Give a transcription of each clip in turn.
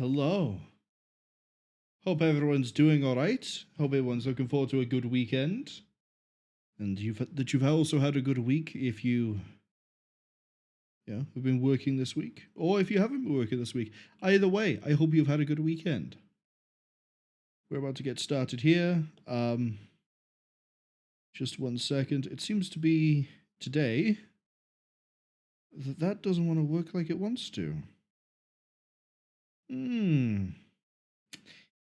Hello. Hope everyone's doing alright. Hope everyone's looking forward to a good weekend. And you've also had a good week if you have been working this week. Or if you haven't been working this week. Either way, I hope you've had a good weekend. We're about to get started here. Just 1 second. It seems to be today that doesn't want to work like it wants to.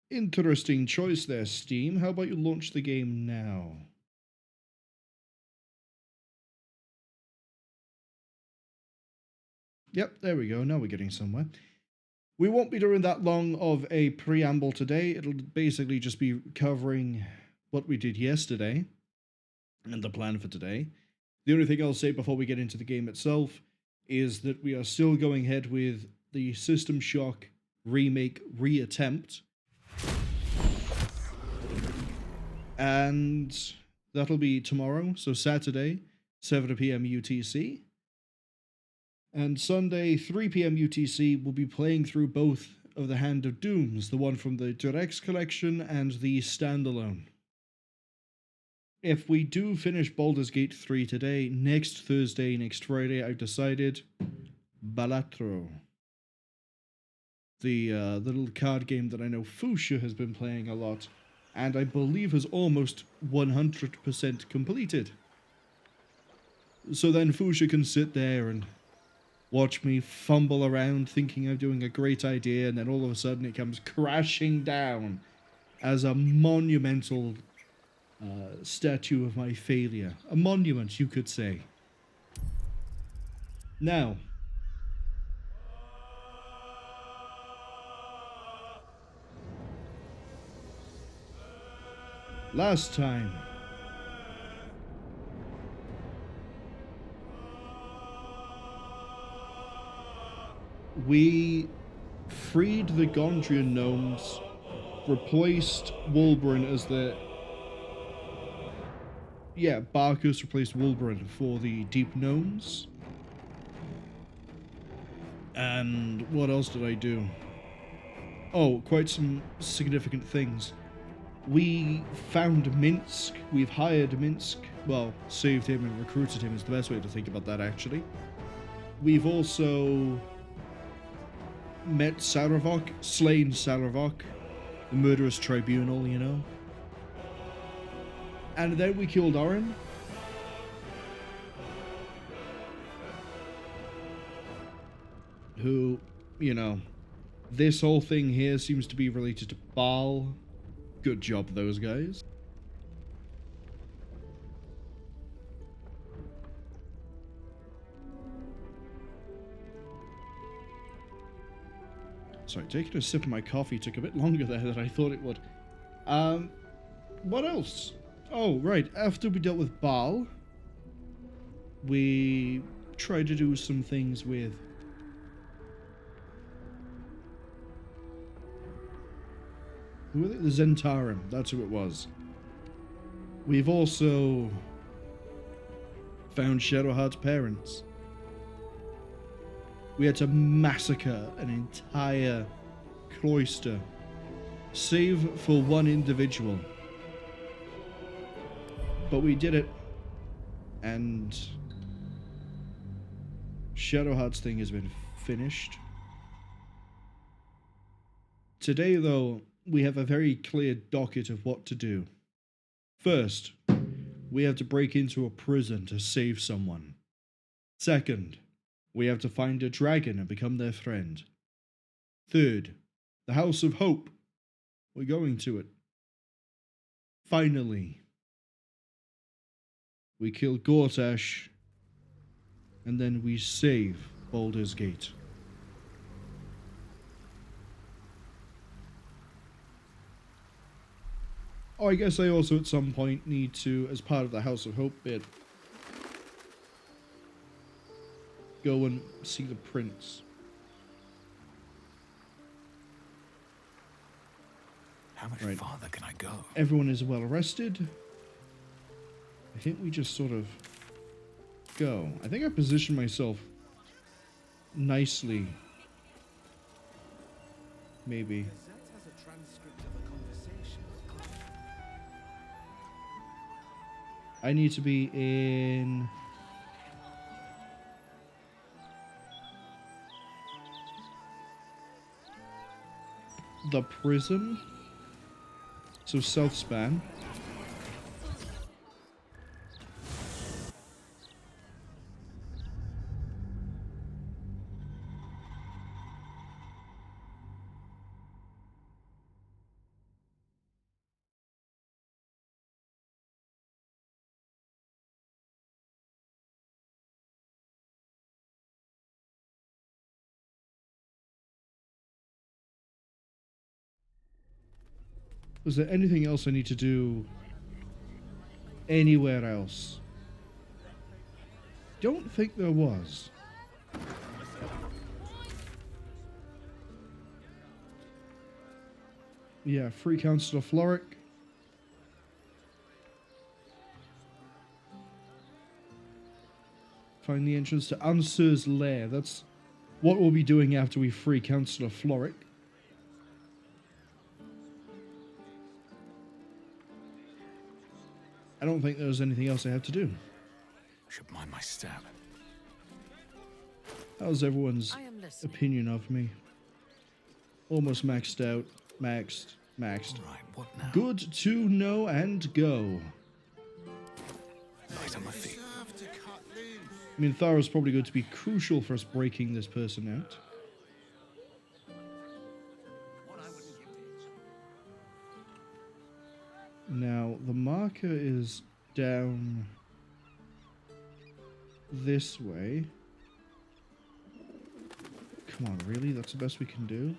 Interesting choice there, Steam. How about you launch the game now? Yep, there we go. Now we're getting somewhere. We won't be doing that long of a preamble today. It'll basically just be covering what we did yesterday and the plan for today. The only thing I'll say before we get into the game itself is that we are still going ahead with the System Shock remake reattempt. And that'll be tomorrow, so Saturday, 7 PM UTC. And Sunday, 3 PM UTC, we'll be playing through both of the Hand of Dooms, the one from the Directs collection and the standalone. If we do finish Baldur's Gate 3 today, next Thursday, next Friday, I've decided Balatro. The little card game that I know Fuchsia has been playing a lot, and I believe has almost 100% completed. So then Fuchsia can sit there and watch me fumble around thinking I'm doing a great idea, and then all of a sudden it comes crashing down as a monumental statue of my failure. A monument, you could say. Now, last time, we freed the Gondrian gnomes, replaced Wulbren as the... Yeah, Barkus replaced Wulbren for the Deep Gnomes. And what else did I do? Oh, quite some significant things. We found Minsk, we've hired Minsk, well, saved him and recruited him is the best way to think about that, actually. We've also met Saravok, slain Saravok, the murderous tribunal, you know. And then we killed Orin. Who, you know, this whole thing here seems to be related to Baal. Good job, those guys. Sorry, taking a sip of my coffee took a bit longer there than I thought it would. What else? Oh, right. After we dealt with Baal, we tried to do some things with... Who were they? The Zentarim. That's who it was. We've also found Shadowheart's parents. We had to massacre an entire cloister, save for one individual. But we did it, and Shadowheart's thing has been finished. Today, though, we have a very clear docket of what to do. First, we have to break into a prison to save someone. Second, we have to find a dragon and become their friend. Third, the House of Hope. We're going to it. Finally, we kill Gortash, and then we save Baldur's Gate. Oh, I guess I also at some point need to, as part of the House of Hope bit, go and see the prince. How much farther can I go? Everyone is well rested. I think we just sort of go. I think I positioned myself nicely Maybe. I need to be in... the prison. So south span. Was there anything else I need to do anywhere else? Don't think there was. Yeah, free Councillor Floric. Find the entrance to Ansur's lair. That's what we'll be doing after we free Councillor Floric. I don't think there's anything else I have to do. Should mind my step. How's everyone's opinion of me? Almost maxed out. Maxed. Right, what now? Good to know and go. Right on my feet. I mean, Thara's probably going to be crucial for us breaking this person out. Now, the marker is down this way. Come on, really? That's the best we can do?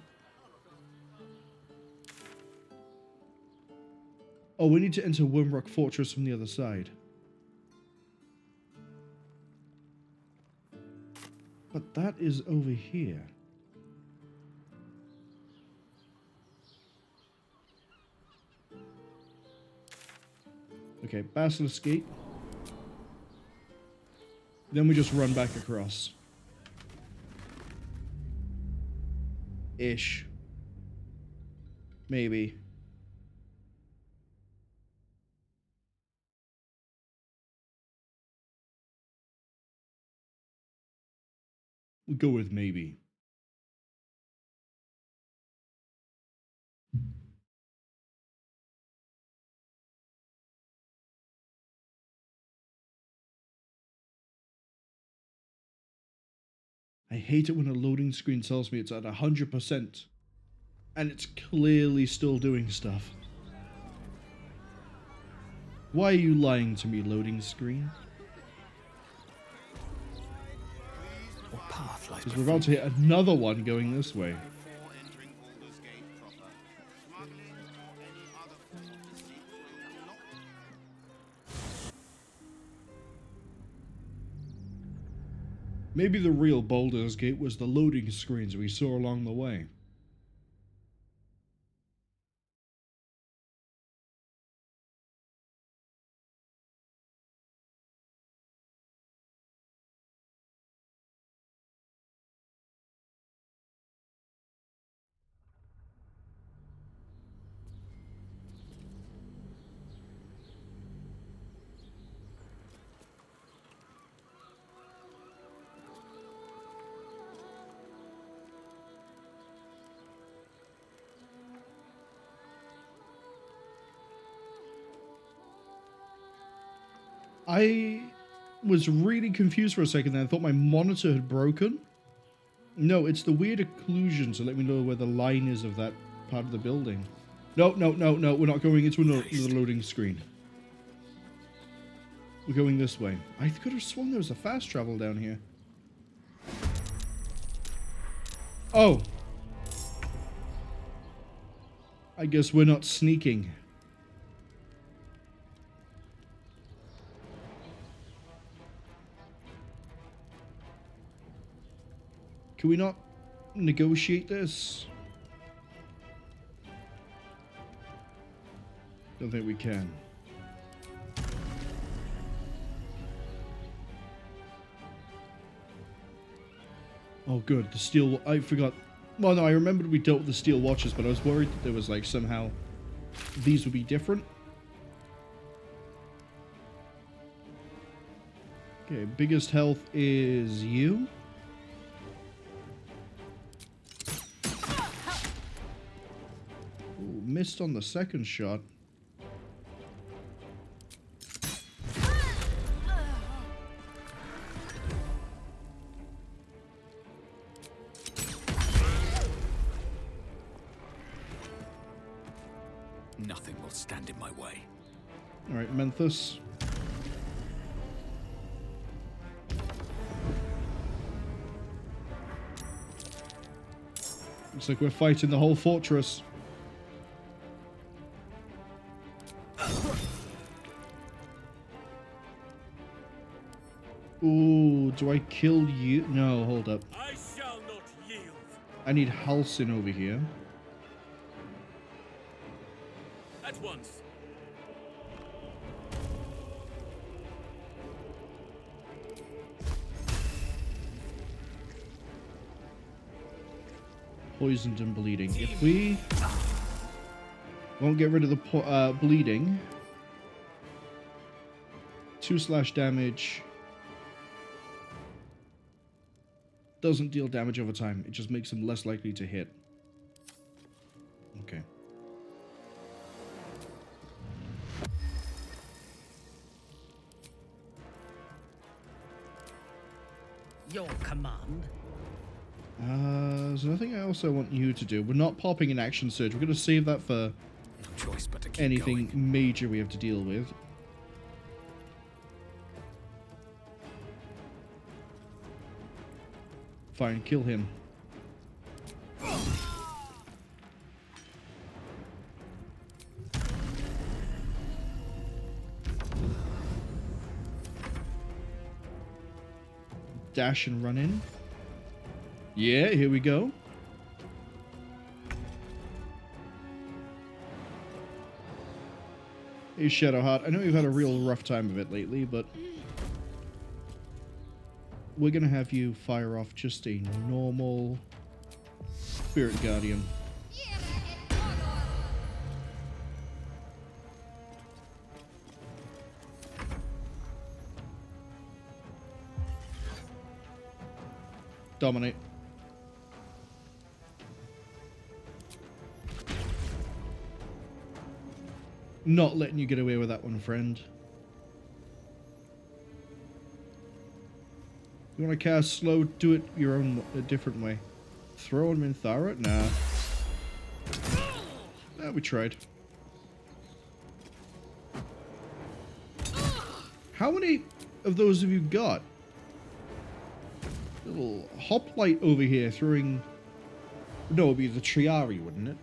Oh, we need to enter Wyrmrock Fortress from the other side. But that is over here. Okay, Basilisk Gate. Then we just run back across. Ish. Maybe. We go with maybe. I hate it when a loading screen tells me it's at 100% and it's clearly still doing stuff. Why are you lying to me, loading screen? What path lies Because we're about to hit another one going this way. Maybe the real Baldur's Gate was the loading screens we saw along the way. I was really confused for a second there. I thought my monitor had broken. No, it's the weird occlusion to let me know where the line is of that part of the building. No, no, no, no. We're not going into another loading screen. We're going this way. I could have sworn there was a fast travel down here. Oh. I guess we're not sneaking. Can we not negotiate this? Don't think we can. Oh good, the steel... I forgot Well, no, I remembered we dealt with the steel watches, but I was worried that there was, like, somehow these would be different. Okay, biggest health is you. Ooh, missed on the second shot. Nothing will stand in my way. Alright, Menthus. Looks like we're fighting the whole fortress. Ooh, do I kill you? No, hold up. I shall not yield. I need Halsin over here. At once. Poisoned and bleeding. If we won't get rid of the bleeding, 2/ damage doesn't deal damage over time. It just makes him less likely to hit. Okay. Your command. There's nothing else I want you to do. We're not popping an action surge. We're going to save that for No choice but to keep anything going. major we have to deal with. Fine, kill him. Dash and run in. Yeah, here we go. Hey, Shadowheart. I know you've had a real rough time of it lately, but we're going to have you fire off just a normal Spirit Guardian. Dominate. Not letting you get away with that one, friend. You want to cast slow? Do it your own, a different way. Throw him in Thara? Nah. Nah, we tried. How many of those have you got? Little hoplite over here throwing... No, it'd be the Triari, wouldn't it?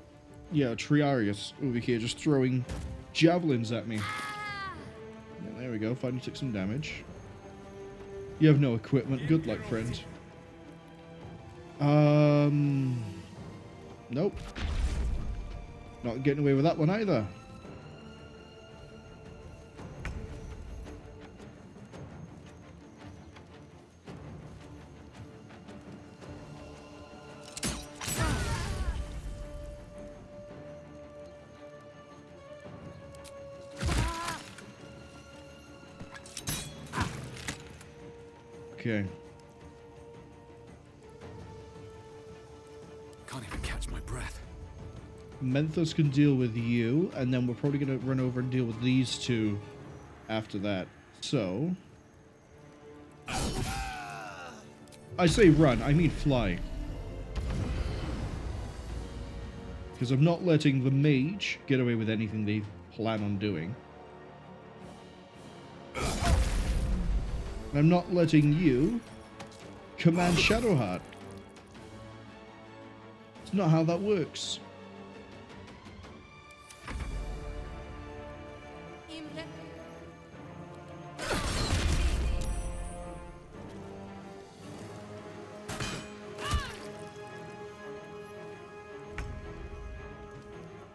Yeah, Triarius over here just throwing javelins at me. Yeah, there we go. Finally took some damage. You have no equipment. Good luck, friend. Nope. Not getting away with that one either. Okay. Can't even catch my breath. Menthos can deal with you, and then we're probably going to run over and deal with these two after that. So... I say run, I mean fly. Because I'm not letting the mage get away with anything they plan on doing. And I'm not letting you command Shadowheart. It's not how that works.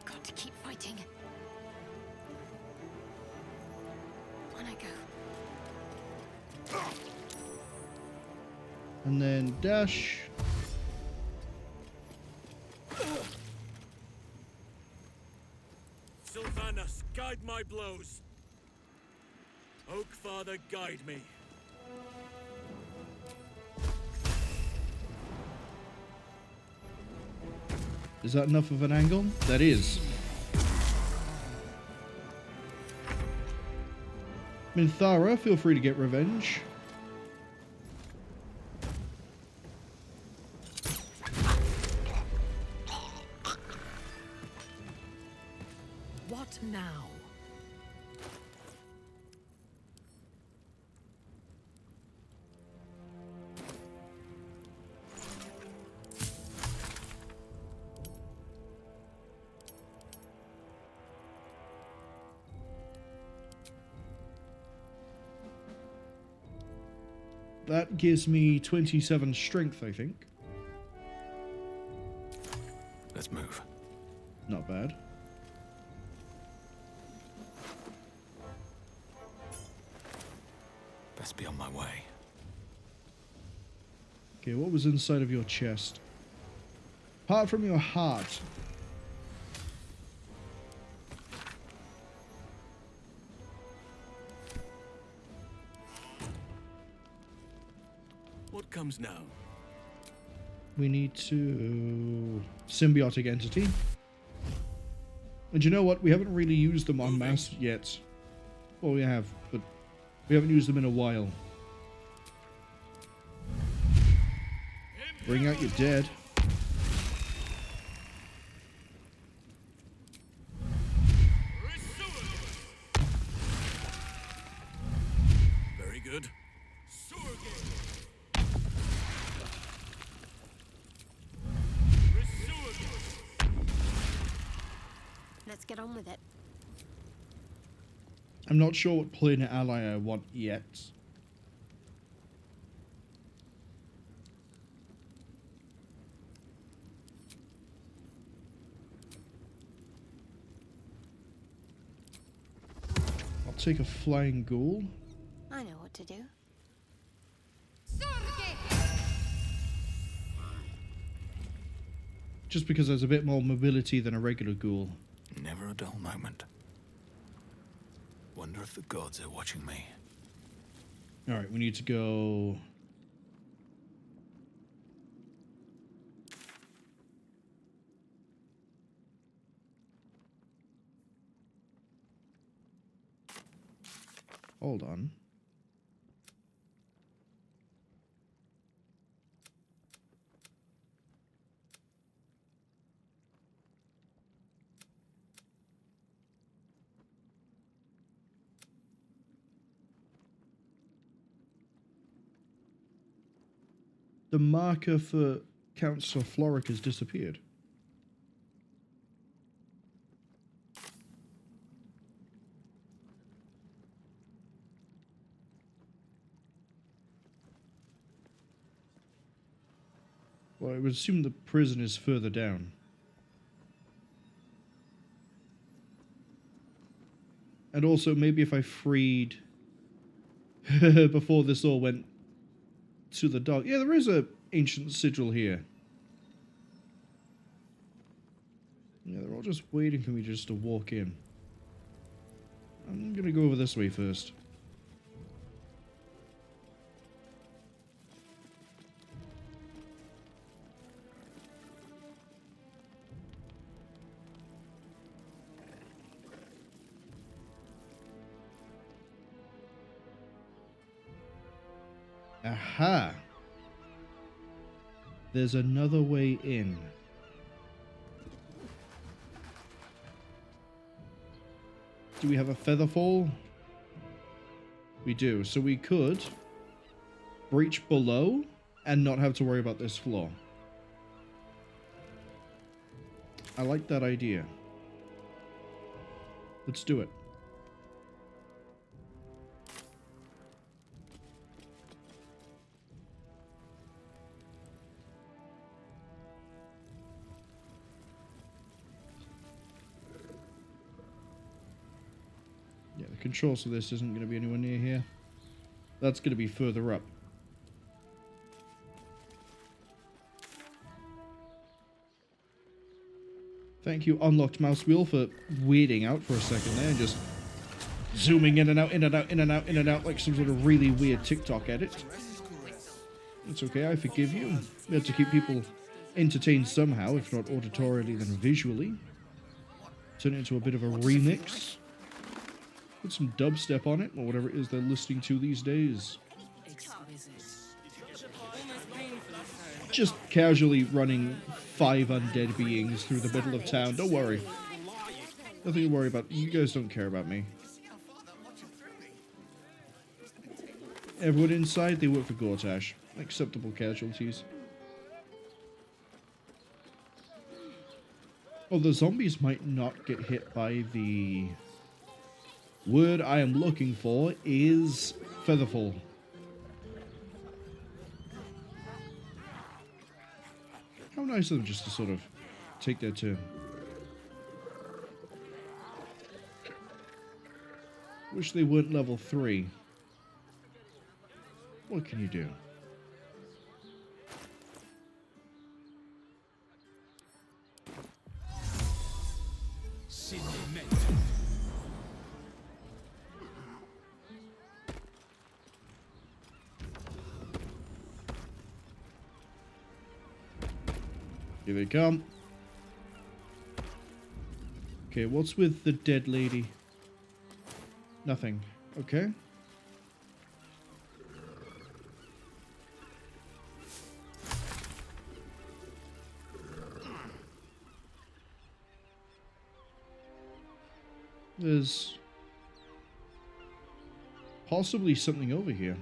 Got to keep fighting. On I go. And then dash. blows. Oak Father, guide me. Is that enough of an angle? That is. Minthara, feel free to get revenge. What now? That gives me 27 strength, I think. Let's move. Not bad. Best be on my way. Okay, what was inside of your chest? Apart from your heart. What comes now? We need to... symbiotic entity. And you know what? We haven't really used them en masse yet. Well, we have, but we haven't used them in a while. Bring out your dead. Very good. Let's get on with it. I'm not sure what planar ally I want yet. I'll take a flying ghoul. I know what to do. Just because there's a bit more mobility than a regular ghoul. Never a dull moment. Wonder if the gods are watching me. Alright, we need to go... Hold on. The marker for Councillor Floric has disappeared. Well, I would assume the prison is further down. And also, maybe if I freed before this all went to the dog. Yeah, there is a ancient sigil here. Yeah, they're all just waiting for me just to walk in. I'm gonna go over this way first. Aha! There's another way in. Do we have a featherfall? We do. So we could breach below and not have to worry about this floor. I like that idea. Let's do it. Yeah, the controls for this isn't going to be anywhere near here. That's going to be further up. Thank you, Unlocked Mouse Wheel, for waiting out for a second there and just zooming in and out, in and out, in and out, in and out, like some sort of really weird TikTok edit. It's okay, I forgive you. We had to keep people entertained somehow, if not auditorily, then visually. Turn it into a bit of a remix. Put some dubstep on it, or whatever it is they're listening to these days. Just casually running 5 undead beings through the middle of town. Don't worry. Nothing to worry about. You guys don't care about me. Everyone inside, they work for Gortash. Acceptable casualties. Oh, the zombies might not get hit by the... word I am looking for is featherfall. How nice of them just to sort of take their turn. Wish they weren't level 3. What can you do? Here they come. Okay, what's with the dead lady? Nothing. Okay. There's possibly something over here.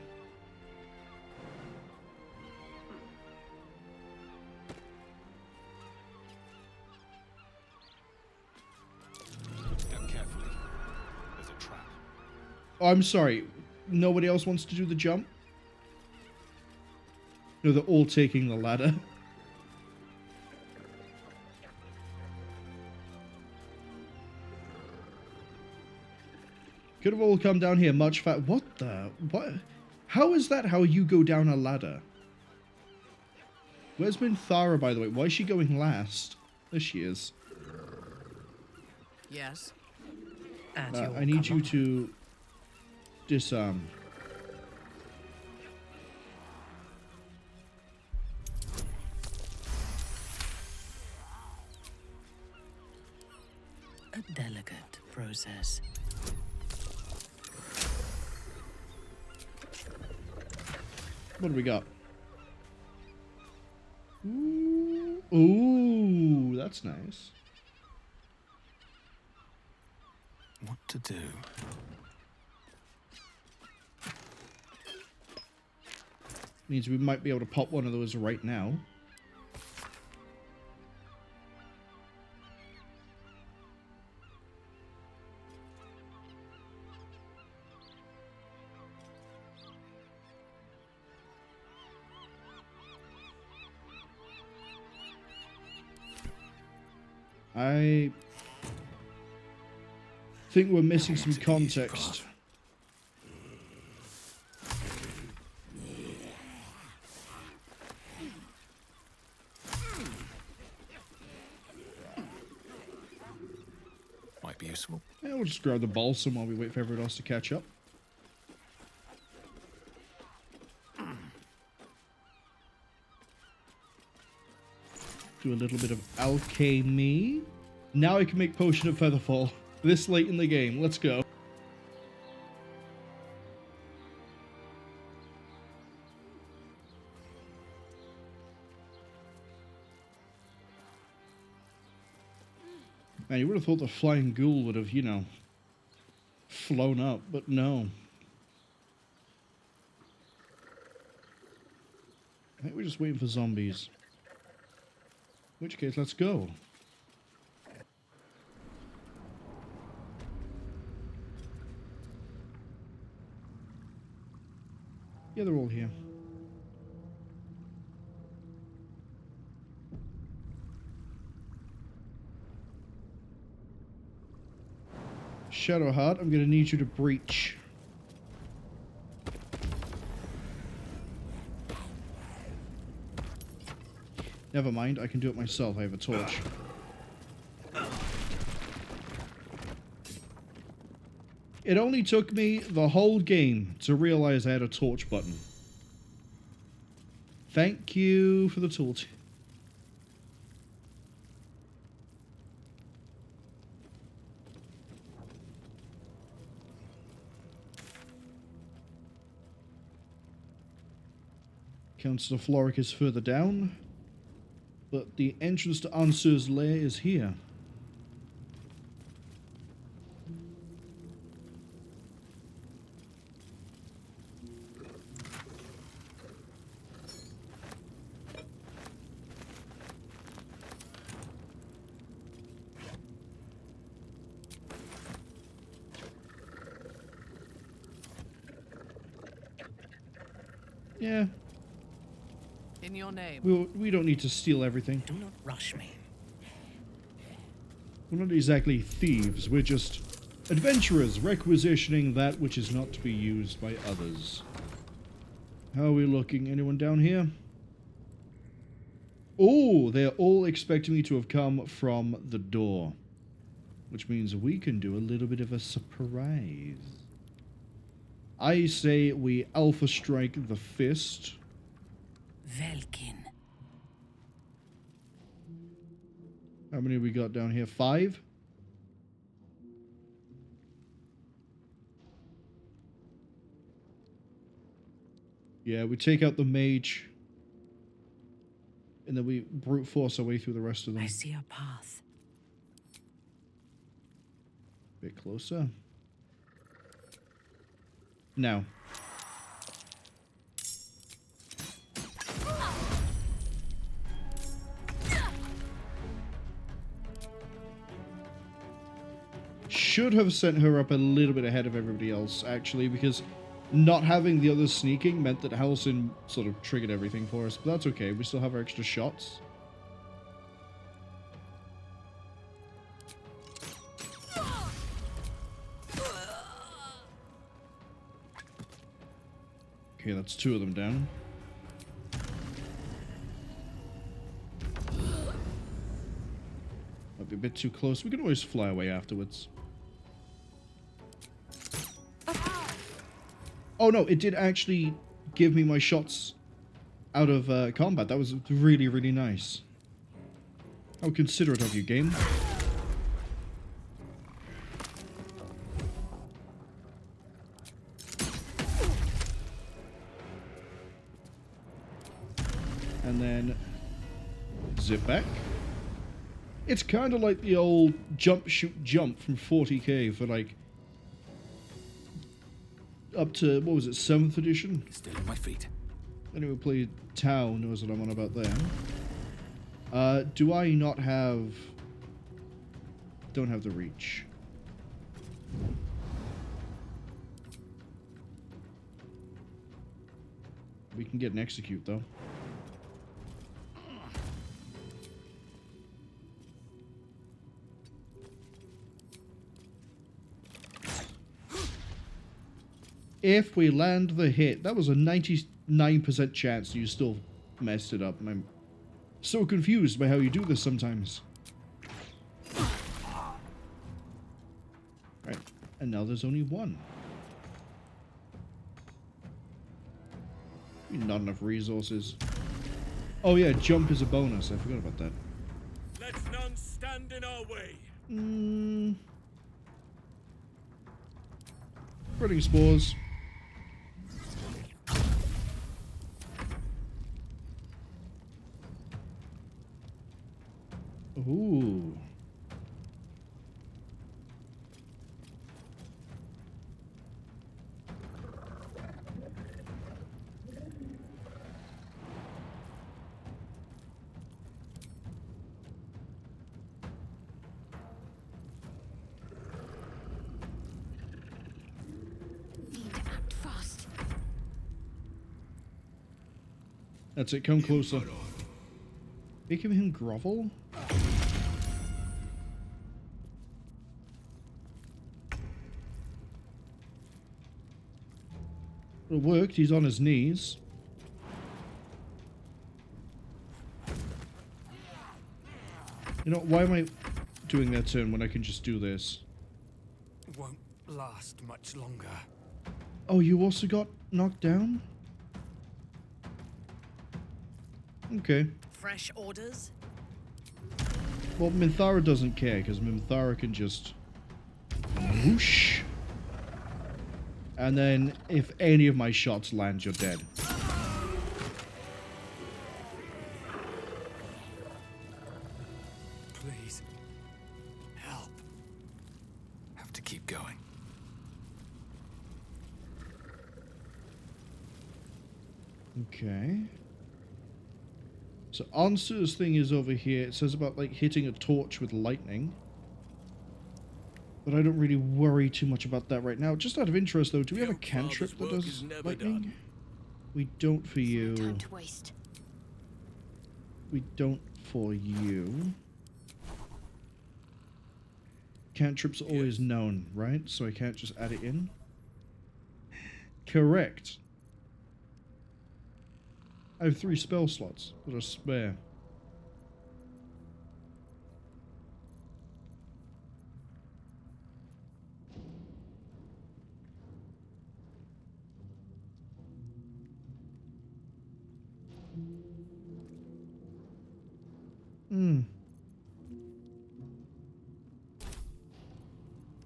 Step carefully. There's a trap. Oh, I'm sorry. Nobody else wants to do the jump? No, they're all taking the ladder. Could have all come down here much fast. What the? What? How is that how you go down a ladder? Where's Minthara, by the way? Why is she going last? There she is. Yes. I need you to disarm. A delicate process. What do we got? Ooh, ooh, that's nice. What to do? Means we might be able to pop one of those right now. I think we're missing some context. Might be useful. Yeah, we'll just grab the balsam while we wait for everyone else to catch up. Do a little bit of alchemy. Now I can make Potion of Featherfall. This late in the game. Let's go. Man, you would have thought the flying ghoul would have, you know, flown up, but no. I think we're just waiting for zombies. In which case, let's go. Yeah, they're all here. Shadowheart, I'm going to need you to breach. Never mind, I can do it myself. I have a torch. It only took me the whole game to realize I had a torch button. Thank you for the torch. Councillor Floric is further down, but the entrance to Ansur's lair is here. Yeah, In your name. we don't need to steal everything. Do not rush me. We're not exactly thieves, we're just adventurers requisitioning that which is not to be used by others. How are we looking? Anyone down here? Oh, they're all expecting me to have come from the door. Which means we can do a little bit of a surprise. I say we Alpha Strike the Fist. Velkin. How many we got down here? 5? Yeah, we take out the mage. And then we brute force our way through the rest of them. I see a path. Bit closer. Now. Should have sent her up a little bit ahead of everybody else, actually, because not having the others sneaking meant that Halcyon sort of triggered everything for us, but that's okay. We still have our extra shots. Okay, that's 2 of them down. Might be a bit too close. We can always fly away afterwards. Oh no, it did actually give me my shots out of combat. That was really, really nice. How considerate of you, game. And then zip back. It's kind of like the old jump, shoot, jump from 40k for like up to, what was it, 7th edition? Still on my feet. Anyone who played Tau knows what I'm on about there. Do I not have... Don't have the reach. We can get an execute, though. If we land the hit, that was a 99% chance you still messed it up. And I'm so confused by how you do this sometimes. Right, and now there's only 1. Not enough resources. Oh yeah, jump is a bonus. I forgot about that. Let none stand in our way. Spreading spores. Ooh. Need to act fast. That's it, come closer. Making him grovel? It worked, he's on his knees. You know, why am I doing that turn when I can just do this? Won't last much longer. Oh, you also got knocked down? Okay. Fresh orders? Well, Minthara doesn't care, because Minthara can just whoosh. And then, if any of my shots land, you're dead. Please. Help. Have to keep going. Okay. So Answer's thing is over here. It says about, like, hitting a torch with lightning. But I don't really worry too much about that right now. Just out of interest, though, do we have a cantrip that does lightning? We don't for No you. time to waste. We don't for you. Cantrip's always known, right? So I can't just add it in? Correct. I have 3 spell slots that are spare.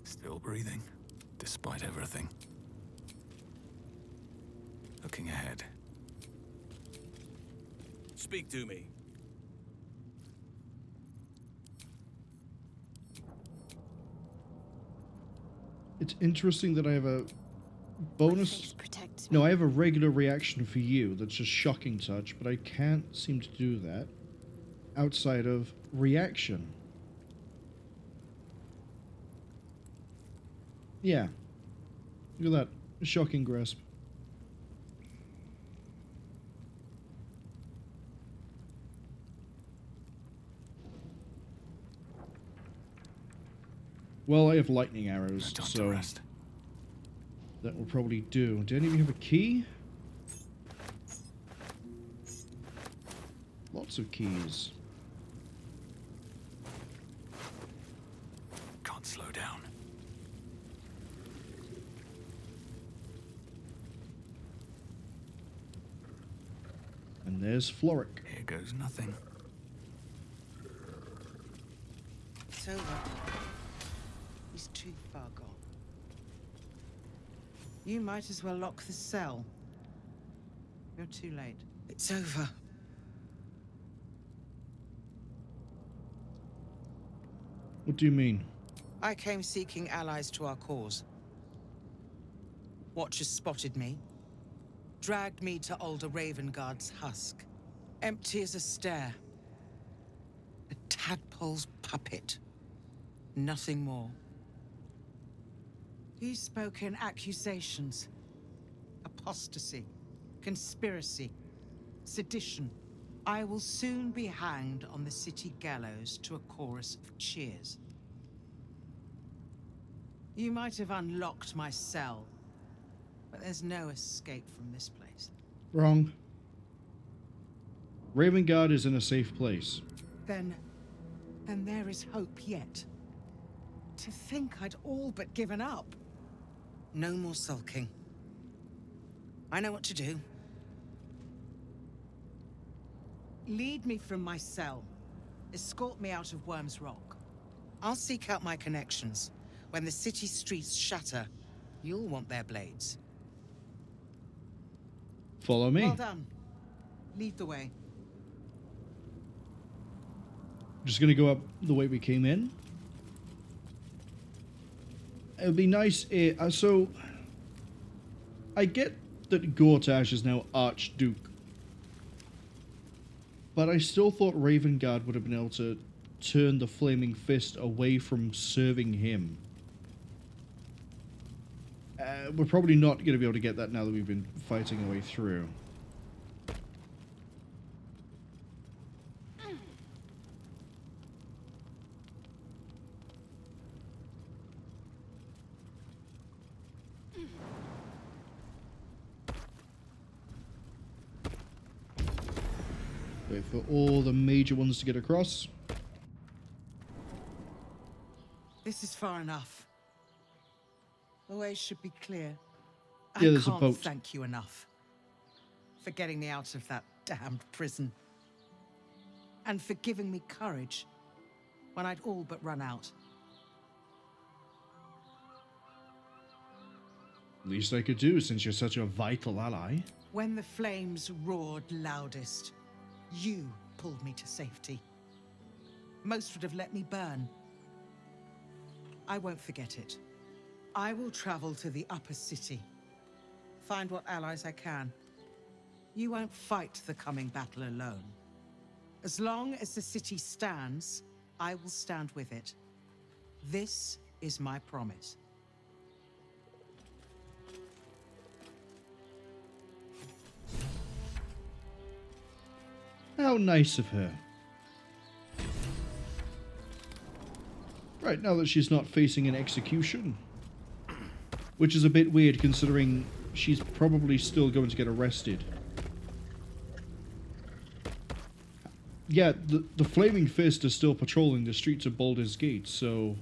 Still breathing, despite everything. Looking ahead. Speak to me. It's interesting that I have a My bonus. face protects me. No, I have a regular reaction for you that's just shocking touch, but I can't seem to do that outside of reaction. Yeah. Look at that. Shocking grasp. Well, I have lightning arrows, No time to so rest. that will probably do. Do any of you have a key? Lots of keys. Can't slow down. And there's Floric. Here goes nothing. It's over. He's too far gone. You might as well lock the cell. You're too late. It's over. What do you mean? I came seeking allies to our cause. Watchers spotted me, dragged me to Older Ravengard's husk. Empty as a stare. A tadpole's puppet. Nothing more. He spoke in accusations. Apostasy. Conspiracy. Sedition. I will soon be hanged on the city gallows to a chorus of cheers. You might have unlocked my cell, but there's no escape from this place. Wrong. Ravengard is in a safe place. Then there is hope yet. To think I'd all but given up. No more sulking. I know what to do. Lead me from my cell. Escort me out of Worm's Rock. I'll seek out my connections. When the city streets shatter, you'll want their blades. Follow me. Well done. Lead the way. Just gonna go up the way we came in. It would be nice if... so... I get that Gortash is now Archduke. But I still thought Ravengard would have been able to turn the Flaming Fist away from serving him. We're probably not going to be able to get that now that we've been fighting our way through. Wait for all the major ones to get across. This is far enough. The way should be clear. Yeah, I there's a can't boat. thank you enough for getting me out of that damned prison. And for giving me courage when I'd all but run out. Least I could do, since you're such a vital ally. When the flames roared loudest, you pulled me to safety. Most would have let me burn. I won't forget it. I will travel to the upper city. Find what allies I can. You won't fight the coming battle alone. As long as the city stands, I will stand with it. This is my promise. How nice of her. Right, now that she's not facing an execution. Which is a bit weird considering she's probably still going to get arrested. Yeah, the Flaming Fist is still patrolling the streets of Baldur's Gate, so...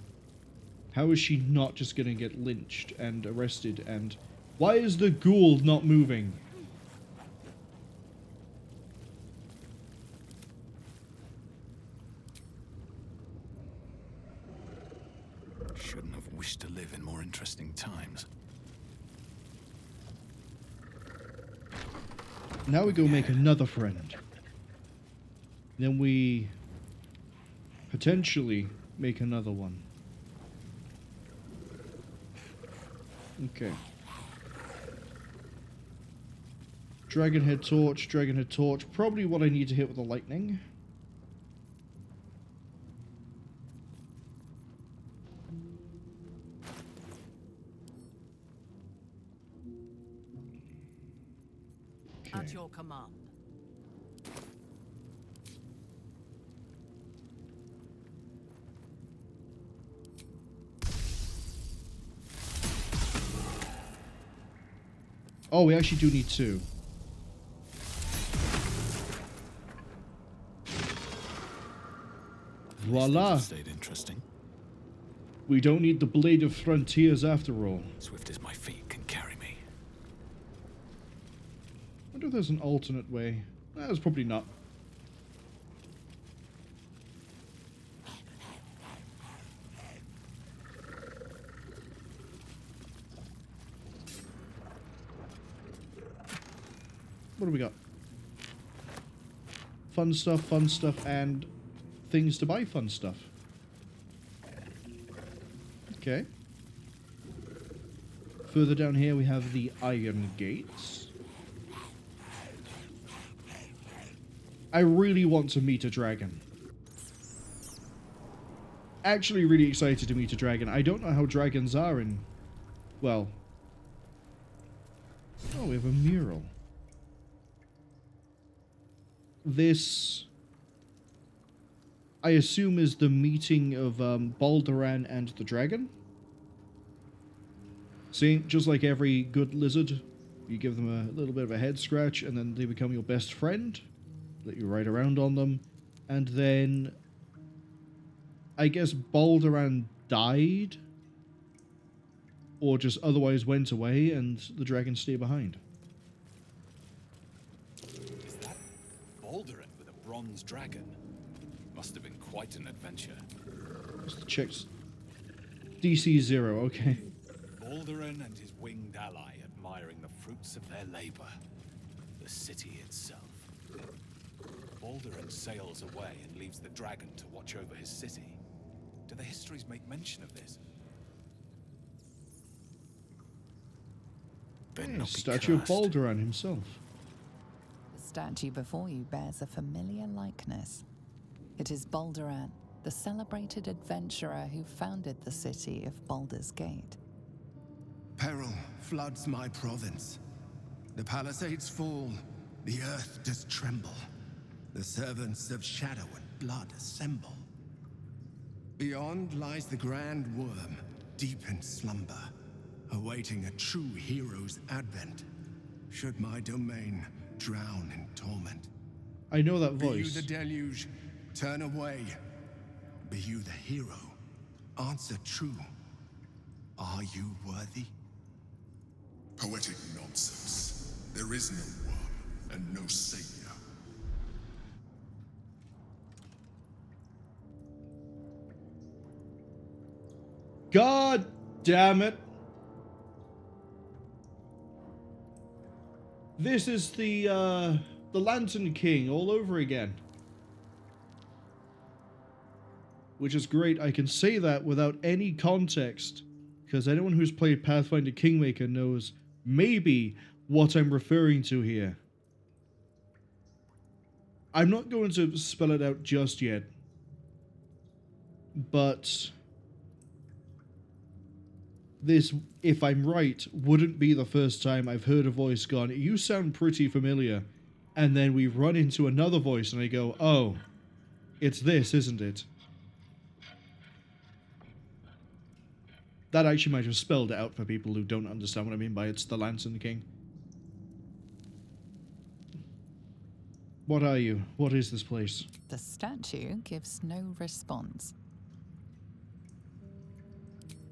How is she not just gonna get lynched and arrested, and... Why is the ghoul not moving? Shouldn't have wished to live in more interesting times. Now we go make another friend. Then we potentially make another one. Okay. Dragonhead torch. Probably what I need to hit with the lightning. At your command. Oh, we actually do need two. Voila! Stayed interesting. We don't need the Blade of Frontiers after all. Swift as my feet can carry me. I wonder if there's an alternate way. There's probably not. What do we got? Fun stuff, and things to buy fun stuff. Okay. Further down here we have the Iron Gates. I really want to meet a dragon. Actually really excited to meet a dragon. I don't know how dragons are in... Well... Oh, we have a mural. This, I assume, is the meeting of Balduran and the dragon. See, just like every good lizard, you give them a little bit of a head scratch and then they become your best friend. Let you ride around on them. And then, I guess Balduran died. Or just otherwise went away and the dragons stay behind. Baldur with a bronze dragon. Must have been quite an adventure. Just check. DC 0, okay. Balduran and his winged ally admiring the fruits of their labor. The city itself. Balduran sails away and leaves the dragon to watch over his city. Do the histories make mention of this? Statue of Balduran himself. The statue before you bears a familiar likeness. It is Balduran, the celebrated adventurer who founded the city of Baldur's Gate. Peril floods my province. The palisades fall, the earth does tremble. The servants of shadow and blood assemble. Beyond lies the grand worm, deep in slumber, awaiting a true hero's advent, should my domain drown in torment. I know that Be you voice. the deluge, turn away. Be you the hero, answer true. Are you worthy? Poetic nonsense. There is no worm and no savior. God damn it. This is the Lantern King all over again. Which is great. I can say that without any context, because anyone who's played Pathfinder Kingmaker knows maybe what I'm referring to here. I'm not going to spell it out just yet, but this, if I'm right, wouldn't be the first time I've heard a voice gone, "You sound pretty familiar," and then we run into another voice and I go, "Oh, it's this, isn't it?" That actually might have spelled it out for people who don't understand what I mean by it's the Lantern King. What are you? What is this place? The statue gives no response.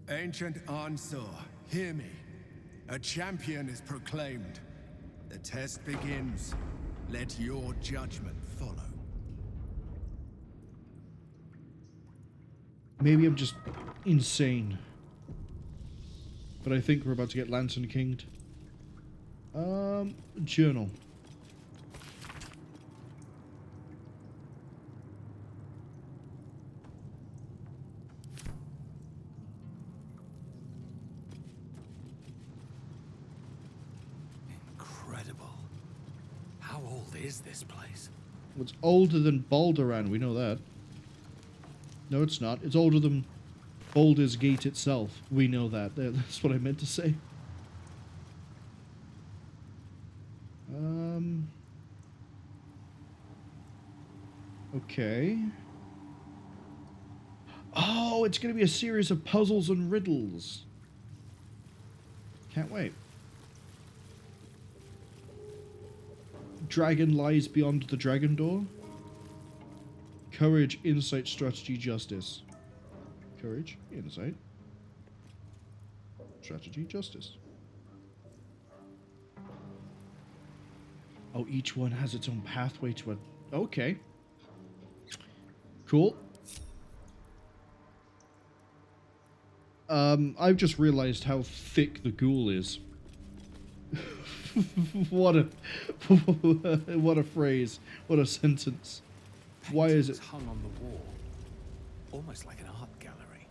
Ancient Ansur, hear me. A champion is proclaimed. The test begins. Let your judgment follow. Maybe I'm just insane. But I think we're about to get Lantern Kinged. Journal. Incredible. How old is this place? It's older than Balduran, we know that. No, it's not. It's older than Baldur's Gate itself. We know that. That's what I meant to say. Okay. Oh, it's going to be a series of puzzles and riddles. Can't wait. Dragon lies beyond the dragon door. Courage, insight, strategy, justice. Courage, insight, strategy, justice. Oh, each one has its own pathway to a... Okay. Cool. I've just realized how thick the ghoul is. What a... what a phrase. What a sentence. Why is it... hung on the wall, almost like an art gallery.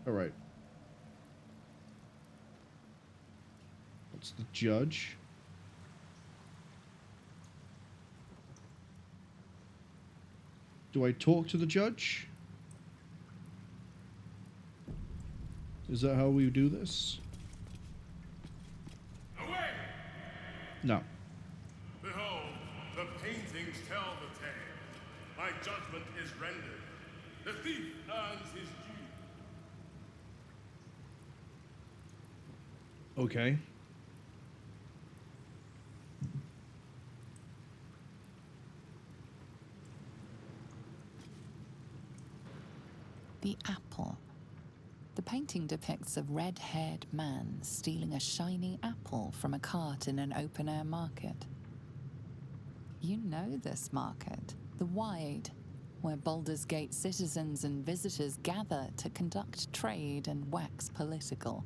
Alright. What's the judge? Do I talk to the judge? Is that how we do this? Away! No. Behold, the paintings tell the tale. My judgment is rendered. The thief earns his due. Okay. The apple. The painting depicts a red-haired man stealing a shiny apple from a cart in an open-air market. You know this market, the Wide, where Baldur's Gate citizens and visitors gather to conduct trade and wax political.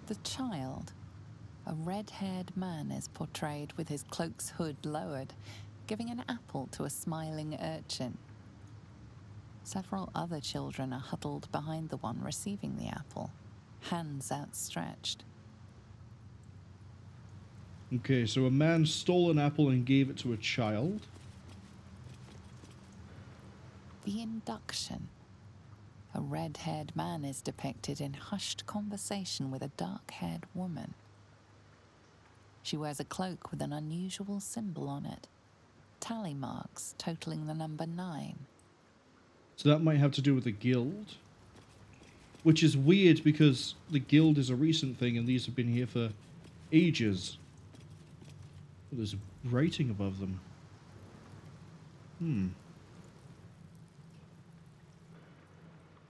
The child. A red-haired man is portrayed with his cloak's hood lowered, giving an apple to a smiling urchin. Several other children are huddled behind the one receiving the apple, hands outstretched. Okay, so a man stole an apple and gave it to a child. The induction. A red-haired man is depicted in hushed conversation with a dark-haired woman. She wears a cloak with an unusual symbol on it. Tally marks totaling the number 9. So that might have to do with the guild. Which is weird because the guild is a recent thing and these have been here for ages. Oh, there's writing above them.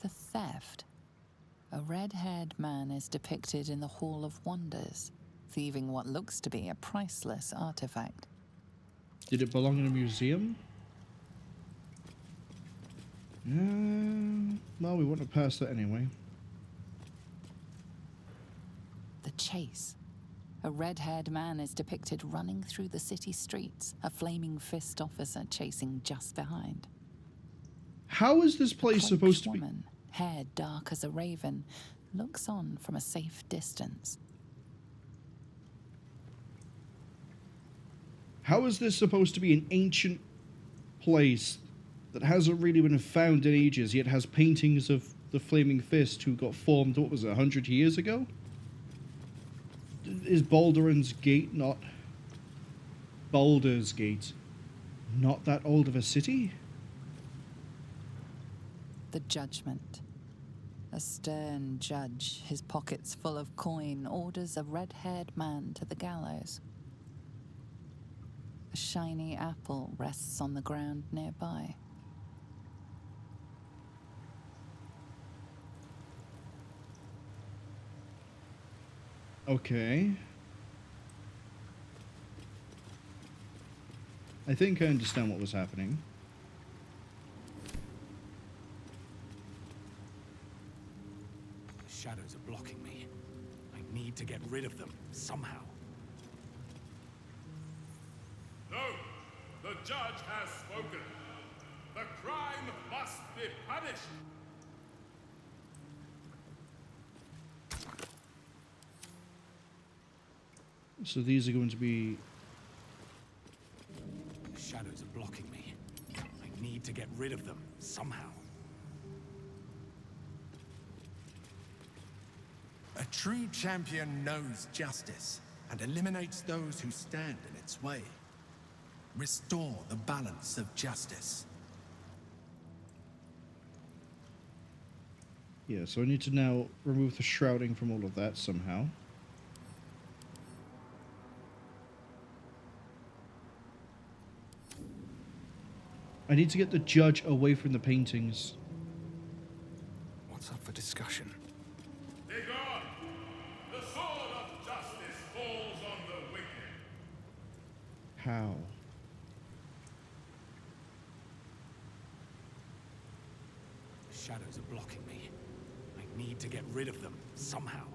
The theft. A red-haired man is depicted in the Hall of Wonders, thieving what looks to be a priceless artifact. Did it belong in a museum? Well, we wouldn't have passed that anyway. The chase. A red-haired man is depicted running through the city streets, a flaming fist officer chasing just behind. How is this place Cloaked supposed to be? woman, hair dark as a raven, looks on from a safe distance. How is this supposed to be an ancient place that hasn't really been found in ages, yet has paintings of the Flaming Fist who got formed, what was it, 100 years ago? Is Baldur's Gate not... Baldur's Gate not that old of a city? The judgment. A stern judge, his pockets full of coin, orders a red-haired man to the gallows. A shiny apple rests on the ground nearby. Okay. I think I understand what was happening. The shadows are blocking me. I need to get rid of them, somehow. No! The judge has spoken. The crime must be punished. So these are going to be... The shadows are blocking me. I need to get rid of them, somehow. A true champion knows justice and eliminates those who stand in its way. Restore the balance of justice. Yeah, so I need to now remove the shrouding from all of that somehow. I need to get the judge away from the paintings. What's up for discussion? Begone! The sword of justice falls on the wicked. How? The shadows are blocking me. I need to get rid of them, somehow.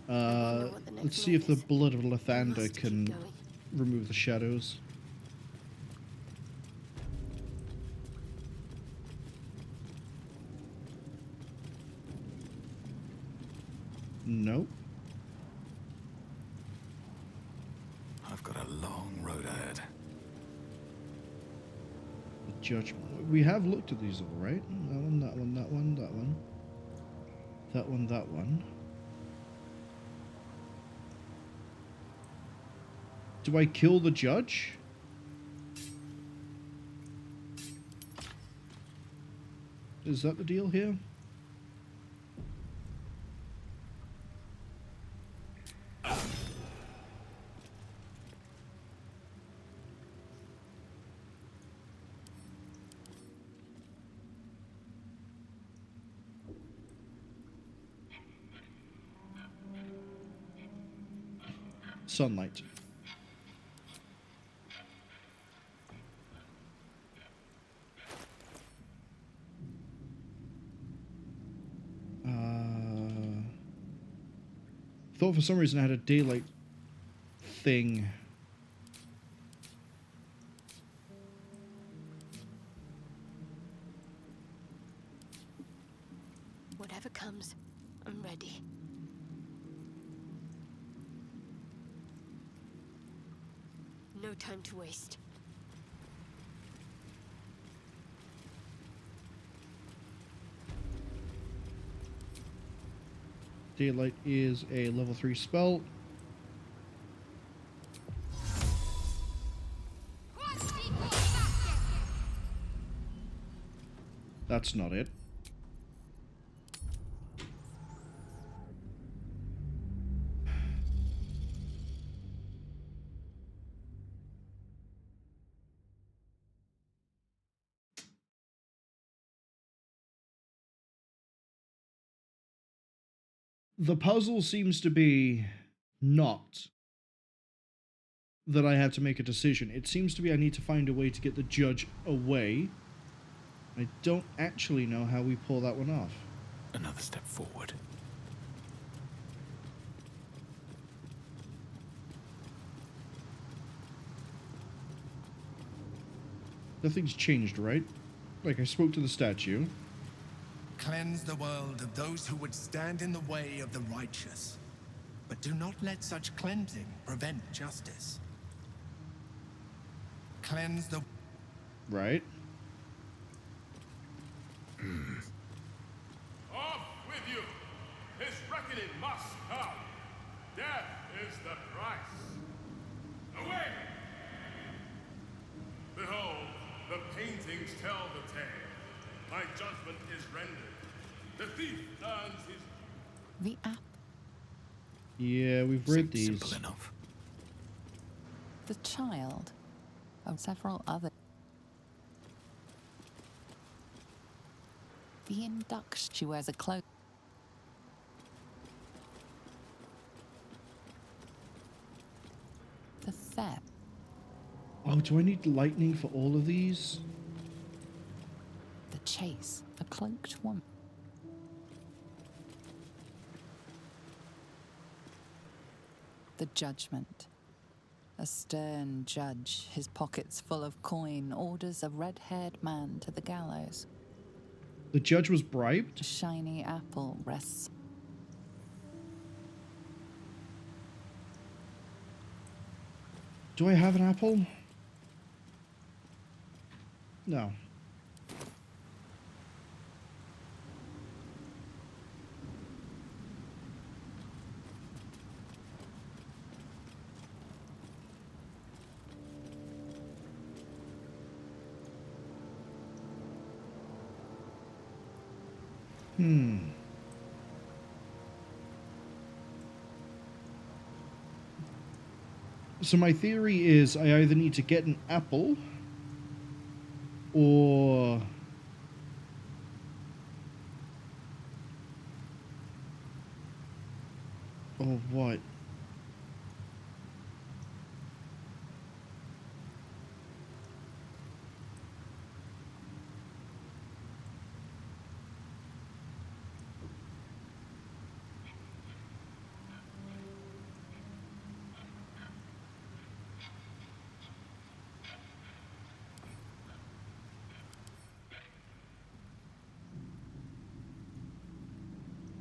Let's see if the blood of Lathander can remove the shadows. Nope. I've got a long road ahead. The judgment. We have looked at these all, right? That one, that one, that one, that one. That one, that one. Do I kill the judge? Is that the deal here? Sunlight. Thought for some reason I had a daylight thing. Whatever comes, I'm ready. No time to waste. Daylight is a level 3 spell. That's not it. The puzzle seems to be not that I have to make a decision. It seems to be I need to find a way to get the judge away. I don't actually know how we pull that one off. Another step forward. Nothing's changed, right? Like, I spoke to the statue. Cleanse the world of those who would stand in the way of the righteous. But do not let such cleansing prevent justice. Cleanse the... Right. Off with you! His reckoning must come! Death is the price! Away! Behold, the paintings tell the tale. My judgment is rendered. The thief earns his... The app. Yeah, we've read these. Simple enough. The child. Of several other. The induction. She wears a cloak. The theft. Oh, do I need lightning for all of these? The chase. A cloaked woman. The judgment. A stern judge, his pockets full of coin, orders a red-haired man to the gallows. The judge was bribed? A shiny apple rests. Do I have an apple? No. So my theory is I either need to get an apple or what?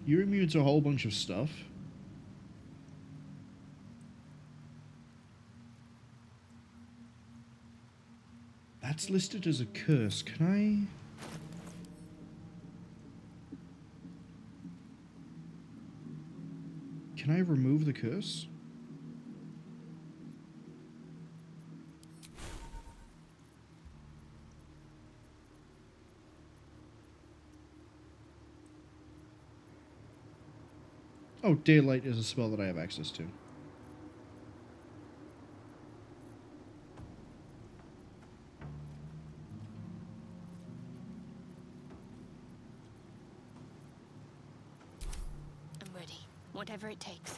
You're immune to a whole bunch of stuff. That's listed as a curse. Can I remove the curse? Oh, Daylight is a spell that I have access to. I'm ready. Whatever it takes.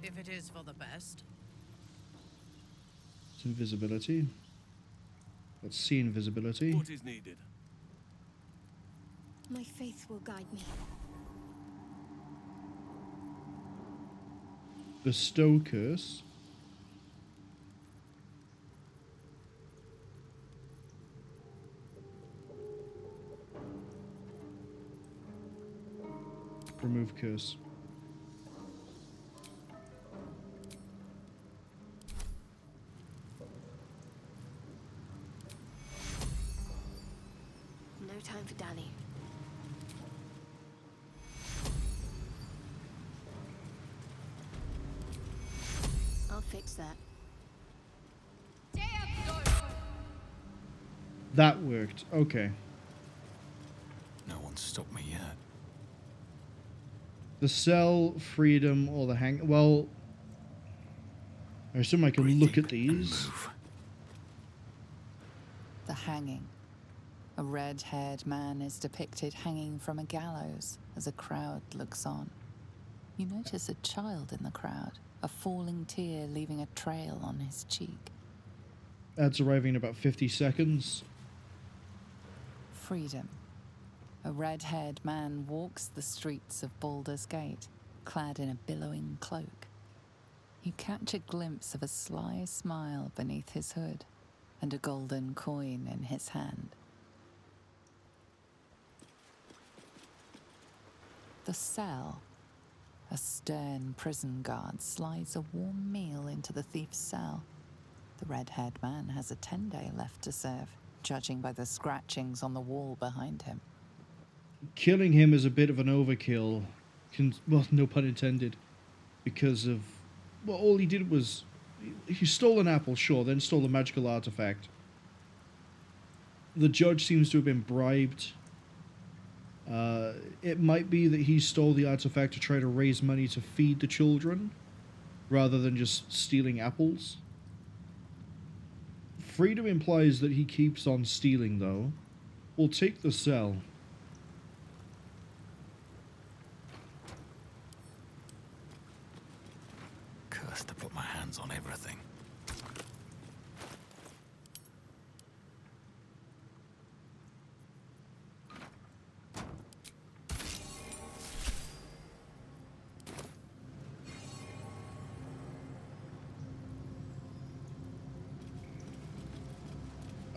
If it is for the best. It's invisibility. Let's see invisibility. What is needed? My faith will guide me. Bestow curse. Remove curse. No time for Danny. I'll fix that. That worked. Okay. No one's stopped me yet. The cell, freedom, or the hang... Well... I assume I can look at these. The hanging. A A red-haired man is depicted hanging from a gallows as a crowd looks on. You notice a child in the crowd, a falling tear leaving a trail on his cheek. Ads arriving in about 50 seconds. Freedom. A red-haired man walks the streets of Baldur's Gate, clad in a billowing cloak. You catch a glimpse of a sly smile beneath his hood and a golden coin in his hand. The cell. A stern prison guard slides a warm meal into the thief's cell. The red-haired man has a 10-day left to serve, judging by the scratchings on the wall behind him. Killing him is a bit of an overkill. Well, no pun intended. Because of... Well, all he did was... He stole an apple, sure, then stole a magical artifact. The judge seems to have been bribed. It might be that he stole the artifact to try to raise money to feed the children, rather than just stealing apples. Freedom implies that he keeps on stealing, though. We'll take the cell. Cursed to put my hands on everything.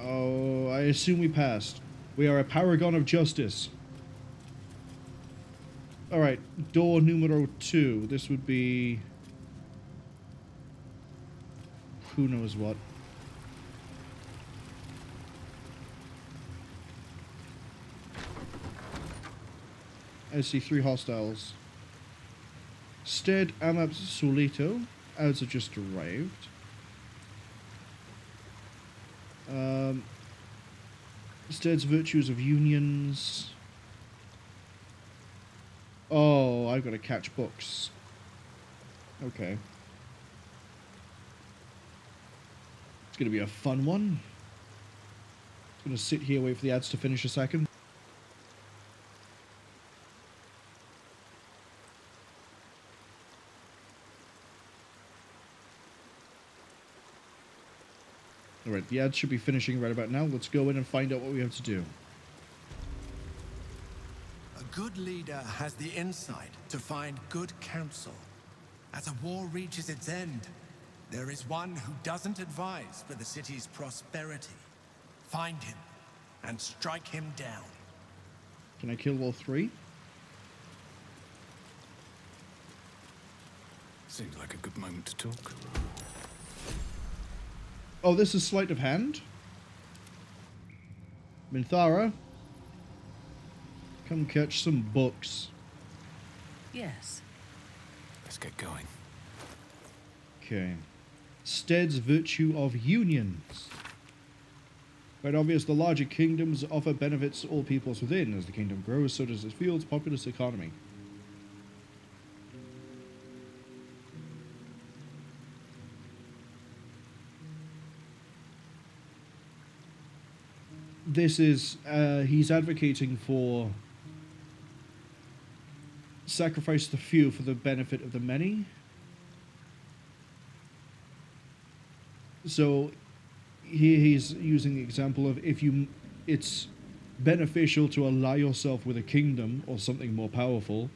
Oh, I assume we passed. We are a paragon of justice. Alright, door numero 2. This would be... who knows what. I see 3 hostiles. Stead Amab Solito. Ads have just arrived. Stead's virtues of unions. Oh, I've got to catch books. Okay. It's going to be a fun one. Just going to sit here, wait for the ads to finish a second. Alright, the ads should be finishing right about now. Let's go in and find out what we have to do. A good leader has the insight to find good counsel. As a war reaches its end, there is one who doesn't advise for the city's prosperity. Find him and strike him down. Can I kill all 3? Seems like a good moment to talk. Oh, this is sleight of hand? Minthara? Come catch some books. Yes. Let's get going. Okay. Stead's virtue of unions. Quite obvious, the larger kingdoms offer benefits to all peoples within. As the kingdom grows, so does its field's populous economy. This is, he's advocating for sacrifice the few for the benefit of the many. So here he's using the example of it's beneficial to ally yourself with a kingdom or something more powerful,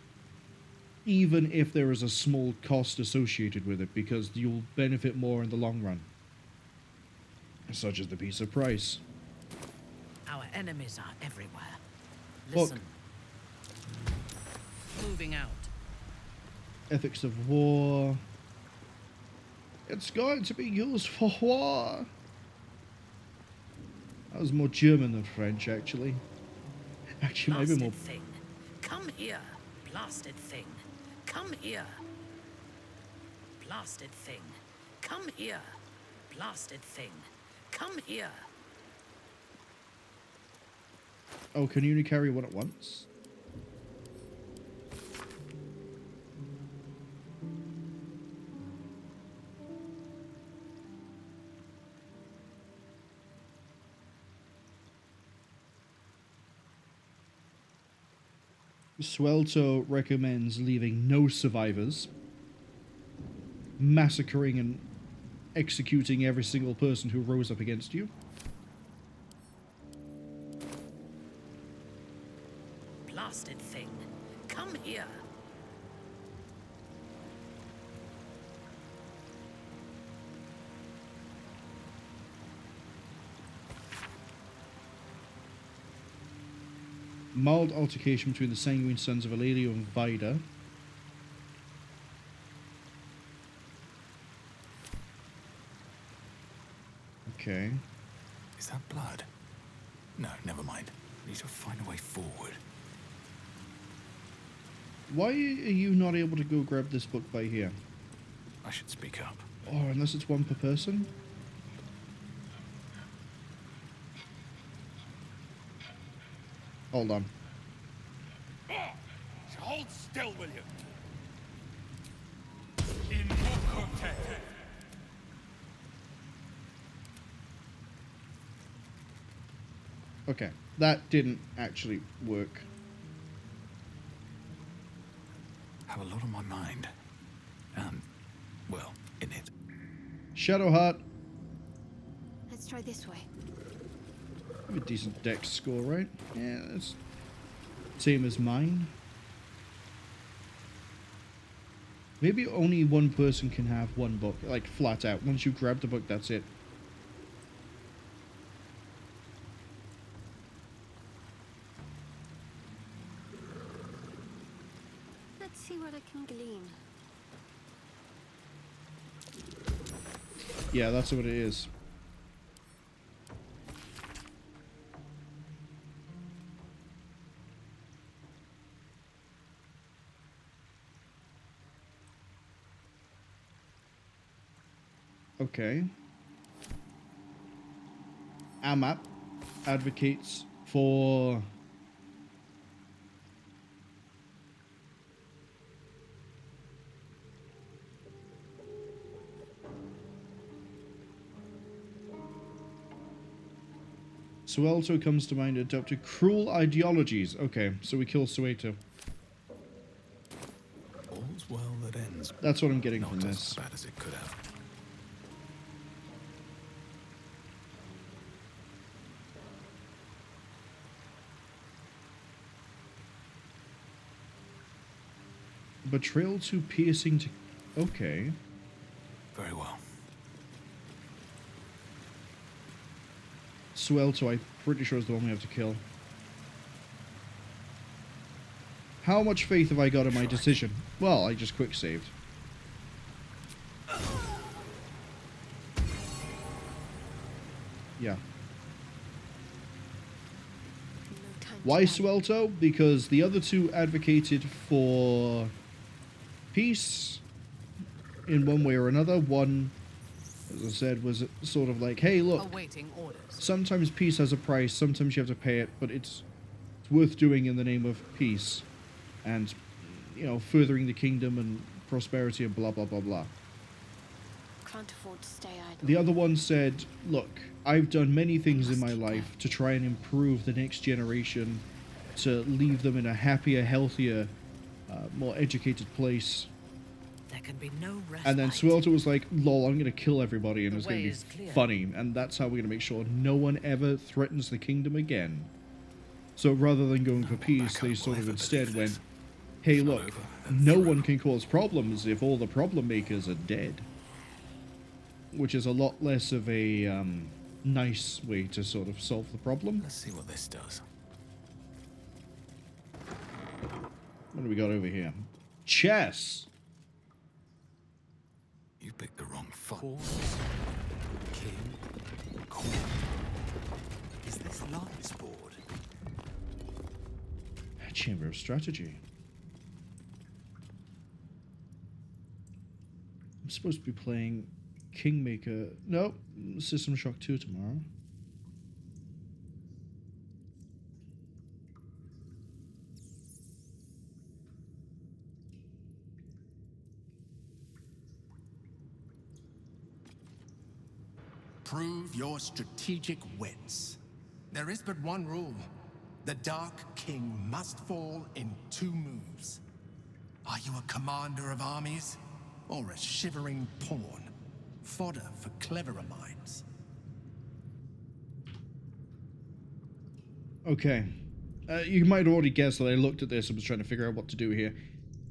even if there is a small cost associated with it, because you'll benefit more in the long run. Such as the piece of price. Our enemies are everywhere. Look. Listen. Moving out. Ethics of war. It's going to be used for war. That was more German than French, actually. Actually, maybe more... Thing. Come here, blasted thing. Come here. Blasted thing. Come here, blasted thing. Come here. Oh, can you only carry one at once? Swelto recommends leaving no survivors, massacring and executing every single person who rose up against you. Blasted thing. Come here. Mild altercation between the sanguine sons of Eladio and Vida. Okay. Is that blood? No, never mind. Need to find a way forward. Why are you not able to go grab this book by here? I should speak up. Oh, unless it's one per person? Hold on. Hold still, will you? In Mokote. Okay, that didn't actually work. Have a lot on my mind. Well, in it. Shadowheart. Let's try this way. A decent dex score, right? Yeah, that's same as mine. Maybe only one person can have one book, like flat out. Once you grab the book, that's it. Let's see what I can glean. Yeah, that's what it is. Okay. AMAP advocates for Suelto comes to mind adopted cruel ideologies. Okay, so we kill Sueto. All's well that ends. That's what I'm getting Not from as this. bad as it could have. Betrayal too piercing to... Okay. Very well. Suelto, I'm pretty sure is the one we have to kill. How much faith have I got in my decision? Well, I just quick saved. Yeah. No time to Why die. Suelto? Because the other two advocated for peace in one way or another. One, as I said, was sort of like, hey, look, Awaiting orders. sometimes peace has a price, sometimes you have to pay it, but it's worth doing in the name of peace and, you know, furthering the kingdom and prosperity and blah, blah, blah, blah. Can't afford to stay idle. The other one said, look, I've done many things in my life to try and improve the next generation, to leave them in a happier, healthier, more educated place. There can be no rest. And then Suelto was like, lol, I'm going to kill everybody and The it's going to way be is clear. funny. And that's how we're going to make sure no one ever threatens the kingdom again. So rather than going for peace, back they up sort of will ever instead believe went, this. hey, It's not look, over, then no through. one can cause problems if all the problem makers are dead. Which is a lot less of a nice way to sort of solve the problem. Let's see what this does. What do we got over here? Chess! You picked the wrong fight. King, queen. Is this Lance board? Chamber of Strategy. I'm supposed to be playing Kingmaker. Nope, System Shock 2 tomorrow. Prove your strategic wits. There is but one rule. The Dark King must fall in 2 moves. Are you a commander of armies? Or a shivering pawn? Fodder for cleverer minds. Okay. You might have already guessed that I looked at this and was trying to figure out what to do here.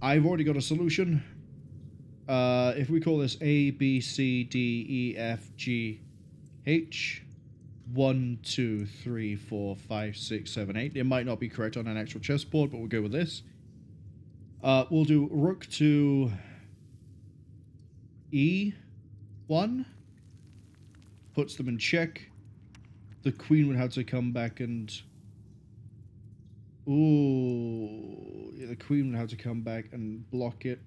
I've already got a solution. If we call this A, B, C, D, E, F, G, H. 1, 2, 3, 4, 5, 6, 7, 8. It might not be correct on an actual chessboard, but we'll go with this. We'll do rook to E1. Puts them in check. The queen would have to come back and... Ooh, yeah, the queen would have to come back and block it.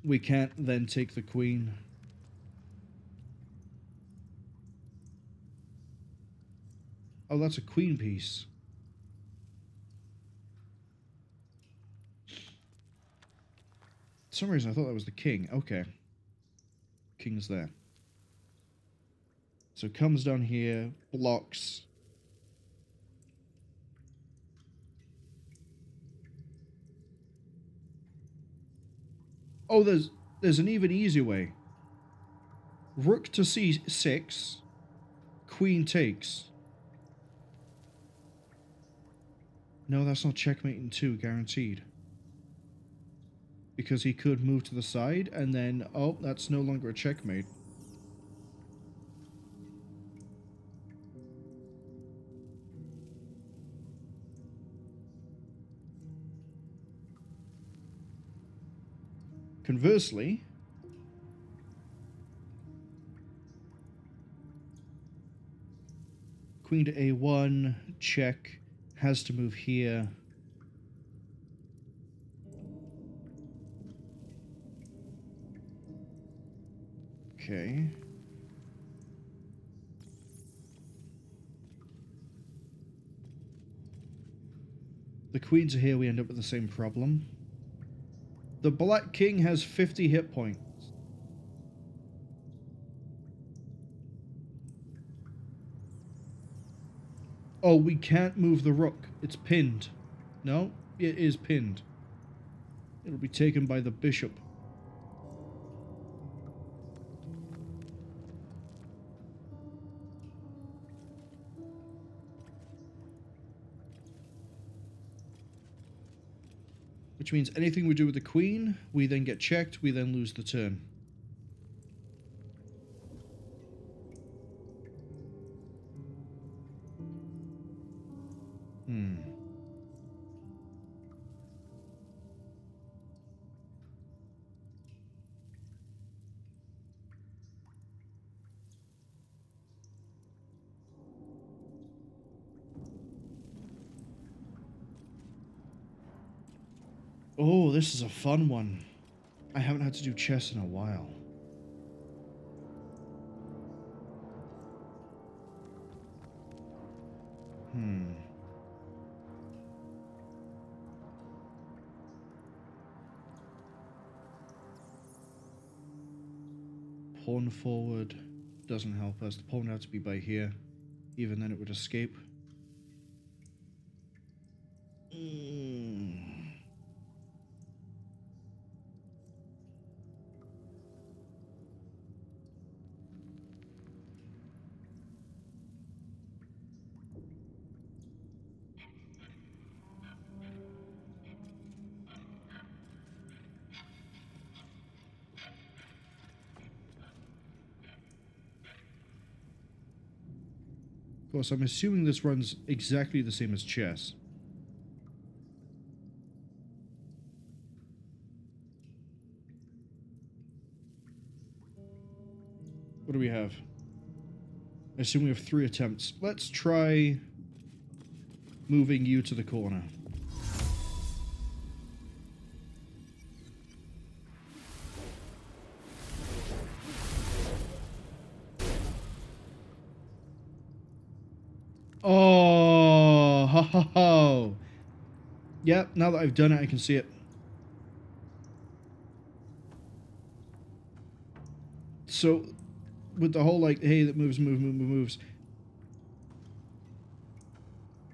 We can't then take the queen. Oh, that's a queen piece. For some reason I thought that was the king. Okay. King's there. So comes down here, blocks. Oh, there's an even easier way. Rook to C6. Queen takes. No, that's not checkmating 2, guaranteed. Because he could move to the side, and then... Oh, that's no longer a checkmate. Conversely... Queen to A1, check... has to move here. Okay. The queens are here, we end up with the same problem. The Black King has 50 hit points. Oh, we can't move the rook. It's pinned. No, it is pinned. It'll be taken by the bishop. Which means anything we do with the queen, we then get checked, we then lose the turn. Oh, this is a fun one. I haven't had to do chess in a while. Pawn forward doesn't help us. The pawn would have to be by here. Even then it would escape. Of course, I'm assuming this runs exactly the same as chess. What do we have? I assume we have 3 attempts. Let's try moving you to the corner. Oh, ho, ho, ho. Yep, now that I've done it, I can see it. So, with the whole, like, hey, that moves.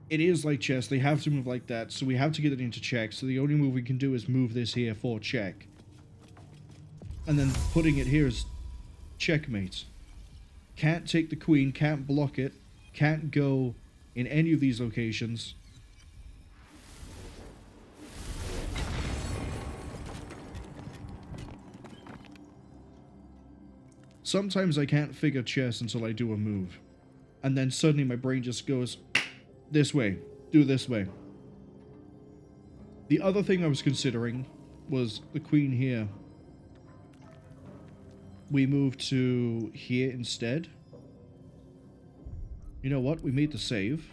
it is like chess. They have to move like that, so we have to get it into check. So the only move we can do is move this here for check. And then putting it here is checkmate. Can't take the queen, can't block it, can't go in any of these locations. Sometimes I can't figure chess until I do a move. And then suddenly my brain just goes, this way, do this way. The other thing I was considering was the queen here. We move to here instead. You know what? We made the save.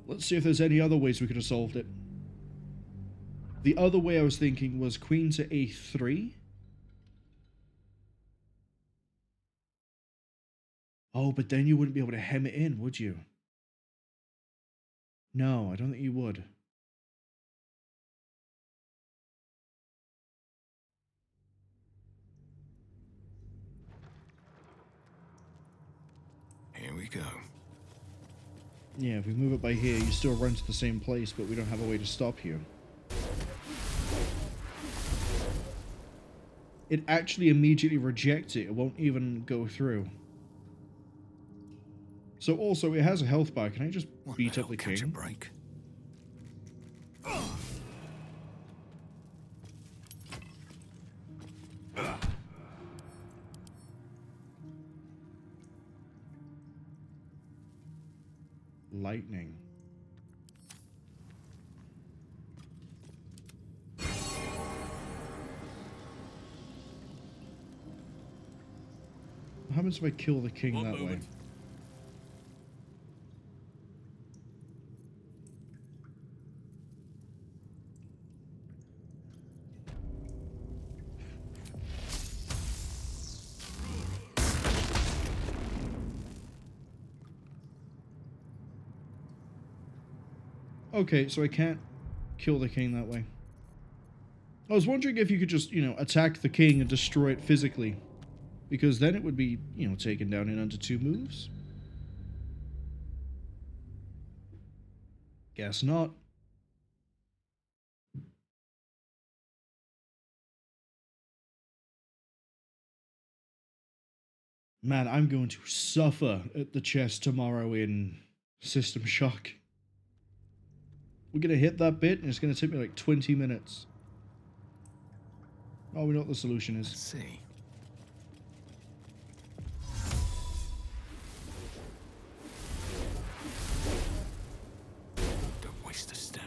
Let's see if there's any other ways we could have solved it. The other way I was thinking was queen to a3. Oh, but then you wouldn't be able to hem it in, would you? No, I don't think you would. Here we go. Yeah, if we move it by here, you still run to the same place, but we don't have a way to stop you. It actually immediately rejects it. It won't even go through. So also, it has a health bar. Can I just beat up the king? Catch a break. Lightning. What happens if I kill the king that way? Okay, so I can't kill the king that way. I was wondering if you could just, attack the king and destroy it physically. Because then it would be, taken down in under 2 moves. Guess not. Man, I'm going to suffer at the chess tomorrow in System Shock. We're going to hit that bit, and it's going to take me like 20 minutes. Oh, we know what the solution is. Let's see. Don't waste a step.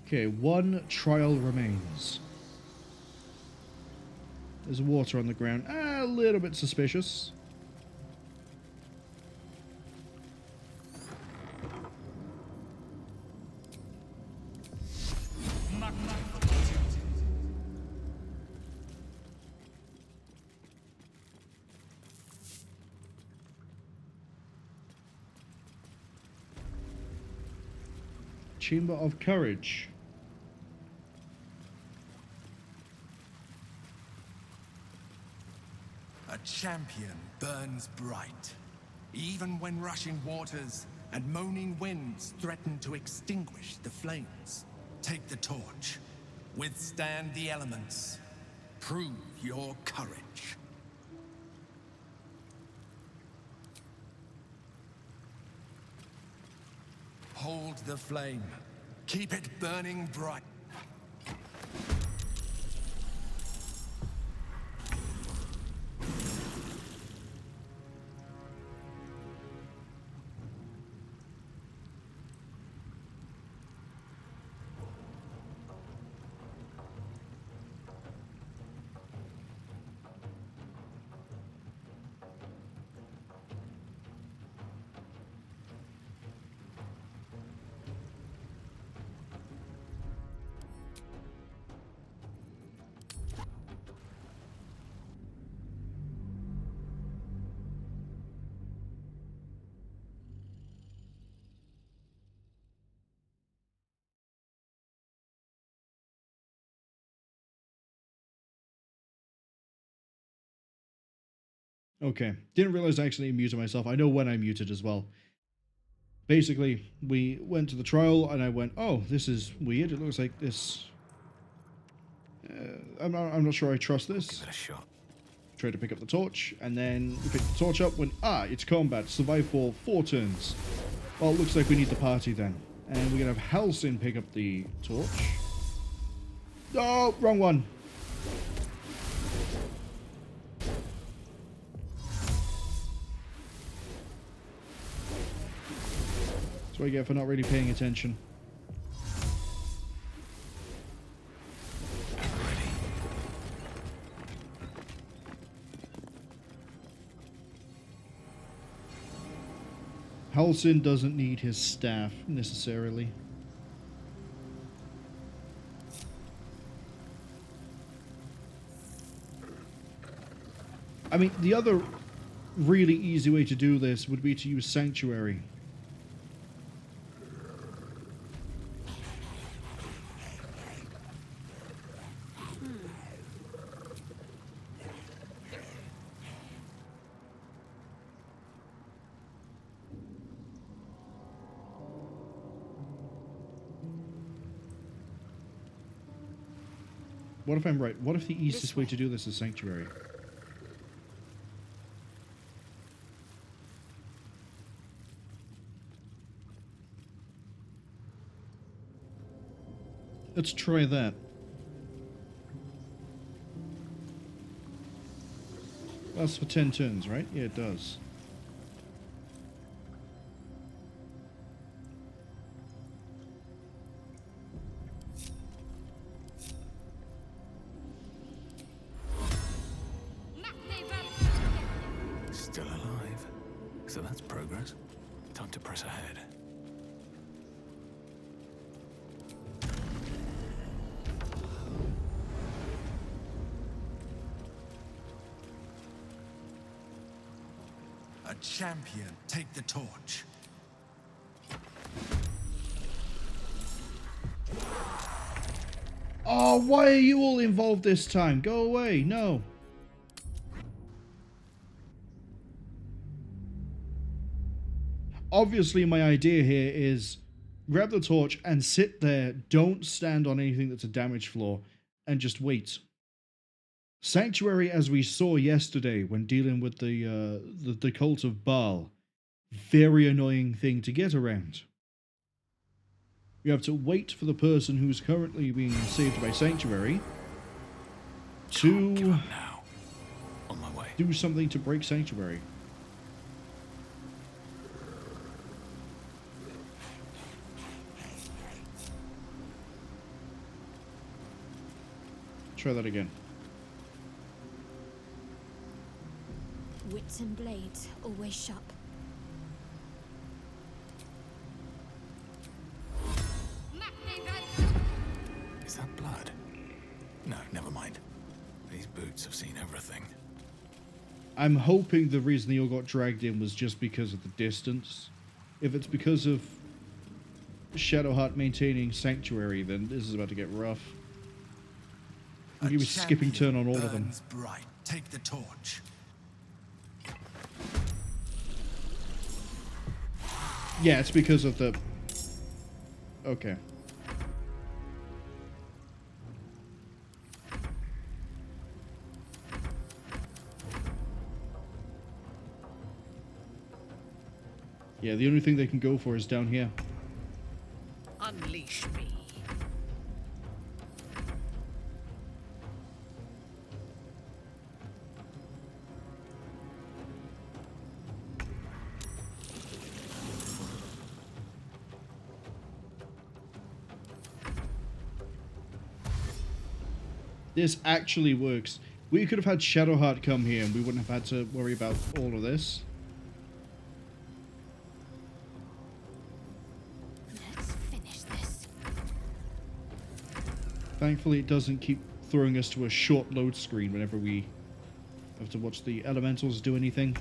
Okay, 1 trial remains. There's water on the ground. A little bit suspicious. Chamber of Courage. A champion burns bright, even when rushing waters and moaning winds threaten to extinguish the flames. Take the torch, withstand the elements, prove your courage. Hold the flame, keep it burning bright. Okay. Didn't realize I actually muted myself. I know when I muted as well. Basically, we went to the trial and I went, oh, this is weird. It looks like this... I'm not sure I trust this. Give it a shot. Tried to pick up the torch, and then we picked the torch up when, it's combat. Survive for 4 turns. Well, it looks like we need the party then. And we're going to have Halsin pick up the torch. Oh, wrong one. That's what I get for not really paying attention. Halsin doesn't need his staff, necessarily. I mean, the other really easy way to do this would be to use Sanctuary. What if I'm right? What if the easiest way to do this is Sanctuary? Let's try that. That's for 10 turns, right? Yeah, it does. Still alive. So that's progress. Time to press ahead. A champion, take the torch. Oh, why are you all involved this time? Go away. No. Obviously, my idea here is grab the torch and sit there. Don't stand on anything that's a damage floor and just wait. Sanctuary, as we saw yesterday when dealing with the cult of Baal, very annoying thing to get around. You have to wait for the person who's currently being saved by Sanctuary to Give up now. On my way. do something to break Sanctuary. Try that again. Wits and blades, always sharp. Is that blood? No, never mind. These boots have seen everything. I'm hoping the reason they all got dragged in was just because of the distance. If it's because of Shadowheart maintaining Sanctuary, then this is about to get rough. He was skipping turn on all of them. Bright. Take the torch. Yeah, it's because of the... Okay. Yeah, the only thing they can go for is down here. Unleash me. This actually works. We could have had Shadowheart come here and we wouldn't have had to worry about all of this. Let's finish this. Thankfully, it doesn't keep throwing us to a short load screen whenever we have to watch the elementals do anything.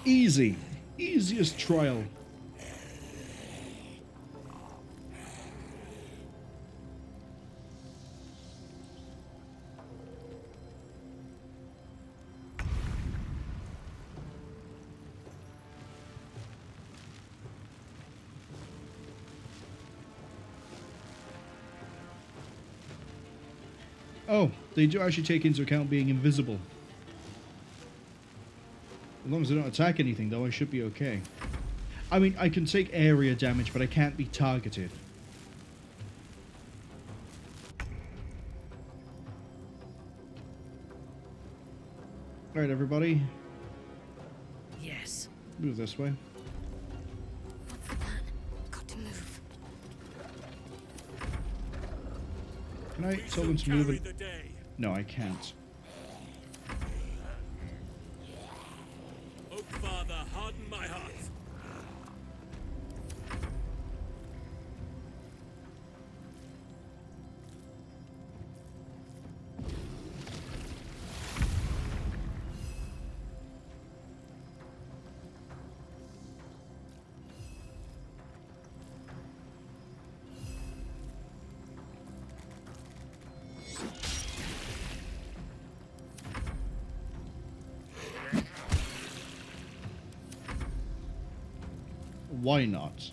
Easy. Easiest trial. Oh, they do actually take into account being invisible. As long as I don't attack anything, though, I should be okay. I mean, I can take area damage, but I can't be targeted. Alright, everybody. Yes. Move this way. What's the plan? Got to move. Can I tell them to move it? No, I can't. Oh, Father, harden my heart. Why not?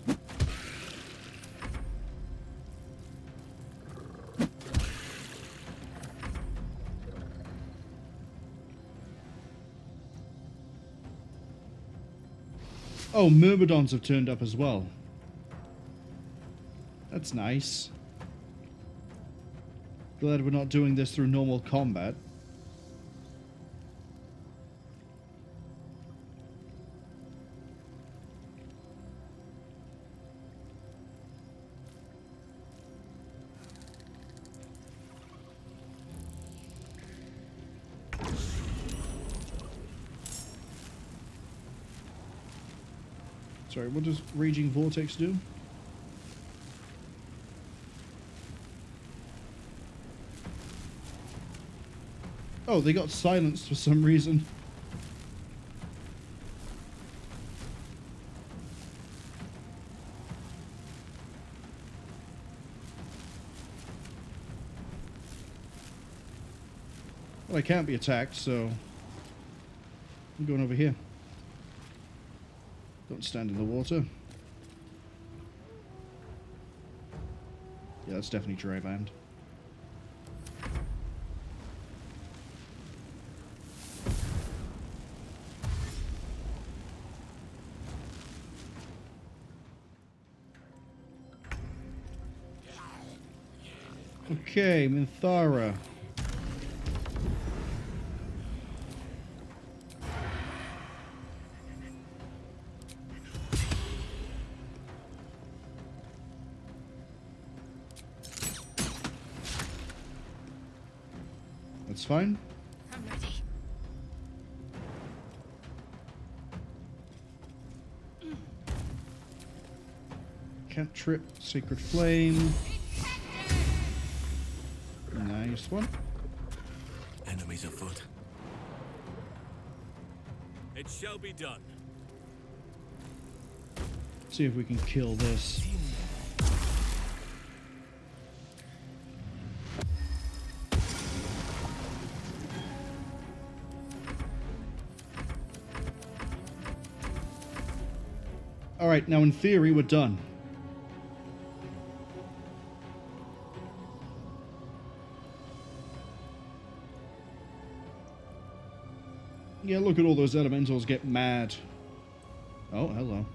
Oh, Myrmidons have turned up as well. That's nice. Glad we're not doing this through normal combat. Sorry, what does Raging Vortex do? Oh, they got silenced for some reason. Well, I can't be attacked, so I'm going over here. Don't stand in the water. Yeah, that's definitely dry land. Okay, Minthara. That's fine. I'm ready. Can't trip Sacred Flame. Nice one. Enemies afoot. It shall be done. See if we can kill this. Alright, now in theory we're done. Yeah, look at all those elementals get mad. Oh, hello.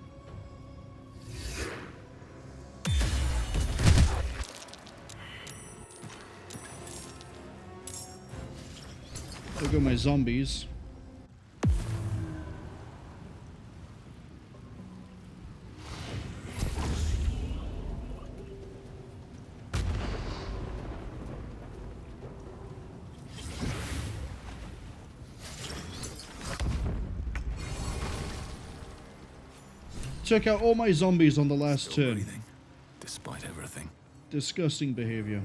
There go my zombies. Took out all my zombies on the last turn. Breathing, despite everything. Disgusting behavior.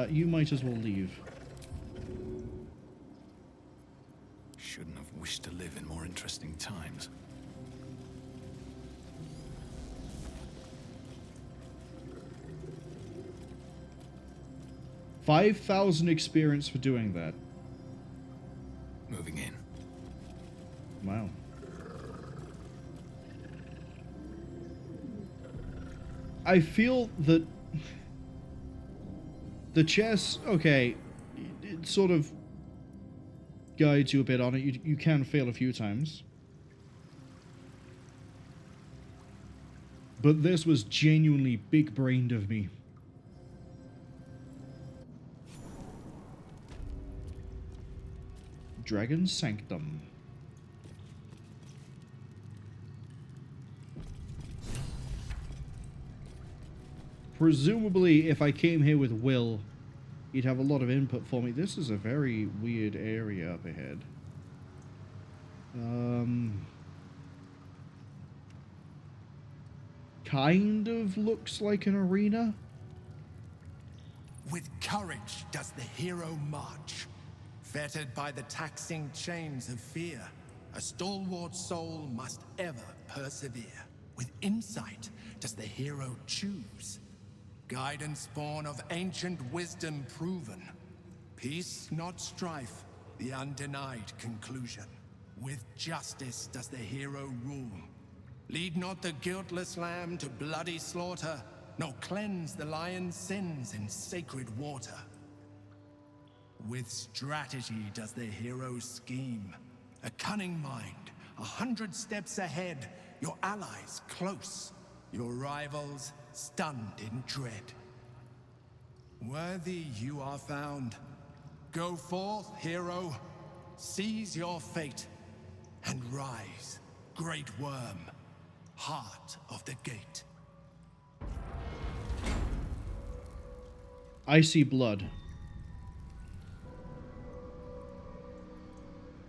You might as well leave. Shouldn't have wished to live in more interesting times. $5,000 experience for doing that. Moving in. Wow. I feel that the chess, okay, it sort of guides you a bit on it. You can fail a few times. But this was genuinely big-brained of me. Dragon Sanctum. Presumably, if I came here with Will, he'd have a lot of input for me. This is a very weird area up ahead. Kind of looks like an arena. With courage does the hero march. Fettered by the taxing chains of fear, a stalwart soul must ever persevere. With insight does the hero choose. Guidance born of ancient wisdom proven. Peace, not strife, the undenied conclusion. With justice does the hero rule. Lead not the guiltless lamb to bloody slaughter, nor cleanse the lion's sins in sacred water. With strategy does the hero scheme. A cunning mind, 100 steps ahead, your allies close, your rivals stunned in dread. Worthy you are found. Go forth, hero, seize your fate, and rise, great worm, heart of the gate. I see blood.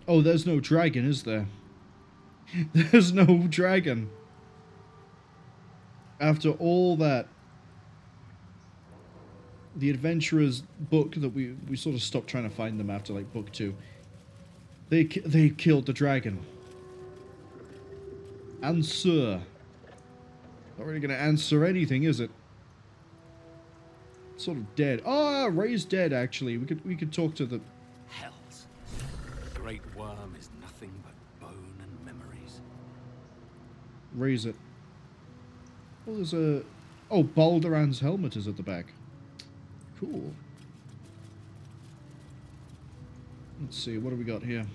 Oh, there's no dragon, is there? There's no dragon. After all that, the adventurer's book that we sort of stopped trying to find them after like book 2. They killed the dragon. Answer. Not really gonna answer anything, is it? Sort of dead. Oh, Ray's dead. Actually, we could talk to the. Hells. The great worm is nothing but bone and memories. Raise it. Oh, there's a. Oh, Baldur's helmet is at the back. Cool. Let's see, what do we got here?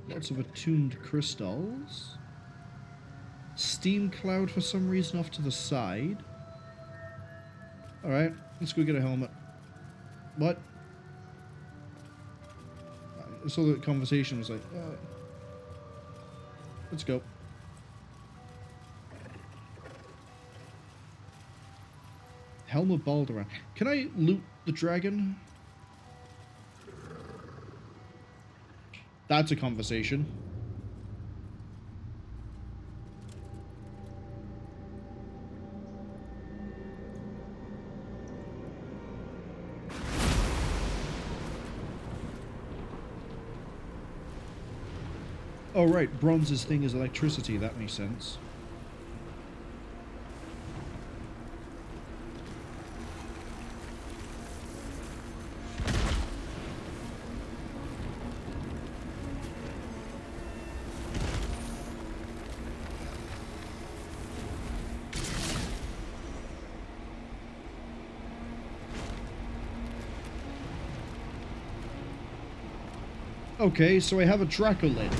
Lots of attuned crystals. Steam cloud for some reason off to the side. Alright, let's go get a helmet. What? I saw the conversation was like, let's go. Helm of Baldur. Can I loot the dragon? That's a conversation. Oh right, Bronze's thing is electricity, that makes sense. Okay, so I have a Dracolich.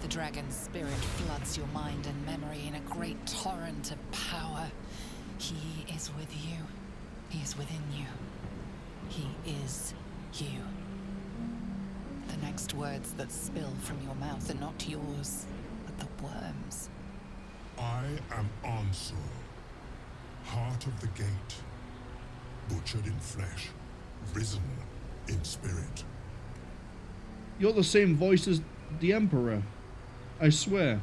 The dragon's spirit floods your mind and memory in a great torrent of power. He is with you. He is within you. He is you. The next words that spill from your mouth are not yours, but the worm's. I am Ansel, heart of the gate, butchered in flesh, risen in spirit. You're the same voice as the Emperor. I swear.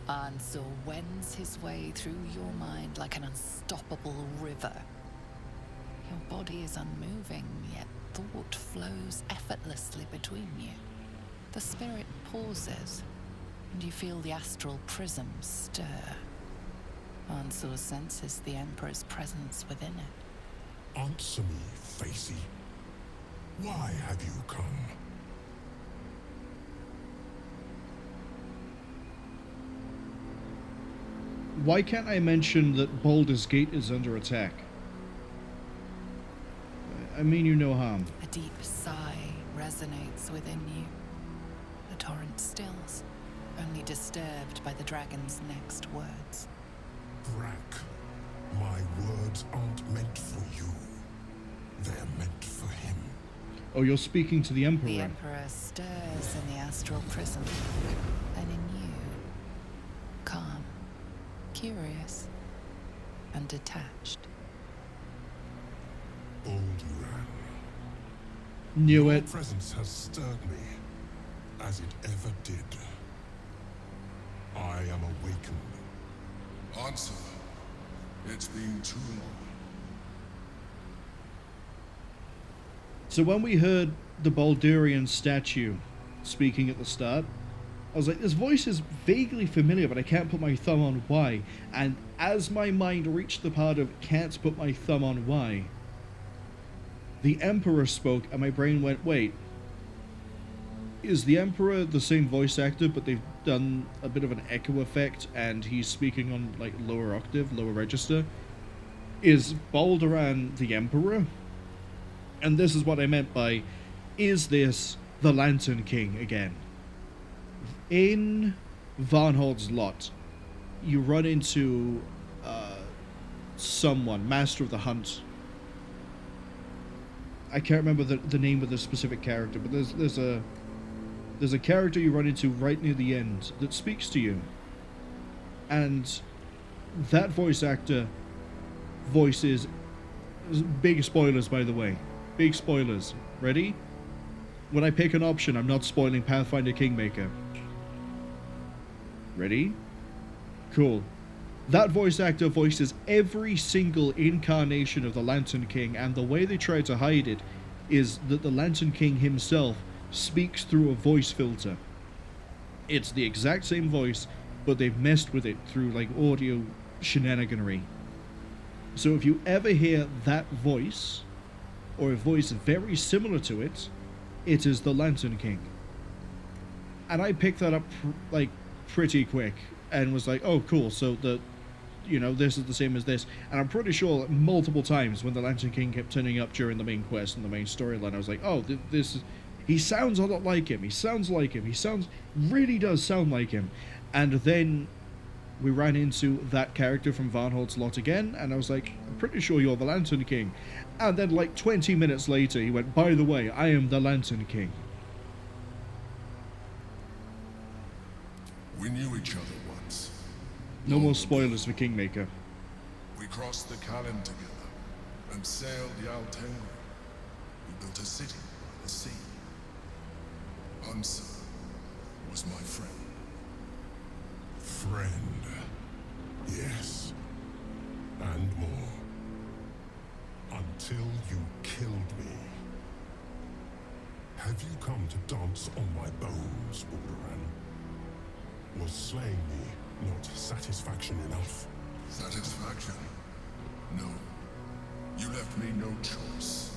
Ansel wends his way through your mind like an unstoppable river. Your body is unmoving, yet thought flows effortlessly between you. The spirit pauses, and you feel the astral prism stir. Ansel senses the Emperor's presence within it. Answer me, Facey. Why have you come? why can't I mention that Baldur's Gate is under attack? I mean you no harm. A deep sigh resonates within you. The torrent stills, only disturbed by the dragon's next words. Brack, my words aren't meant for you. They're meant for him. Oh, you're speaking to the Emperor. The Emperor stirs in the astral prism, and in you, calm, curious, and detached. Baldur, Knew your it. presence has stirred me, as it ever did. I am awakened. Answer. It's been too long. So when we heard the Baldurian statue speaking at the start, I was like, this voice is vaguely familiar, but I can't put my thumb on why. And as my mind reached the part of can't put my thumb on why, the Emperor spoke and my brain went, wait, is the Emperor the same voice actor, but they've done a bit of an echo effect and he's speaking on like lower octave, lower register? Is Balduran the Emperor? And this is what I meant by, is this the Lantern King again? In Varnhold's Lot, you run into someone, Master of the Hunt. I can't remember the name of the specific character, but there's a character you run into right near the end that speaks to you. And that voice actor voices, big spoilers by the way, big spoilers. Ready? When I pick an option, I'm not spoiling Pathfinder Kingmaker. Ready? Cool. That voice actor voices every single incarnation of the Lantern King, and the way they try to hide it is that the Lantern King himself speaks through a voice filter. It's the exact same voice, but they've messed with it through like audio shenaniganery. So if you ever hear that voice, or a voice very similar to it, it is the Lantern King. And I picked that up like pretty quick and was like, oh cool, so this is the same as this. And I'm pretty sure multiple times when the Lantern King kept turning up during the main quest and the main storyline, I was like, oh, this is, he sounds a lot like him, he sounds like him, really does sound like him. And then we ran into that character from Varnhold's Lot again, and I was like, I'm pretty sure you're the Lantern King. And then like 20 minutes later, he went, by the way, I am the Lantern King. We knew each other once. No more spoilers for Kingmaker. We crossed the Callan together and sailed the Altengri. We built a city by the sea. Unser was my friend. Friend. Yes. And more. Until you killed me. Have you come to dance on my bones, Balduran? Was slaying me not satisfaction enough? Satisfaction? No. You left me no choice.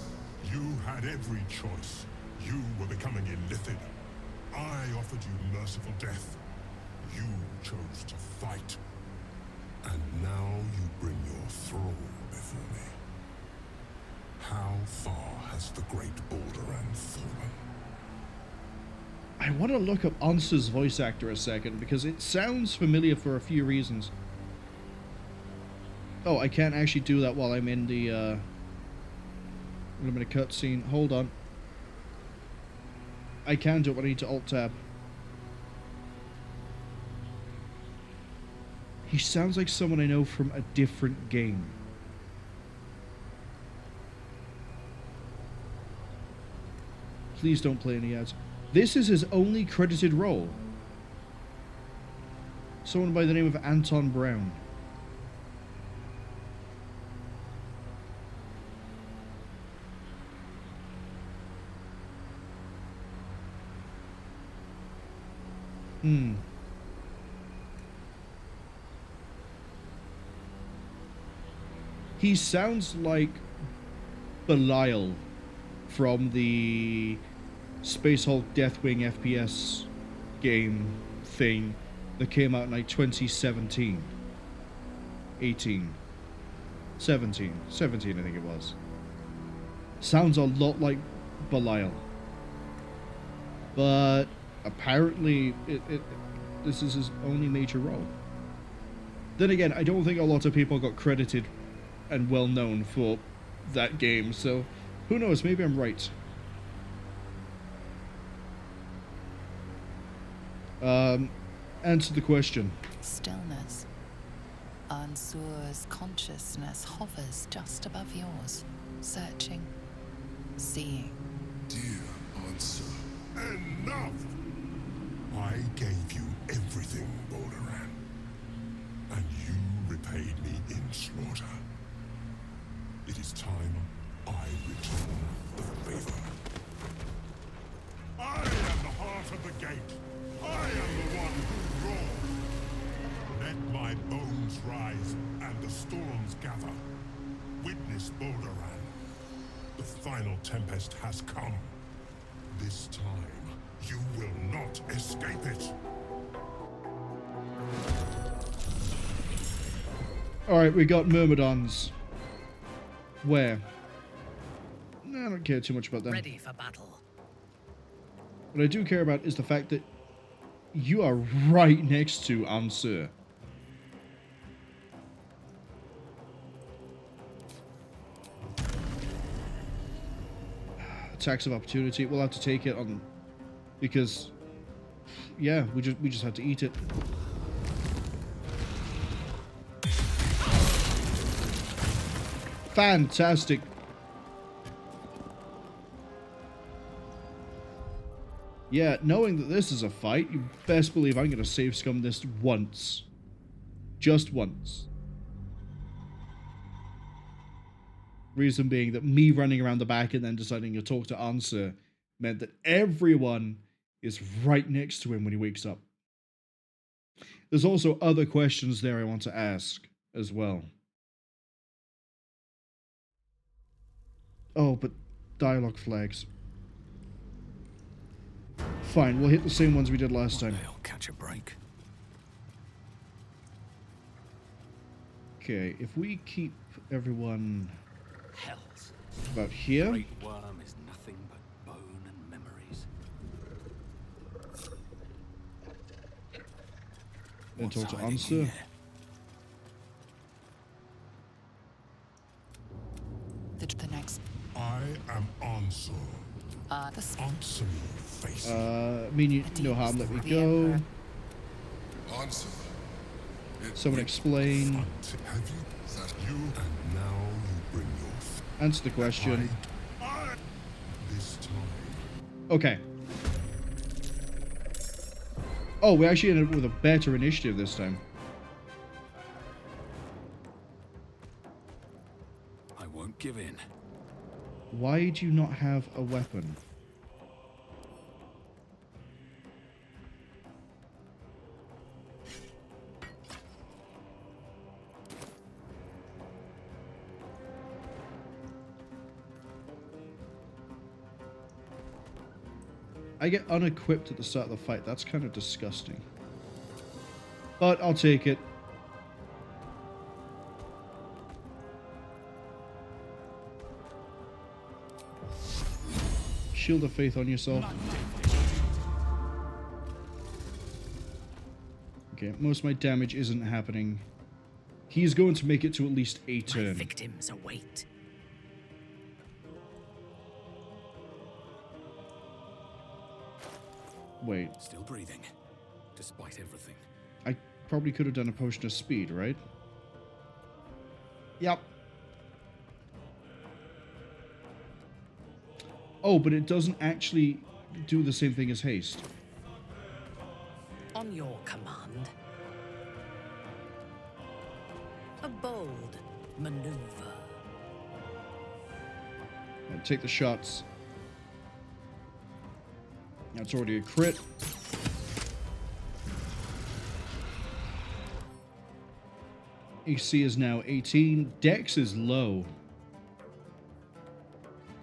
You had every choice. You were becoming illithid. I offered you merciful death. You chose to fight. And now you bring your thrall before me. How far has the great Balduran fallen? I want to look up Ansa's voice actor a second, because it sounds familiar for a few reasons. Oh, I can't actually do that while I'm in the limited cutscene. Hold on. I can do it, but I need to Alt-Tab. He sounds like someone I know from a different game. Please don't play any ads. This is his only credited role. Someone by the name of Anton Brown. He sounds like Belial from the Space Hulk Deathwing FPS game thing that came out in like 2017. 18. 17. 17, I think it was. Sounds a lot like Belial. But apparently, this is his only major role. Then again, I don't think a lot of people got credited and well known for that game, so who knows, maybe I'm right. Answer the question. Stillness. Ansur's consciousness hovers just above yours, searching, seeing. Dear answer, enough! I gave you everything, Balduran, and you repaid me in slaughter. It is time I return the favor. I am the heart of the gate. I am the one who roared. Let my bones rise and the storms gather. Witness Balduran. The final tempest has come. This time, you will not escape it. Alright, we got Myrmidons. Where? No, I don't care too much about them. Ready for battle. What I do care about is the fact that you are right next to Ansur. Attacks of opportunity. We'll have to take it on because yeah, we just had to eat it. Fantastic. Yeah, knowing that this is a fight, you best believe I'm going to save scum this once. Just once. Reason being that me running around the back and then deciding to talk to Ansur meant that everyone is right next to him when he wakes up. There's also other questions there I want to ask as well. Oh, but dialogue flags. Fine, we'll hit the same ones we did last time. They'll catch a break. Okay, if we keep everyone Hells. about here. Great worm is nothing but bone and memories. Then talk to hiding Ansur. here? The next. I am Ansur. The Answer me, face. Mean you no harm, let me go. Answer. Someone explain. Have you? That you? And now you bring your. Answer the question. This time. Okay. Oh, we actually ended up with a better initiative this time. I won't give in. Why do you not have a weapon? I get unequipped at the start of the fight. That's kind of disgusting. But I'll take it. Shield of faith on yourself. Okay, most of my damage isn't happening. He's going to make it to at least a My turn. victims await. Wait, Still breathing, despite everything. I probably could have done a potion of speed, right? Yep. Oh, but it doesn't actually do the same thing as haste. On your command. A bold maneuver. I'll take the shots. That's already a crit. AC is now 18. Dex is low.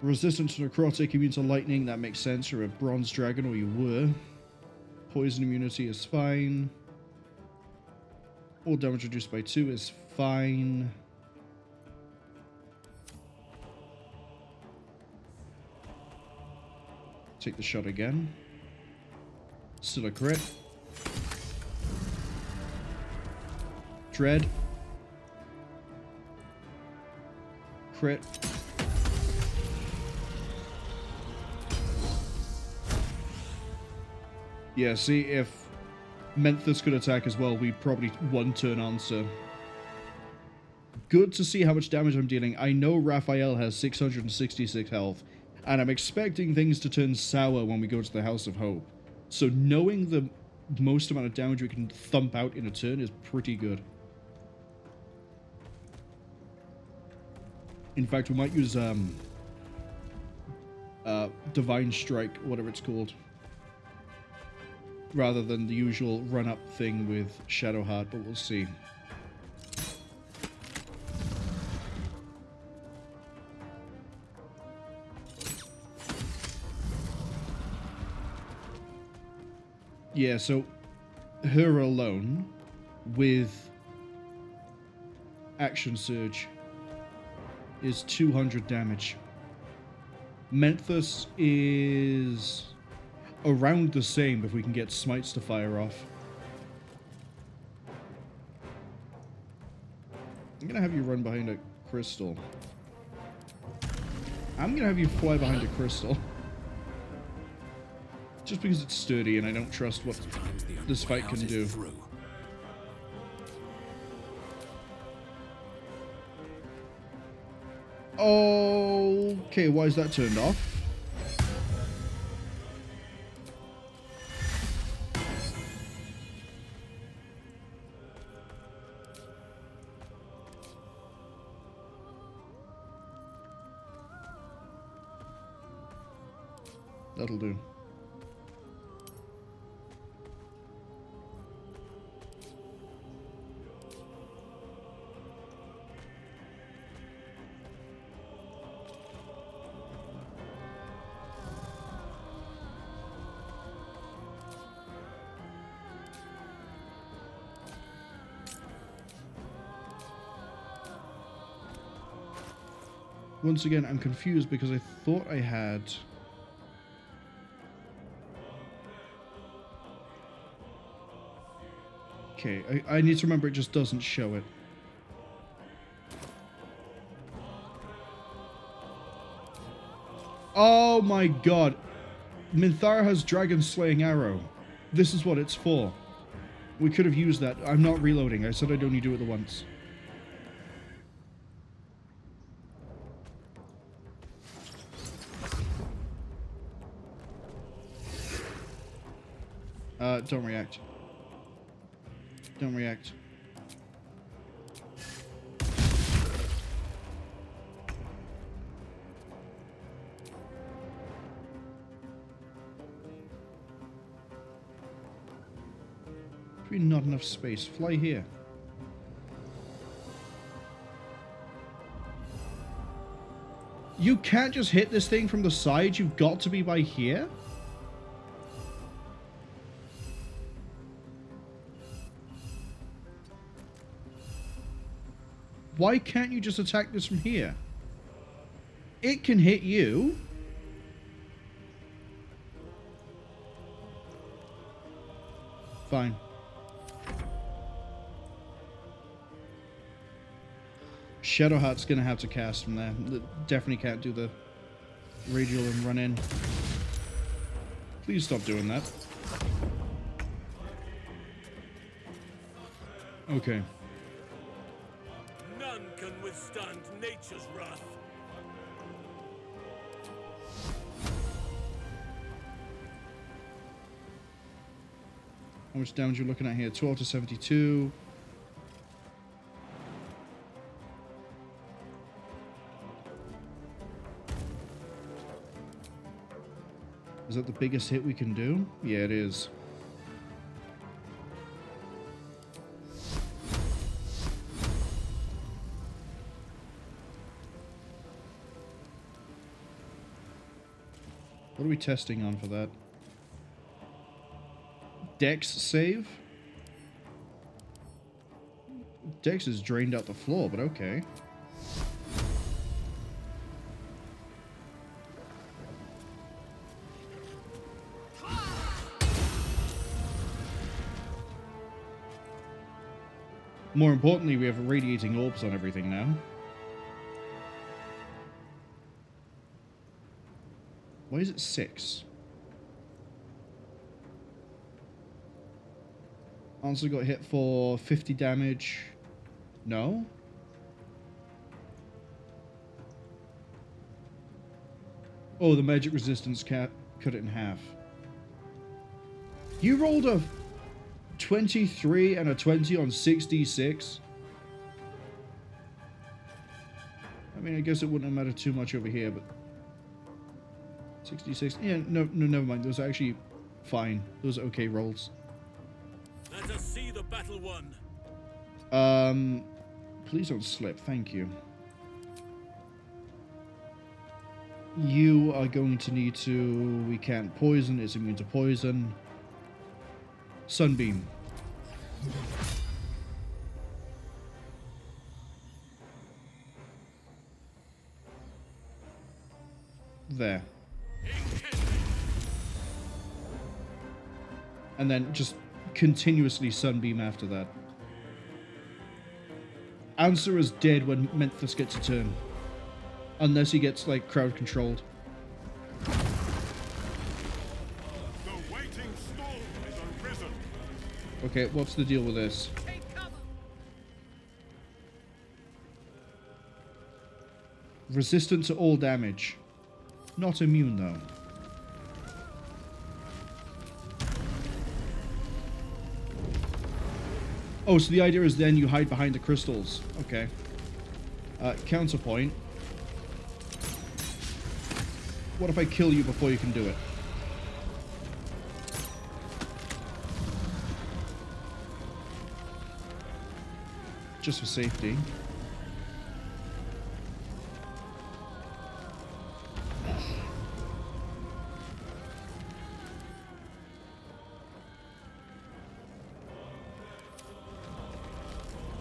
Resistance to necrotic, immune to lightning. That makes sense. You're a bronze dragon, or you were. Poison immunity is fine. All damage reduced by 2 is fine. Take the shot again. Still a crit. Dread. Crit. Yeah, see, if Menthus could attack as well, we'd probably one-turn answer. Good to see how much damage I'm dealing. I know Raphael has 666 health, and I'm expecting things to turn sour when we go to the House of Hope. So knowing the most amount of damage we can thump out in a turn is pretty good. In fact, we might use Divine Strike, whatever it's called, rather than the usual run-up thing with Shadowheart, but we'll see. Yeah, so her alone with Action Surge is 200 damage. Menthus is around the same if we can get smites to fire off. I'm gonna have you run behind a crystal. I'm gonna have you fly behind a crystal. Just because it's sturdy and I don't trust what this fight can do. Okay, why is that turned off? That'll do. Once again, I'm confused because I thought I had... Okay, I need to remember it just doesn't show it. Oh my god. Minthara has Dragon Slaying Arrow. This is what it's for. We could have used that. I'm not reloading. I said I'd only do it the once. Don't react. Don't react. Probably not enough space. Fly here. You can't just hit this thing from the side. You've got to be by here. Why can't you just attack this from here? It can hit you. Fine. Shadowheart's gonna have to cast from there. Definitely can't do the radial and run in. Please stop doing that. Okay. Can withstand nature's wrath. How much damage are you looking at here? 12 to 72. Is that the biggest hit we can do? Yeah, it is. What are we testing on for that? Dex save? Dex has drained out the floor, but okay. More importantly, we have radiating orbs on everything now. Why is it 6? Also got hit for 50 damage. No? Oh, the magic resistance cut it in half. You rolled a 23 and a 20 on 6d6. I mean, I guess it wouldn't have mattered too much over here, but 66. Yeah, no, never mind. Those are actually fine. Those are okay rolls. Let us see the battle won. Please don't slip. Thank you. You are going to need to... We can't poison. It's immune to poison. Sunbeam. There. And then just continuously sunbeam after that. Answer is dead when Menthus gets a turn. Unless he gets, like, crowd controlled. The waiting storm is arisen. Okay, what's the deal with this? Resistant to all damage. Not immune, though. Oh, so the idea is then you hide behind the crystals. Okay. Counterpoint. What if I kill you before you can do it? Just for safety.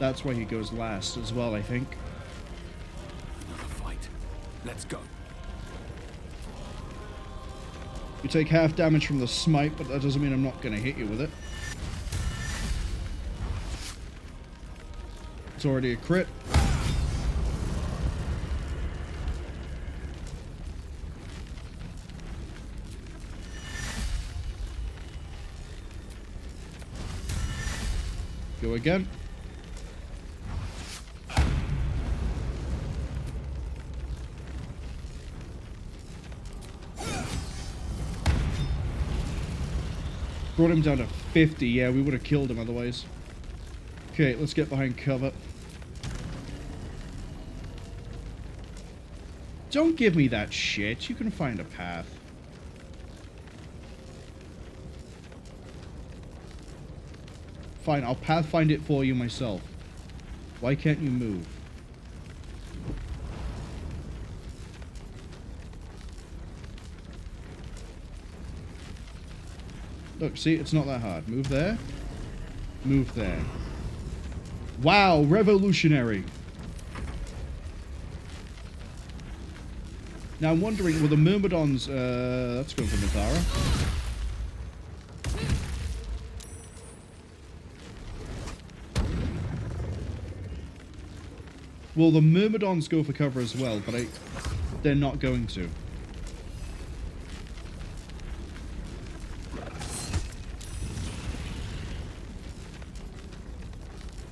That's why he goes last as well, I think. Another fight. Let's go. You take half damage from the smite, but that doesn't mean I'm not going to hit you with it. It's already a crit. Go again. Brought him down to 50. Yeah, we would have killed him otherwise. Okay, let's get behind cover. Don't give me that shit. You can find a path. Fine, I'll pathfind it for you myself. Why can't you move? Look, see, it's not that hard. Move there. Move there. Wow, revolutionary. Now I'm wondering, will the Myrmidons, that's going for Madara. Will the Myrmidons go for cover as well, but they're not going to.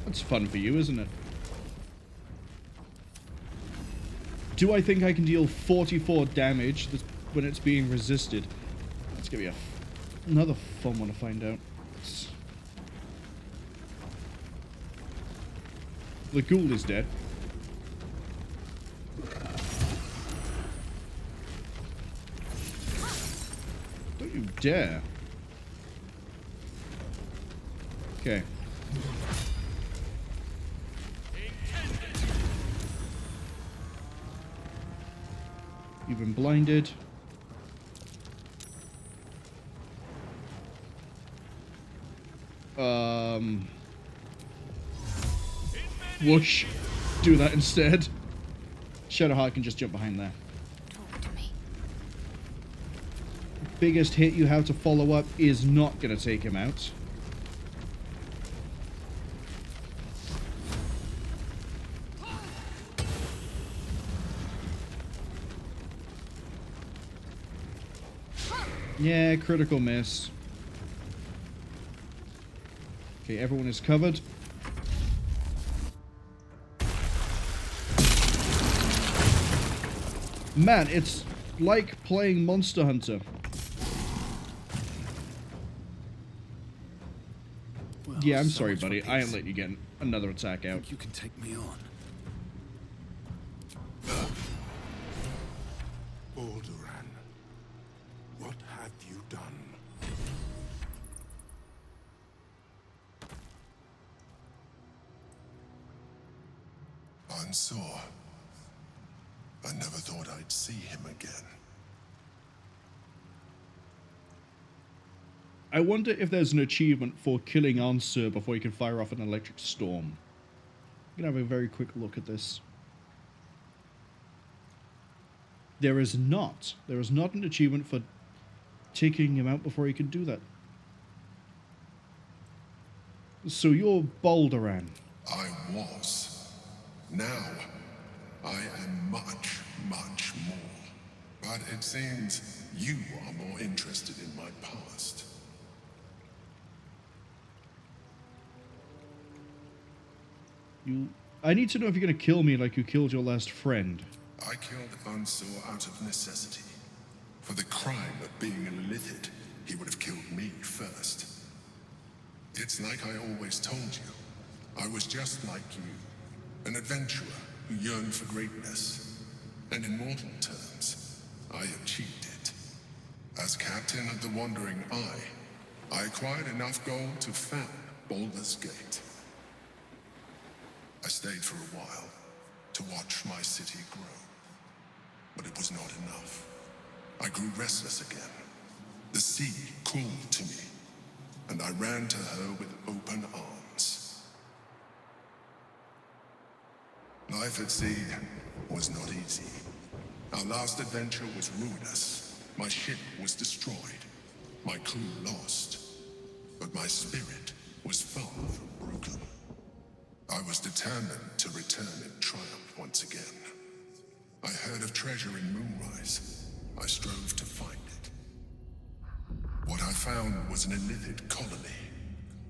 That's fun for you, isn't it? Do I think I can deal 44 damage when it's being resisted? That's gonna be another fun one to find out. The ghoul is dead. Don't you dare. Okay. You've been blinded. Whoosh. Do that instead. Shadowheart can just jump behind there. Talk to me. Biggest hit you have to follow up is not going to take him out. Yeah, critical miss. Okay, everyone is covered. Man, it's like playing Monster Hunter. Well, Yeah, I'm so sorry, much for buddy. I ain't peace. letting you get another attack out. Think you can take me on? Balduran, what have you done? Unsure. I never thought I'd see him again. I wonder if there's an achievement for killing Ansur before you can fire off an electric storm. I'm gonna have a very quick look at this. There is not. There is not an achievement for taking him out before you can do that. So you're Balduran. I was. Now, I am much, much more. But it seems you are more interested in my past. I need to know if you're gonna kill me like you killed your last friend. I killed Unsur out of necessity. For the crime of being a Lithid, he would have killed me first. It's like I always told you. I was just like you. An adventurer who yearned for greatness. And in mortal terms, I achieved it. As captain of the Wandering Eye, I acquired enough gold to found Baldur's Gate. I stayed for a while to watch my city grow. But it was not enough. I grew restless again. The sea called to me, and I ran to her with open arms. Life at sea was not easy. Our last adventure was ruinous. My ship was destroyed. My crew lost. But my spirit was far from broken. I was determined to return in triumph once again. I heard of treasure in Moonrise. I strove to find it. What I found was an Illithid colony,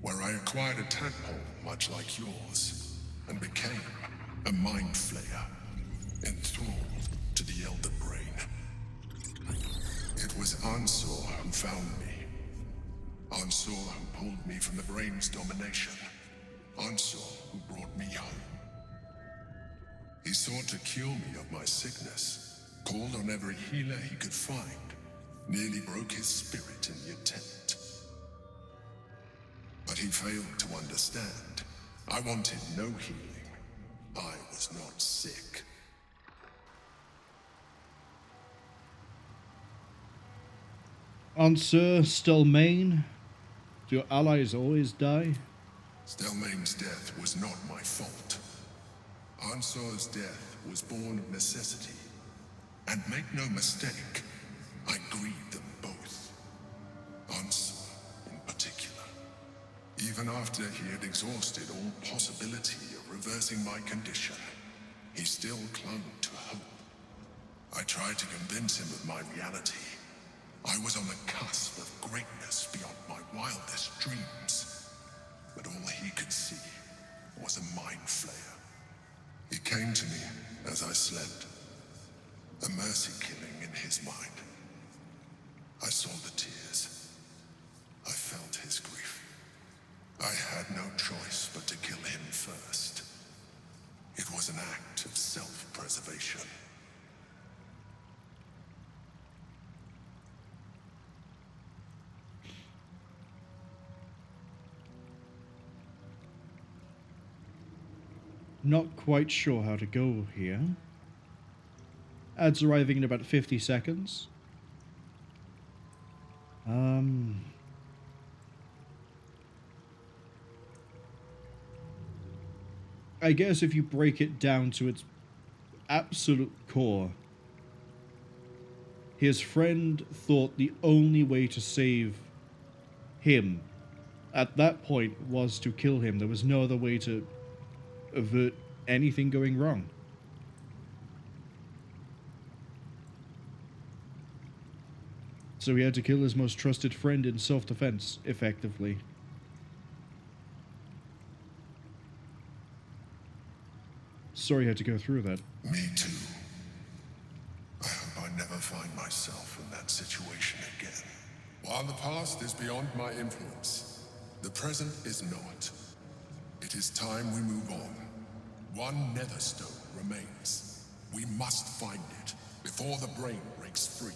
where I acquired a tadpole much like yours, and became a mind flayer, enthralled to the Elder Brain. It was Ansur who found me. Ansur who pulled me from the Brain's domination. Ansur who brought me home. He sought to cure me of my sickness, called on every healer he could find, nearly broke his spirit in the attempt. But he failed to understand. I wanted no healing. I was not sick. Ansur, Stelmane, do your allies always die? Stelmane's death was not my fault. Ansur's death was born of necessity. And make no mistake, I grieved them both. Ansur, in particular. Even after he had exhausted all possibility of reversing my condition, he still clung to hope. I tried to convince him of my reality. I was on the cusp of greatness beyond my wildest dreams. But all he could see was a mind flayer. He came to me as I slept, a mercy killing in his mind. I saw the tears. I felt his grief. I had no choice but to kill him first. It was an act of self-preservation. Not quite sure how to go here. Ads arriving in about 50 seconds. I guess if you break it down to its absolute core, his friend thought the only way to save him at that point was to kill him. There was no other way to avert anything going wrong. So he had to kill his most trusted friend in self-defense, effectively. Sorry you had to go through that. Me too. I hope I never find myself in that situation again. While the past is beyond my influence, the present is not. It is time we move on. One Netherstone remains. We must find it before the brain breaks free.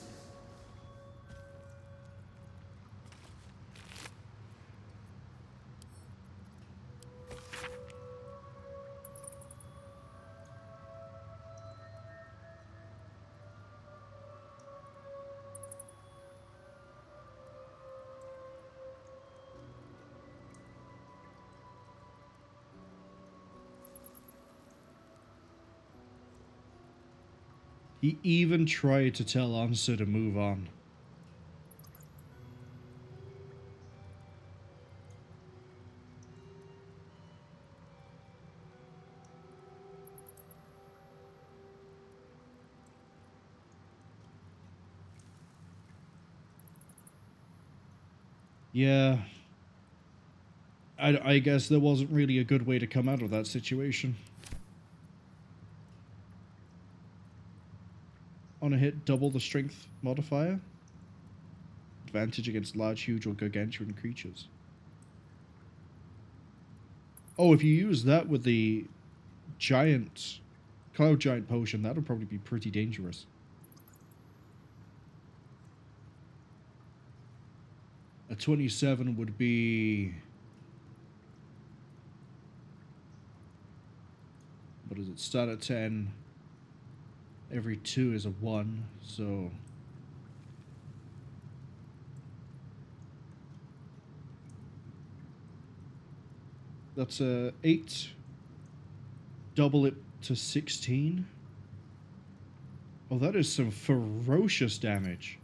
He even tried to tell Ansa to move on. Yeah. I guess there wasn't really a good way to come out of that situation. On a hit, double the strength modifier. Advantage against large, huge, or gargantuan creatures. Oh, if you use that with the giant, cloud giant potion, that would probably be pretty dangerous. A 27 would be... What does it start at 10? Every 2 is a 1, so... That's a 8. Double it to 16. Oh, that is some ferocious damage.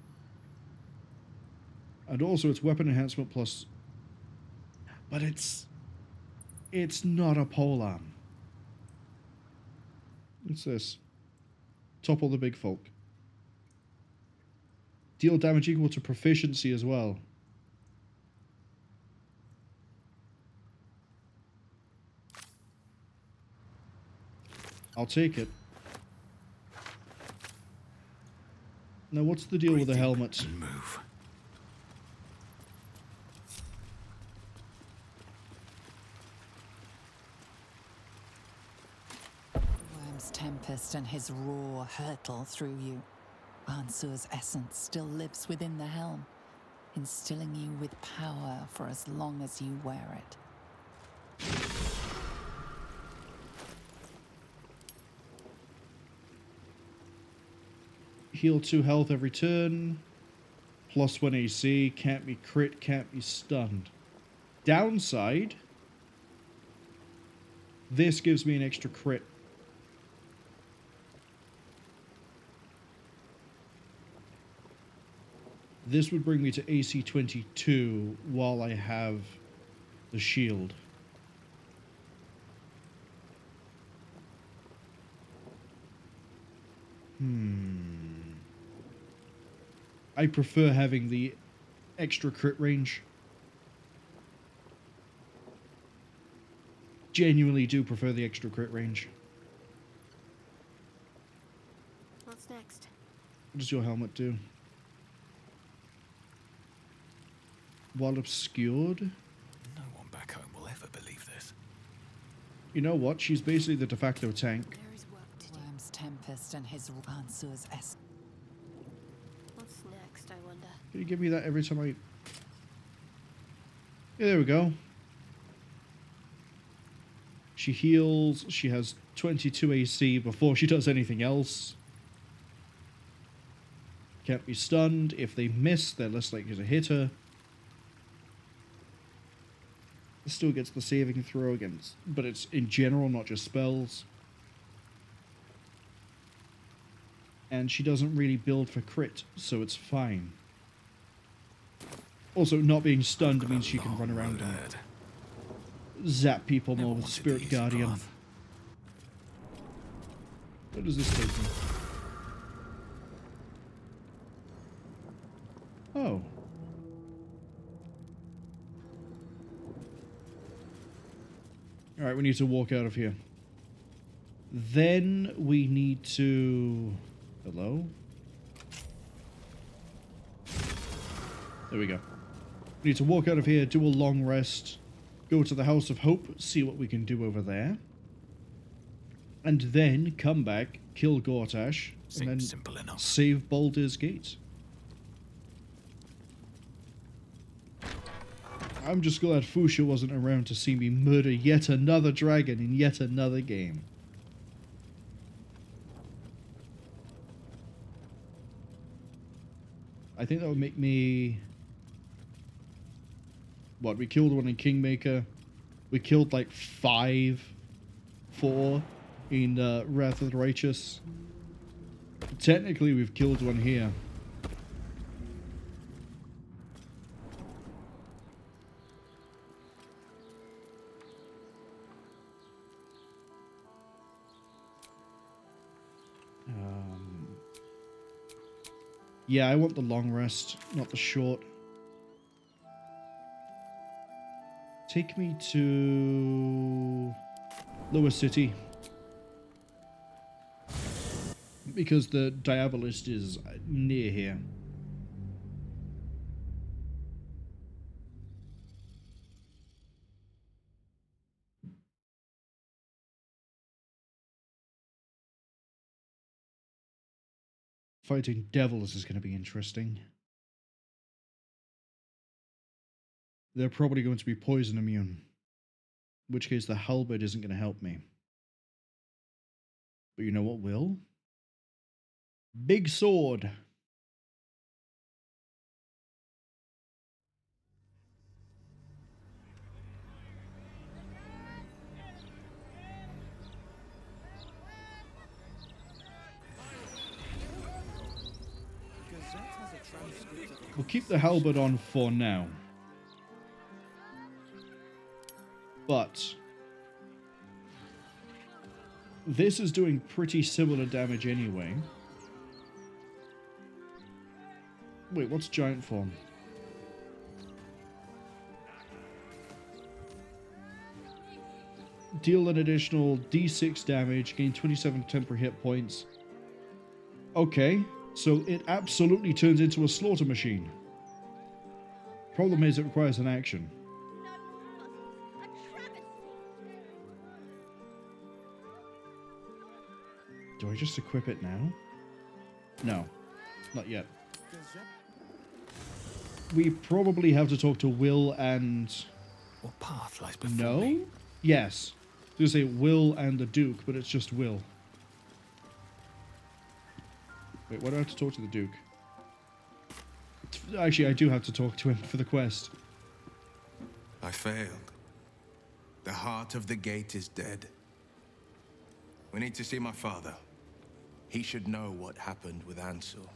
And also it's weapon enhancement plus... But it's not a polearm. What's this? Topple the big folk. Deal damage equal to proficiency as well. I'll take it. Now what's the deal with the helmet? Move. Worm's tempest and his roar hurtle through you. Ansur's essence still lives within the helm, instilling you with power for as long as you wear it. Heal 2 health every turn. Plus 1 AC. Can't be crit, can't be stunned. Downside. This gives me an extra crit. This would bring me to AC 22 while I have the shield. I prefer having the extra crit range. Genuinely do prefer the extra crit range. What's next? What does your helmet do? While obscured? No one back home will ever believe this. You know what? She's basically the de facto tank. There is work to do. Worm's tempest and his Ansur's essence. What's next, I wonder? Can you give me that every time I... Yeah, there we go. She heals. She has 22 AC before she does anything else. Can't be stunned. If they miss, they're less likely to hit her. It still gets the saving throw against, but it's in general, not just spells. And she doesn't really build for crit, so it's fine. Also, not being stunned means she can run around and zap people more with Spirit Guardian. Where does this take me? Oh. Alright, we need to walk out of here. Then we need to... Hello? There we go. We need to walk out of here, do a long rest, go to the House of Hope, see what we can do over there. And then come back, kill Gortash, and then simple enough. Save Baldur's Gate. I'm just glad Fuchsia wasn't around to see me murder yet another dragon in yet another game. I think that would make me... What, we killed one in Kingmaker. We killed like 4 in Wrath of the Righteous. Technically, we've killed one here. Yeah, I want the long rest, not the short. Take me to Lower City. Because the Diabolist is near here. Fighting devils is going to be interesting. They're probably going to be poison immune. In which case the halberd isn't going to help me. But you know what will? Big sword. We'll keep the halberd on for now. But this is doing pretty similar damage anyway. Wait, what's giant form? Deal an additional D6 damage, gain 27 temporary hit points. Okay, so it absolutely turns into a slaughter machine. Problem is, it requires an action. Do I just equip it now? No, not yet. We probably have to talk to Will and... What path lies before No? me? Yes. I was going to say Will and the Duke, but it's just Will. Wait, why do I have to talk to the Duke? Actually, I do have to talk to him for the quest. I failed. The heart of the gate is dead. We need to see my father. He should know what happened with Ansel.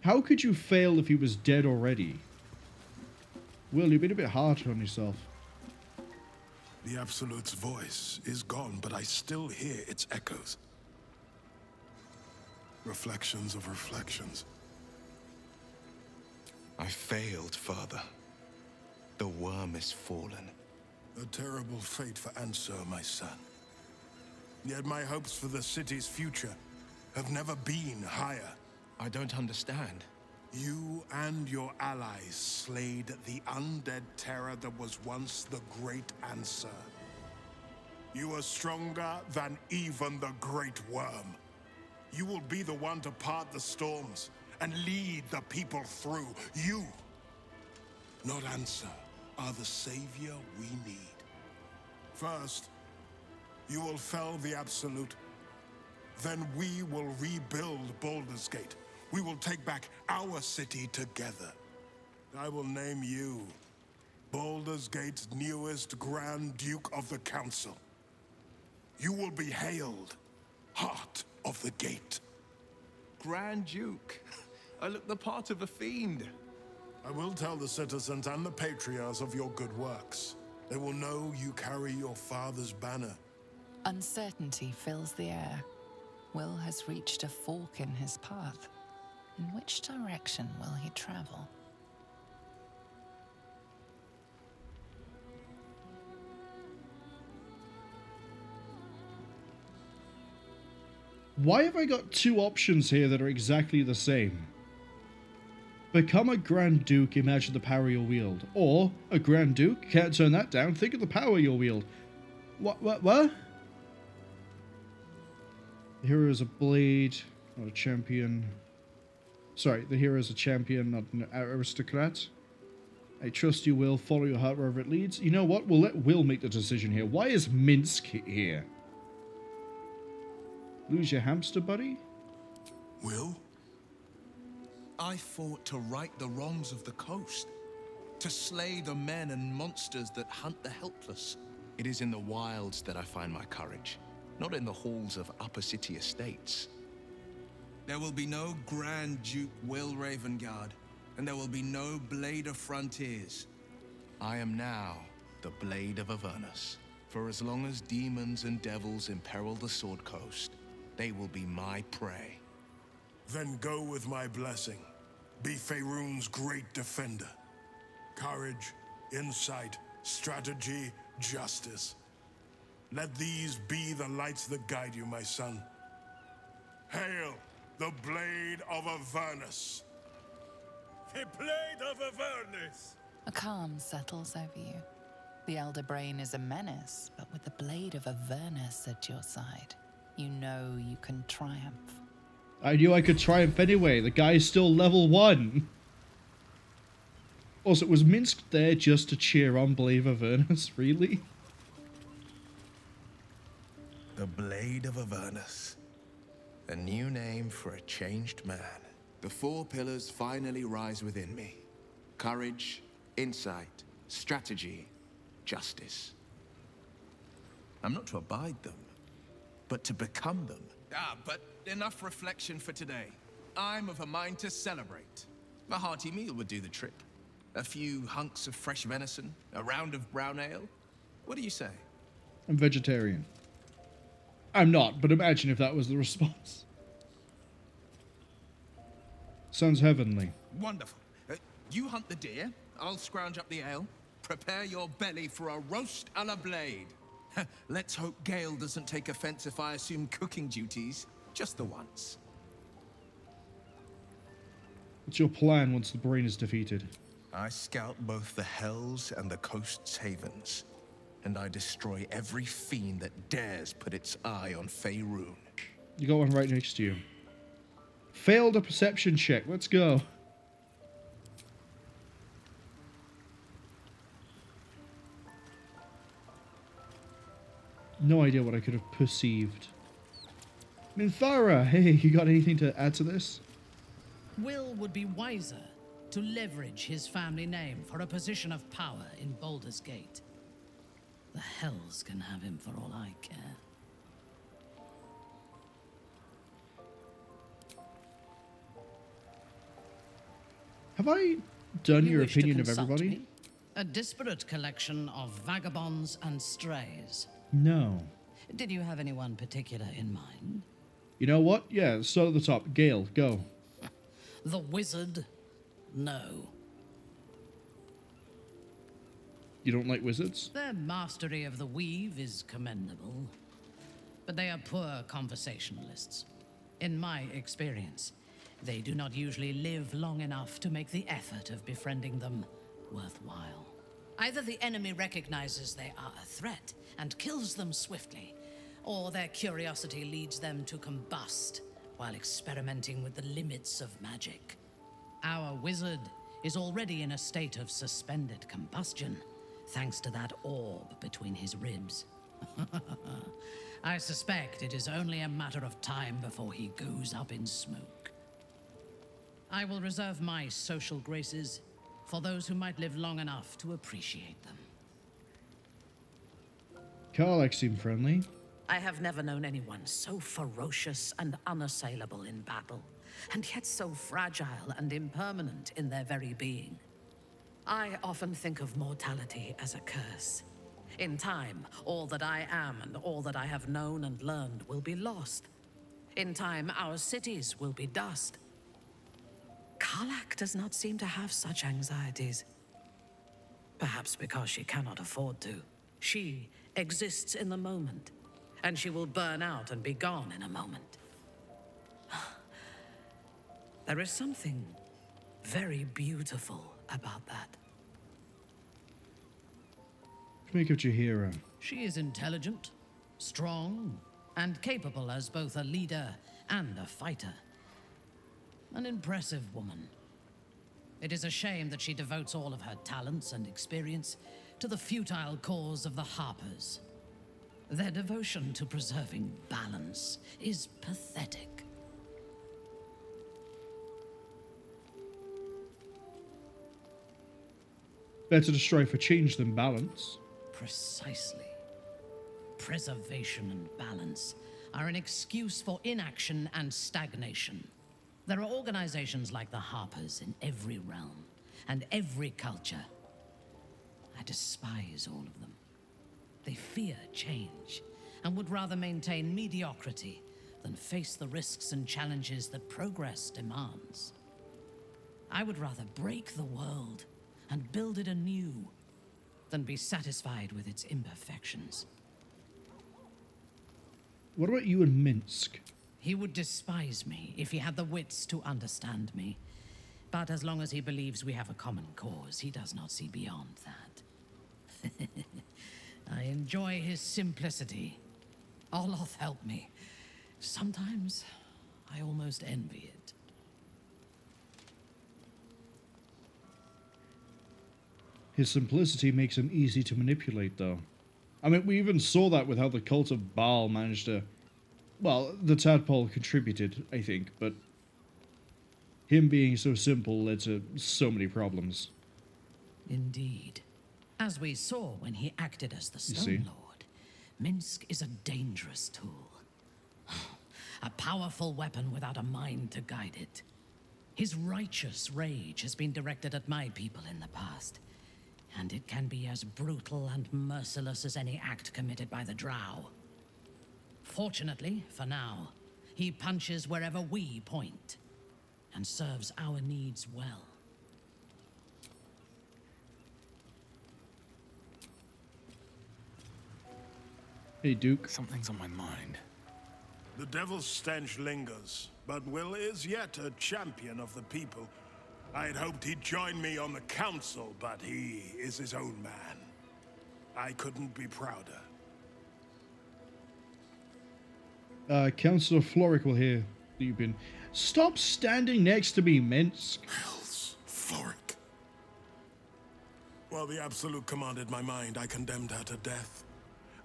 How could you fail if he was dead already? Will, you've been a bit harsh on yourself. The Absolute's voice is gone, but I still hear its echoes. Reflections of reflections. I failed, Father. The worm is fallen. A terrible fate for Ansel, my son. Yet my hopes for the city's future have never been higher. I don't understand. You and your allies slayed the undead terror that was once the Great Answer. You are stronger than even the Great Worm. You will be the one to part the storms and lead the people through. You, not Answer, are the savior we need. First, you will fell the Absolute. Then we will rebuild Baldur's Gate. We will take back our city together. I will name you Baldur's Gate's newest Grand Duke of the Council. You will be hailed Heart of the Gate. Grand Duke. I look the part of a fiend. I will tell the citizens and the patriarchs of your good works. They will know you carry your father's banner. Uncertainty fills the air. Will has reached a fork in his path. In which direction will he travel? Why have I got two options here that are exactly the same? Become a Grand Duke, imagine the power you'll wield. Or, a Grand Duke, can't turn that down, think of the power you'll wield. What? The hero is a blade, not a champion. Sorry, the hero is a champion, not an aristocrat. I trust you, Will. Follow your heart wherever it leads. You know what? We'll let Will make the decision here. Why is Minsk here? Lose your hamster, buddy? Will? I fought to right the wrongs of the coast, to slay the men and monsters that hunt the helpless. It is in the wilds that I find my courage, not in the halls of upper city estates. There will be no Grand Duke Will Ravengard, and there will be no Blade of Frontiers. I am now the Blade of Avernus. For as long as demons and devils imperil the Sword Coast, they will be my prey. Then go with my blessing. Be Faerun's great defender. Courage, insight, strategy, justice. Let these be the lights that guide you, my son. Hail the Blade of Avernus! The Blade of Avernus! A calm settles over you. The Elder Brain is a menace, but with the Blade of Avernus at your side, you know you can triumph. I knew I could triumph anyway. The guy's still level 1. Also, was Minsk there just to cheer on Blade of Avernus? Really? The Blade of Avernus. A new name for a changed man. The 4 pillars finally rise within me. Courage, insight, strategy, justice. I'm not to abide them, but to become them. But enough reflection for today. I'm of a mind to celebrate. A hearty meal would do the trick. A few hunks of fresh venison, a round of brown ale. What do you say? I'm vegetarian. I'm not, but imagine if that was the response. Sounds heavenly. Wonderful. You hunt the deer, I'll scrounge up the ale. Prepare your belly for a roast a la Blade. Let's hope Gale doesn't take offense if I assume cooking duties, just the once. What's your plan once the brain is defeated? I scout both the Hells and the Coast's havens, and I destroy every fiend that dares put its eye on Faerun. You got one right next to you. Failed a perception check. Let's go. No idea what I could have perceived. Minthara, hey, you got anything to add to this? Will would be wiser to leverage his family name for a position of power in Baldur's Gate. The Hells can have him for all I care. Have I done You your wish to opinion of consult everybody? me? A disparate collection of vagabonds and strays. No. Did you have anyone particular in mind? You know what? Yeah, start at the top. Gale, go. The wizard? No. You don't like wizards? Their mastery of the weave is commendable, but they are poor conversationalists. In my experience, they do not usually live long enough to make the effort of befriending them worthwhile. Either the enemy recognizes they are a threat and kills them swiftly, or their curiosity leads them to combust while experimenting with the limits of magic. Our wizard is already in a state of suspended combustion, thanks to that orb between his ribs. I suspect it is only a matter of time before he goes up in smoke. I will reserve my social graces for those who might live long enough to appreciate them. Karlach seemed friendly. I have never known anyone so ferocious and unassailable in battle, and yet so fragile and impermanent in their very being. I often think of mortality as a curse. In time, all that I am and all that I have known and learned will be lost. In time, our cities will be dust. Karlach does not seem to have such anxieties. Perhaps because she cannot afford to. She exists in the moment, and she will burn out and be gone in a moment. There is something very beautiful about that. What do you make of Jaheira? She is intelligent, strong, and capable as both a leader and a fighter. An impressive woman. It is a shame that she devotes all of her talents and experience to the futile cause of the Harpers. Their devotion to preserving balance is pathetic. Better to strive for change than balance. Precisely. Preservation and balance are an excuse for inaction and stagnation. There are organizations like the Harpers in every realm and every culture. I despise all of them. They fear change and would rather maintain mediocrity than face the risks and challenges that progress demands. I would rather break the world and build it anew than be satisfied with its imperfections. What about you and Minsk? He would despise me if he had the wits to understand me. But as long as he believes we have a common cause, he does not see beyond that. I enjoy his simplicity. Oloth helped me. Sometimes I almost envy it. His simplicity makes him easy to manipulate, though. I mean, we even saw that with how the cult of Baal managed to... Well, the tadpole contributed, I think, but him being so simple led to so many problems. Indeed. As we saw when he acted as the Stone Lord, Minsk is a dangerous tool. A powerful weapon without a mind to guide it. His righteous rage has been directed at my people in the past, and it can be as brutal and merciless as any act committed by the Drow. Fortunately, for now, he punches wherever we point, and serves our needs well. Hey, Duke. Something's on my mind. The devil's stench lingers, but Will is yet a champion of the people. I had hoped he'd join me on the council, but he is his own man. I couldn't be prouder. Councillor Floric will hear that you've been... Stop standing next to me, Minsk. Hells, Floric. While the Absolute commanded my mind, I condemned her to death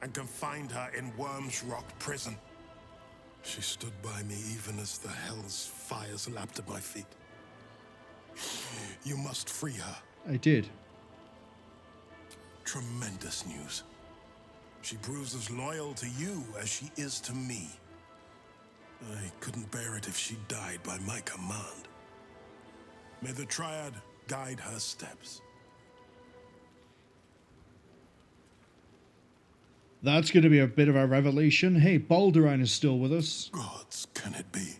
and confined her in Worm's Rock prison. She stood by me even as the Hell's fires lapped at my feet. You must free her. I did. Tremendous news. She proves as loyal to you as she is to me. I couldn't bear it if she died by my command. May the Triad guide her steps. That's going to be a bit of a revelation. Hey, Baldur is still with us. Gods, can it be?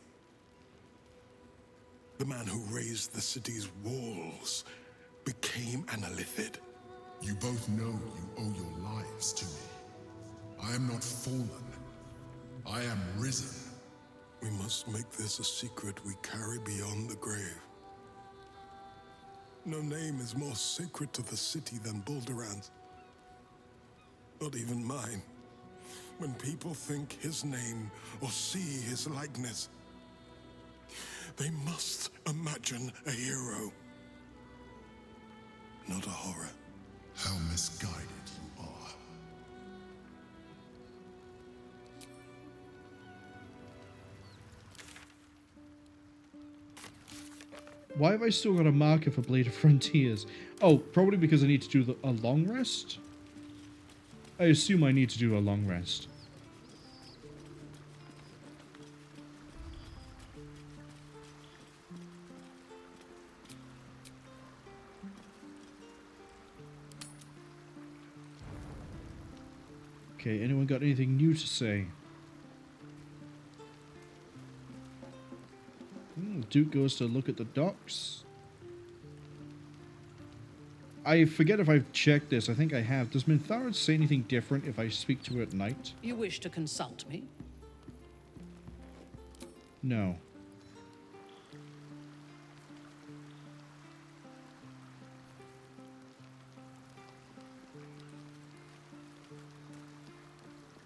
The man who raised the city's walls became an Illithid. You both know you owe your lives to me. I am not fallen. I am risen. We must make this a secret we carry beyond the grave. No name is more sacred to the city than Balduran's. Not even mine. When people think his name or see his likeness, they must imagine a hero, not a horror. How misguided you are. Why have I still got a marker for Blade of Frontiers? Oh, probably because I need to do a long rest? I assume I need to do a long rest. Okay, anyone got anything new to say? Duke goes to look at the docks. I forget if I've checked this. I think I have. Does Minthara say anything different if I speak to her at night? You wish to consult me? No.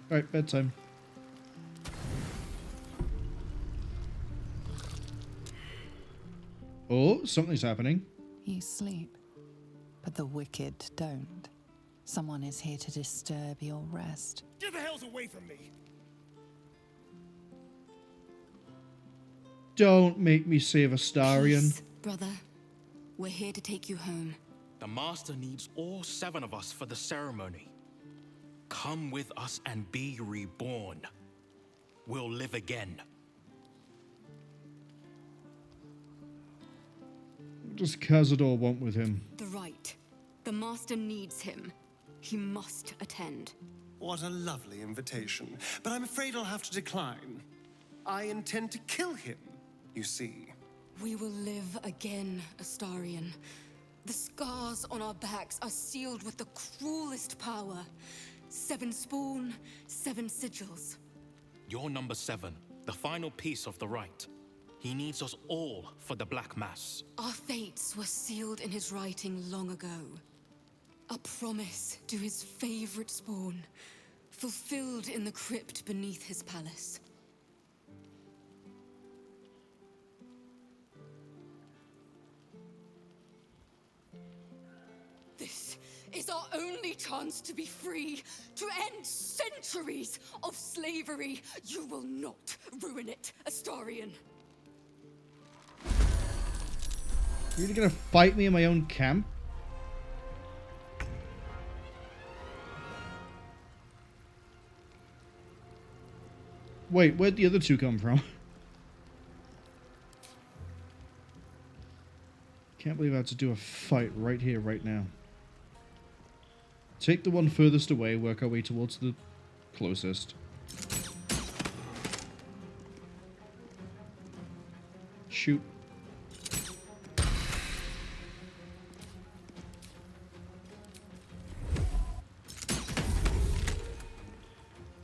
Alright, bedtime. Oh, something's happening. You sleep, but the wicked don't. Someone is here to disturb your rest. Get the hells away from me! Don't make me save Astarion. Peace, brother. We're here to take you home. The Master needs all 7 of us for the ceremony. Come with us and be reborn. We'll live again. What does Cazador want with him? The right. The Master needs him. He must attend. What a lovely invitation. But I'm afraid I'll have to decline. I intend to kill him, you see. We will live again, Astarion. The scars on our backs are sealed with the cruelest power. 7 spawn, 7 sigils. You're number 7, the final piece of the rite. He needs us all for the Black Mass. Our fates were sealed in his writing long ago. A promise to his favorite spawn, fulfilled in the crypt beneath his palace. This is our only chance to be free, to end centuries of slavery. You will not ruin it, Astarion. You're really gonna fight me in my own camp? Wait, where'd the other 2 come from? Can't believe I had to do a fight right here, right now. Take the one furthest away, work our way towards the closest. Shoot.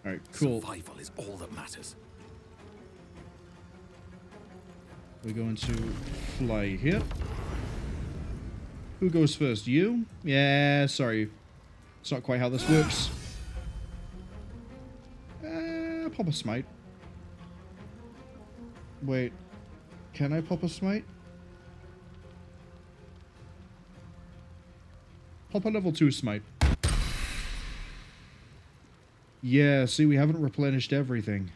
Alright, cool. Survival is all that matters. We're going to fly here. Who goes first? You? Yeah, sorry. It's not quite how this works. Pop a smite. Wait. Can I pop a smite? Pop a level 2 smite. Yeah, see, we haven't replenished everything.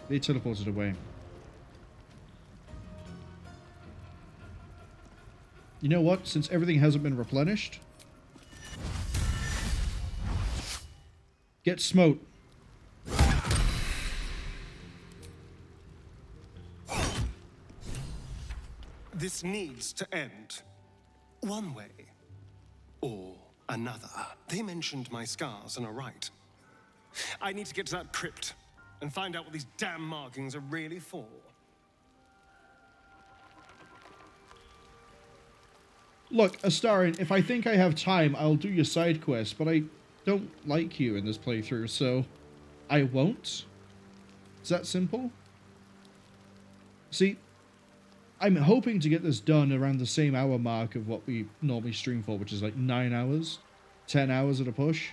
They teleported away. You know what? Since everything hasn't been replenished, get smote. This needs to end. One way or another. They mentioned my scars and are right. I need to get to that crypt and find out what these damn markings are really for. Look, Astarion, if I think I have time, I'll do your side quest, but I don't like you in this playthrough, so I won't. Is that simple? See, I'm hoping to get this done around the same hour mark of what we normally stream for, which is like 9 hours, 10 hours at a push.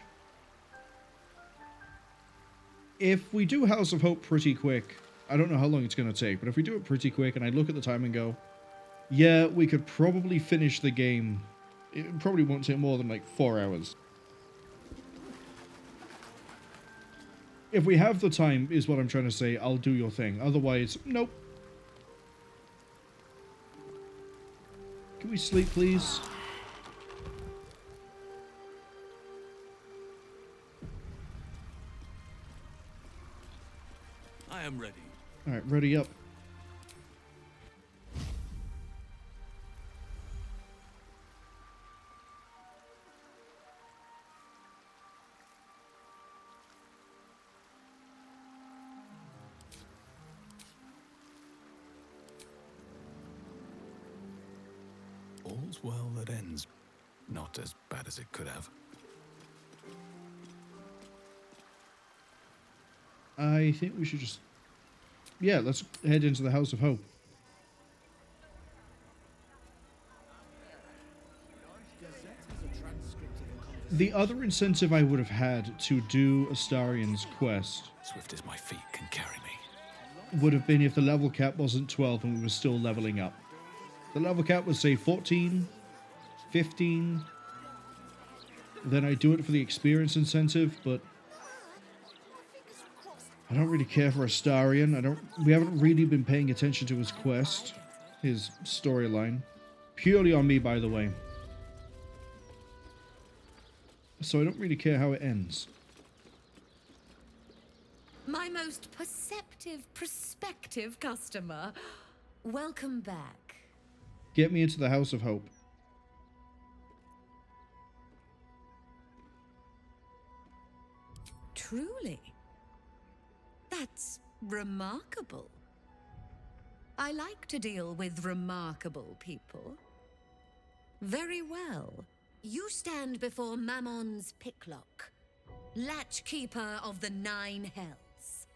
If we do House of Hope pretty quick, I don't know how long it's going to take, but if we do it pretty quick and I look at the time and go, yeah, we could probably finish the game. It probably won't take more than like 4 hours. If we have the time, is what I'm trying to say, I'll do your thing. Otherwise, nope. Can we sleep, please? I am ready. Alright, ready up. All's well that ends. Not as bad as it could have. I think we should just... Yeah, let's head into the House of Hope. The other incentive I would have had to do Astarion's quest Swift as my feet can carry me. would have been if the level cap wasn't 12 and we were still leveling up. The level cap was, say, 14, 15. Then I do it for the experience incentive, but I don't really care for Astarion. We haven't really been paying attention to his quest, his storyline. Purely on me, by the way. So I don't really care how it ends. My most prospective customer. Welcome back. Get me into the House of Hope. Truly. That's remarkable. I like to deal with remarkable people. Very well. You stand before Mammon's picklock, latchkeeper of the 9 hells.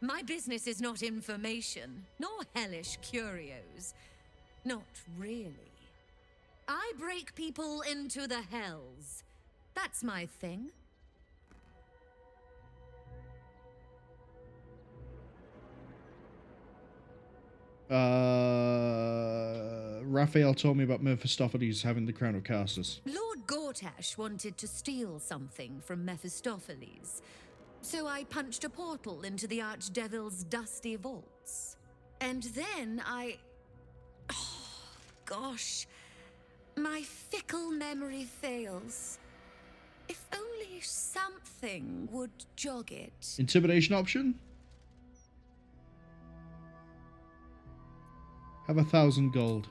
My business is not information, nor hellish curios. Not really. I break people into the hells. That's my thing. Raphael told me about Mephistopheles having the crown of Castus. Lord Gortash wanted to steal something from Mephistopheles, so I punched a portal into the Archdevil's dusty vaults. And then oh, gosh, my fickle memory fails. If only something would jog it. Intimidation option? Have 1,000 gold.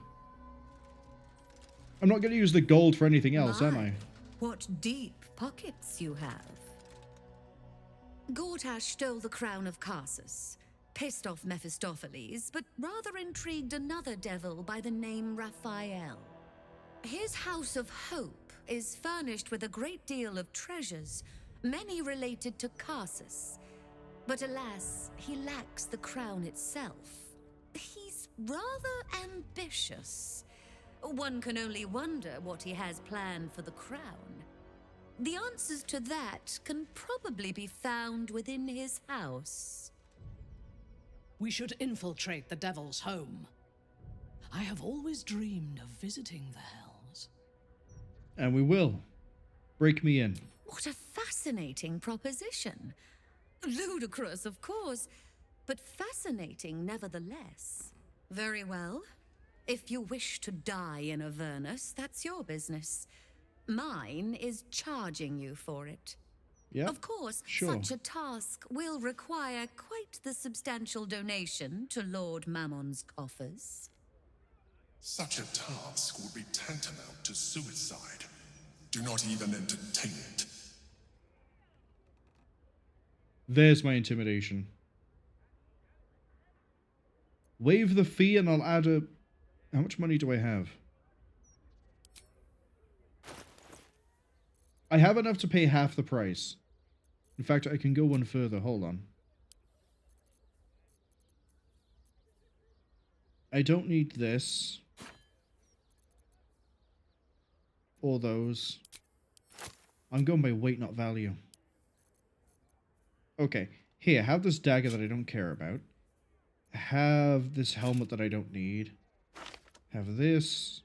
I'm not going to use the gold for anything else, am I? What deep pockets you have. Gortash stole the crown of Cassus, pissed off Mephistopheles, but rather intrigued another devil by the name Raphael. His House of Hope is furnished with a great deal of treasures, many related to Cassus. But alas, he lacks the crown itself. He's rather ambitious. One can only wonder what he has planned for the crown. The answers to that can probably be found within his house. We should infiltrate the Devil's home. I have always dreamed of visiting the Hells. And we will. Break me in. What a fascinating proposition. Ludicrous, of course, but fascinating nevertheless. Very well. If you wish to die in Avernus, that's your business. Mine is charging you for it. Yeah, of course, sure. Such a task will require quite the substantial donation to Lord Mammon's coffers. Such a task would be tantamount to suicide. Do not even entertain it. There's my intimidation. Waive the fee and I'll add a... How much money do I have? I have enough to pay half the price. In fact, I can go one further. Hold on. I don't need this. Or those. I'm going by weight, not value. Okay. Here, have this dagger that I don't care about. Have this helmet that I don't need. Have this.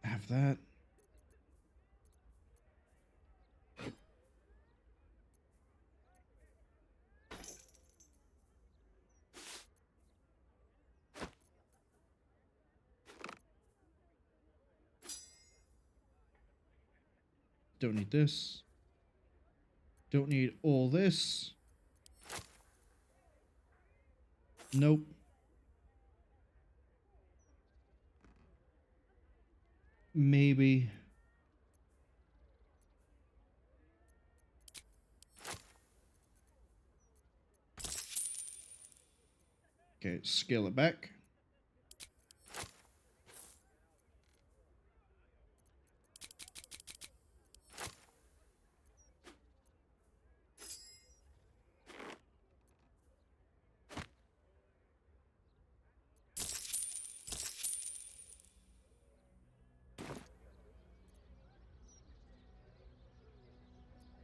Have that. Don't need this. Don't need all this. Nope. Maybe. Okay, scale it back.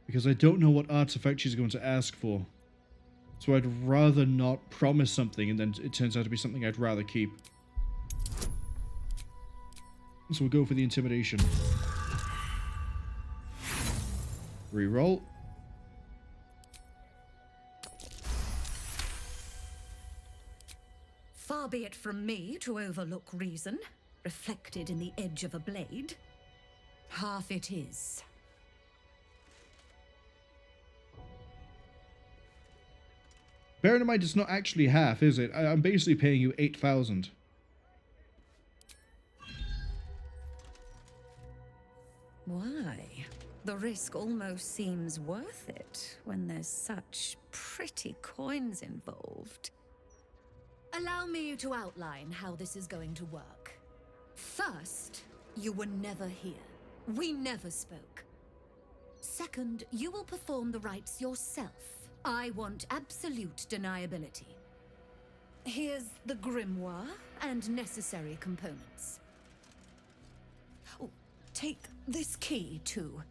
Because I don't know what artifact she's going to ask for. So I'd rather not promise something and then it turns out to be something I'd rather keep. So we'll go for the intimidation. Reroll. Far be it from me to overlook reason, reflected in the edge of a blade. Half it is. Bearing in mind it's not actually half, is it? I'm basically paying you 8,000. Why? The risk almost seems worth it when there's such pretty coins involved. Allow me to outline how this is going to work. First, you were never here. We never spoke. Second, you will perform the rites yourself. I want absolute deniability. Here's the grimoire and necessary components. Oh, take this key, too.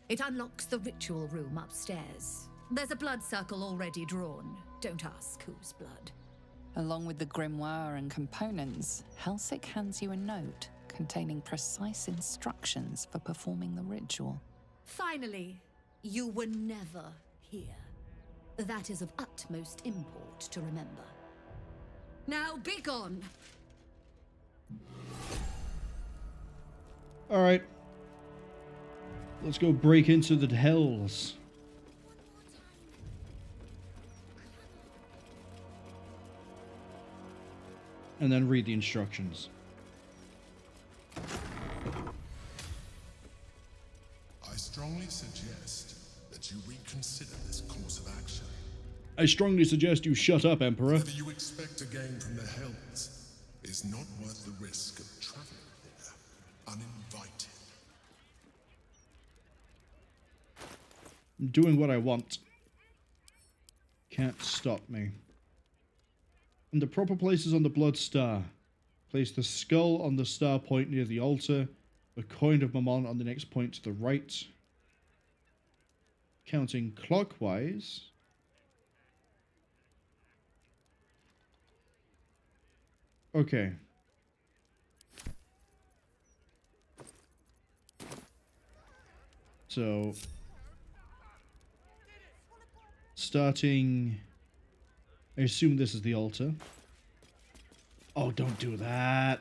It unlocks the ritual room upstairs. There's a blood circle already drawn. Don't ask whose blood. Along with the grimoire and components, Helsik hands you a note containing precise instructions for performing the ritual. Finally, you were never here. That is of utmost import to remember. Now be gone! Alright. Let's go break into the hells. And then read the instructions. I strongly suggest that you reconsider this course of action. I strongly suggest you shut up, Emperor. Whatever you expect to gain from the Hells is not worth the risk of traveling there uninvited. I'm doing what I want. Can't stop me. And the proper place is on the blood star. Place the skull on the star point near the altar. The coin of Mammon on the next point to the right. Counting clockwise. Okay. So, starting, I assume this is the altar. Oh, don't do that.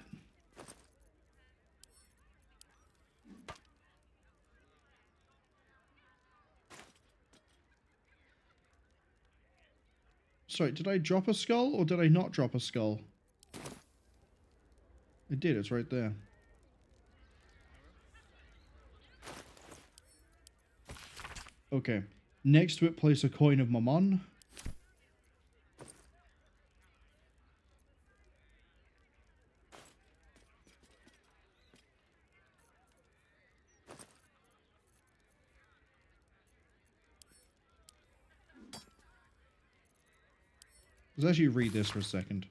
Sorry, did I drop a skull or did I not drop a skull? I did, it's right there. Okay. Next to it, place a coin of Mammon. Let's actually read this for a second.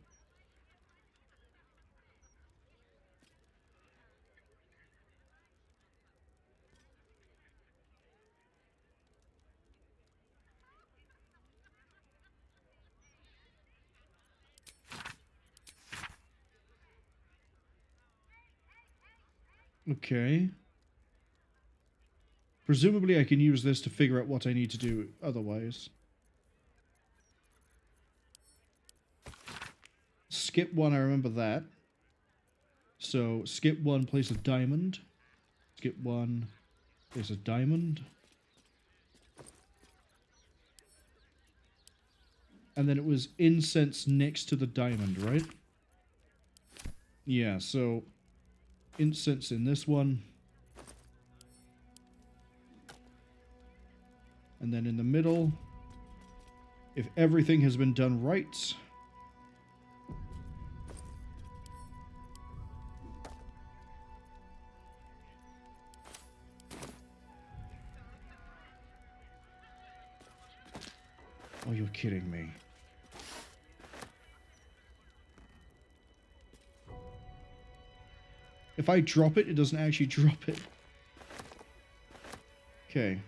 Okay. Presumably I can use this to figure out what I need to do otherwise. Skip one, I remember that. So, skip one, place a diamond. Skip one, There's a diamond. And then it was incense next to the diamond, right? Yeah, so incense in this one. And then in the middle, if everything has been done right, oh, you're kidding me. If I drop it, it doesn't actually drop it. Okay.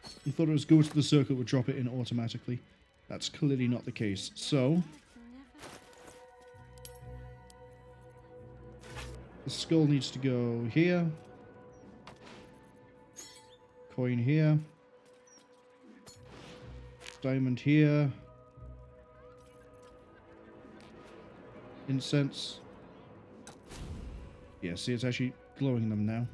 I thought it was go to the circle, it would drop it in automatically. That's clearly not the case. So, the skull needs to go here. Coin here. Diamond here. Incense. Yeah, see, it's actually glowing them now.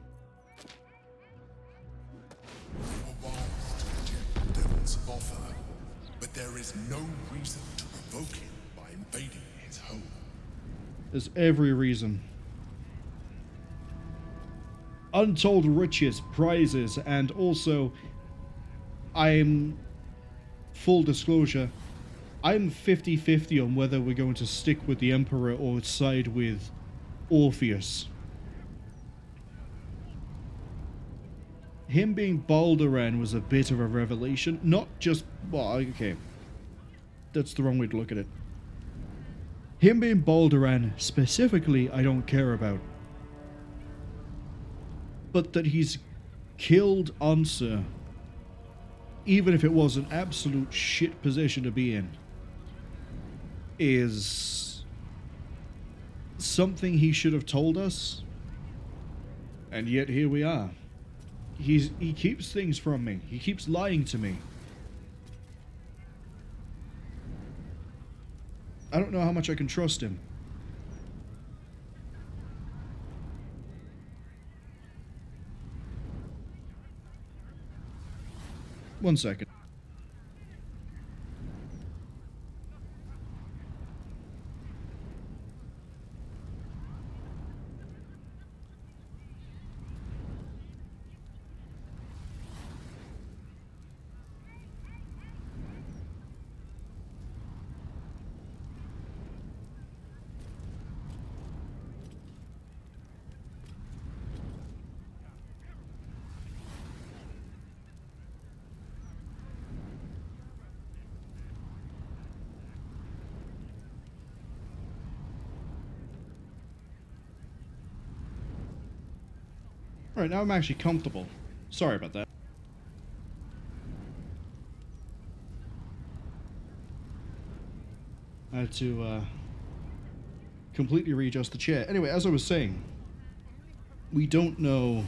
Devil's offer, but there is no reason to provoke him by invading his home. There's every reason. Untold riches, prizes, and also, I'm... full disclosure, I'm 50-50 on whether we're going to stick with the Emperor or side with Orpheus. Him being Baldur was a bit of a revelation. Not just... well, okay. That's the wrong way to look at it. Him being Baldur specifically, I don't care about. But that he's killed Ansur, even if it was an absolute shit position to be in, is something he should have told us. And yet here we are. He keeps things from me. He keeps lying to me. I don't know how much I can trust him. One second. Alright, now I'm actually comfortable. Sorry about that. I had to completely readjust the chair. Anyway, as I was saying, we don't know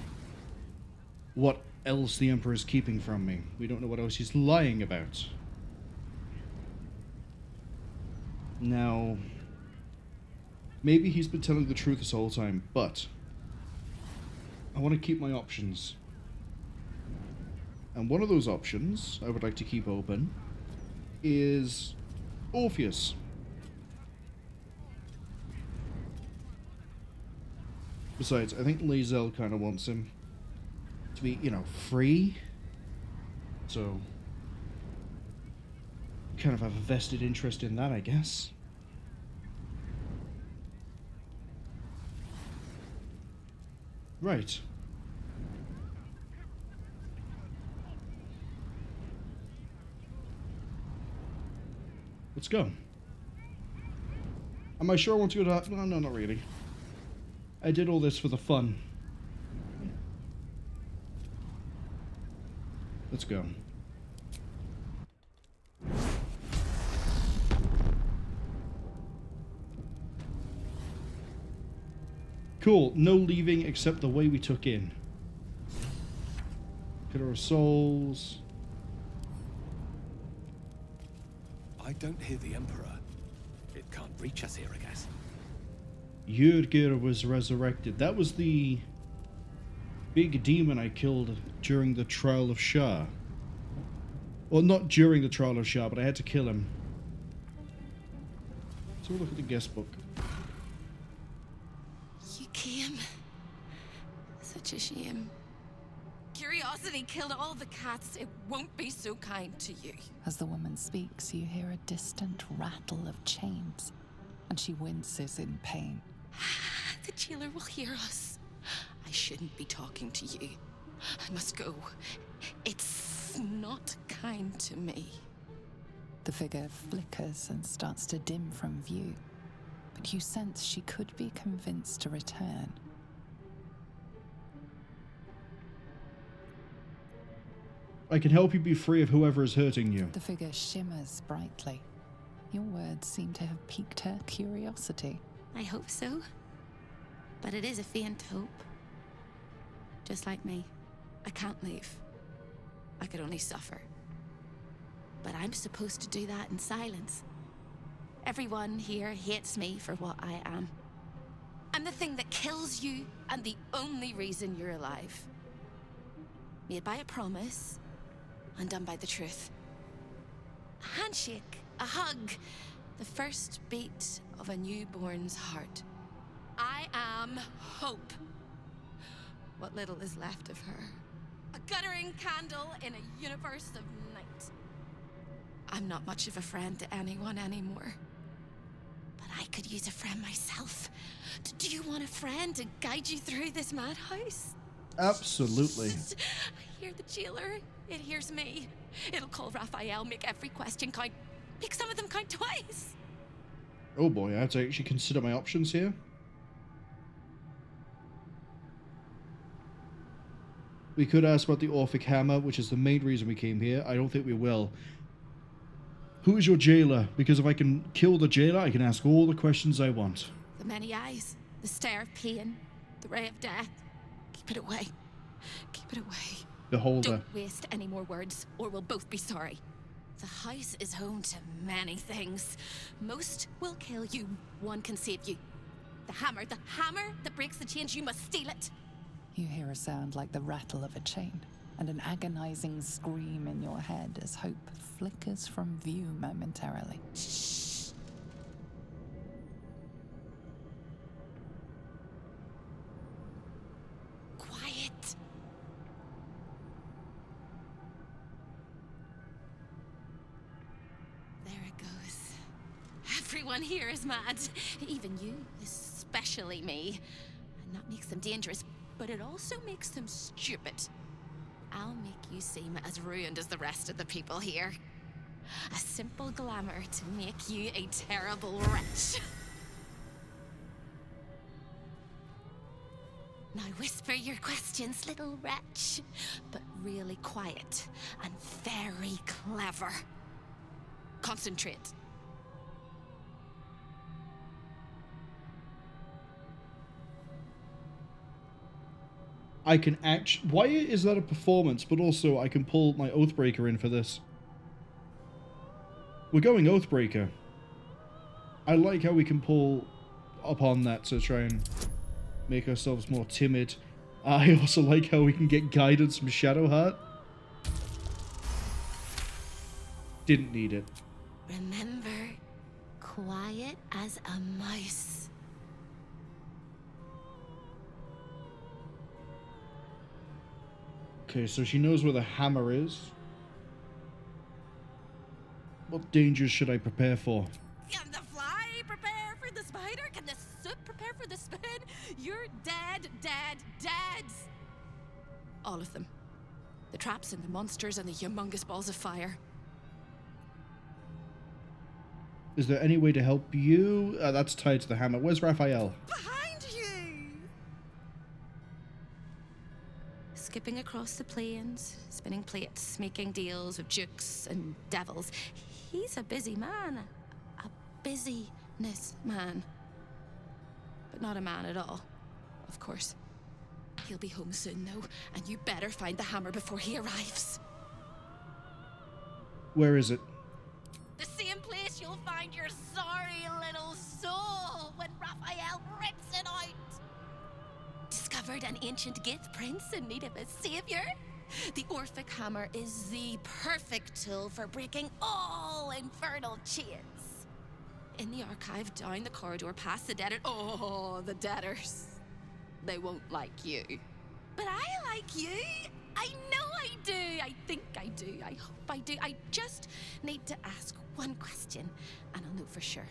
what else the Emperor is keeping from me. We don't know what else he's lying about. Now, maybe he's been telling the truth this whole time, but I want to keep my options. And one of those options I would like to keep open is Orpheus. Besides, I think Lae'zel kind of wants him to be, you know, free. So, kind of have a vested interest in that, I guess. Right. Let's go. Am I sure I want to go to... No, no, not really. I did all this for the fun. Let's go. Cool. No leaving except the way we took in. Pillar of Souls. I don't hear the Emperor. It can't reach us here, I guess. Yrgir was resurrected. That was the big demon I killed during the trial of Shah. Well, not during the trial of Shah, but I had to kill him. Let's have a look at the guest book. You came. Such a shame. Curiosity killed all the cats. It won't be so kind to you. As the woman speaks, you hear a distant rattle of chains, and she winces in pain. The jailer will hear us. I shouldn't be talking to you. I must go. It's not kind to me. The figure flickers and starts to dim from view, but you sense she could be convinced to return. I can help you be free of whoever is hurting you. The figure shimmers brightly. Your words seem to have piqued her curiosity. I hope so. But it is a faint hope. Just like me. I can't leave. I could only suffer. But I'm supposed to do that in silence. Everyone here hates me for what I am. I'm the thing that kills you and the only reason you're alive. Made by a promise, undone by the truth. A handshake, a hug, the first beat of a newborn's heart. I am hope. What little is left of her. A guttering candle in a universe of night. I'm not much of a friend to anyone anymore. But I could use a friend myself. Do you want a friend to guide you through this madhouse? Absolutely. I hear the jailer. It hears me. It'll call Raphael, make every question count. Make some of them count twice. Oh boy, I have to actually consider my options here. We could ask about the Orphic Hammer, which is the main reason we came here. I don't think we will. Who is your jailer? Because if I can kill the jailer, I can ask all the questions I want. The many eyes, the stare of pain, the ray of death. Keep it away. Keep it away. Beholder. Don't waste any more words, or we'll both be sorry. The house is home to many things. Most will kill you, one can save you. The hammer that breaks the chains, you must steal it. You hear a sound like the rattle of a chain, and an agonizing scream in your head as hope flickers from view momentarily. Shh. Quiet. There it goes. Everyone here is mad. Even you, especially me. And that makes them dangerous, but it also makes them stupid. I'll make you seem as ruined as the rest of the people here. A simple glamour to make you a terrible wretch. Now whisper your questions, little wretch, but really quiet and very clever. Concentrate. I can why is that a performance? But also, I can pull my Oathbreaker in for this. We're going Oathbreaker. I like how we can pull upon that to try and make ourselves more timid. I also like how we can get guidance from Shadowheart. Didn't need it. Remember, quiet as a mouse. Okay, so she knows where the hammer is. What dangers should I prepare for? Can the fly prepare for the spider? Can the soot prepare for the spoon? You're dead, dead, dead! All of them. The traps and the monsters and the humongous balls of fire. Is there any way to help you? That's tied to the hammer. Where's Raphael? Behind you! Skipping across the plains, spinning plates, making deals with dukes and devils. He's a busy man. A busyness man. But not a man at all, of course. He'll be home soon, though, and you better find the hammer before he arrives. Where is it? The same place you'll find your sorry little soul when Raphael rips it out. Discover discovered an ancient Gith prince in need of a savior? The Orphic hammer is the perfect tool for breaking all infernal chains. In the archive, down the corridor, past the debtor. Oh, the debtors. They won't like you. But I like you. I know I do. I think I do. I hope I do. I just need to ask one question, and I'll know for sure.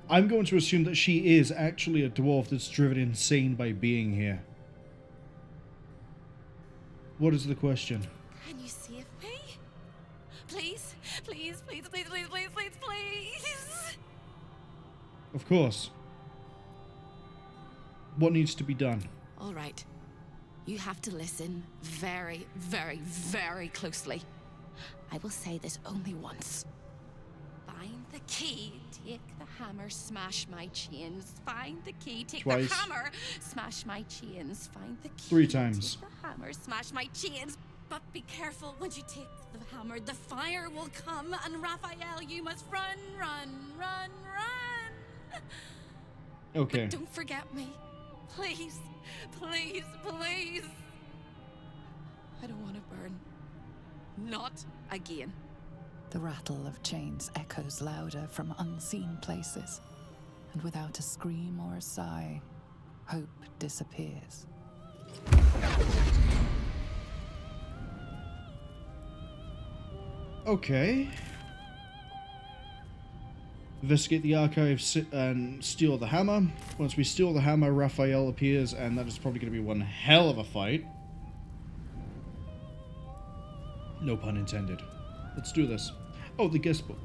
I'm going to assume that she is actually a dwarf that's driven insane by being here. What is the question? Can you save me? Please, please, please, please, please, please, please, please. Of course. What needs to be done? All right. You have to listen very, very, very closely. I will say this only once. Find the key, take the hammer, smash my chains. Find the key, take Twice. the hammer, smash my chains. Find the key, 3 times. take the hammer, smash my chains. But be careful, when you take the hammer, the fire will come, and Raphael, you must run, run, run, run. Okay. But don't forget me. Please, please, please. I don't want to burn. Not again. The rattle of chains echoes louder from unseen places, and without a scream or a sigh, hope disappears. Okay. Investigate the archive and steal the hammer. Once we steal the hammer, Raphael appears, and that is probably going to be one hell of a fight. No pun intended. Let's do this. Oh, the guest book.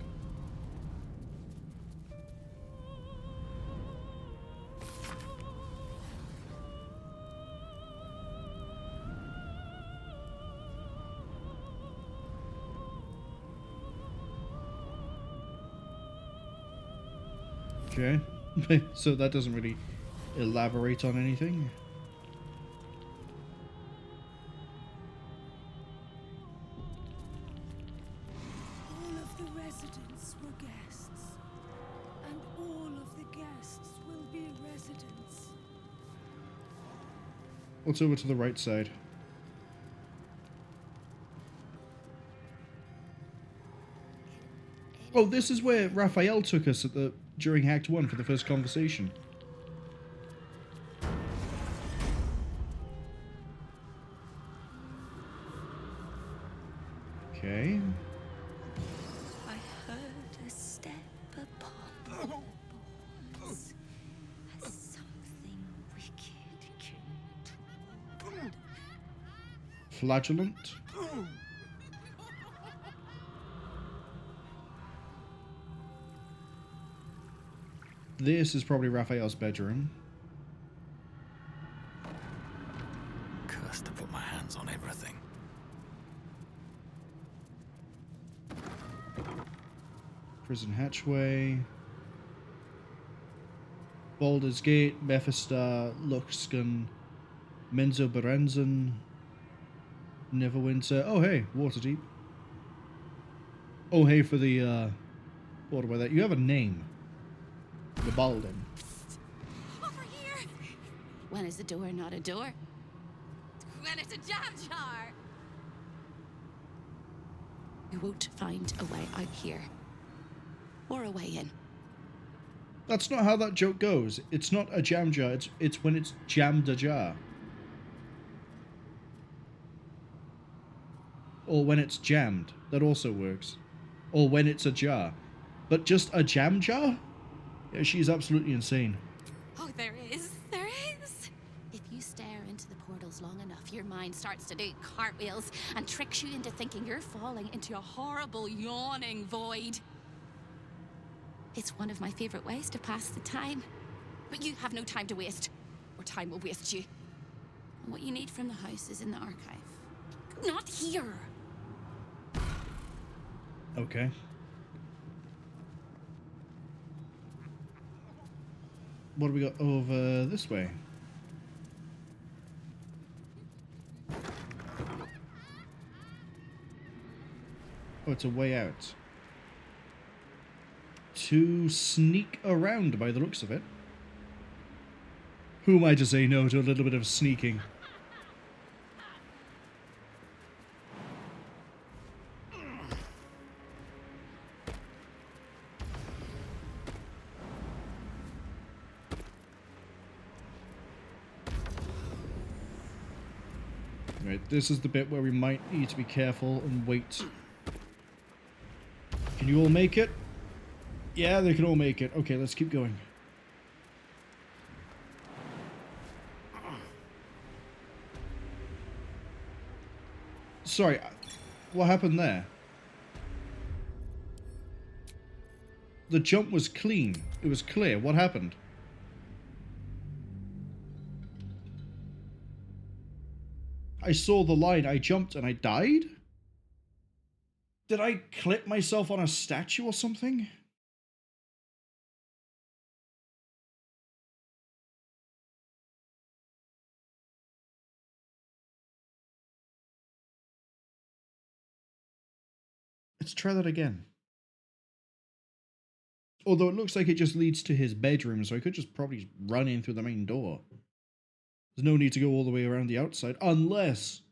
Okay. So that doesn't really elaborate on anything. All of the residents were guests, and all of the guests will be residents. Let's over to the right side. Oh, this is where Raphael took us during Act 1 for the first conversation. Okay. I heard a step upon the boards, as something wicked came toward. Flagellant. This is probably Raphael's bedroom. Cursed to put my hands on everything. Prison hatchway. Baldur's Gate, Mephistar, Luxgun, Menzo Berenzen, Neverwinter. Oh hey, Waterdeep. Oh hey for the water weather. You have a name. The Baldur. Over here! When is a door not a door? When it's a jam jar! You won't find a way out here. Or a way in. That's not how that joke goes. It's not a jam jar, it's when it's jammed a jar. Or when it's jammed. That also works. Or when it's a jar. But just a jam jar? Yeah, she's absolutely insane. Oh, there is. There is. If you stare into the portals long enough, your mind starts to do cartwheels and tricks you into thinking you're falling into a horrible, yawning void. It's one of my favorite ways to pass the time. But you have no time to waste, or time will waste you. And what you need from the house is in the archive. Not here. Okay. What do we got over this way? Oh, it's a way out. To sneak around by the looks of it. Who am I to say no to a little bit of sneaking? Right, this is the bit where we might need to be careful and wait. Can you all make it? Yeah, they can all make it. Okay, let's keep going. Sorry, what happened there? The jump was clean. It was clear. What happened? I saw the line, I jumped and I died? Did I clip myself on a statue or something? Let's try that again. Although it looks like it just leads to his bedroom, so I could just probably run in through the main door. There's no need to go all the way around the outside, unless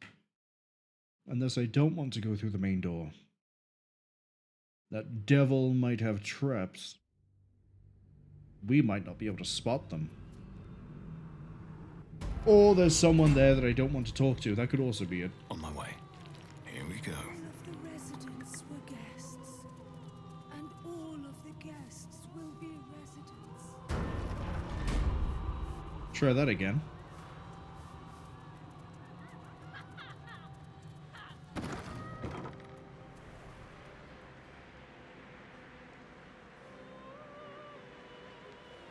I don't want to go through the main door. That devil might have traps. We might not be able to spot them. Or there's someone there that I don't want to talk to. That could also be it. On my way. Here we go. All of the residents were guests, and all of the guests will be residents. Try that again.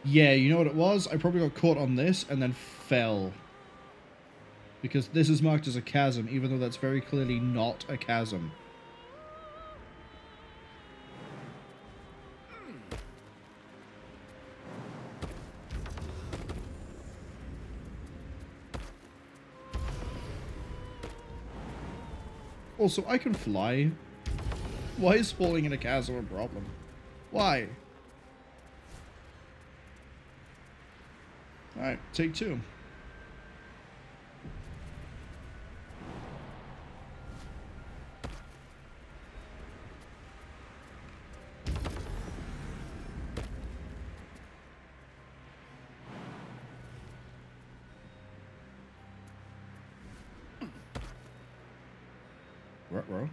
Yeah, you know what it was? I probably got caught on this and then fell. Because this is marked as a chasm, even though that's very clearly not a chasm. Also, I can fly. Why is falling in a chasm a problem? Why? Alright, take two. Ruh-roh.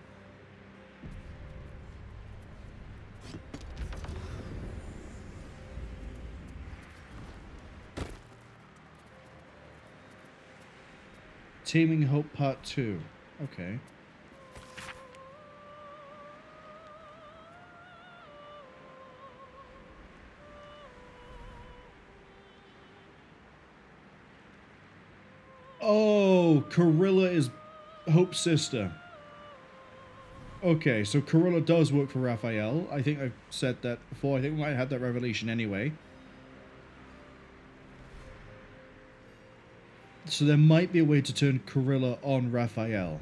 Taming Hope Part 2. Okay. Oh, Corilla is Hope's sister. Okay, so Corilla does work for Raphael. I think I've said that before. I think we might have had that revelation anyway. So there might be a way to turn Corilla on Raphael.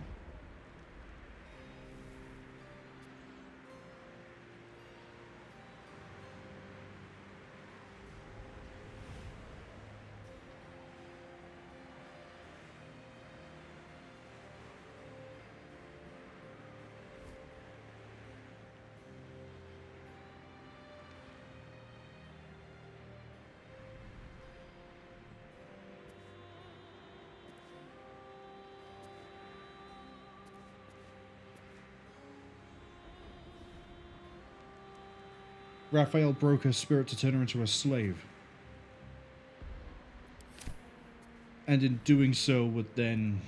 Raphael broke her spirit to turn her into a slave. And in doing so would then...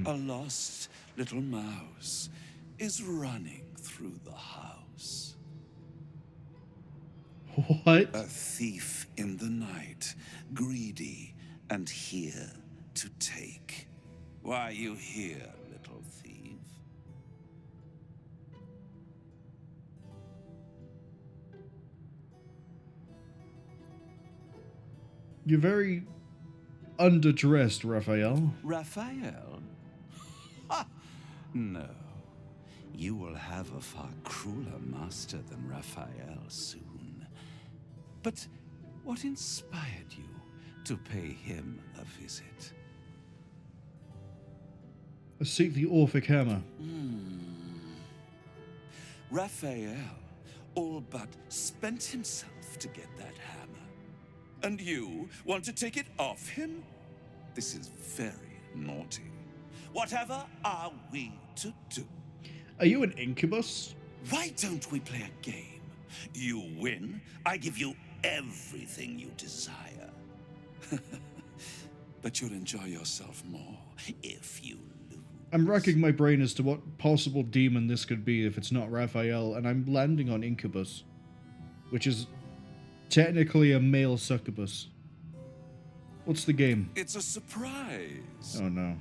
A lost little mouse is running through the house. What? A thief in the night, greedy and here to take. Why are you here, little thief? You're very underdressed, Raphael. Raphael? Ha! No. You will have a far crueler master than Raphael soon. But what inspired you to pay him a visit. Seek the Orphic Hammer. Raphael all but spent himself to get that hammer. And you want to take it off him? This is very naughty. Whatever are we to do? Are you an incubus? Why don't we play a game? You win, I give you everything you desire. But you'll enjoy yourself more if you lose. I'm racking my brain as to what possible demon this could be if it's not Raphael, and I'm landing on incubus, which is technically a male succubus. What's the game? It's a surprise. Oh no.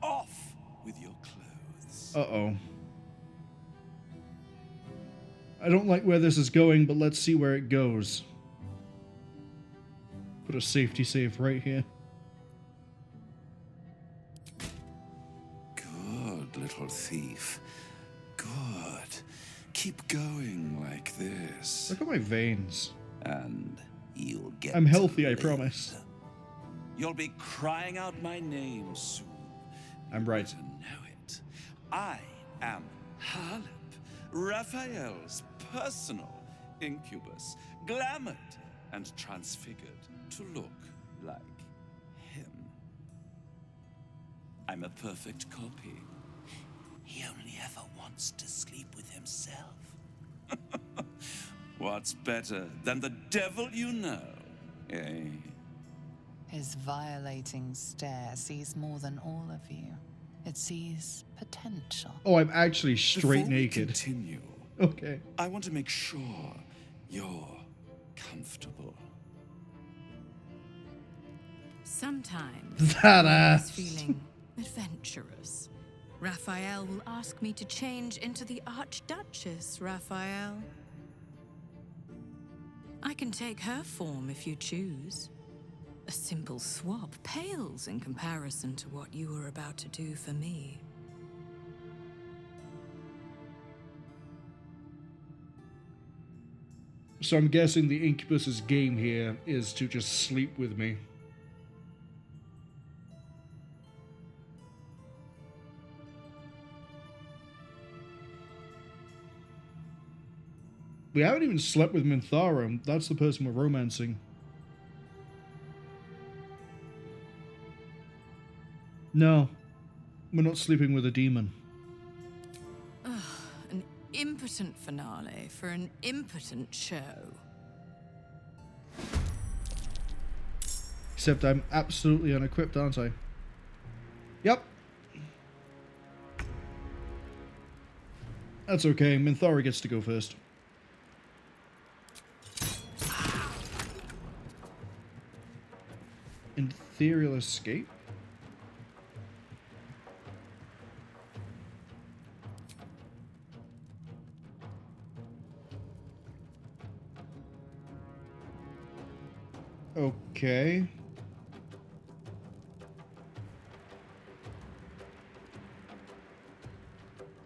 Off with your clothes. Uh-oh. I don't like where this is going, but let's see where it goes. Put a safety save right here. Good little thief. Good. Keep going like this. Look at my veins. And you'll get I'm healthy, to I live. promise. You'll be crying out my name soon. I'm right. To know it. I am Halep, Raphael's personal incubus, glamoured and transfigured to look like him. I'm a perfect copy. He only ever wants to sleep with himself. What's better than the devil you know, eh? His violating stare sees more than all of you. It sees potential. Oh, I'm actually straight Before we naked. Continue. Okay. I want to make sure you're comfortable. Sometimes That when ass. he's feeling adventurous, Raphael will ask me to change into the Archduchess, Raphael. I can take her form if you choose. A simple swap pales in comparison to what you were about to do for me. So I'm guessing the incubus's game here is to just sleep with me. We haven't even slept with Minthara. That's the person we're romancing. No, we're not sleeping with a demon. Ugh, an impotent finale for an impotent show. Except I'm absolutely unequipped, aren't I? Yep. That's okay. Minthara gets to go first. Ethereal escape? Okay.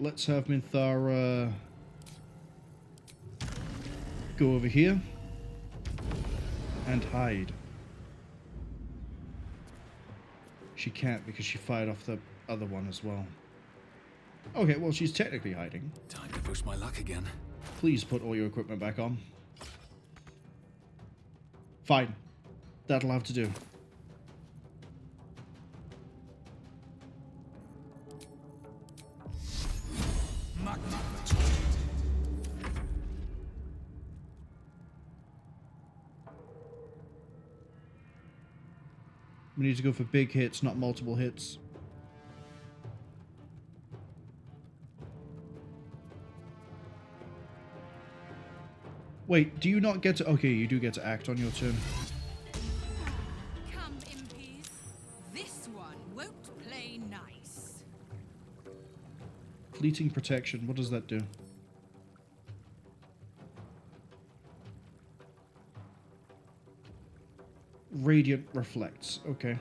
Let's have Minthara go over here and hide. She can't because she fired off the other one as well. Okay, well, she's technically hiding. Time to push my luck again. Please put all your equipment back on. Fine. That'll have to do. We need to go for big hits, not multiple hits. Wait, do you not get to... Okay, you do get to act on your turn. Come, impies. This one won't play nice. Fleeting protection, what does that do? Radiant reflects, okay.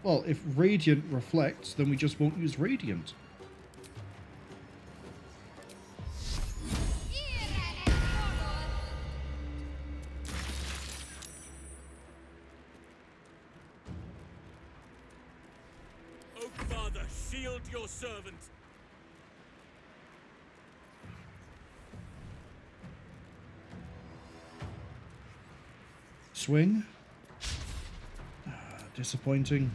Well, if Radiant reflects, then we just won't use Radiant. shield your servant. Swing. Disappointing.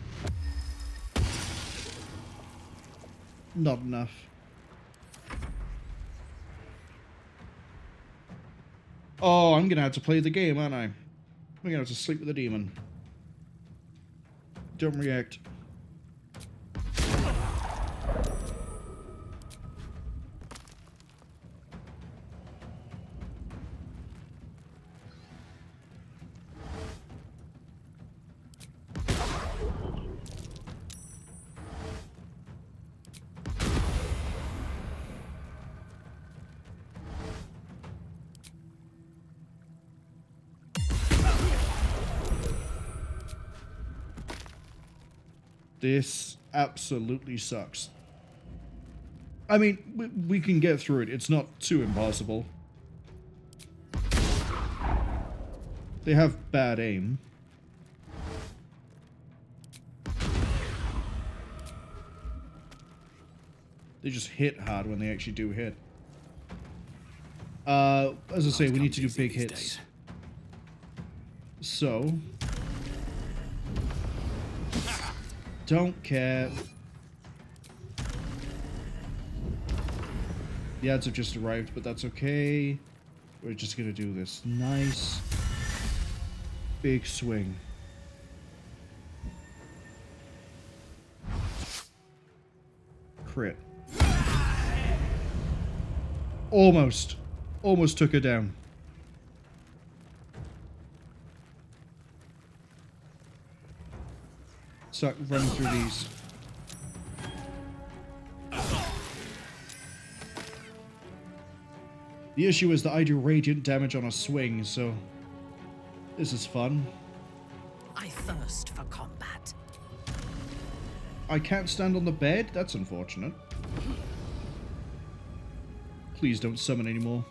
Not enough. Oh, I'm gonna have to play the game, aren't I? I'm gonna have to sleep with the demon. Don't react. This absolutely sucks. I mean, we can get through it. It's not too impossible. They have bad aim. They just hit hard when they actually do hit. As I say, we need to do big hits. So... don't care. The ads have just arrived, but that's okay. We're just gonna do this nice big swing. Crit. Almost took her down. Start running through these. The issue is that I do radiant damage on a swing, so this is fun. I thirst for combat. I can't stand on the bed? That's unfortunate. Please don't summon anymore.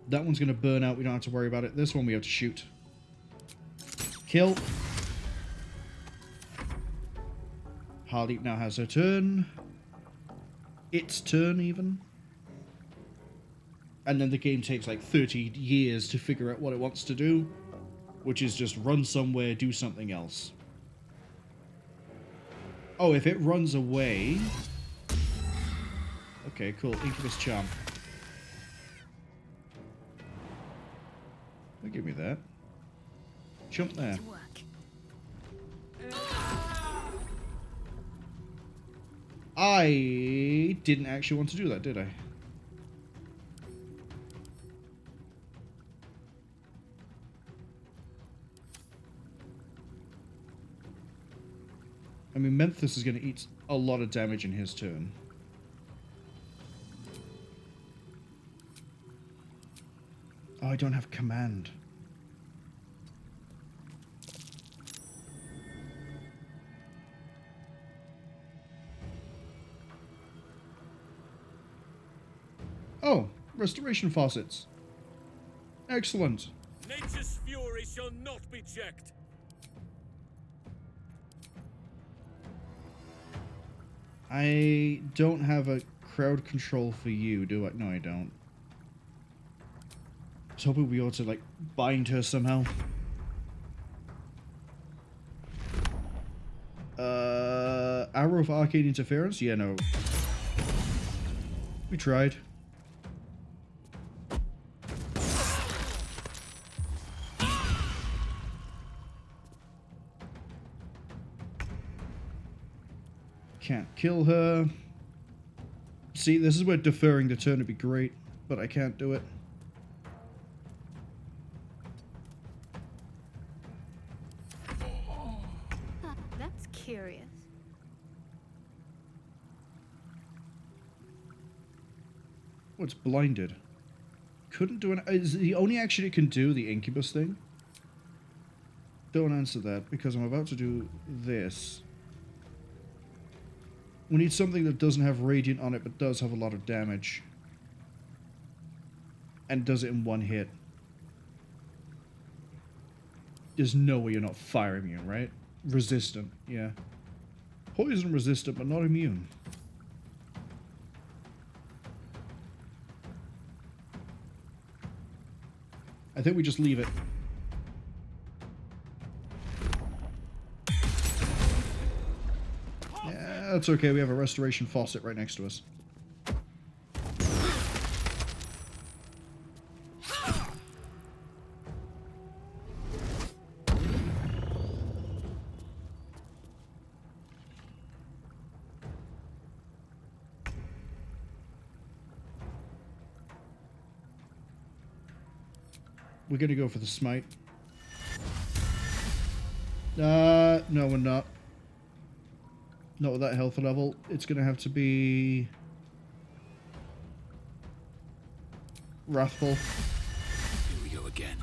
That one's going to burn out. We don't have to worry about it. This one we have to shoot. Kill. Harleep now has her turn. Its turn, even. And then the game takes like 30 years to figure out what it wants to do, which is just run somewhere, do something else. Oh, if it runs away... okay, cool. Incubus Charm. Give me that. Jump there. I didn't actually want to do that, did I? I mean, Memphis is going to eat a lot of damage in his turn. Oh, I don't have command. Oh, restoration faucets. Excellent. Nature's fury shall not be checked. I don't have a crowd control for you, do I? No, I don't. I was hoping we ought to, like, bind her somehow. Arrow of Arcane Interference? Yeah, no. We tried. Can't kill her. See, this is where deferring the turn would be great, but I can't do it. That's curious. Oh, it's blinded. Couldn't do an... is the only action it can do the incubus thing? Don't answer that, because I'm about to do this. We need something that doesn't have radiant on it, but does have a lot of damage. And does it in one hit. There's no way you're not fire immune, right? Resistant, yeah. Poison resistant, but not immune. I think we just leave it. Yeah, that's okay. We have a restoration faucet right next to us. We're gonna go for the smite. No, we're not. Not with that health level. It's gonna have to be Raphael. Here we go again.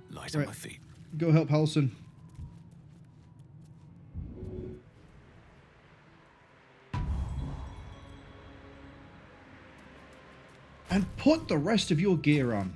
Light on my feet. Go help Halson. And put the rest of your gear on.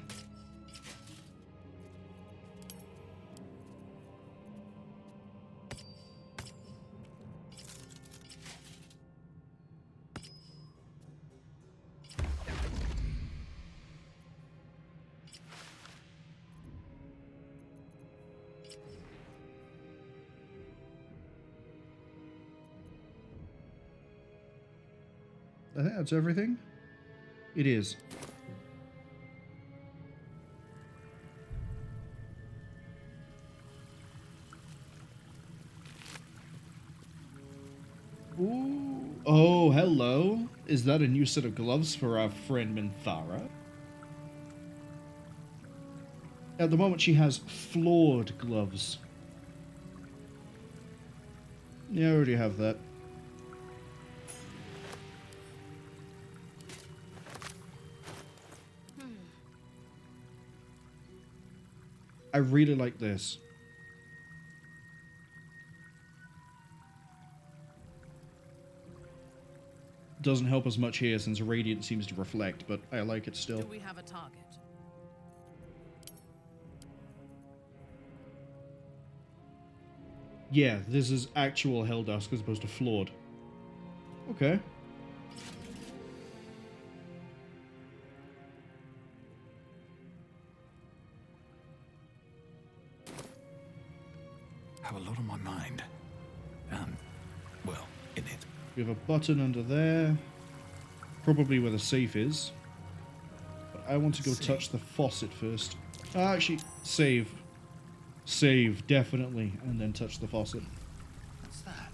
I think that's everything. It is. Ooh. Oh, hello. Is that a new set of gloves for our friend Minthara? At the moment, she has flawed gloves. Yeah, I already have that. I really like this. Doesn't help us much here since Radiant seems to reflect, but I like it still. Do we have a target? Yeah, this is actual Helldusk as opposed to flawed. Okay. Have a lot on my mind. Well, in it. We have a button under there. Probably where the safe is. But I want to go touch the faucet first. Actually, save. Save, definitely. And then touch the faucet. What's that?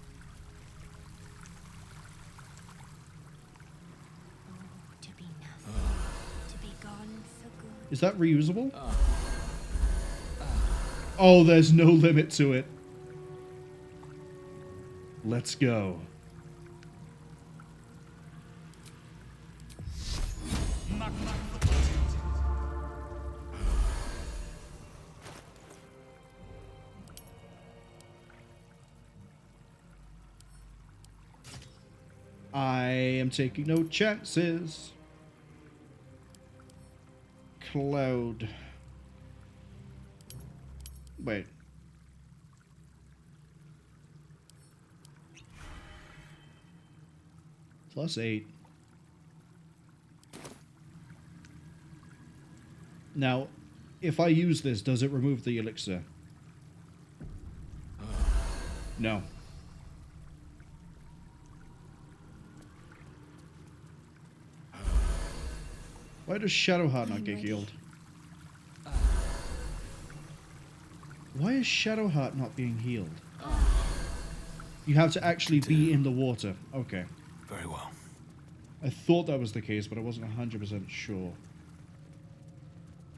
To be nothing. To be gone for good. Is that reusable? Oh, there's no limit to it. Let's go. I am taking no chances. Cloud. Wait. +8. Now, if I use this, does it remove the elixir? No. Why does Shadowheart not get healed? Why is Shadowheart not being healed? You have to actually be in the water. Okay. Very well. I thought that was the case, but I wasn't 100% sure.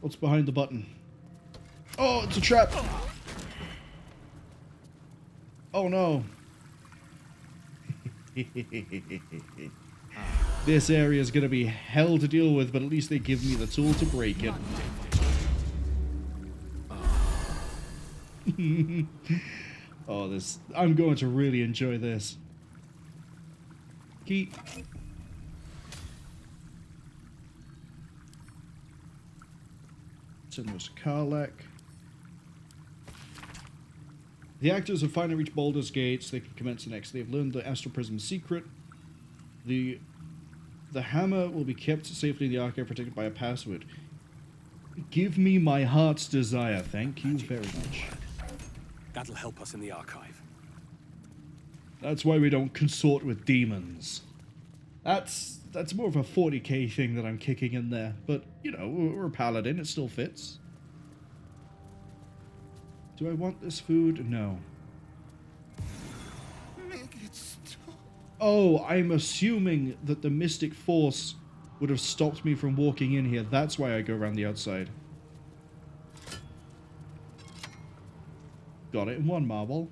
What's behind the button? Oh, it's a trap! Oh no. This area is going to be hell to deal with, but at least they give me the tool to break it. Oh, this... I'm going to really enjoy this. Key. Send those to Karlach. The actors have finally reached Baldur's Gates. They can commence the next. They have learned the Astral Prism secret. The hammer will be kept safely in the archive, protected by a password. Give me my heart's desire. Thank you very much. That'll help us in the archive. That's why we don't consort with demons. That's more of a 40k thing that I'm kicking in there. But, you know, we're a paladin. It still fits. Do I want this food? No. Make it stop. Oh, I'm assuming that the Mystic Force would have stopped me from walking in here. That's why I go around the outside. Got it in one marble.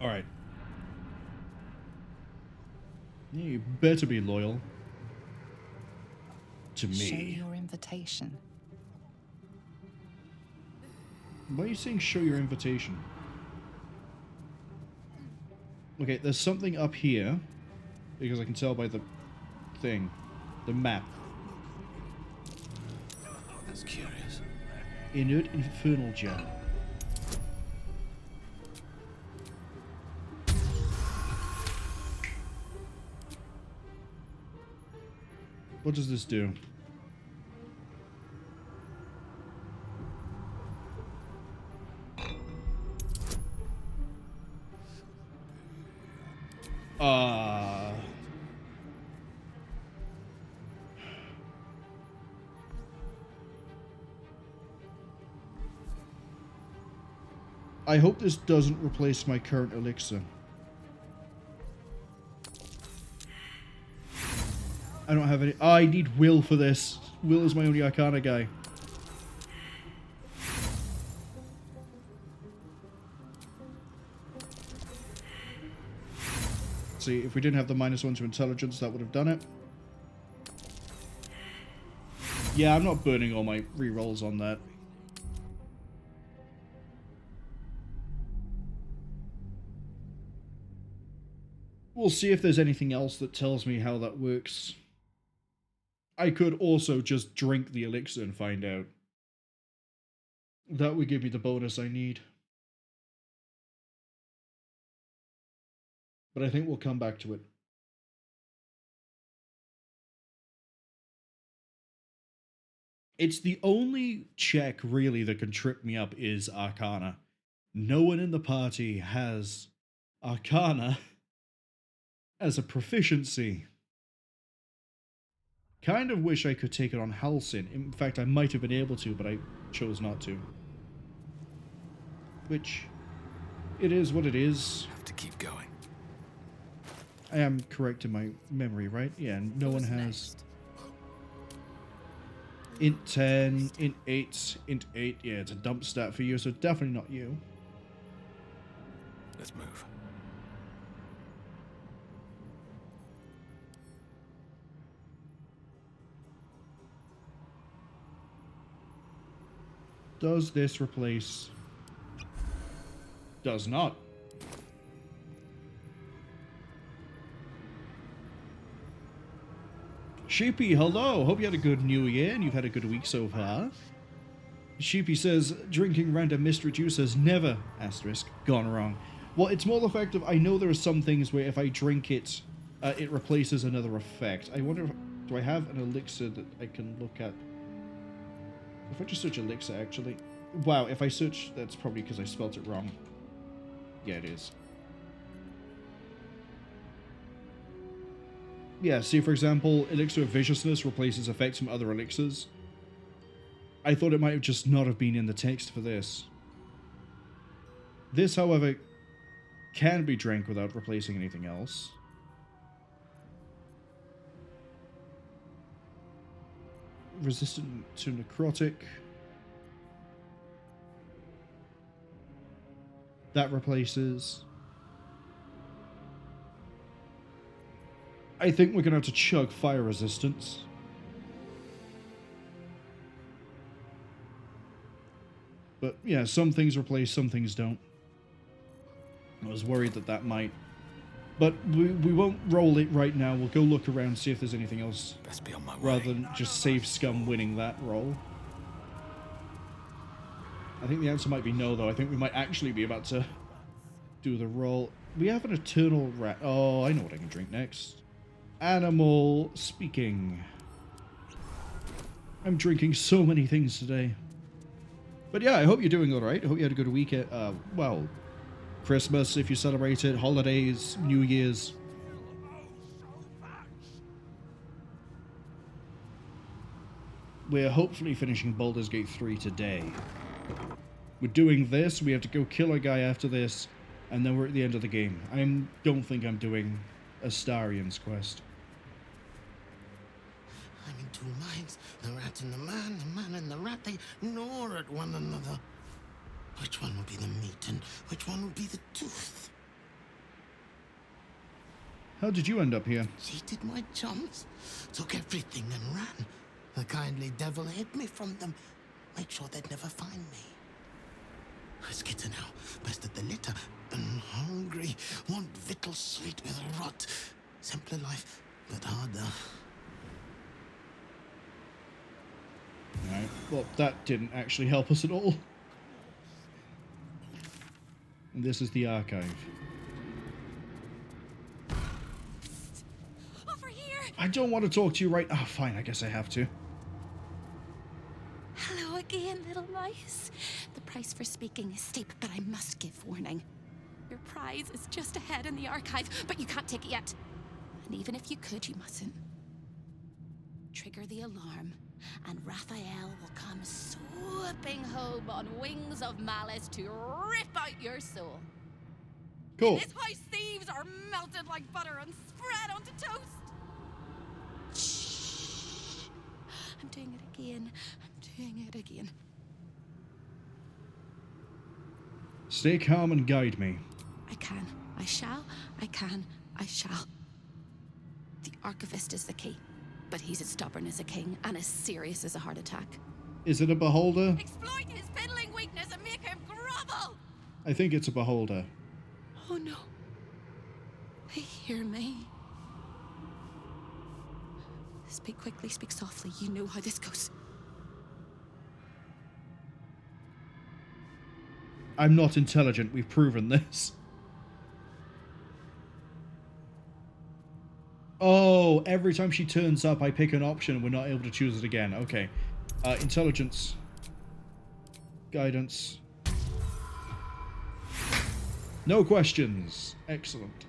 Alright. Yeah, you better be loyal. To me. Show your invitation. Why are you saying show your invitation? Okay, there's something up here. Because I can tell by the thing. The map. That's curious. Inert infernal gem. What does this do? I hope this doesn't replace my current elixir. I don't have any... Oh, I need Will for this. Will is my only Arcana guy. See, if we didn't have the -1 to intelligence, that would have done it. Yeah, I'm not burning all my rerolls on that. We'll see if there's anything else that tells me how that works. I could also just drink the elixir and find out. That would give me the bonus I need. But I think we'll come back to it. It's the only check, really, that can trip me up is Arcana. No one in the party has Arcana as a proficiency. Kind of wish I could take it on Halsin. In fact, I might have been able to, but I chose not to. Which, it is what it is. Have to keep going. I am correct in my memory, right? Yeah, no one has. Int 10, Int 8, Int 8. Yeah, it's a dump stat for you, so definitely not you. Let's move. Does this replace... Does not. Sheepy, hello! Hope you had a good new year and you've had a good week so far. Sheepy says, drinking random mystery juice has never, asterisk, gone wrong. Well, it's more the fact of, I know there are some things where if I drink it, it replaces another effect. I wonder if, do I have an elixir that I can look at? If I just search elixir, actually. Wow, if I search, that's probably because I spelt it wrong. Yeah, it is. Yeah, see, for example, Elixir of Viciousness replaces effects from other elixirs. I thought it might have just not have been in the text for this. This, however, can be drank without replacing anything else. Resistant to necrotic. That replaces. I think we're going to have to chug fire resistance. But yeah, some things replace, some things don't. I was worried that that might. But we won't roll it right now. We'll go look around, see if there's anything else. Best be on my way. Rather than just save Scum winning that roll. I think the answer might be no, though. I think we might actually be about to do the roll. We have an eternal rat. Oh, I know what I can drink next. Animal speaking. I'm drinking so many things today. But yeah, I hope you're doing alright. I hope you had a good weekend. Well, Christmas, if you celebrate it, holidays, New Year's. We're hopefully finishing Baldur's Gate 3 today. We're doing this, we have to go kill a guy after this, and then we're at the end of the game. I don't think I'm doing Astarion's quest. I'm in two minds. The rat and the man and the rat, they gnaw at one another. Which one will be the meat and which one will be the tooth? How did you end up here? Cheated my chums, took everything and ran. The kindly devil hid me from them, made sure they'd never find me. I skitter now, bested the litter, and hungry, want victuals sweet with rot. Simpler life, but harder. Alright, well, that didn't actually help us at all. And this is the archive. Over here! I don't want to talk to you right... Oh, fine, I guess I have to. Hello again, little mice. The price for speaking is steep, but I must give warning. Your prize is just ahead in the archive, but you can't take it yet. And even if you could, you mustn't. Trigger the alarm, and Raphael will come swooping home on wings of malice to rip out your soul. Cool. This house thieves are melted like butter and spread onto toast. Shh. I'm doing it again. I'm doing it again. Stay calm and guide me. I can. I shall. I can. I shall. The archivist is the key. But he's as stubborn as a king and as serious as a heart attack. Is it a beholder? Exploit his fiddling weakness and make him grovel! I think it's a beholder. Oh no. They hear me. Speak quickly, speak softly. You know how this goes. I'm not intelligent, we've proven this. Oh, every time she turns up, I pick an option and we're not able to choose it again. Okay. Intelligence. Guidance. No questions. Excellent.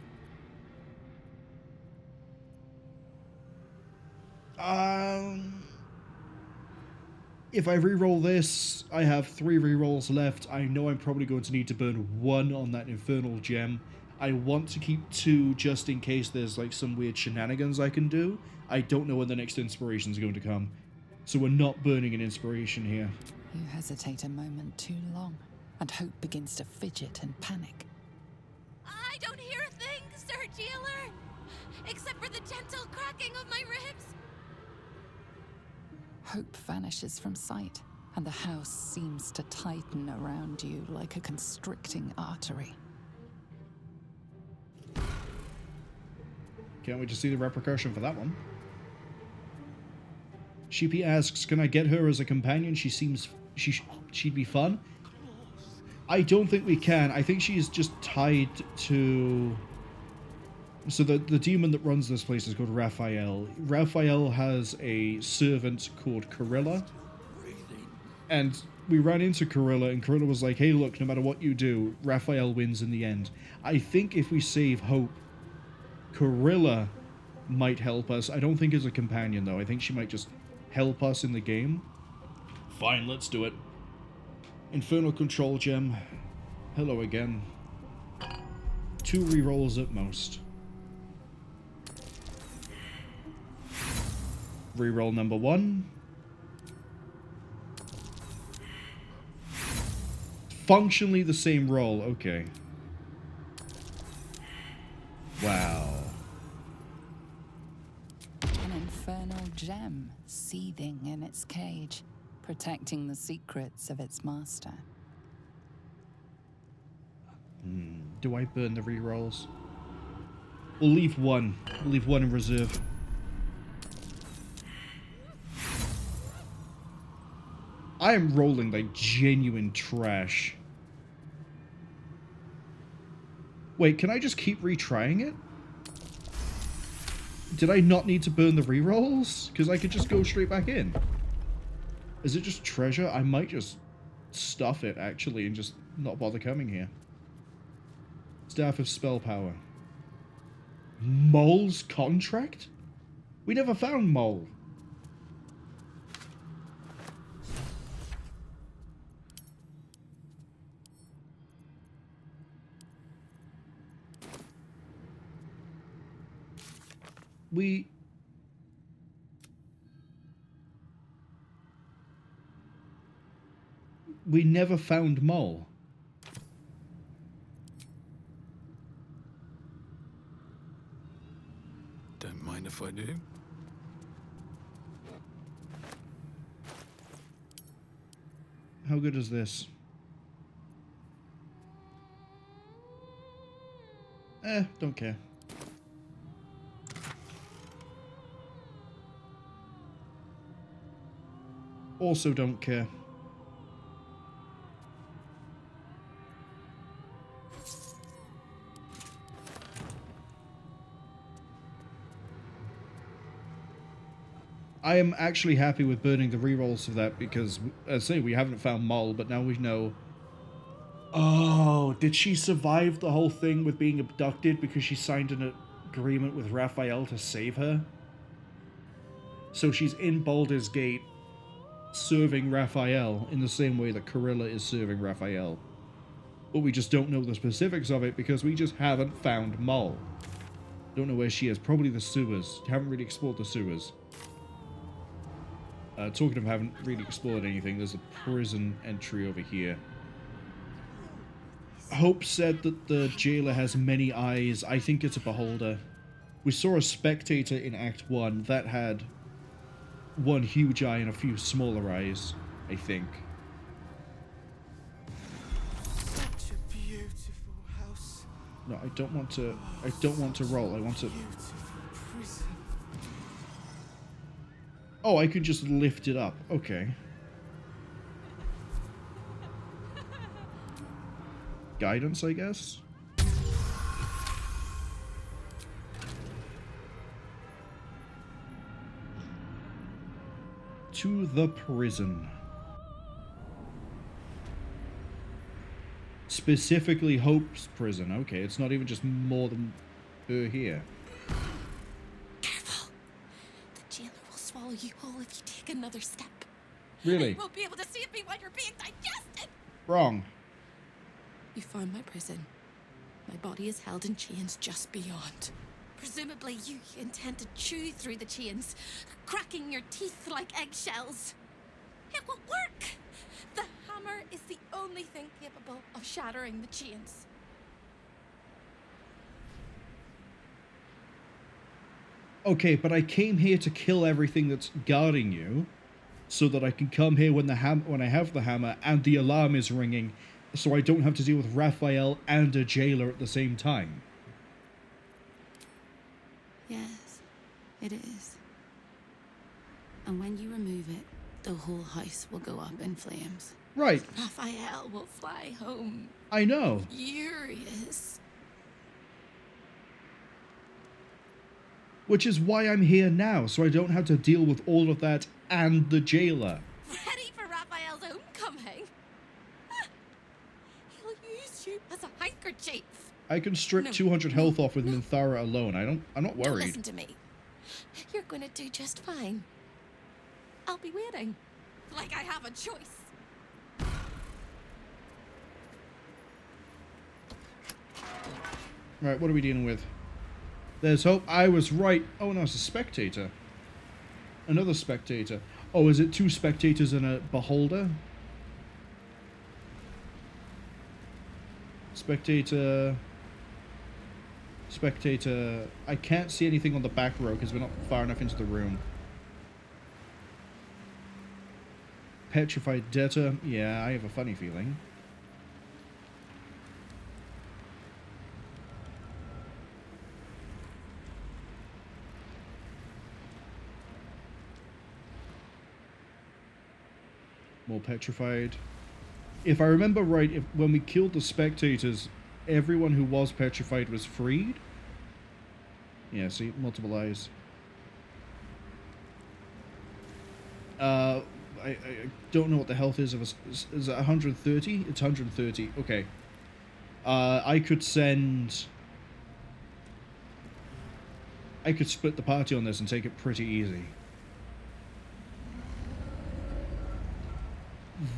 If I re-roll this, I have 3 re-rolls left. I know I'm probably going to need to burn 1 on that infernal gem. I want to keep 2 just in case there's like some weird shenanigans I can do. I don't know when the next inspiration is going to come. So we're not burning an inspiration here. You hesitate a moment too long, and hope begins to fidget and panic. I don't hear a thing, Sir Jailer, except for the gentle cracking of my ribs. Hope vanishes from sight, and the house seems to tighten around you like a constricting artery. Can't wait to see the repercussion for that one. Sheepy asks, can I get her as a companion? She seems... she'd be fun. I don't think we can. I think she's just tied to... So the demon that runs this place is called Raphael. Raphael has a servant called Corilla. And we ran into Corilla, and Corilla was like, hey, look, no matter what you do, Raphael wins in the end. I think if we save Hope, Corilla might help us. I don't think as a companion, though. I think she might just help us in the game. Fine, let's do it. Infernal Control Gem. Hello again. 2 rerolls at most. Reroll number 1. Functionally the same roll. Okay. Wow. An infernal gem seething in its cage, protecting the secrets of its master. do I burn the rerolls? We'll leave one. We'll leave one in reserve. I am rolling like genuine trash. Wait, can I just keep retrying it? Did I not need to burn the rerolls? Because I could just go straight back in. Is it just treasure? I might just stuff it, actually, and just not bother coming here. Staff of Spell Power. Mole's contract? We never found Mole. We never found Mole. Don't mind if I do. How good is this? Don't care. Also don't care. I am actually happy with burning the rerolls of that because, as I say, we haven't found Moll, but now we know. Oh, did she survive the whole thing with being abducted because she signed an agreement with Raphael to save her? So she's in Baldur's Gate serving Raphael in the same way that Corilla is serving Raphael. But we just don't know the specifics of it because we just haven't found Moll. Don't know where she is. Probably the sewers. Haven't really explored the sewers. Talking of haven't really explored anything, there's a prison entry over here. Hope said that the jailer has many eyes. I think it's a beholder. We saw a spectator in Act 1 that had one huge eye and a few smaller eyes, I think. Such a beautiful house. No, I don't want to roll. I want to... Prison. Oh, I could just lift it up. Okay. Guidance, I guess? To the prison. Specifically Hope's prison. Okay, it's not even just more than her here. Careful. The jailer will swallow you whole if you take another step. Really? You won't be able to save me while you're being digested. Wrong. You found my prison. My body is held in chains just beyond. Presumably, you intend to chew through the chains, cracking your teeth like eggshells. It will work! The hammer is the only thing capable of shattering the chains. Okay, but I came here to kill everything that's guarding you, so that I can come here when I have the hammer and the alarm is ringing, so I don't have to deal with Raphael and a jailer at the same time. Yes, it is. And when you remove it, the whole house will go up in flames. Right. Raphael will fly home. I know. Furious. Which is why I'm here now, so I don't have to deal with all of that and the jailer. Ready for Raphael's homecoming? He'll use you as a handkerchief. I can strip 200 health off with Minthara alone. I'm not Don't worried. listen to me. You're going to do just fine. I'll be waiting. Like I have a choice. Right, what are we dealing with? There's Hope. I was right. Oh no, it's a spectator. Another spectator. Oh, is it two spectators and a beholder? Spectator. Spectator. I can't see anything on the back row because we're not far enough into the room. Petrified debtor. Yeah, I have a funny feeling. More petrified. If I remember right, when we killed the spectators, everyone who was petrified was freed? Yeah, see? Multiple eyes. I don't know what the health is of us. Is it 130? It's 130. Okay. I could send... I could split the party on this and take it pretty easy.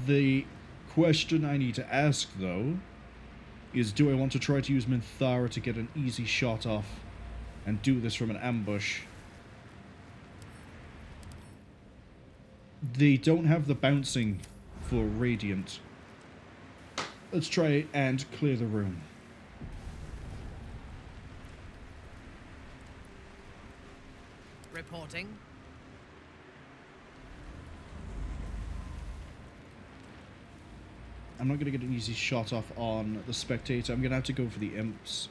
The question I need to ask, though, is do I want to try to use Minthara to get an easy shot off and do this from an ambush? They don't have the bouncing for Radiant. Let's try and clear the room. Reporting. I'm not going to get an easy shot off on the spectator. I'm going to have to go for the imps.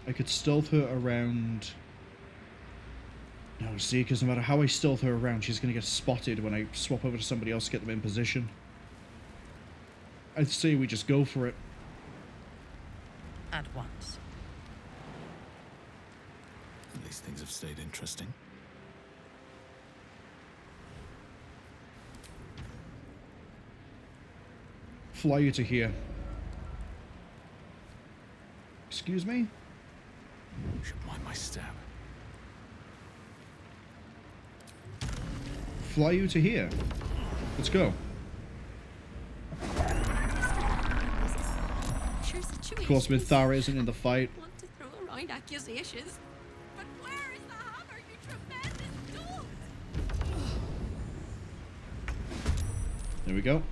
I could stealth her around... No, see, because no matter how I stealth her around, she's going to get spotted when I swap over to somebody else to get them in position. I'd say we just go for it. At once. At least things have stayed interesting. Fly you to here. Excuse me? Should mind my step. Fly you to here. Let's go. Of course, Minthara isn't in the fight. I want to throw around accusations, but where is the hammer, you tremendous dolt? There we go.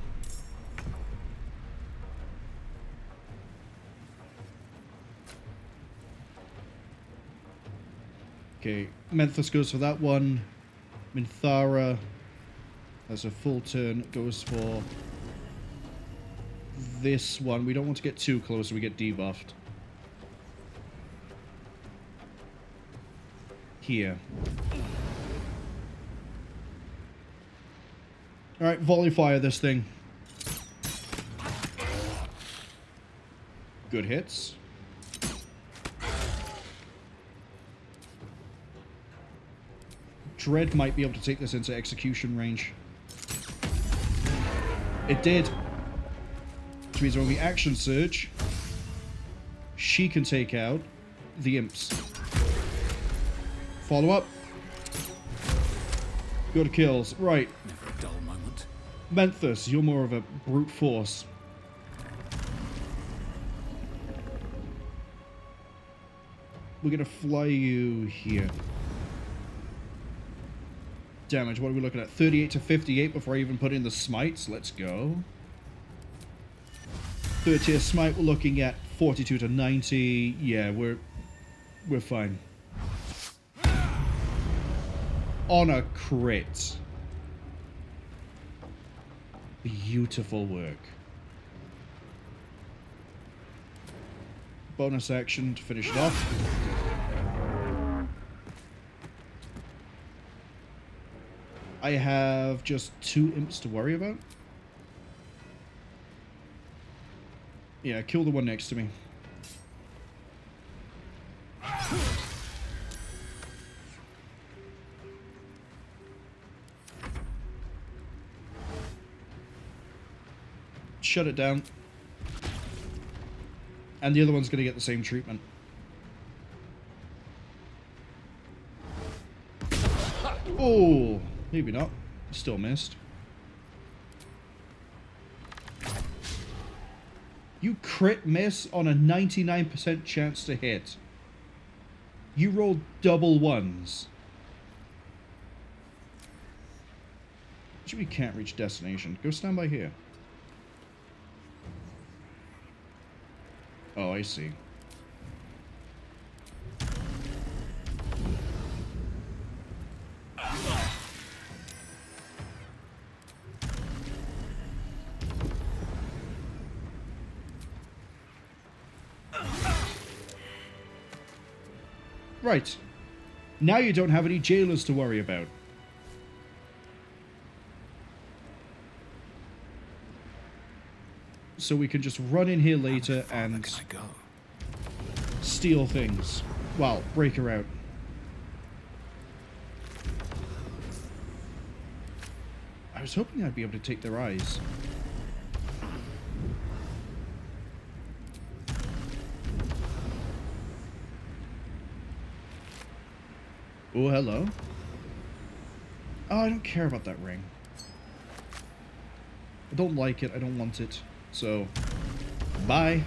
Okay, Menthus goes for that one. Minthara has a full turn, goes for this one. We don't want to get too close or we get debuffed. Here. Alright, volley fire this thing. Good hits. Dread might be able to take this into execution range. It did. Which means when we action surge, she can take out the imps. Follow up. Good kills. Right. Never a dull moment. Menthus, you're more of a brute force. We're gonna fly you here. Damage, what are we looking at? 38 to 58 before I even put in the smites. Let's go. Third tier smite, we're looking at 42 to 90. Yeah, we're fine. On a crit. Beautiful work. Bonus action to finish it off. I have just 2 imps to worry about. Yeah, kill the one next to me. Shut it down. And the other one's going to get the same treatment. Oh, maybe not. Still missed. You crit miss on a 99% chance to hit. You rolled double ones. We can't reach destination. Go stand by here. Oh, I see. Right. Now you don't have any jailers to worry about. So we can just run in here later and steal things. Well, break her out. I was hoping I'd be able to take their eyes. Oh, hello. Oh, I don't care about that ring. I don't like it. I don't want it. So, bye.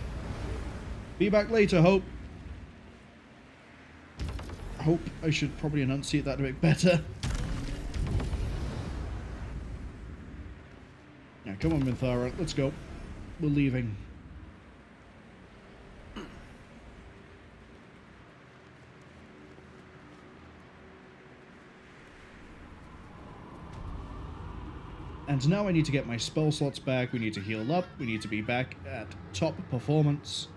Be back later, Hope. Hope. I should probably enunciate that a bit better. Yeah, come on, Minthara. Let's go. We're leaving. And now I need to get my spell slots back, we need to heal up, we need to be back at top performance,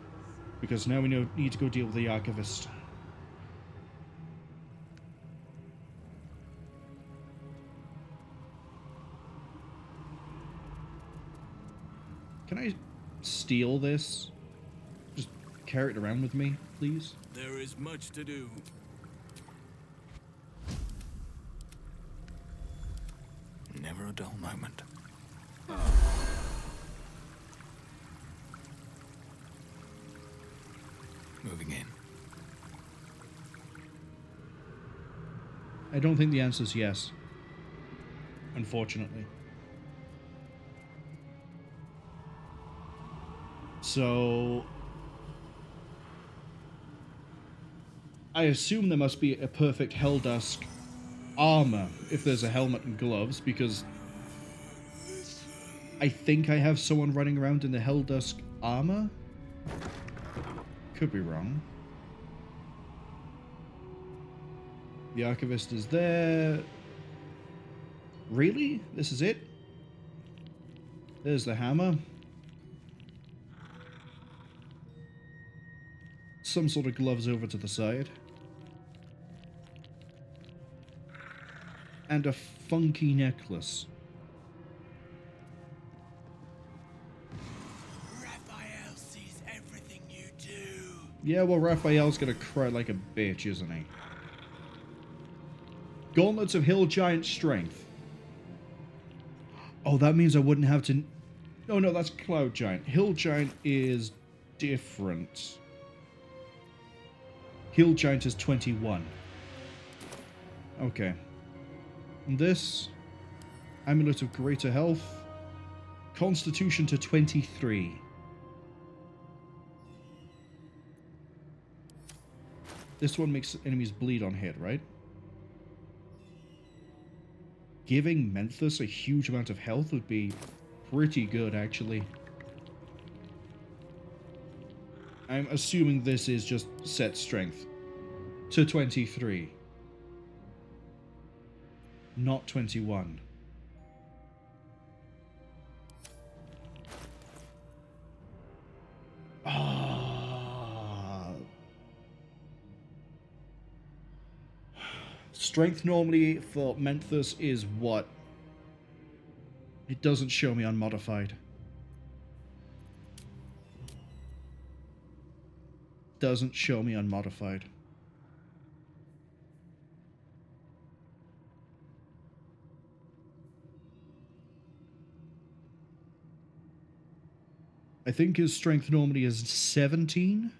because now we need to go deal with the Archivist. Can I steal this? Just carry it around with me, please? There is much to do. Never a dull moment. Moving in. I don't think the answer is yes. Unfortunately. So I assume there must be a perfect Helldusk armor if there's a helmet and gloves, because I think I have someone running around in the Helldusk armor. Could be wrong. The Archivist is there. Really? This is it? There's the hammer. Some sort of gloves over to the side. And a funky necklace. Raphael sees everything you do. Yeah, well, Raphael's gonna cry like a bitch, isn't he? Gauntlets of Hill Giant Strength. Oh, that means I wouldn't have to... Oh, no, that's Cloud Giant. Hill Giant is different. Hill Giant is 21. Okay. And this... Amulet of Greater Health. Constitution to 23. This one makes enemies bleed on hit, right? Giving Menthus a huge amount of health would be pretty good, actually. I'm assuming this is just set strength to 23. Not 21. Strength normally for Menthus is what? It doesn't show me unmodified. Doesn't show me unmodified. I think his strength normally is 17.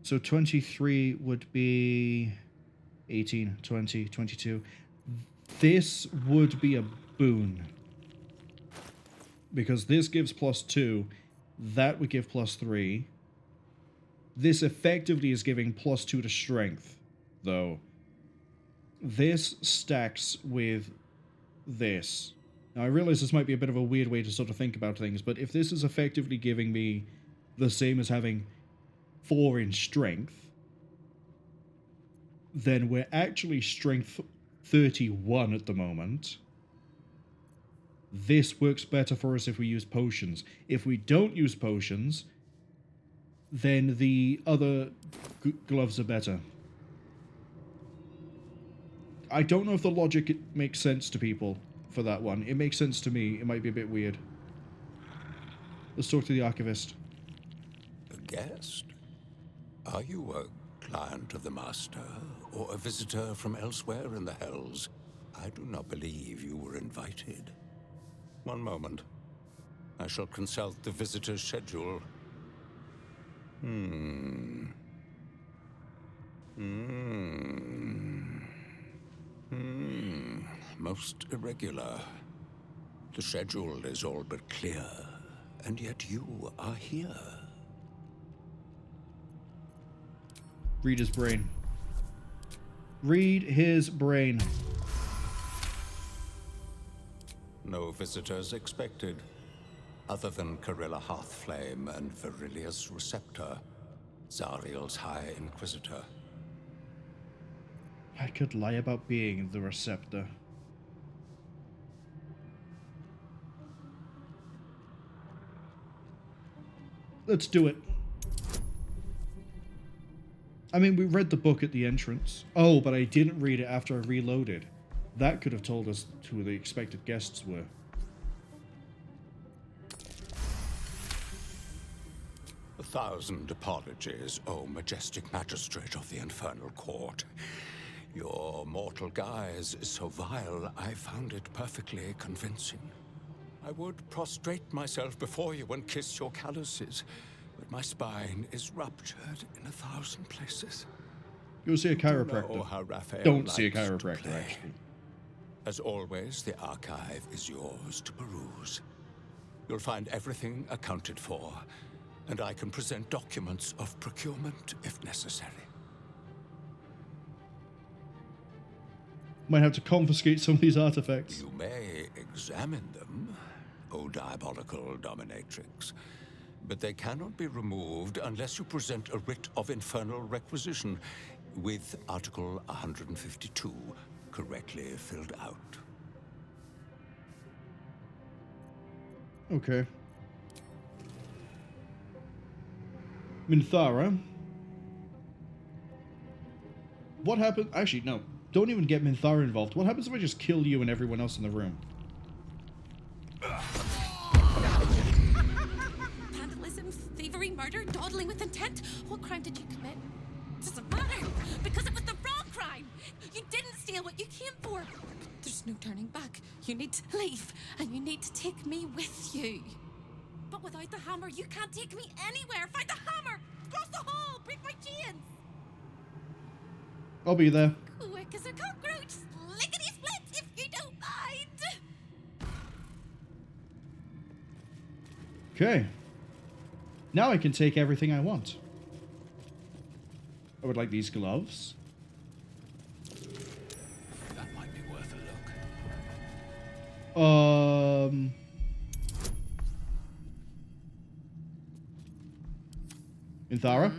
So 23 would be 18, 20, 22. This would be a boon. Because this gives +2. That would give +3. This effectively is giving +2 to strength, though. This stacks with this. Now, I realize this might be a bit of a weird way to sort of think about things, but if this is effectively giving me the same as having 4 in strength, then we're actually strength 31 at the moment. This works better for us if we use potions. If we don't use potions, then the other gloves are better. I don't know if the logic makes sense to people for that one. It makes sense to me. It might be a bit weird. Let's talk to the archivist. A guest? Are you a client of the Master, or a visitor from elsewhere in the Hells? I do not believe you were invited. One moment. I shall consult the visitor's schedule. Most irregular. The schedule is all but clear, and yet you are here. Read his brain. Read his brain. No visitors expected, other than Carilla Hearthflame and Verilius Receptor, Zariel's High Inquisitor. I could lie about being the Receptor. Let's do it. I mean, we read the book at the entrance. Oh, but I didn't read it after I reloaded. That could have told us who the expected guests were. A thousand apologies, O majestic magistrate of the Infernal Court. Your mortal guise is so vile, I found it perfectly convincing. I would prostrate myself before you and kiss your calluses, but my spine is ruptured in 1,000 places. Go see a chiropractor. You know how Raphael Don't see a likes to chiropractor, play. actually. As always, the archive is yours to peruse. You'll find everything accounted for, and I can present documents of procurement if necessary. Might have to confiscate some of these artifacts. You may examine them, O diabolical dominatrix, but they cannot be removed unless you present a writ of infernal requisition with Article 152 correctly filled out. Okay. Minthara. What happens? Actually, no. Don't even get Minthara involved. What happens if I just kill you and everyone else in the room? Vandalism, thievery, murder, dawdling with intent. What crime did you commit? Doesn't matter, because it was the wrong crime. You didn't steal what you came for. There's no turning back. You need to leave, and you need to take me with you. But without the hammer, you can't take me anywhere. Find the hammer! Cross the hall! Break my chains! I'll be there. Quick as a cockroach! Lickety-split, if you don't mind! Okay. Now I can take everything I want. I would like these gloves. That might be worth a look. Minthara?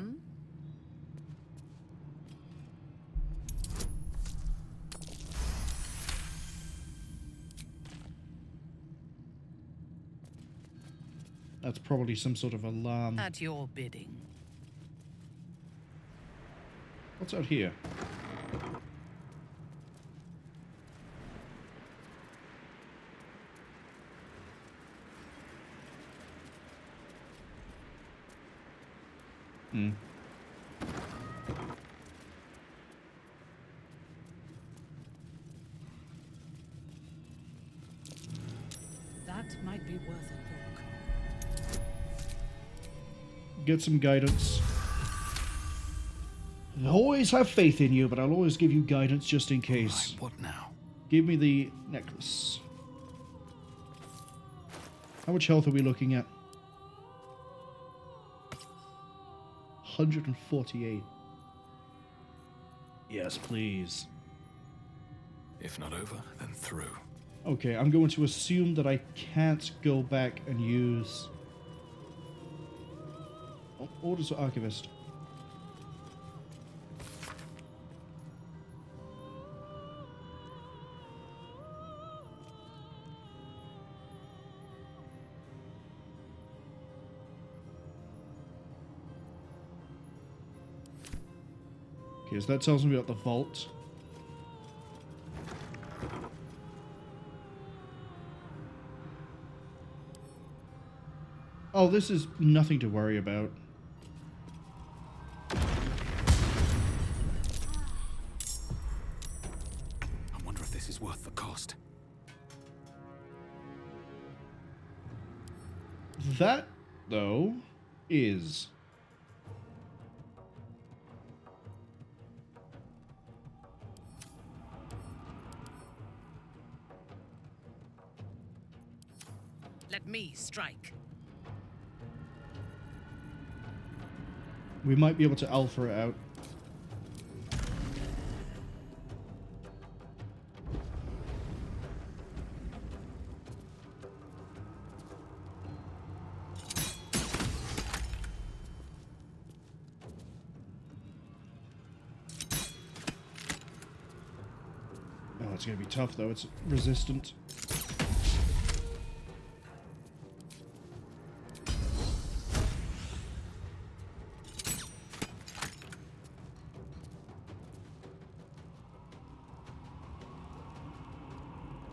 That's probably some sort of alarm. At your bidding. What's out here? That might be worth a look. Get some guidance. I always have faith in you, but I'll always give you guidance just in case. Right, what now? Give me the necklace. How much health are we looking at? 148. Yes, please. If not over, then through. Okay, I'm going to assume that I can't go back and use... Oh, orders for Archivist. Okay, so that tells me about the vault. Oh, this is nothing to worry about. I wonder if this is worth the cost. That, though, is... Let me strike. We might be able to alpha it out. Oh, it's going to be tough, though. It's resistant.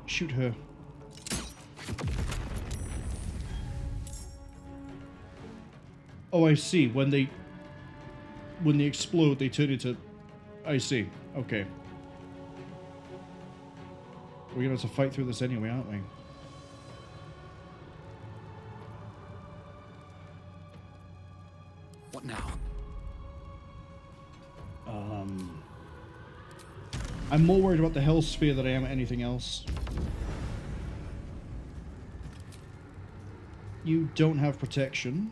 Shoot her. Oh, I see. When they explode, they turn into... I see. Okay. We're gonna have to fight through this anyway, aren't we? What now? I'm more worried about the Hell Sphere than I am anything else. You don't have protection.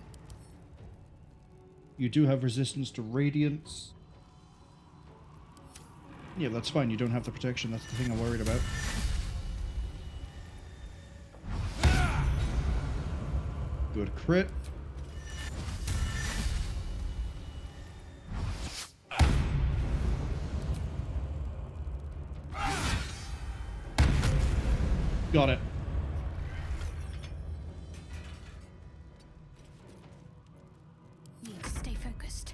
You do have resistance to radiance. Yeah, that's fine. You don't have the protection. That's the thing I'm worried about. Good crit. Got it. Need to stay focused.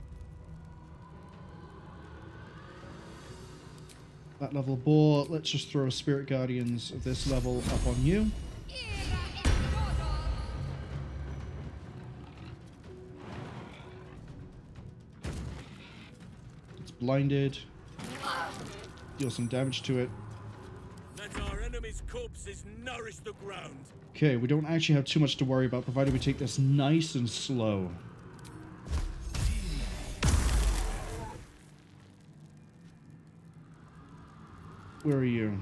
That level boar. Let's just throw Spirit Guardians of this level up on you. It's blinded. Deal some damage to it. Let our enemy's corpses nourish the ground. Okay, we don't actually have too much to worry about, provided we take this nice and slow. Where are you?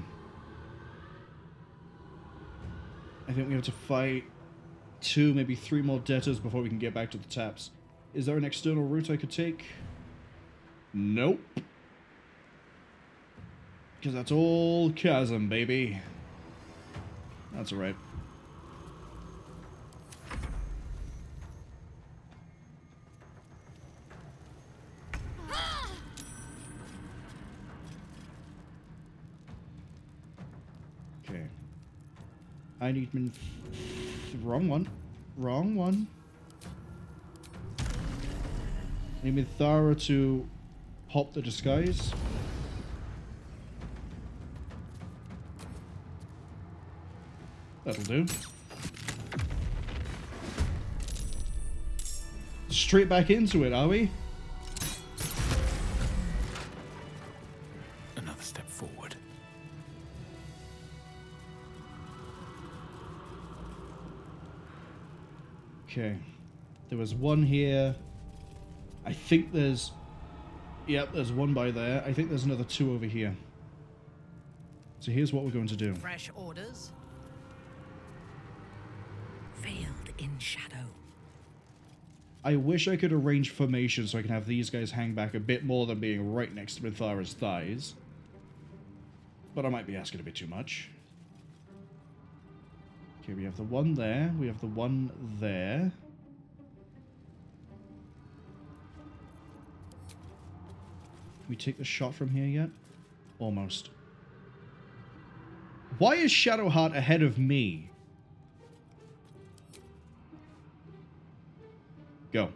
I think we have to fight 2, maybe 3 more debtors before we can get back to the taps. Is there an external route I could take? Nope. Because that's all chasm, baby. That's alright. Okay. I need wrong one. Wrong one. I need Minthara to pop the disguise. That'll do. Straight back into it, are we? Another step forward. Okay. There was one here. I think there's... Yep, there's one by there. I think there's another 2 over here. So here's what we're going to do. Fresh orders. Veiled in shadow. I wish I could arrange formation so I can have these guys hang back a bit more than being right next to Minthara's thighs. But I might be asking a bit too much. Okay, we have the one there. We have the one there. Can we take the shot from here yet? Almost. Why is Shadowheart ahead of me? Go.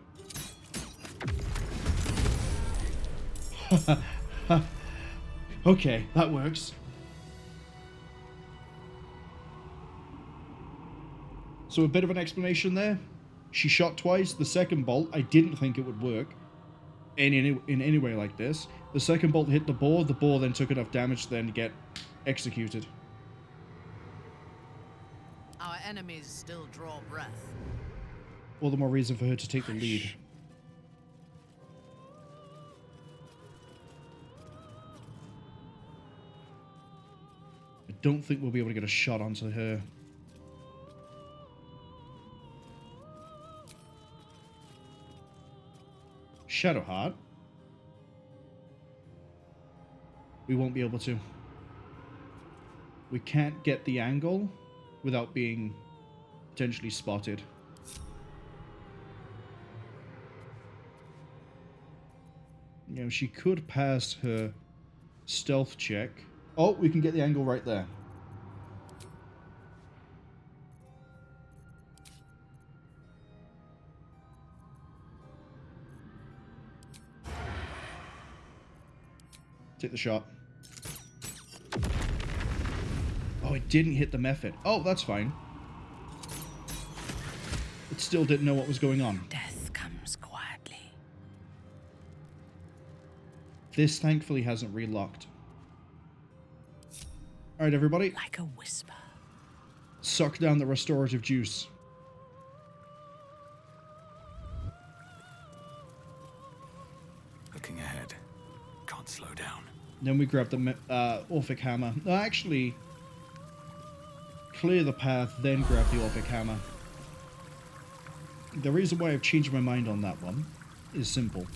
Okay, that works. So a bit of an explanation there. She shot twice. The second bolt, I didn't think it would work in any way like this. The second bolt hit the boar. The boar then took enough damage to then get executed. Our enemies still draw breath. All the more reason for her to take the lead. I don't think we'll be able to get a shot onto her. Shadowheart. We won't be able to. We can't get the angle without being potentially spotted. You know, she could pass her stealth check. Oh, we can get the angle right there. Take the shot. Oh, it didn't hit the method. Oh, that's fine. It still didn't know what was going on. Death comes quietly. This thankfully hasn't relocked. Alright, everybody. Like a whisper. Suck down the restorative juice. Looking ahead. Can't slow down. Then we grab the Orphic Hammer. No, actually, clear the path, then grab the Orphic Hammer. The reason why I've changed my mind on that one is simple.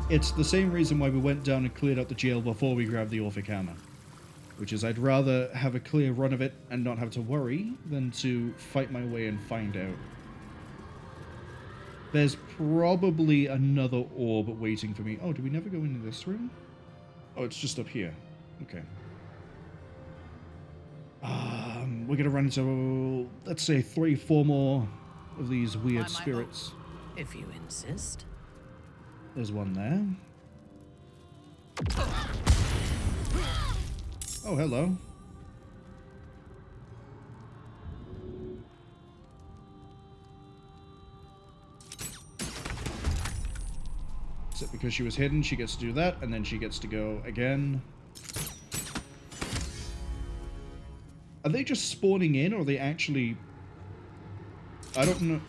It's the same reason why we went down and cleared out the jail before we grabbed the Orphic Hammer. Which is I'd rather have a clear run of it and not have to worry than to fight my way and find out. There's probably another orb waiting for me. Oh, did we never go into this room? Oh, it's just up here. Okay. We're gonna run into, let's say, 3-4 more of these weird spirits. If you insist. There's one there. Oh, hello. Is it because she was hidden, she gets to do that, and then she gets to go again? Are they just spawning in, or are they actually... I don't know...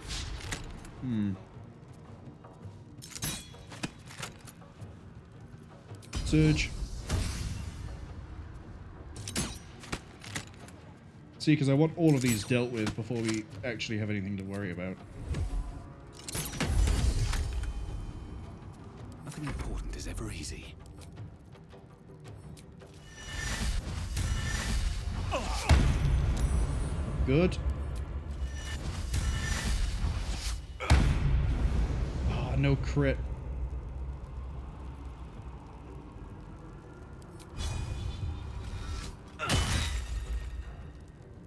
Surge. See, because I want all of these dealt with before we actually have anything to worry about. Nothing important is ever easy. Good. Oh, no crit.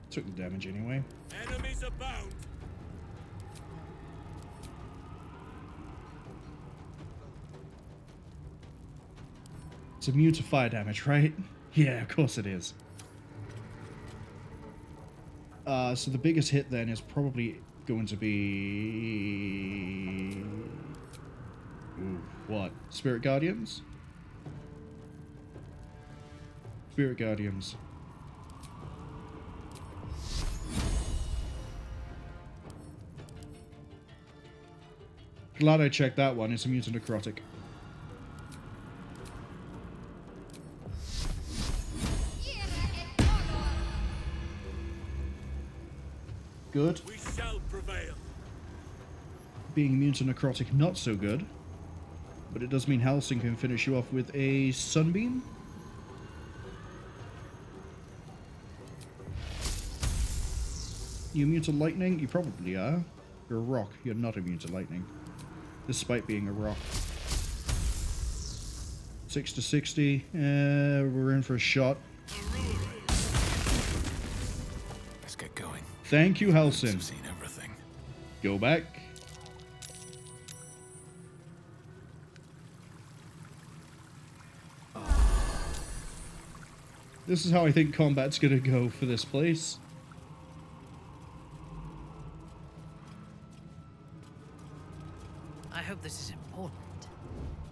Took the damage anyway. Enemies abound. It's immune to fire damage, right? Yeah, of course it is. So the biggest hit then is probably going to be... Ooh, what? Spirit Guardians? Spirit Guardians. Glad I checked that one. It's immune to necrotic. Good. We shall prevail. Being immune to necrotic, not so good. But it does mean Halsing can finish you off with a sunbeam. You immune to lightning? You probably are. You're a rock. You're not immune to lightning. Despite being a rock. 6 to 60. We're in for a shot. Let's get going. Thank you, Halsin. I've seen everything. Go back. This is how I think combat's gonna go for this place.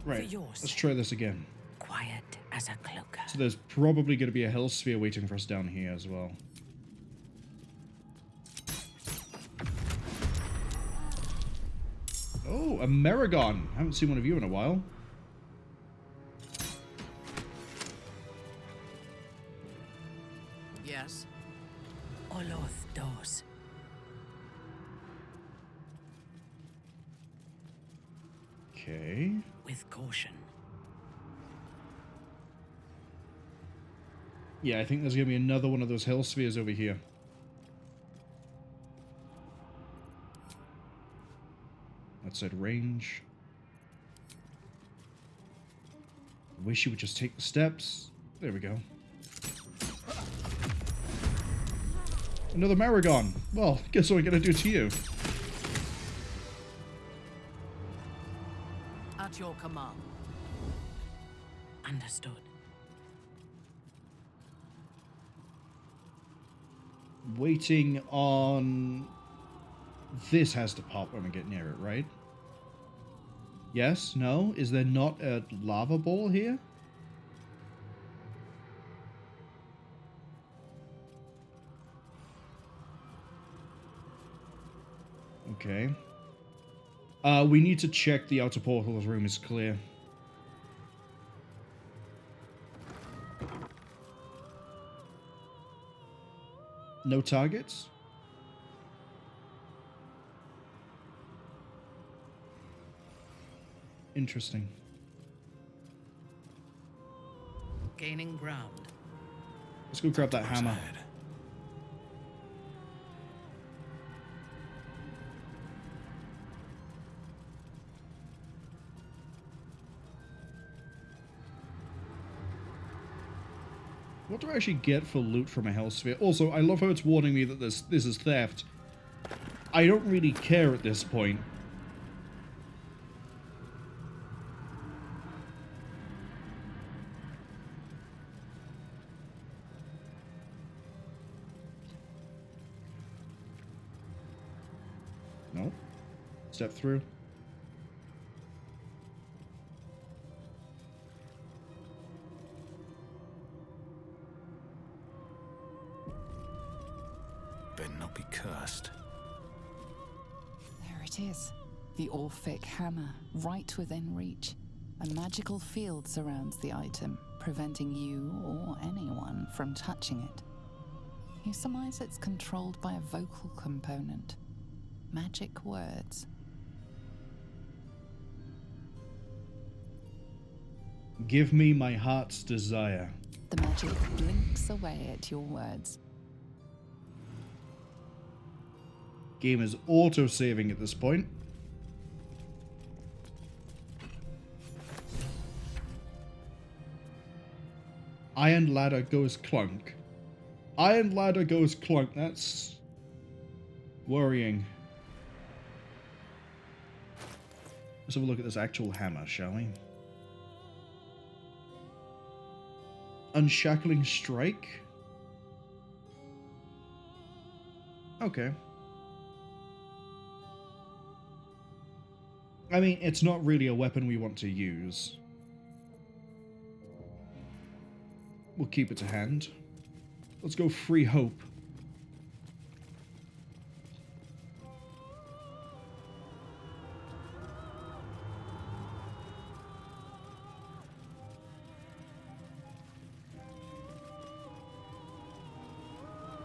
Right, For your let's sake. try this again. Quiet as a cloaker. So there's probably going to be a hell sphere waiting for us down here as well. Oh, a Maragon. Haven't seen one of you in a while. Yes. Oloth dos. Okay. With caution. Yeah, I think there's going to be another one of those hell spheres over here. That said range. Wish you would just take the steps. There we go. Another Maragon. Well, guess what I'm going to do to you. At your command. Understood. Waiting on... This has to pop when we get near it, right? Yes? No? Is there not a lava ball here? Okay. We need to check the outer portal's room is clear. No targets? Interesting. Gaining ground. Let's go grab that hammer. What do I actually get for loot from a hell sphere? Also, I love how it's warning me that this is theft. I don't really care at this point. No. Step through. Better not be cursed. There it is. The Orphic hammer, right within reach. A magical field surrounds the item, preventing you or anyone from touching it. You surmise it's controlled by a vocal component. Magic words. Give me my heart's desire. The magic blinks away at your words. Game is auto-saving at this point. Iron ladder goes clunk. Iron ladder goes clunk. That's worrying. Let's have a look at this actual hammer, shall we? Unshackling strike? Okay. I mean, it's not really a weapon we want to use. We'll keep it to hand. Let's go free hope.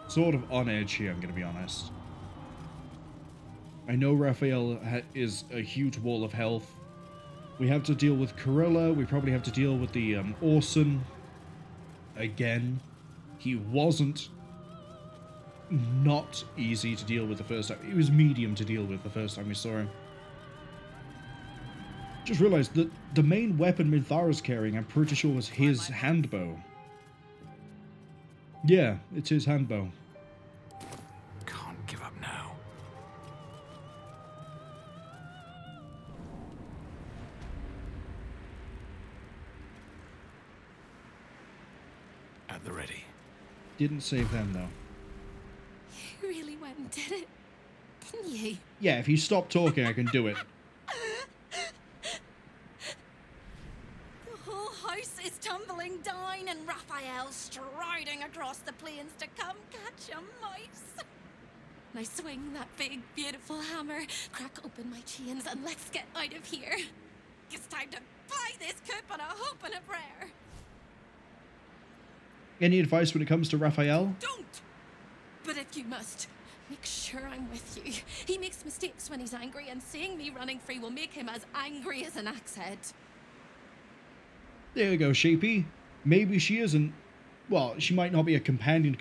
Sort of on edge here, I'm going to be honest. I know Raphael is a huge wall of health. We have to deal with Corella. We probably have to deal with the Orson. Again, he wasn't not easy to deal with the first time. He was medium to deal with the first time we saw him. Just realized that the main weapon Minthara's carrying, I'm pretty sure, was his handbow. Yeah, it's his handbow. Can't give up now. At the ready. Didn't save them, though. You really went and did it, didn't you? Yeah, if you stop talking, I can do it. riding across the plains to come catch a mice. And I swing that big, beautiful hammer, crack open my chains, and let's get out of here. It's time to fly this coop on a hope and a prayer. Any advice when it comes to Raphael? Don't! But if you must, make sure I'm with you. He makes mistakes when he's angry, and seeing me running free will make him as angry as an axe head. There you go, Shapey. Maybe she isn't... Well, she might not be a companion,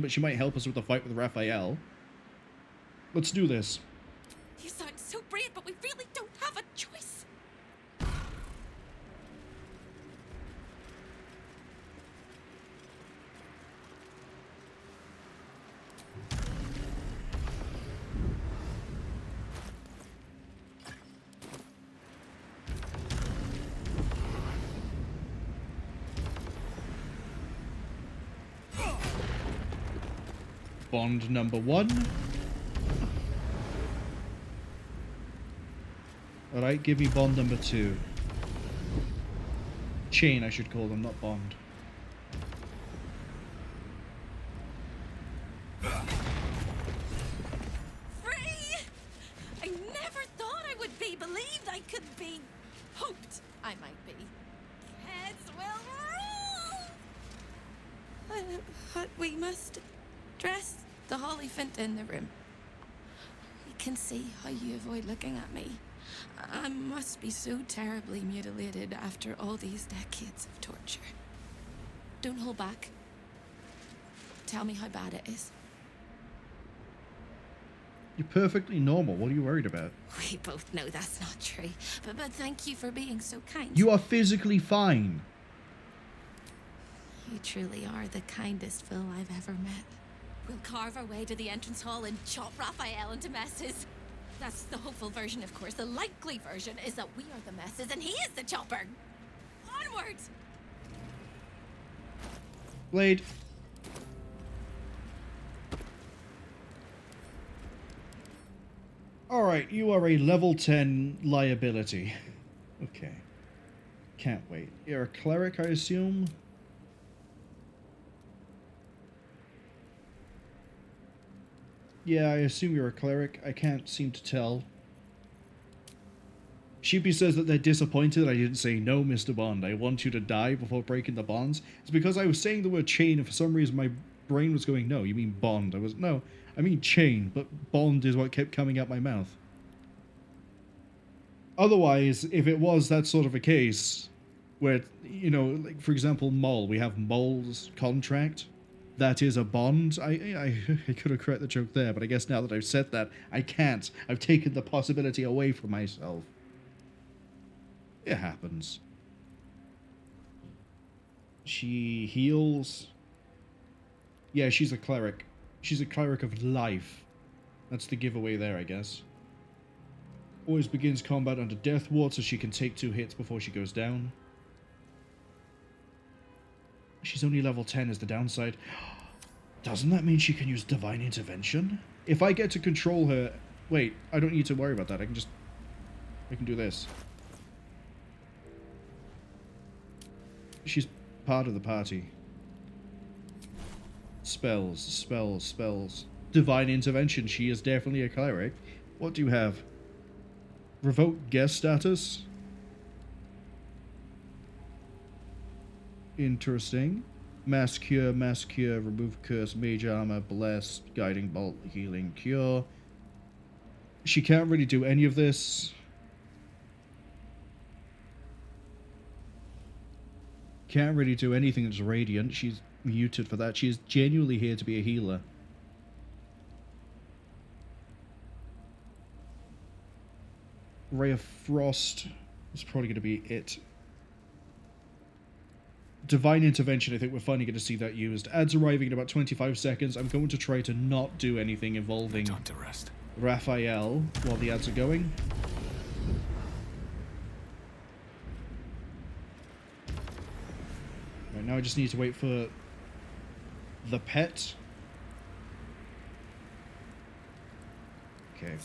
but she might help us with the fight with Raphael. Let's do this. You sound so brave, but we really don't have a choice. Bond number 1. Alright, give me bond number 2. Chain, I should call them, not bond. Free! I never thought I would be believed. I could be hoped I might be. Heads will roll! But we must dress the Hollyphant in the room. I can see how you avoid looking at me. I must be so terribly mutilated after all these decades of torture. Don't hold back. Tell me how bad it is. You're perfectly normal. What are you worried about? We both know that's not true. But thank you for being so kind. You are physically fine. You truly are the kindest fool I've ever met. We'll carve our way to the entrance hall and chop Raphael into messes. That's the hopeful version, of course. The likely version is that we are the messes and he is the chopper. Onwards! Blade. Alright, you are a level 10 liability. Okay. Can't wait. You're a cleric, I assume? Yeah, I assume you're a cleric. I can't seem to tell. Sheepy says that they're disappointed I didn't say, no, Mr. Bond, I want you to die before breaking the bonds. It's because I was saying the word chain and for some reason my brain was going, no, you mean bond. No, I mean chain, but bond is what kept coming out my mouth. Otherwise, if it was that sort of a case, where, you know, like for example, Mole, we have Mole's contract. That is a bond. I could have corrected the joke there, but I guess now that I've said that, I can't. I've taken the possibility away from myself. It happens. She heals. Yeah, she's a cleric. She's a cleric of life. That's the giveaway there, I guess. Always begins combat under death ward, so she can take 2 hits before she goes down. She's only level 10 is the downside. Doesn't that mean she can use Divine Intervention? If I get to control her... Wait, I don't need to worry about that. I can do this. She's part of the party. Spells, spells, spells. Divine Intervention. She is definitely a cleric. What do you have? Revoke guest status? Interesting. Mass cure, remove curse, mage armor, bless, guiding bolt, healing, cure. She can't really do any of this. Can't really do anything that's radiant. She's muted for that. She is genuinely here to be a healer. Ray of Frost is probably going to be it. Divine Intervention, I think we're finally going to see that used. Ads arriving in about 25 seconds. I'm going to try to not do anything involving Time to rest. Raphael while the ads are going. Right, now I just need to wait for the pet. Okay.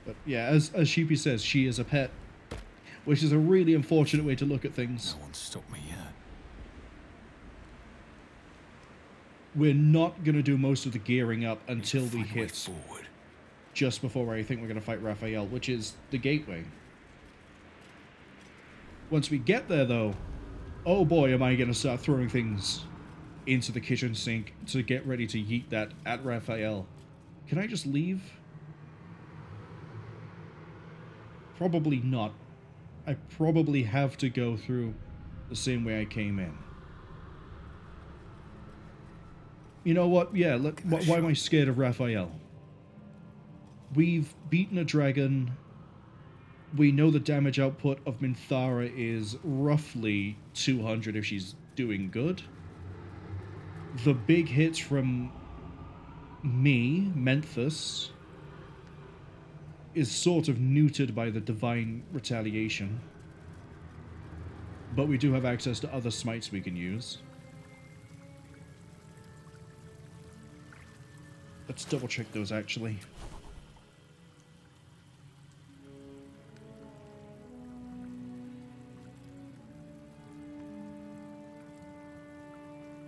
But yeah, as Sheepy says, she is a pet. Which is a really unfortunate way to look at things. No one's stopped me yet. We're not going to do most of the gearing up until we hit just before I think we're going to fight Raphael, which is the gateway. Once we get there, though, oh boy, am I going to start throwing things into the kitchen sink to get ready to yeet that at Raphael. Can I just leave? Probably not. I probably have to go through the same way I came in. You know what? Yeah, why am I scared of Raphael? We've beaten a dragon. We know the damage output of Minthara is roughly 200 if she's doing good. The big hits from me, Menthus, is sort of neutered by the divine retaliation. But we do have access to other smites we can use. Let's double check those actually.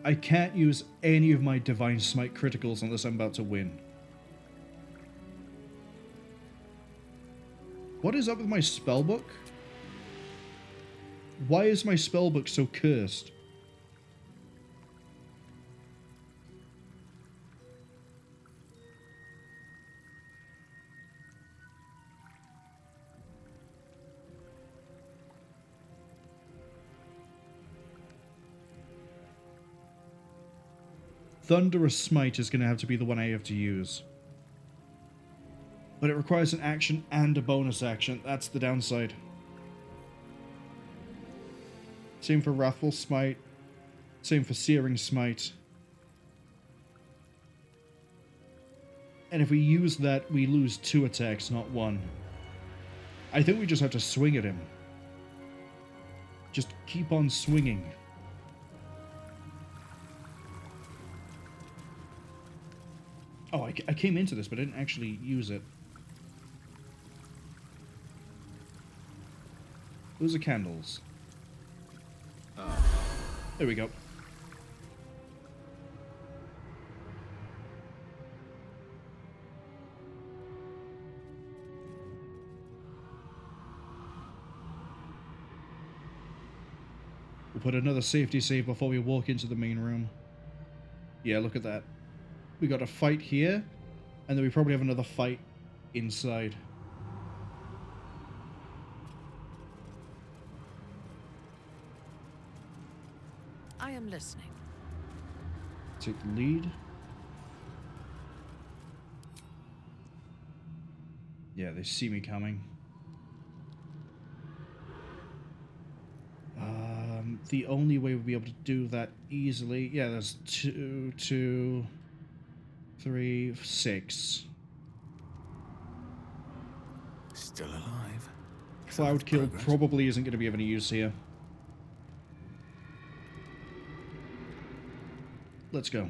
I can't use any of my divine smite criticals unless I'm about to win. What is up with my spellbook? Why is my spellbook so cursed? Thunderous Smite is going to have to be the one I have to use. But it requires an action and a bonus action. That's the downside. Same for Wrathful Smite. Same for Searing Smite. And if we use that, we lose 2 attacks, not 1. I think we just have to swing at him. Just keep on swinging. Oh, I came into this, but I didn't actually use it. Those are candles. There we go. We'll put another safety save before we walk into the main room. Yeah, look at that. We got a fight here, and then we probably have another fight inside. I am listening. Take the lead. Yeah, they see me coming. The only way we'll be able to do that easily... Yeah, there's 2, 3, 6. Still alive. Cloud Kill probably isn't going to be of any use here. Let's go.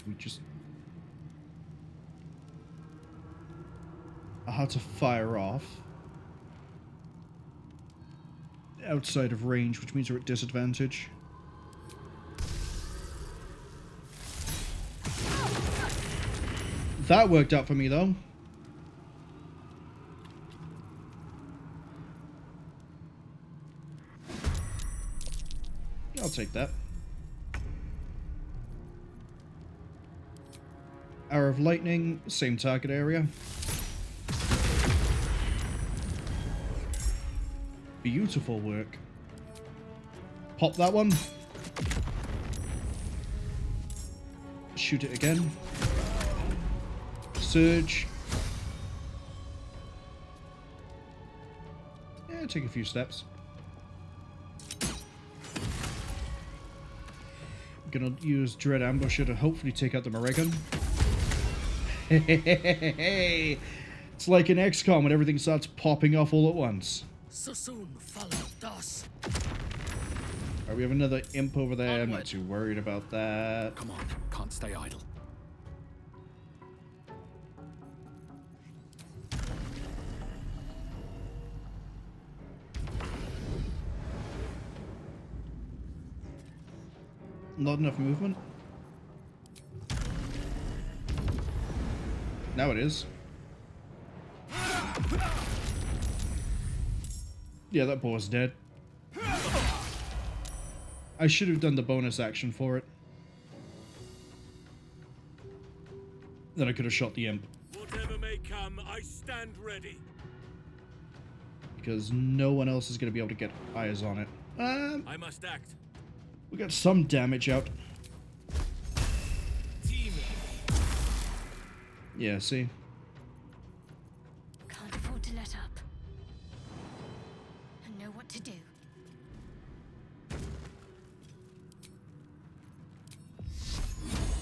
We just... I had to fire off outside of range, which means we're at disadvantage. That worked out for me, though. I'll take that. Arrow of Lightning, same target area. Beautiful work. Pop that one. Shoot it again. Surge. Yeah, take a few steps. Gonna use Dread Ambusher to hopefully take out the Morrigan. Hey, it's like in XCOM when everything starts popping off all at once. So soon follow thus. Alright, we have another imp over there. I'm not too worried about that. Come on, can't stay idle. Not enough movement. Now it is. Yeah, that boar's dead. I should have done the bonus action for it. Then I could have shot the imp. Whatever may come, I stand ready. Because no one else is going to be able to get eyes on it. I must act. We got some damage out. Yeah, see? Can't afford to let up. I know what to do.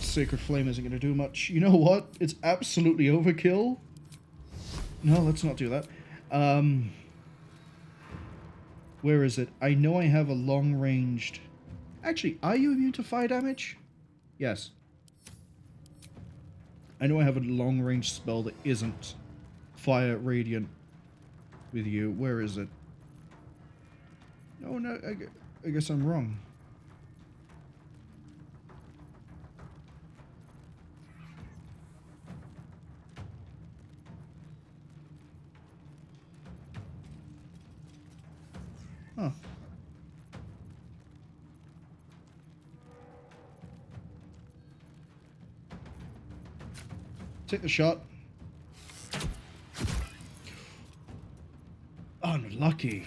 Sacred Flame isn't going to do much. You know what? It's absolutely overkill. No, let's not do that. Where is it? I know I have a long-ranged... Actually, are you immune to fire damage? Yes. I know I have a long-range spell that isn't Fire Radiant with you. Where is it? No, I guess I'm wrong. Huh. Take the shot. Unlucky.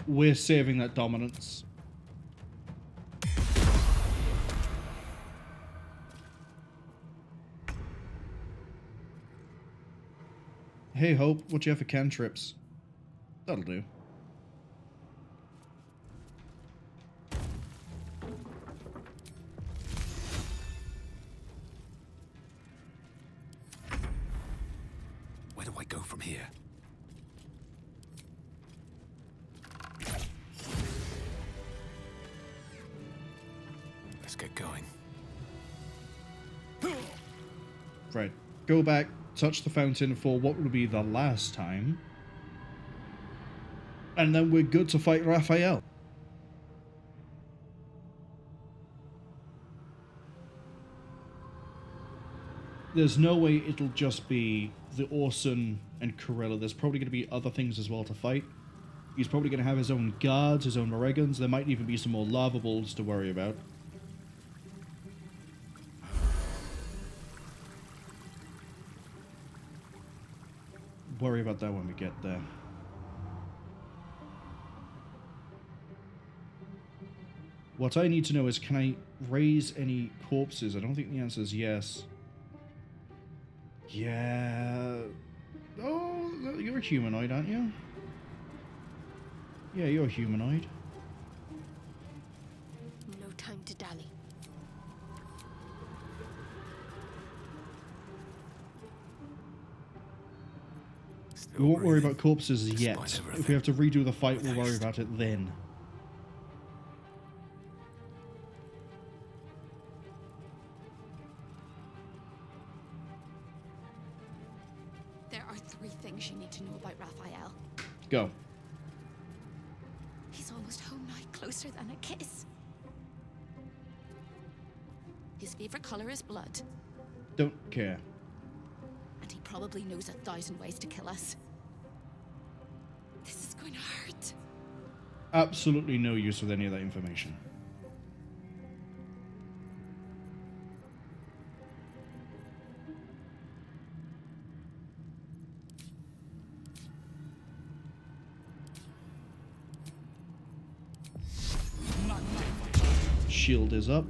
We're saving that dominance. Hey Hope, what do you have for cantrips? That'll do. Where do I go from here? Let's get going. Right. Go back, touch the fountain for what will be the last time. And then we're good to fight Raphael. There's no way it'll just be the Orson and Corella. There's probably going to be other things as well to fight. He's probably going to have his own guards, his own Moregans. There might even be some more lava balls to worry about. Worry about that when we get there. What I need to know is, can I raise any corpses? I don't think the answer is yes. Yeah. Oh, you're a humanoid, aren't you? Yeah, you're a humanoid. No time to dally. We won't worry about corpses yet. If we have to redo the fight, we'll worry about it then. There are 3 things you need to know about Raphael. Go. He's almost home now, closer than a kiss. His favorite color is blood, Don't care. and he probably knows 1,000 ways to kill us. This is going to hurt. Absolutely no use with any of that information. Shield is up.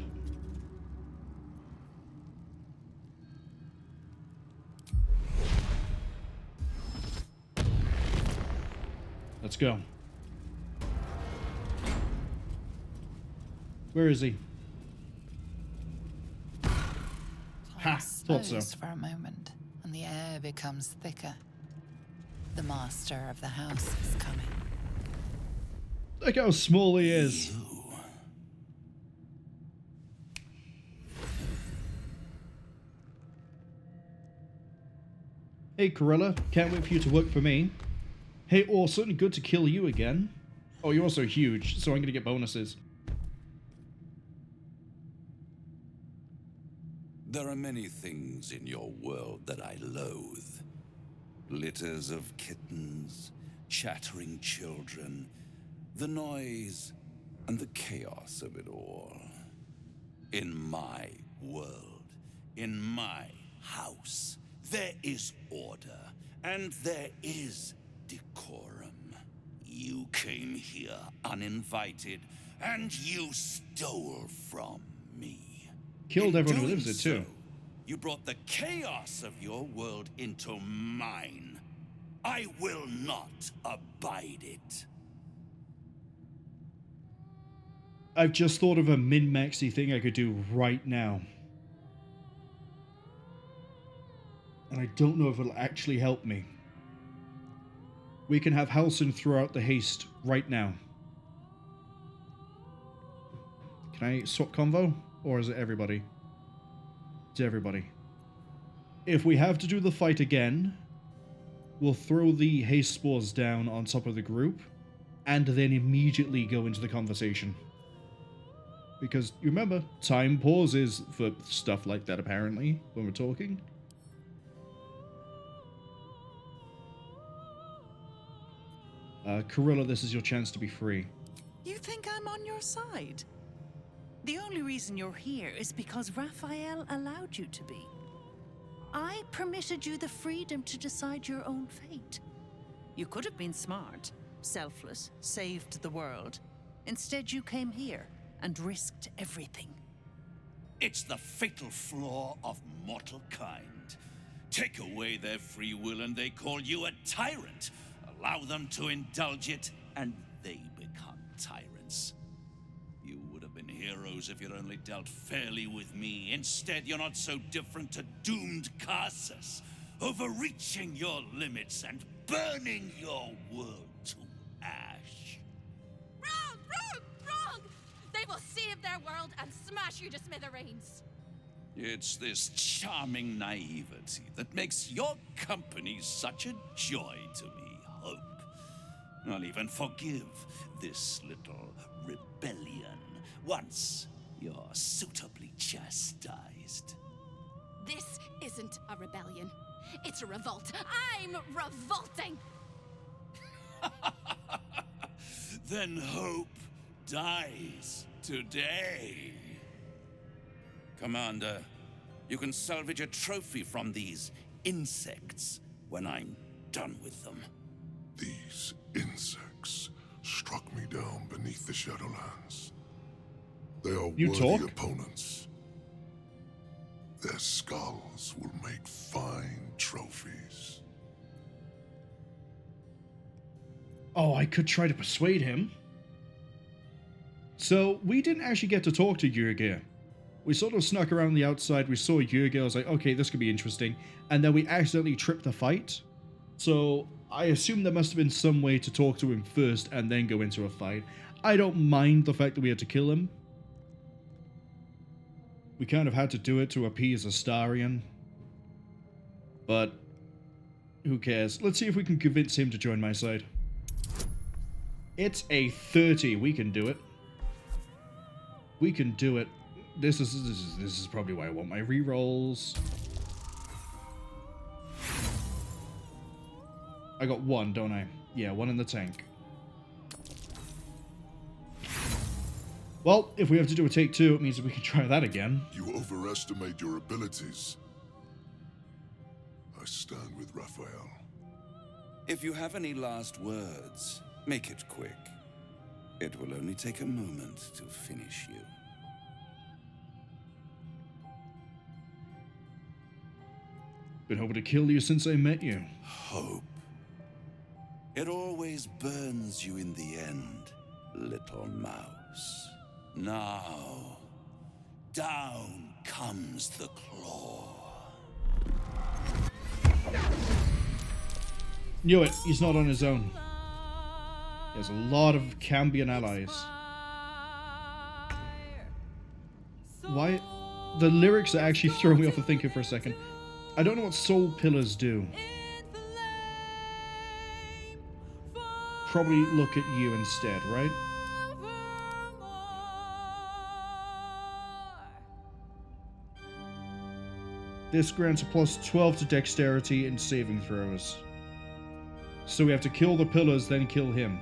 Let's go. Where is he? Ha! Thought so. For a moment, and the air becomes thicker. The master of the house is coming. Look how small he is. Hey, Corella. Can't wait for you to work for me. Hey, Orson. Good to kill you again. Oh, you're also huge, so I'm going to get bonuses. There are many things in your world that I loathe. Litters of kittens, chattering children, the noise and the chaos of it all. In my world, in my house, there is order, and there is decorum. You came here uninvited, and you stole from me. Killed In everyone who doing lives there, too. so, you brought the chaos of your world into mine. I will not abide it. I've just thought of a min-maxy thing I could do right now. And I don't know if it'll actually help me. We can have Halsin throw out the haste right now. Can I swap convo? Or is it everybody? It's everybody. If we have to do the fight again, we'll throw the haste spores down on top of the group, and then immediately go into the conversation. Because, you remember, time pauses for stuff like that, apparently, when we're talking. Corilla, this is your chance to be free. You think I'm on your side? The only reason you're here is because Raphael allowed you to be. I permitted you the freedom to decide your own fate. You could have been smart, selfless, saved the world. Instead, you came here and risked everything. It's the fatal flaw of mortal kind. Take away their free will and they call you a tyrant. Allow them to indulge it and they become tyrants. You would have been heroes if you'd only dealt fairly with me. Instead, you're not so different to doomed Karsus, overreaching your limits and burning your world to ash. Wrong! Wrong! Wrong! They will save their world and smash you to smithereens. It's this charming naivety that makes your company such a joy to me, Hope. I'll even forgive this little rebellion once you're suitably chastised. This isn't a rebellion. It's a revolt. I'm revolting! Then Hope dies today. Commander, you can salvage a trophy from these insects when I'm done with them. These insects struck me down beneath the Shadowlands. They are worthy opponents. Their skulls will make fine trophies. Oh, I could try to persuade him. So, we didn't actually get to talk to Yurgir. We sort of snuck around the outside, we saw Yurgir, I was like, okay, this could be interesting. And then we accidentally tripped the fight. So, I assume there must have been some way to talk to him first and then go into a fight. I don't mind the fact that we had to kill him. We kind of had to do it to appease Astarion. But, who cares? Let's see if we can convince him to join my side. It's a 30. We can do it. We can do it. This is probably why I want my rerolls. I got one, don't I? Yeah, one in the tank. Well, if we have to do a take two, it means that we can try that again. You overestimate your abilities. I stand with Raphael. If you have any last words, make it quick. It will only take a moment to finish you. Been hoping to kill you since I met you. Hope. It always burns you in the end, little mouse. Now, down comes the claw. Knew it. He's not on his own. He has a lot of Cambion allies. Why? The lyrics are actually throwing me off the thinking for a second. I don't know what soul pillars do. Probably look at you instead, right? This grants a plus 12 to dexterity and saving throws. So we have to kill the pillars, then kill him.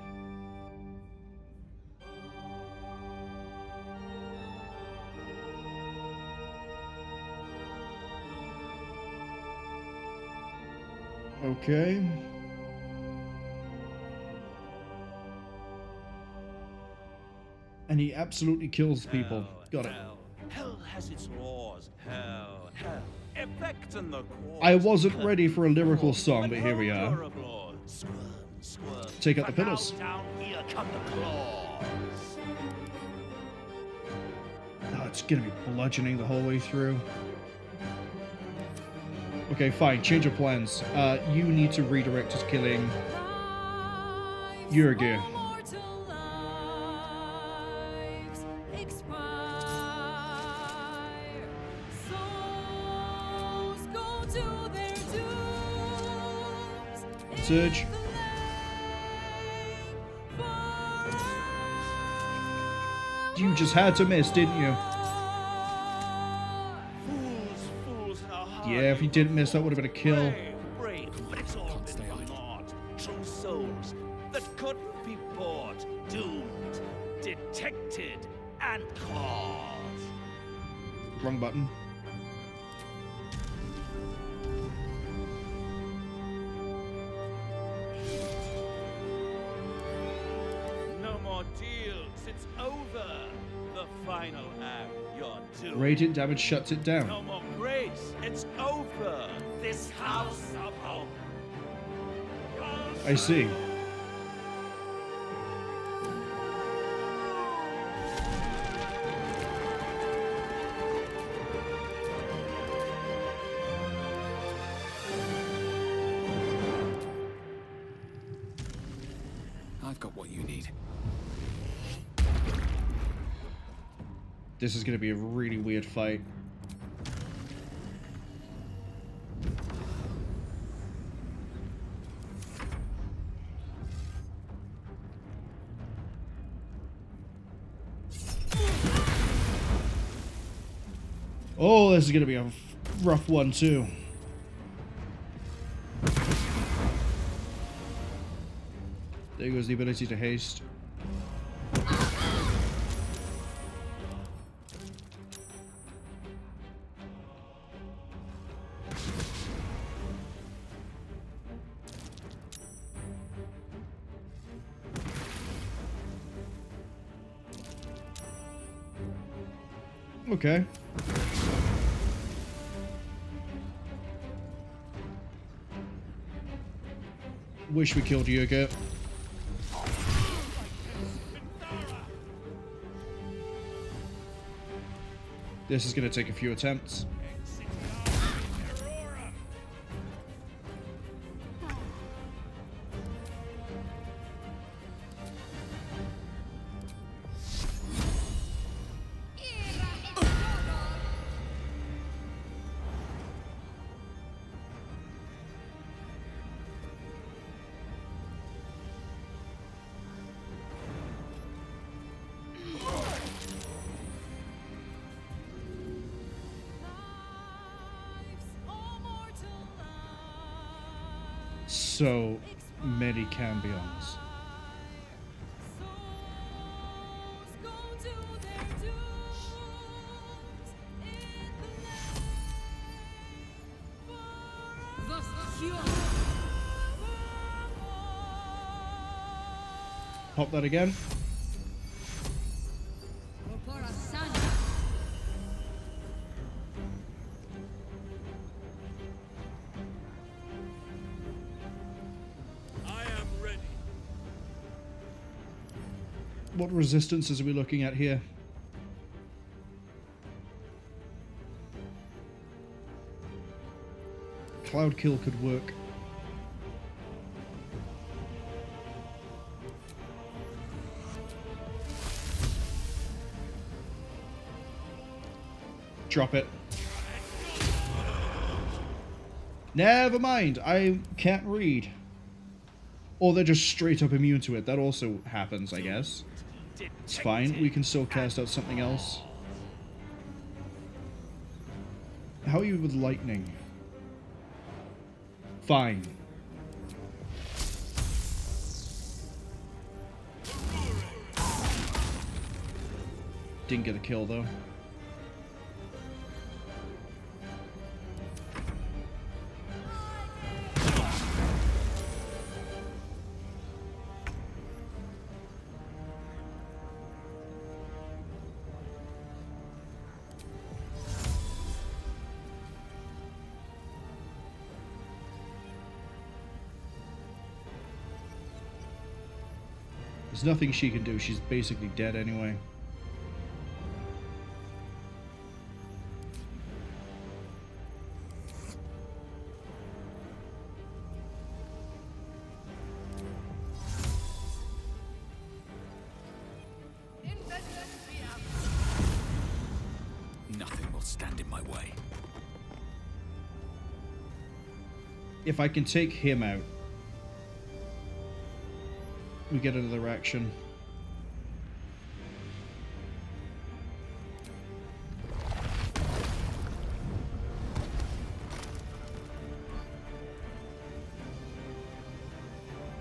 Okay. And he absolutely kills people. Got it. Hell has its laws. Hell. Effect in the court. I wasn't ready for a lyrical song, but here we are. Take out the pillars. Down here come the claws. Oh, it's gonna be bludgeoning the whole way through. Okay, fine. Change of plans. You need to redirect to killing Yrgir. Surge. You just had to miss, didn't you? Yeah, if you didn't miss, that would have been a kill. Brave, but it's all been not. True souls that couldn't be bought, doomed, detected, and caught. Wrong button. No more deals, it's over. The final act, you're doomed. Radiant damage shuts it down. No more grace, it's over. This house of hope. I see. I've got what you need. This is going to be a really weird fight. Oh, this is going to be a rough one, too. There goes the ability to haste. Okay. Wish we killed Yrgir. This is going to take a few attempts. So many Cambions. Pop that again. What resistances are we looking at here? Cloud Kill could work. Drop it. Never mind, I can't read. Or they're just straight up immune to it. That also happens, I guess. It's fine, we can still cast out something else. How are you with lightning? Fine. Didn't get a kill though. There's nothing she can do. She's basically dead anyway. Nothing will stand in my way. If I can take him out, we get another action.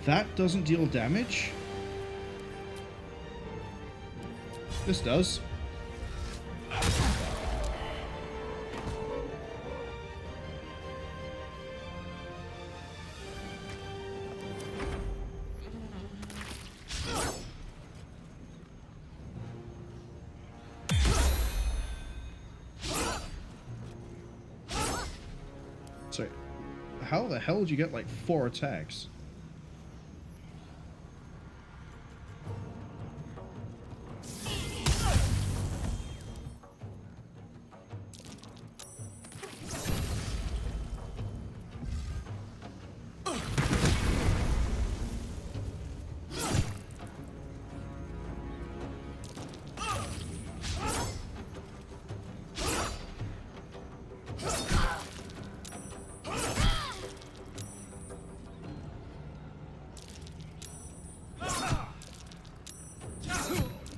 That doesn't deal damage? This does. Sorry, how the hell did you get like 4 attacks?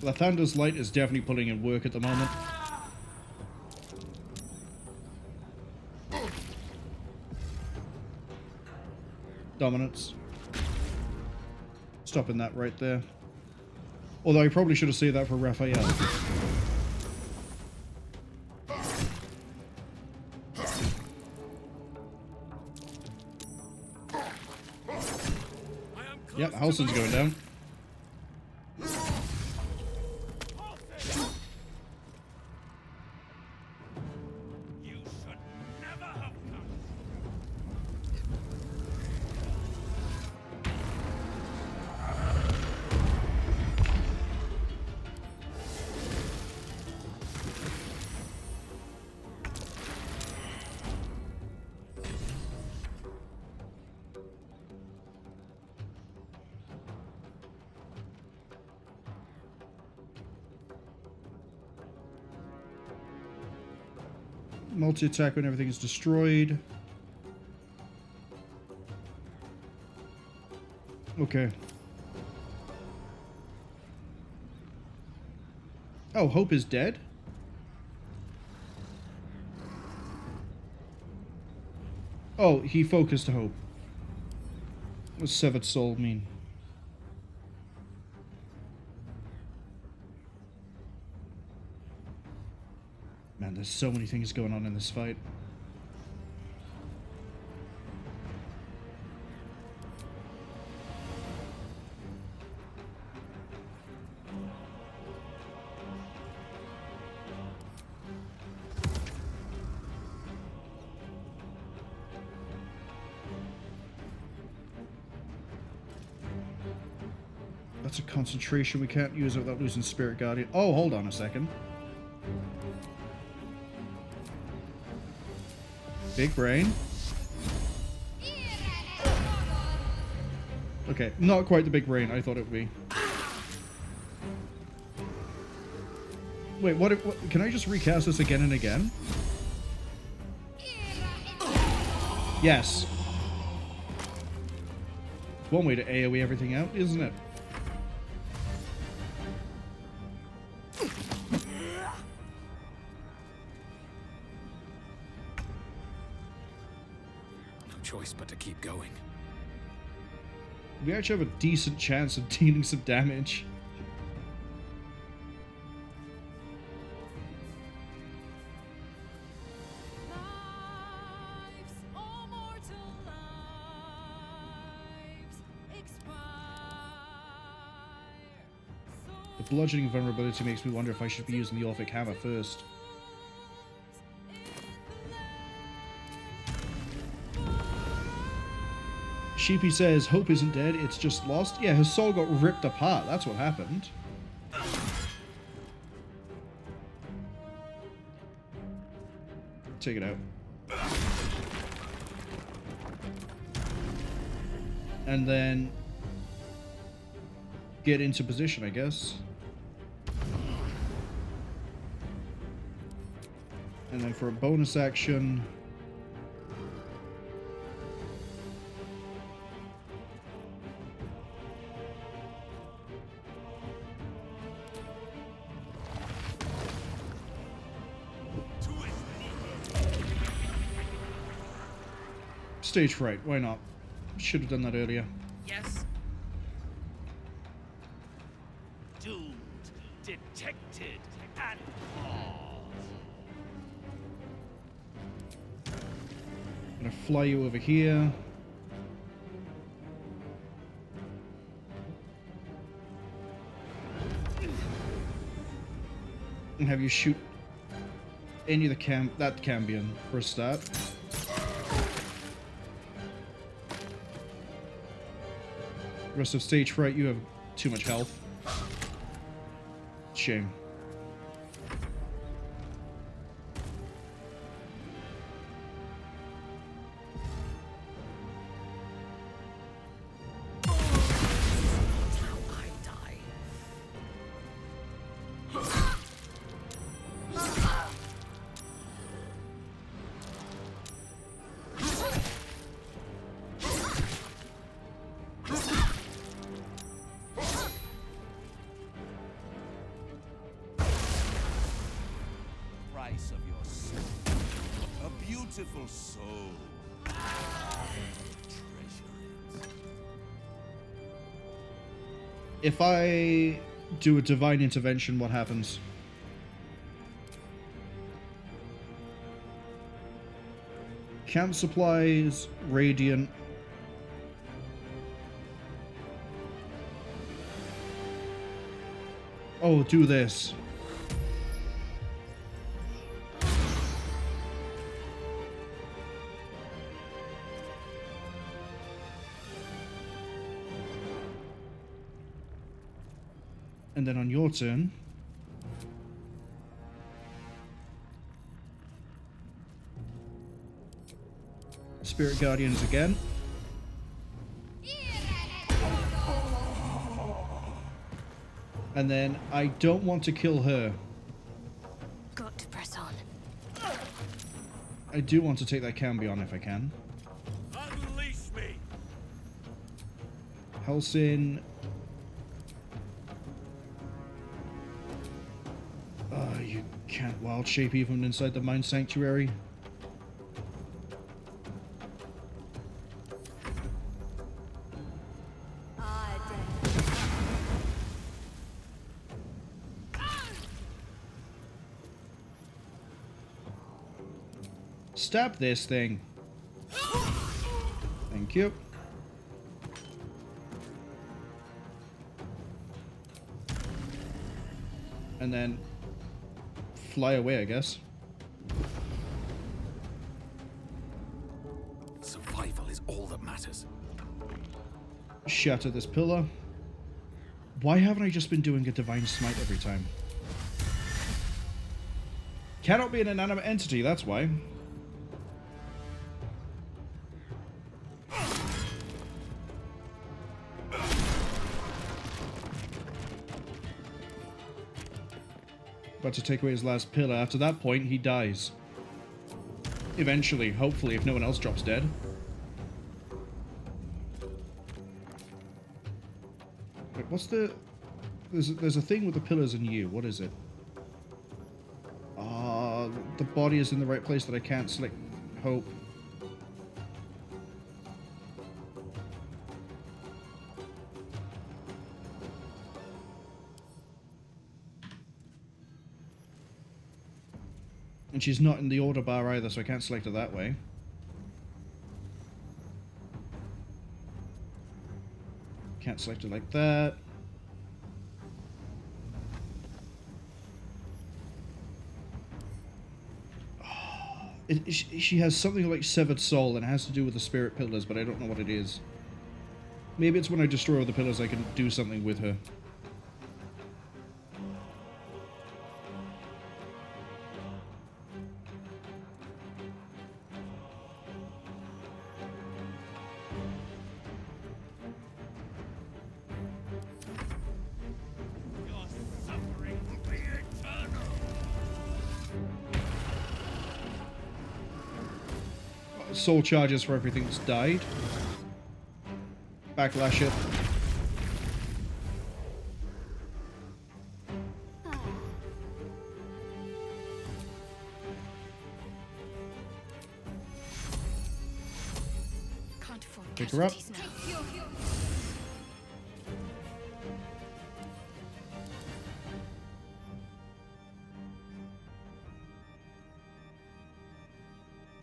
Lathander's light is definitely putting in work at the moment. Dominance. Stopping that right there. Although I probably should have saved that for Raphael. Yep, Halsin's going down. Multi-attack when everything is destroyed. Okay. Oh, Hope is dead? Oh, he focused Hope. What does Severed Soul mean? Man, there's so many things going on in this fight. That's a concentration we can't use without losing Spirit Guardian. Oh, hold on a second. Big brain. Okay, not quite the big brain I thought it would be. Wait, what, can I just recast this again and again? Yes. It's one way to AoE everything out, isn't it? No choice but to keep going. We actually have a decent chance of dealing some damage. The bludgeoning vulnerability makes me wonder if I should be using the Orphic Hammer first. Sheepy says, hope isn't dead, it's just lost. Yeah, his soul got ripped apart, that's what happened. Take it out. And then get into position, I guess. And then for a bonus action, stage fright, why not? Should have done that earlier. Yes. Doomed, detected, and caught. I'm gonna fly you over here. And have you shoot any of the that Cambion for a start. Rest of stage fright, you have too much health. Shame. Price of your soul. A beautiful soul. Treasure it. If I do a divine intervention, what happens? Camp supplies, radiant. Oh, do this. And then on your turn, Spirit Guardians again. And then I don't want to kill her. Got to press on. I do want to take that Cambion if I can. Unleash me. Helsin. You can't wild shape even inside the Mine Sanctuary. Stab this thing. Thank you. And then fly away, I guess. Survival is all that matters. Shatter this pillar. Why haven't I just been doing a Divine Smite every time? Cannot be an inanimate entity, that's why. About to take away his last pillar. After that point, he dies. Eventually, hopefully, if no one else drops dead. Wait, what's the... There's a thing with the pillars and you. What is it? The body is in the right place that I can't select. Hope. And she's not in the order bar either, so I can't select her that way. Can't select her like that. She has something like Severed Soul, and it has to do with the Spirit Pillars, but I don't know what it is. Maybe it's when I destroy all the pillars I can do something with her. Soul charges for everything that's died. Backlash it. Pick her up.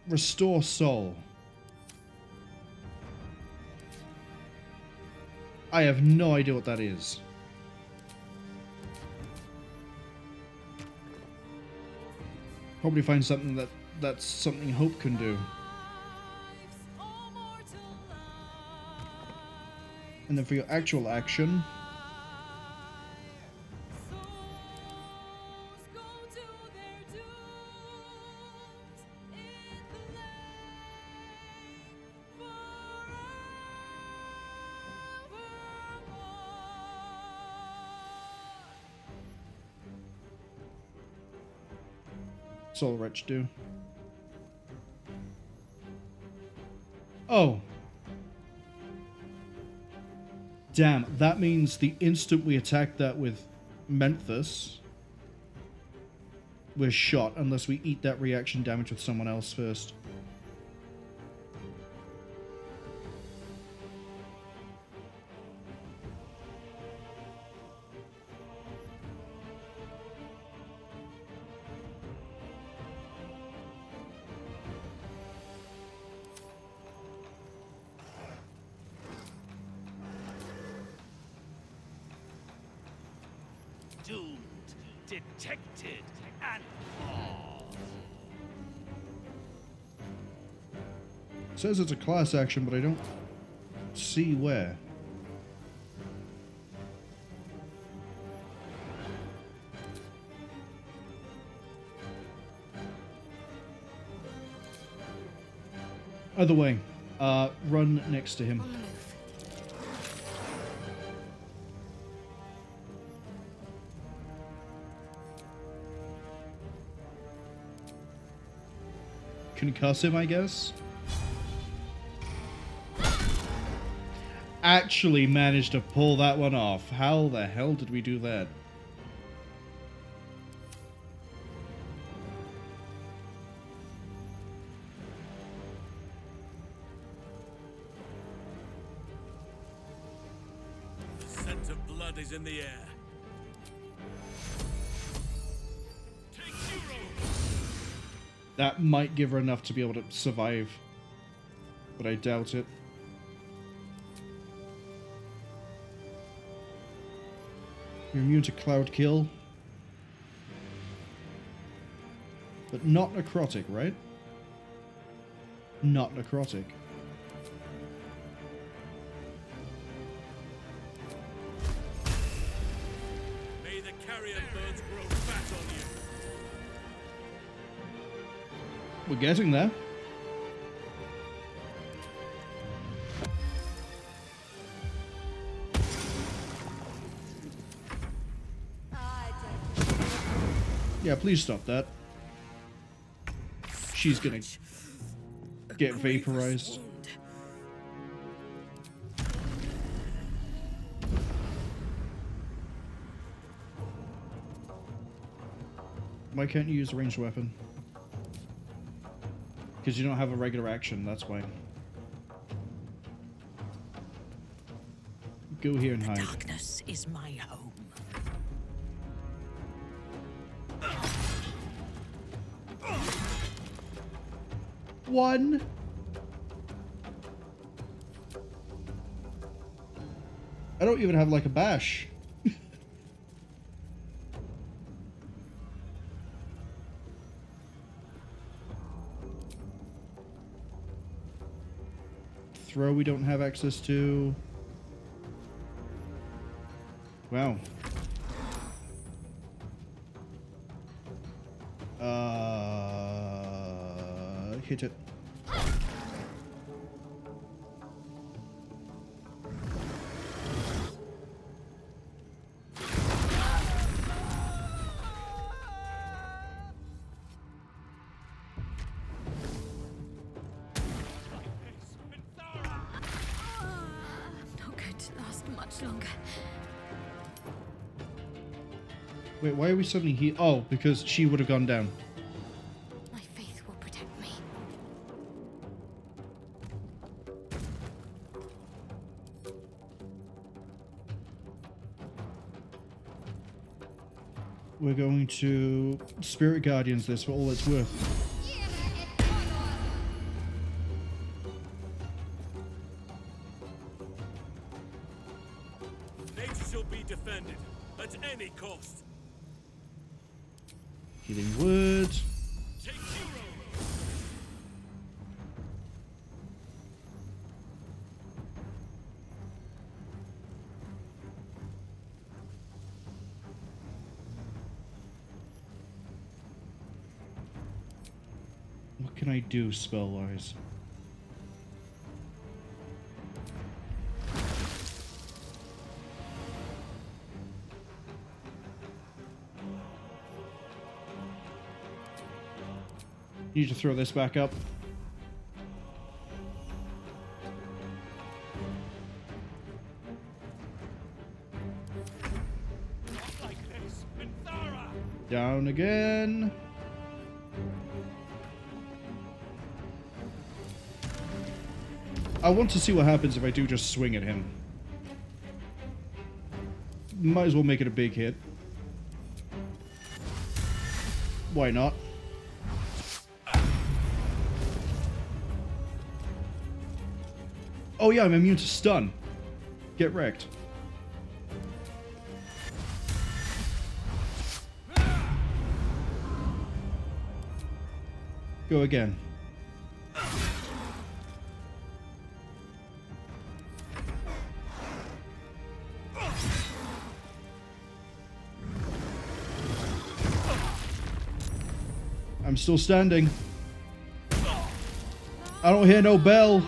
Restore soul. I have no idea what that is. Probably find something that's something Hope can do. And then for your actual action, Soul Wretch do. Oh. Damn, that means the instant we attack that with Menthus, we're shot unless we eat that reaction damage with someone else first. Doomed, detected, and caught. It says it's a class action, but I don't see where. Other way. Run next to him. Concuss him, I guess. Actually managed to pull that one off. How the hell did we do that? The scent of blood is in the air. That might give her enough to be able to survive, but I doubt it. You're immune to Cloud Kill, but not necrotic, right? Not necrotic. May the carrion birds grow fat on you. We're getting there. Yeah, please stop that. She's gonna get vaporized. Why can't you use a ranged weapon? Because you don't have a regular action, that's why. Go here and hide. Darkness is my home. One. I don't even have like a bash. Throw we don't have access to. Wow. Hit it. Not going to last much longer. Wait, why are we suddenly here? Oh, because she would have gone down. My faith will protect me. We're going to Spirit Guardians this for all it's worth. Nature shall be defended at any cost. Healing word. What can I do spell-wise? Need to throw this back up. Down again. I want to see what happens if I do just swing at him. Might as well make it a big hit. Why not? Oh yeah, I'm immune to stun. Get wrecked. Go again. I'm still standing. I don't hear no bell.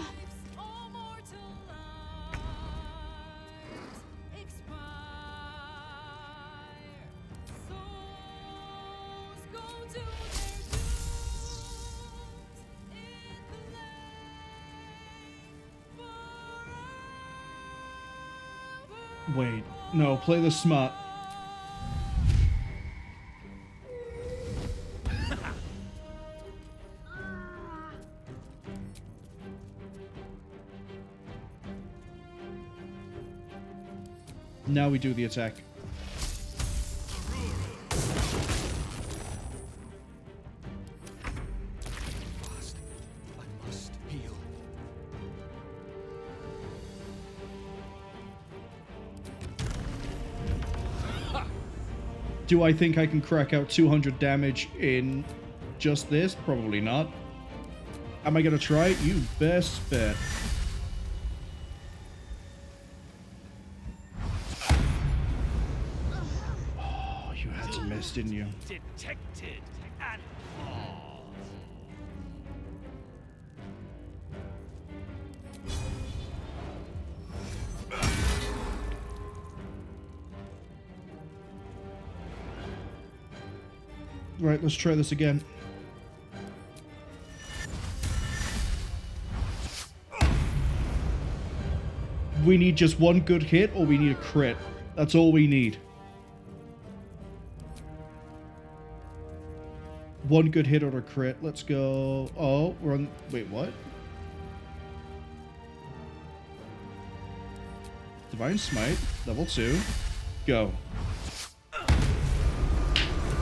Wait, no, play this smart. Now we do the attack. I must heal. Do I think I can crack out 200 damage in just this? Probably not. Am I gonna try it? You best bet. Oh, you had to miss, didn't you? Detected and Right, let's try this again. We need just one good hit, or we need a crit. That's all we need. One good hit or a crit. Let's go. Oh, we're on... Wait, what? Divine Smite, level 2. Go.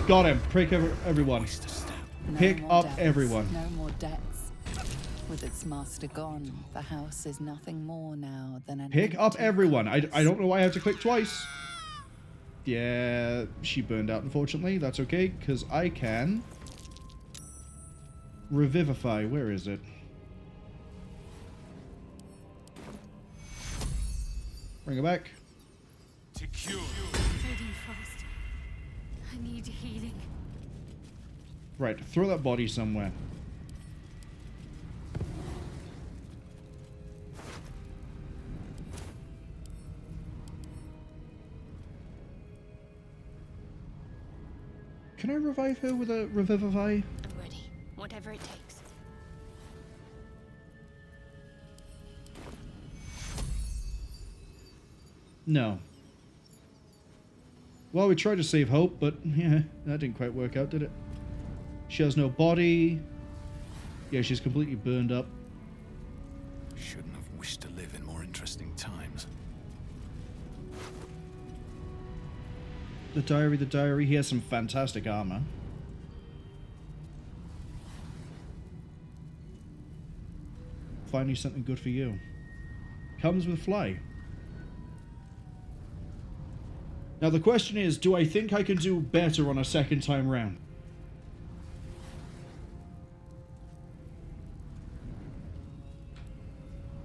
Got him. Pick everyone. Pick up everyone. No more debts. With its master gone, the house is nothing more now than an Pick up empty everyone. I carcass. don't know why I have to click twice. Yeah, she burned out, unfortunately. That's okay, because I can... Revivify. Where is it? Bring it back. To cure. Fading fast. I need healing. Right, throw that body somewhere. Can I revive her with a revivify? I'm ready. Whatever it takes. No. Well, we tried to save Hope, but yeah, that didn't quite work out, did it? She has no body. Yeah, she's completely burned up. Shouldn't have wished to live in more interesting times. The diary. He has some fantastic armor. Finally something good for you. Comes with fly. Now the question is, do I think I can do better on a second time round?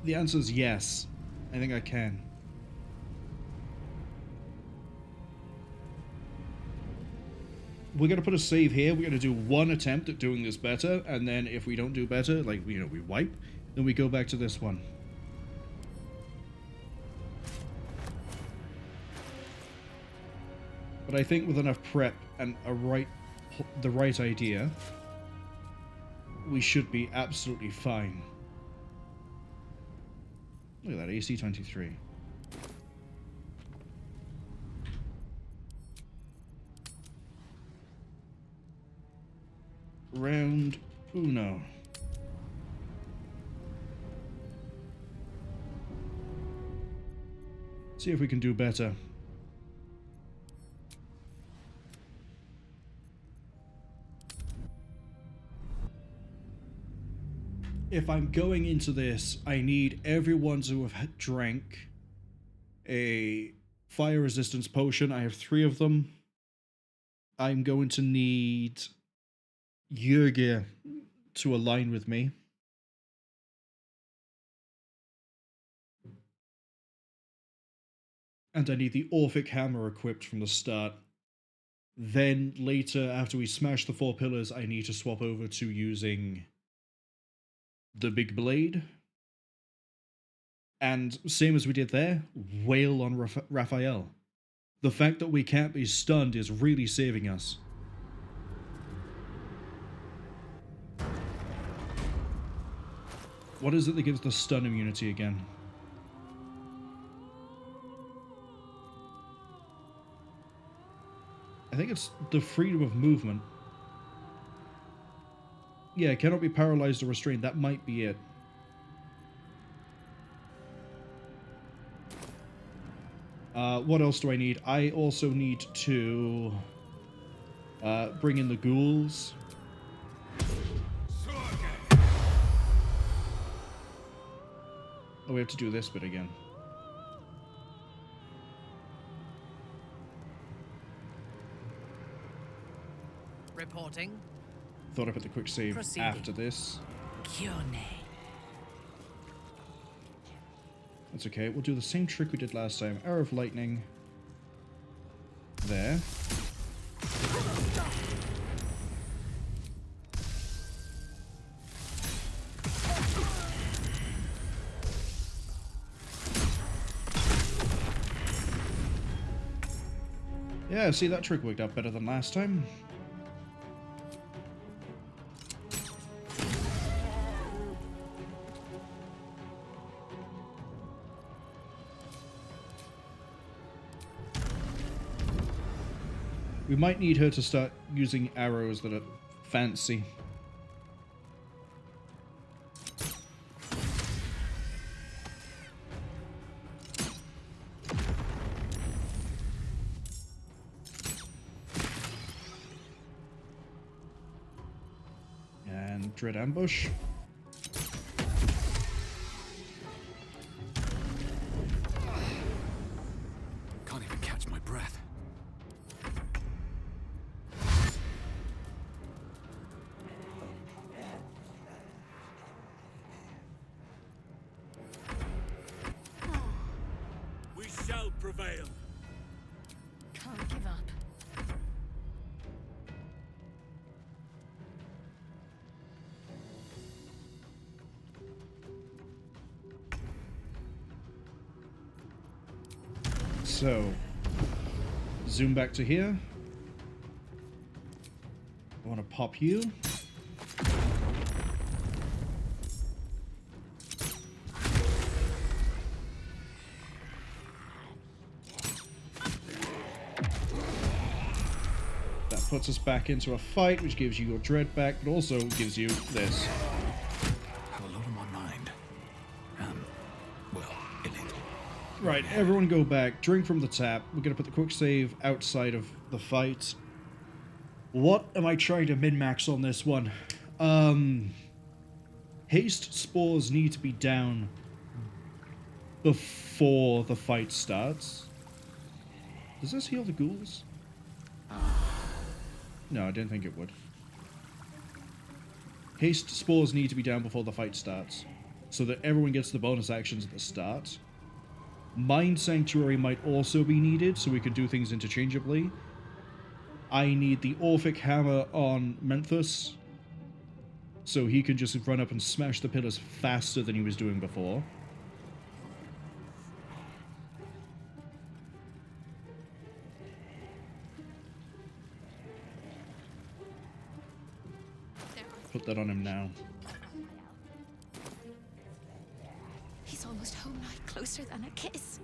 The answer is yes. I think I can. We're going to put a save here. We're going to do one attempt at doing this better, and then if we don't do better, like, you know, we wipe, then we go back to this one. But I think with enough prep and the right idea, we should be absolutely fine. Look at that, AC 23. Round uno. See if we can do better. If I'm going into this, I need everyone to have drank a fire resistance potion. I have 3 of them. I'm going to need Jurgir to align with me. And I need the Orphic Hammer equipped from the start. Then later, after we smash the 4 pillars, I need to swap over to using the big blade. And same as we did there, wail on Raphael. The fact that we can't be stunned is really saving us. What is it that gives the stun immunity again? I think it's the freedom of movement. Yeah, cannot be paralyzed or restrained. That might be it. What else do I need? I also need to bring in the ghouls. Oh, we have to do this bit again. Reporting. Thought I put the quick save Proceeding. after this. Cwningen. That's okay. We'll do the same trick we did last time. Arrow of lightning. There. Yeah, see, that trick worked out better than last time. We might need her to start using arrows that are fancy. And dread ambush. Can't even catch my breath. We shall prevail. Can't give up. So, zoom back to here. I want to pop you. That puts us back into a fight, which gives you your dread back, but also gives you this. Have a lot on my mind. Well, in it. Right, everyone go back, drink from the tap. We're going to put the quick save outside of the fight. What am I trying to min-max on this one? Haste spores need to be down before the fight starts. Does this heal the ghouls? No, I didn't think it would. Haste spores need to be down before the fight starts, so that everyone gets the bonus actions at the start. Mind Sanctuary might also be needed, so we can do things interchangeably. I need the Orphic Hammer on Menthus, so he can just run up and smash the pillars faster than he was doing before. Put that on him now. He's almost home now, closer than a kiss.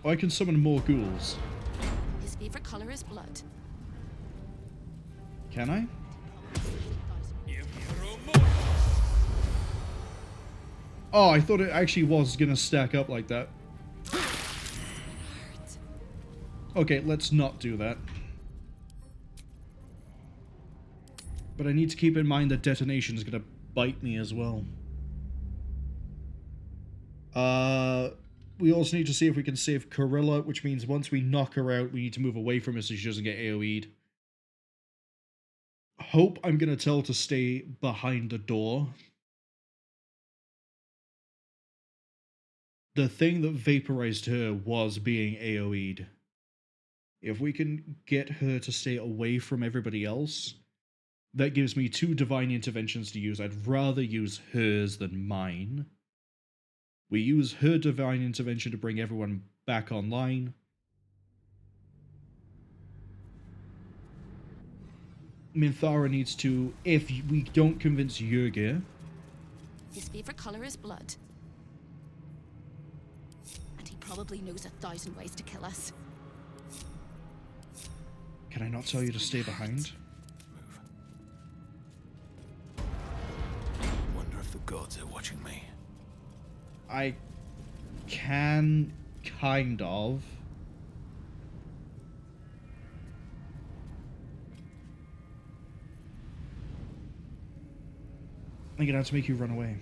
Oh, I can summon more ghouls. His favorite color is blood. Can I? Oh, I thought it actually was gonna stack up like that. Okay, let's not do that. But I need to keep in mind that detonation is gonna bite me as well. We also need to see if we can save Corilla, which means once we knock her out, we need to move away from her so she doesn't get AoE'd. Hope I'm gonna tell to stay behind the door. The thing that vaporized her was being AoE'd. If we can get her to stay away from everybody else, that gives me 2 divine interventions to use. I'd rather use hers than mine. We use her divine intervention to bring everyone back online. Minthara needs to, if we don't convince Yurgir. His favorite color is blood. And he probably knows 1,000 ways to kill us. Can I not tell you to stay behind? Wonder if the gods are watching me. I can, kind of. I'm gonna have to make you run away.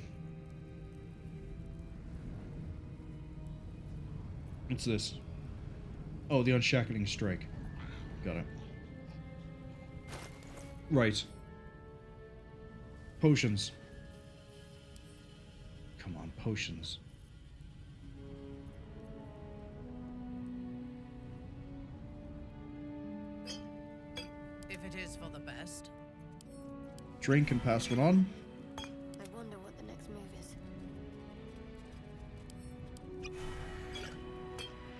What's this? Oh, the Unshackling Strike. Got it. Right. Potions. Come on, potions. If it is for the best. Drink and pass one on. I wonder what the next move is.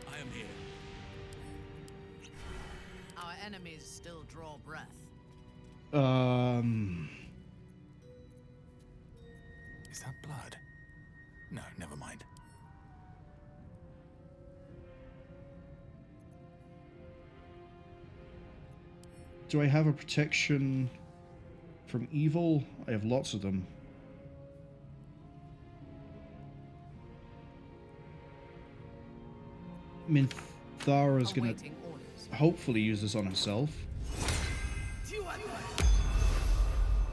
I am here. Our enemies still draw breath. Is that blood? No, never mind. Do I have a protection from evil? I have lots of them. Minthara's gonna hopefully use this on herself.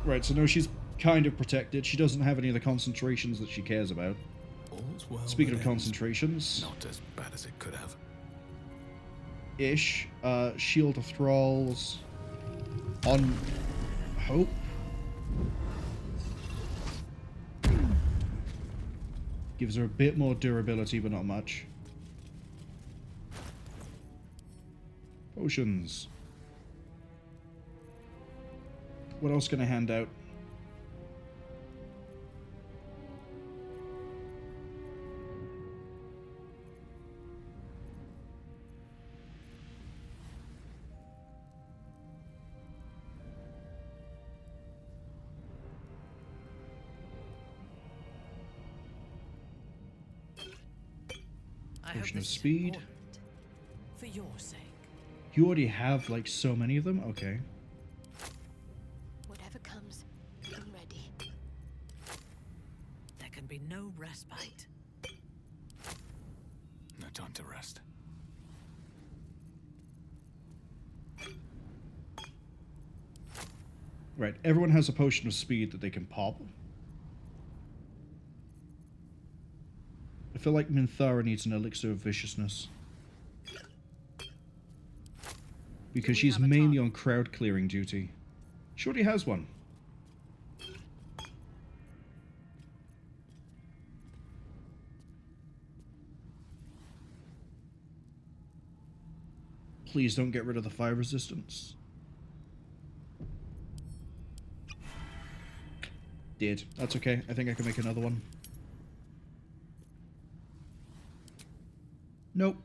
Right, so no, she's kind of protected. She doesn't have any of the concentrations that she cares about. Speaking of concentrations... Not as bad as it could have. Ish. Shield of Thralls. On Hope. Gives her a bit more durability, but not much. Potions. What else can I hand out? Potion of speed. For your sake. You already have like so many of them? Okay. Whatever comes, I'm ready. There can be no respite. No time to rest. Right, everyone has a potion of speed that they can pop. I feel like Minthara needs an elixir of viciousness. Because she's mainly on crowd clearing duty. She already has one. Please don't get rid of the fire resistance. Did. That's okay. I think I can make another one. Nope.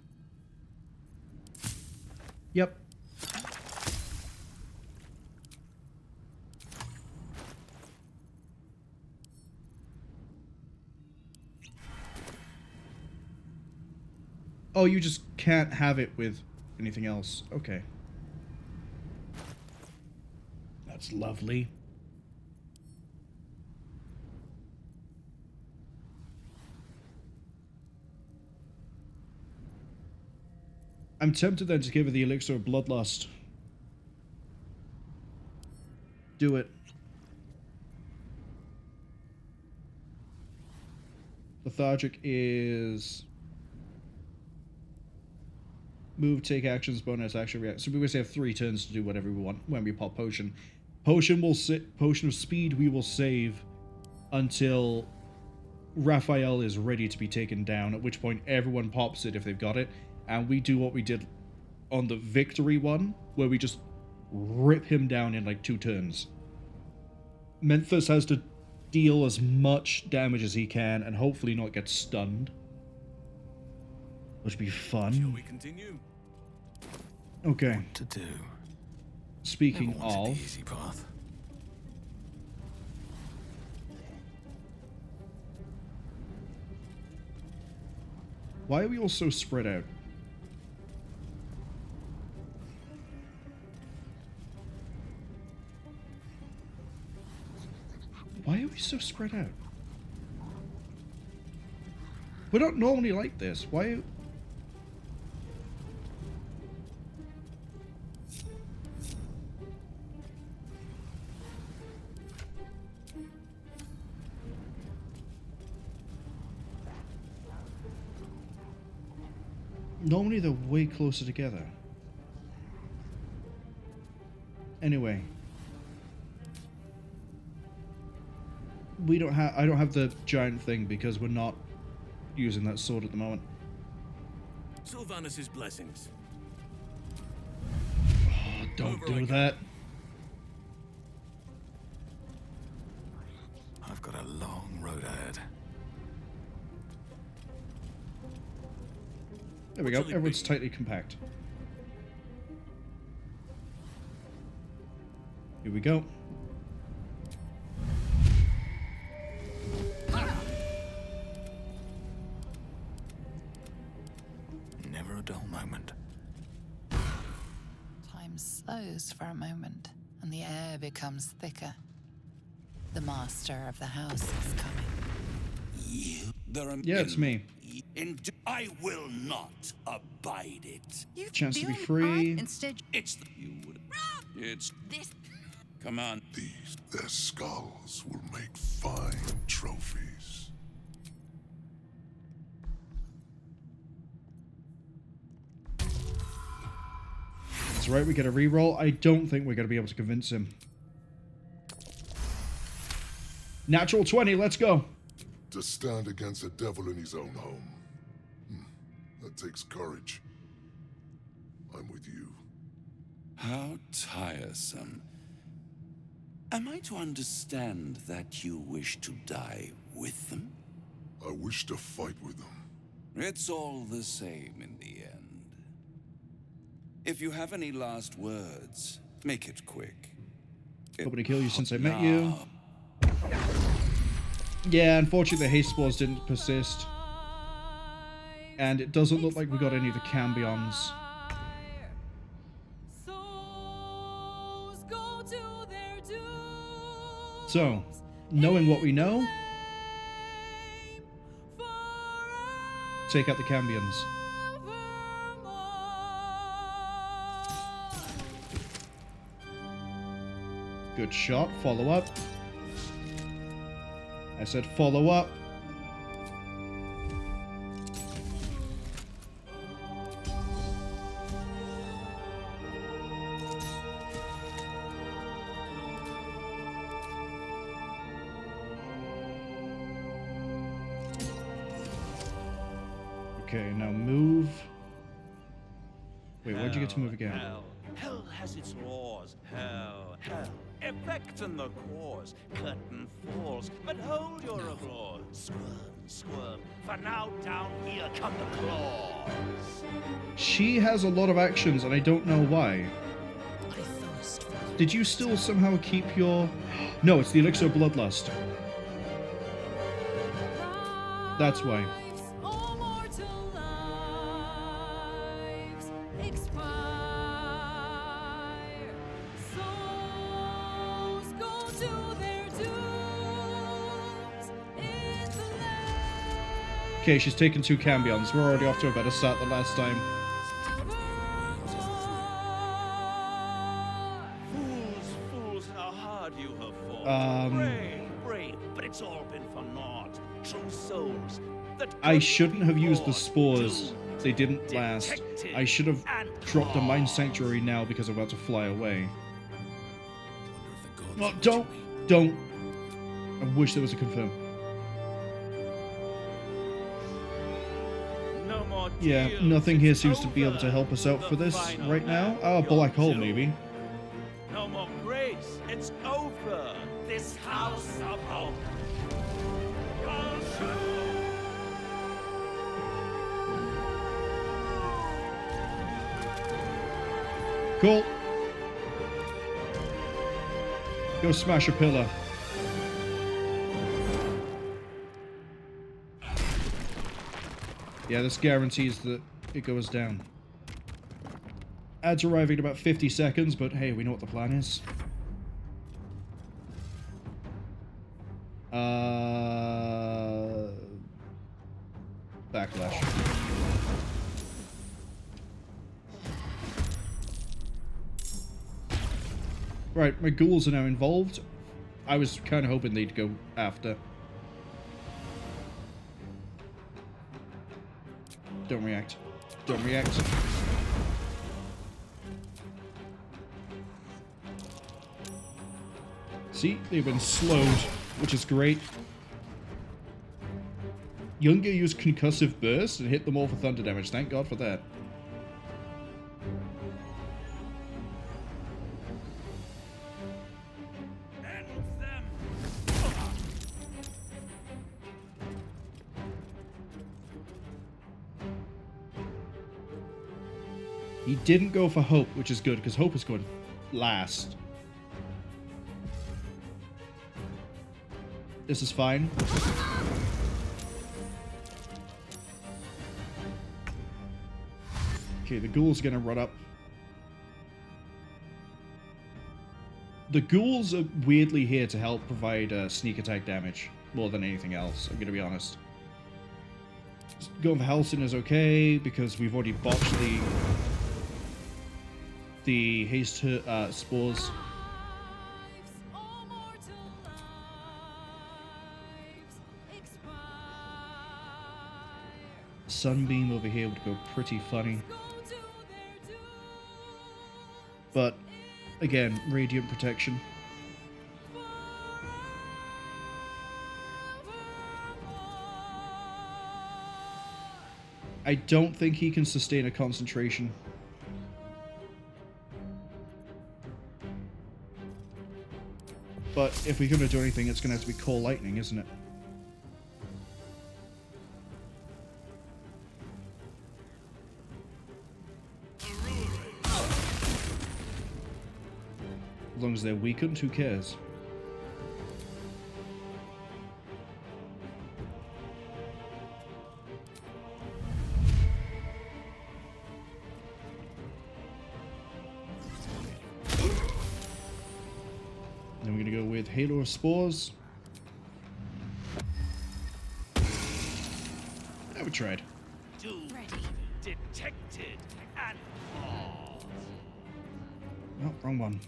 Yep. Oh, you just can't have it with anything else. Okay. That's lovely. I'm tempted then to give her the elixir of bloodlust. Do it. Lethargic is move, take actions, bonus action, react. So we always have 3 turns to do whatever we want when we pop potion. Potion of speed we will save until Raphael is ready to be taken down, at which point everyone pops it if they've got it. And we do what we did on the victory one, where we just rip him down in like 2 turns. Menthus has to deal as much damage as he can and hopefully not get stunned. Which would be fun. Shall we continue? Okay. What to do? Speaking Never wanted of... the easy path. Why are we all so spread out? Why are we so spread out? We're not normally like this. Why? Normally they're way closer together. Anyway. I don't have the giant thing because we're not using that sword at the moment. Sylvanus' blessings. Oh, don't do that. I've got a long road ahead. There we go. Everyone's tightly compact. Here we go. Never a dull moment. Time time slows for a moment, and the air becomes thicker. The master of the house is coming. Yeah, it's me. I will not abide it. Chance to be free. Instead, it's you would. It's this. Come on. Their skulls will make fine trophies. That's right, we get a reroll. I don't think we're going to be able to convince him. Natural 20, let's go. To stand against a devil in his own home. That takes courage. I'm with you. How tiresome. Am I to understand that you wish to die with them? I wish to fight with them. It's all the same in the end. If you have any last words, make it quick. Hoping to kill you since I met you. Yeah, unfortunately the haste spores didn't persist. And it doesn't look like we got any of the cambions. So, knowing what we know, take out the cambions. Good shot, follow up. I said follow up. Okay, now move. Wait, where'd you get to move again? Hell has its laws. Hell. Effect and the cause. Curtain falls, but hold your applause. Squirm. For now down here come the claws. She has a lot of actions, and I don't know why. Did you still somehow keep your... No, it's the Elixir of Bloodlust. That's why. Okay, she's taken 2 cambions. We're already off to a better start than last time. Fools, how hard you have fought. Brave, but it's all been for naught. True souls. I shouldn't have used the spores. They didn't last. I should have dropped a Mind Sanctuary now because I'm about to fly away. Oh, don't. I wish there was a confirm. Yeah, nothing here seems to be able to help us out for this right now. Oh, black hole maybe. No more grace. It's over. This house of hope. Cool. Go smash a pillar. Yeah, this guarantees that it goes down. Ads arriving in about 50 seconds, but hey, we know what the plan is. Backlash. Right, my ghouls are now involved. I was kind of hoping they'd go after. Don't react. Don't react. See? They've been slowed, which is great. Younger used concussive burst and hit them all for thunder damage. Thank God for that. He didn't go for Hope, which is good, because Hope is going last. This is fine. Okay, the ghoul's gonna run up. The ghouls are weirdly here to help provide sneak attack damage more than anything else, I'm going to be honest. Going for Halcyon is okay, because we've already botched the haste spores. Sunbeam over here would go pretty funny. But, again, Radiant Protection. I don't think he can sustain a concentration. But if we're going to do anything, it's going to have to be Core Lightning, isn't it? As long as they're weakened, who cares? Then we're going to go with Halo of Spores. Yeah, we tried. Detected and paused. Oh, wrong one.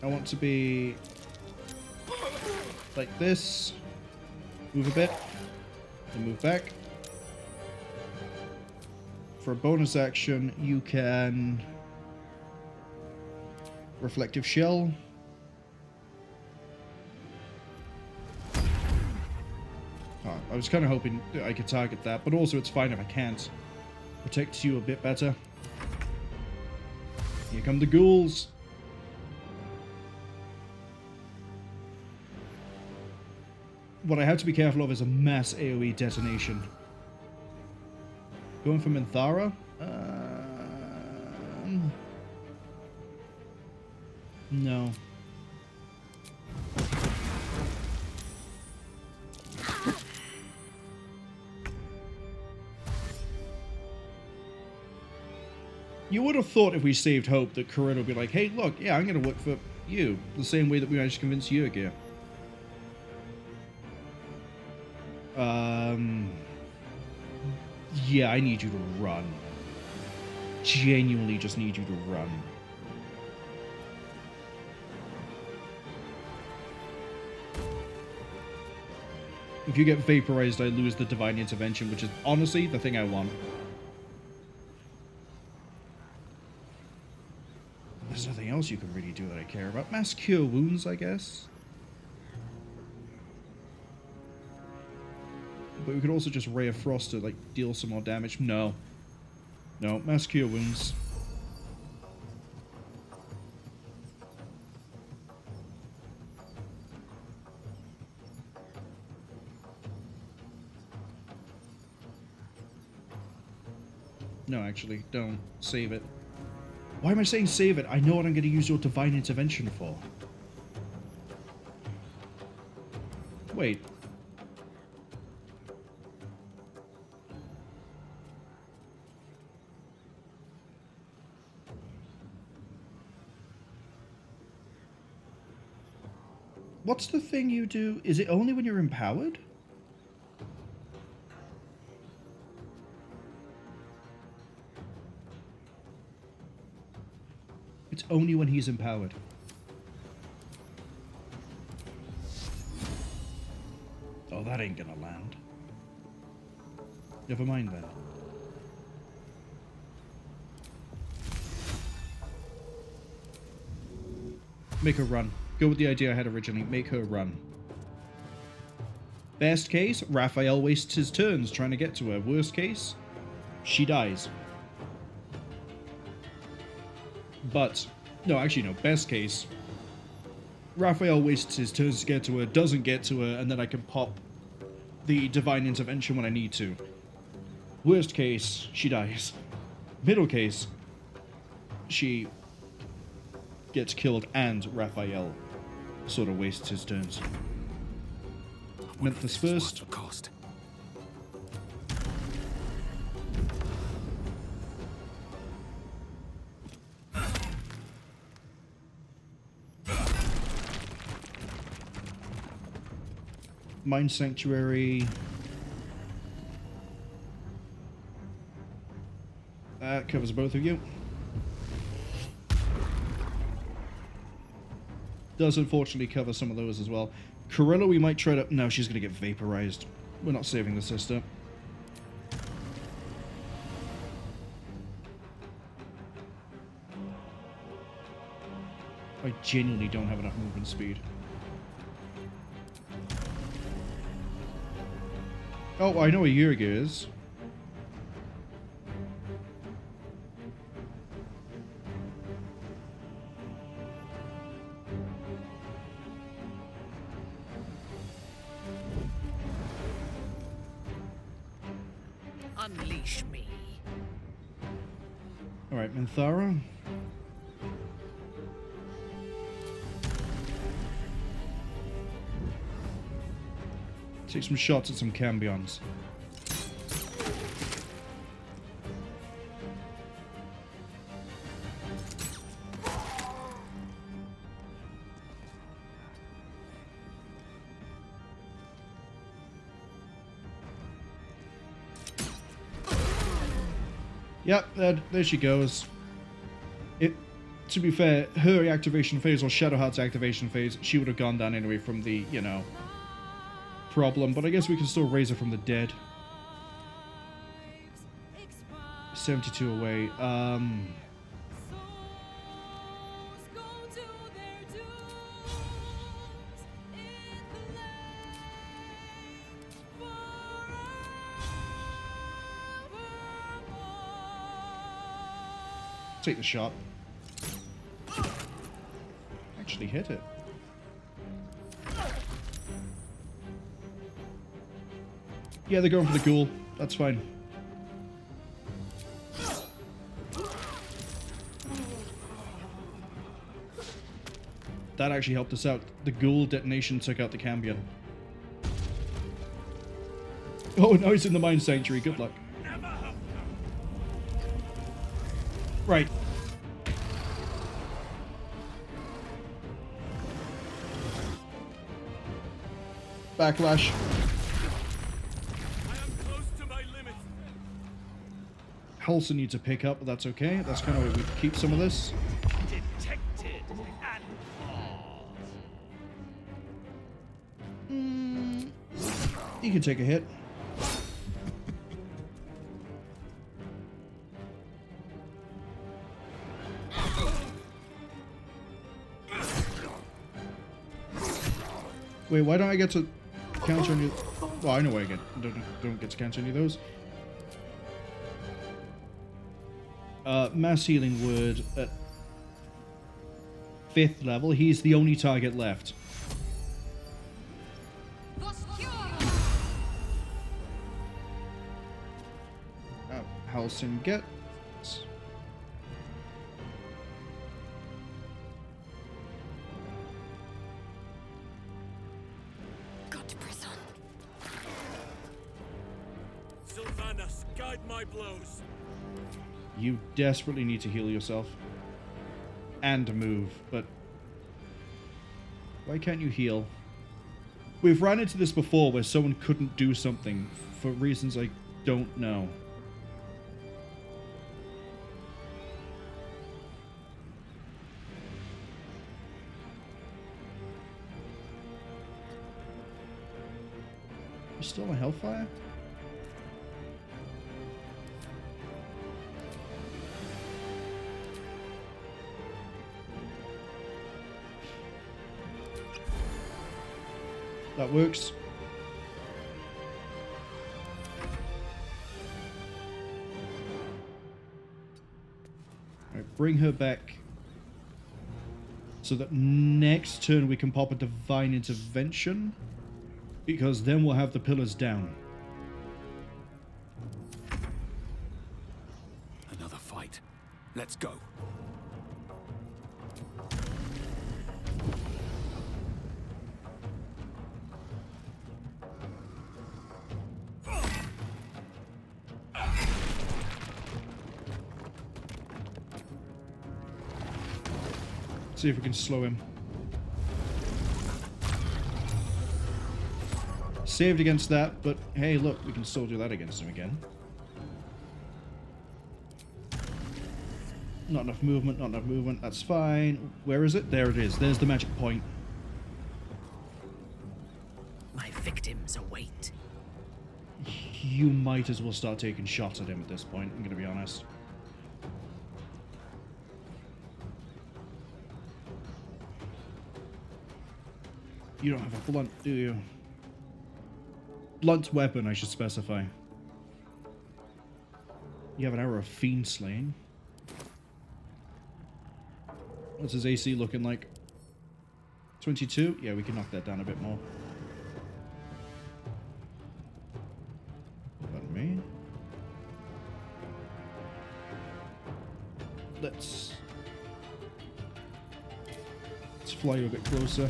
I want to be like this. Move a bit, and move back. For a bonus action, you can Reflective Shell. Oh, I was kind of hoping that I could target that, but also it's fine if I can't. Protects you a bit better. Here come the ghouls. What I have to be careful of is a mass AoE detonation. Going for Minthara? No. You would have thought if we saved Hope that Corinne would be like, hey, look, yeah, I'm going to work for you. The same way that we managed to convince Yurgir. Yeah, I need you to run. Genuinely just need you to run. If you get vaporized, I lose the Divine Intervention, which is honestly the thing I want. There's nothing else you can really do that I care about. Mass Cure Wounds, I guess. But we could also just Ray of Frost to, like, deal some more damage. No. No, Mass Cure Wounds. No, actually, don't. Save it. Why am I saying save it? I know what I'm going to use your Divine Intervention for. Wait. What's the thing you do? Is it only when you're empowered? It's only when he's empowered. Oh, that ain't gonna land. Never mind then. Make her run. Go with the idea I had originally. Make her run. Best case, Raphael wastes his turns trying to get to her. Worst case, she dies. But, no, actually no. Best case, Raphael wastes his turns to get to her, doesn't get to her, and then I can pop the Divine Intervention when I need to. Worst case, she dies. Middle case, she gets killed and Raphael sort of wastes his turns. Memphis first. The cost. Mine Sanctuary. That covers both of you. Does unfortunately cover some of those as well. Corella, we might try to... No, she's going to get vaporized. We're not saving the sister. I genuinely don't have enough movement speed. Oh, I know where Yurga is. Unleash me. Alright, Minthara. Take some shots at some cambions. Yep, there she goes. To be fair, her activation phase or Shadowheart's activation phase, she would have gone down anyway from the, you know, problem, but I guess we can still raise her from the dead. 72 away. Take the shot. Actually hit it. Yeah, they're going for the ghoul. That's fine. That actually helped us out. The ghoul detonation took out the cambion. Oh, now he's in the mine sanctuary. Good luck. Right. Backlash. Halson needs to pick up, but that's okay. That's kind of where we keep some of this. Detected and You can take a hit. Wait, why don't I get to counter any... Well, I know why I don't get to counter any of those. Mass Healing Word at 5th level. He's the only target left. Halson gets... Got to press on. Sylvanas, guide my blows. You desperately need to heal yourself. And move, but... Why can't you heal? We've run into this before where someone couldn't do something for reasons I don't know. You still on Hellfire? That works. Alright, bring her back. So that next turn we can pop a Divine Intervention. Because then we'll have the pillars down. Another fight. Let's go. See if we can slow him. Saved against that, but hey, look, we can still do that against him again. Not enough movement, not enough movement. That's fine. Where is it? There it is. There's the magic point. My victims await. You might as well start taking shots at him at this point, I'm going to be honest. You don't have a blunt, do you? Blunt weapon, I should specify. You have an arrow of fiend slaying. What's his AC looking like? 22? Yeah, we can knock that down a bit more. Pardon me. Let's fly you a bit closer.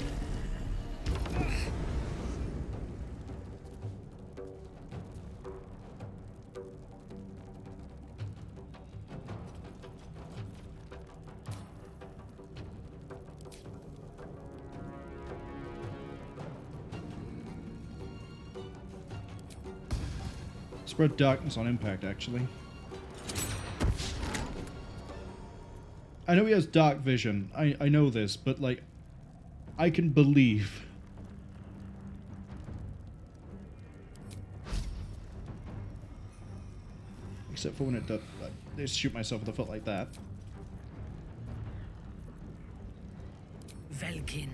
Spread darkness on impact, actually. I know he has dark vision. I know this, but, like, I can believe. Except for when it does. I just shoot myself in the foot like that. Velkin.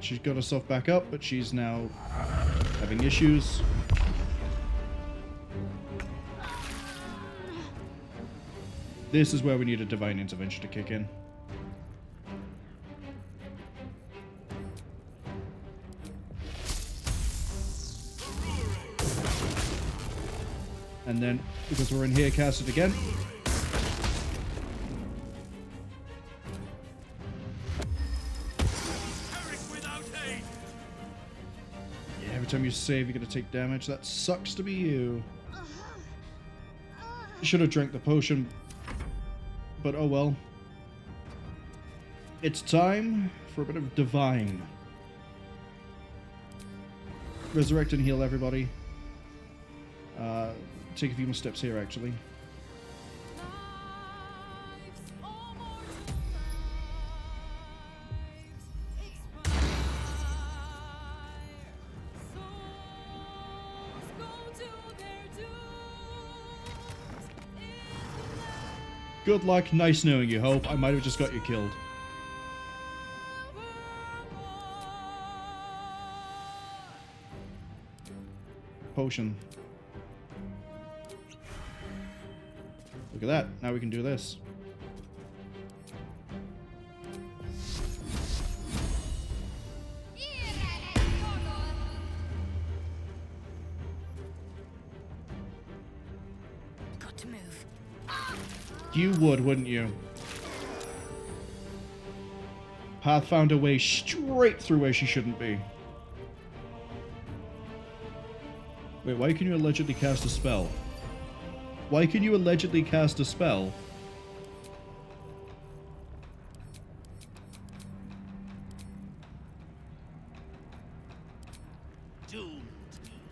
She's got herself back up, but she's now having issues. This is where we need a divine intervention to kick in. And then, because we're in here, cast it again. Time you save, you're going to take damage. That sucks to be you. You should have drank the potion, but oh well. It's time for a bit of divine. Resurrect and heal everybody. Take a few more steps here, actually. Good luck, nice knowing you, Hope. I might have just got you killed. Potion. Look at that. Now we can do this. Got to move. You would, wouldn't you? Path found a way straight through where she shouldn't be. Wait, why can you allegedly cast a spell? Why can you allegedly cast a spell?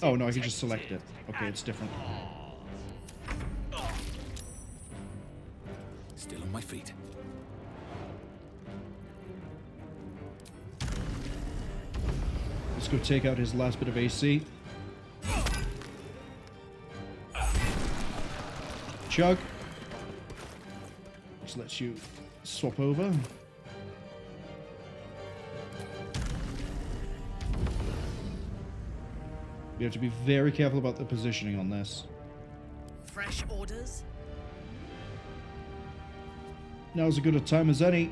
Oh no, I can just select it. Okay, it's different. Still on my feet. Let's go take out his last bit of AC. Chug. Just lets you swap over. You have to be very careful about the positioning on this. Fresh orders? Now's as good a time as any.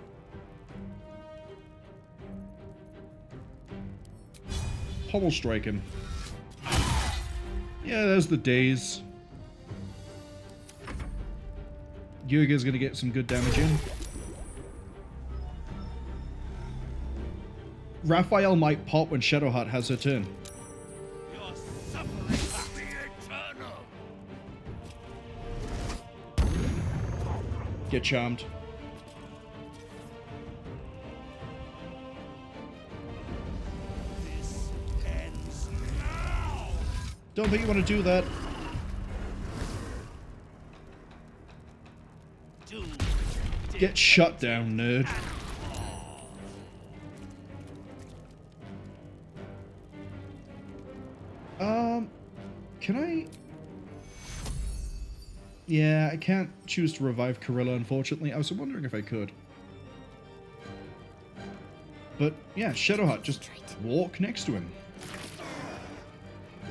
pommel strike him. Yeah, there's the daze. Yurga's gonna get some good damage in. Raphael might pop when Shadowheart has her turn. Your suffering will be eternal. Get charmed. This ends now. Don't think you want to do that. Get shut down, nerd. Can I? Yeah, I can't choose to revive Corilla, unfortunately. I was wondering if I could. But yeah, Shadowheart, just walk next to him.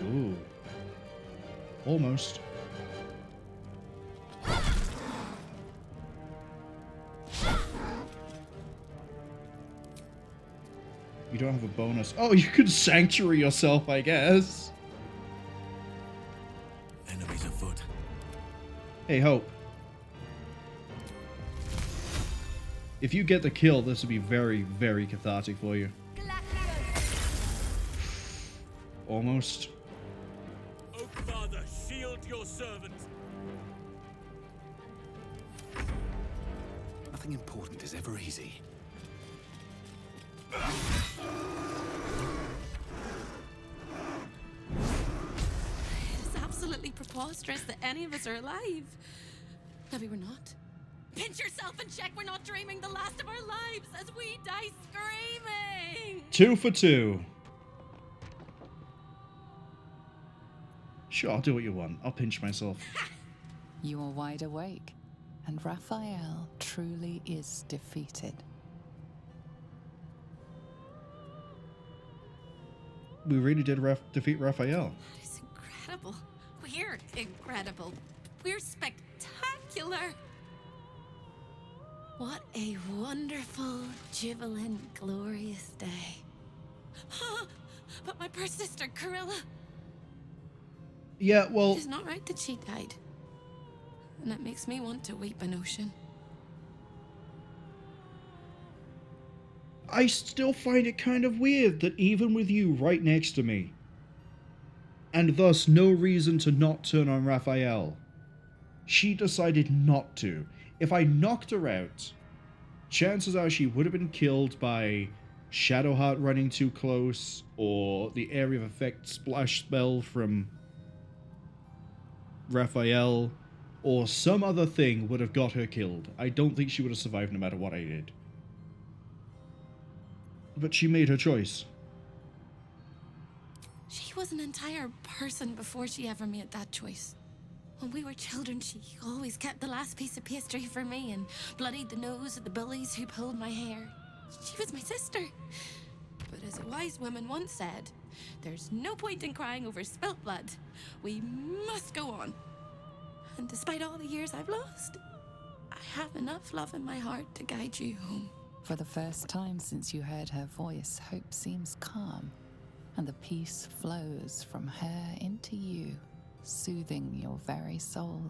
Ooh. Almost. You don't have a bonus. Oh, you could sanctuary yourself, I guess. Enemies afoot. Hey, Hope. If you get the kill, this would be very, very cathartic for you. Almost. Oak Father, shield your servant. Nothing important is ever easy. It's absolutely preposterous that any of us are alive. Maybe we're not. Pinch yourself and check we're not dreaming the last of our lives as we die screaming. 2 for 2. Sure, I'll do what you want. I'll pinch myself. You are wide awake, and Raphael truly is defeated. We really did defeat Raphael. That is incredible. We're incredible. We're spectacular. What a wonderful, jubilant, glorious day. But my poor sister, Corilla. Yeah, well... It is not right that she died. And that makes me want to weep an ocean. I still find it kind of weird that even with you right next to me, and thus no reason to not turn on Raphael, she decided not to. If I knocked her out, chances are she would have been killed by Shadowheart running too close, or the area of effect splash spell from Raphael, or some other thing would have got her killed. I don't think she would have survived no matter what I did. But she made her choice. She was an entire person before she ever made that choice. When we were children, she always kept the last piece of pastry for me and bloodied the nose of the bullies who pulled my hair. She was my sister. But as a wise woman once said, there's no point in crying over spilt blood. We must go on. And despite all the years I've lost, I have enough love in my heart to guide you home. For the first time since you heard her voice, Hope seems calm, and the peace flows from her into you, soothing your very soul.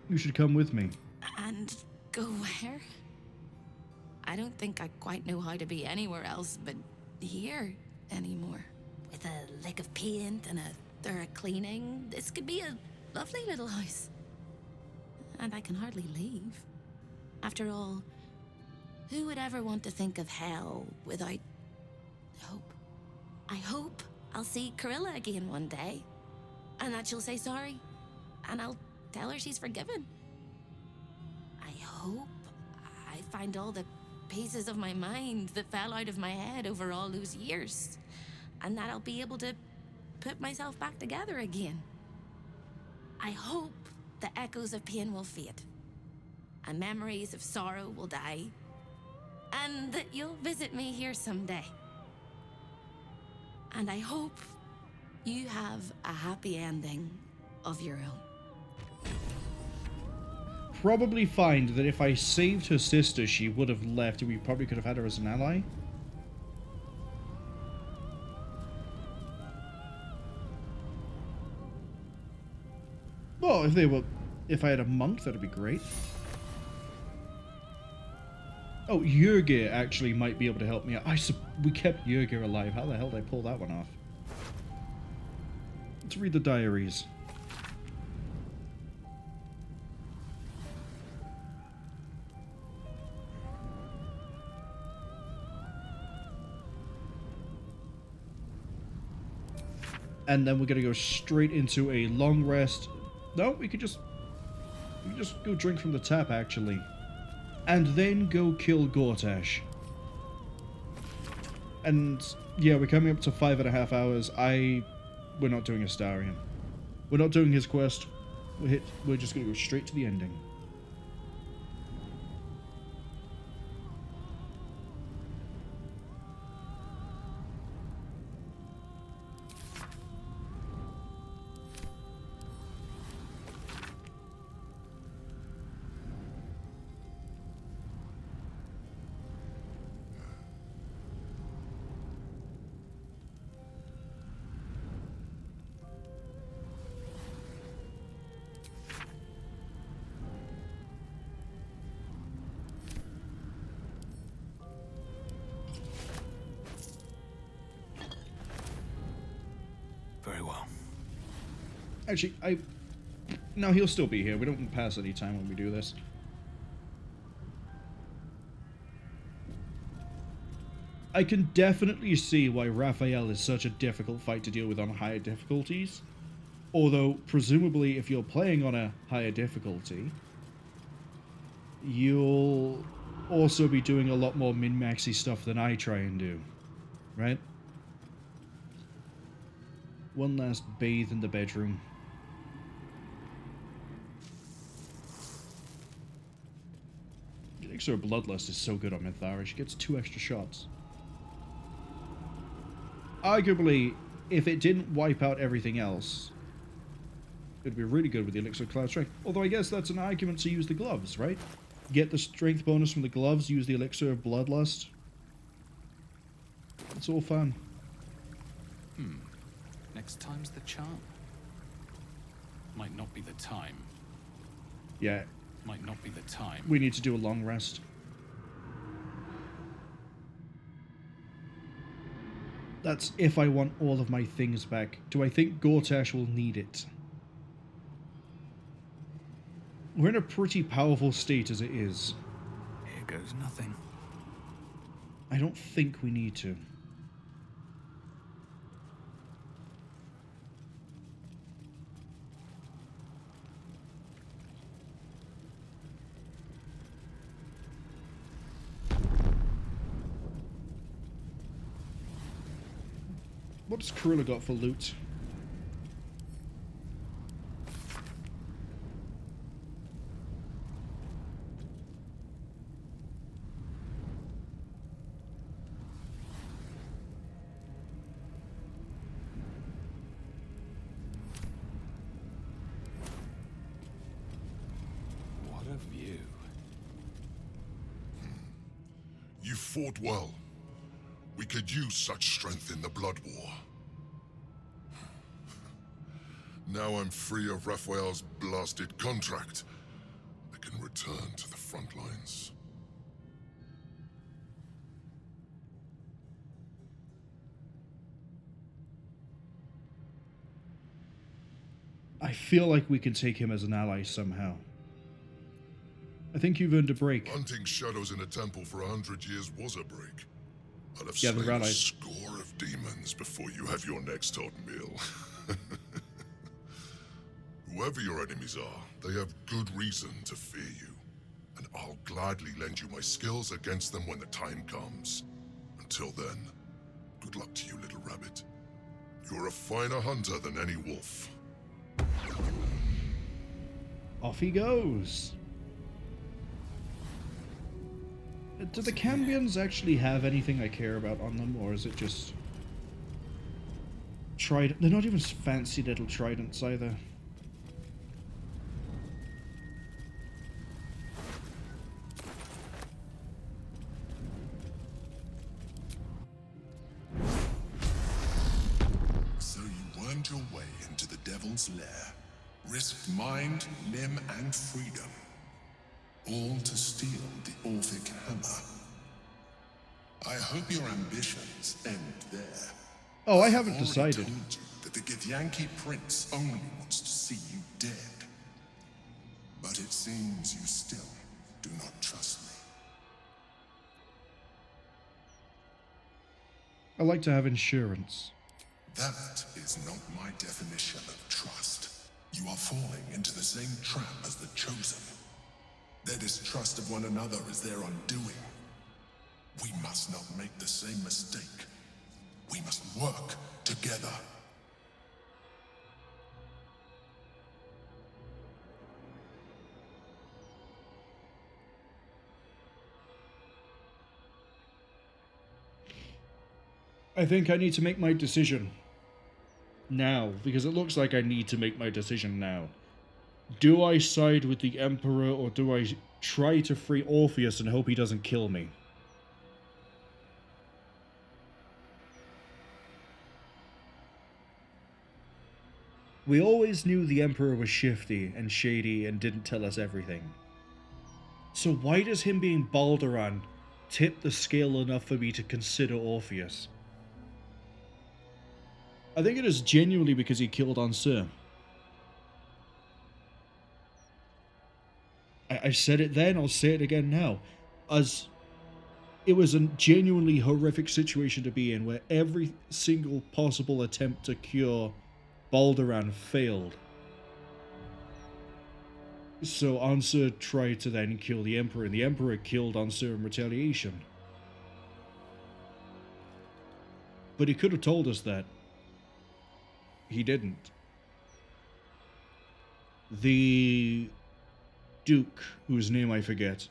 You should come with me. And go where? I don't think I quite know how to be anywhere else but here anymore. With a lick of paint and a thorough cleaning, this could be a lovely little house. And I can hardly leave. After all, who would ever want to think of hell without hope? I hope I'll see Corilla again one day, and that she'll say sorry, and I'll tell her she's forgiven. I hope I find all the pieces of my mind that fell out of my head over all those years, and that I'll be able to put myself back together again. I hope the echoes of pain will fade, and memories of sorrow will die, and that you'll visit me here someday. And I hope you have a happy ending of your own. Probably find that if I saved her sister, she would have left, and we probably could have had her as an ally. Oh, if I had a monk, that'd be great. Oh, Jurgir actually might be able to help me out. We kept Jurgir alive. How the hell did I pull that one off? Let's read the diaries. And then we're gonna go straight into a long rest. No, we could just go drink from the tap, actually. And then go kill Gortash. And yeah, we're coming up to 5.5 hours. We're not doing Astarion. We're not doing his quest. We're just gonna go straight to the ending. Very well. Actually, no, he'll still be here. We don't pass any time when we do this. I can definitely see why Raphael is such a difficult fight to deal with on higher difficulties. Although, presumably, if you're playing on a higher difficulty, you'll also be doing a lot more min-maxy stuff than I try and do. Right? One last bathe in the bedroom. The Elixir of Bloodlust is so good on Minthara. She gets 2 extra shots. Arguably, if it didn't wipe out everything else, it'd be really good with the Elixir of Cloud Strength. Although I guess that's an argument to use the gloves, right? Get the strength bonus from the gloves, use the Elixir of Bloodlust. It's all fun. Next time's the charm. Might not be the time. Yeah. Might not be the time. We need to do a long rest. That's if I want all of my things back. Do I think Gortash will need it? We're in a pretty powerful state as it is. Here goes nothing. I don't think we need to. What does Kurilla got for loot? What a view. You fought well. We could use such strength in the Blood War. Now I'm free of Raphael's blasted contract. I can return to the front lines. I feel like we can take him as an ally somehow. I think you've earned a break. Hunting shadows in a temple for 100 years was a break. I'll have Yeah, the slain rat a eyes. score of demons before you have your next hot meal. Whoever your enemies are, they have good reason to fear you. And I'll gladly lend you my skills against them when the time comes. Until then, good luck to you, little rabbit. You're a finer hunter than any wolf. Off he goes. Do the Cambions actually have anything I care about on them, or is it just trident? They're not even fancy little tridents either. So you wormed your way into the Devil's Lair. Risked mind, limb, and freedom. All to steal the Orphic hammer. I hope your ambitions end there. Oh, I haven't I've already decided. told you that the Githyanki prince only wants to see you dead. But it seems you still do not trust me. I like to have insurance. That is not my definition of trust. You are falling into the same trap as the Chosen. Their distrust of one another is their undoing. We must not make the same mistake. We must work together. I think I need to make my decision now, because it looks like I need to make my decision now. Do I side with the Emperor, or do I try to free Orpheus and hope he doesn't kill me? We always knew the Emperor was shifty and shady and didn't tell us everything. So why does him being Baldur tip the scale enough for me to consider Orpheus? I think it is genuinely because he killed Ansur. I said it then, I'll say it again now. As it was a genuinely horrific situation to be in, where every single possible attempt to cure Baldur failed. So Ansur tried to then kill the Emperor, and the Emperor killed Ansur in retaliation. But he could have told us that. He didn't. The Duke, whose name I forget,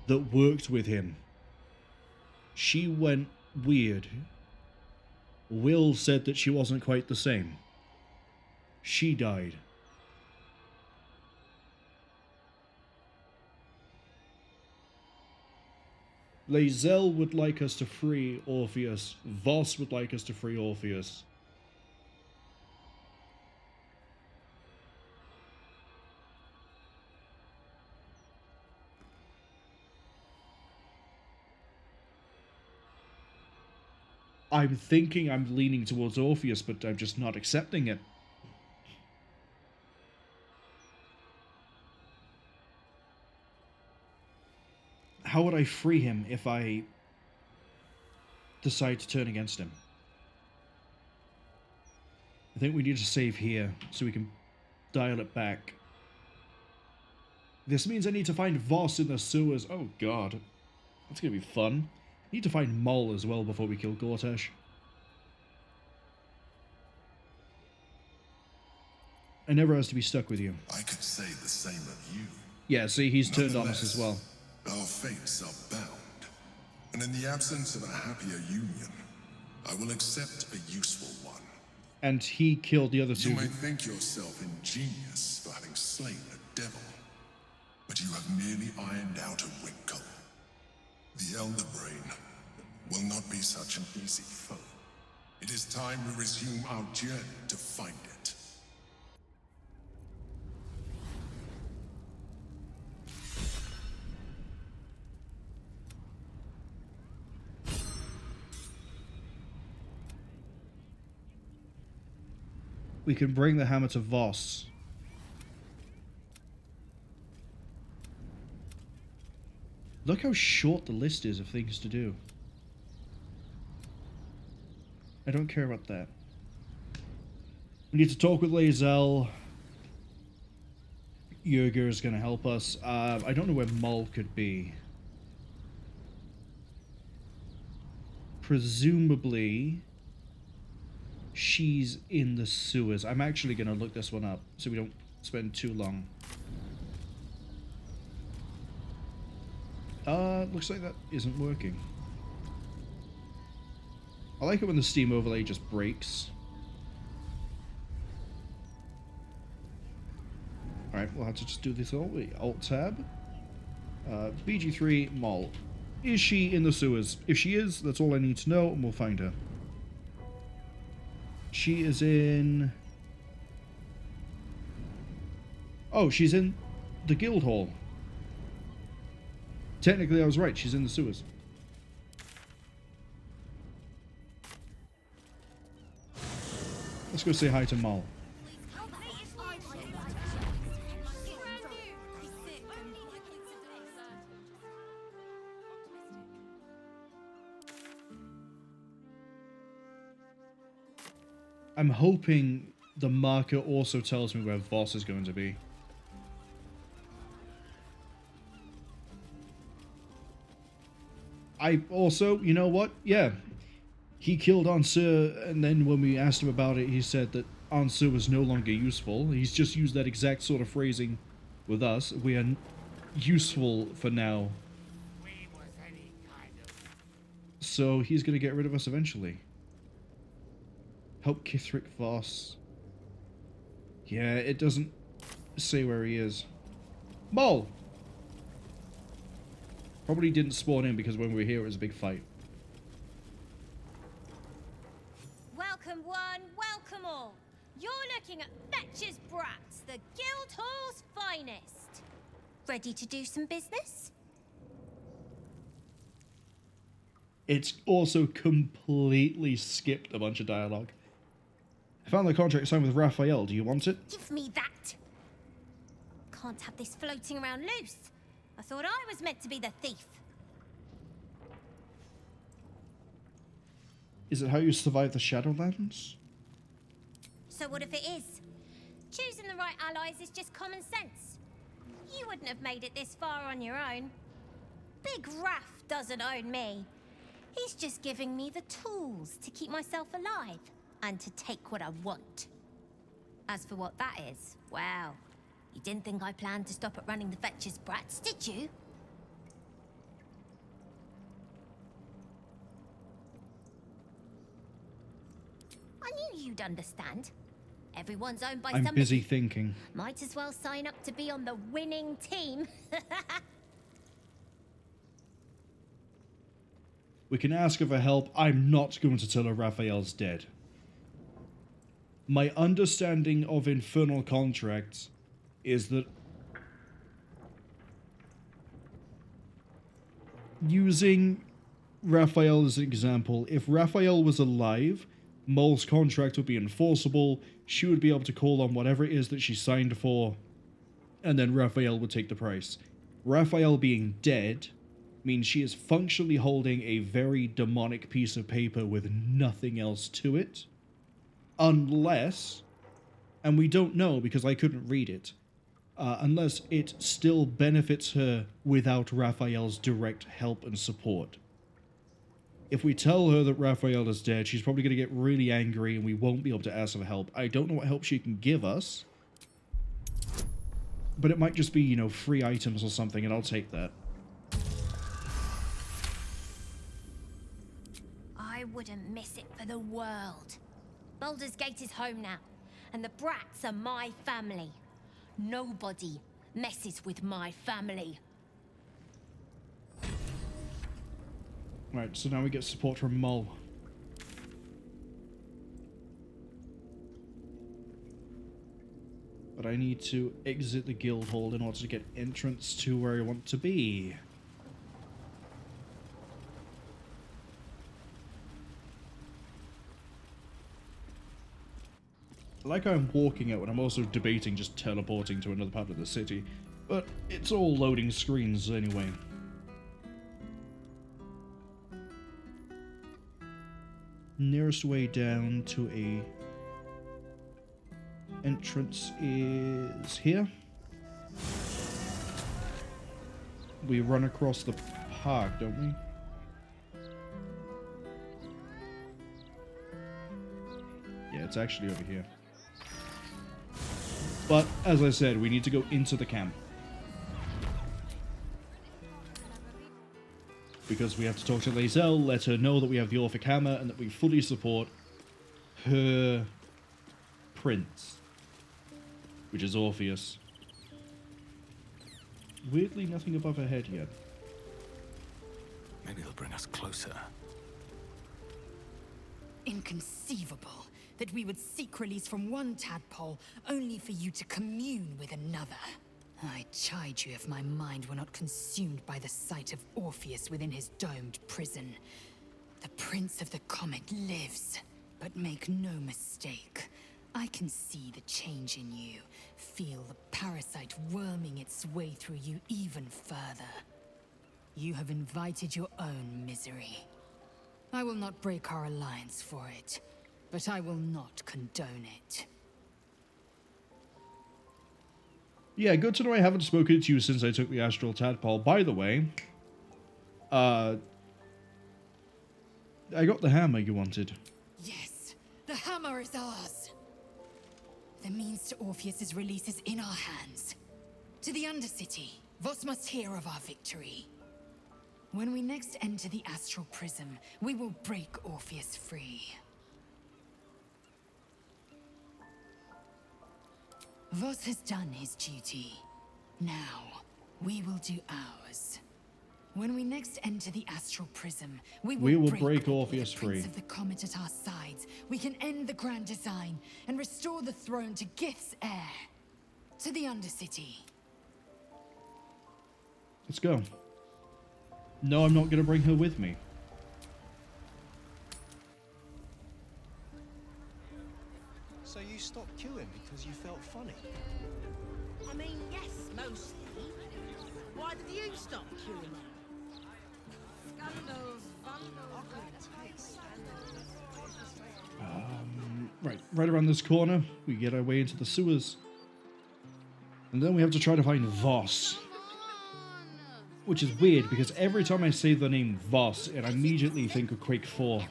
that worked with him, she went weird. Will said that she wasn't quite the same. She died. Lae'zel would like us to free Orpheus. Voss would like us to free Orpheus. I'm thinking I'm leaning towards Orpheus, but I'm just not accepting it. How would I free him if I decide to turn against him? I think we need to save here so we can dial it back. This means I need to find Voss in the sewers. Oh god. That's going to be fun. Need to find Moll as well before we kill Gortash. I never asked to be stuck with you. I could say the same of you. Yeah, see, he's turned on us as well. Our fates are bound, and in the absence of a happier union, I will accept a useful one. And he killed the other two. You may think yourself ingenious for having slain a devil, but you have merely ironed out a wrinkle. The Elder Brain will not be such an easy foe. It is time we resume our journey to find it. We can bring the hammer to Voss. Look how short the list is of things to do. I don't care about that. We need to talk with Lae'zel. Yerger is going to help us. I don't know where Moll could be. Presumably, she's in the sewers. I'm actually going to look this one up so we don't spend too long. Looks like that isn't working. I like it when the Steam overlay just breaks. Alright, we'll have to just do this all. Alt-tab. BG3, Moll. Is she in the sewers? If she is, that's all I need to know, and we'll find her. She is in Oh, she's in the guild hall. Technically, I was right. She's in the sewers. Let's go say hi to Marwol. I'm hoping the marker also tells me where Voss is going to be. I also, you know what? Yeah. He killed Ansur, and then when we asked him about it, he said that Ansur was no longer useful. He's just used that exact sort of phrasing with us. We are useful for now. So he's going to get rid of us eventually. Help Kithric Voss. Yeah, it doesn't say where he is. Mol! Probably didn't spawn in because when we were here it was a big fight. Welcome one, welcome all. You're looking at Fetcher's Brats, the Guildhall's finest. Ready to do some business? It's also completely skipped a bunch of dialogue. I found the contract signed with Raphael. Do you want it? Give me that. Can't have this floating around loose. I thought I was meant to be the thief. Is it how you survive the Shadowlands? So what if it is? Choosing the right allies is just common sense. You wouldn't have made it this far on your own. Big Raph doesn't own me. He's just giving me the tools to keep myself alive and to take what I want. As for what that is, well, you didn't think I planned to stop at running the Fetcher's Brats, did you? I knew you'd understand. Everyone's owned by I'm somebody. busy thinking. Might as well sign up to be on the winning team. We can ask her for help. I'm not going to tell her Raphael's dead. My understanding of infernal contracts is that using Raphael as an example, if Raphael was alive, Mol's contract would be enforceable. She would be able to call on whatever it is that she signed for, and then Raphael would take the price. Raphael being dead means she is functionally holding a very demonic piece of paper with nothing else to it. Unless, and we don't know because I couldn't read it, unless it still benefits her without Raphael's direct help and support. If we tell her that Raphael is dead, she's probably going to get really angry and we won't be able to ask her for help. I don't know what help she can give us, but it might just be, you know, free items or something, and I'll take that. I wouldn't miss it for the world. Baldur's Gate is home now, and the Brats are my family. Nobody messes with my family. Right, so now we get support from Mol. But I need to exit the guild hall in order to get entrance to where I want to be. Like I'm walking out, and I'm also debating just teleporting to another part of the city, but it's all loading screens anyway. Nearest way down to a entrance is here. We run across the park, don't we? Yeah, it's actually over here. But, as I said, we need to go into the camp. Because we have to talk to Lae'zel, let her know that we have the Orphic Hammer, and that we fully support her prince. Which is Orpheus. Weirdly, nothing above her head yet. Maybe they'll bring us closer. Inconceivable. that we would seek release from one tadpole, only for you to commune with another. I'd chide you if my mind were not consumed by the sight of Orpheus within his domed prison. The Prince of the Comet lives, but make no mistake. I can see the change in you, feel the parasite worming its way through you even further. You have invited your own misery. I will not break our alliance for it, but I will not condone it. Yeah, good to know I haven't spoken to you since I took the Astral Tadpole. By the way, I got the hammer you wanted. Yes, the hammer is ours. The means to Orpheus's release is in our hands. To the Undercity, Voss must hear of our victory. When we next enter the Astral Prism, we will break Orpheus free. Voss has done his duty. Now, we will do ours. When we next enter the Astral Prism, we will break Orpheus free. With the Prince of the Comet at our sides, we can end the Grand Design and restore the throne to Gith's heir. To the Undercity. Let's go. No, I'm not going to bring her with me. So you stopped queuing because you felt funny? I mean, yes, mostly. Why did you stop queuing up? Scandals, Right around this corner, we get our way into the sewers. And then we have to try to find Voss. Which is weird, because every time I say the name Voss, I immediately think of Quake 4.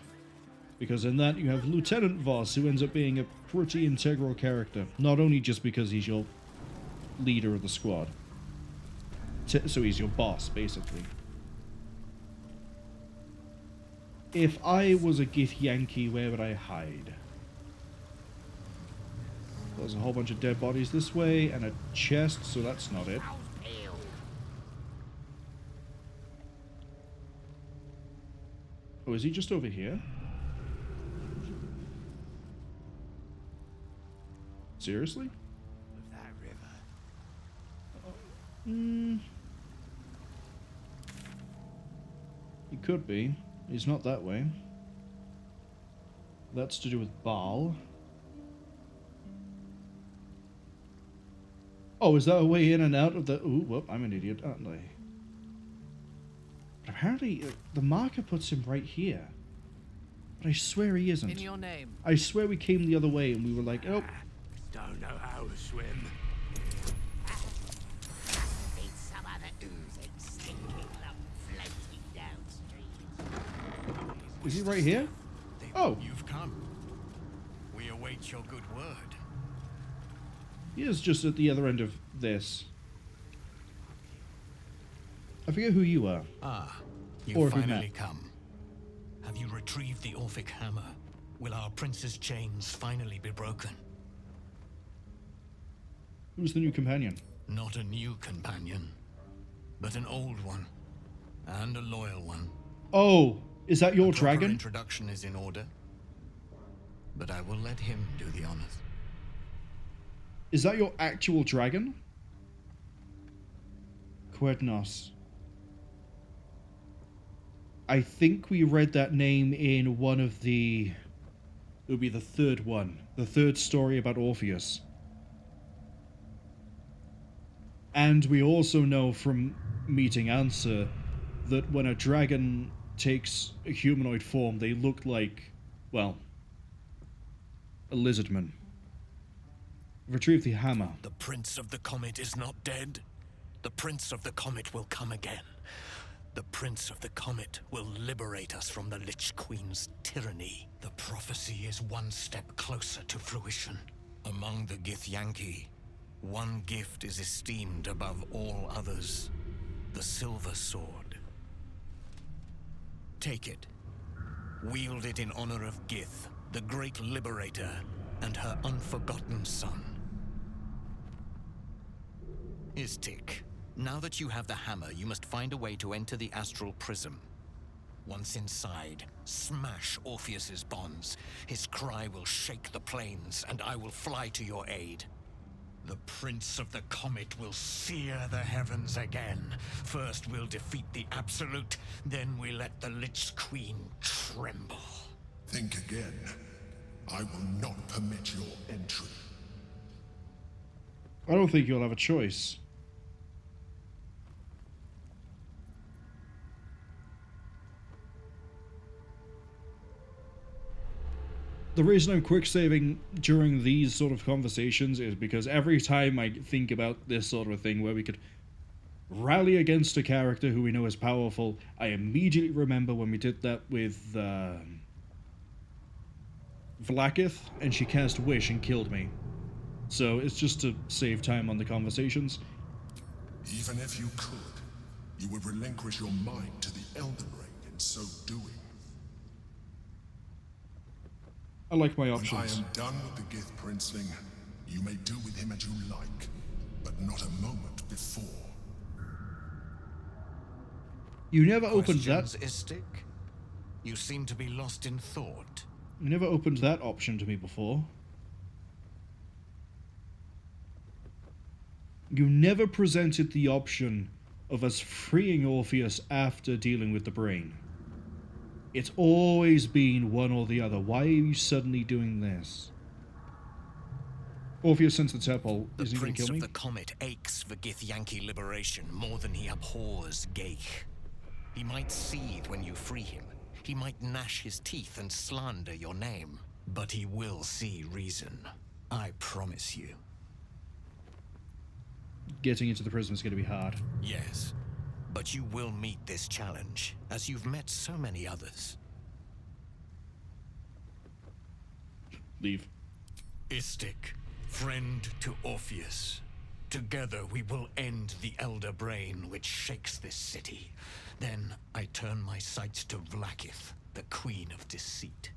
Because in that, you have Lieutenant Voss, who ends up being a pretty integral character. Not only just because he's your leader of the squad. So he's your boss, basically. If I was a Githyanki, where would I hide? There's a whole bunch of dead bodies this way, and a chest, so that's not it. Oh, is he just over here? Seriously? That river. He could be. He's not that way. That's to do with Baal. Oh, is that a way in and out of the... Ooh, whoop, I'm an idiot, aren't I? But apparently, the marker puts him right here. But I swear he isn't. In your name. I swear we came the other way and we were like, oh. Don't know how to swim. Need some other oozing, stinking lump floating downstream. Is he right here? Oh. You've come. We await your good word. He is just at the other end of this. I forget who you are. Ah, Or you if we finally met. come. Have you retrieved the Orphic hammer? Will our prince's chains finally be broken? Who's the new companion? Not a new companion, but an old one, and a loyal one. Oh, is that your A proper dragon? Introduction is in order, but I will let him do the honors. Is that your actual dragon? Quednos. I think we read that name in one of the... It would be the third one. The third story about Orpheus. And we also know from meeting Answer that when a dragon takes a humanoid form, they look like, well, a lizardman. Retrieve the hammer. The Prince of the Comet is not dead. The Prince of the Comet will come again. The Prince of the Comet will liberate us from the Lich Queen's tyranny. The prophecy is one step closer to fruition. Among the Githyanki, one gift is esteemed above all others. The Silver Sword. Take it. Wield it in honor of Gith, the great liberator, and her unforgotten son. Istik, now that you have the hammer, you must find a way to enter the Astral Prism. Once inside, smash Orpheus's bonds. His cry will shake the plains, and I will fly to your aid. The Prince of the Comet will sear the heavens again. First we'll defeat the Absolute, then we let the Lich Queen tremble. Think again. I will not permit your entry. I don't think you'll have a choice. The reason I'm quick saving during these sort of conversations is because every time I think about this sort of a thing where we could rally against a character who we know is powerful, I immediately remember when we did that with Vlaakith, and she cast Wish and killed me. So it's just to save time on the conversations. Even if you could, you would relinquish your mind to the Elden Ring in so doing. I like my options. When I am done with the Gith Princeling, you may do with him as you like, but not a moment before. You never opened that. Istik? You seem to be lost in thought. You never opened that option to me before. You never presented the option of us freeing Orpheus after dealing with the brain. It's always been one or the other. Why are you suddenly doing this? Orpheus sends the tadpole. Is he going to kill me? The Prince of the Comet aches for Githyanki liberation more than he abhors Geich. He might seethe when you free him. He might gnash his teeth and slander your name. But he will see reason. I promise you. Getting into the prison is going to be hard. Yes. But you will meet this challenge, as you've met so many others. Leave. Istik, friend to Orpheus. Together we will end the Elder Brain which shakes this city. Then I turn my sights to Vlaakith, the Queen of Deceit.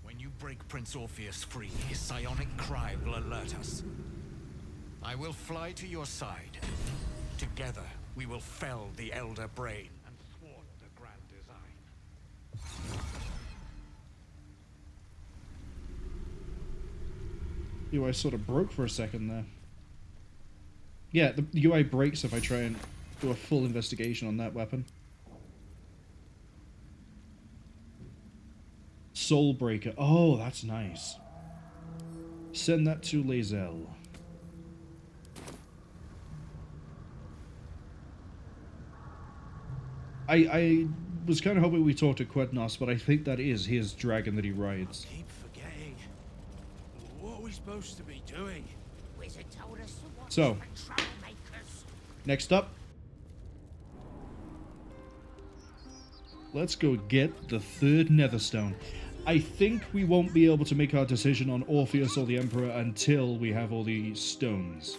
When you break Prince Orpheus free, his psionic cry will alert us. I will fly to your side. Together, we will fell the Elder Brain and thwart the grand design. UI sort of broke for a second there. Yeah, the UI breaks if I try and do a full investigation on that weapon. Soulbreaker. Oh, that's nice. Send that to Lae'zel. I was kind of hoping we talked to Quednos, but I think that is his dragon that he rides. Keep forgetting. What are we supposed to be doing? Wizard told us to watch So, for troublemakers. next up, let's go get the third Netherstone. I think we won't be able to make our decision on Orpheus or the Emperor until we have all the stones.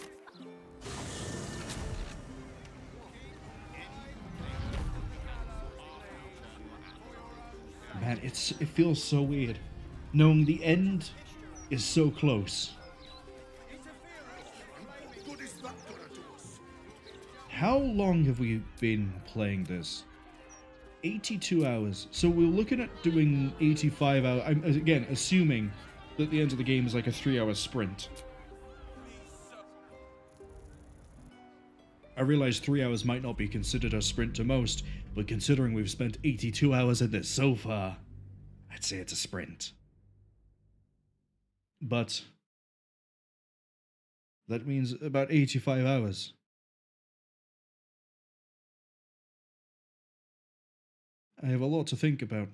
Man, it feels so weird, knowing the end is so close. How long have we been playing this? 82 hours. So we're looking at doing 85 hours. I'm, again, assuming that the end of the game is like a 3-hour sprint. I realize 3 hours might not be considered a sprint to most, but considering we've spent 82 hours in this so far, I'd say it's a sprint. But that means about 85 hours. I have a lot to think about.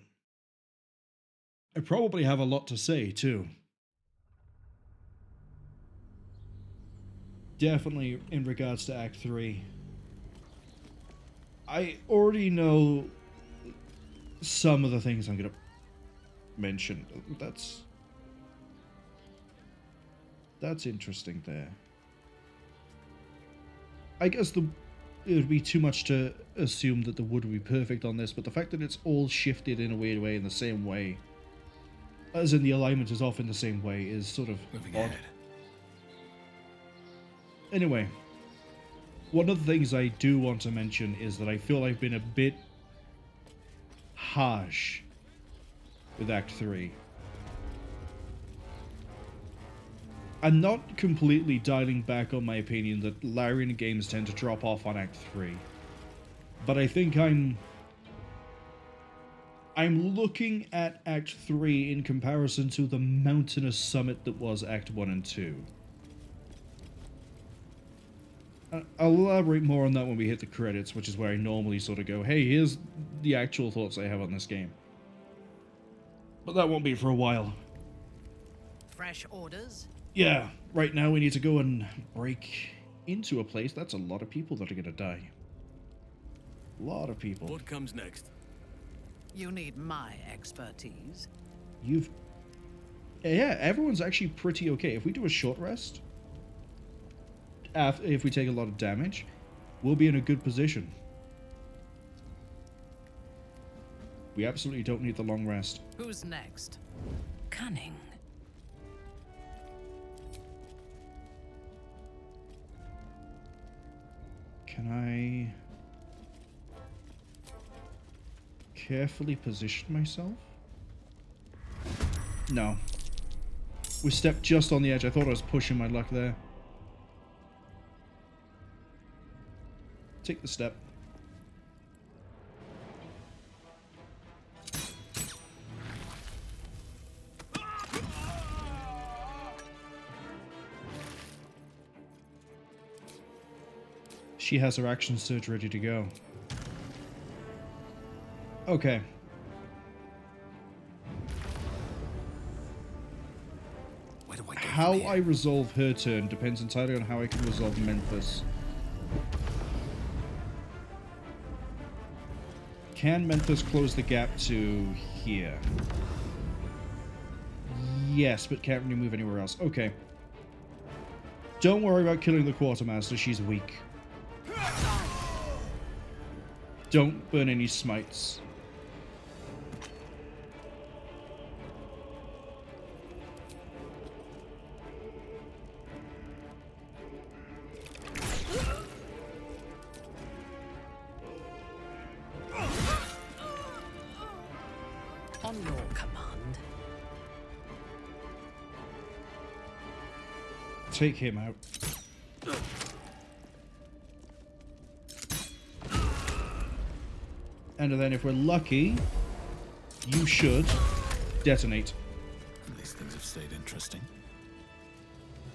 I probably have a lot to say, too. Definitely in regards to Act 3. I already know some of the things I'm going to mention. That's interesting there. I guess it would be too much to assume that the wood would be perfect on this, but the fact that it's all shifted in a weird way in the same way, as in the alignment is off in the same way, is sort of odd. Anyway, one of the things I do want to mention is that I feel I've been a bit harsh with Act 3. I'm not completely dialing back on my opinion that Larian games tend to drop off on Act 3. But I think I'm looking at Act 3 in comparison to the mountainous summit that was Act 1 and 2. I'll elaborate more on that when we hit the credits, which is where I normally sort of go, hey, here's the actual thoughts I have on this game. But that won't be for a while. Fresh orders? Yeah, right now we need to go and break into a place. That's a lot of people that are going to die. A lot of people. What comes next? You need my expertise. Yeah, everyone's actually pretty okay. If we do a short rest, if we take a lot of damage, we'll be in a good position. We absolutely don't need the long rest. Who's next? Cunning. Can I carefully position myself? No. We stepped just on the edge. I thought I was pushing my luck there. Take the step. She has her action surge ready to go. Okay. Where do I go How I resolve her turn depends entirely on how I can resolve Memphis. Can Memphis close the gap to here? Yes, but can't really move anywhere else. Okay. Don't worry about killing the Quartermaster, she's weak. Don't burn any smites. On your command. Take him out. And then if we're lucky, you should detonate. These things have stayed interesting.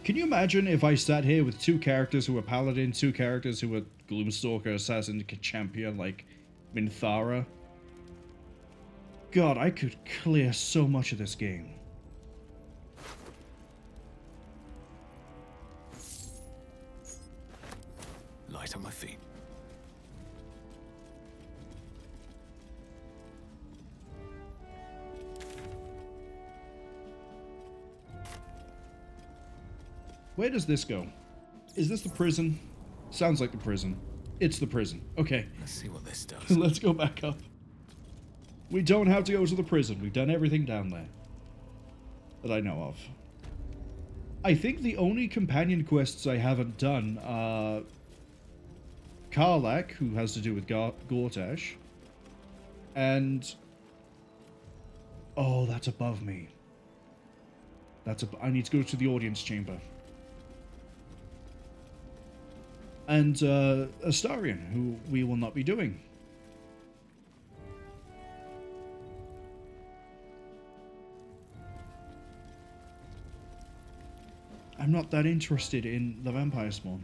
Can you imagine if I sat here with two characters who were Paladin, two characters who were Gloomstalker, Assassin, Champion, like Minthara? God, I could clear so much of this game. Light on my feet. Where does this go? Is this the prison? Sounds like the prison. It's the prison. Okay. Let's see what this does. Let's go back up. We don't have to go to the prison. We've done everything down there that I know of. I think the only companion quests I haven't done are Karlach, who has to do with Gortash, and oh, that's above me. I need to go to the audience chamber. And Astarion, who we will not be doing. I'm not that interested in the Vampire Spawn.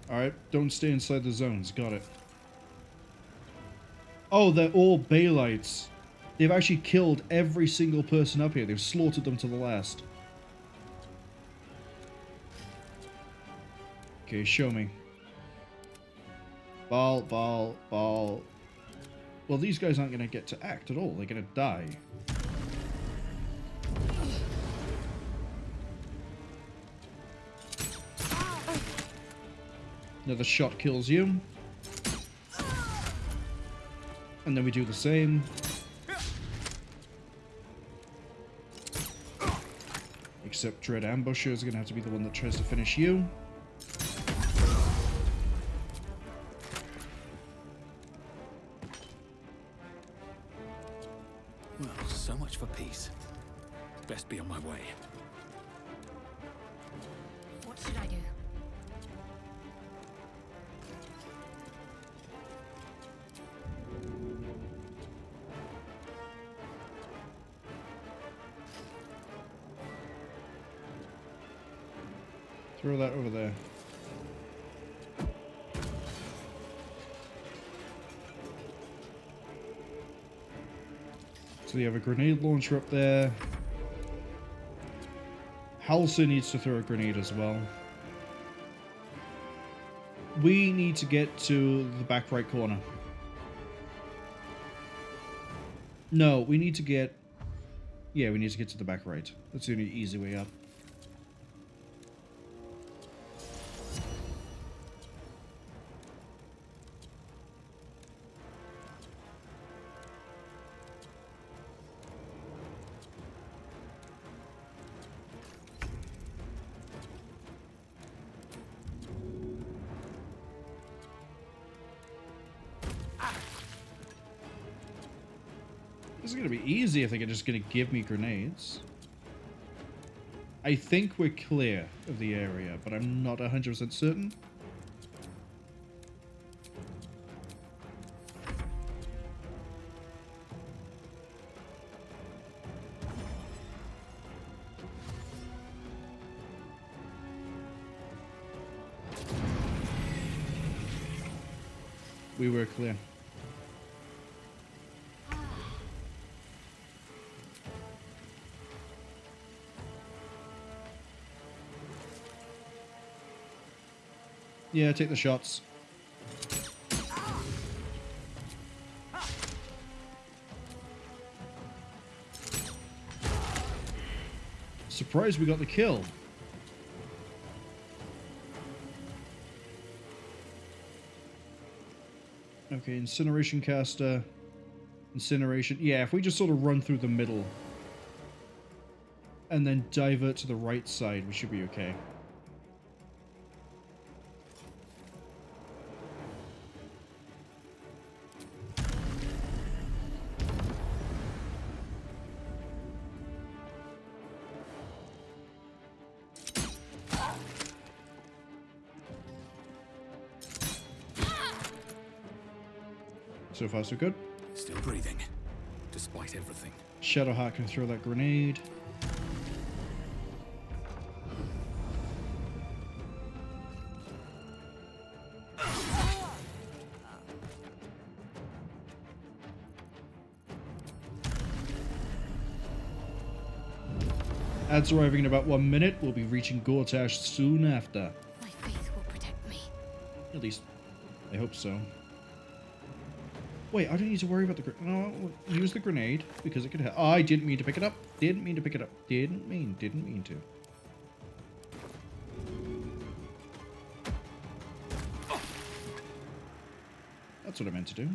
Alright, don't stay inside the zones. Got it. Oh, they're all Baelites. They've actually killed every single person up here. They've slaughtered them to the last. Okay, show me. Baal. Well, these guys aren't going to get to act at all. They're going to die. Another shot kills you. And then we do the same. Except Dread Ambusher is going to have to be the one that tries to finish you. Well, so much for peace. Best be on my way. What should I do? Throw that over there. So you have a grenade launcher up there. Halsey needs to throw a grenade as well. We need to get to the back right corner. No, we need to get... Yeah, we need to get to the back right. That's the only easy way up. This is going to be easy if they're just going to give me grenades. I think we're clear of the area, but I'm not 100% certain. We were clear. Yeah, take the shots. Surprised we got the kill. Okay, incineration caster. Incineration. Yeah, if we just sort of run through the middle and then divert to the right side, we should be okay. So far, so good. Still breathing, despite everything. Shadowheart can throw that grenade. Ads arriving in about 1 minute. We'll be reaching Gortash soon after. My faith will protect me. At least, I hope so. Wait, I don't need to worry about the grenade. No, use the grenade because it could help. Oh, I didn't mean to pick it up. Didn't mean to pick it up. Didn't mean to. That's what I meant to do.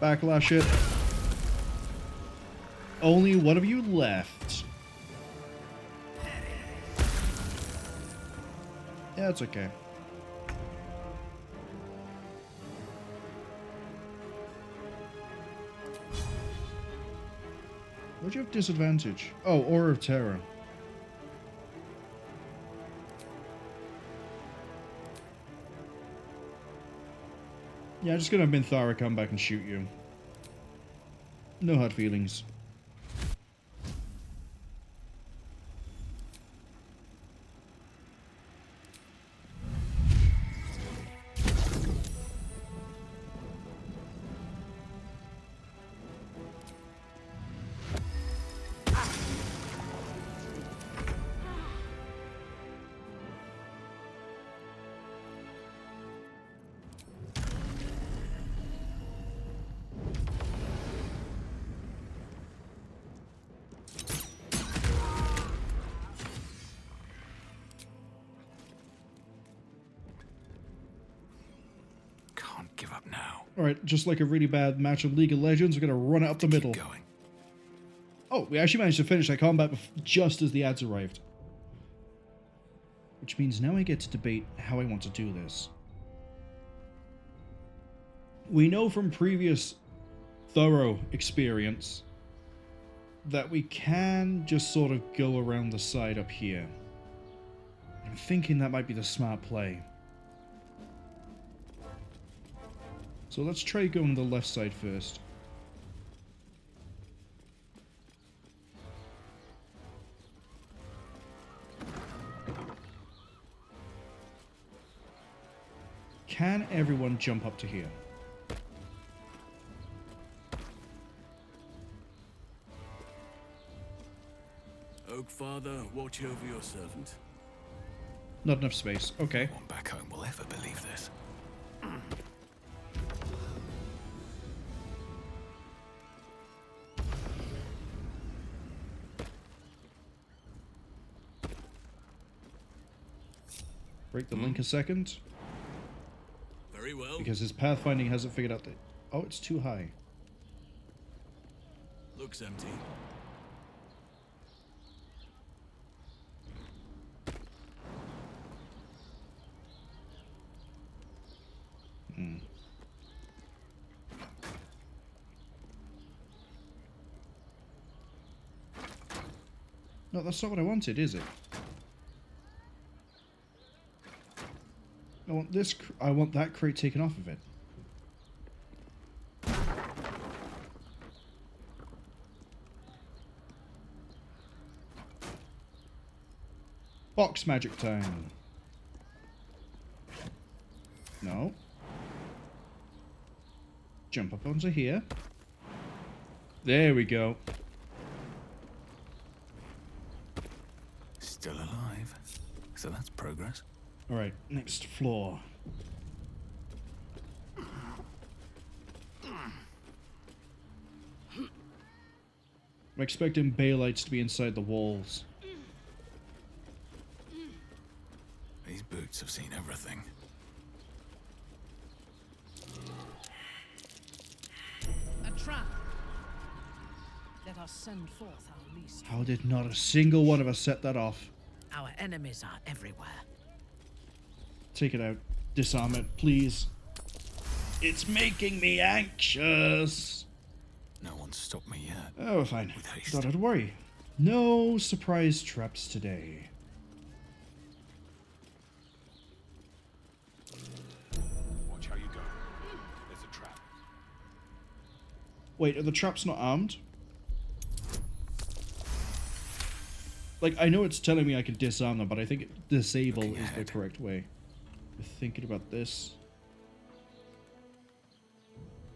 Backlash it. Only one of you left. Yeah, it's okay. Where'd you have disadvantage? Oh, Aura of Terror. Yeah, I'm just gonna have Minthara come back and shoot you. No hard feelings. give up now. Alright, just like a really bad match of League of Legends, we're going to run it up the middle. Going. Oh, we actually managed to finish that combat just as the ads arrived. Which means now I get to debate how I want to do this. We know from previous thorough experience that we can just sort of go around the side up here. I'm thinking that might be the smart play. So let's try going the left side first. Can everyone jump up to here? Oak Father, watch over your servant. Not enough space. Okay. No one back home will ever believe this. Break the link a second. Very well. Because his pathfinding hasn't figured out that... Oh, it's too high. Looks empty. No, that's not what I wanted, is it? I want this... I want that crate taken off of it. Box magic time. No. Jump up onto here. There we go. Still alive. So that's progress. Alright, next floor. I'm expecting Balites to be inside the walls. These boots have seen everything. A trap. Let us send forth our least. How did not a single one of us set that off? Our enemies are everywhere. Take it out. Disarm it, please. It's making me anxious. No one's stopped me yet. Oh, fine. With haste. Don't have to worry. No surprise traps today. Watch how you go. There's a trap. Wait, are the traps not armed? Like, I know it's telling me I can disarm them, but I think disable is the correct way. We're thinking about this.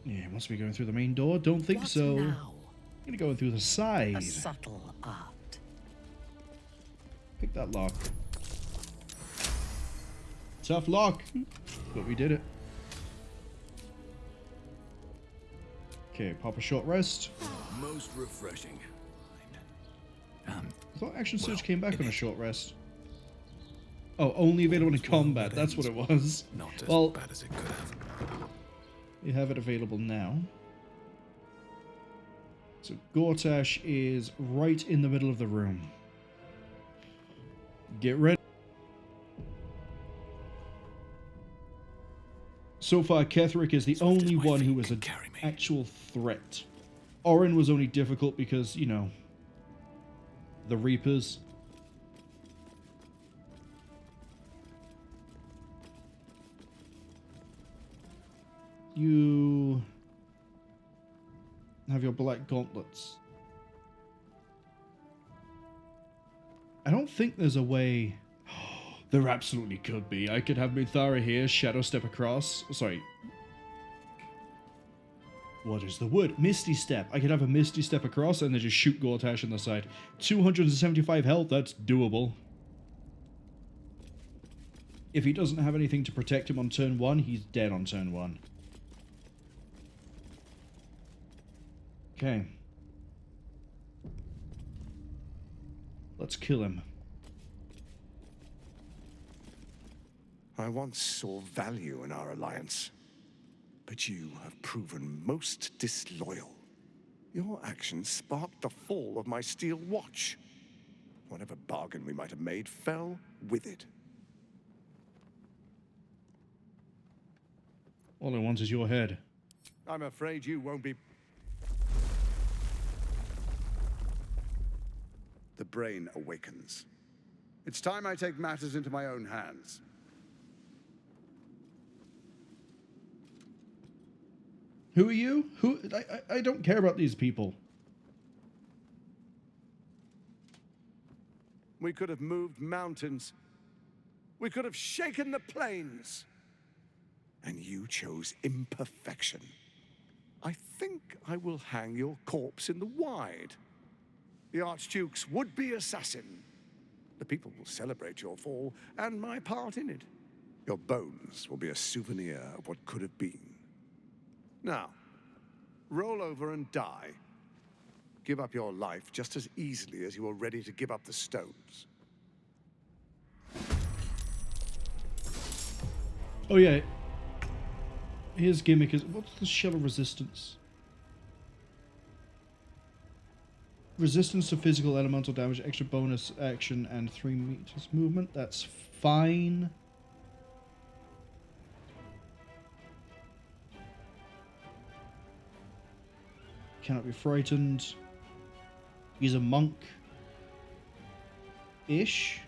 Yeah, must be going through the main door. Don't think What so. now? I'm gonna go in through the side. A subtle art. Pick that lock. Tough lock, but we did it. Okay, pop a short rest. Most refreshing. I thought Action Surge came back on a short rest. Oh, only available in combat. That's what it was. Not as Well, bad as it could have. you have it available now. So Gortash is right in the middle of the room. Get ready. So far, Ketherick is the only one who is an actual threat. Orin was only difficult because, you know, the Reapers. You have your black gauntlets. I don't think there's a way... There absolutely could be. I could have Mithara here, Shadow Step across. Sorry. What is the word? Misty Step. I could have a Misty Step across and then just shoot Gortash on the side. 275 health, that's doable. If he doesn't have anything to protect him on turn 1, he's dead on turn 1. Okay. Let's kill him. I once saw value in our alliance. But you have proven most disloyal. Your actions sparked the fall of my steel watch. Whatever bargain we might have made fell with it. All I want is your head. I'm afraid you won't be... The brain awakens. It's time I take matters into my own hands. Who are you? I don't care about these people. We could have moved mountains. We could have shaken the plains. And you chose imperfection. I think I will hang your corpse in the wide. The Archduke's would-be assassin. The people will celebrate your fall and my part in it. Your bones will be a souvenir of what could have been. Now, roll over and die. Give up your life just as easily as you are ready to give up the stones. Oh yeah. His gimmick is... What's the shell of resistance? Resistance to physical elemental damage, extra bonus action, and 3 meters movement. That's fine. Cannot be frightened. He's a monk. Ish.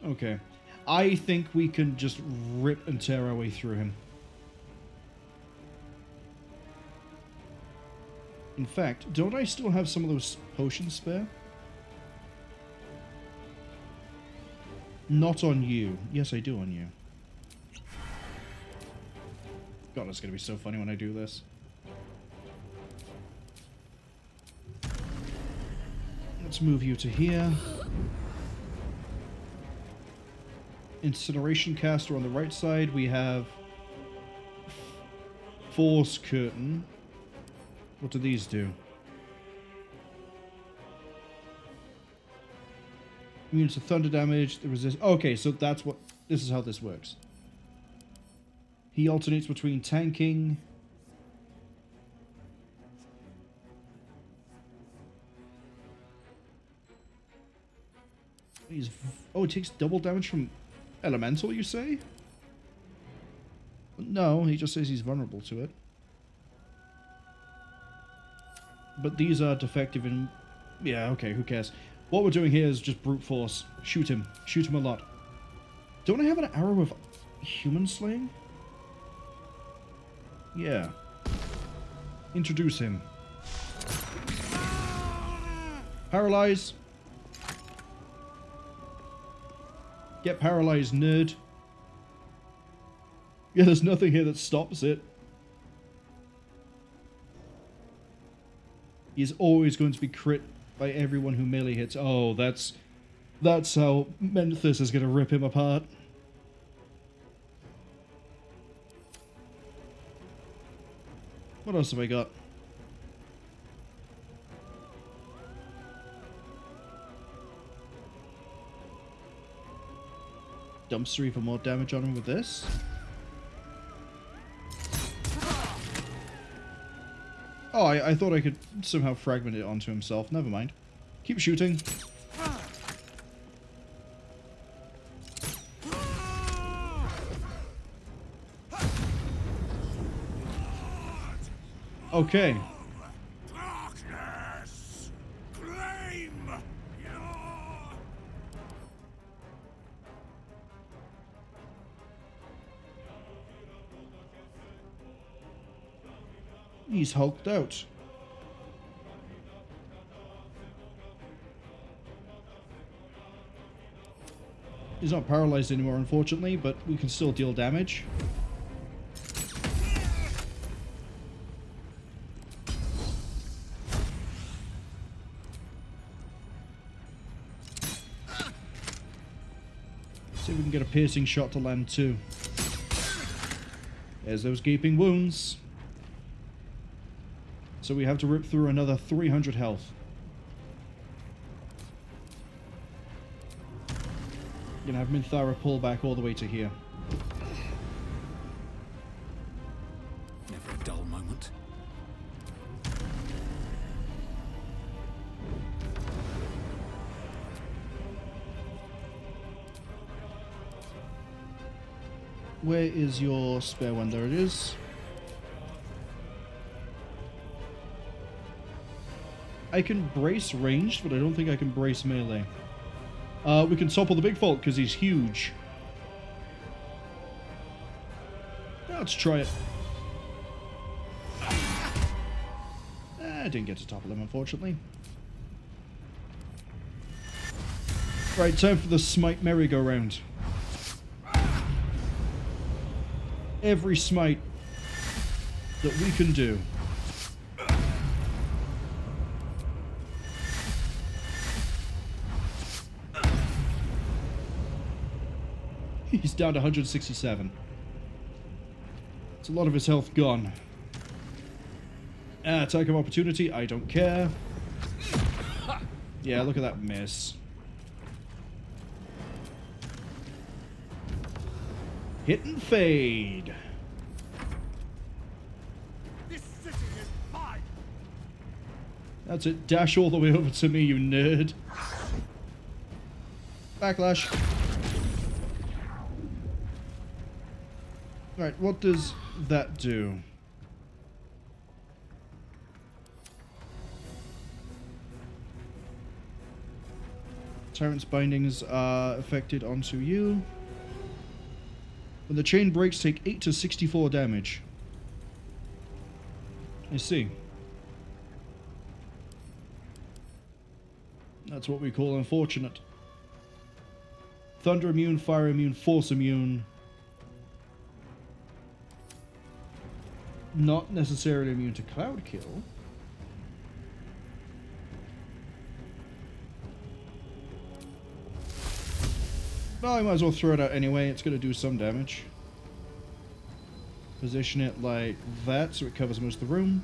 Okay. I think we can just rip and tear our way through him. In fact, don't I still have some of those potions spare? Not on you. Yes, I do on you. God, it's gonna be so funny when I do this. Let's move you to here. Incineration caster on the right side. We have Force Curtain. What do these do? Immune to thunder damage. The resist. Okay, so that's what. This is how this works. He alternates between tanking. He's. Oh, it takes double damage from elemental, you say? No, he just says he's vulnerable to it. But these are defective in... Yeah, okay, who cares? What we're doing here is just brute force. Shoot him. Shoot him a lot. Don't I have an arrow of human slaying? Yeah. Introduce him. Paralyze. Get paralyzed, nerd. Yeah, there's nothing here that stops it. He's always going to be crit by everyone who melee hits. Oh, that's how Menthus is going to rip him apart. What else have I got? Dumpster for more damage on him with this. Oh, I thought I could somehow fragment it onto himself. Never mind. Keep shooting. Okay. Darkness, claim your... He's hulked out. He's not paralyzed anymore, unfortunately, but we can still deal damage. See if we can get a piercing shot to land too. There's those gaping wounds. So we have to rip through another 300 health. Gonna have Minthara pull back all the way to here. Where is your spare one? There it is. I can brace ranged, but I don't think I can brace melee. We can topple the big fault because he's huge. Let's try it. I didn't get to topple him, unfortunately. Right, time for the smite merry-go-round. Every smite that we can do. He's down to 167. It's a lot of his health gone. Attack of opportunity, I don't care. Yeah, look at that miss. Hit and fade. This city is mine. That's it. Dash all the way over to me, you nerd. Backlash. Right, what does that do? Tyrant's bindings are affected onto you. When the chain breaks, take 8 to 64 damage. I see. That's what we call unfortunate. Thunder immune, fire immune, force immune. Not necessarily immune to cloud kill. Well, I might as well throw it out anyway. It's going to do some damage. Position it like that so it covers most of the room.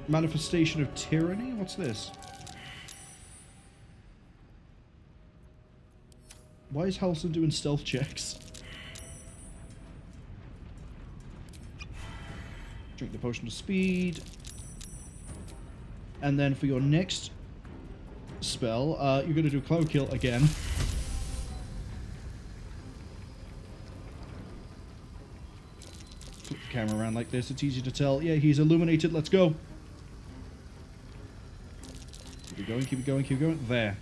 Manifestation of Tyranny? What's this? Why is Halson doing stealth checks? Drink the potion of speed. And then for your next spell, you're going to do Cloud Kill again. Flip the camera around like this, it's easy to tell. Yeah, he's illuminated, let's go. Keep it going, keep it going, keep it going. There.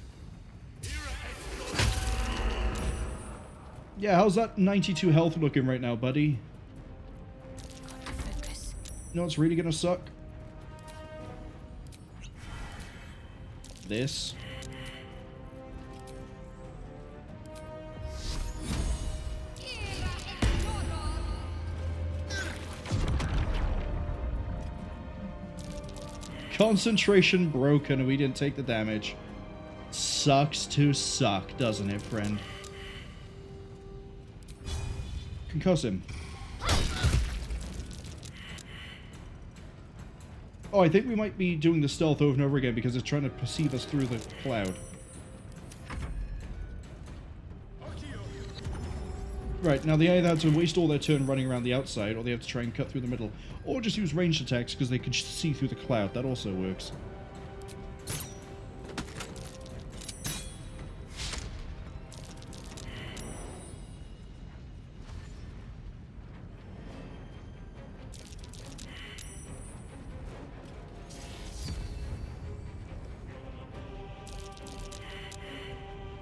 Yeah, how's that 92 health looking right now, buddy? You know what's really gonna suck? This. Concentration broken and we didn't take the damage. Sucks to suck, doesn't it, friend? Concuss him. Oh, I think we might be doing the stealth over and over again because it's trying to perceive us through the cloud. Right, now they either have to waste all their turn running around the outside, or they have to try and cut through the middle. Or just use ranged attacks because they can see through the cloud. That also works.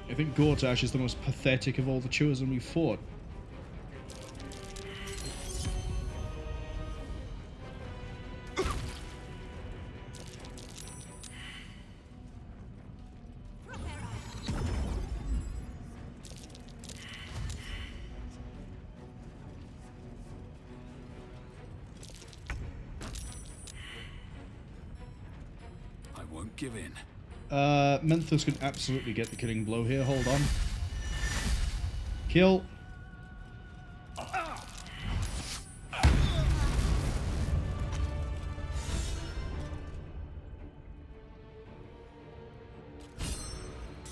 I think Gortash is the most pathetic of all the chosen we've fought. I won't give in. Menthos can absolutely get the killing blow here. Hold on. Kill.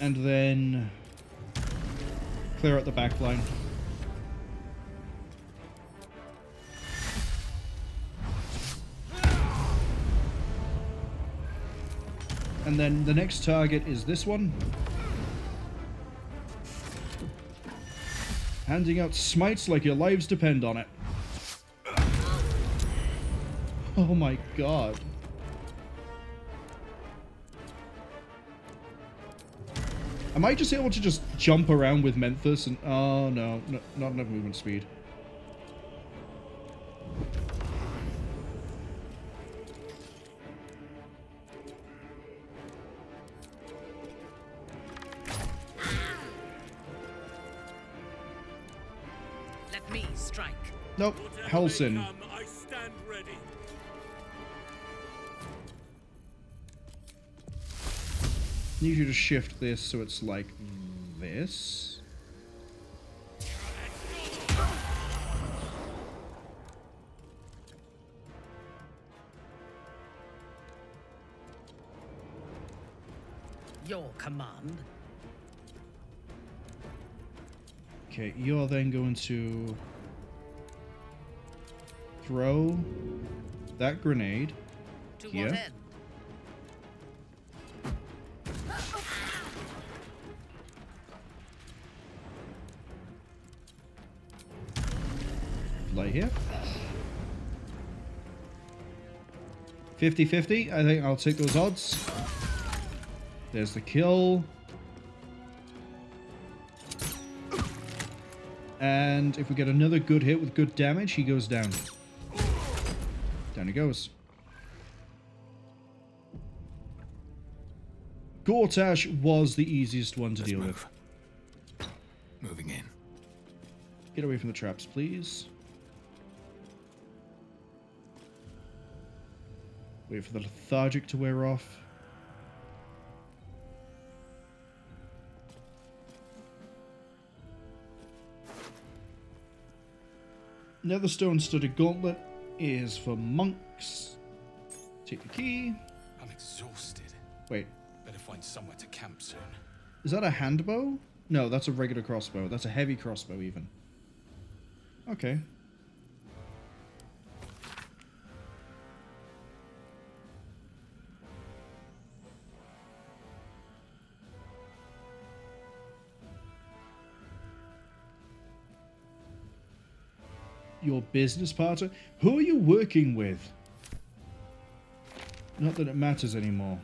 And then clear out the back line. And then the next target is this one. Handing out smites like your lives depend on it. Oh my god. Am I just able to just jump around with Menthus and... Oh no, not enough movement speed. Let me strike. Nope, Helsin. I stand ready. Need you to shift this so it's like this. Your command. Okay, you're then going to throw that grenade To here. what end? Fly here. 50-50. I think I'll take those odds. There's the kill. And if we get another good hit with good damage, he goes down. Down he goes. Gortash was the easiest one to deal with. Moving in. Get away from the traps, please. Wait for the lethargic to wear off. Netherstone Studded Gauntlet is for monks. Take the key. I'm exhausted. Wait, Better find somewhere to camp soon. is that a handbow? No, that's a regular crossbow. That's a heavy crossbow even. Okay. Your business partner? Who are you working with? Not that it matters anymore.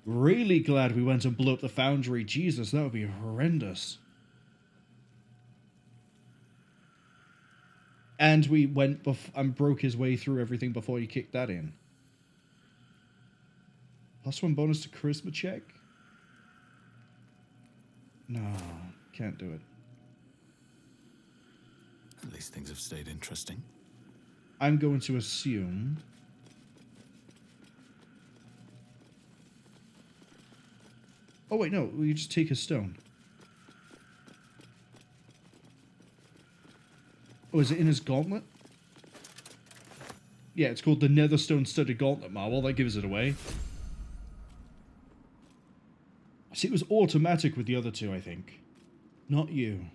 Really glad we went and blew up the foundry. Jesus, that would be horrendous. And we went and broke his way through everything before he kicked that in. +1 bonus to charisma check? No, can't do it. At least things have stayed interesting. I'm going to assume... Oh wait, no, we just take his stone. Oh, is it in his gauntlet? Yeah, it's called the Netherstone Studded Gauntlet, Marwol. That gives it away. See, it was automatic with the other two, I think. Not you.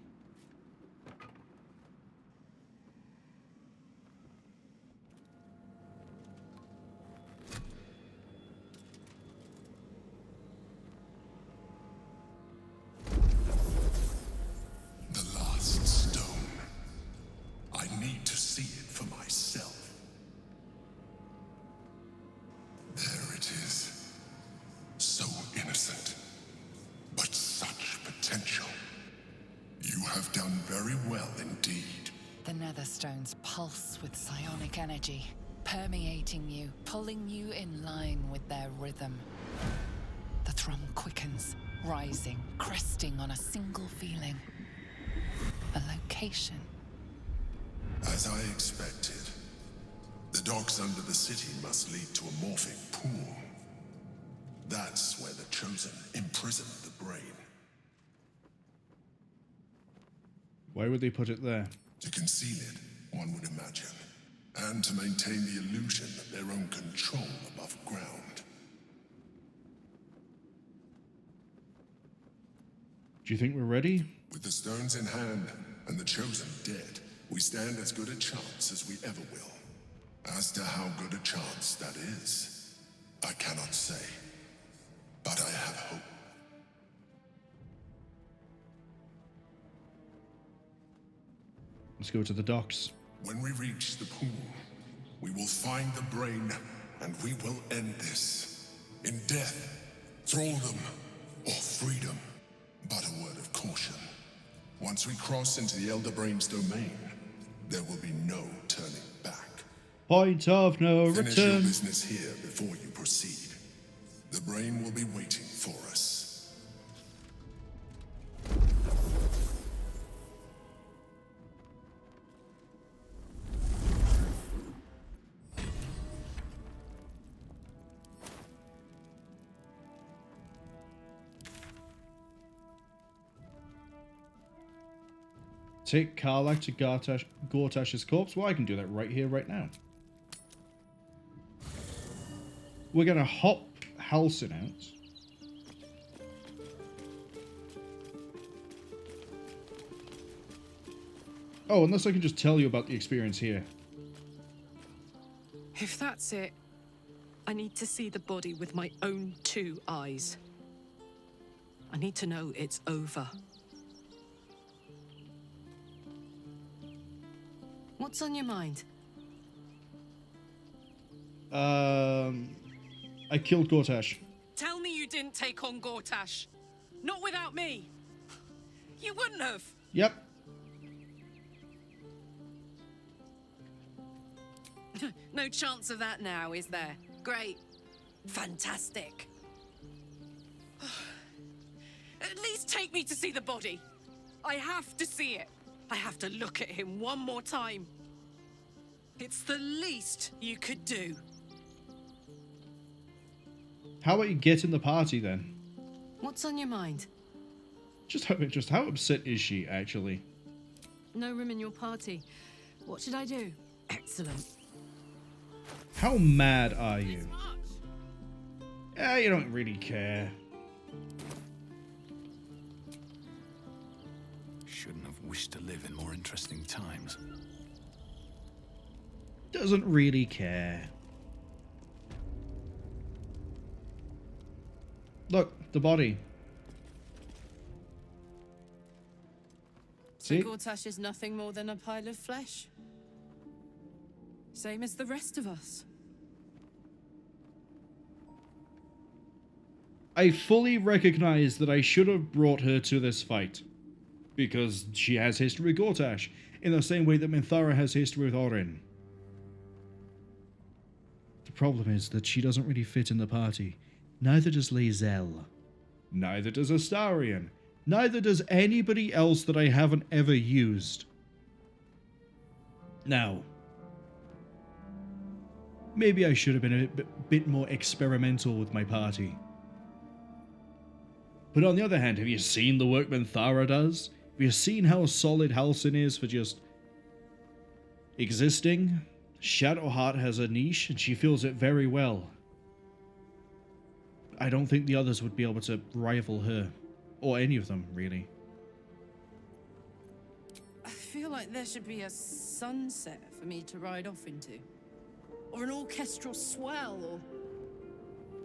The last stone. I need to see it for myself. There it is. So innocent. But such potential. You have done very well indeed. The Netherstones pulse with psionic energy, permeating you, pulling you in line with their rhythm. The thrum quickens, rising, cresting on a single feeling. A location. As I expected, the docks under the city must lead to a morphing pool. That's where the Chosen imprisoned the brain. Why would they put it there? To conceal it, one would imagine. And to maintain the illusion of their own control above ground. Do you think we're ready? With the stones in hand and the chosen dead, we stand as good a chance as we ever will. As to how good a chance that is, I cannot say. But I have hope. Let's go to the docks. When we reach the pool, we will find the brain, and we will end this. In death, thraldom, or freedom. But a word of caution. Once we cross into the Elder Brain's domain, there will be no turning back. Point of no Finish your return. business here before you proceed. The brain will be waiting for us. Take Karlach to Gortash's corpse. Well, I can do that right here, right now. We're gonna hop Halsin out. Oh, unless I can just tell you about the experience here. If that's it, I need to see the body with my own 2 eyes. I need to know it's over. What's on your mind? I killed Gortash. Tell me you didn't take on Gortash. Not without me. You wouldn't have. Yep. No chance of that now, is there? Great. Fantastic. At least take me to see the body. I have to see it. I have to look at him one more time. It's the least you could do. How about you get in the party then? What's on your mind? Just how upset is she actually? No room in your party. What should I do? Excellent. How mad are you? You don't really care. Shouldn't have wished to live in more interesting times. Doesn't really care. Look, the body. So See? Gortash is nothing more than a pile of flesh. Same as the rest of us. I fully recognize that I should have brought her to this fight. Because she has history with Gortash, in the same way that Minthara has history with Orin. The problem is that she doesn't really fit in the party. Neither does Lae'zel. Neither does Astarion. Neither does anybody else that I haven't ever used. Now, maybe I should have been a bit more experimental with my party. But on the other hand, have you seen the work Minthara does? Have you seen how solid Halsin is for just existing? Shadowheart has a niche, and she fills it very well. I don't think the others would be able to rival her. Or any of them, really. I feel like there should be a sunset for me to ride off into. Or an orchestral swell, or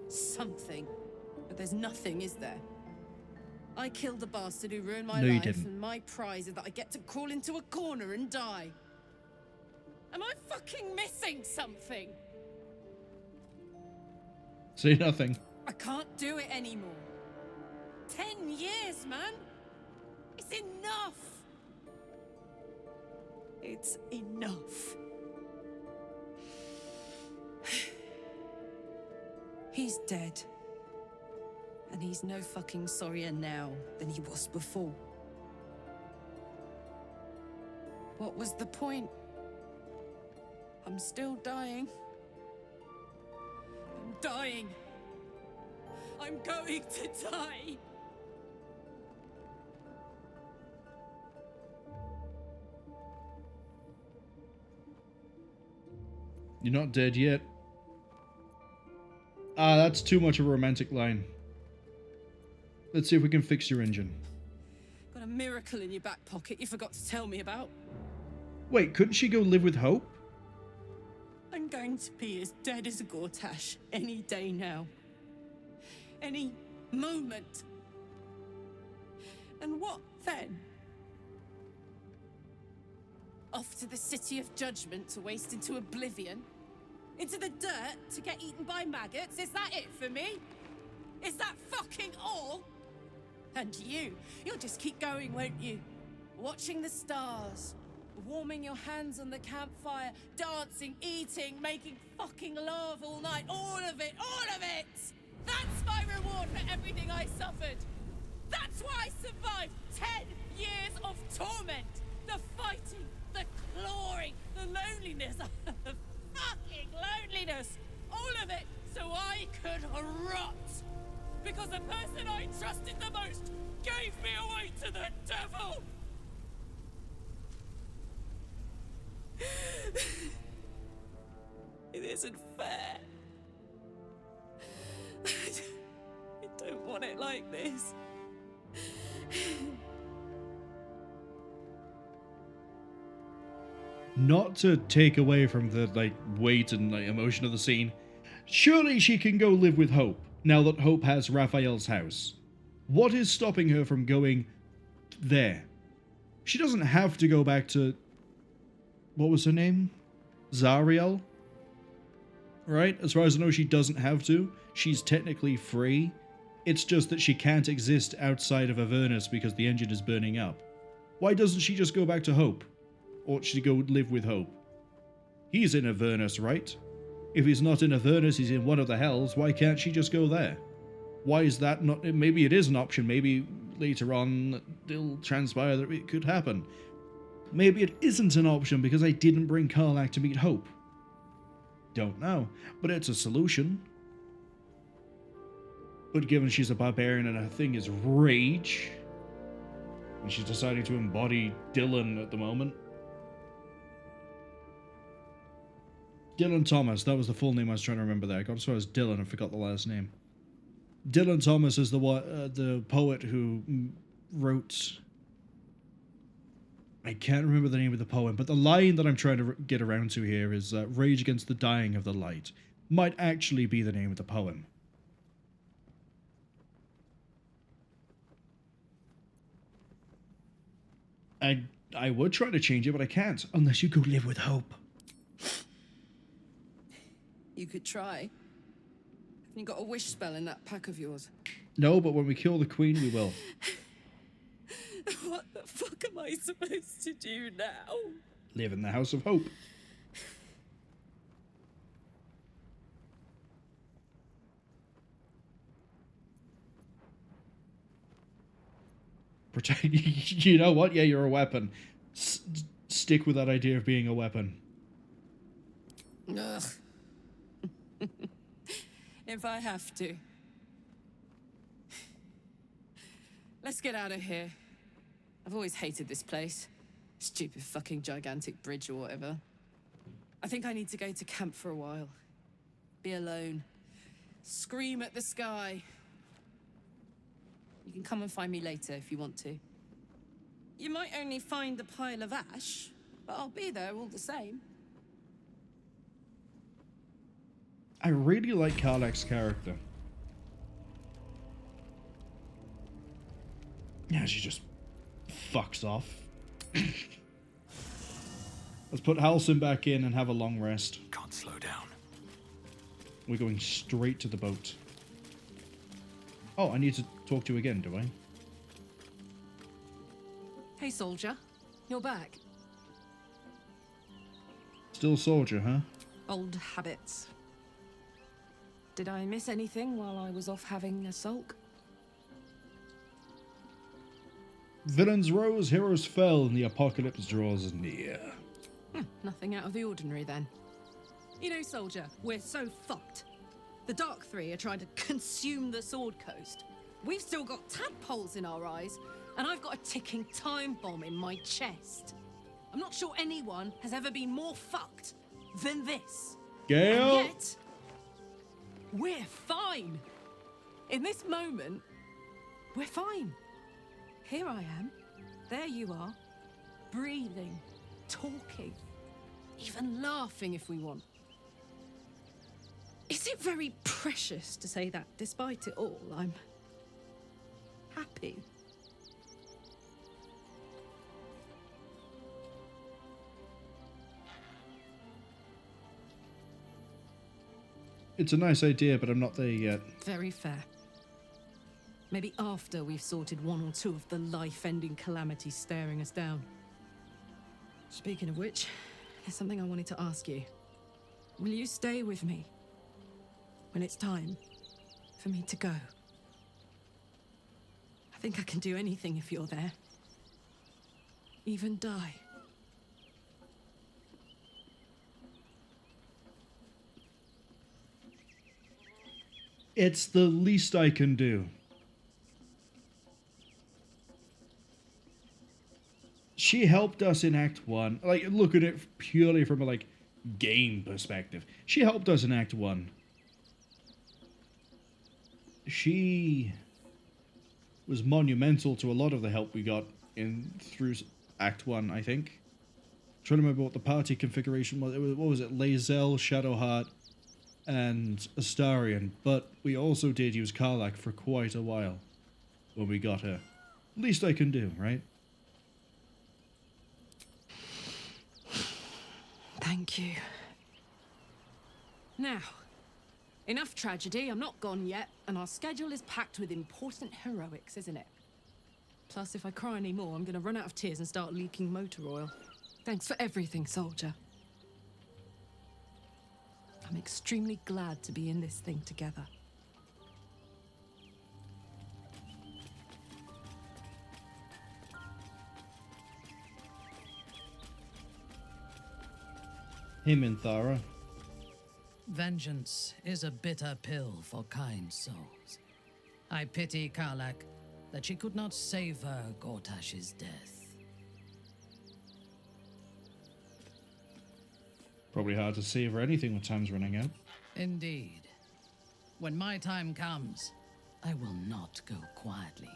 something. But there's nothing, is there? I killed the bastard who ruined my No, you life, didn't. and my prize is that I get to crawl into a corner and die. Am I fucking missing something? Say nothing. I can't do it anymore. 10 years, man. It's enough. It's enough. He's dead. And he's no fucking sorrier now than he was before. What was the point? I'm still dying. I'm dying. I'm going to die. You're not dead yet. Ah, that's too much of a romantic line. Let's see if we can fix your engine. Gotta miracle in your back pocket you forgot to tell me about. Wait, couldn't she go live with Hope? I'm going to be as dead as a Gortash any day now. Any moment. And what then? Off to the City of Judgment to waste into oblivion? Into the dirt to get eaten by maggots? Is that it for me? Is that fucking all? And you'll just keep going, won't you? Watching the stars, warming your hands on the campfire, dancing, eating, making fucking love all night. All of it, all of it! That's my reward for everything I suffered. That's why I survived 10 years of torment. The fighting, the clawing, the loneliness, the fucking loneliness. All of it so I could rot. Because the person I trusted the most gave me away to the devil. It isn't fair. I don't want it like this. Not to take away from the weight and emotion of the scene, surely she can go live with Hope now that Hope has Raphael's house. What is stopping her from going there? She doesn't have to go back to... What was her name? Zariel? Right? As far as I know, she doesn't have to. She's technically free. It's just that she can't exist outside of Avernus because the engine is burning up. Why doesn't she just go back to Hope? Or should she go live with Hope? He's in Avernus, right? If he's not in Avernus, he's in one of the hells. Why can't she just go there? Why is that not... Maybe it is an option. Maybe later on it'll transpire that it could happen. Maybe it isn't an option because I didn't bring Karlach to meet Hope. Don't know. But it's a solution. But given she's a barbarian and her thing is rage, and she's deciding to embody Dylan at the moment. Dylan Thomas, that was the full name I was trying to remember there. I got as far as Dylan and forgot the last name. Dylan Thomas is the poet who wrote... I can't remember the name of the poem, but the line that I'm trying to get around to here is Rage Against the Dying of the Light. Might actually be the name of the poem. I would try to change it, but I can't, unless you go live with Hope. You could try. Haven't you got a wish spell in that pack of yours? No, but when we kill the Queen, we will. What the fuck am I supposed to do now? Live in the House of Hope. Protect. You know what? Yeah, you're a weapon. Stick with that idea of being a weapon. Ugh. If I have to. Let's get out of here. I've always hated this place. Stupid fucking gigantic bridge or whatever. I think I need to go to camp for a while. Be alone. Scream at the sky. You can come and find me later if you want to. You might only find a pile of ash, but I'll be there all the same. I really like Karlach's character. Yeah, she just fucks off. Let's put Halsin back in and have a long rest. Can't slow down. We're going straight to the boat. Oh, I need to talk to you again, do I? Hey, soldier. You're back. Still soldier, huh? Old habits. Did I miss anything while I was off having a sulk? Villains rose, heroes fell, and the apocalypse draws near. Nothing out of the ordinary, then. You know, soldier, we're so fucked. The Dark Three are trying to consume the Sword Coast. We've still got tadpoles in our eyes, and I've got a ticking time bomb in my chest. I'm not sure anyone has ever been more fucked than this. Gale? And yet, we're fine. In this moment, we're fine. Here I am, there you are. Breathing, talking, even laughing if we want. Is it very precious to say that, despite it all, I'm happy? It's a nice idea, but I'm not there yet. Very fair. Maybe after we've sorted one or two of the life-ending calamities staring us down. Speaking of which, there's something I wanted to ask you. Will you stay with me when it's time for me to go? I think I can do anything if you're there. Even die. It's the least I can do. She helped us in Act 1. Like, look at it purely from a, like, game perspective. She helped us in Act 1. She was monumental to a lot of the help we got through Act 1, I think. I'm trying to remember what the party configuration was. What was it? Lae'zel, Shadowheart, and Astarion. But we also did use Karlach for quite a while when we got her. Least I can do, right? Thank you. Now, enough tragedy. I'm not gone yet, and our schedule is packed with important heroics, isn't it? Plus, if I cry any more, I'm gonna run out of tears and start leaking motor oil. Thanks for everything, soldier. I'm extremely glad to be in this thing together. Him and Thara. Vengeance is a bitter pill for kind souls. I pity Karlach that she could not savor Gortash's death. Probably hard to savor anything when time's running out. Indeed. When my time comes, I will not go quietly.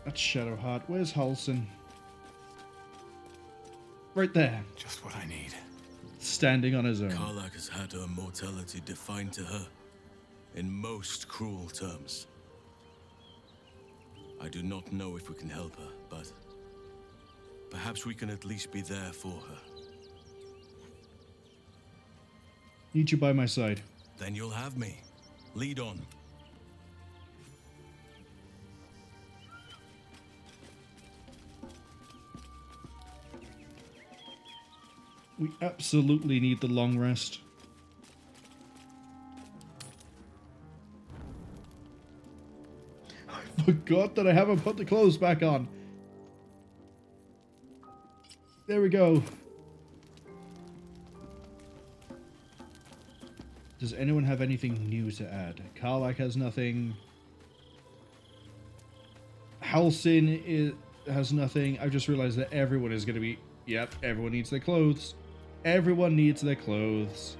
That's Shadowheart. Where's Halsin? Right there. Just what I need. Standing on his own. Karlach has had her mortality defined to her in most cruel terms. I do not know if we can help her, but perhaps we can at least be there for her. Need you by my side. Then you'll have me. Lead on. We absolutely need the long rest. I forgot that I haven't put the clothes back on. There we go. Does anyone have anything new to add? Karlach has nothing. Halsin has nothing. I've just realized that everyone is going to be... Yep, everyone needs their clothes. Everyone needs their clothes.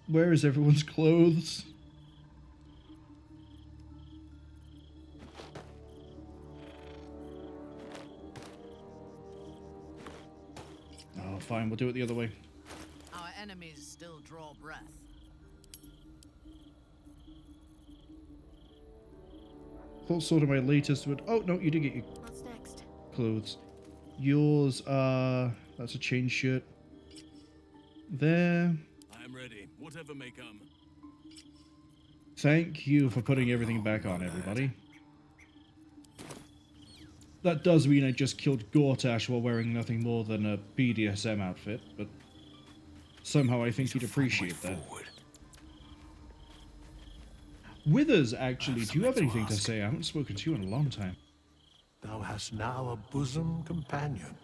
Where is everyone's clothes? Oh, fine, we'll do it the other way. Our enemies still draw breath. What sort of my latest would... Oh, no, you did get your... What's next? Clothes. Yours are... That's a chain shirt. There. I am ready, whatever may come. Thank you for putting everything back on, everybody. That does mean I just killed Gortash while wearing nothing more than a BDSM outfit, but somehow I think he'd appreciate that. Withers, actually, do you have anything to say? I haven't spoken to you in a long time. Thou hast now a bosom companion.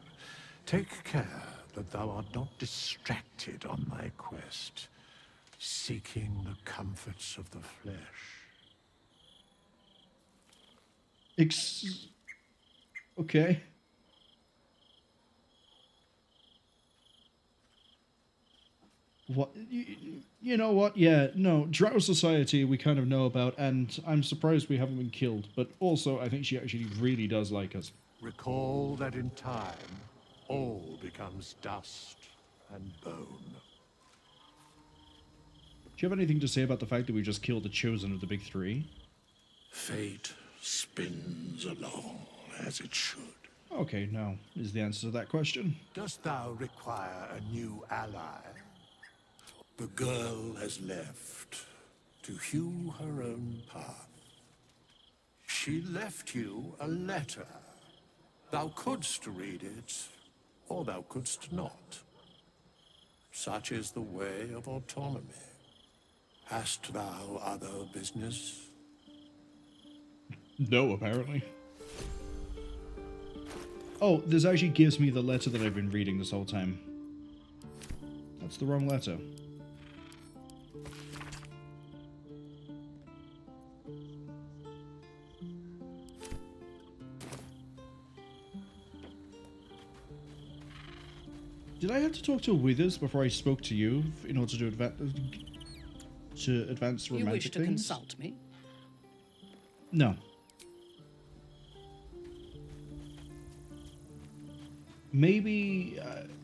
Take care that thou art not distracted on thy quest, seeking the comforts of the flesh. Okay. What? You know what? Yeah, no, Drow Society we kind of know about, and I'm surprised we haven't been killed. But also, I think she actually really does like us. Recall that in time, all becomes dust and bone. Do you have anything to say about the fact that we just killed the chosen of the big three? Fate spins along as it should. Okay, no, is the answer to that question. Dost thou require a new ally? The girl has left to hew her own path. She left you a letter. Thou couldst read it, or thou couldst not. Such is the way of autonomy. Hast thou other business? No, apparently. Oh, this actually gives me the letter that I've been reading this whole time. That's the wrong letter. Did I have to talk to Withers before I spoke to you in order to advance romantic You wish to things? consult me? No. Maybe...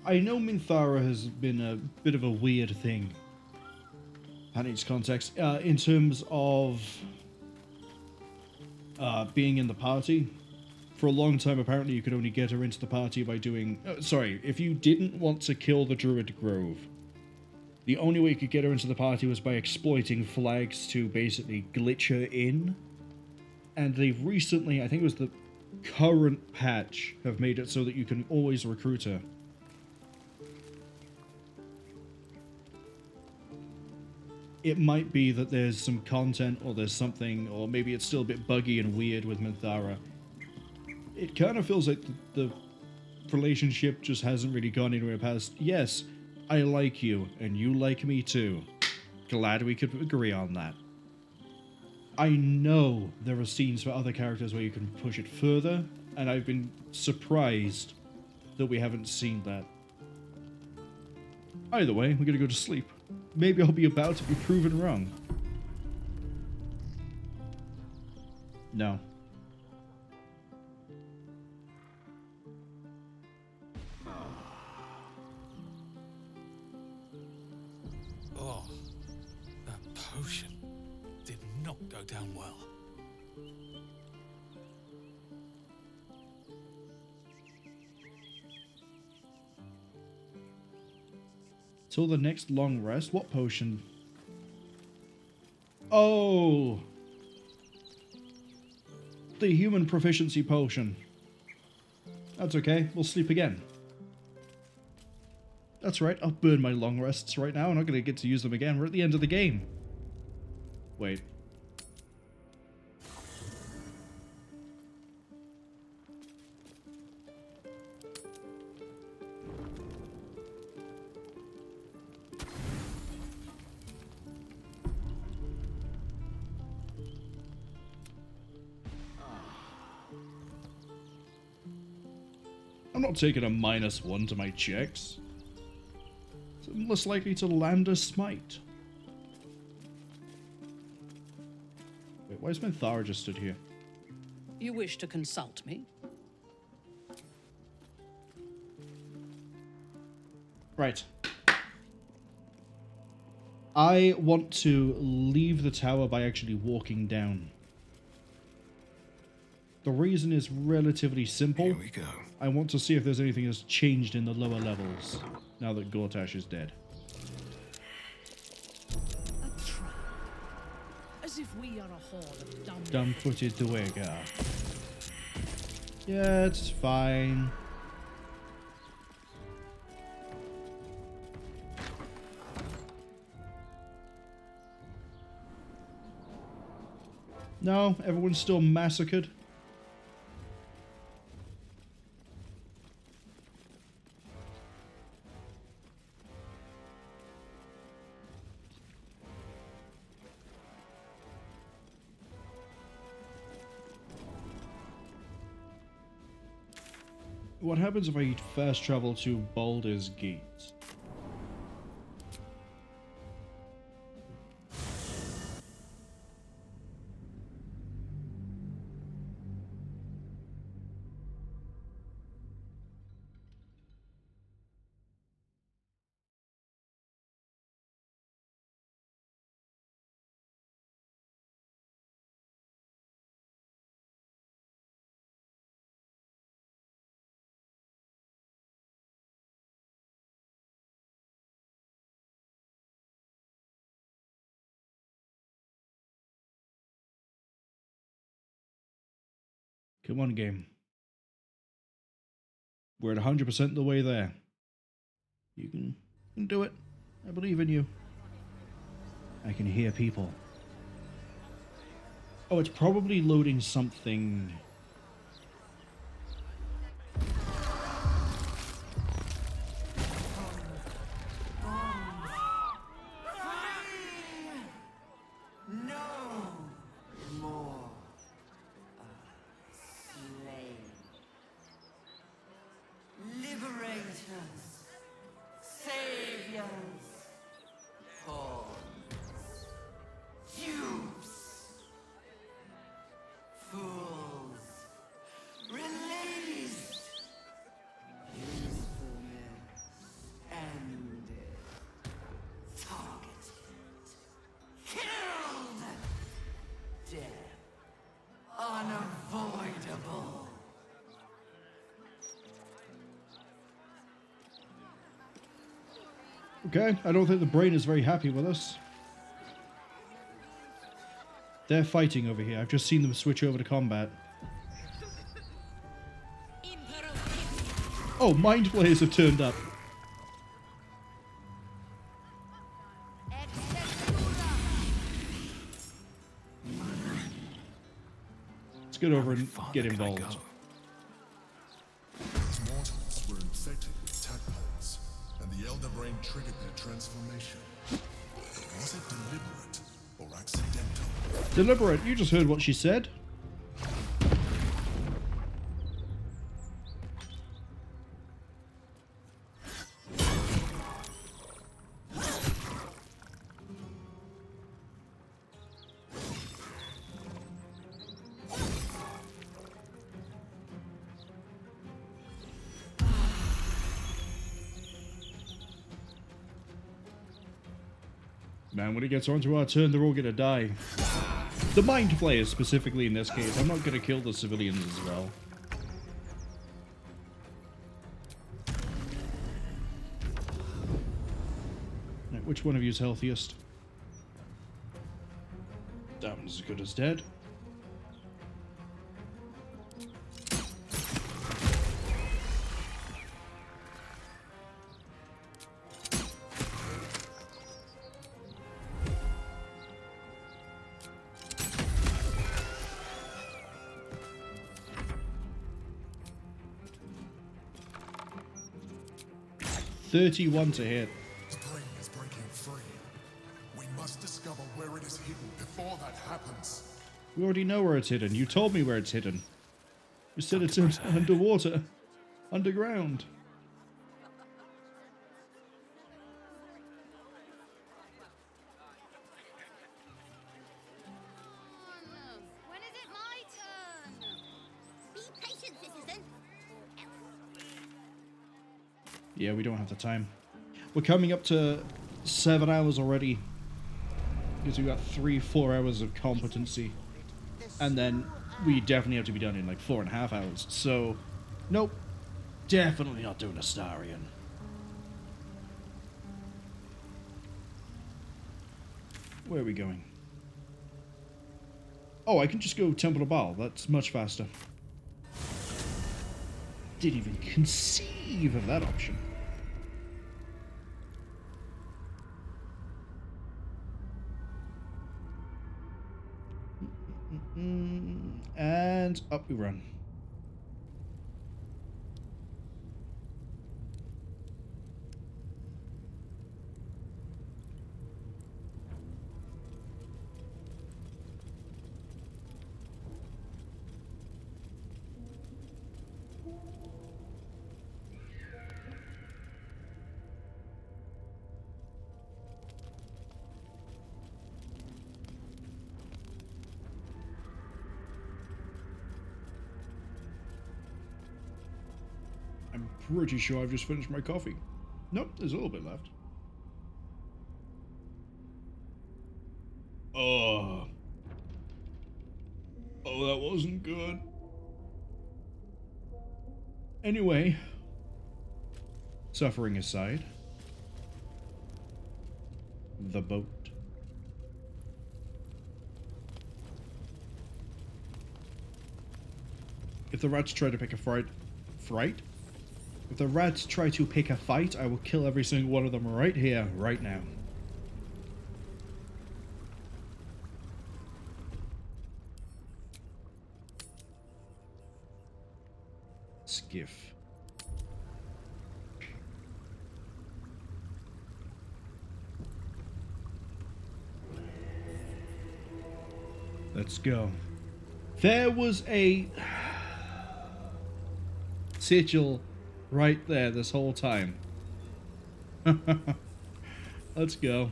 I know Minthara has been a bit of a weird thing. And its context. In terms of... being in the party. For a long time, apparently, you could only get her into the party by doing... sorry, if you didn't want to kill the Druid Grove, the only way you could get her into the party was by exploiting flags to basically glitch her in. And they've recently, I think it was the current patch, have made it so that you can always recruit her. It might be that there's some content, or there's something, or maybe it's still a bit buggy and weird with Minthara. It kind of feels like the relationship just hasn't really gone anywhere past, yes, I like you, and you like me too. Glad we could agree on that. I know there are scenes for other characters where you can push it further, and I've been surprised that we haven't seen that. Either way, we're gonna go to sleep. Maybe I'll be about to be proven wrong. No. Oh, that potion did not go down well. Till the next long rest? What potion? Oh! The human proficiency potion. That's okay, we'll sleep again. That's right, I'll burn my long rests right now. I'm not going to get to use them again. We're at the end of the game. Wait. I'm not taking a -1 to my checks. So I'm less likely to land a smite. Wait, why is Minthara just stood here? You wish to consult me? Right. I want to leave the tower by actually walking down. The reason is relatively simple. Here we go. I want to see if there's anything that's changed in the lower levels now that Gortash is dead. A trap. As if we are a horde of Dumb-footed Duergar. Yeah, it's fine. No, everyone's still massacred. What happens if I fast travel to Baldur's Gate? Come on, game. We're at 100% the way there. You can do it. I believe in you. I can hear people. Oh, it's probably loading something. Okay, I don't think the brain is very happy with us. They're fighting over here. I've just seen them switch over to combat. Oh, mind players have turned up. Let's get over and get involved. These mortals were infected with tadpoles, and the Elder Brain triggered their transformation. Was it deliberate or accidental? Deliberate. You just heard what she said. Man, when it gets onto our turn, they're all gonna die. The mind players, specifically in this case. I'm not gonna kill the civilians as well. Now, which one of you is healthiest? That one's as good as dead. $31 to hit. The brain is breaking free. We must discover where it is hidden before that happens. We already know where it's hidden. You told me where it's hidden. You said it's underwater. Underground. When is it my turn? Be patient, citizen. Yeah, we don't have the time. We're coming up to 7 hours already. Because we've got 3-4 hours of competency. And then we definitely have to be done in like 4.5 hours. So, nope. Definitely not doing Astarion. Where are we going? Oh, I can just go Temple of Baal. That's much faster. Didn't even conceive of that option. And up we run. I'm pretty sure I've just finished my coffee. Nope, there's a little bit left. Oh, that wasn't good. Anyway, suffering aside, the boat. If the rats try to pick a fight? If the rats try to pick a fight, I will kill every single one of them right here, right now. Skiff. Let's go. There was a sigil right there this whole time. Let's go.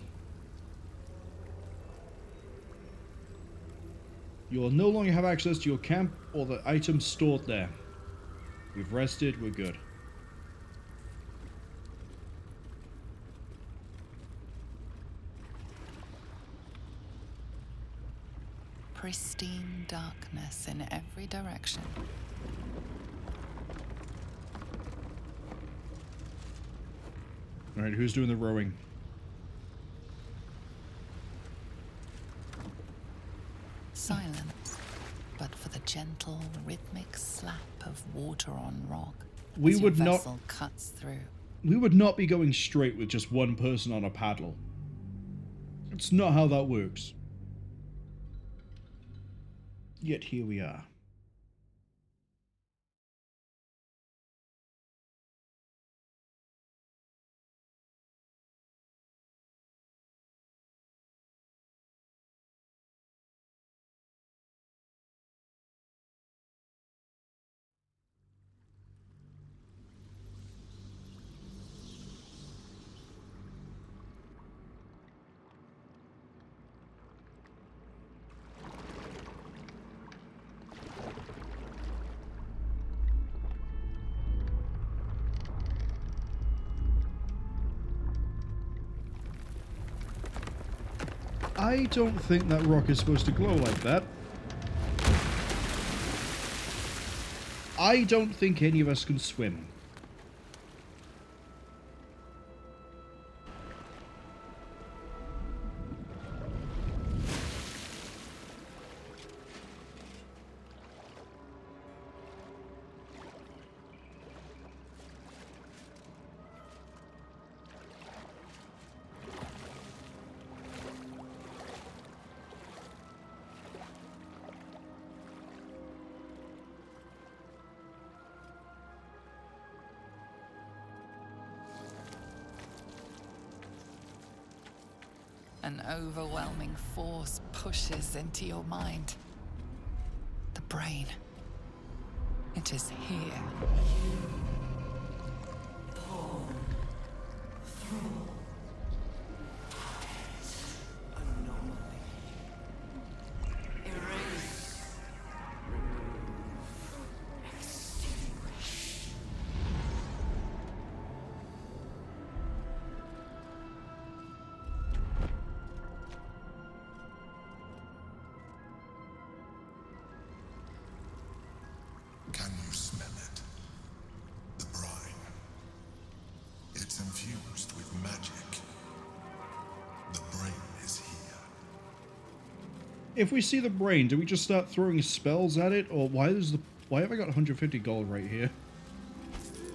You will no longer have access to your camp or the items stored there. We've rested, we're good. Pristine darkness in every direction. Alright, who's doing the rowing? Silence, but for the gentle, rhythmic slap of water on rock We as would your not- vessel cuts through. We would not be going straight with just one person on a paddle. It's not how that works. Yet here we are. I don't think that rock is supposed to glow like that. I don't think any of us can swim. An overwhelming force pushes into your mind. The brain. It is here. Can you smell it? The brine. It's infused with magic. The brain is here. If we see the brain, do we just start throwing spells at it? Or why have I got 150 gold right here?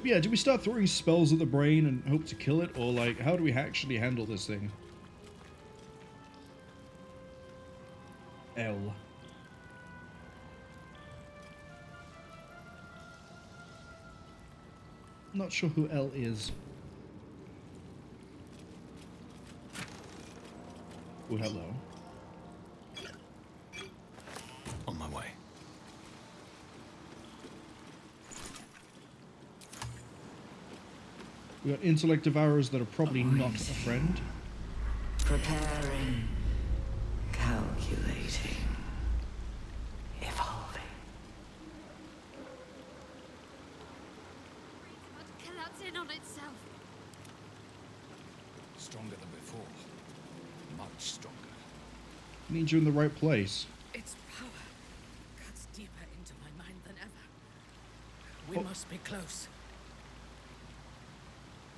Yeah, do we start throwing spells at the brain and hope to kill it? Or like, how do we actually handle this thing? L. Not sure who L is. Oh, hello. On my way. We got intellect devourers that are probably not a friend. Preparing. Calculating. Evolving. Collapse in on itself. Stronger than before. Much stronger. Means you're in the right place. Its power cuts deeper into my mind than ever. We Oh. must be close.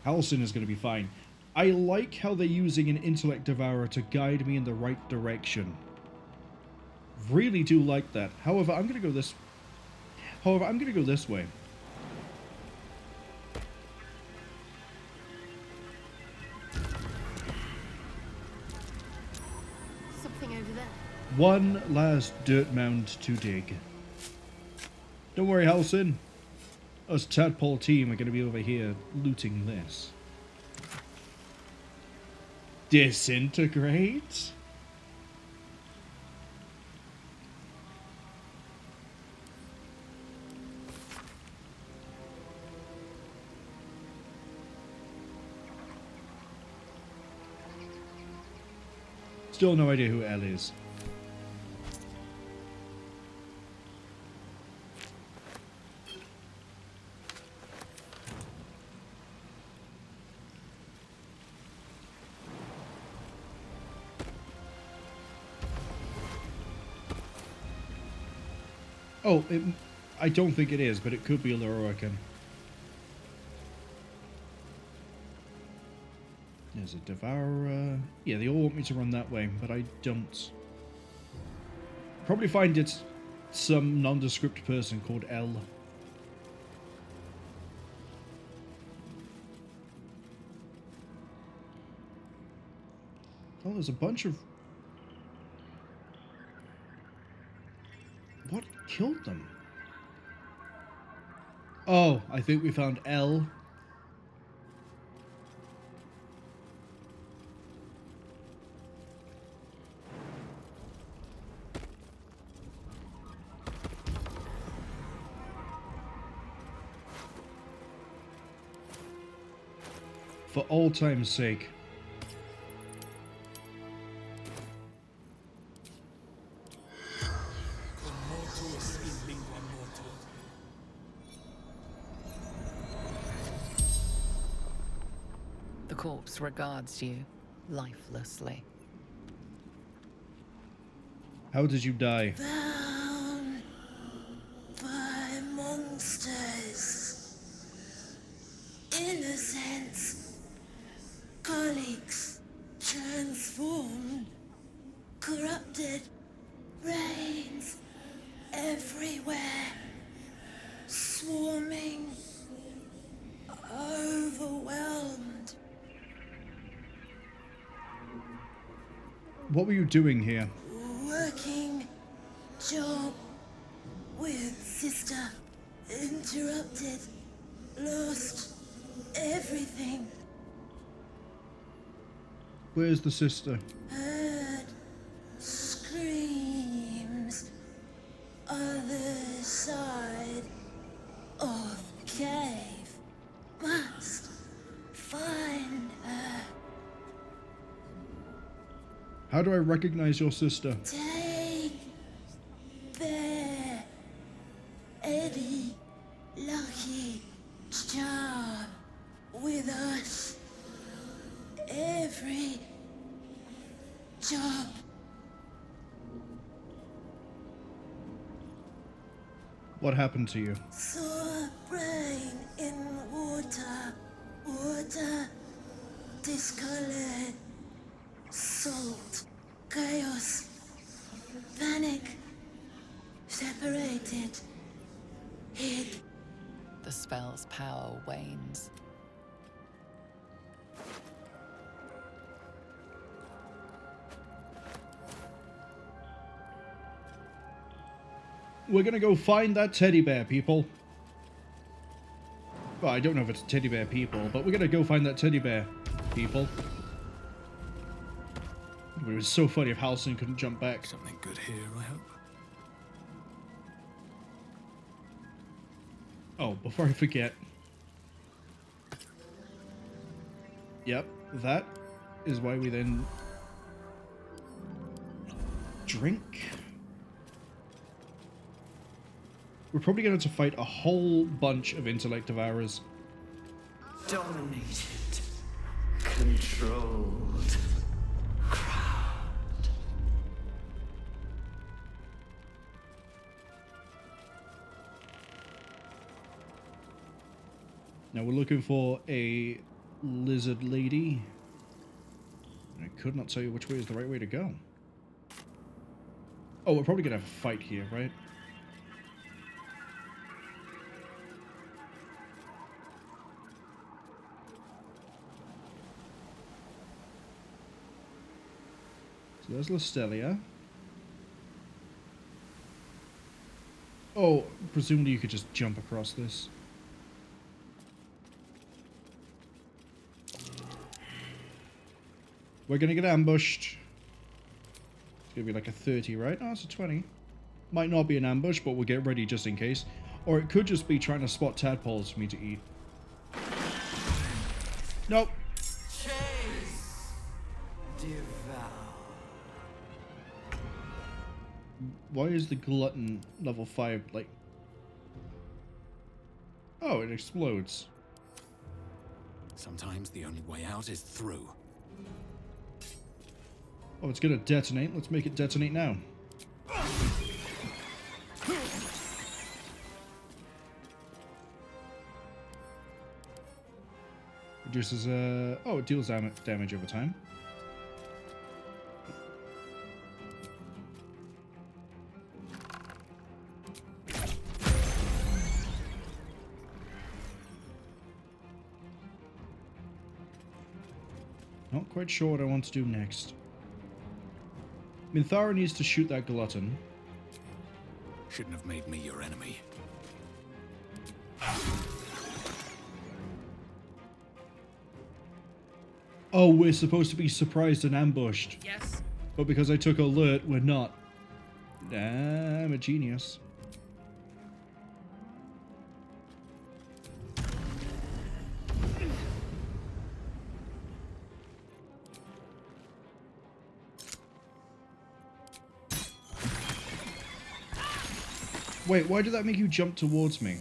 Halcyon is going to be fine. I like how they're using an intellect devourer to guide me in the right direction. Really do like that. However, I'm going to go this... However, I'm going to go this way. Something over there. One last dirt mound to dig. Don't worry, Halsin. Us Tadpole team are going to be over here looting this. Disintegrate? Still no idea who Elle is. Oh, I don't think it is, but it could be Loroakan. There's a Devourer. Yeah, they all want me to run that way, but I don't. Probably find it's some nondescript person called Elle. Oh, there's a bunch of... What killed them? Oh, I think we found Elle. For all time's sake. The corpse regards you lifelessly. How did you die? Bound by monsters. Innocents. Colleagues. Transformed. Corrupted. Reigns. Everywhere. Swarming. Overwhelmed. What were you doing here? Working job with sister. Interrupted. Lost everything. Where's the sister? Heard screams. Other side of cave. Must find her. How do I recognize your sister? Take Bear, Eddie, Lucky, Charm with us. Every job. What happened to you? Sore brain in water. Water discolored. Salt. Chaos. Panic. Separated. Hid. The spell's power wanes. We're gonna go find that teddy bear, people. Well, I don't know if it's teddy bear people, but we're gonna go find that teddy bear, people. It was so funny if Halsin couldn't jump back. Something good here, I hope. Oh, before I forget. Yep, that is why we then drink. We're probably going to have to fight a whole bunch of intellect devourers. Dominated. Controlled. Now we're looking for a lizard lady. I could not tell you which way is the right way to go. Oh, we're probably going to have a fight here, right? There's Lestelia. Oh, presumably you could just jump across this. We're gonna get ambushed. It's gonna be like a 30, right? Oh, it's a 20. Might not be an ambush, but we'll get ready just in case. Or it could just be trying to spot tadpoles for me to eat. Nope. Chase. Devour. Why is the glutton level 5 like... Oh, it explodes. Sometimes the only way out is through. Oh, it's gonna detonate. Let's make it detonate now. Reduces, oh, it deals damage over time. Not quite sure what I want to do next. Minthara needs to shoot that glutton. Shouldn't have made me your enemy. Oh, we're supposed to be surprised and ambushed. Yes. But because I took alert, we're not. I'm a genius. Wait, why did that make you jump towards me?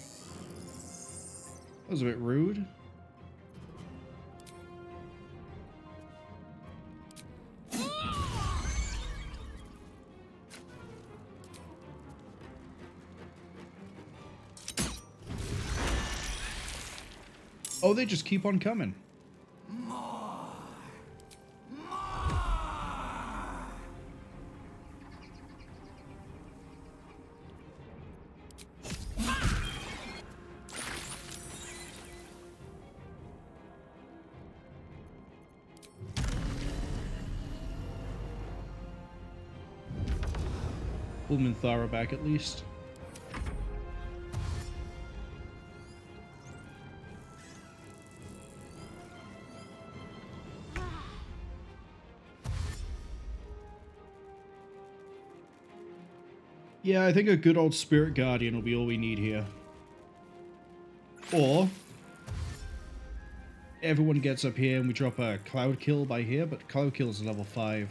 That was a bit rude. Oh, they just keep on coming. Pull Minthara back at least. Yeah, I think a good old Spirit Guardian will be all we need here. Or everyone gets up here and we drop a Cloud Kill by here, but Cloud Kill is level 5.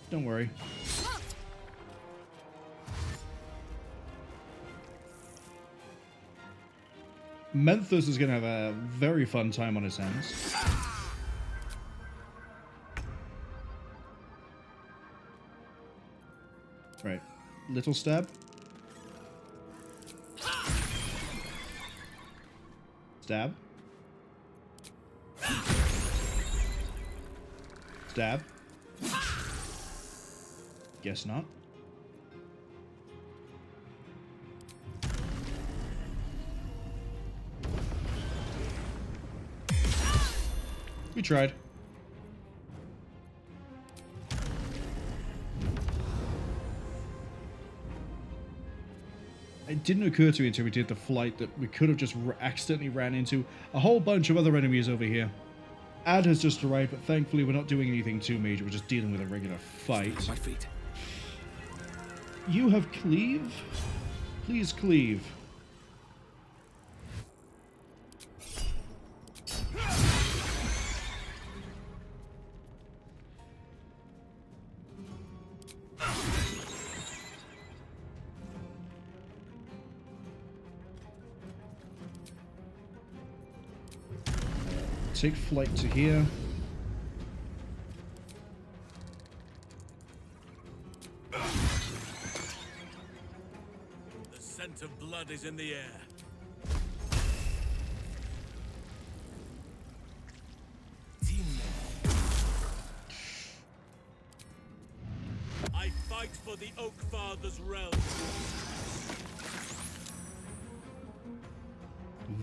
Don't worry. Menthus is going to have a very fun time on his hands. Right. Little stab. Stab. Stab. Guess not. We tried. It didn't occur to me until we did the flight that we could have just accidentally ran into a whole bunch of other enemies over here. Ad has just arrived, but thankfully we're not doing anything too major. We're just dealing with a regular fight. My feet. You have cleave? Please cleave. Take flight to here. The scent of blood is in the air. I fight for the Oak Father's realm.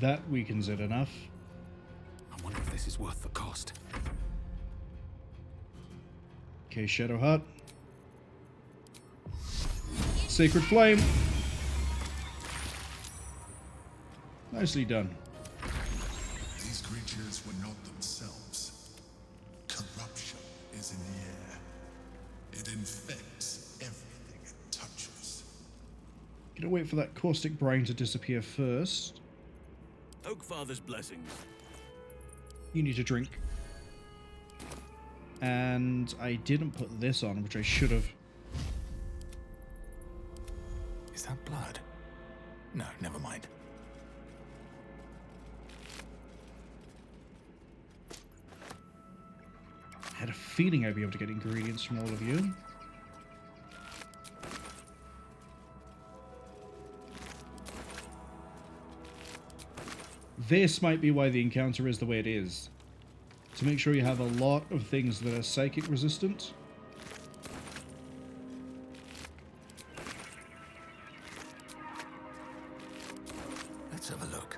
That weakens it enough. I wonder if this is worth the cost. Okay, Shadow Heart. Sacred Flame. Nicely done. These creatures were not themselves. Corruption is in the air. It infects everything it touches. Gonna wait for that caustic brine to disappear first. Oakfather's blessings. You need a drink. And I didn't put this on, which I should have. Is that blood? No, never mind. I had a feeling I'd be able to get ingredients from all of you. This might be why the encounter is the way it is. To make sure you have a lot of things that are psychic resistant. Let's have a look.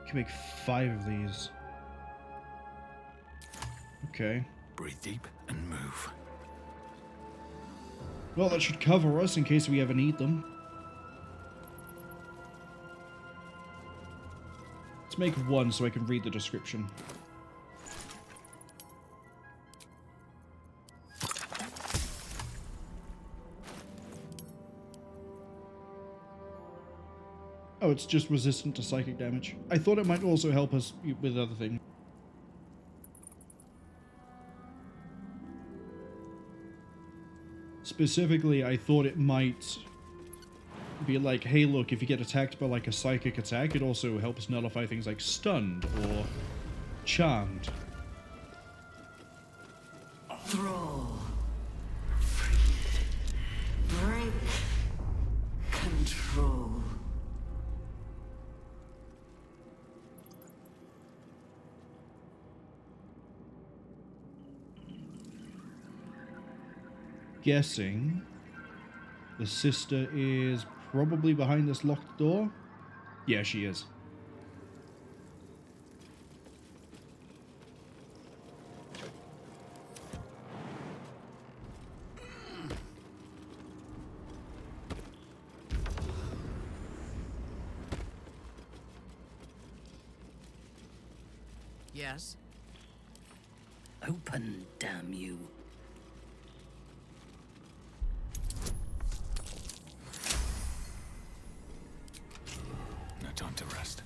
Can make 5 of these. Okay. Breathe deep and move. Well, that should cover us in case we ever need them. Let's make 1 so I can read the description. Oh, it's just resistant to psychic damage. I thought it might also help us with other things. Specifically, I thought it might be like, hey look, if you get attacked by like a psychic attack, it also helps nullify things like stunned or charmed. Thrall. Freeze. Break. Control. Guessing the sister is probably behind this locked door. Yeah, she is. Yes? Open, damn you. No time to rest.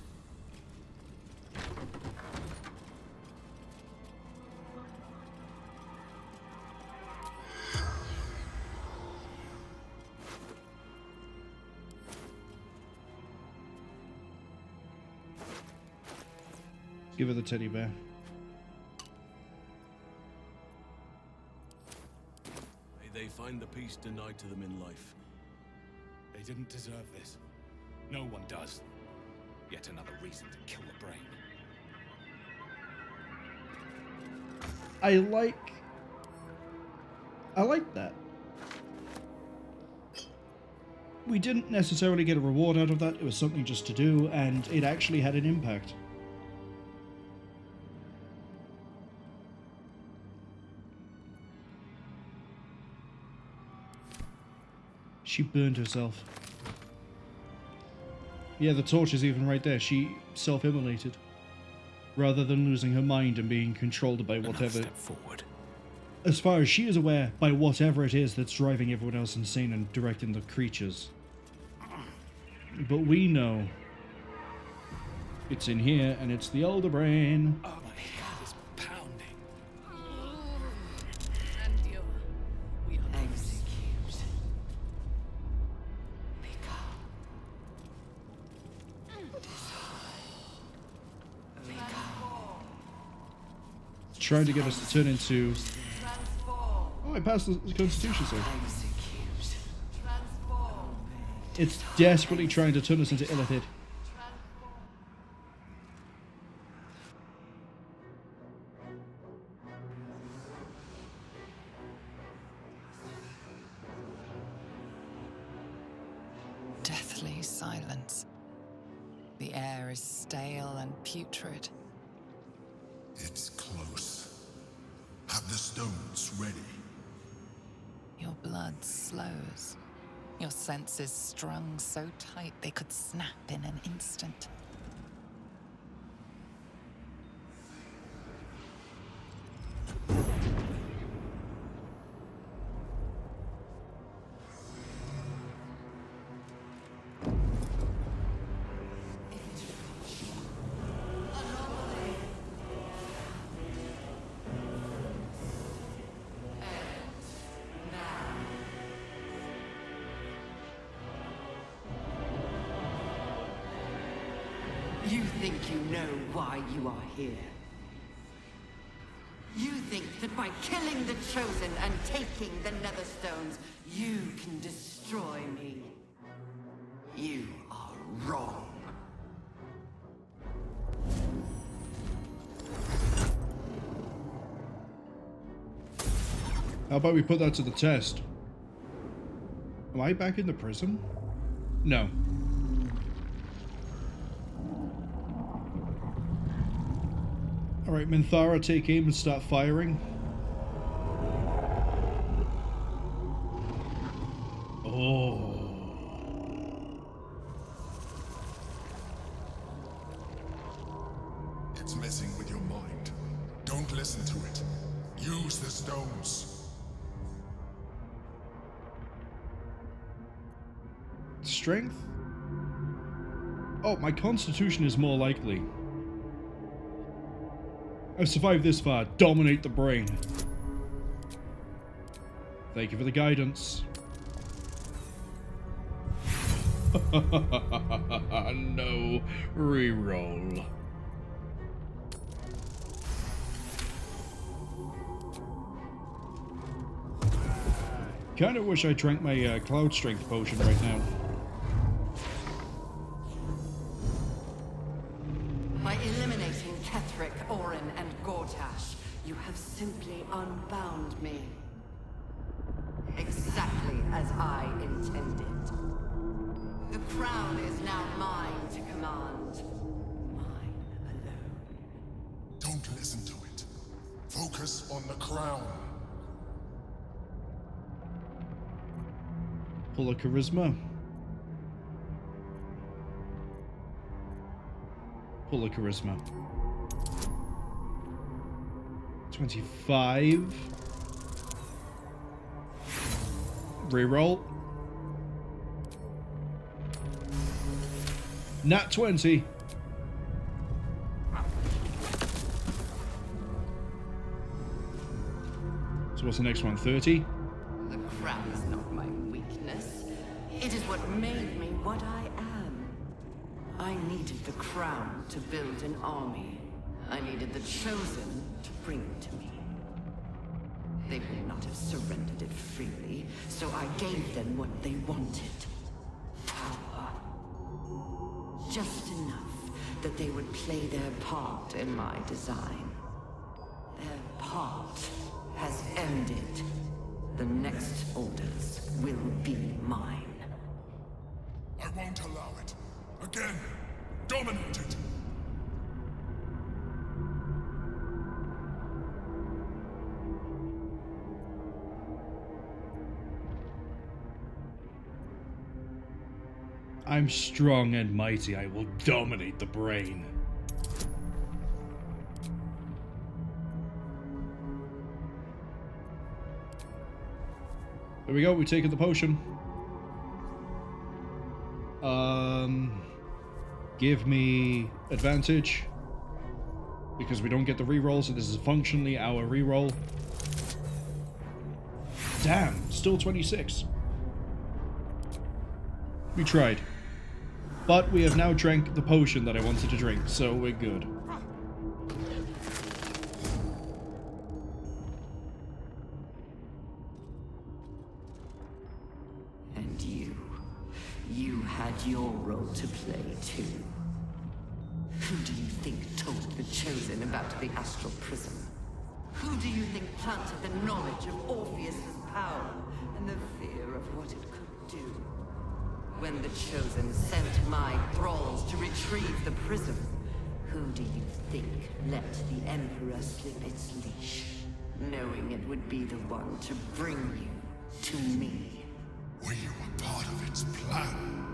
Give her the teddy bear. May they find the peace denied to them in life. They didn't deserve this. No one does. Yet another reason to kill the brain. I like that. We didn't necessarily get a reward out of that, it was something just to do, and it actually had an impact. She burned herself. Yeah, the torch is even right there. She self-immolated. Rather than losing her mind and being controlled by whatever... Step forward. As far as she is aware, by whatever it is that's driving everyone else insane and directing the creatures. But we know it's in here, and it's the Elder Brain. Oh, my head is pounding. And you. We are Execute. Become. trying to get us to turn into... Oh, I passed the Constitution save. It's desperately trying to turn us into Illithid. Deathly silence. The air is stale and putrid. It's close. Have the stones ready. Your blood slows. Your senses strung so tight they could snap in an instant. You think you know why you are here. You think that by killing the Chosen and taking the Netherstones, you can destroy me. You are wrong. How about we put that to the test? Am I back in the prison? No. Alright, Minthara, take aim and start firing. Oh. It's messing with your mind. Don't listen to it. Use the stones. Strength? Oh, my constitution is more likely. I've survived this far. Dominate the brain. Thank you for the guidance. No reroll. Kinda wish I drank my cloud strength potion right now. By eliminating Ketheric, Orin, and Gortash, you have simply unbound me. Exactly as I intended. The crown is now mine to command. Mine alone. Don't listen to it. Focus on the crown. Pull a charisma. Pull a charisma. 25. Reroll. Nat 20. So what's the next one? 30? The crown is not my weakness. It is what made me what I am. I needed the crown to build an army. I needed the Chosen to bring it to me. They would not have surrendered it freely, so I gave them what they wanted. Power. Just enough that they would play their part in my design. Their part has ended. The next orders will be mine. I won't allow it. Again, dominate it. I'm strong and mighty. I will dominate the brain. There we go. We've taken the potion. Give me advantage. Because we don't get the reroll, so this is functionally our reroll. Damn, still 26. We tried. But we have now drank the potion that I wanted to drink, so we're good. had your role to play too. Who do you think told the Chosen about the Astral Prism? Who do you think planted the knowledge of Orpheus's power and the fear of what it could do? When the Chosen sent my thralls to retrieve the prism, who do you think let the Emperor slip its leash, knowing it would be the one to bring you to me? We were part of its plan.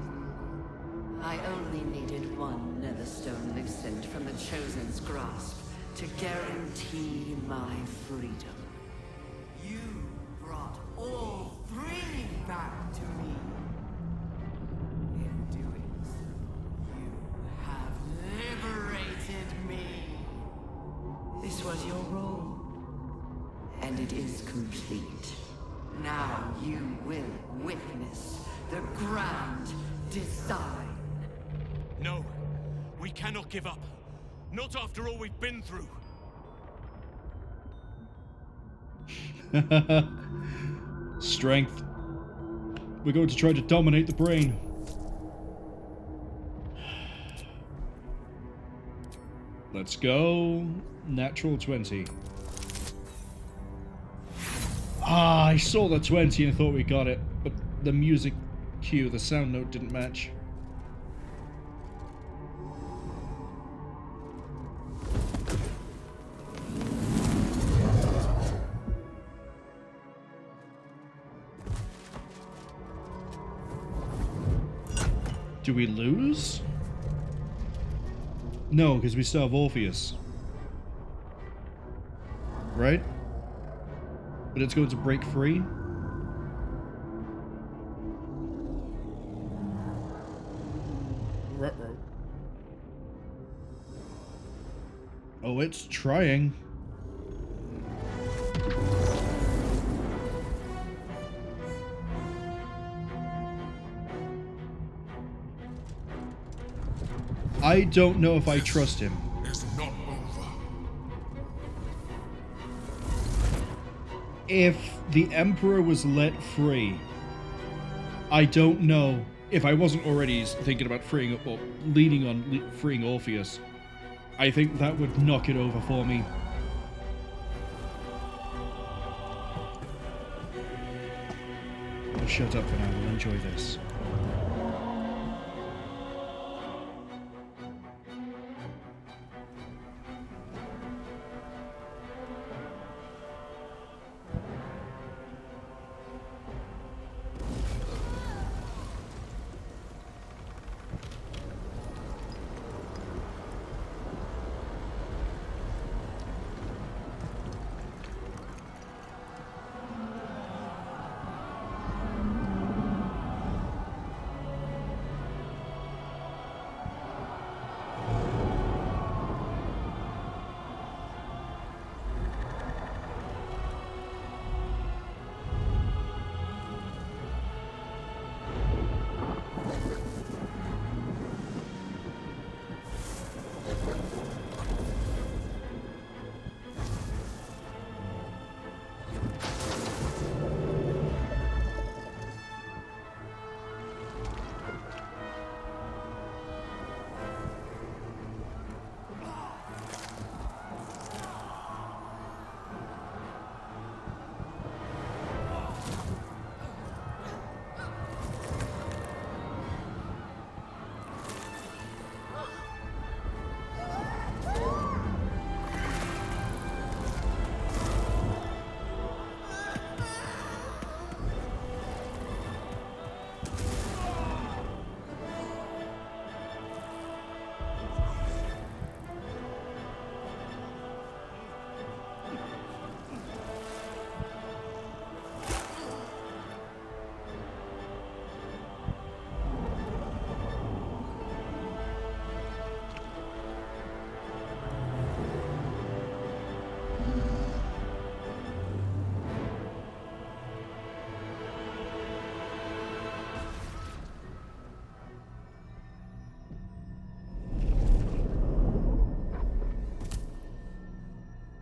I only needed one Netherstone loosened from the Chosen's grasp to guarantee my freedom. You brought all three back to me. In doing so, you have liberated me. This was your role, and it is complete. Now you will witness the grand design. No, we cannot give up. Not after all we've been through. Strength. We're going to try to dominate the brain. Let's go. Natural 20. Ah, I saw the 20 and thought we got it, but the music cue, the sound note didn't match. Do we lose? No, because we still have Orpheus. Right? But it's going to break free? Ruh-roh. Oh, it's trying. I don't know if I trust him. It's not over. If the Emperor was let free, I don't know if I wasn't already thinking about freeing up or leaning on freeing Orpheus. I think that would knock it over for me. I'll shut up for now. We'll enjoy this.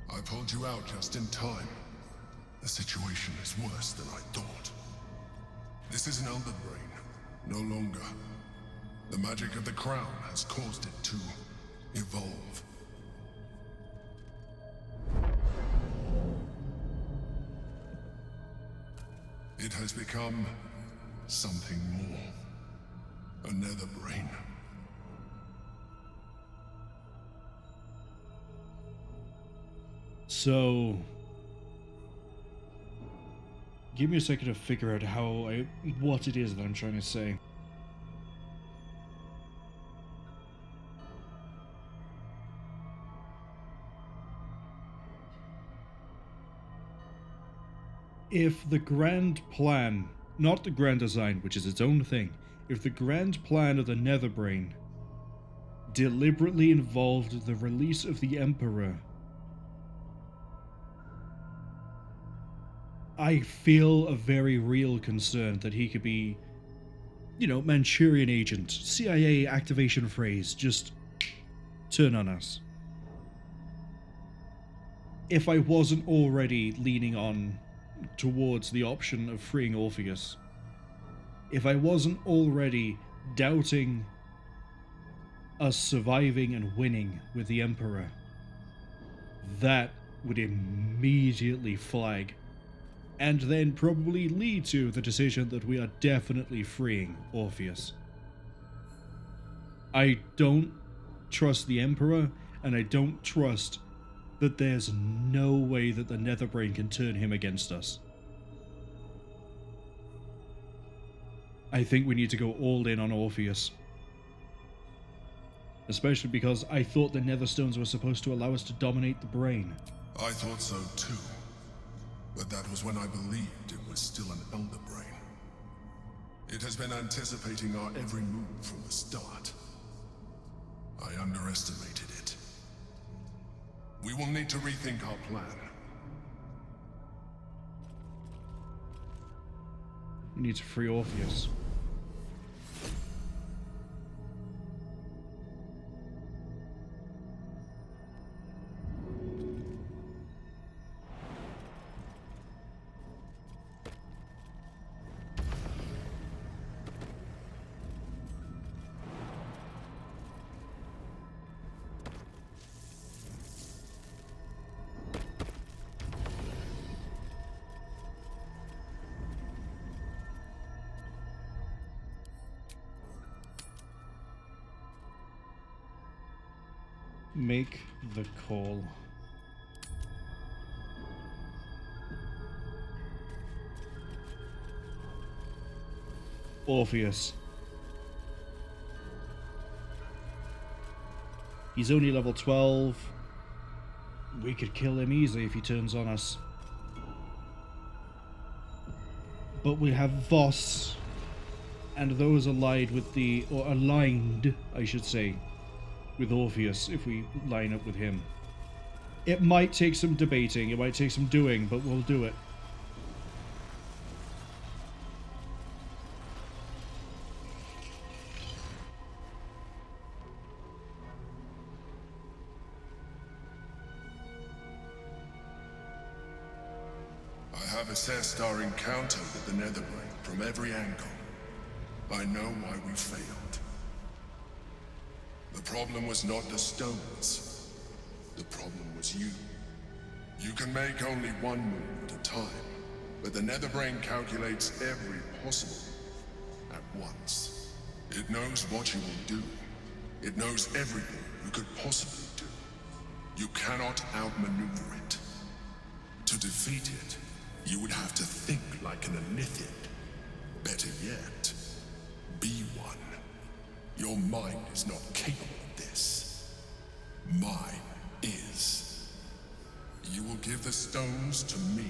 I pulled you out just in time. The situation is worse than I thought. This is an Elder Brain, no longer. The magic of the crown has caused it to evolve. It has become something more. A nether brain. So, give me a second to figure out what it is that I'm trying to say. If the grand plan, not the grand design, which is its own thing, if the grand plan of the Netherbrain deliberately involved the release of the Emperor, I feel a very real concern that he could be, you know, Manchurian agent, CIA activation phrase, just turn on us. If I wasn't already leaning on towards the option of freeing Orpheus, if I wasn't already doubting us surviving and winning with the Emperor, that would immediately flag, and then probably lead to the decision that we are definitely freeing Orpheus. I don't trust the Emperor, and I don't trust that there's no way that the Netherbrain can turn him against us. I think we need to go all in on Orpheus. Especially because I thought the Netherstones were supposed to allow us to dominate the brain. I thought so too. But that was when I believed it was still an Elder Brain. It has been anticipating our every move from the start. I underestimated it. We will need to rethink our plan. We need to free Orpheus. Make the call. Orpheus. He's only level 12. We could kill him easily if he turns on us. But we have Voss and those allied with or aligned, I should say, with Orpheus if we line up with him. It might take some debating, it might take some doing, but we'll do it. I have assessed our encounter with the Netherbrain from every angle. I know why we failed. The problem was not the stones. The problem was you. You can make only one move at a time, but the Netherbrain calculates every possible at once. It knows what you will do. It knows everything you could possibly do. You cannot outmaneuver it. To defeat it, you would have to think like an Anithid. Better yet, be one. Your mind is not capable of this. Mine is. You will give the stones to me.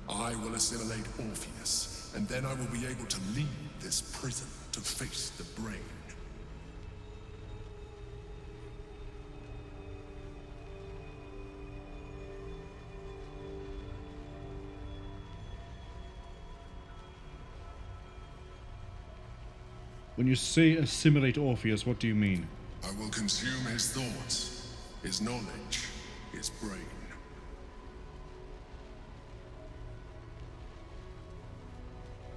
I will assimilate Orpheus, and then I will be able to leave this prison to face the brain. When you say assimilate Orpheus, what do you mean? I will consume his thoughts, his knowledge, his brain.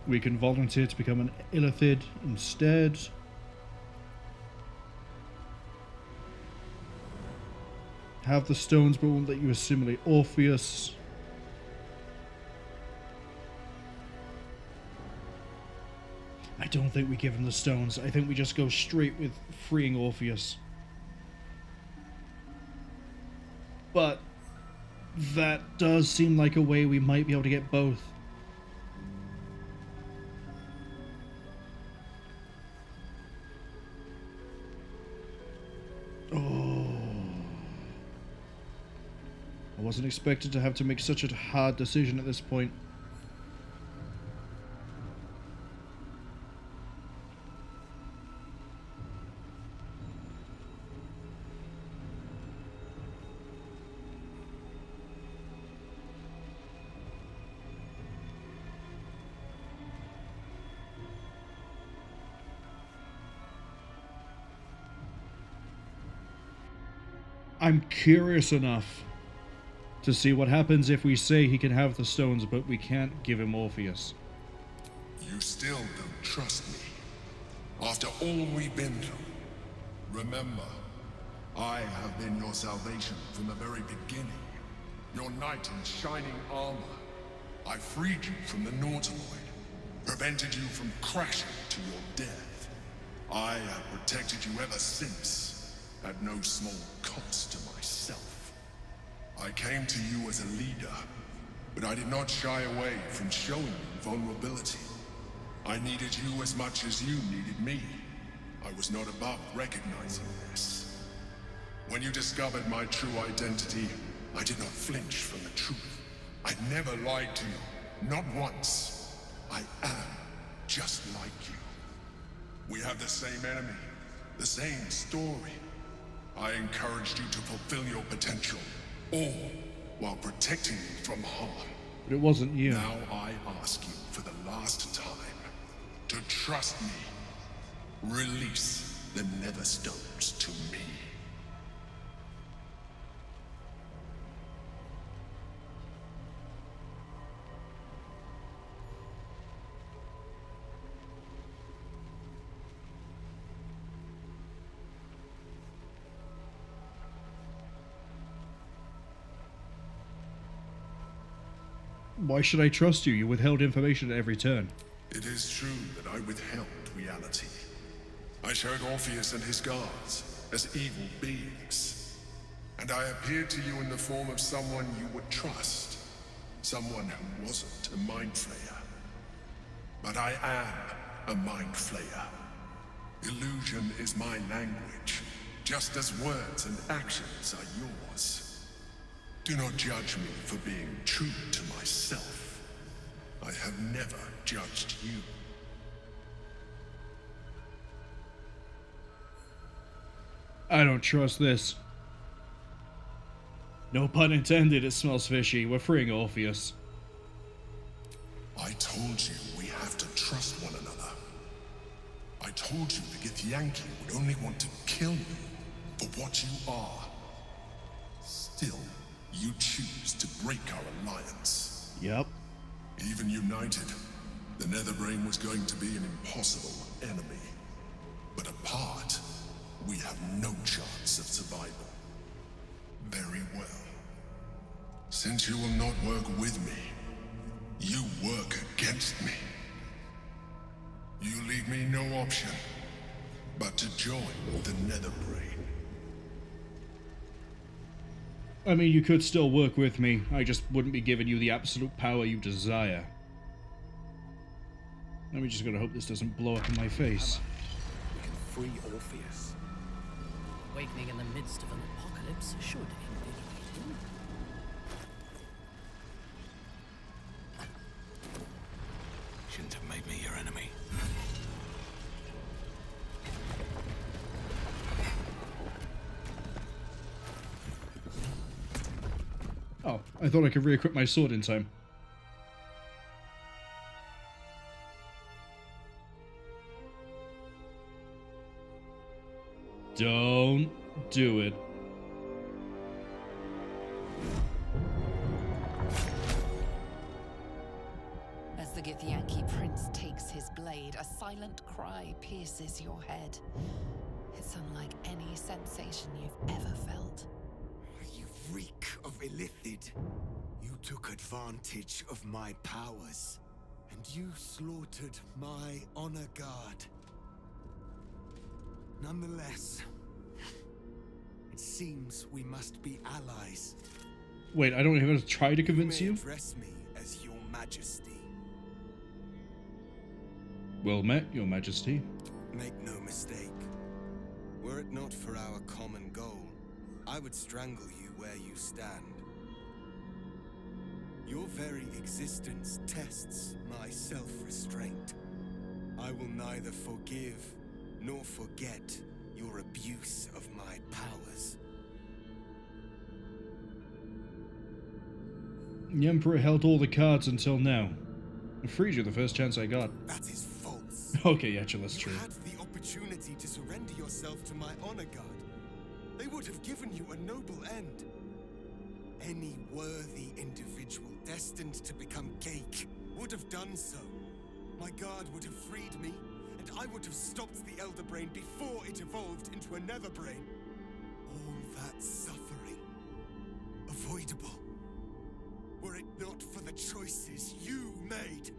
We can volunteer to become an Illithid instead. have the stones but won't let you assimilate Orpheus. I don't think we give him the stones. I think we just go straight with freeing Orpheus. But that does seem like a way we might be able to get both. Oh. I wasn't expected to have to make such a hard decision at this point. I'm curious enough to see what happens if we say he can have the stones, but we can't give him Orpheus. You still don't trust me. After all we've been through. Remember, I have been your salvation from the very beginning. Your knight in shining armor. I freed you from the Nautiloid. Prevented you from crashing to your death. I have protected you ever since. At no small cost to myself. I came to you as a leader, but I did not shy away from showing you vulnerability. I needed you as much as you needed me. I was not above recognizing this. When you discovered my true identity, I did not flinch from the truth. I never lied to you, not once. I am just like you. We have the same enemy, the same story. I encouraged you to fulfill your potential, all while protecting you from harm. But it wasn't you. Now I ask you for the last time to trust me. Release the Netherstones to me. Why should I trust you? You withheld information at every turn. It is true that I withheld reality. I showed Orpheus and his guards as evil beings. And I appeared to you in the form of someone you would trust. Someone who wasn't a mind flayer. But I am a mind flayer. Illusion is my language, just as words and actions are yours. Do not judge me for being true to myself. I have never judged you. I don't trust this. No pun intended, it smells fishy. We're freeing Orpheus. I told you we have to trust one another. I told you the Githyanki would only want to kill you for what you are. Still, you choose to break our alliance. Yep. Even united, the Netherbrain was going to be an impossible enemy. But apart, we have no chance of survival. Very well. Since you will not work with me, you work against me. You leave me no option but to join the Netherbrain. I mean, you could still work with me. I just wouldn't be giving you the absolute power you desire. I'm just gonna hope this doesn't blow up in my face. We can free Orpheus. Awakening in the midst of an apocalypse should invigorate him. Shouldn't have made me your enemy. Oh, I thought I could re-equip my sword in time. Don't do it. As the Githyanki prince takes his blade, a silent cry pierces your head. It's unlike any sensation you've ever felt. You freak of Illithid. You took advantage of my powers, and you slaughtered my honor guard. Nonetheless, it seems we must be allies. Wait, I don't even have to try to convince you? Address me as your majesty. Well met, your majesty. Make no mistake. Were it not for our common goal, I would strangle you where you stand. Your very existence tests my self-restraint. I will neither forgive nor forget your abuse of my powers. The Emperor held all the cards until now. I freed you the first chance I got. That is false. Okay, actually, that's true. You had the opportunity to surrender yourself to my honor guard. They would have given you a noble end. Any worthy individual destined to become Geik would have done so. My guard would have freed me, and I would have stopped the Elder Brain before it evolved into a Nether Brain. All that suffering, avoidable, were it not for the choices you made.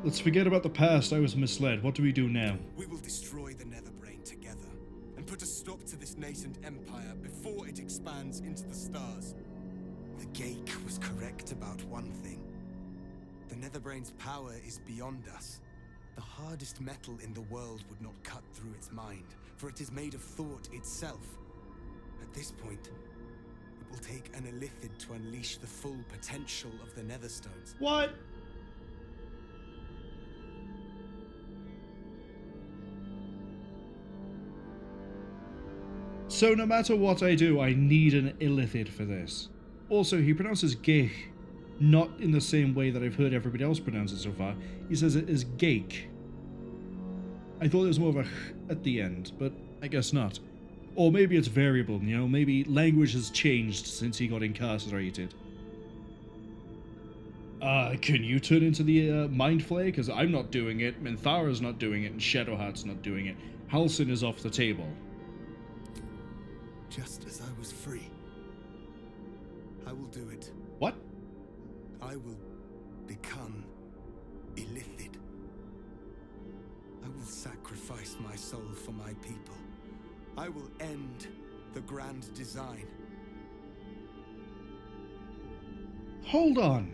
Let's forget about the past. I was misled. What do we do now? We will destroy the Nether Brain together, and put a stop to this nascent empire before it expands into the stars. The Geik was correct about one thing. The Netherbrain's power is beyond us. The hardest metal in the world would not cut through its mind, for it is made of thought itself. At this point, it will take an Illithid to unleash the full potential of the Netherstones. What? So no matter what I do, I need an Illithid for this. Also, he pronounces Geik, not in the same way that I've heard everybody else pronounce it so far. He says it is Geik. I thought there was more of a h at the end, but I guess not. Or maybe it's variable, you know, maybe language has changed since he got incarcerated. Can you turn into the Mind Flayer? Because I'm not doing it, Minthara's not doing it, and Shadowheart's not doing it. Halsin is off the table. Just as I was free, I will do it. What? I will become Illithid. I will sacrifice my soul for my people. I will end the grand design. Hold on.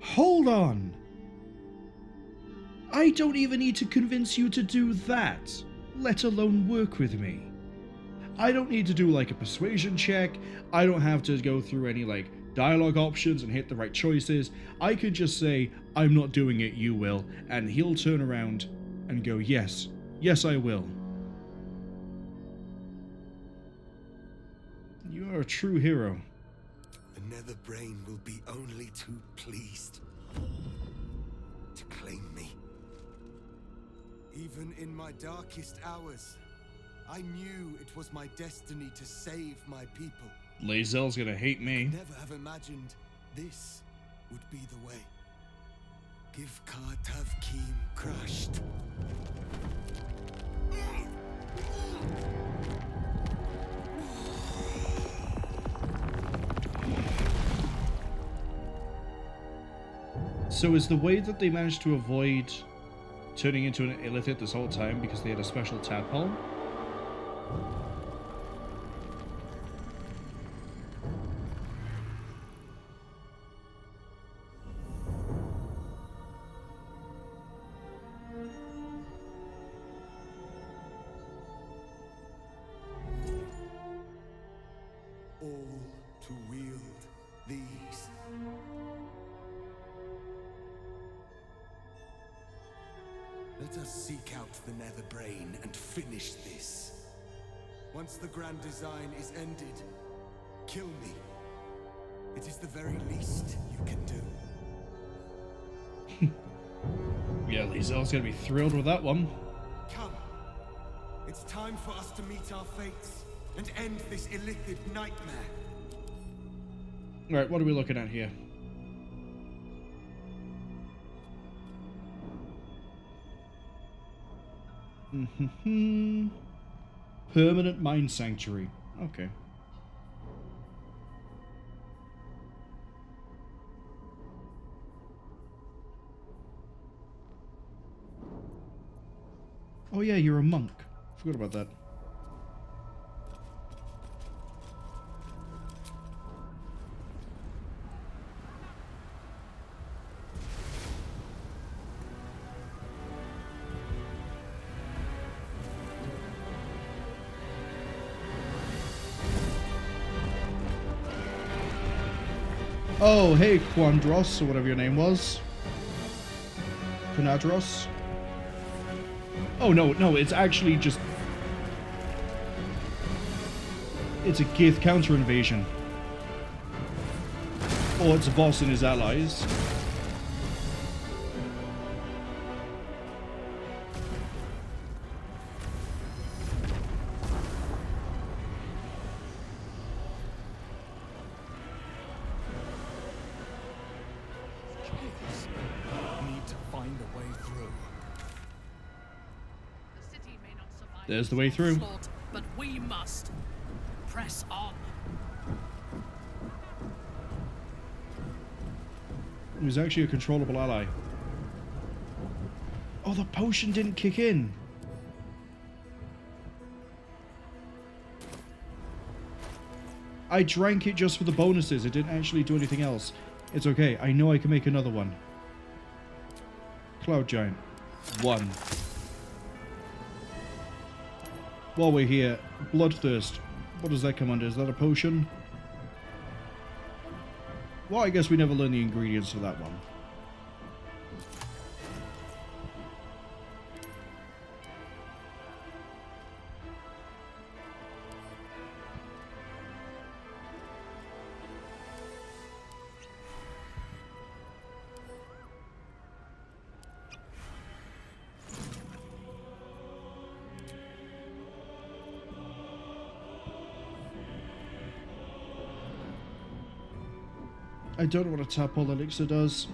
Hold on. I don't even need to convince you to do that, let alone work with me. I don't need to do like a persuasion check. I don't have to go through any like dialogue options and hit the right choices. I could just say, I'm not doing it, you will, and he'll turn around and go, yes, yes I will. You are a true hero. The Nether Brain will be only too pleased to claim me. Even in my darkest hours, I knew it was my destiny to save my people. Lae'zel's gonna hate me. Never have imagined this would be the way. Give Kartav Keem crushed. So is the way that they managed to avoid turning into an Illithid this whole time because they had a special tadpole? All to wield these. Let us seek out the Nether Brain and finish this. Once the grand design is ended, kill me. It is the very least you can do. Yeah, Lae'zel's gonna be thrilled with that one. Come. It's time for us to meet our fates and end this Illithid nightmare. Right, what are we looking at here? Permanent mine sanctuary. Okay. Oh yeah, you're a monk. Forgot about that. Oh, hey, Quandros, or whatever your name was. Quanadros. Oh, no, it's actually just... It's a Gith counter-invasion. Or it's a boss and his allies. There's the way through. But we must press on. He was actually a controllable ally. Oh, the potion didn't kick in. I drank it just for the bonuses. It didn't actually do anything else. It's okay. I know I can make another one. Cloud Giant. 1. While we're here, Bloodthirst. What does that come under? Is that a potion? Well, I guess we never learned the ingredients for that one. I don't know what a tadpole elixir does.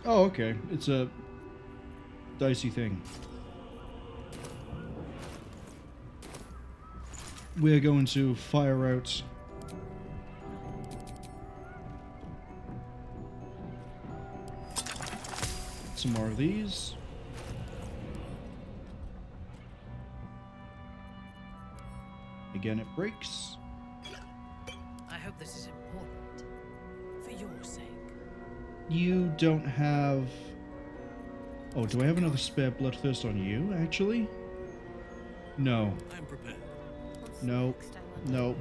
Oh, okay. It's a dicey thing. We're going to fire out some more of these. Again, it breaks. I hope this is important. For your sake. You don't have... Oh, do I have another spare Bloodthirst on you, actually? No. I'm prepared. No. No.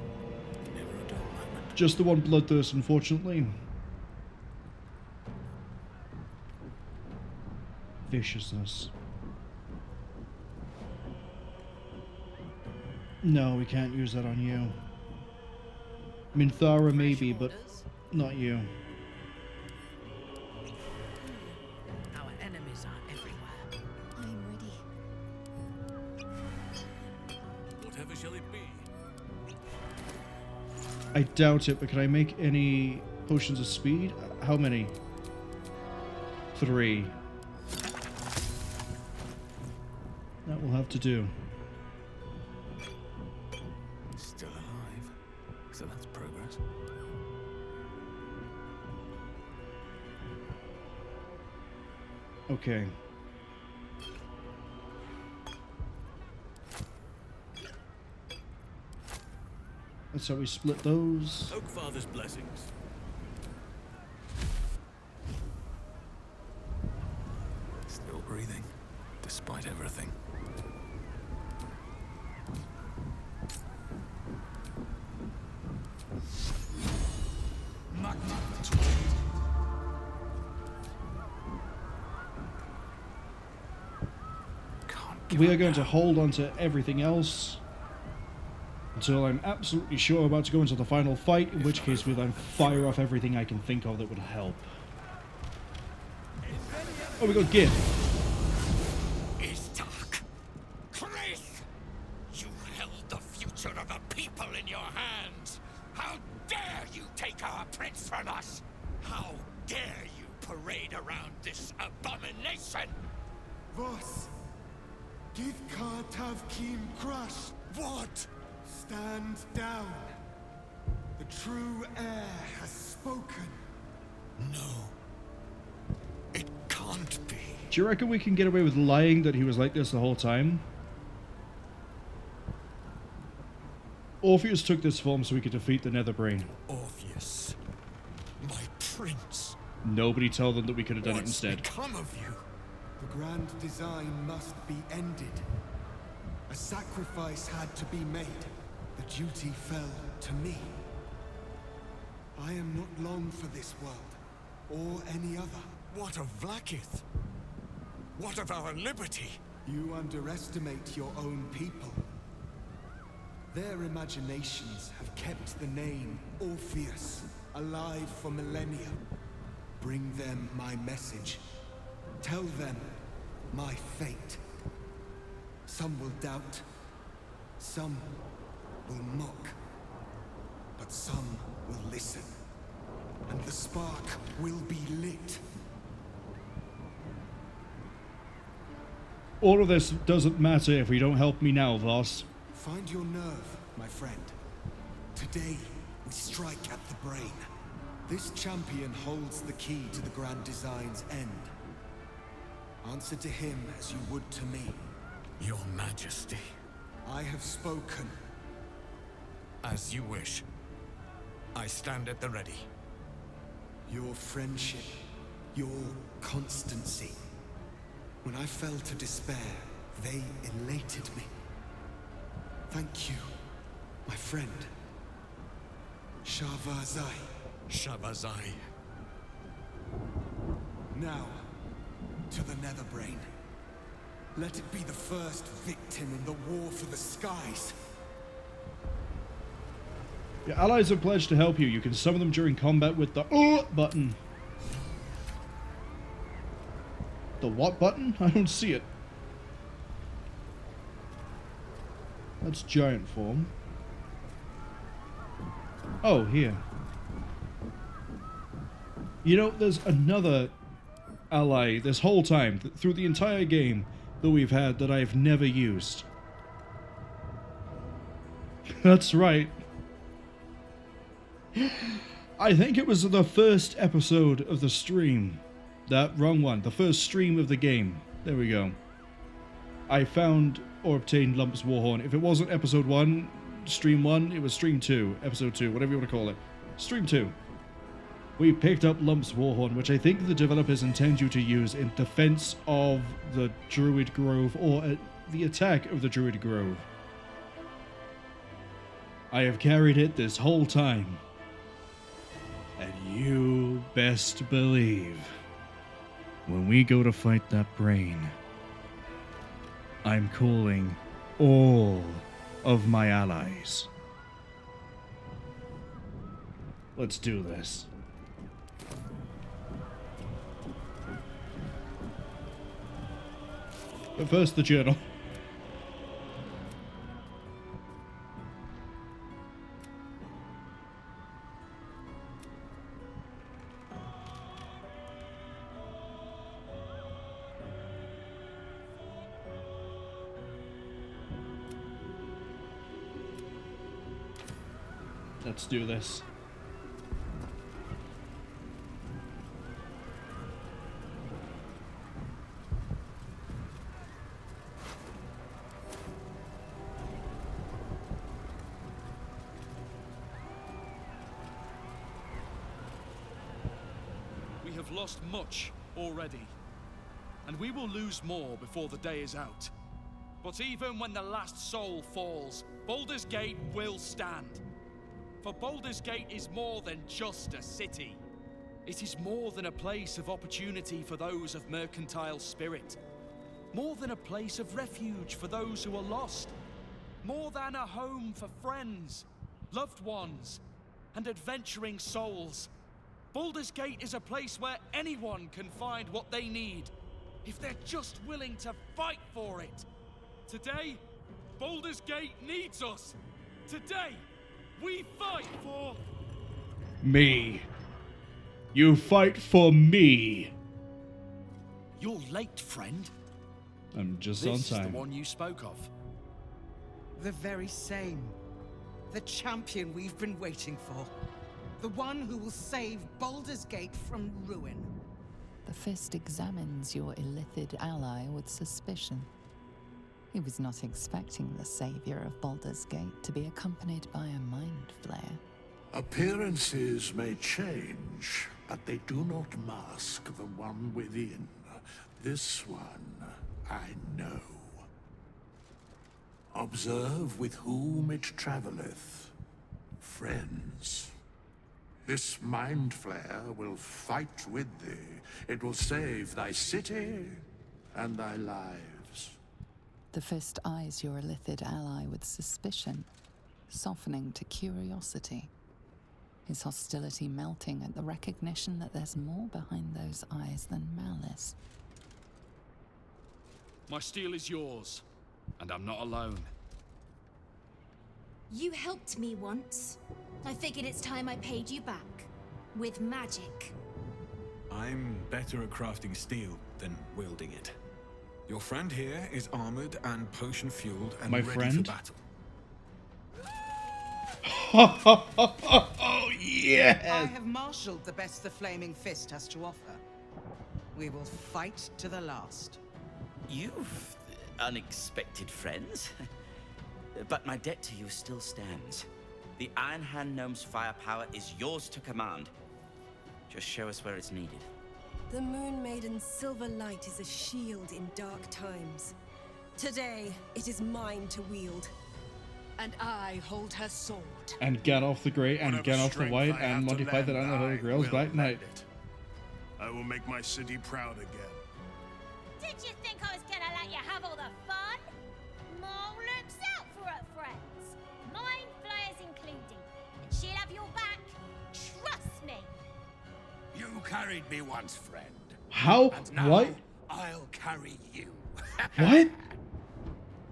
Just the one Bloodthirst, unfortunately. Viciousness. No, we can't use that on you. Minthara maybe, but not you. Our enemies are everywhere. I'm ready. Whatever shall it be? I doubt it, but can I make any potions of speed? How many? 3. That will have to do. Still alive, so that's progress. Okay. That's how we split those. Oakfather's blessings. Still breathing, despite everything. We are going to hold on to everything else until I'm absolutely sure about to go into the final fight, in which case we'll then fire off everything I can think of that would help. Oh, we got Gith. from us? How dare you parade around this abomination? Vos, give Kartav Kim crush. What? Stand down. The true heir has spoken. No. It can't be. Do you reckon we can get away with lying that he was like this the whole time? Orpheus took this form so he could defeat the Netherbrain. Orpheus, my prince. Nobody told them that we could have done it What's instead. become of you? The grand design must be ended. A sacrifice had to be made. The duty fell to me. I am not long for this world, or any other. What of Vlaakith? What of our liberty? You underestimate your own people. Their imaginations have kept the name Orpheus alive for millennia. Bring them my message. Tell them my fate. Some will doubt. Some will mock. But some will listen. And the spark will be lit. All of this doesn't matter if we don't help me now, Voss. Find your nerve, my friend. Today, we strike at the brain. This champion holds the key to the Grand Design's end. Answer to him as you would to me. Your Majesty. I have spoken. As you wish. I stand at the ready. Your friendship, your constancy. When I fell to despair, they elated me. Thank you, my friend. Shavazai. Shavazai. Now, to the Netherbrain. Let it be the first victim in the war for the skies. Your allies have pledged to help you. You can summon them during combat with the button. The what button? I don't see it. That's giant form. Oh, here. You know, there's another ally this whole time, through the entire game, that we've had that I've never used. That's right. I think it was the first episode of the stream. Wrong one. The first stream of the game. There we go. I found or obtained Lump's Warhorn. If it wasn't episode 1, stream 1, it was stream 2, episode 2, whatever you want to call it. Stream 2. We picked up Lump's Warhorn, which I think the developers intend you to use in defense of the Druid Grove, or the attack of the Druid Grove. I have carried it this whole time. And you best believe, when we go to fight that brain, I'm calling all of my allies. Let's do this. But first, the journal. Let's do this. We have lost much already, and we will lose more before the day is out. But even when the last soul falls, Baldur's Gate will stand. For Baldur's Gate is more than just a city. It is more than a place of opportunity for those of mercantile spirit. More than a place of refuge for those who are lost. More than a home for friends, loved ones, and adventuring souls. Baldur's Gate is a place where anyone can find what they need, if they're just willing to fight for it. Today, Baldur's Gate needs us. Today, we fight for... me. You fight for me. You're late, friend. I'm just This on is time. the one you spoke of. The very same. The champion we've been waiting for. The one who will save Baldur's Gate from ruin. The Fist examines your illithid ally with suspicion. He was not expecting the savior of Baldur's Gate to be accompanied by a mind flayer. Appearances may change, but they do not mask the one within. This one I know. Observe with whom it traveleth. Friends. This mind flare will fight with thee. It will save thy city and thy lives. The Fist eyes your illithid ally with suspicion, softening to curiosity. His hostility melting at the recognition that there's more behind those eyes than malice. My steel is yours, and I'm not alone. You helped me once. I figured it's time I paid you back. With magic. I'm better at crafting steel than wielding it. Your friend here is armored and potion-fueled and My ready friend? for battle. Oh, yes! I have marshaled the best the Flaming Fist has to offer. We will fight to the last. You've unexpected friends. But my debt to you still stands. The Iron Hand Gnome's firepower is yours to command. Just show us where it's needed. The Moon Maiden's silver light is a shield in dark times. Today, it is mine to wield. And I hold her sword. And Gandalf the Grey, and Whatever Gandalf the strength White, I and have Monty to Python lend, and the Holy I Grail's will Black Knight. lend it. I will make my city proud again. Did you think I was gonna let you have all the fun? Marwol looks out for her friends. Mind flayers included. And she'll have your back. Trust me. You carried me once, friend. How? And now What? I'll carry you. What?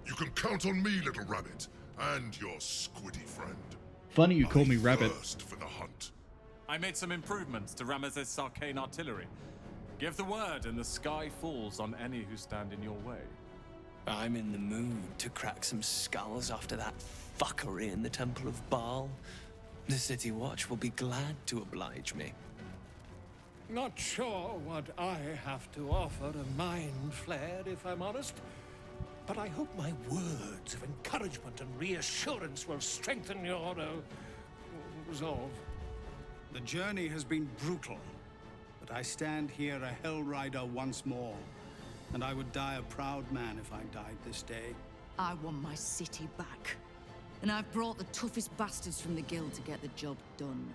You can count on me, little rabbit, and your squiddy friend. Funny you call me Rabbit. First for the hunt. I made some improvements to Ramesses' arcane artillery. Give the word and the sky falls on any who stand in your way. I'm in the mood to crack some skulls after that fuckery in the Temple of Baal. The City Watch will be glad to oblige me. Not sure what I have to offer a mind flare, if I'm honest. But I hope my words of encouragement and reassurance will strengthen your resolve. The journey has been brutal, but I stand here a Hell Rider once more. And I would die a proud man if I died this day. I want my city back. And I've brought the toughest bastards from the guild to get the job done.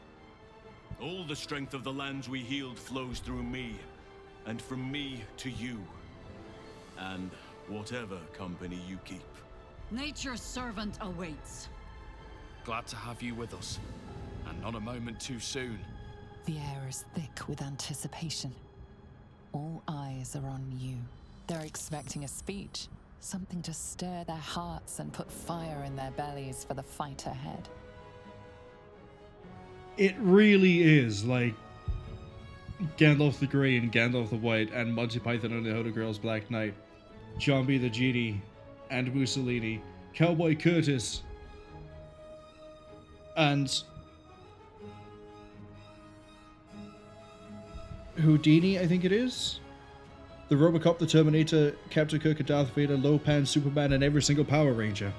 All the strength of the lands we healed flows through me, and from me to you. And whatever company you keep. Nature's servant awaits. Glad to have you with us, and not a moment too soon. The air is thick with anticipation. All eyes are on you. They're expecting a speech, something to stir their hearts and put fire in their bellies for the fight ahead. It really is like Gandalf the Grey and Gandalf the White and Monty Python and the Holy Grail's Black Knight, John B. the Genie and Mussolini, Cowboy Curtis, and Houdini, I think it is. The Robocop, the Terminator, Captain Kirk, and Darth Vader, Lopan, Superman, and every single Power Ranger.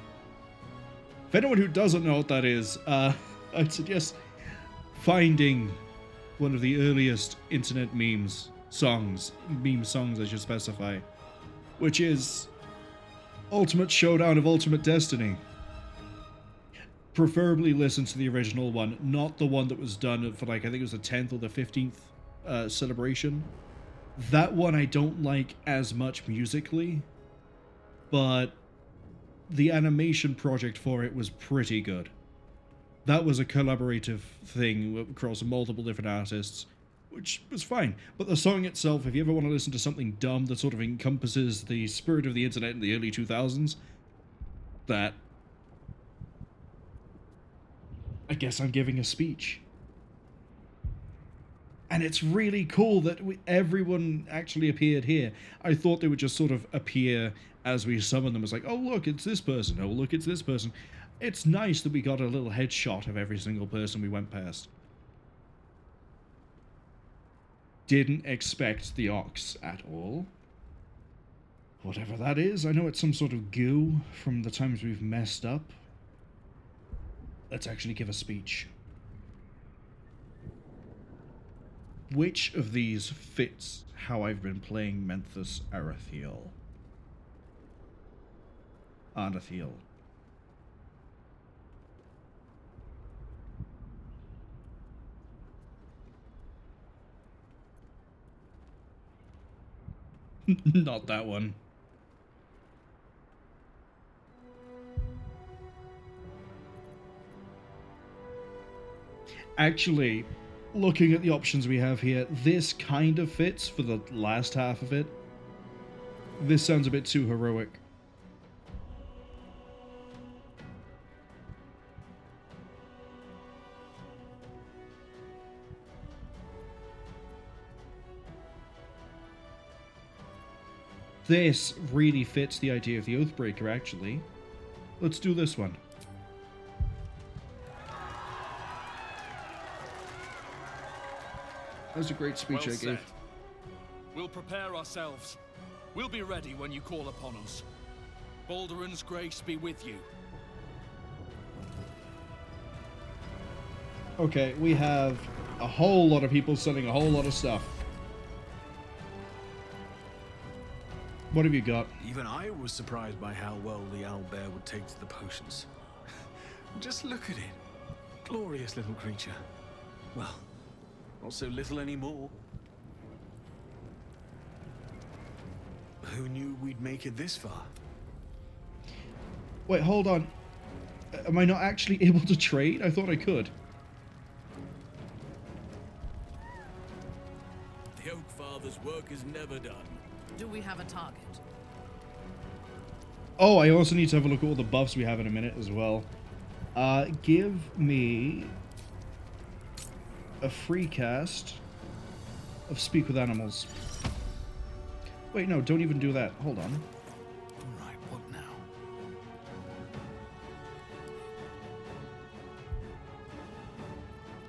For anyone who doesn't know what that is, I'd suggest finding one of the earliest internet meme songs I should specify, which is Ultimate Showdown of Ultimate Destiny. Preferably listen to the original one, not the one that was done for like, I think it was the 10th or the 15th celebration. That one I don't like as much musically, but the animation project for it was pretty good. That was a collaborative thing across multiple different artists, which was fine. But the song itself, if you ever want to listen to something dumb that sort of encompasses the spirit of the internet in the early 2000s, that... I guess I'm giving a speech. And it's really cool that everyone actually appeared here. I thought they would just sort of appear as we summon them. It's like, oh look, it's this person. Oh look, it's this person. It's nice that we got a little headshot of every single person we went past. Didn't expect the ox at all. Whatever that is, I know it's some sort of goo from the times we've messed up. Let's actually give a speech. Which of these fits how I've been playing Menthus Arathiel? Arathiel. Not that one. Actually, looking at the options we have here, this kind of fits for the last half of it. This sounds a bit too heroic. This really fits the idea of the Oathbreaker, actually. Let's do this one. That was a great speech Well I gave. said. We'll prepare ourselves. We'll be ready when you call upon us. Balduran's grace be with you. Okay, we have a whole lot of people selling a whole lot of stuff. What have you got? Even I was surprised by how well the owlbear would take to the potions. Just look at it. Glorious little creature. Well, not so little anymore. Who knew we'd make it this far? Wait, hold on. Am I not actually able to trade? I thought I could. The Oak Father's work is never done. Do we have a target? Oh, I also need to have a look at all the buffs we have in a minute as well. Give me a free cast of Speak with Animals. Wait, no, don't even do that. Hold on. Right, what now?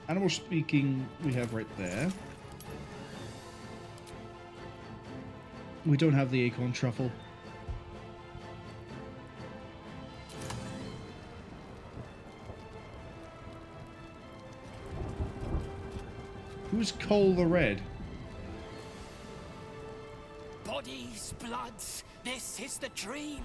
Animal Speaking we have right there. We don't have the Acorn Truffle. Who's Cole the Red? Bodies, bloods, this is the dream.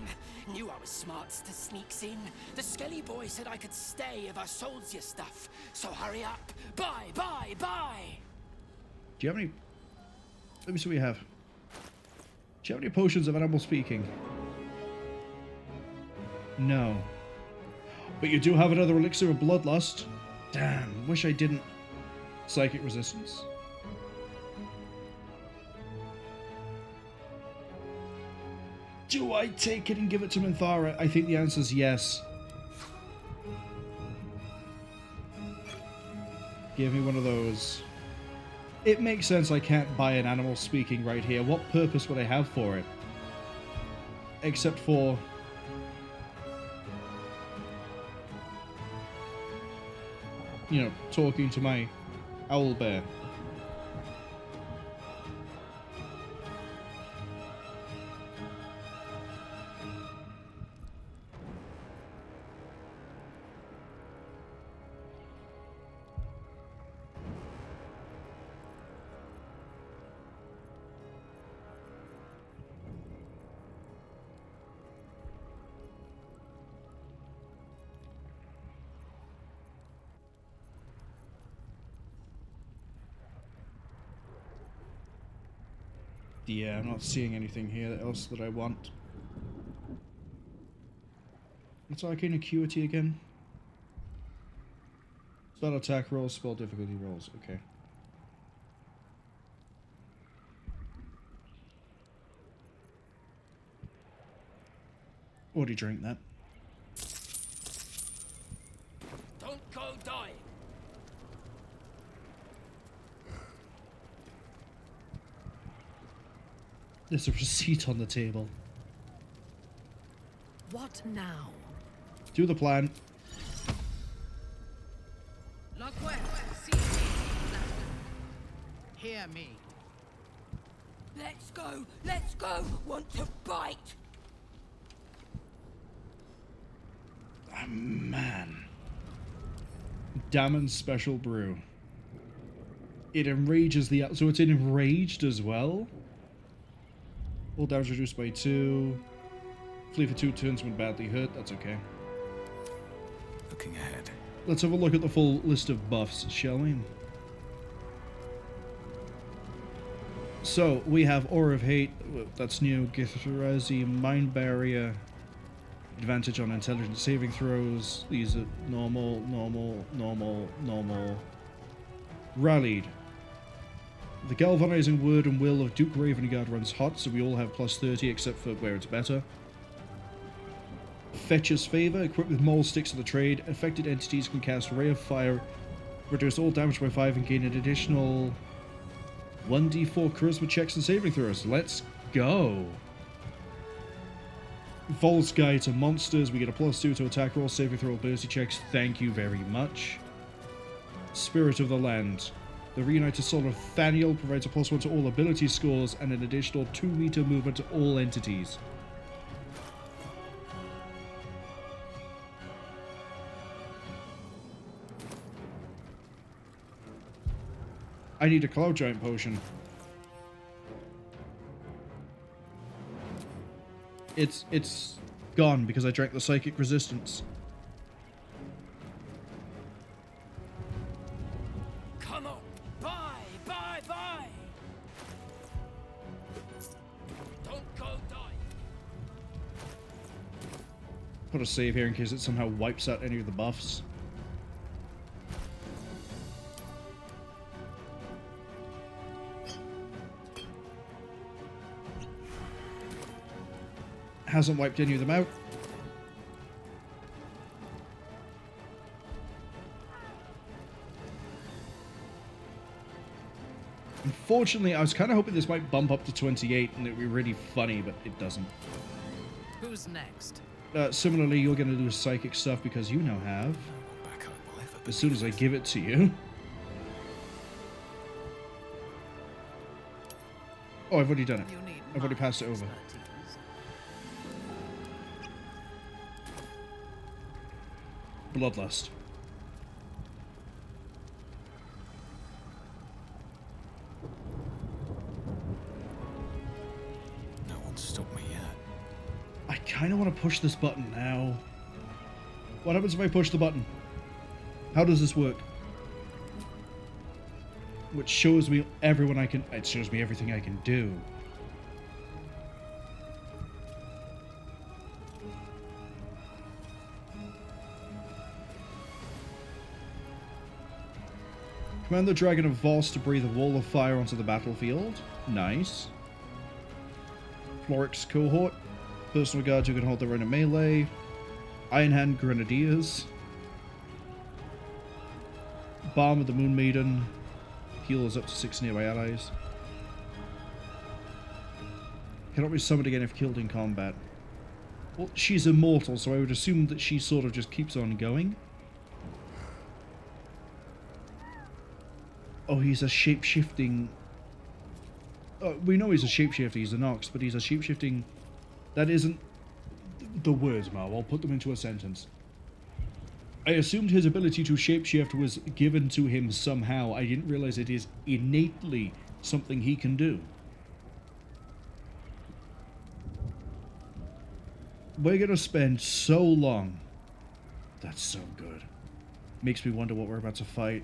Knew I was smart to sneaks in. The Skelly boy said I could stay if I sold your stuff. So hurry up. Buy, buy, buy. Do you have any... Let me see what you have. Do you have any potions of Animal Speaking? No. But you do have another elixir of Bloodlust. Damn, wish I didn't. Psychic Resistance. Do I take it and give it to Minthara? I think the answer is yes. Give me one of those. It makes sense I can't buy an Animal Speaking right here. What purpose would I have for it? Except for... you know, talking to my owlbear. Yeah, I'm not seeing anything here else that I want. What's Arcane Acuity again? Spell attack rolls, spell difficulty rolls. Okay. Already drank that. Don't go die. There's a receipt on the table. What now? Do the plan. Look west, see me. Hear me. Let's go! Let's go! Want to bite? Oh, man. Damon's special brew. It enrages the... So it's enraged as well? All damage reduced by 2. Flee for 2 turns when badly hurt. That's okay. Looking ahead. Let's have a look at the full list of buffs, shall we? So, we have Aura of Hate. That's new. Githrazi, Mind Barrier. Advantage on intelligence saving throws. These are normal, normal, normal, normal. Rallied. The galvanizing word and will of Duke Ravengard runs hot, so we all have plus 30 except for where it's better. Fetcher's Favor, equipped with mole sticks of the trade. Affected entities can cast Ray of Fire, reduce all damage by 5, and gain an additional 1d4 charisma checks and saving throws. Let's go! Vol's Guide to Monsters, we get a plus 2 to attack roll, saving throw, ability checks. Thank you very much. Spirit of the Land. The reunited soul of Thaniel provides a plus 1 to all ability scores and an additional 2-meter movement to all entities. I need a Cloud Giant potion. It's gone because I drank the Psychic Resistance. Come on! Bye! Bye! Bye! Don't go die! Put a save here in case it somehow wipes out any of the buffs. Hasn't wiped any of them out. Unfortunately, I was kind of hoping this might bump up to 28 and it would be really funny, but it doesn't. Who's next? Similarly, you're going to do psychic stuff because you now have. As soon as I give it to you. Oh, I've already done it. I've already passed it over. Bloodlust. No one's stopped me yet. I kind of want to push this button now. What happens if I push the button? How does this work? Which shows me everyone I can... It shows me everything I can do. Command the Dragon of Voss to breathe a wall of fire onto the battlefield. Nice. Florix Cohort. Personal guards who can hold their own in melee. Iron Hand Grenadiers. Balm of the Moon Maiden. Heals up to 6 nearby allies. Cannot be summoned again if killed in combat. Well, she's immortal, so I would assume that she sort of just keeps on going. Oh, he's a shape-shifting... we know he's a shapeshifter, he's a Nox, but he's a shape-shifting... That isn't the words, Marwol. Put them into a sentence. I assumed his ability to shapeshift was given to him somehow. I didn't realize it is innately something he can do. We're gonna spend so long. That's so good. Makes me wonder what we're about to fight.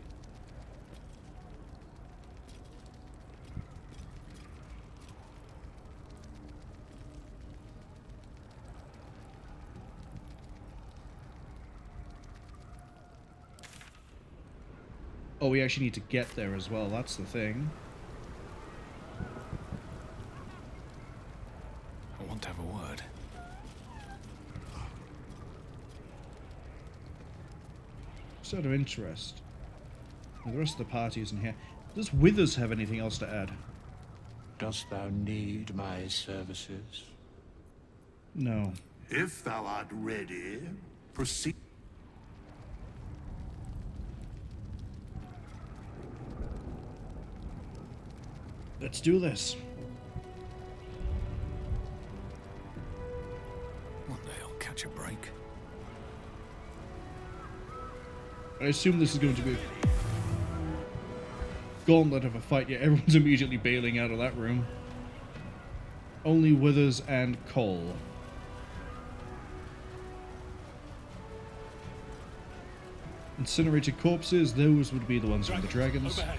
Oh, we actually need to get there as well. That's the thing. I want to have a word. Just out of interest. The rest of the party isn't here. Does Withers have anything else to add? Dost thou need my services? No. If thou art ready, proceed. Let's do this. One day I'll catch a break. I assume this is going to be a gauntlet of a fight. Yeah, everyone's immediately bailing out of that room. Only Withers and Cole. Incinerated corpses, those would be the ones from the dragons. Overhead.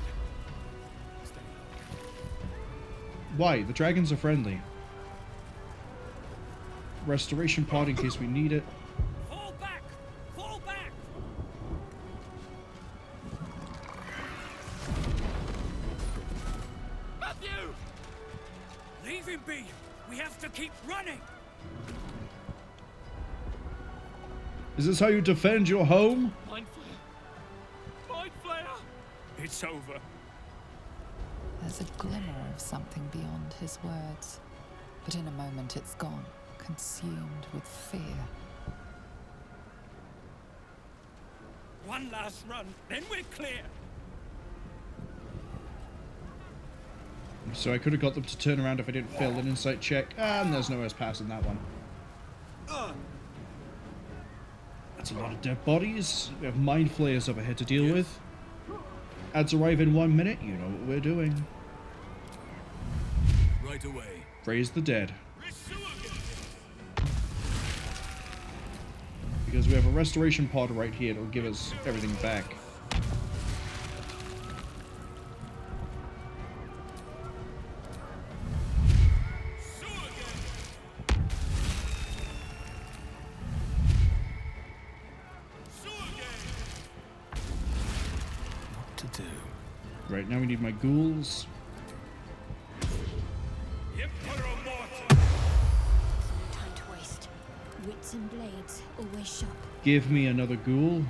Why? The dragons are friendly. Restoration pod in case we need it. Fall back! Fall back! Matthew! Leave him be! We have to keep running! Is this how you defend your home? Mind Flayer! Mind Flayer! It's over. There's a glimmer of something beyond his words, but in a moment it's gone, consumed with fear. One last run, then we're clear! So I could have got them to turn around if I didn't fail an insight check, and there's no S-pass in that one. That's a lot of dead bodies. We have mind flayers up ahead to deal with. Ads arrive in 1 minute, you know what we're doing. Right away. Raise the dead. Because we have a restoration pod right here that'll give us everything back. What to do? Right, now we need my ghouls. Time to waste. Wits and blades, always sharp. Give me another ghoul.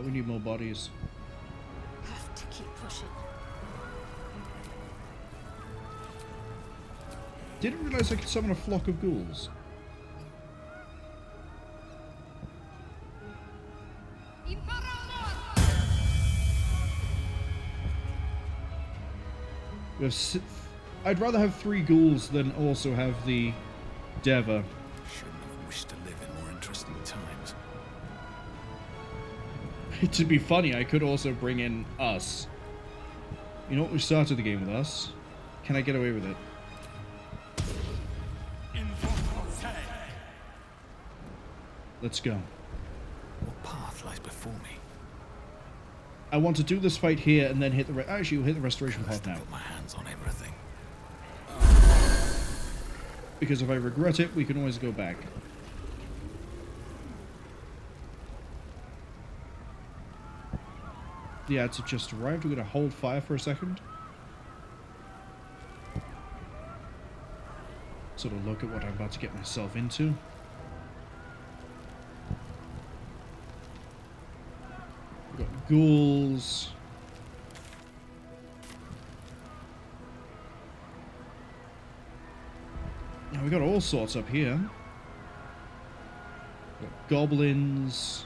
We need more bodies. Have to keep pushing. Didn't realize I could summon a flock of ghouls. We have I'd rather have 3 ghouls than also have the Deva. Shouldn't have wished to live in more interesting times. To be funny, I could also bring in us. You know what? We started the game with us. Can I get away with it? Let's go. What path lies before me? I want to do this fight here and then hit the... Actually, we'll hit the restoration pod now. Got my hands on everything. Because if I regret it, we can always go back. The ads have just arrived. We're going to hold fire for a second. Sort of look at what I'm about to get myself into. We've got ghouls. Now we got all sorts up here. We've got goblins.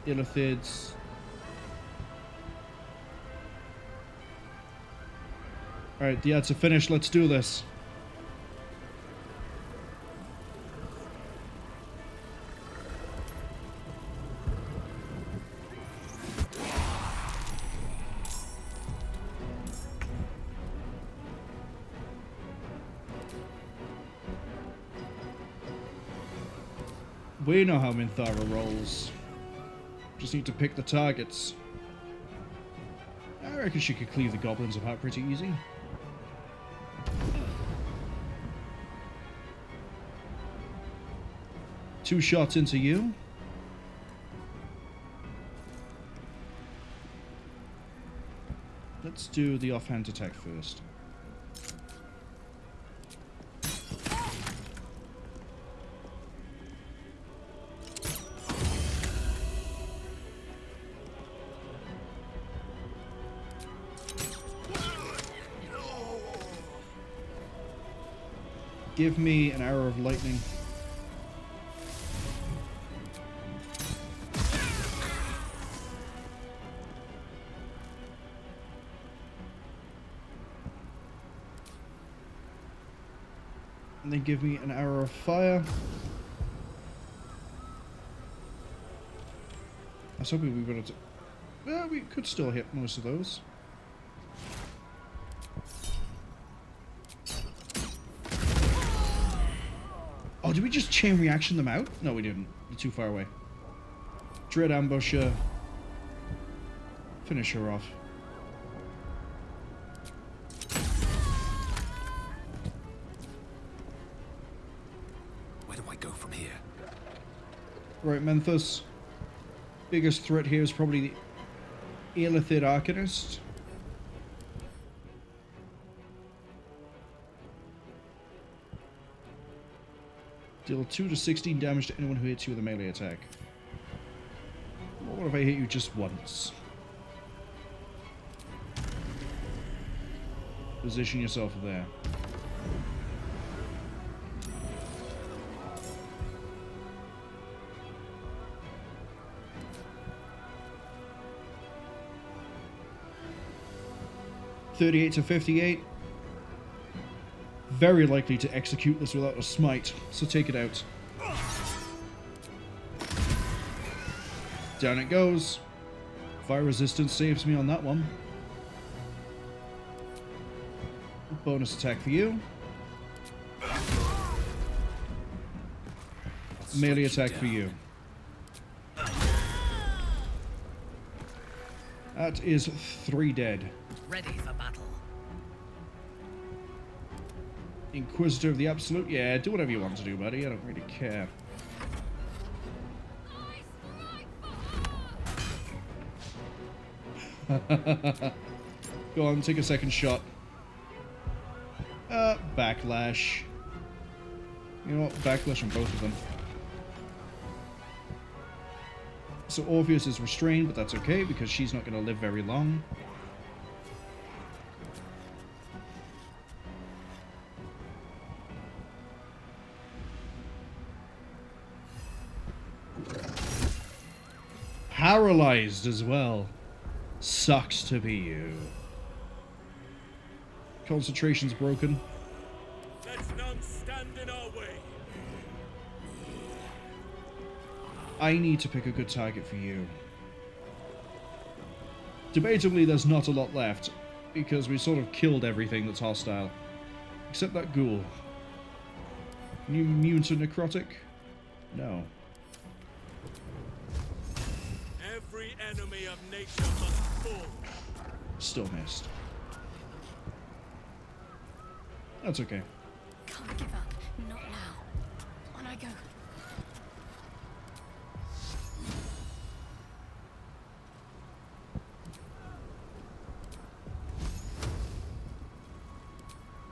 Illithids. Alright, the ads are finished. Let's do this. We know how Minthara rolls. Just need to pick the targets. I reckon she could cleave the goblins apart pretty easy. 2 shots into you. Let's do the offhand attack first. Give me an arrow of lightning. And then give me an arrow of fire. I was hoping we would have... Well, we could still hit most of those. Oh, did we just chain reaction them out? No, we didn't. They're too far away. Dread ambusher. Finish her off. Where do I go from here? Right, Menthus. Biggest threat here is probably the Aelithid Arcanist. Deal 2 to 16 damage to anyone who hits you with a melee attack. What if I hit you just once? Position yourself there. $38 to 58. Very likely to execute this without a smite, so take it out. Down it goes. Fire resistance saves me on that one. Bonus attack for you. Melee attack for you. That is 3 dead. Ready for battle. Inquisitor of the Absolute? Yeah, do whatever you want to do, buddy. I don't really care. Go on, take a second shot. Backlash. You know what? Backlash on both of them. So Orpheus is restrained, but that's okay because she's not going to live very long. Paralyzed as well. Sucks to be you. Concentration's broken. Let none stand in our way. I need to pick a good target for you. Debatably, there's not a lot left, because we sort of killed everything that's hostile. Except that ghoul. You immune to necrotic? No. Every enemy of nature must fall. Still missed. That's okay. Can't give up. Not now. On I go.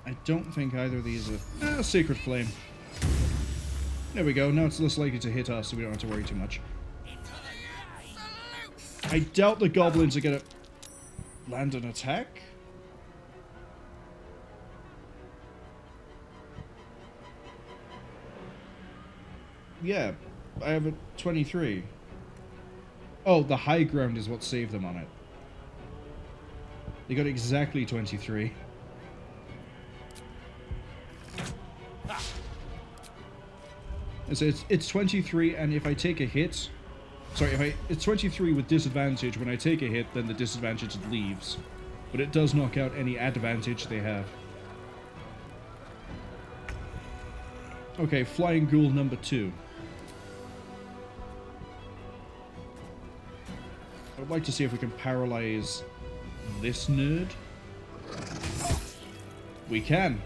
I don't think either of these are... Sacred Flame. There we go. Now it's less likely to hit us, so we don't have to worry too much. I doubt the goblins are gonna land an attack. Yeah, I have a 23. Oh, the high ground is what saved them on it. They got exactly 23. So it's 23, and if I take a hit... Sorry, it's 23 with disadvantage. When I take a hit, then the disadvantage leaves. But it does knock out any advantage they have. Okay, Flying Ghoul number 2. I'd like to see if we can paralyze this nerd. We can.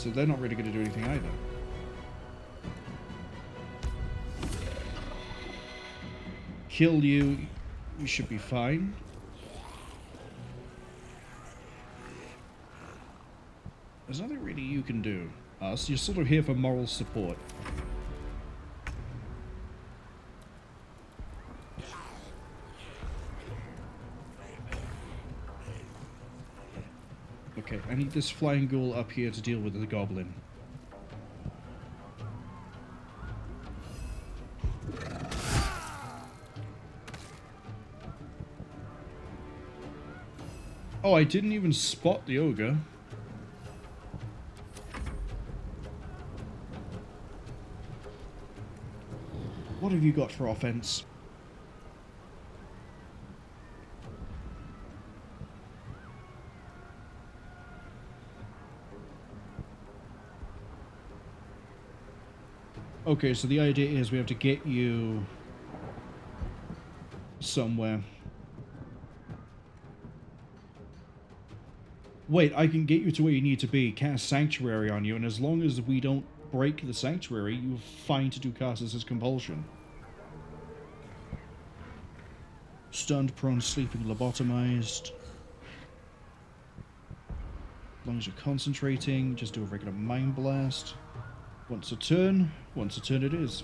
So they're not really going to do anything either. Kill you, you should be fine. There's nothing really you can do. So you're sort of here for moral support. Okay, I need this flying ghoul up here to deal with the goblin. Oh, I didn't even spot the ogre. What have you got for offense? Okay, so the idea is we have to get you somewhere. Wait, I can get you to where you need to be, cast Sanctuary on you, and as long as we don't break the Sanctuary, you're fine to do Castus' Compulsion. Stunned, prone, sleeping, lobotomized. As long as you're concentrating, just do a regular Mind Blast. Once a turn it is.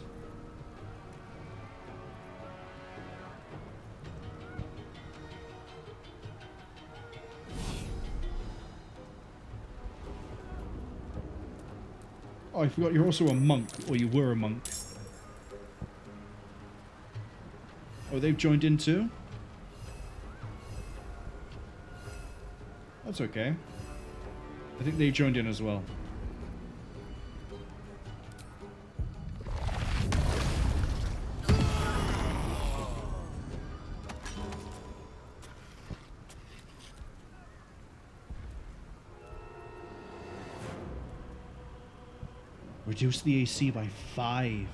Oh, I forgot you're also a monk, or you were a monk. Oh, they've joined in too? That's okay. I think they joined in as well. Reduce the AC by 5.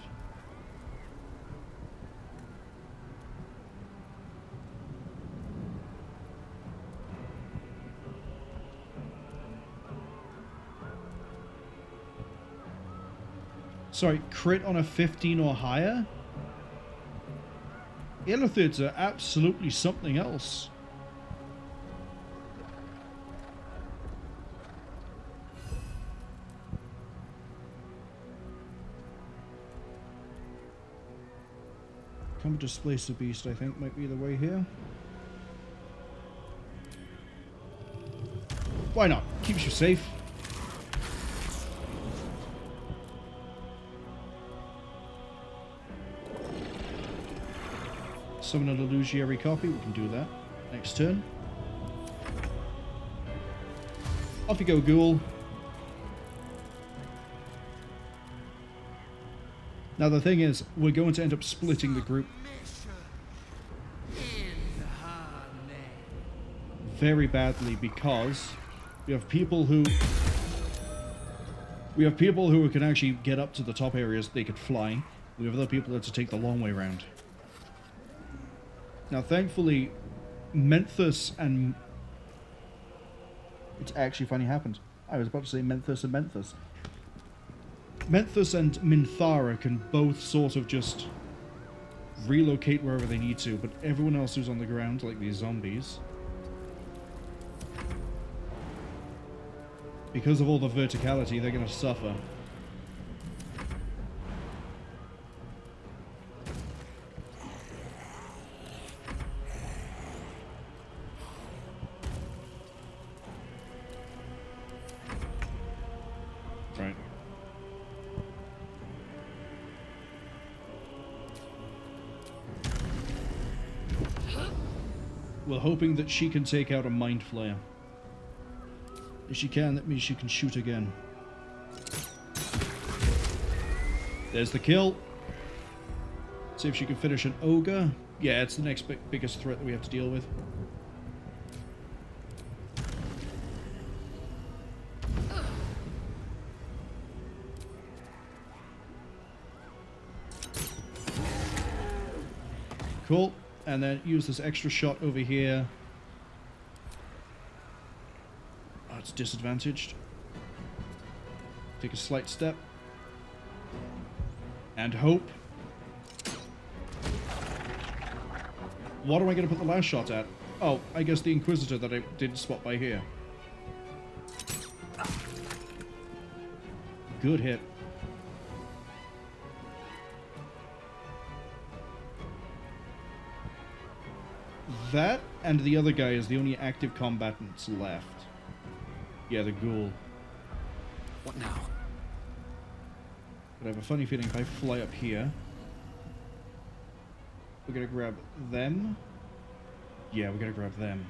Sorry, crit on a 15 or higher? Illithids are absolutely something else. Come displace the beast, I think, might be the way here. Why not? Keeps you safe. Summon an illusionary copy, we can do that. Next turn. Off you go, ghoul. Now the thing is, we're going to end up splitting the group very badly because we have people who can actually get up to the top areas. They could fly. We have other people that have to take the long way around. Now, thankfully, Menthus and... It's actually funny happened. I was about to say Menthus and Menthus. Menthus and Minthara can both sort of just relocate wherever they need to, but everyone else who's on the ground, like these zombies, because of all the verticality, they're going to suffer. Right. We're hoping that she can take out a Mind Flayer. If she can, that means she can shoot again. There's the kill. See if she can finish an ogre. Yeah, it's the next biggest threat that we have to deal with. Cool. And then use this extra shot over here. Oh, it's disadvantaged. Take a slight step. And hope. What am I going to put the last shot at? Oh, I guess the Inquisitor that I didn't spot by here. Good hit. That and the other guy is the only active combatants left. Yeah, the ghoul. What now? But I have a funny feeling if I fly up here, we're gonna grab them. Yeah, we're gonna grab them.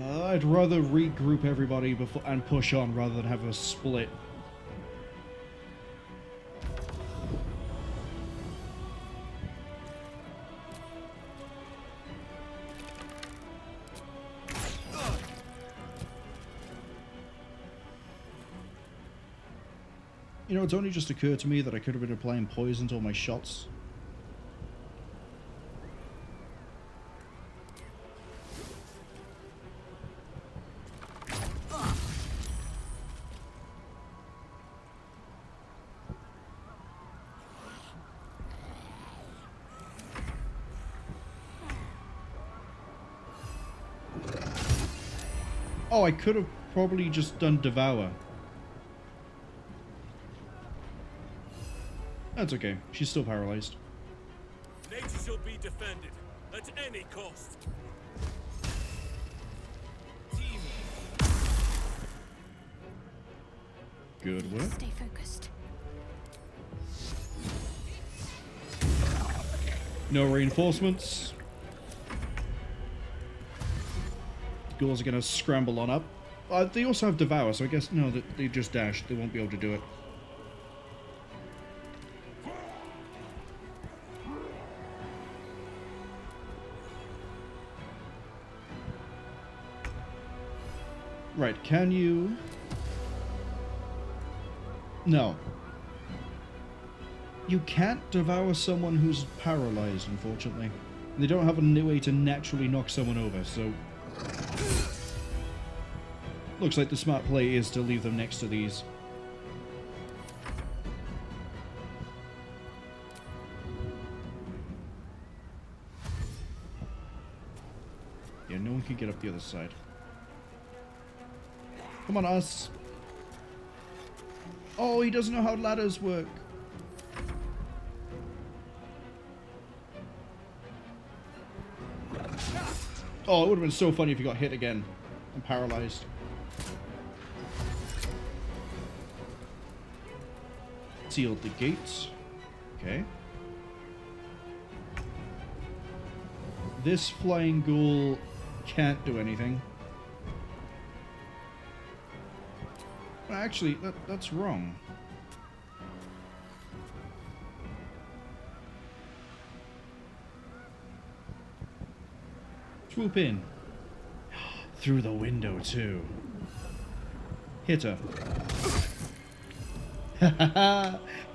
I'd rather regroup everybody before and push on rather than have a split. You know, it's only just occurred to me that I could have been applying poison to all my shots. Oh, I could have probably just done Devour. That's okay. She's still paralyzed. Nature shall be defended at any cost. Good work. Stay focused. No reinforcements. Ghouls are going to scramble on up. They also have Devour, so I guess, no, they just dash. They won't be able to do it. Right, can you... No. You can't devour someone who's paralyzed, unfortunately. And they don't have a new way to naturally knock someone over, so... Looks like the smart play is to leave them next to these. Yeah, no one can get up the other side. Come on, us. Oh, he doesn't know how ladders work. Oh, it would have been so funny if he got hit again and paralyzed. Sealed the gates. Okay. This flying ghoul can't do anything. Actually, that's wrong. Swoop in. Through the window, too. Hit her.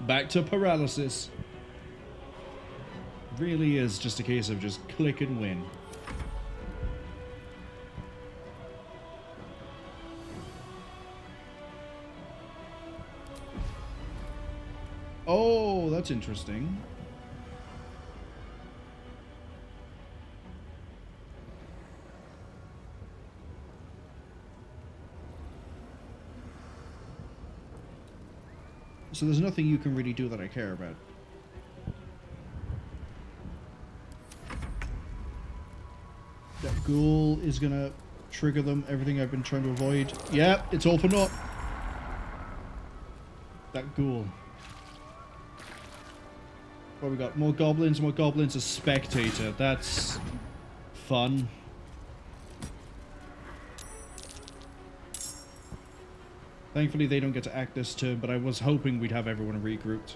Back to paralysis. Really is just a case of just click and win. Oh, that's interesting. So there's nothing you can really do that I care about. That ghoul is gonna trigger them, everything I've been trying to avoid. Yep, it's all for naught. That ghoul. What we got? More goblins, a spectator. That's fun. Thankfully they don't get to act this turn, but I was hoping we'd have everyone regrouped.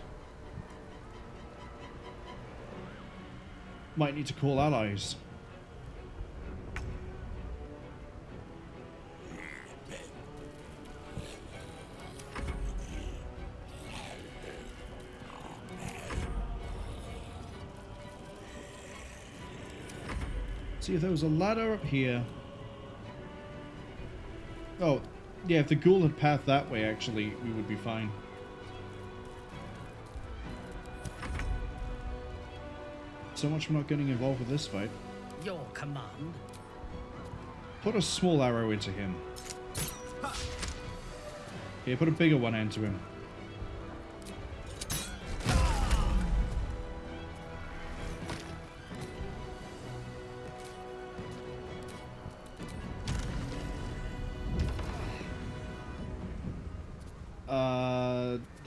Might need to call allies. See if there was a ladder up here. Oh, yeah, if the ghoul had pathed that way, actually, we would be fine. So much for not getting involved with this fight. Your command. Put a small arrow into him. Okay, put a bigger one into him.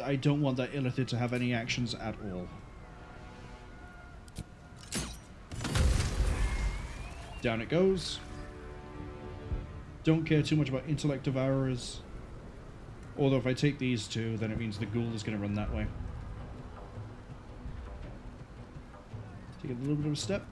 I don't want that Illithid to have any actions at all. Down it goes. Don't care too much about intellect devourers. Although if I take these two, then it means the ghoul is going to run that way. Take a little bit of a step.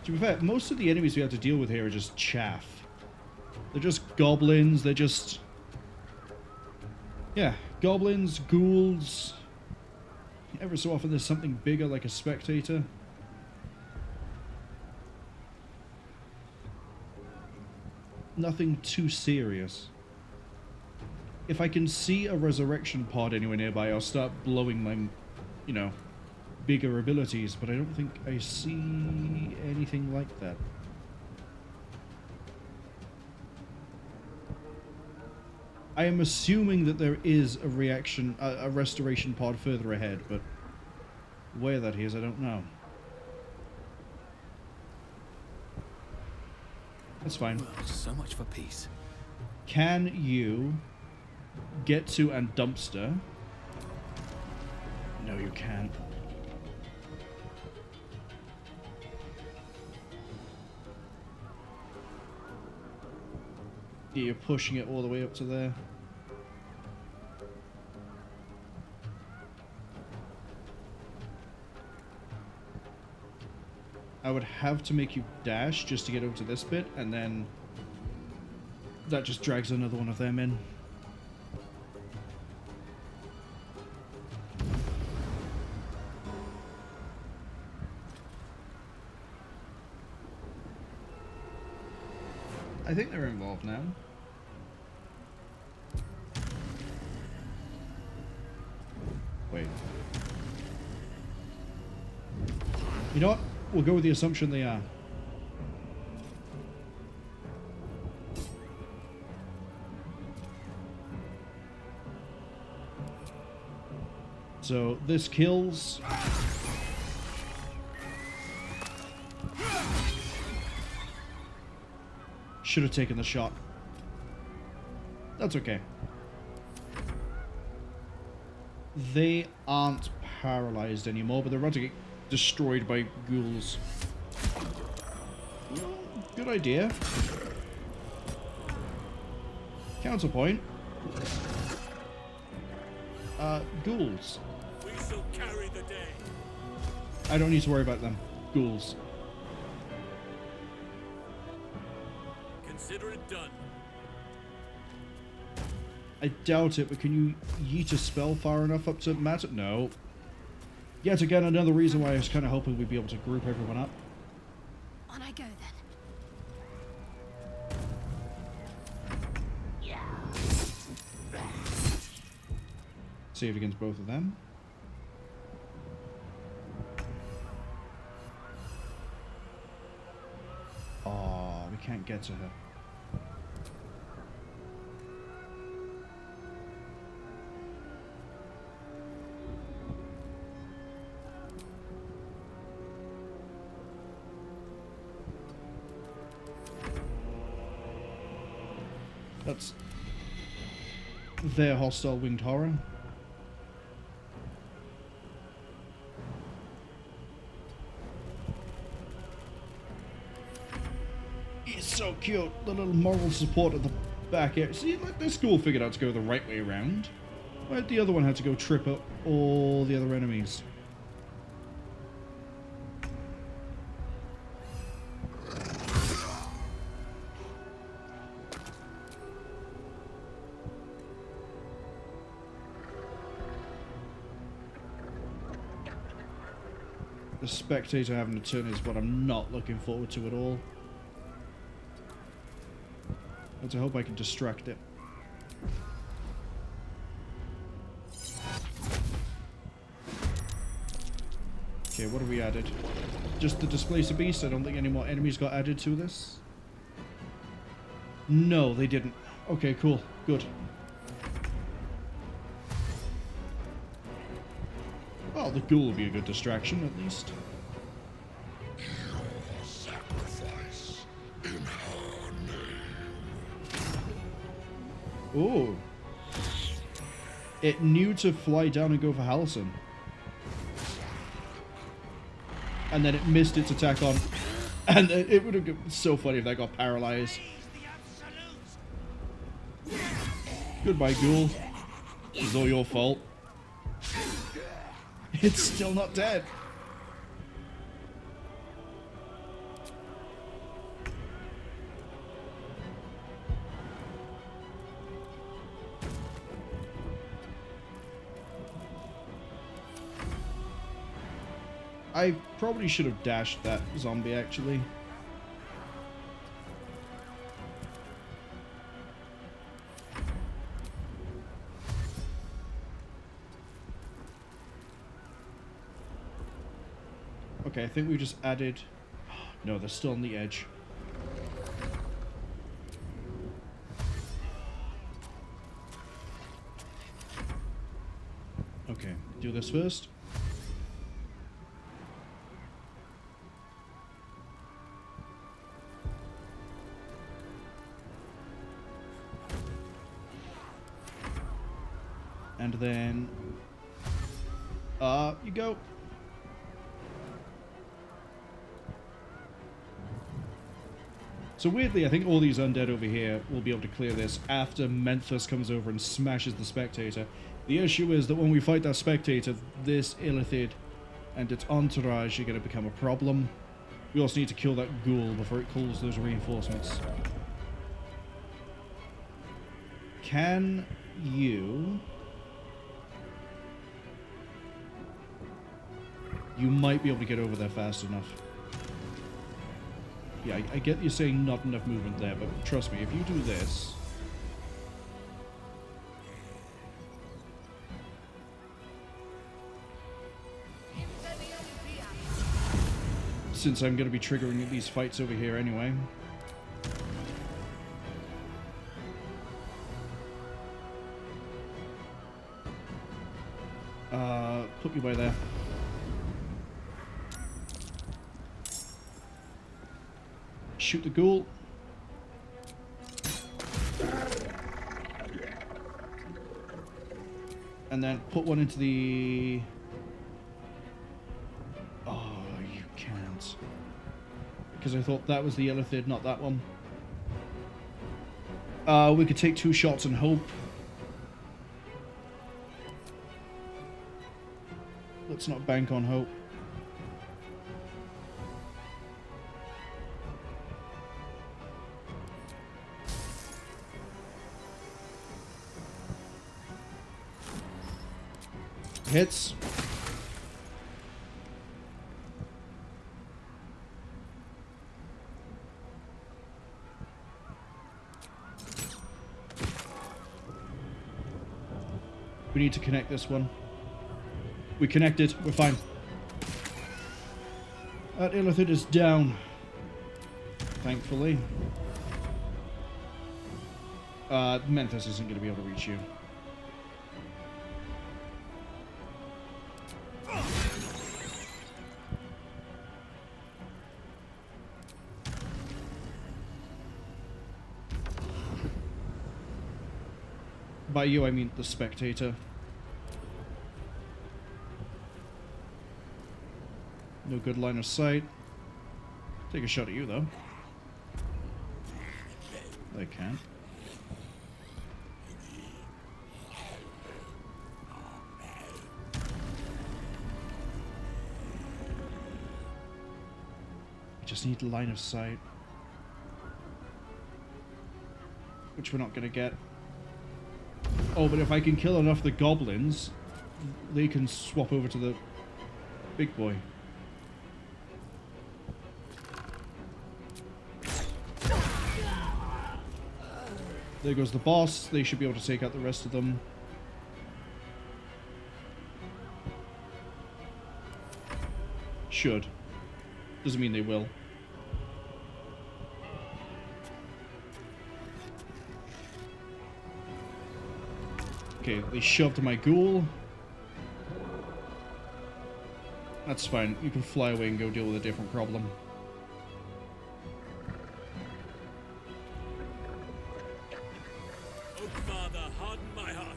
To be fair, most of the enemies we have to deal with here are just chaff. They're just goblins, they're just... yeah, goblins, ghouls. Ever so often there's something bigger like a spectator. Nothing too serious. If I can see a resurrection pod anywhere nearby, I'll start blowing my, you know, bigger abilities, but I don't think I see anything like that. I am assuming that there is a restoration pod further ahead, but where that is, I don't know. That's fine. Well, so much for peace. Can you get to and dumpster? No, you can't. Yeah, you're pushing it all the way up to there. I would have to make you dash just to get over to this bit, and then that just drags another one of them in. I think they're involved now. Wait. You know what? We'll go with the assumption they are. So this kills. Should have taken the shot. That's okay. They aren't paralyzed anymore, but they're about to get destroyed by ghouls. Good idea. Counterpoint. Ghouls. We shall carry the day. I don't need to worry about them. Ghouls. Consider it done. I doubt it, but can you yeet a spell far enough up to matter? No. Yet again, another reason why I was kind of hoping we'd be able to group everyone up. On I go then. Save against both of them. Oh, we can't get to her. That's their hostile winged horror. He's so cute. The little moral support at the back here. See, like this ghoul figured out to go the right way around. Why'd the other one have to go trip up all the other enemies? The spectator having a turn is what I'm not looking forward to at all. Let's hope I can distract it. Okay, what have we added? Just the Displacer Beast? I don't think any more enemies got added to this. No, they didn't. Okay, cool. Good. Well, the ghoul will be a good distraction, at least. Your sacrifice in her name. Oh. It knew to fly down and go for Halson. And then it missed its attack on... And it would have been so funny if that got paralyzed. Goodbye, ghoul. It's all your fault. It's still not dead. I probably should have dashed that zombie, actually. Okay, I think we just added... No, they're still on the edge. Okay, do this first. And then... you go. So weirdly, I think all these undead over here will be able to clear this after Menthus comes over and smashes the Spectator. The issue is that when we fight that Spectator, this Illithid and its entourage are going to become a problem. We also need to kill that ghoul before it calls those reinforcements. Can you... You might be able to get over there fast enough. Yeah, I get you're saying not enough movement there, but trust me, if you do this... Since I'm going to be triggering these fights over here anyway. Put you by there. Shoot the ghoul. And then put one into the... Oh, you can't. Because I thought that was the Illithid, not that one. We could take 2 shots and hope. Let's not bank on hope. Hits. We need to connect this one. We connected. We're fine. That Illithid is down. Thankfully. Menthus isn't going to be able to reach you. By you, I mean the Spectator. No good line of sight. Take a shot at you, though. They can. I just need line of sight. Which we're not going to get. Oh, but if I can kill enough of the goblins, they can swap over to the big boy. There goes the boss. They should be able to take out the rest of them. Should. Doesn't mean they will. Okay, they shoved my ghoul. That's fine. You can fly away and go deal with a different problem. Oh, Father, harden my heart.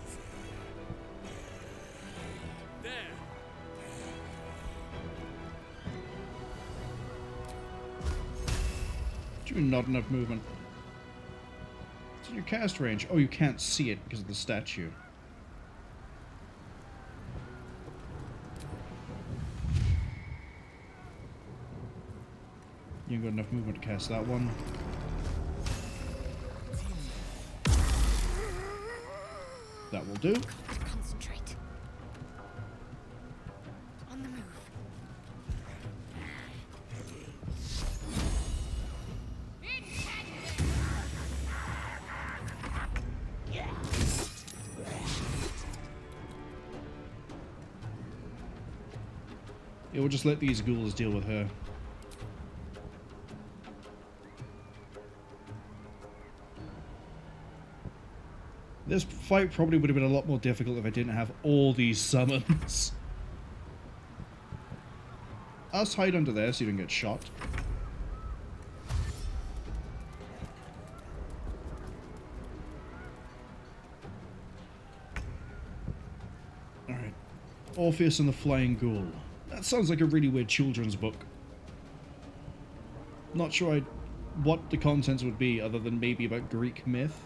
There. Do not enough movement. It's in your cast range. Oh, you can't see it because of the statue. You ain't got enough movement to cast that one. That will do. Concentrate. On the move. Yeah, we'll just let these ghouls deal with her. This fight probably would have been a lot more difficult if I didn't have all these summons. Us hide under there so you don't get shot. Alright. Orpheus and the Flying Ghoul. That sounds like a really weird children's book. Not sure what the contents would be other than maybe about Greek myth.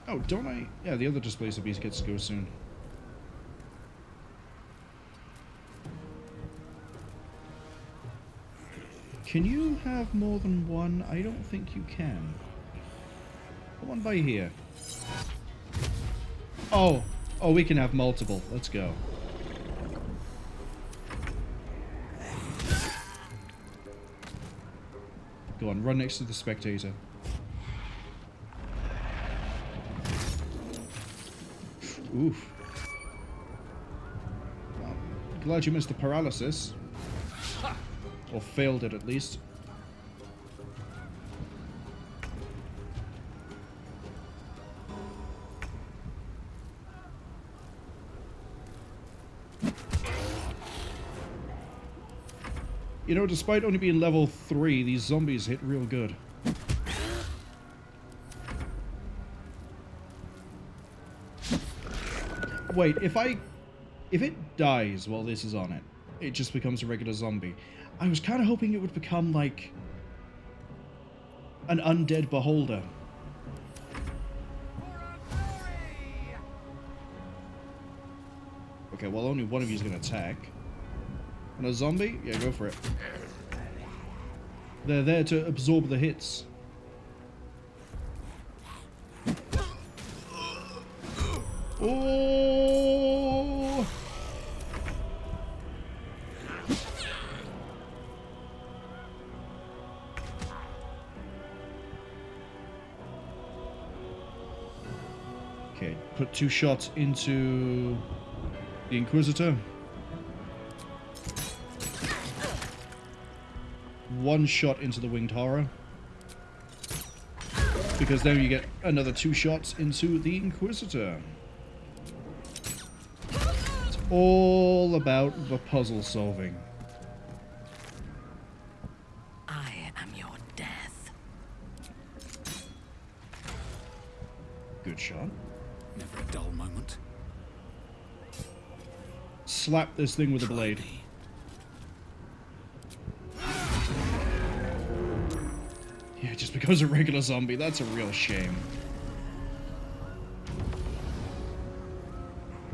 Oh, don't I? Yeah, the other Displacer Beast gets to go soon. Can you have more than one? I don't think you can. Put one by here. Oh, we can have multiple. Let's go. Go on, run next to the spectator. Oof. Well, glad you missed the paralysis. Or failed it, at least. You know, despite only being level 3, these zombies hit real good. Wait, if it dies while this is on it, it just becomes a regular zombie. I was kind of hoping it would become like an undead beholder. Okay, well only one of you is going to attack. And a zombie? Yeah, go for it. They're there to absorb the hits. Oh! Okay, put 2 shots into the Inquisitor. 1 shot into the Winged Horror. Because then you get another 2 shots into the Inquisitor. It's all about the puzzle solving. I am your death. Good shot. Never a dull moment. Slap this thing with a blade. Yeah, it just becomes a regular zombie. That's a real shame.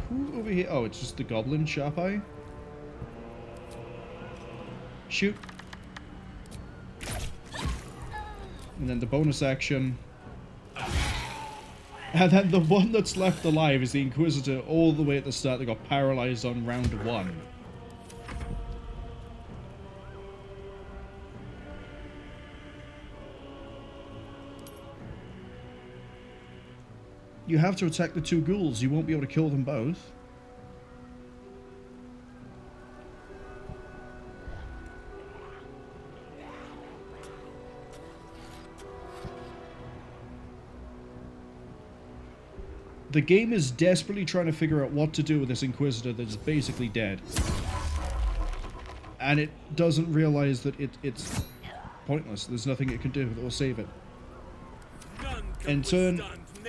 Who over here? Oh, it's just the goblin, Sharp Eye. Shoot. And then the bonus action. And then the one that's left alive is the Inquisitor all the way at the start that got paralyzed on round 1. You have to attack the two ghouls. You won't be able to kill them both. The game is desperately trying to figure out what to do with this Inquisitor that is basically dead. And it doesn't realize that it's pointless. There's nothing it can do that will save it. And turn,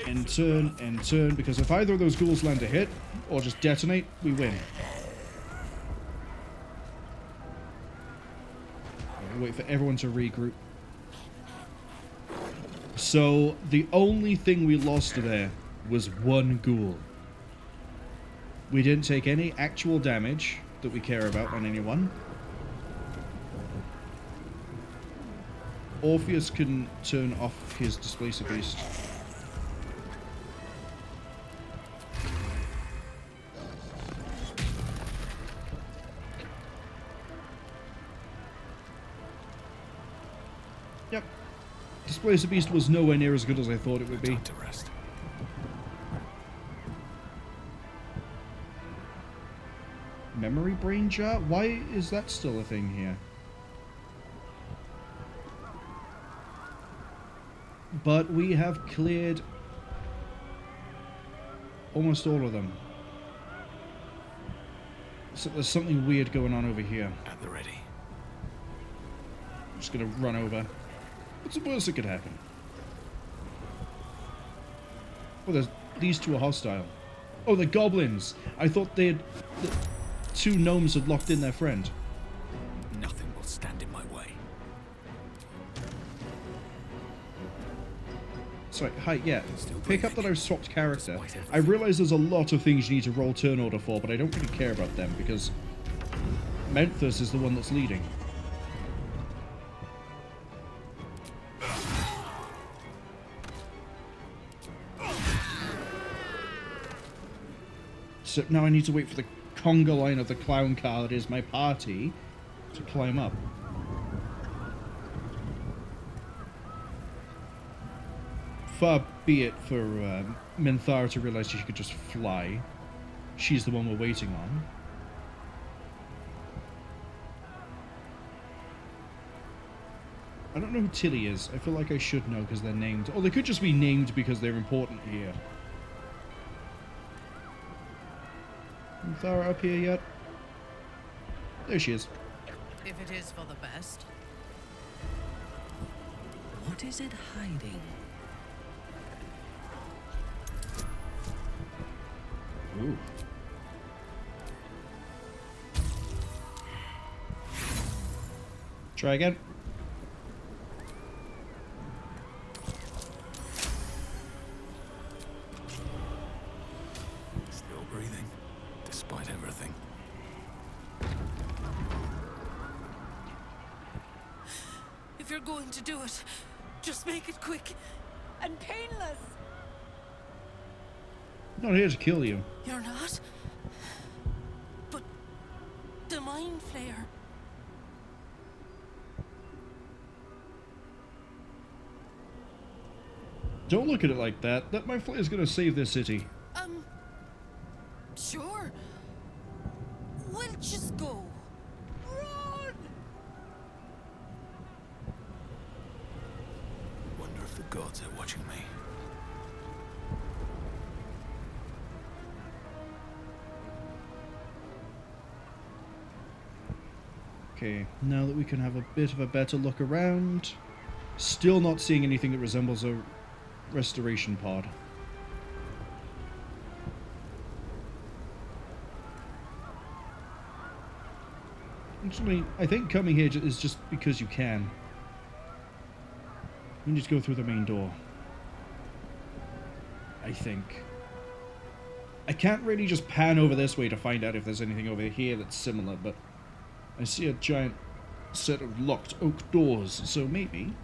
and turn, and turn, because if either of those ghouls land a hit, or just detonate, we win. I'll wait for everyone to regroup. So, the only thing we lost there was one ghoul. We didn't take any actual damage that we care about on anyone. Orpheus can turn off his Displacer Beast. Yep. Displacer Beast was nowhere near as good as I thought it would be. To rest. Memory Brain Jar? Why is that still a thing here? But we have cleared almost all of them. So there's something weird going on over here. At the ready. I'm just gonna run over. What's the worst that could happen? Oh, there's these two are hostile. Oh, they're goblins. I thought they had... The two gnomes had locked in their friend. Nothing will stand in my way. Sorry, hi, yeah. Pick up that I've swapped character. I realise there's a lot of things you need to roll turn order for, but I don't really care about them because Menthus is the one that's leading. So now I need to wait for the conga line of the clown car that is my party to climb up. Far be it for Minthara to realise she could just fly. She's the one we're waiting on. I don't know who Tilly is. I feel like I should know because they're named. Or they could just be named because they're important here. Minthara up here yet? There she is. If it is for the best. What is it hiding? Ooh. Try again. Still breathing, despite everything. If you're going to do it, just make it quick and painless. I'm not here to kill you. You're not? But the Mind Flayer. Don't look at it like that. That Mind Flayer is going to save this city. Sure. We'll just go. Run! Wonder if the gods are watching me. Okay, now that we can have a bit of a better look around, still not seeing anything that resembles a restoration pod. Actually, I think coming here is just because you can. You need to go through the main door. I think. I can't really just pan over this way to find out if there's anything over here that's similar, but I see a giant set of locked oak doors, so maybe.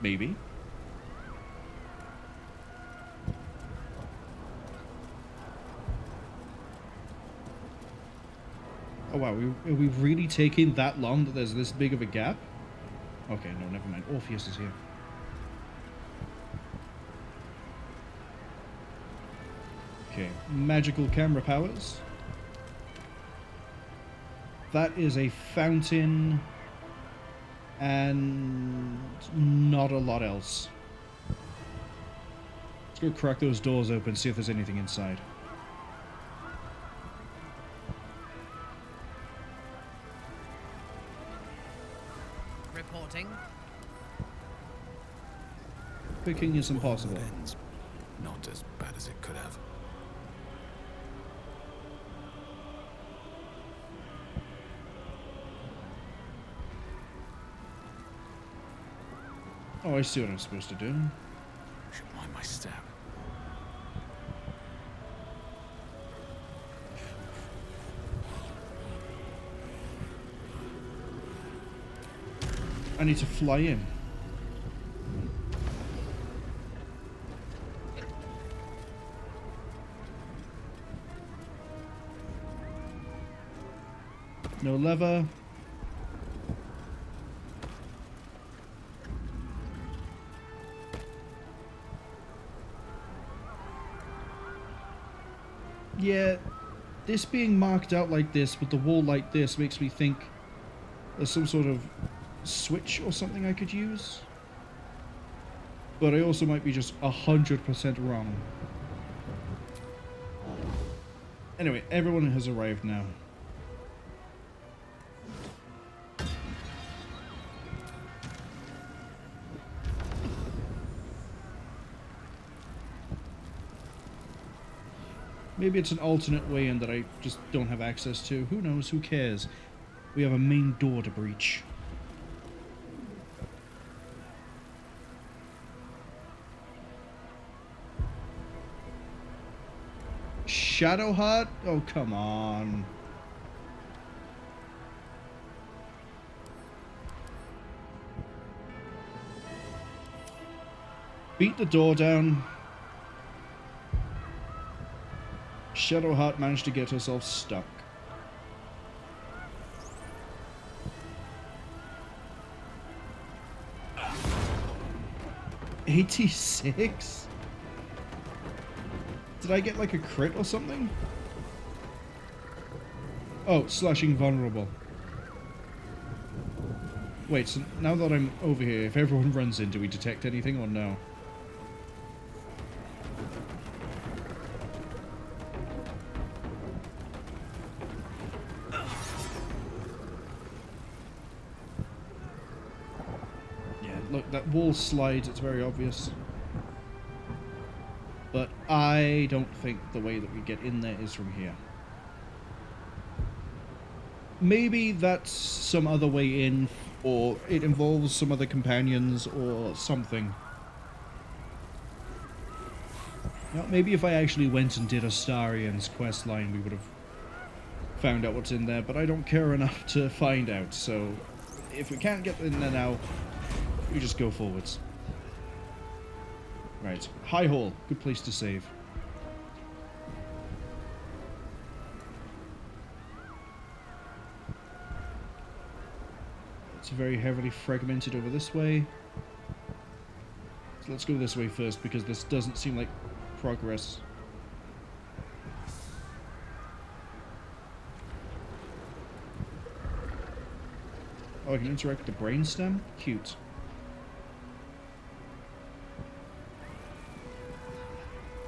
Maybe. Oh wow, are we really taking that long that there's this big of a gap? Okay, no, never mind. Orpheus is here. Okay, magical camera powers. That is a fountain and not a lot else. Let's go crack those doors open, see if there's anything inside. Reporting. Picking is impossible. Not as bad as it could have. Oh, I see what I'm supposed to do. Should mind my step. I need to fly in. No lever. Yeah, this being marked out like this with the wall like this makes me think there's some sort of switch or something I could use. But I also might be just 100% wrong. Anyway, everyone has arrived now. Maybe it's an alternate way in that I just don't have access to. Who knows? Who cares? We have a main door to breach. Shadow Heart? Oh, come on. Beat the door down. Shadowheart managed to get herself stuck. $86? Did I get like a crit or something? Oh, slashing vulnerable. Wait, so now that I'm over here, if everyone runs in, do we detect anything or no? Look, that wall slides, it's very obvious. But I don't think the way that we get in there is from here. Maybe that's some other way in, or it involves some other companions or something. Now, maybe if I actually went and did Astarian's quest line, we would have found out what's in there, but I don't care enough to find out, so if we can't get in there now, we just go forwards. Right. High Hall. Good place to save. It's very heavily fragmented over this way. So let's go this way first, because this doesn't seem like progress. Oh, I can interact with the brainstem? Cute.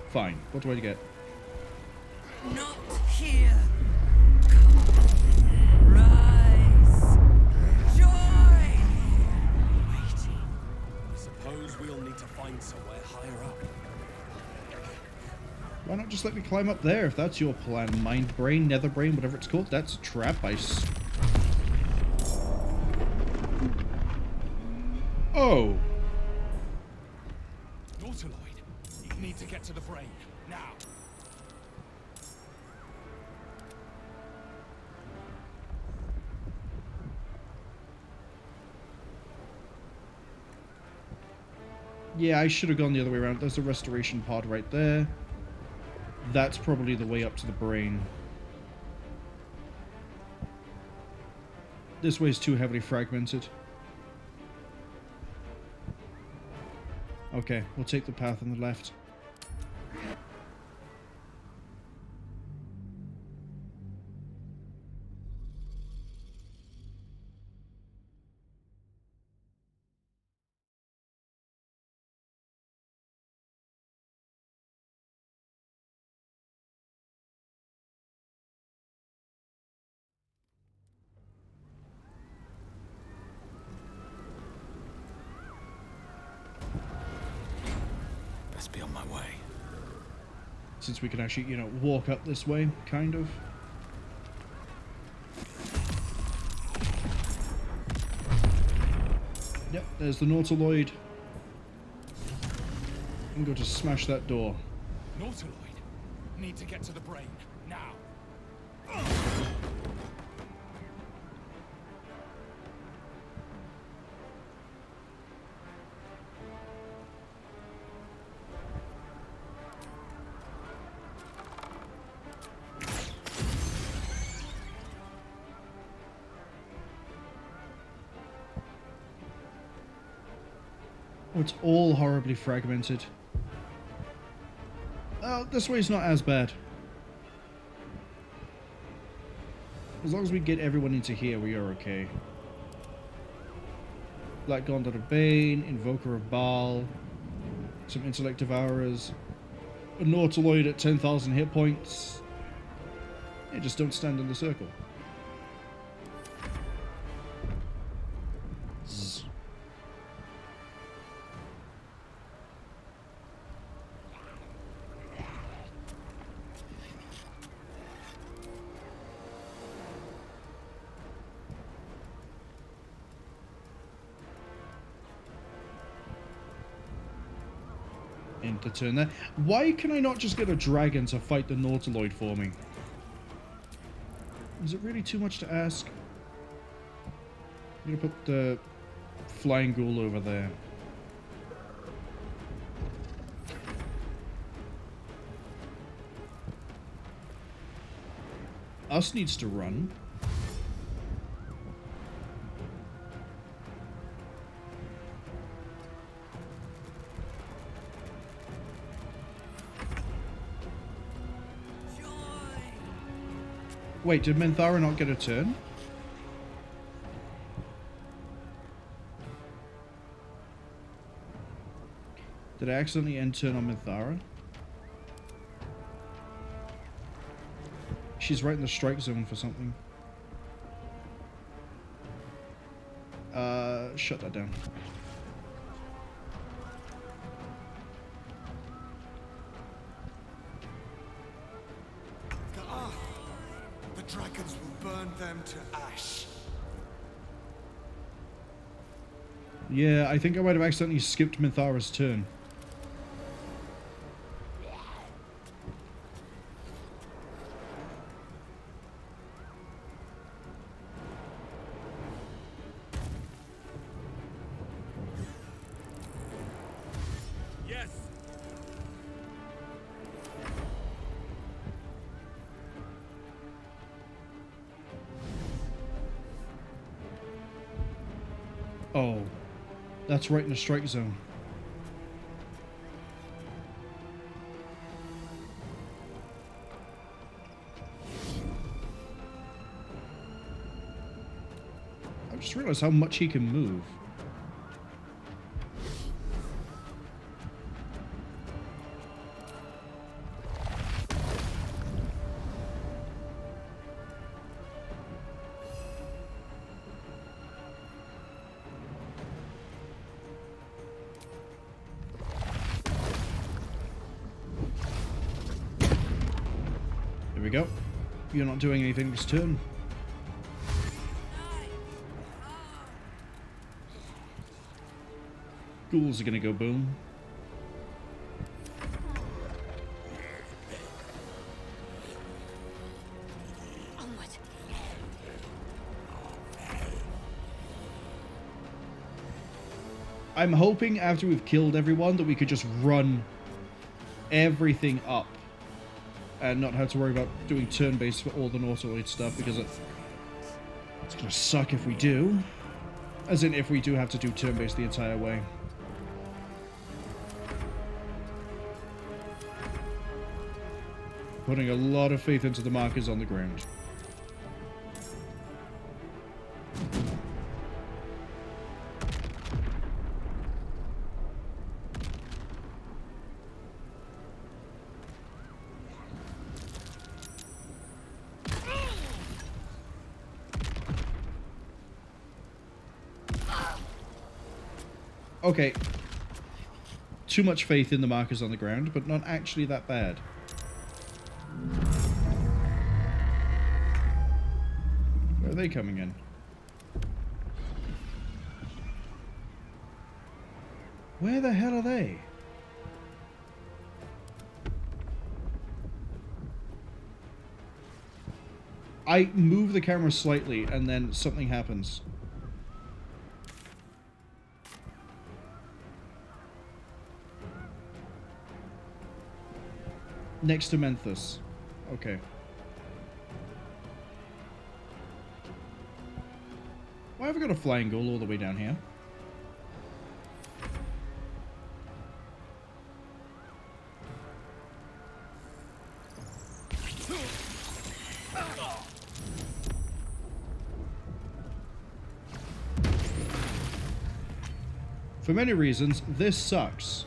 Fine. What do I get? Not here. Come. Rise. Join. Waiting. I suppose we'll need to find somewhere higher up. Why not just let me climb up there if that's your plan? Mind brain, nether brain, whatever it's called. That's a trap. Oh. You need to get to the brain, now. Yeah, I should have gone the other way around. There's a restoration pod right there. That's probably the way up to the brain. This way is too heavily fragmented. Okay, we'll take the path on the left. be on my way. Since we can actually, you know, walk up this way, kind of. Yep, there's the Nautiloid. I'm going to smash that door. Nautiloid? Need to get to the brain, now. Oh, it's all horribly fragmented. Oh, this way's not as bad. As long as we get everyone into here, we are okay. Black Gauntlet of Bane, Invoker of Baal, some Intellect Devourers, a Nautiloid at 10,000 hit points. Yeah, just don't stand in the circle. Zzz. End the turn there. Why can I not just get a dragon to fight the Nautiloid for me? Is it really too much to ask? I'm gonna put the flying ghoul over there. Us needs to run. Wait, did Minthara not get a turn? Did I accidentally end turn on Minthara? She's right in the strike zone for something. Shut that down. The dragons will burn them to ash. Yeah, I think I might have accidentally skipped Minthara's turn. Yes. Oh, that's right in the strike zone. I just realized how much he can move. There we go. You're not doing anything this turn. Ghouls are gonna go boom. I'm hoping after we've killed everyone that we could just run everything up and not have to worry about doing turn-based for all the Nautiloid stuff, because it's gonna suck if we do. As in, if we do have to do turn-based the entire way. Putting a lot of faith into the markers on the ground. Okay. too much faith in the markers on the ground, but not actually that bad. Where are they coming in? Where the hell are they? I move the camera slightly and then something happens. Next to Menthus. Okay. Why have I got a flying goal all the way down here? For many reasons, this sucks.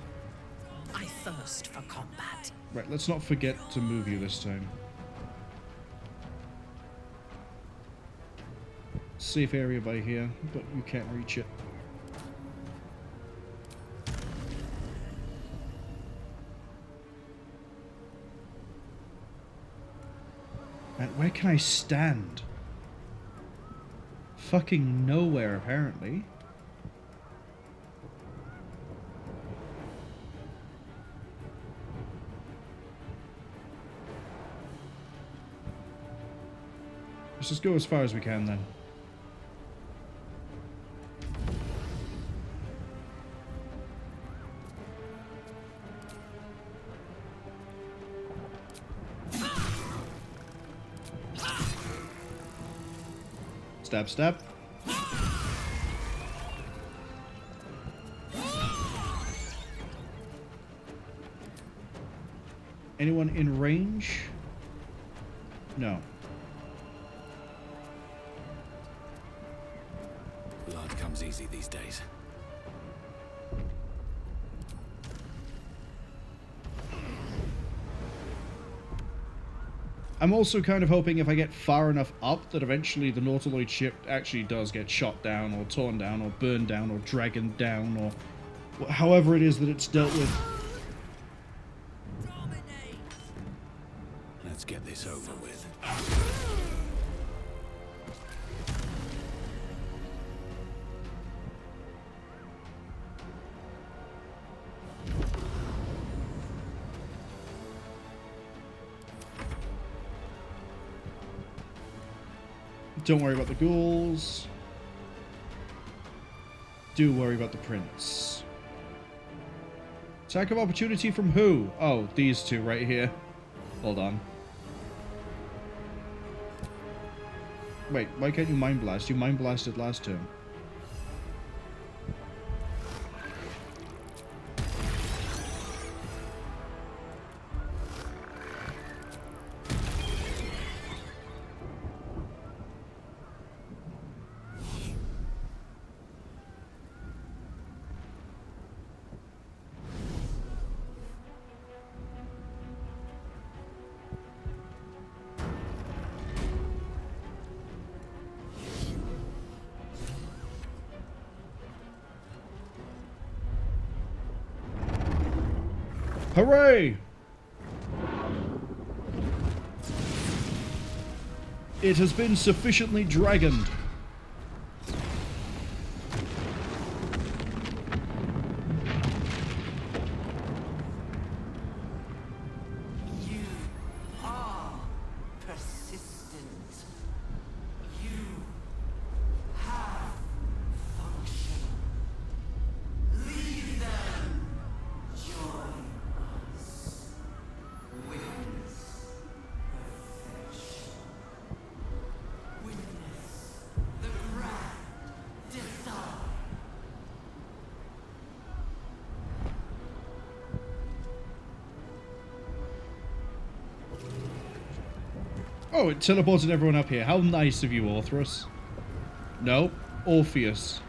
I thirst for combat. Right, let's not forget to move you this time. Safe area by here, but you can't reach it. And where can I stand? Fucking nowhere, apparently. Let's just go as far as we can then. Stab, stab. Anyone in range? No. Blood comes easy these days. I'm also kind of hoping if I get far enough up that eventually the Nautiloid ship actually does get shot down or torn down or burned down or dragged down or however it is that it's dealt with. Let's get this over with. Don't worry about the ghouls. Do worry about the prince. Attack of opportunity from who? Oh, these two right here. Hold on. Wait, why can't you Mind Blast? You Mind Blasted last turn. Hooray! It has been sufficiently dragoned. You are persistent. You have function. Leave them. Join us. Witness perfection. Witness the grand design. Oh, it teleported everyone up here. How nice of you, Orthrus. No, Orpheus.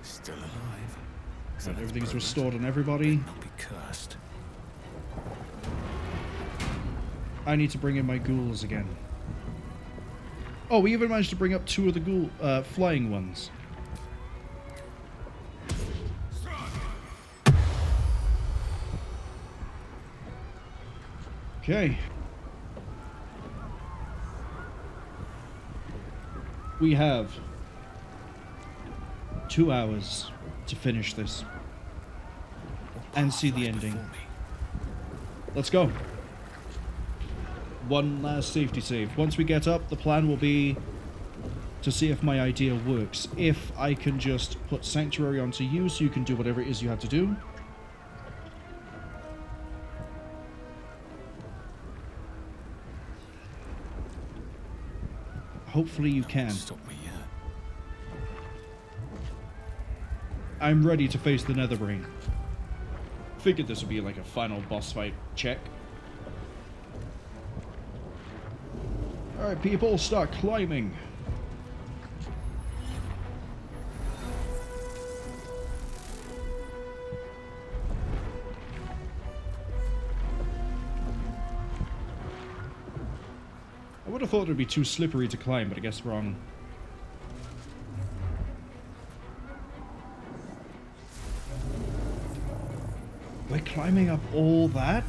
Still alive. So everything's restored on everybody. Not be cursed. I need to bring in my ghouls again. Oh, we even managed to bring up 2 of the ghoul, flying ones. Okay. We have 2 hours to finish this and see the ending. Let's go. One last safety save. Once we get up, the plan will be to see if my idea works. If I can just put Sanctuary onto you so you can do whatever it is you have to do. Hopefully you can. Stop me yet. I'm ready to face the Netherbrain. Figured this would be like a final boss fight check. Alright, people, start climbing. I would have thought it would be too slippery to climb, but I guess wrong. We're climbing up all that?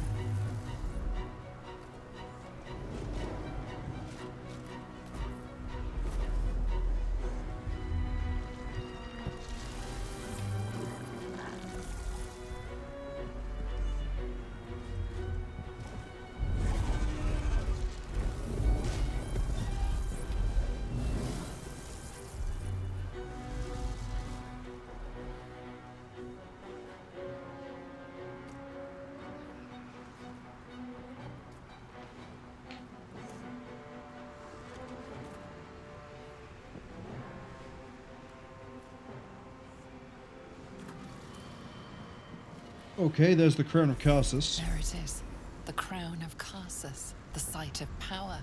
Okay, there's the Crown of Karsus. There it is. The Crown of Karsus. The site of power.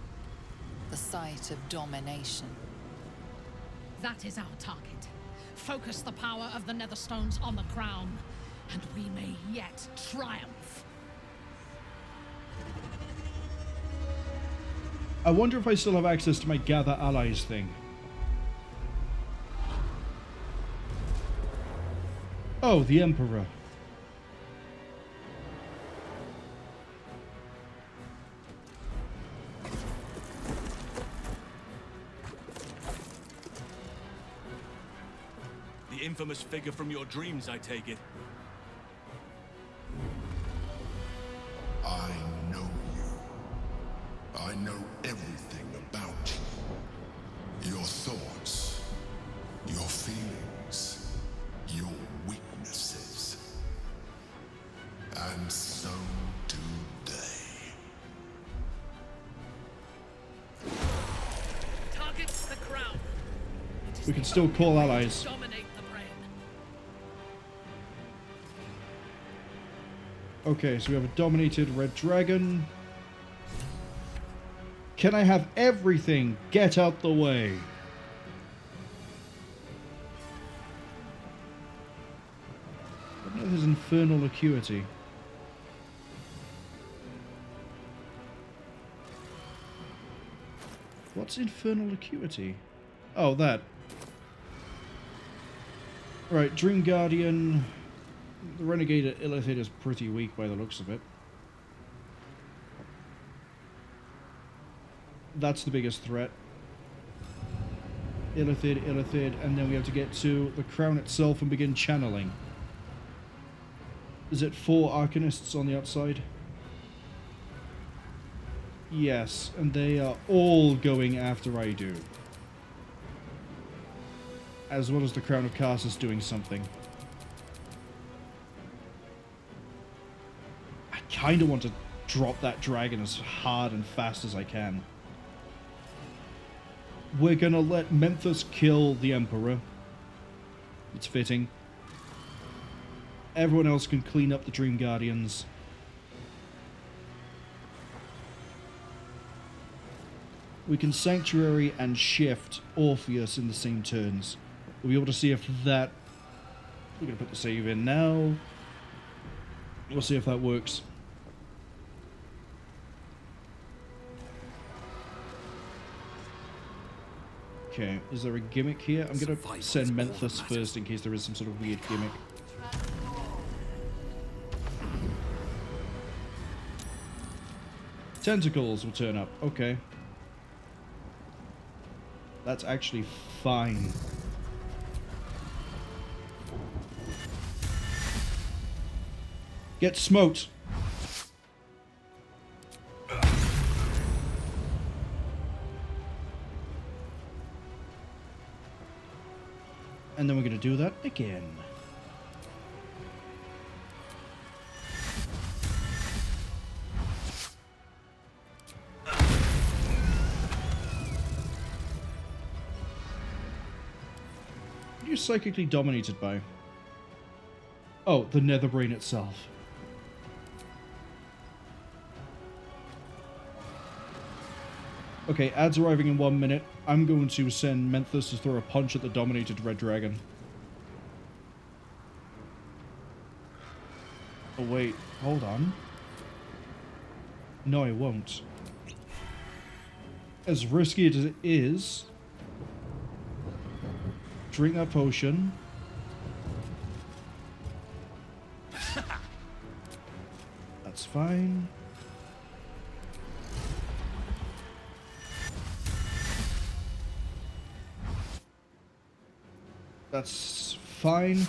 The site of domination. That is our target. Focus the power of the Netherstones on the crown, and we may yet triumph. I wonder if I still have access to my Gather Allies thing. Oh, the Emperor. The infamous figure from your dreams, I take it. I know you. I know everything about you. Your thoughts, your feelings, your weaknesses. And so do they. Target the crown. We can still call allies. Dominate the brain. Okay, so we have a dominated red dragon. Can I have everything? Get out the way. What is infernal acuity? What's infernal acuity? Oh, that. Right, Dream Guardian. The Renegade at Illithid is pretty weak by the looks of it. That's the biggest threat. Illithid, and then we have to get to the crown itself and begin channeling. Is it 4 Arcanists on the outside? Yes, and they are all going after I do. As well as the Crown of Karsus doing something. I kind of want to drop that dragon as hard and fast as I can. We're gonna let Memphis kill the Emperor. It's fitting. Everyone else can clean up the Dream Guardians. We can Sanctuary and Shift Orpheus in the same turns. We'll be able to see if that... We're going to put the save in now. We'll see if that works. Okay, is there a gimmick here? I'm gonna send Menthus first in case there is some sort of weird gimmick. Tentacles will turn up. Okay. That's actually fine. Get smoked. And then we're going to do that again. You're psychically dominated by? Oh, the Netherbrain itself. Okay, ads arriving in 1 minute. I'm going to send Menthus to throw a punch at the dominated red dragon. Oh wait, hold on. No, I won't. As risky as it is, drink that potion. That's fine. That's fine.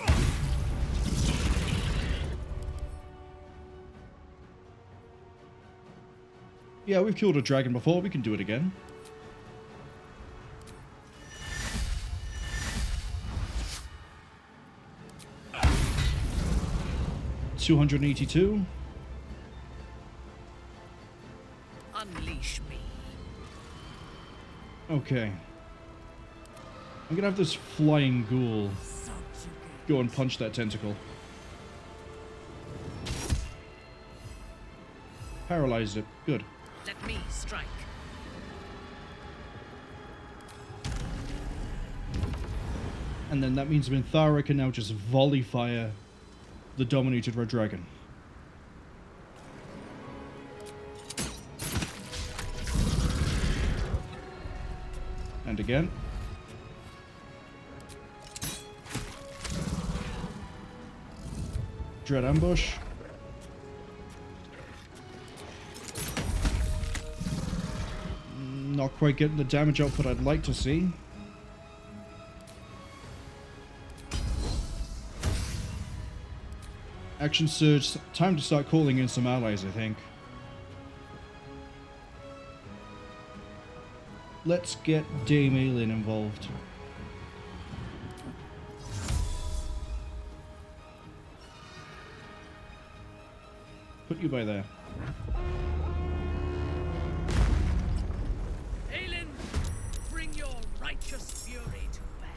Yeah, we've killed a dragon before. We can do it again. $282. Unleash me. Okay. I'm gonna have this flying ghoul go and punch that tentacle. Paralyzed it. Good. Let me strike. And then that means Minthara can now just volley fire the dominated red dragon. And again. Dread ambush. Not quite getting the damage output I'd like to see. Action surge. Time to start calling in some allies, I think. Let's get Dame Aelin involved. Put you by there. Aelin, bring your righteous fury to bear.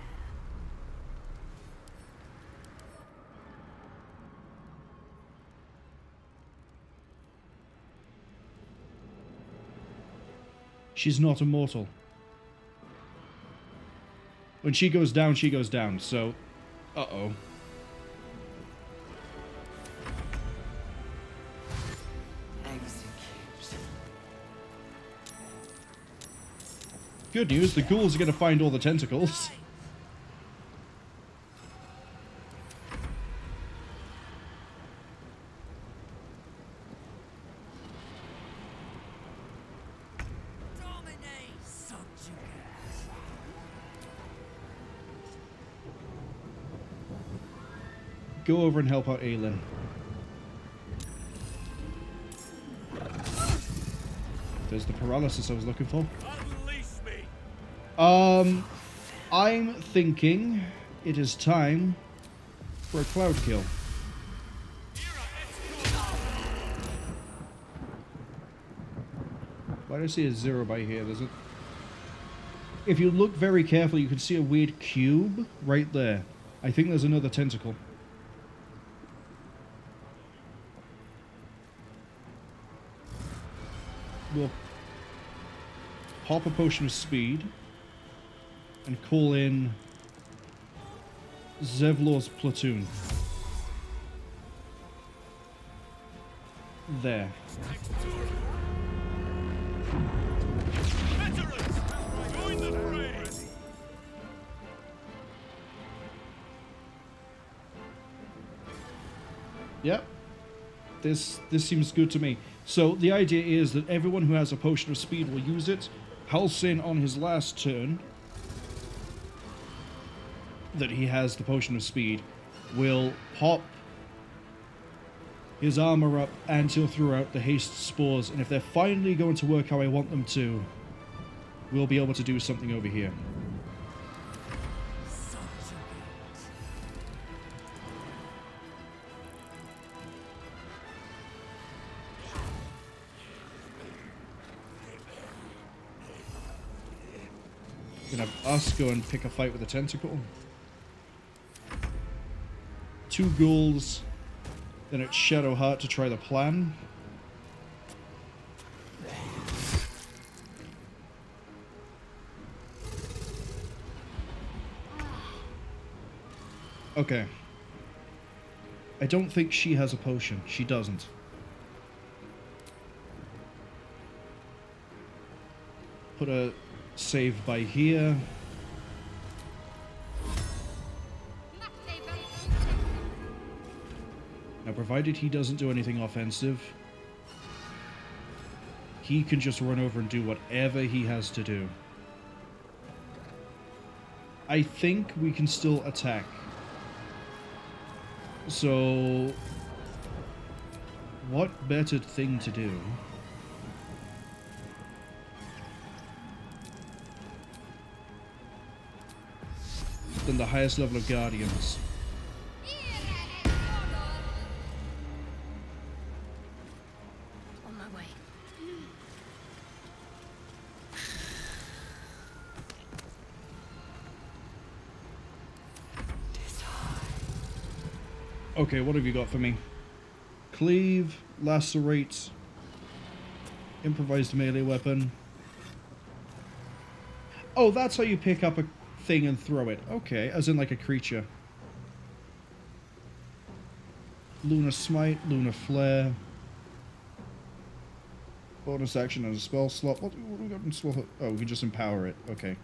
She's not immortal. When she goes down, so... Uh-oh. Good news, the ghouls are going to find all the tentacles. Go over and help out Aelin. There's the paralysis I was looking for. I'm thinking it is time for a cloud kill. Why do I see a 0 by here? There's a... If you look very carefully, you can see a weird cube right there. I think there's another tentacle. We'll pop a potion of speed and call in Zevlor's platoon. There. Yep. This seems good to me. So the idea is that everyone who has a potion of speed will use it. Halsin on his last turn that he has the potion of speed will pop his armor up and he'll throw out the haste spores, and if they're finally going to work how I want them to, we'll be able to do something over here. Gonna have us go and pick a fight with a tentacle. 2 ghouls. Then it's Shadowheart to try the plan. Okay. I don't think she has a potion. She doesn't. Put a save by here. Now, provided he doesn't do anything offensive, he can just run over and do whatever he has to do. I think we can still attack. So, what better thing to do than the highest level of Guardians? On my way. Okay, what have you got for me? Cleave, lacerate, improvised melee weapon. Oh, that's how you pick up a thing and throw it. Okay, as in like a creature. Lunar Smite, Lunar Flare. Bonus action and a spell slot. What do we got in spell? Oh, we can just empower it. Okay.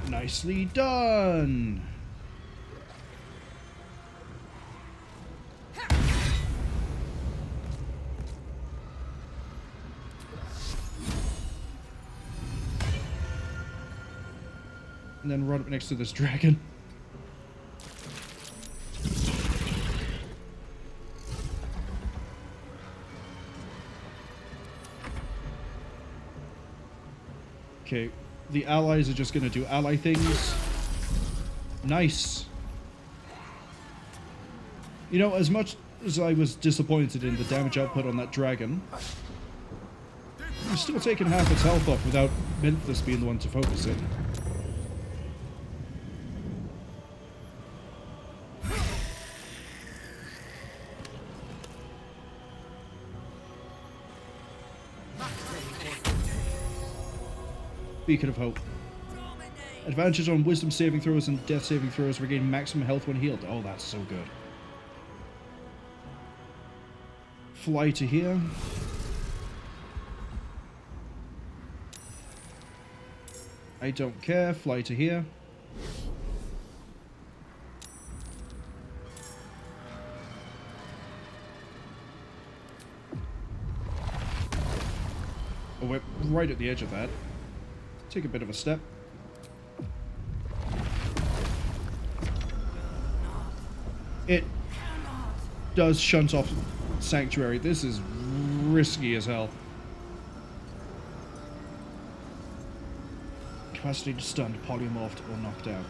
Nicely done! And then run up next to this dragon. Okay, the allies are just going to do ally things. Nice. You know, as much as I was disappointed in the damage output on that dragon, we've still taken half its health off without Minthus being the one to focus it. Beacon of Hope. Advantage on wisdom saving throws and death saving throws. Regain maximum health when healed. Oh, that's so good. Fly to here. I don't care. Fly to here. Oh, we're right at the edge of that. Take a bit of a step. It does shunt off Sanctuary. This is risky as hell. Capacity to stun, polymorphed, or knocked out.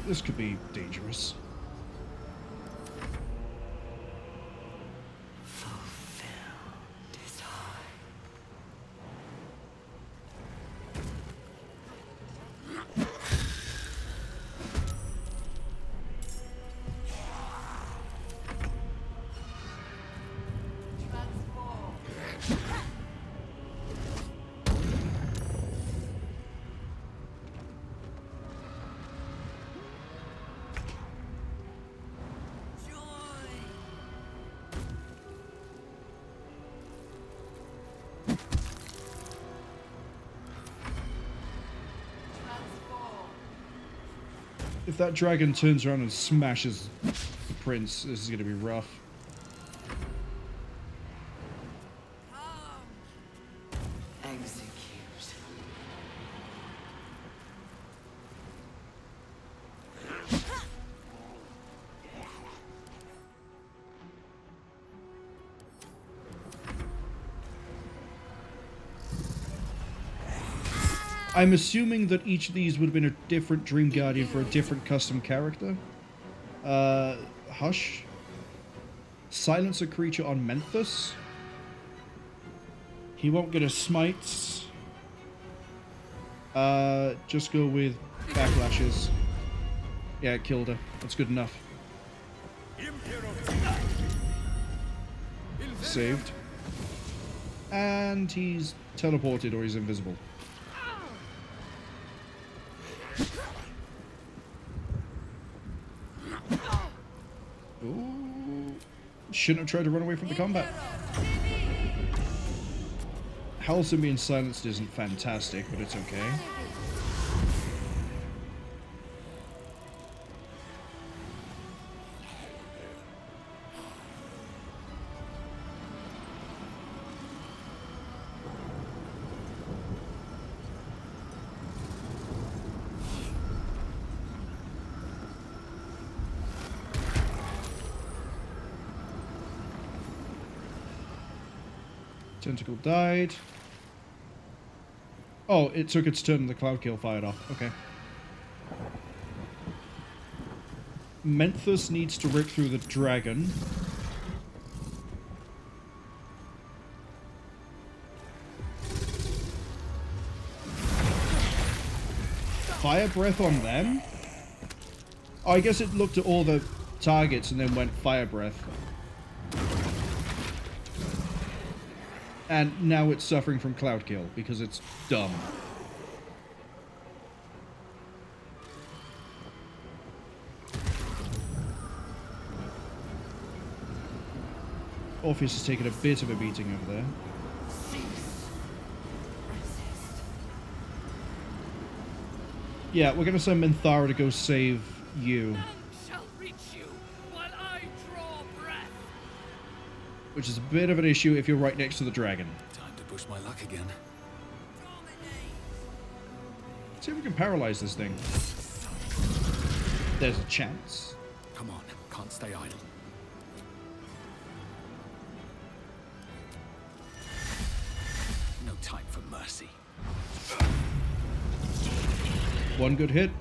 This could be dangerous. If that dragon turns around and smashes the prince, this is going to be rough. Execute. I'm assuming that each of these would have been a different Dream Guardian for a different custom character. Hush. Silence a creature on Menthus. He won't get a smites. Just go with backlashes. Yeah, it killed her. That's good enough. Saved. And he's teleported or he's invisible. Ooh. Shouldn't have tried to run away from the combat. Halsin being silenced isn't fantastic, but it's okay. Tentacle died. Oh, it took its turn and the Cloud Kill fired off. Okay. Menthus needs to rip through the dragon. Fire Breath on them? Oh, I guess it looked at all the targets and then went Fire Breath. And now it's suffering from Cloud Kill because it's dumb. Orpheus has taken a bit of a beating over there. Yeah, we're gonna send Minthara to go save you. Which is a bit of an issue if you're right next to the dragon. Time to push my luck again. See if we can paralyze this thing. There's a chance. Come on, can't stay idle. No time for mercy. One good hit.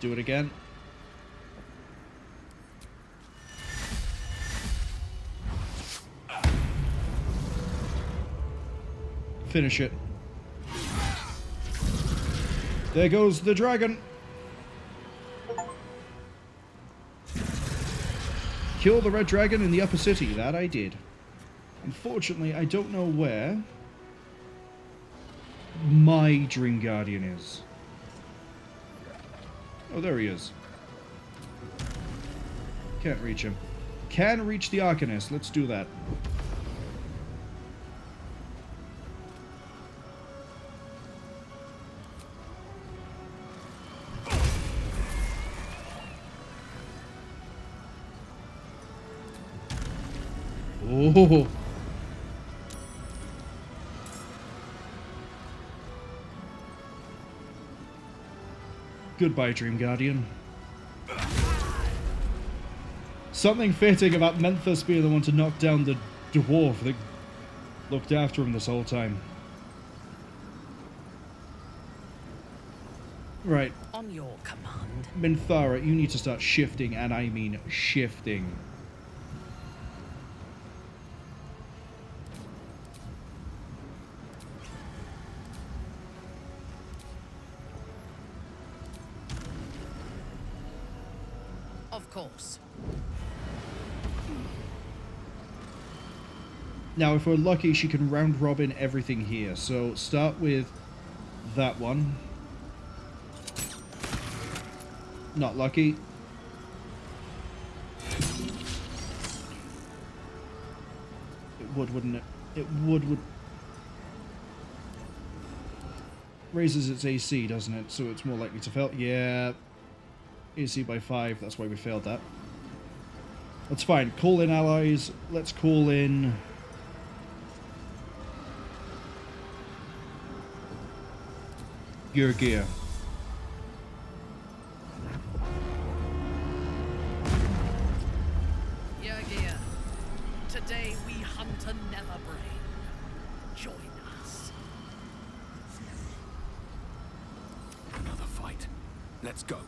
Do it again. Finish it. There goes the dragon. Kill the red dragon in the upper city. That I did. Unfortunately, I don't know where my Dream Guardian is. Oh, there he is. Can't reach him. Can reach the Arcanist. Let's do that. Oh. Goodbye, Dream Guardian. Something fitting about Menthus being the one to knock down the dwarf that looked after him this whole time. Right. On your command. Minthara, you need to start shifting, and I mean shifting. Of course. Now, if we're lucky, she can round robin everything here. So start with that one. Not lucky. It would, wouldn't it? It would. raises its AC, doesn't it? So it's more likely to fail. Yeah. AC by 5. That's why we failed that. That's fine. Call in allies. Let's call in... Gear. Yurgir, today we hunt a netherbrain. Join us. Another fight. Let's go.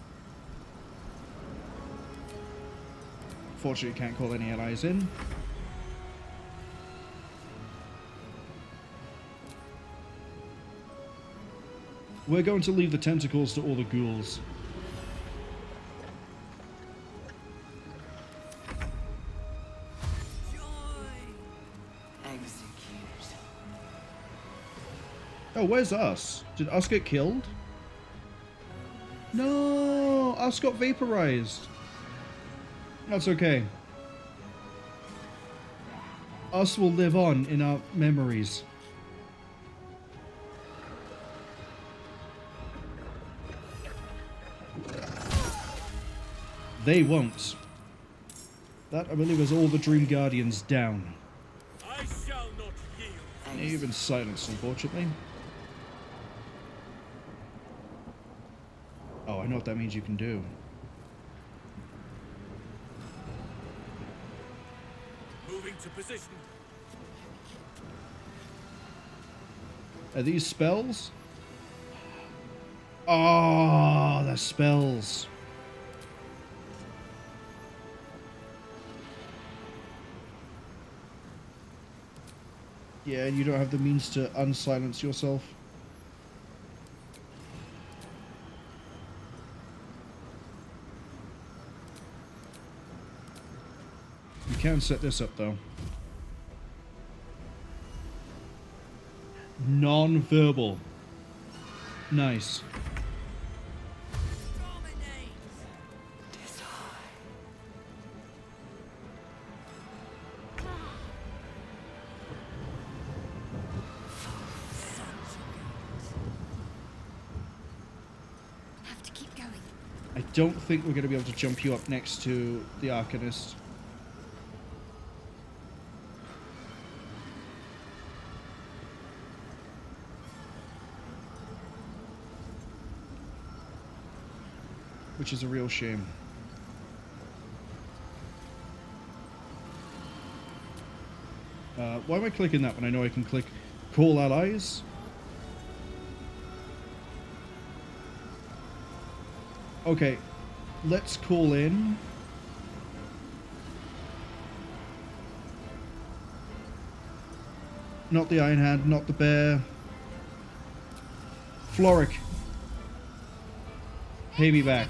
Fortunately, can't call any allies in. We're going to leave the tentacles to all the ghouls. Execute. Oh, where's us? Did us get killed? No, us got vaporized. That's okay. Us will live on in our memories. They won't. That, I believe, is all the Dream Guardians down. I shall not yield. Even silenced, unfortunately. Oh, I know what that means you can do. Moving to position. Are these spells? Oh, they're spells. Yeah, and you don't have the means to unsilence yourself. You can set this up, though. Non-verbal. Nice. I don't think we're going to be able to jump you up next to the Arcanist. Which is a real shame. Why am I clicking that when I know I can click Call Allies? Okay, let's call in. Not the Iron Hand, not the Bear. Floric. Pay me back.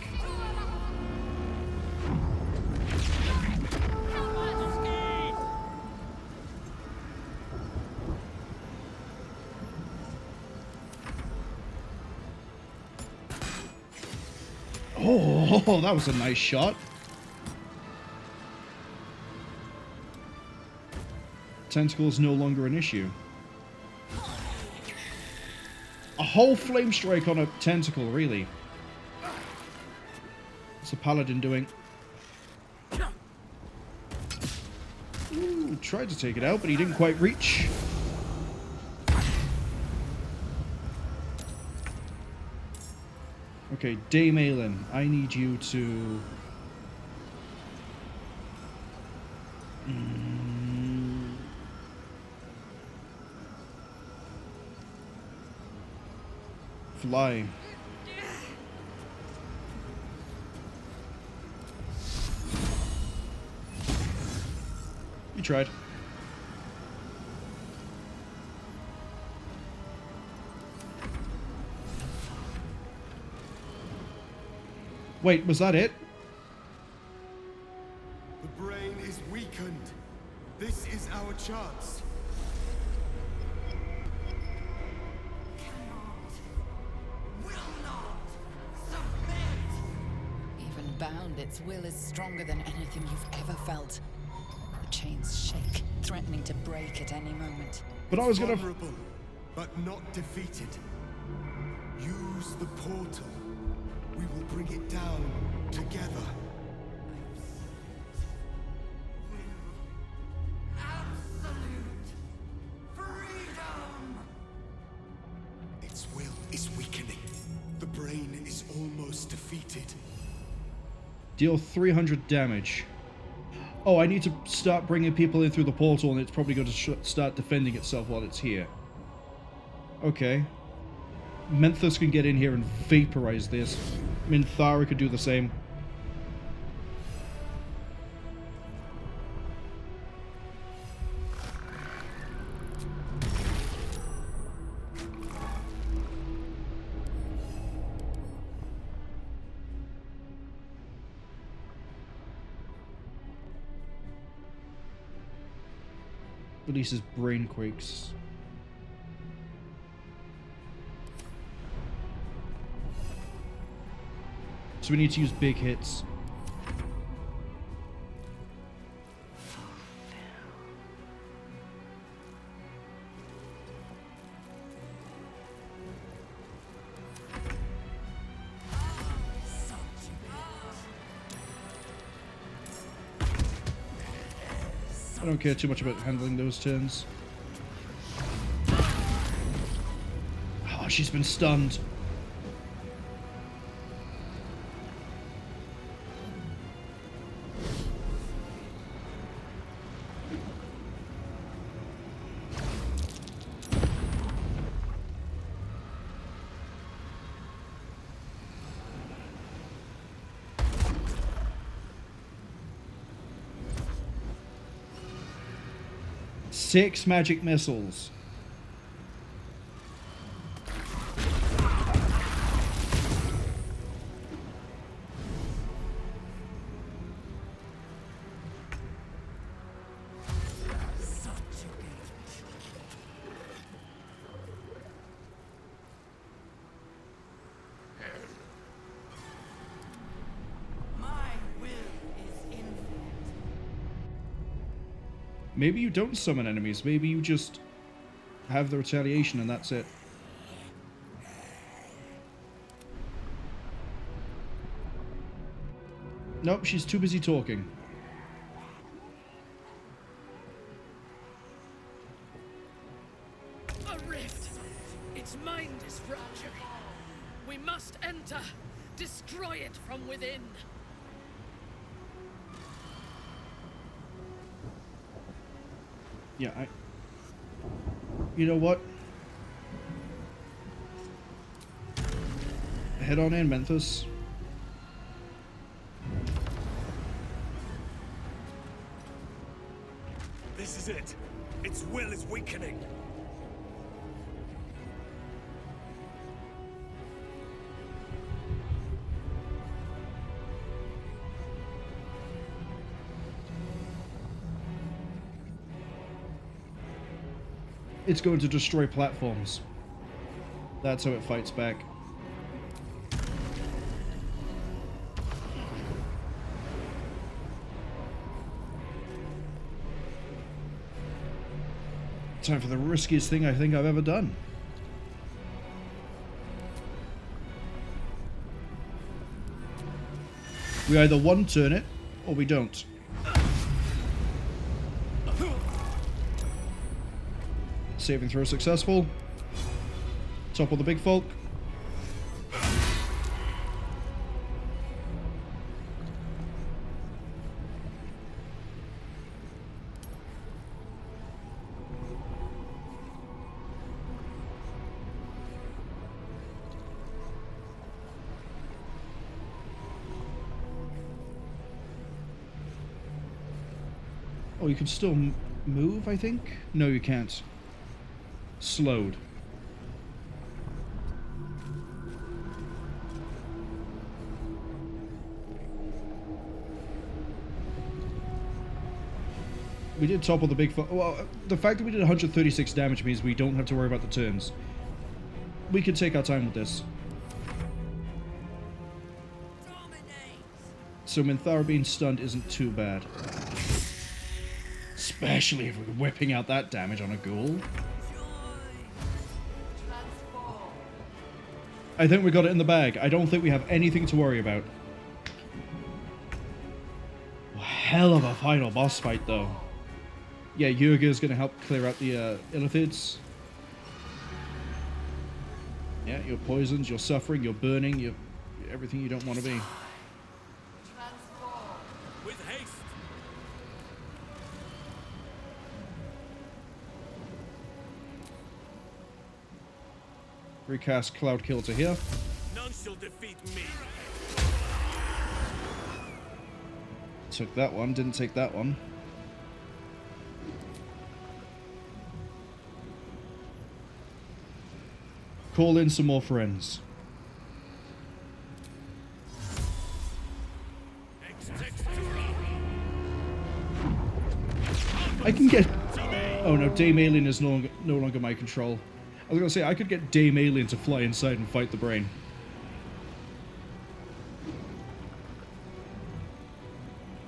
Oh, that was a nice shot. Tentacle's no longer an issue. A whole flame strike on a tentacle, really. What's a paladin doing? Ooh, tried to take it out, but he didn't quite reach. Okay, Dame Aelin, I need you to... Fly. You tried. Wait, was that it? The brain is weakened. This is our chance. Even bound, its will is stronger than anything you've ever felt. The chains shake, threatening to break at any moment. But I was gonna... Vulnerable, but not defeated. Use the portal. We will bring it down together. Absolute freedom! Its will is weakening. The brain is almost defeated. Deal 300 damage. Oh, I need to start bringing people in through the portal, and it's probably going to start defending itself while it's here. Okay. Menthus can get in here and vaporize this. Minthara could do the same. Releases brain quakes. So we need to use big hits. I don't care too much about handling those turns. Oh, she's been stunned. Six magic missiles. Maybe you don't summon enemies, maybe you just have the retaliation and that's it. Nope, she's too busy talking. A rift! Its mind is fracturing. We must enter, destroy it from within. Yeah, you know what? Head on in, Menthus. This is it. Its will is weakening. It's going to destroy platforms. That's how it fights back. Time for the riskiest thing I think I've ever done. We either one-turn it, or we don't. Saving throw successful. Topple the big folk. Oh, you can still move, I think? No, you can't. Slowed. We did topple the big... Well, the fact that we did 136 damage means we don't have to worry about the turns. We can take our time with this. So Minthara being stunned isn't too bad. Especially if we're whipping out that damage on a ghoul. I think we got it in the bag. I don't think we have anything to worry about. Hell of a final boss fight, though. Yeah, Yurga's going to help clear out the illithids. Yeah, you're poisoned, you're suffering, you're burning, you're everything you don't want to be. With haste. Recast Cloud Kill to here. None shall defeat me. Took that one, didn't take that one. Call in some more friends. I can get... Oh no, Dame Alien is no longer my control. I was going to say, I could get Dame Alien to fly inside and fight the brain.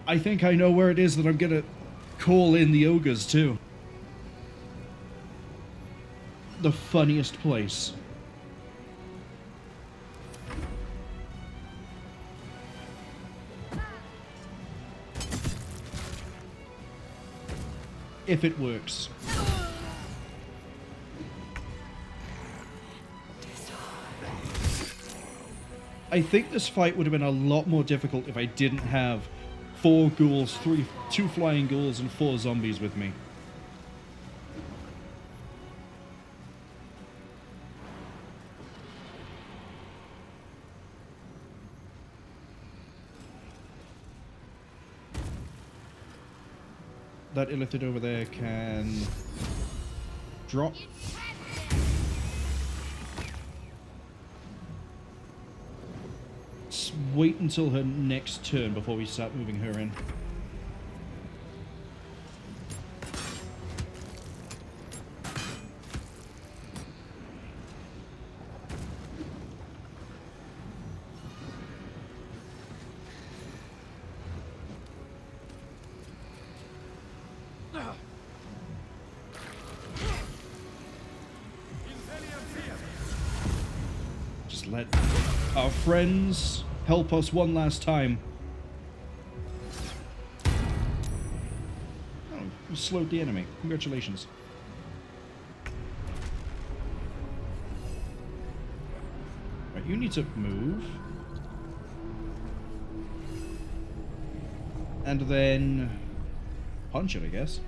I think I know where it is that I'm going to call in the ogres too. The funniest place. If it works. I think this fight would have been a lot more difficult if I didn't have 4 ghouls, 2 flying ghouls, and 4 zombies with me. That illithid over there can drop. Let's wait until her next turn before we start moving her in. Just let our friends help us one last time. Oh, you slowed the enemy. Congratulations. Right, you need to move. And then punch it, I guess.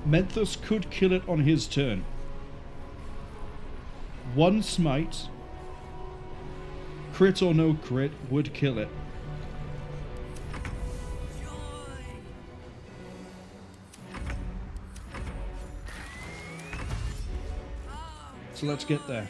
Menthus could kill it on his turn. One smite, crit or no crit, would kill it. So let's get there.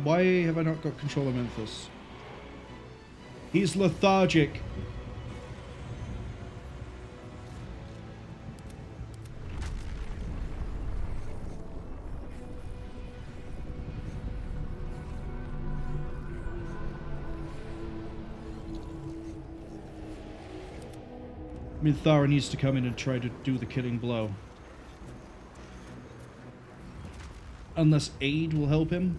Why have I not got control of Menthus? He's lethargic. Minthara needs to come in and try to do the killing blow. Unless aid will help him.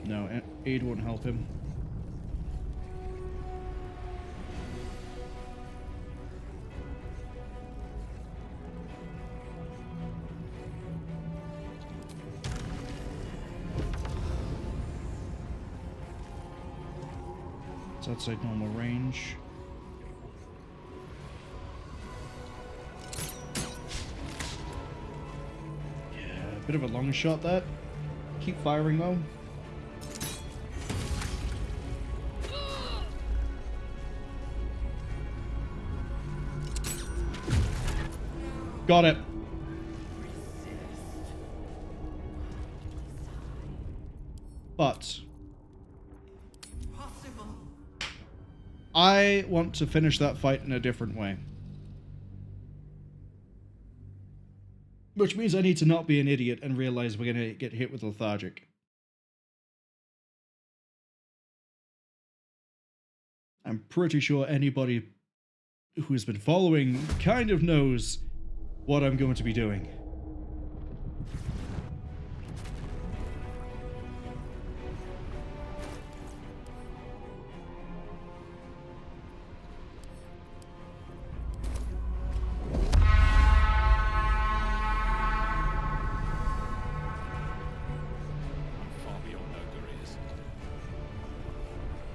No, aid won't help him. It's outside normal range. Yeah, Bit of a long shot there. Keep firing though. Got it. But I want to finish that fight in a different way. Which means I need to not be an idiot and realize we're going to get hit with lethargic. I'm pretty sure anybody who's been following kind of knows what I'm going to be doing.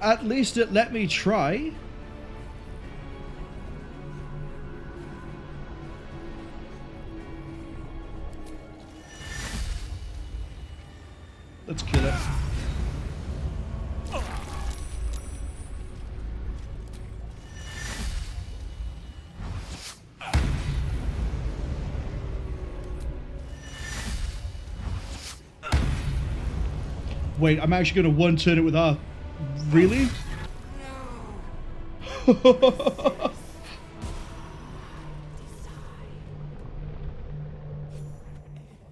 At least it let me try. Let's kill it. Wait, I'm actually going to one-turn it with R. Really? No.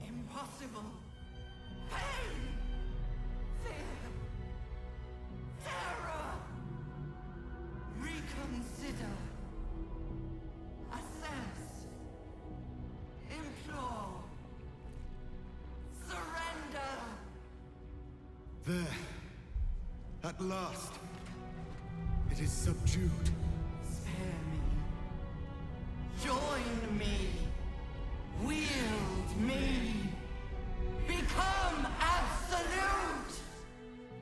Impossible. Pain. Fear. Terror. Reconsider. Assess. Implore. Surrender. There. At last, it is subdued. Spare me. Join me. Wield me. Become absolute.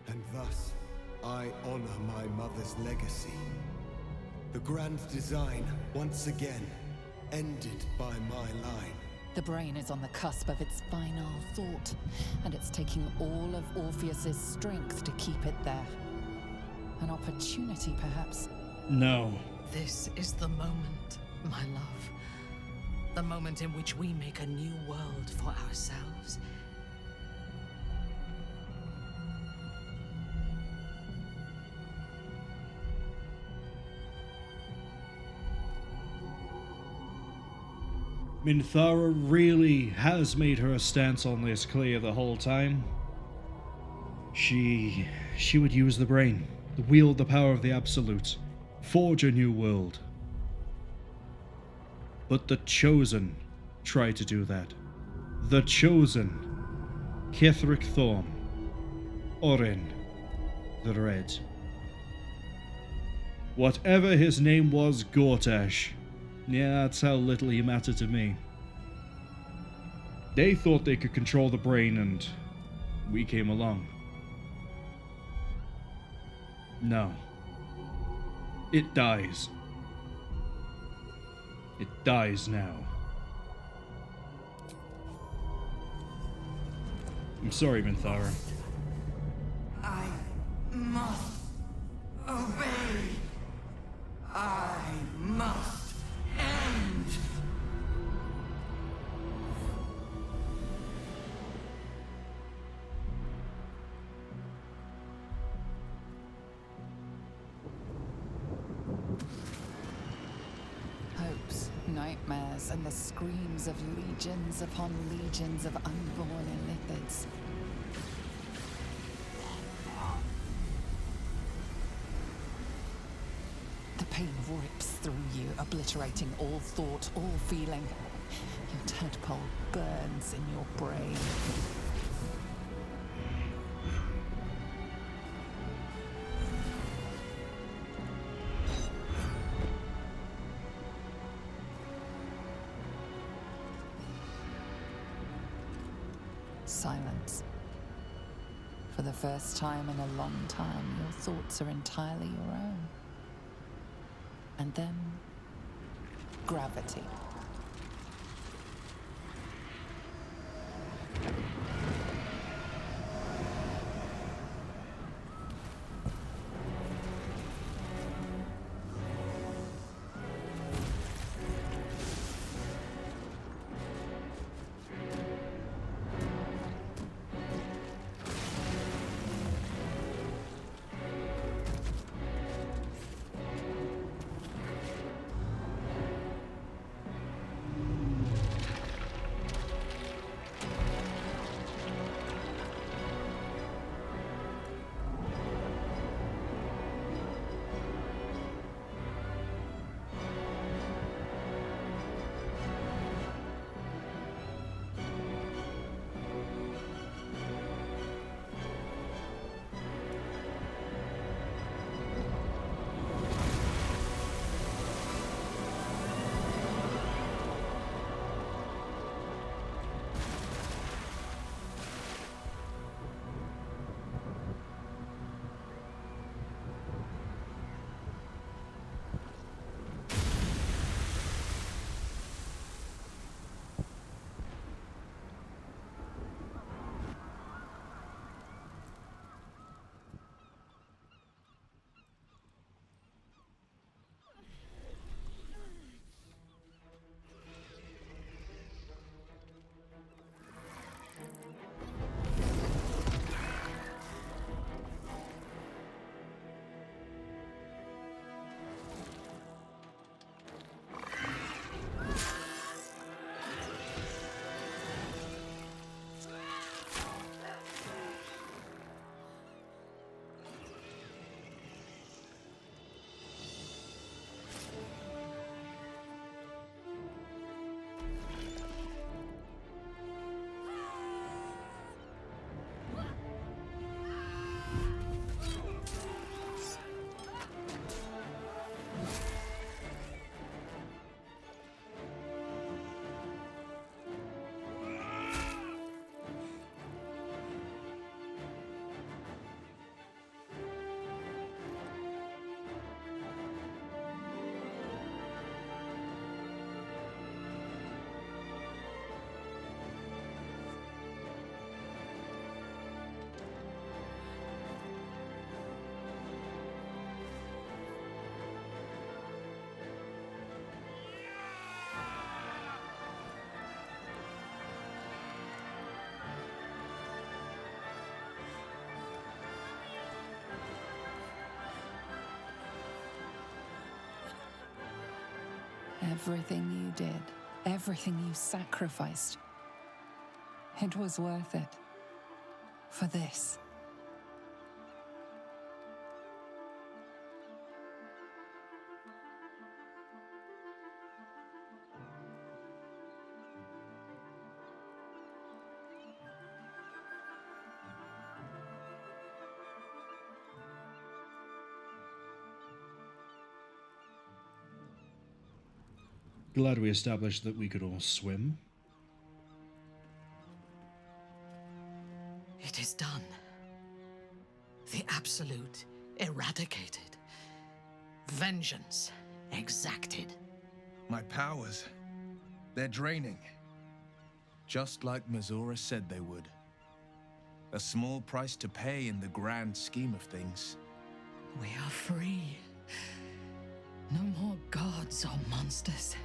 And thus, I honor my mother's legacy. The grand design, once again, ended by my line. The brain is on the cusp of its final thought, and it's taking all of Orpheus's strength to keep it there. An opportunity, perhaps? No. This is the moment, my love. The moment in which we make a new world for ourselves. Minthara really has made her stance on this clear the whole time. She would use the brain, wield the power of the Absolute, forge a new world. But the Chosen tried to do that. The Chosen, Kithric Thorm, Orin, the Red. Whatever his name was, Gortash. Yeah, that's how little he mattered to me. They thought they could control the brain, and we came along. No. It dies. It dies now. I'm sorry, Minthara. I must obey. I must end. Hopes, nightmares, and the screams of legions upon legions of unborn illithids. The pain rips through you, obliterating all thought, all feeling. Your tadpole burns in your brain. Silence. For the first time in a long time, your thoughts are entirely your own. And then, gravity. Everything you did, everything you sacrificed, it was worth it. For this. Glad we established that we could all swim. It is done. The Absolute eradicated. Vengeance exacted. My powers, they're draining. Just like Mizora said they would. A small price to pay in the grand scheme of things. We are free. No more gods or monsters.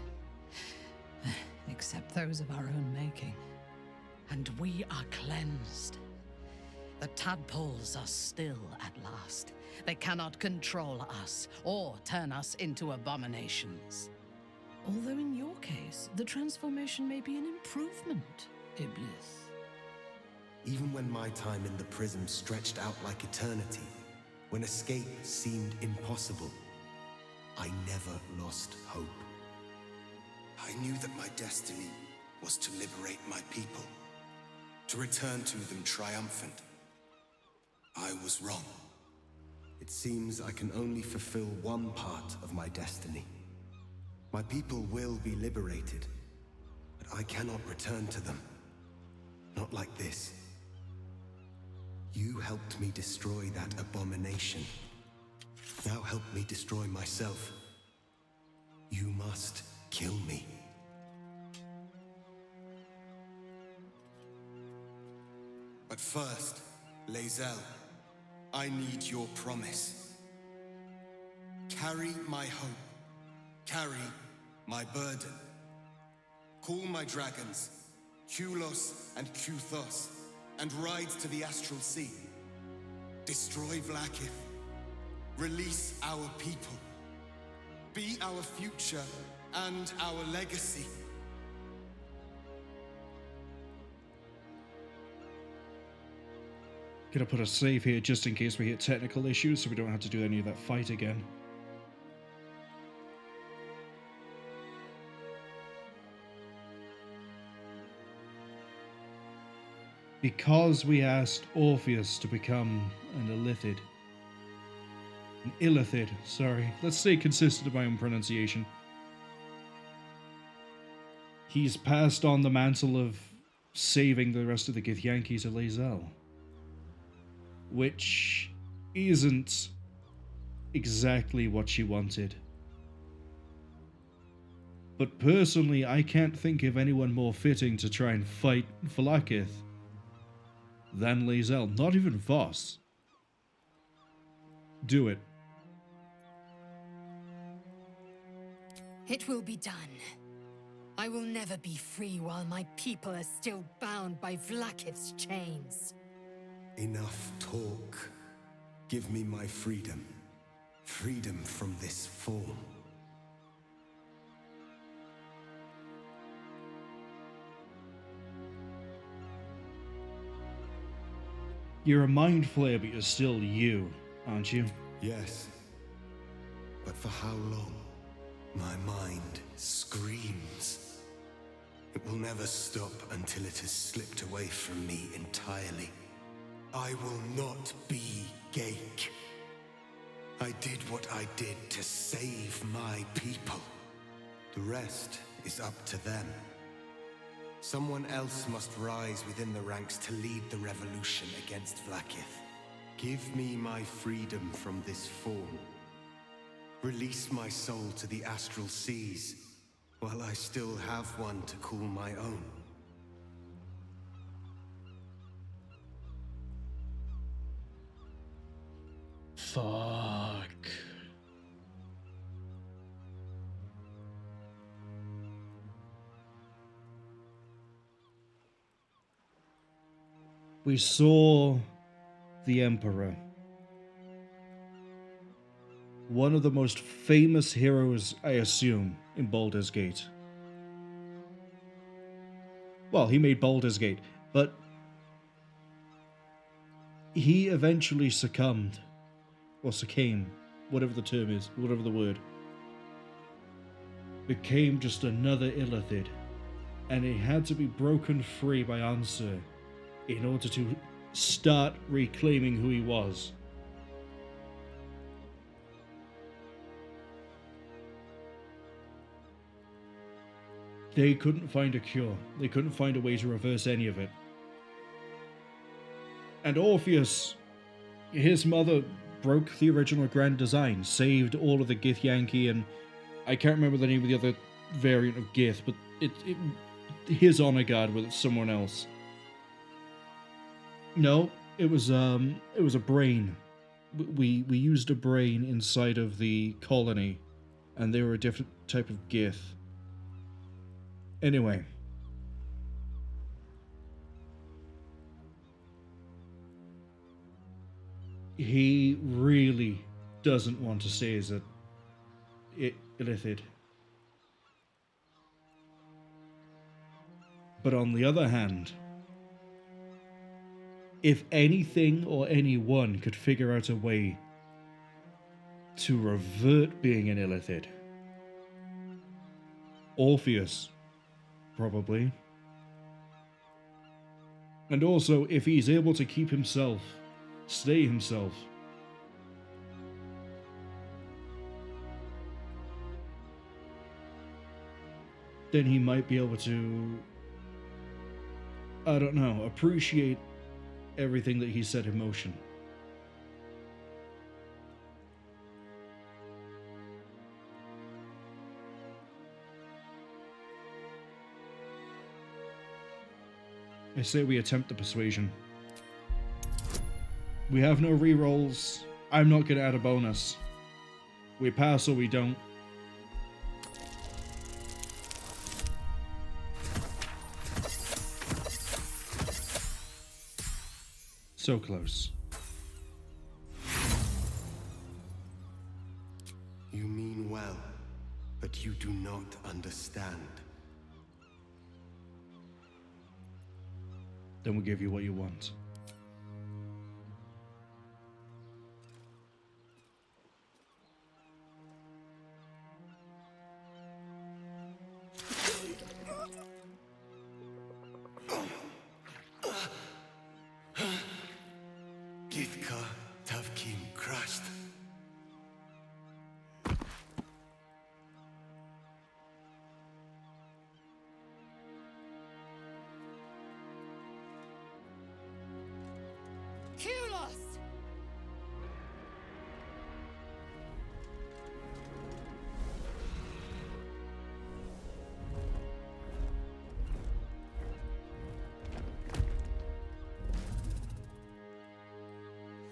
Except those of our own making. And we are cleansed. The tadpoles are still at last. They cannot control us or turn us into abominations. Although in your case, the transformation may be an improvement, Iblis. Even when my time in the prism stretched out like eternity, when escape seemed impossible, I never lost hope. I knew that my destiny was to liberate my people, to return to them triumphant. I was wrong. It seems I can only fulfill one part of my destiny. My people will be liberated, but I cannot return to them. Not like this. You helped me destroy that abomination. Now help me destroy myself. You must kill me. But first, Lae'zel, I need your promise. Carry my hope. Carry my burden. Call my dragons, Kulos and Kuthos, and ride to the Astral Sea. Destroy Vlaakith. Release our people. Be our future and our legacy. Gonna put a save here just in case we hit technical issues so we don't have to do any of that fight again. Because we asked Orpheus to become an Illithid. An Illithid, sorry. Let's stay consistent with my own pronunciation. He's passed on the mantle of saving the rest of the Githyanki to Lae'zel. Which isn't exactly what she wanted. But personally, I can't think of anyone more fitting to try and fight Vlaakith than Lae'zel. Not even Voss. Do it. It will be done. I will never be free while my people are still bound by Vlaakith's chains. Enough talk. Give me my freedom. Freedom from this form. You're a mind flayer, but you're still you, aren't you? Yes. But for how long? My mind screams. It will never stop until it has slipped away from me entirely. I will not be Gake. I did what I did to save my people. The rest is up to them. Someone else must rise within the ranks to lead the revolution against Vlaakith. Give me my freedom from this form. Release my soul to the astral seas, while I still have one to call my own. Fuck. We saw the Emperor. One of the most famous heroes, I assume, in Baldur's Gate. Well, he made Baldur's Gate, but he eventually succumbed, or succumbed, whatever the term is, whatever the word. Became just another Illithid, and it had to be broken free by Ansur in order to start reclaiming who he was. They couldn't find a cure. They couldn't find a way to reverse any of it. And Orpheus, his mother, broke the original grand design, saved all of the Githyanki, and I can't remember the name of the other variant of Gith, but his honor guard was someone else. No, it was a brain. We used a brain inside of the colony, and they were a different type of Gith. Anyway. He really doesn't want to stay as a Illithid. But on the other hand, if anything or anyone could figure out a way to revert being an Illithid, Orpheus, probably. And also, if he's able to keep himself, stay himself, then he might be able to, I don't know, appreciate everything that he set in motion. I say we attempt the persuasion. We have no rerolls. I'm not going to add a bonus. We pass or we don't. So close. You mean well, but you do not understand. Then we'll give you what you want. Githka Tavkim crushed.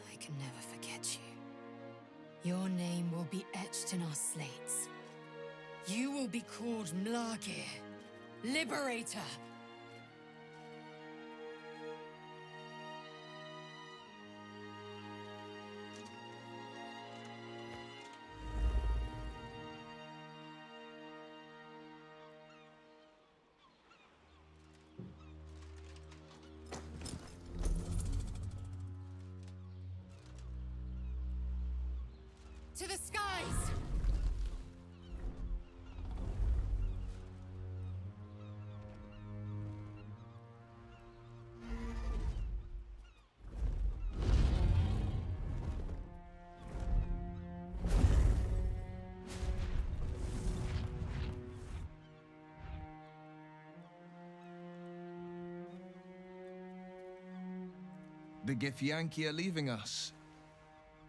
I can never forget you. Your name will be etched in our slates. You will be called Mlagir, Liberator. To the skies! The Githyanki are leaving us.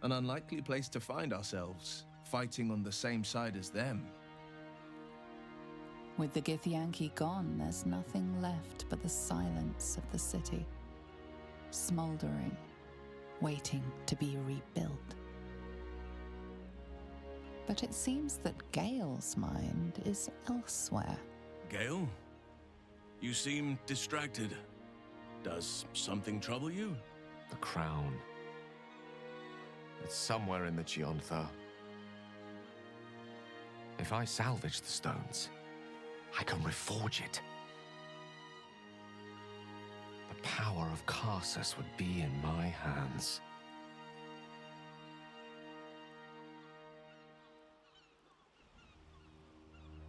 An unlikely place to find ourselves, fighting on the same side as them. With the Githyanki gone, there's nothing left but the silence of the city, smoldering, waiting to be rebuilt. But it seems that Gale's mind is elsewhere. Gale? You seem distracted. Does something trouble you? The crown. It's somewhere in the Chiontha. If I salvage the stones, I can reforge it. The power of Karsus would be in my hands.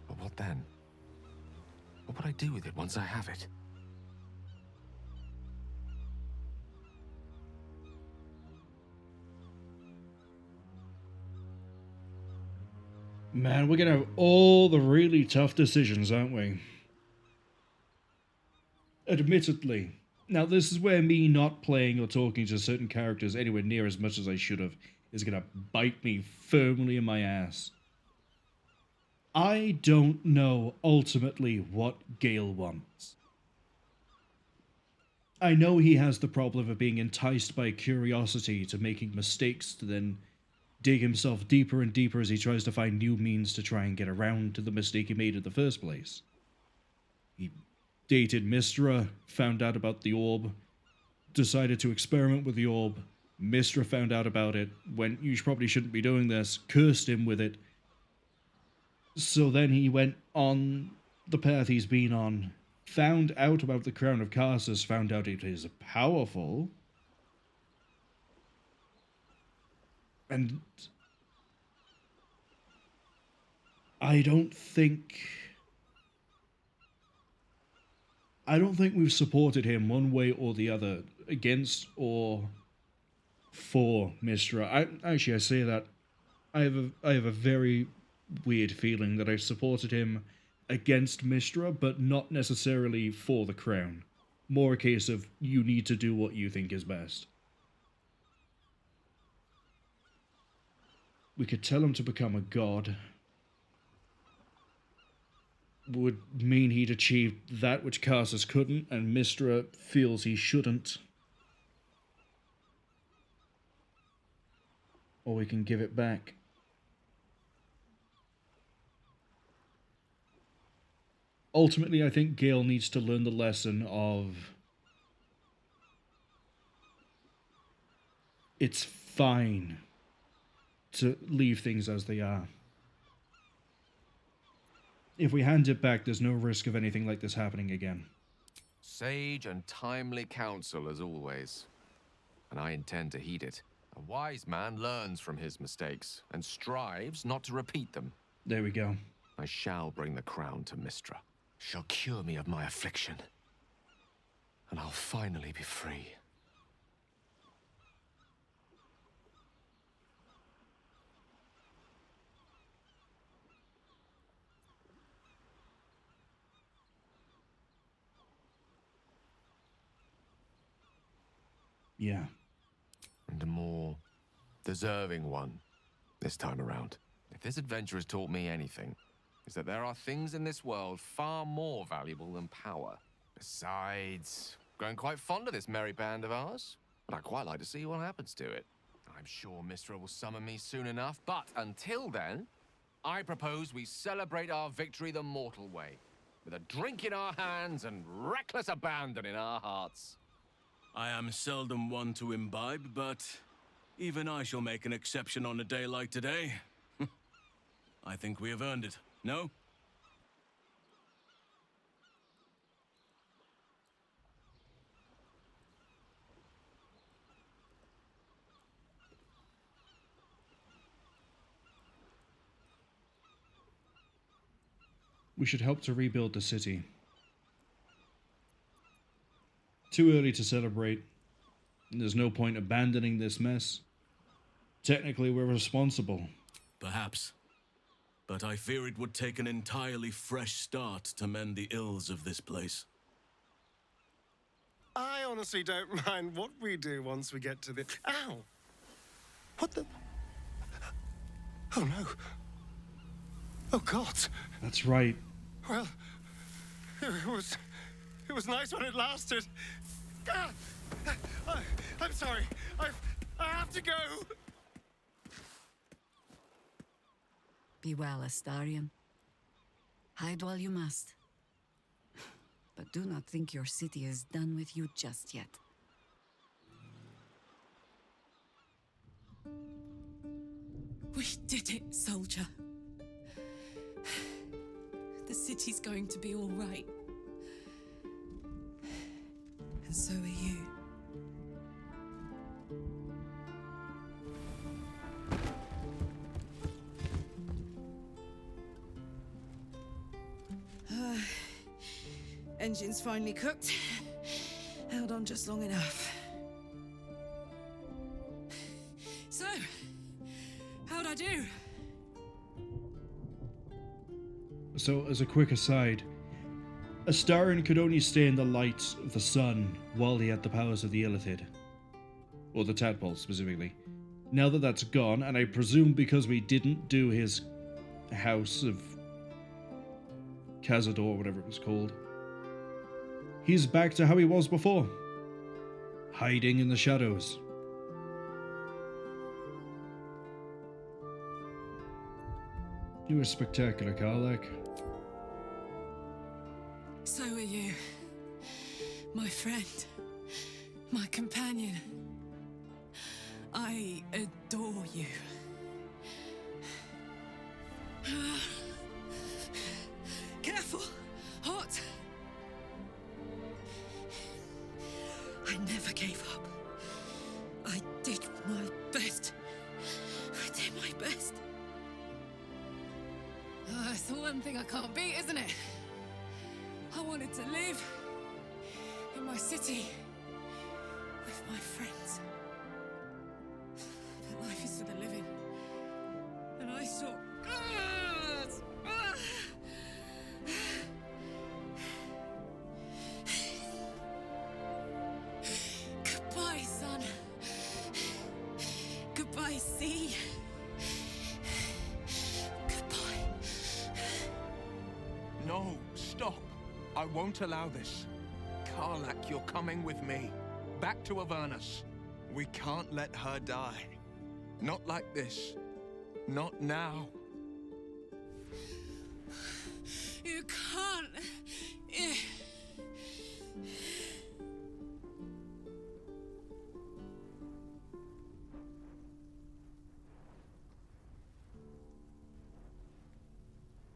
But what then? What would I do with it once I have it? Man, we're gonna have all the really tough decisions, aren't we? Admittedly. Now, this is where me not playing or talking to certain characters anywhere near as much as I should have is gonna bite me firmly in my ass. I don't know ultimately what Gale wants. I know he has the problem of being enticed by curiosity to making mistakes to then dig himself deeper and deeper as he tries to find new means to try and get around to the mistake he made in the first place. He dated Mystra, found out about the orb, decided to experiment with the orb. Mystra found out about it, went, "You probably shouldn't be doing this," cursed him with it. So then he went on the path he's been on, found out about the Crown of Karsus, found out it is powerful, and I don't think we've supported him one way or the other, against or for Mystra. I say that I have a very weird feeling that I've supported him against Mystra, but not necessarily for the crown. More a case of, you need to do what you think is best. We could tell him to become a god. Would mean he'd achieved that which Karsus couldn't, and Mystra feels he shouldn't. Or we can give it back. Ultimately, I think Gale needs to learn the lesson of it's fine to leave things as they are. If we hand it back, there's no risk of anything like this happening again. Sage and timely counsel, as always. And I intend to heed it. A wise man learns from his mistakes, and strives not to repeat them. There we go. I shall bring the crown to Mystra. She'll cure me of my affliction. And I'll finally be free. Yeah. And a more deserving one this time around. If this adventure has taught me anything, is that there are things in this world far more valuable than power. Besides, growing quite fond of this merry band of ours, but I'd quite like to see what happens to it. I'm sure Mystra will summon me soon enough, but until then, I propose we celebrate our victory the mortal way, with a drink in our hands and reckless abandon in our hearts. I am seldom one to imbibe, but even I shall make an exception on a day like today. I think we have earned it, no? We should help to rebuild the city. Too early to celebrate. There's no point abandoning this mess. Technically, we're responsible. Perhaps. But I fear it would take an entirely fresh start to mend the ills of this place. I honestly don't mind what we do once we get to the... Ow! What the... Oh no. Oh God. That's right. Well, it was nice when it lasted. Ah! I'm sorry. I have to go. Be well, Astarion. Hide while you must. But do not think your city is done with you just yet. We did it, soldier. The city's going to be all right. And so are you. Engine's finally cooked. Held on just long enough. So, how'd I do? So, as a quick aside, Astarion could only stay in the light of the sun while he had the powers of the Illithid. Or the tadpole, specifically. Now that that's gone, and I presume because we didn't do his House of Cazador, whatever it was called, he's back to how he was before. Hiding in the shadows. You were spectacular, Karlach. So are you. My friend. My companion. I adore you. Careful! Hot! I never gave up. I did my best. I did my best. It's the one thing I can't beat, isn't it? I wanted to live in my city with my friends. But life is for the living. And I saw... Goodbye, sun. Goodbye, sea. Goodbye. No, stop. I won't allow this. Karlach, you're coming with me. Back to Avernus. We can't let her die. Not like this. Not now. You can't.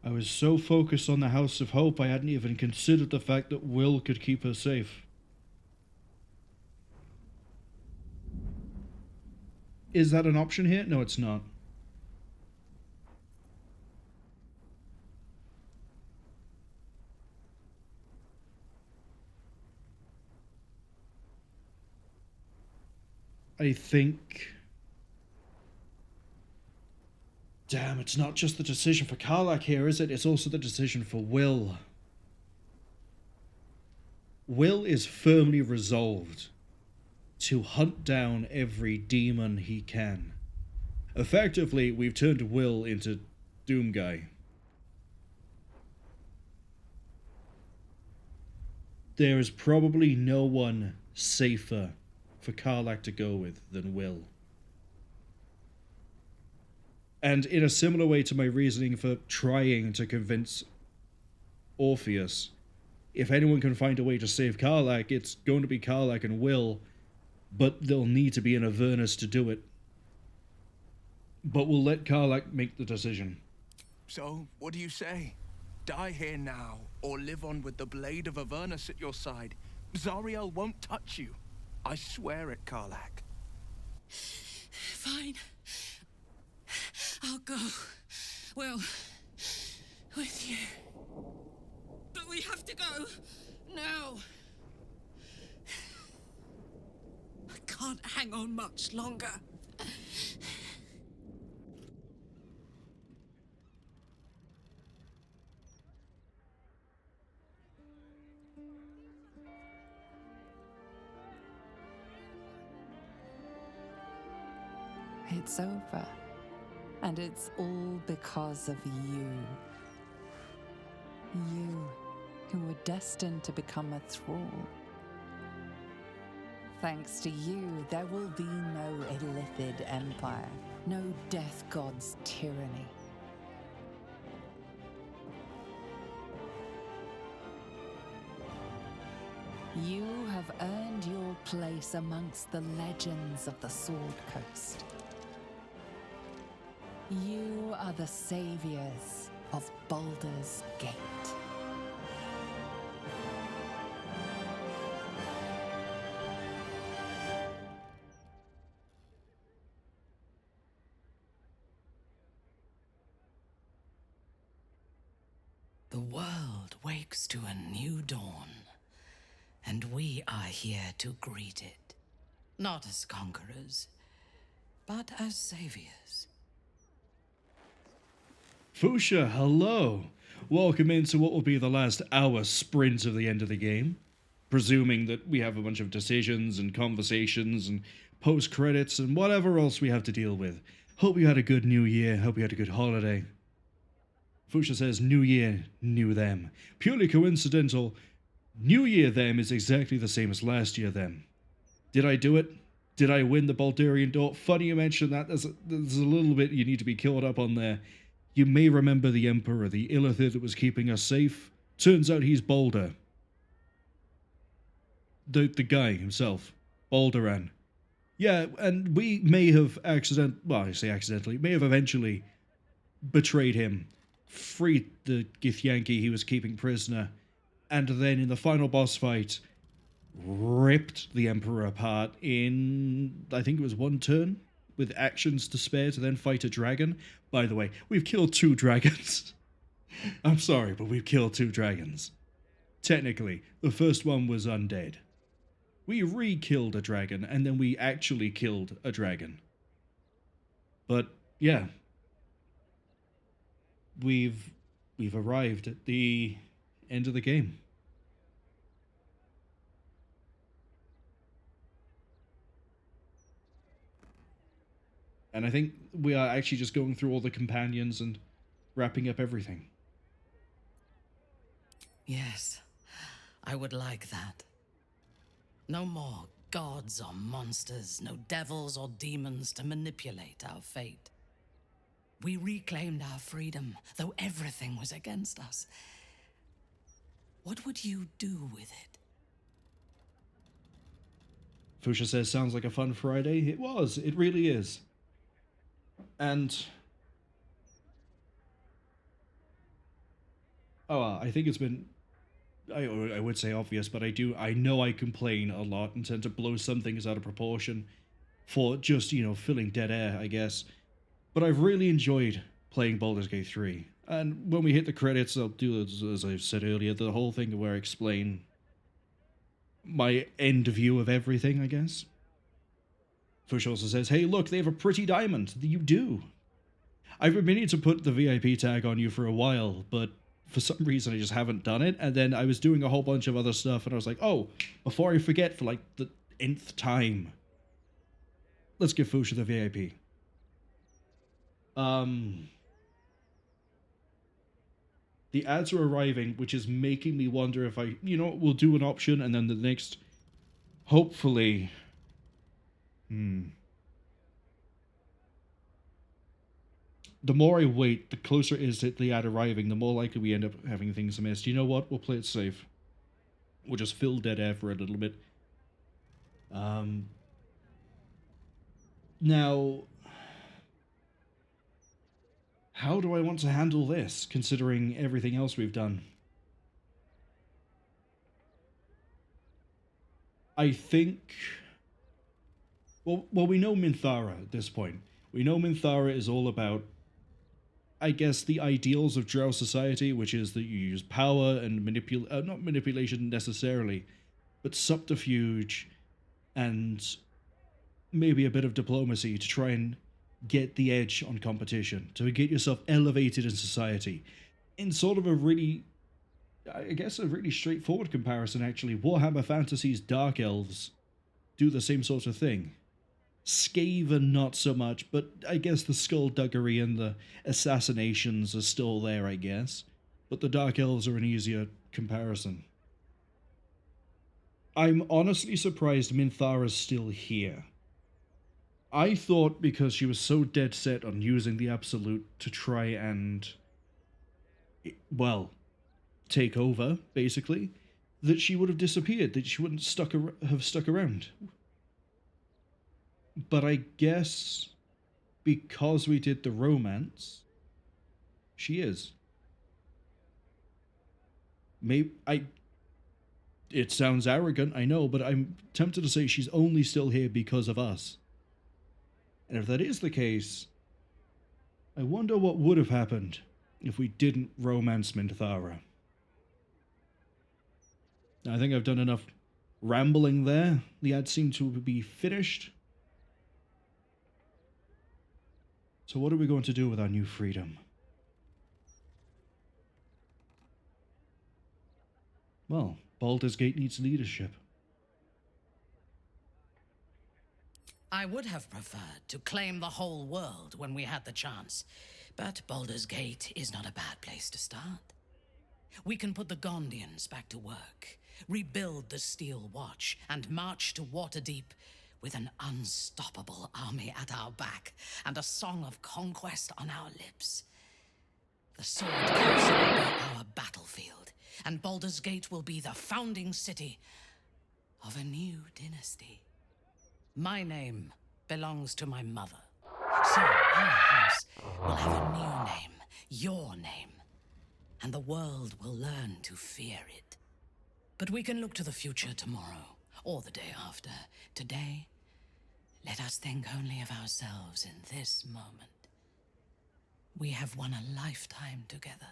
I was so focused on the House of Hope, I hadn't even considered the fact that Will could keep her safe. Is that an option here? No, it's not. I think... Damn, it's not just the decision for Karlach here, is it? It's also the decision for Will. Will is firmly resolved to hunt down every demon he can. Effectively, we've turned Will into Doomguy. There is probably no one safer for Karlach to go with than Will. And in a similar way to my reasoning for trying to convince Orpheus, if anyone can find a way to save Karlach, it's going to be Karlach and Will, but they'll need to be in Avernus to do it. But we'll let Karlach make the decision. So, what do you say? Die here now, or live on with the blade of Avernus at your side. Zariel won't touch you. I swear it, Karlach. Fine. I'll go. Well, with you. But we have to go. Now. I can't hang on much longer. It's over. And it's all because of you. You, who were destined to become a thrall. Thanks to you, there will be no Illithid empire, no death god's tyranny. You have earned your place amongst the legends of the Sword Coast. You are the saviors of Baldur's Gate. The world wakes to a new dawn, and we are here to greet it. Not as conquerors, but as saviors. Fuchsia, hello! Welcome into what will be the last hour sprint of the end of the game. Presuming that we have a bunch of decisions and conversations and post-credits and whatever else we have to deal with. Hope you had a good New Year, hope you had a good holiday. Fuchsia says, New Year, new them. Purely coincidental, New Year them is exactly the same as last year them. Did I do it? Did I win the Baldurian door? Funny you mention that. There's a little bit you need to be caught up on there. You may remember the Emperor, the Illithid that was keeping us safe. Turns out he's Baldur. The guy himself. Balduran. Yeah, and we may have may have eventually betrayed him. Freed the Githyanki he was keeping prisoner, and then in the final boss fight, ripped the Emperor apart in, I think it was one turn, with actions to spare to then fight a dragon. By the way, we've killed 2 dragons. I'm sorry, but we've killed 2 dragons. Technically, the first one was undead. We re-killed a dragon, and then we actually killed a dragon. But, yeah. We've arrived at the end of the game. And I think we are actually just going through all the companions and wrapping up everything. Yes, I would like that. No more gods or monsters, no devils or demons to manipulate our fate. We reclaimed our freedom, though everything was against us. What would you do with it? Fuchsia says, sounds like a fun Friday. It was. It really is. And... I think it's been... I would say obvious, but I know I complain a lot and tend to blow some things out of proportion for just, filling dead air, I guess. But I've really enjoyed playing Baldur's Gate 3. And when we hit the credits, I'll do, as I said earlier, the whole thing where I explain my end view of everything, I guess. Fush also says, hey, look, they have a pretty diamond. You do. I've been meaning to put the VIP tag on you for a while, but for some reason I just haven't done it. And then I was doing a whole bunch of other stuff, and I was like, oh, before I forget for like the nth time, let's give Fuchsia the VIP. The ads are arriving, which is making me wonder if we'll do an option, and then the next, hopefully, the more I wait, the closer it is to the ad arriving, the more likely we end up having things missed. You know what? We'll play it safe. We'll just fill dead air for a little bit. Now, how do I want to handle this, considering everything else we've done? I think... Well, we know Minthara at this point. We know Minthara is all about, I guess, the ideals of Drow society, which is that you use power and not manipulation necessarily, but subterfuge and maybe a bit of diplomacy to try and get the edge on competition, to get yourself elevated in society. In sort of a really, I guess, a really straightforward comparison, actually, Warhammer Fantasy's Dark Elves do the same sort of thing. Skaven not so much, but I guess the skullduggery and the assassinations are still there, I guess. But the Dark Elves are an easier comparison. I'm honestly surprised Minthara's still here. I thought because she was so dead set on using the Absolute to try and, well, take over, basically, that she would have disappeared, that she wouldn't have stuck around. But I guess because we did the romance, she is. It sounds arrogant, I know, but I'm tempted to say she's only still here because of us. And if that is the case, I wonder what would have happened if we didn't romance Minthara. I think I've done enough rambling there. The ad seemed to be finished. So what are we going to do with our new freedom? Well, Baldur's Gate needs leadership. I would have preferred to claim the whole world when we had the chance, but Baldur's Gate is not a bad place to start. We can put the Gondians back to work, rebuild the Steel Watch, and march to Waterdeep with an unstoppable army at our back and a song of conquest on our lips. The Sword Coast will be our battlefield, and Baldur's Gate will be the founding city of a new dynasty. My name belongs to my mother, so our house will have a new name, your name, and the world will learn to fear it. But we can look to the future tomorrow, or the day after. Today, let us think only of ourselves in this moment. We have won a lifetime together.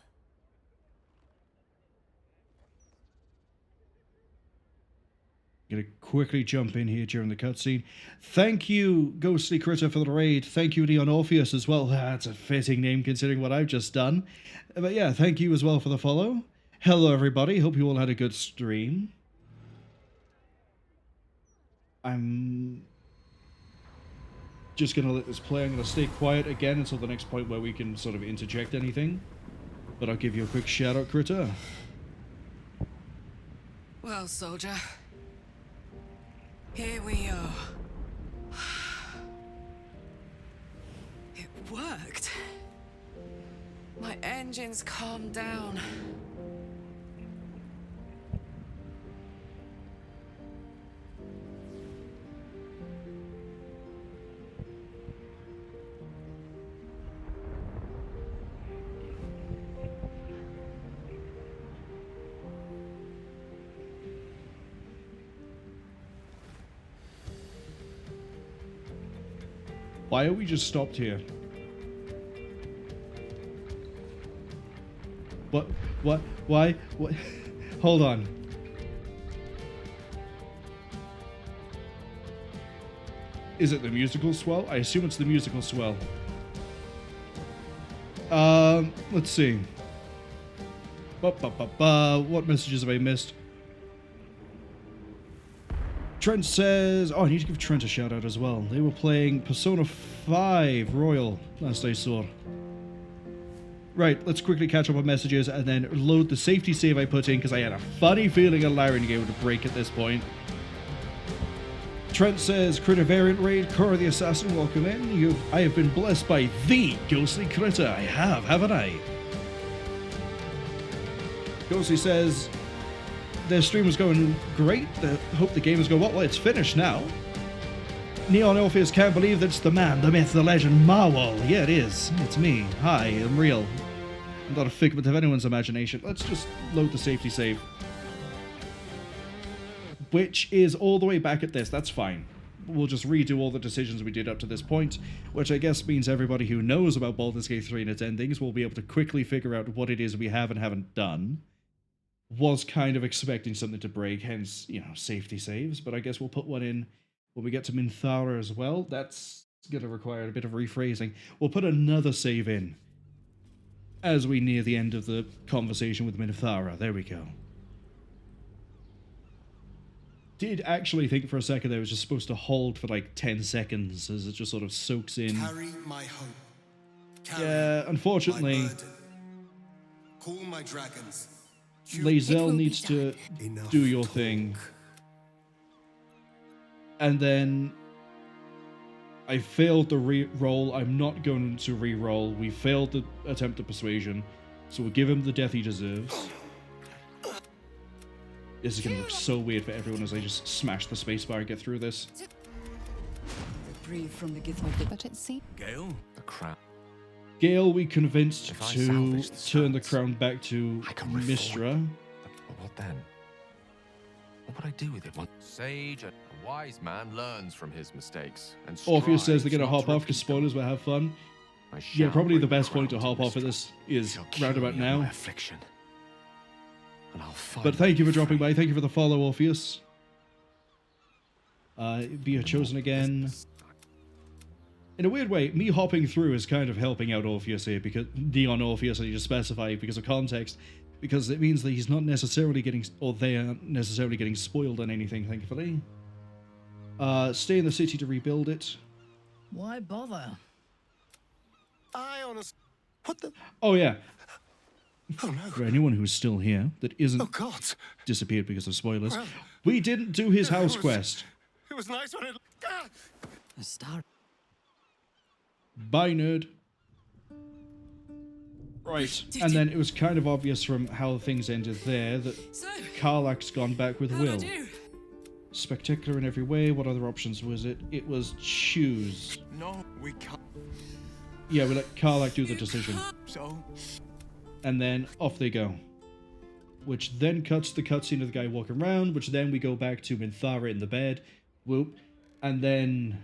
Gonna quickly jump in here during the cutscene. Thank you, Ghostly Critter, for the raid. Thank you, Leon Orpheus, as well. That's a fitting name considering what I've just done. But yeah, thank you as well for the follow. Hello, everybody. Hope you all had a good stream. I'm just gonna let this play. I'm gonna stay quiet again until the next point where we can sort of interject anything. But I'll give you a quick shout out, Critter. Well, soldier. Here we are. It worked. My engines calmed down. Why are we just stopped here? What? Why? What? Hold on. Is it the musical swell? I assume it's the musical swell. Let's see. What messages have I missed? Trent says... Oh, I need to give Trent a shout out as well. They were playing Persona 5 Royal last I saw. Right, let's quickly catch up on messages and then load the safety save I put in because I had a funny feeling a Lyran game would break at this point. Trent says, Critter Variant Raid, Cora the Assassin, welcome in. I have been blessed by the Ghostly Critter. I have, haven't I? Ghostly says... Their stream was going great. Hope the game is going well. It's finished now. Neon Orpheus can't believe that it's the man, the myth, the legend, Marwol. Yeah, it is. It's me. Hi, I'm real. I'm not a figment of anyone's imagination. Let's just load the safety save. Which is all the way back at this. That's fine. We'll just redo all the decisions we did up to this point, which I guess means everybody who knows about Baldur's Gate 3 and its endings will be able to quickly figure out what it is we have and haven't done. Was kind of expecting something to break, hence, you know, safety saves, but I guess we'll put one in when we get to Minthara as well. That's going to require a bit of rephrasing. We'll put another save in as we near the end of the conversation with Minthara. There we go. Did actually think for a second that it was just supposed to hold for like 10 seconds as it just sort of soaks in. Carry my hope. Carry yeah, unfortunately, my burden. Call my dragons. Lae'zel needs to do your thing. And then I failed the re-roll. I'm not going to re-roll. We failed the attempt at persuasion. So we'll give him the death he deserves. This is going to look so weird for everyone as I just smash the spacebar and get through this. Breathe from the Githmo. But it seems... Gale? The crown. Gale we convinced to turn the crown back to Mistra. What then? What would I do with it? One sage and a wise man learns from his mistakes and Orpheus says they're strives going to not hop off because spoilers will have fun. Yeah, probably the best point to hop off of this is roundabout now. Affliction, and I'll find But thank you for dropping by. Thank you for the follow, Orpheus. Be a chosen again. In a weird way, me hopping through is kind of helping out Orpheus here, because Dion Orpheus, I need to specify because of context, because it means that he's not necessarily getting, or they aren't necessarily getting spoiled on anything, thankfully. Stay in the city to rebuild it. Why bother? I honestly... What the... Oh, yeah. Oh, no. For anyone who's still here that isn't Oh, God. disappeared because of spoilers, Well, we didn't do his house quest. It was nice when it... Ah! A star. Bye, nerd. Right, and then it was kind of obvious from how things ended there that Karlach's gone back with Will. Spectacular in every way. What other options was it? It was choose. No, we can't. Yeah, we let Karlach do the decision. So? And then off they go. Which then cuts the cutscene of the guy walking around, which then we go back to Minthara in the bed. Whoop. And then...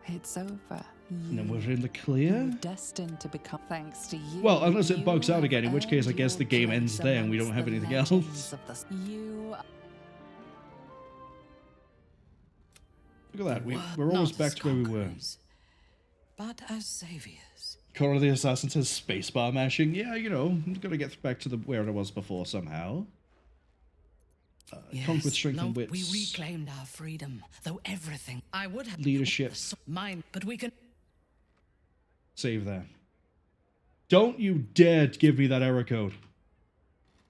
It's over. And then we're in the clear? Destined to become, thanks to you. Well, unless it bugs out again, in which case I guess the game ends there and we don't have anything else. Look at that, we're almost back to where we were. But as saviors. Connor the Assassin says spacebar mashing. Yeah, you know, I'm gonna get back to where I was before somehow. Conquer with strength and wits. We reclaimed our freedom, though everything. I would have leadership. Mine, but we can save there. Don't you dare give me that error code.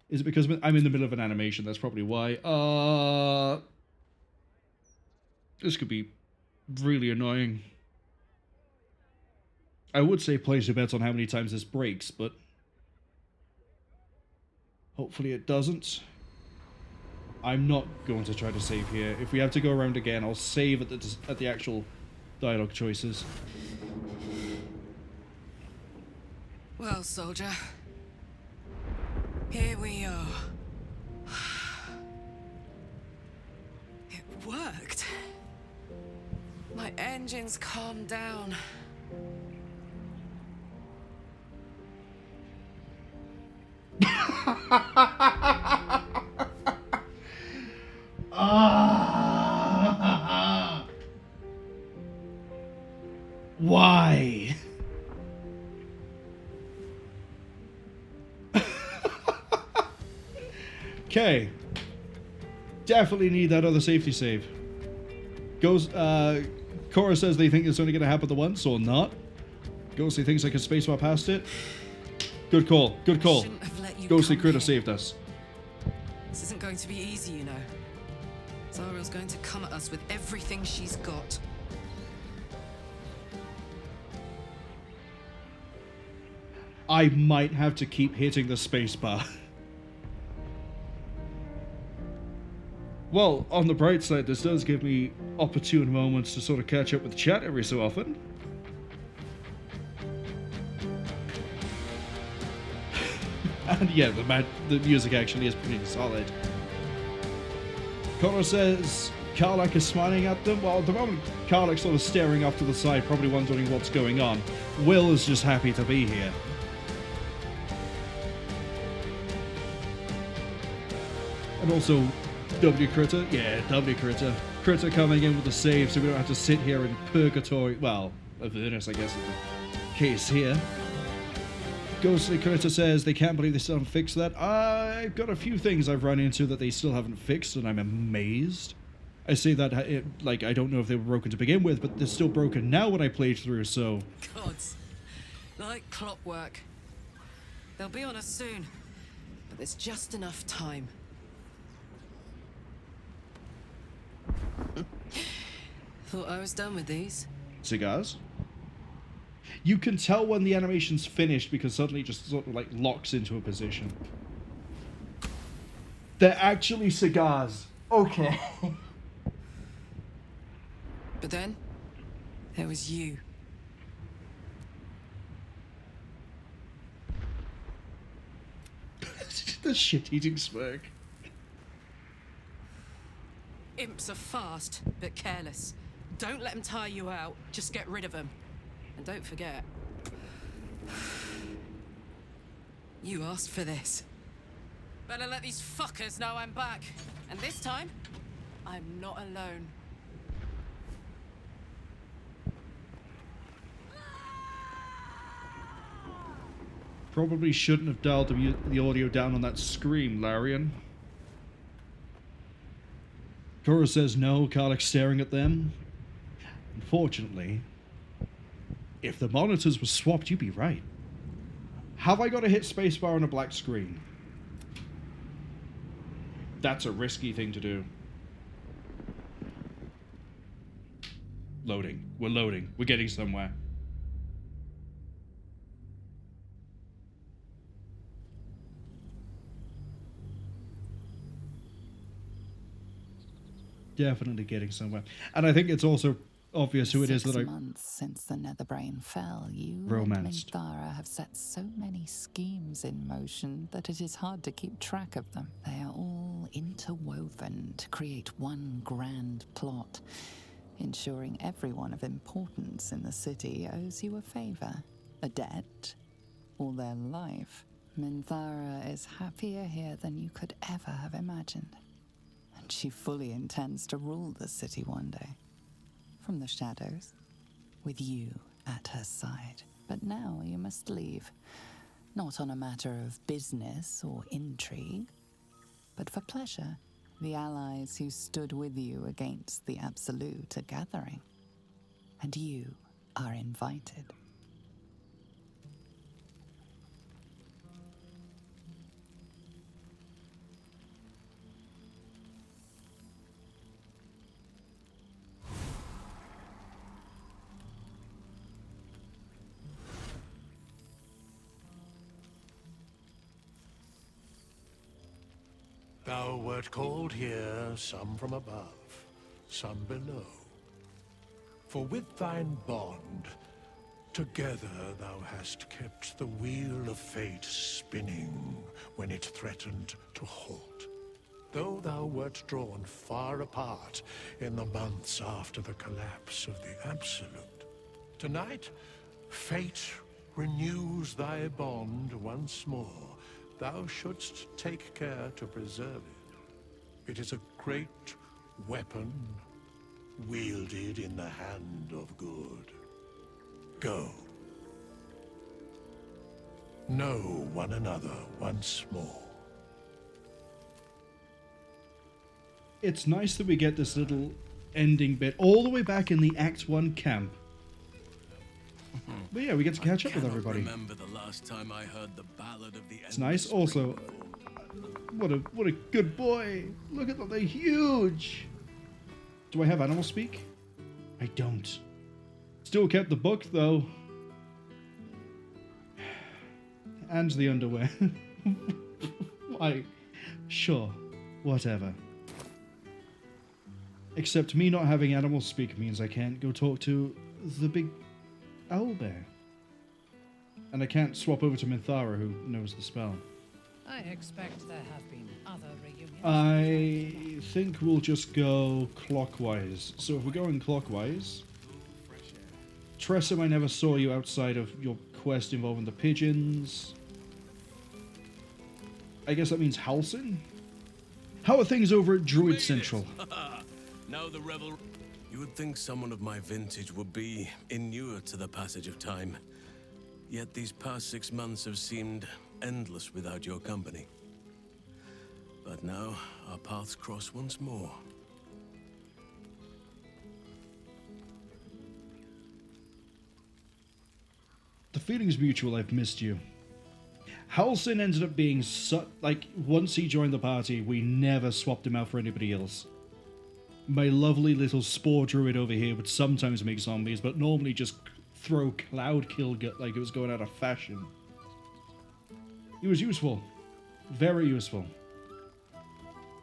Is it because I'm in the middle of an animation? That's probably why. This could be really annoying. I would say place your bets on how many times this breaks, but hopefully it doesn't. I'm not going to try to save here. If we have to go around again, I'll save at the actual dialogue choices. Well, soldier, here we are. It worked. My engines calmed down. Why? Okay. Definitely need that other safety save. Cora says they think it's only going to happen the once or not. Ghostly thinks I can spacewalk past it. Good call. Good call. Ghostly Critter saved us. This isn't going to be easy, you know. Zara's going to come at us with everything she's got. I might have to keep hitting the spacebar. Well, on the bright side, this does give me opportune moments to sort of catch up with the chat every so often. And yeah, the music actually is pretty solid. Connor says Karlach is smiling at them. Well, at the moment, Karlach's sort of staring off to the side, probably wondering what's going on. Will is just happy to be here. And also, W Critter. Yeah, W Critter. Critter coming in with a save so we don't have to sit here in purgatory. Well, Avernus, I guess, is the case here. Ghostly Critter says they can't believe they still haven't fixed that. I've got a few things I've run into that they still haven't fixed, and I'm amazed. I say that, like, I don't know if they were broken to begin with, but they're still broken now when I played through, so... Gods. Like clockwork. They'll be on us soon, but there's just enough time. Thought I was done with these. Cigars? You can tell when the animation's finished because suddenly it just sort of like locks into a position. They're actually cigars. Okay. But then, there was you. The shit-eating smirk. Imps are fast, but careless. Don't let them tire you out. Just get rid of them. And don't forget, you asked for this. Better let these fuckers know I'm back. And this time, I'm not alone. Probably shouldn't have dialed the audio down on that scream, Larian. Cora says no, Karlach's staring at them. Unfortunately, if the monitors were swapped, you'd be right. Have I got to hit spacebar on a black screen? That's a risky thing to do. Loading. We're loading. We're getting somewhere. Definitely getting somewhere. And I think it's also obvious who it is that 6 months since the Netherbrain fell, you romanced. and Minthara have set so many schemes in motion that it is hard to keep track of them. They are all interwoven to create one grand plot, ensuring everyone of importance in the city owes you a favor, a debt, or their life. Minthara is happier here than you could ever have imagined. And she fully intends to rule the city one day. From the shadows, with you at her side. But now you must leave. Not on a matter of business or intrigue, but for pleasure. The allies who stood with you against the Absolute are gathering. And you are invited. Thou wert called here, some from above, some below. For with thine bond, together thou hast kept the wheel of fate spinning when it threatened to halt. Though thou wert drawn far apart in the months after the collapse of the Absolute, tonight, fate renews thy bond once more. Thou shouldst take care to preserve it. It is a great weapon, wielded in the hand of good. Go. Know one another once more. It's nice that we get this little ending bit all the way back in the Act 1 camp. But yeah, we get to catch up with everybody. Remember the last time I heard the ballad of the It's nice. Also, what a good boy. Look at them, they're huge. Do I have animal speak? I don't. Still kept the book though. And the underwear. Why? Sure. Whatever. Except me not having animal speak means I can't go talk to the big owlbear. And I can't swap over to Minthara, who knows the spell. I expect there have been other reunions. I think we'll just go clockwise. So if we're going clockwise... Tressum, I never saw you outside of your quest involving the pigeons. I guess that means Halsin? How are things over at Druid Central? Now the revel... You would think someone of my vintage would be inured to the passage of time. Yet these past 6 months have seemed endless without your company. But now, our paths cross once more. The feeling's mutual, I've missed you. Halsin ended up being once he joined the party, we never swapped him out for anybody else. My lovely little spore druid over here would sometimes make zombies, but normally just throw cloud kill like it was going out of fashion. He was useful. Very useful.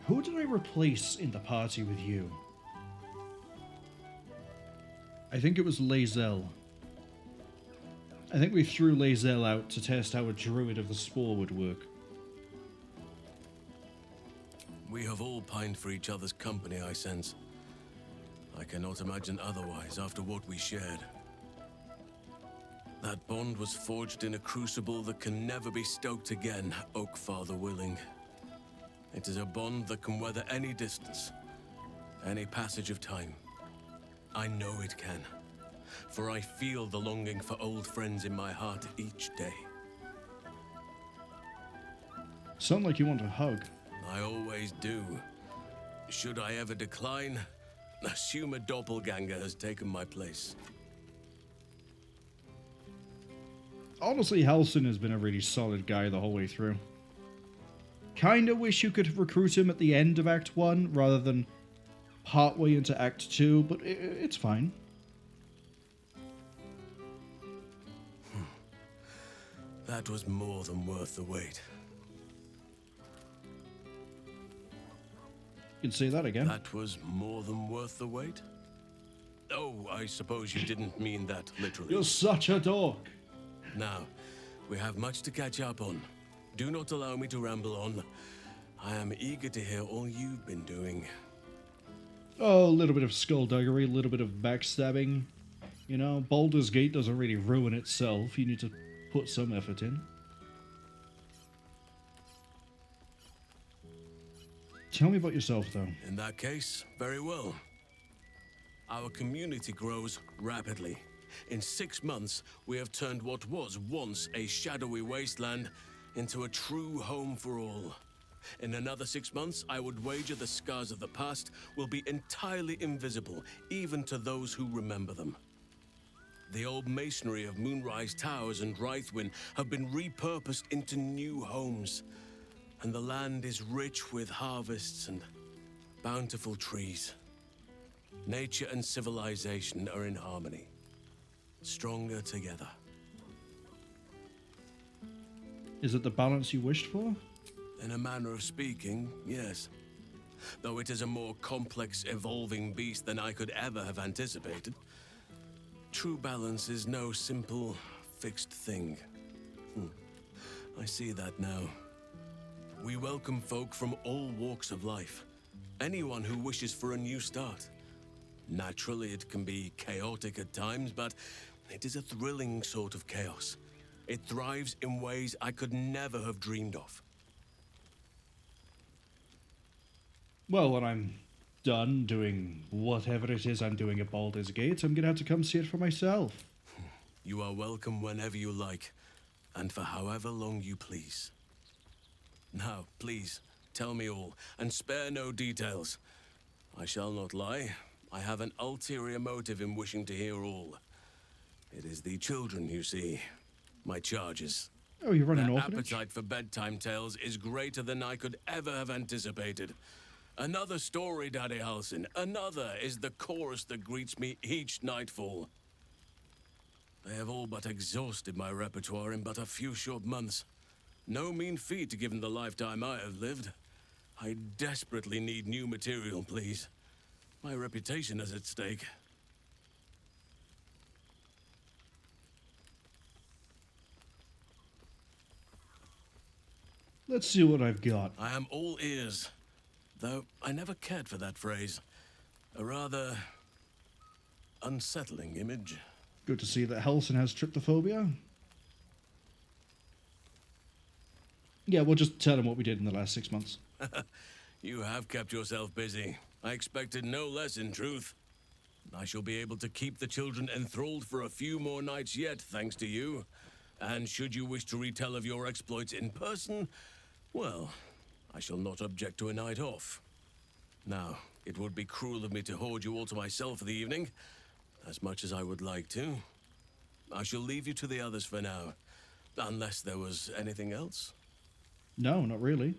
Who did I replace in the party with you? I think it was Lae'zel. I think we threw Lae'zel out to test how a druid of the spore would work. We have all pined for each other's company, I sense. I cannot imagine otherwise after what we shared. That bond was forged in a crucible that can never be stoked again, Oak Father willing. It is a bond that can weather any distance, any passage of time. I know it can, for I feel the longing for old friends in my heart each day. Sound like you want a hug. I always do. Should I ever decline, assume a doppelganger has taken my place. Honestly, Halsin has been a really solid guy the whole way through. Kinda wish you could recruit him at the end of Act 1 rather than partway into Act 2, but it's fine. That was more than worth the wait. You'd say that again. That was more than worth the wait? Oh, I suppose you didn't mean that literally. You're such a dork. Now, we have much to catch up on. Do not allow me to ramble on. I am eager to hear all you've been doing. Oh, a little bit of skullduggery, a little bit of backstabbing. You know, Baldur's Gate doesn't really ruin itself. You need to put some effort in. Tell me about yourself, though. In that case, very well. Our community grows rapidly. In 6 months, we have turned what was once a shadowy wasteland into a true home for all. In another 6 months, I would wager the scars of the past will be entirely invisible, even to those who remember them. The old masonry of Moonrise Towers and Rythwin have been repurposed into new homes, and the land is rich with harvests and bountiful trees. Nature and civilization are in harmony, stronger together. Is it the balance you wished for? In a manner of speaking, yes. Though it is a more complex, evolving beast than I could ever have anticipated. True balance is no simple, fixed thing. I see that now. We welcome folk from all walks of life. Anyone who wishes for a new start. Naturally, it can be chaotic at times, but it is a thrilling sort of chaos. It thrives in ways I could never have dreamed of. Well, when I'm done doing whatever it is I'm doing at Baldur's Gate, I'm gonna have to come see it for myself. You are welcome whenever you like, and for however long you please. Now, please, tell me all, and spare no details. I shall not lie. I have an ulterior motive in wishing to hear all. It is the children, you see. My charges. Oh, you run an Their orphanage? appetite for bedtime tales is greater than I could ever have anticipated. Another story, Daddy Halsin. Another is the chorus that greets me each nightfall. They have all but exhausted my repertoire in but a few short months. No mean feat given the lifetime I have lived. I desperately need new material, please. My reputation is at stake. Let's see what I've got. I am all ears. Though I never cared for that phrase. A rather unsettling image. Good to see that Halsin has tryptophobia. Yeah, we'll just tell him what we did in the last 6 months. You have kept yourself busy. I expected no less, in truth. I shall be able to keep the children enthralled for a few more nights yet, thanks to you. And should you wish to retell of your exploits in person, well, I shall not object to a night off. Now, it would be cruel of me to hoard you all to myself for the evening, as much as I would like to. I shall leave you to the others for now, unless there was anything else. No, not really.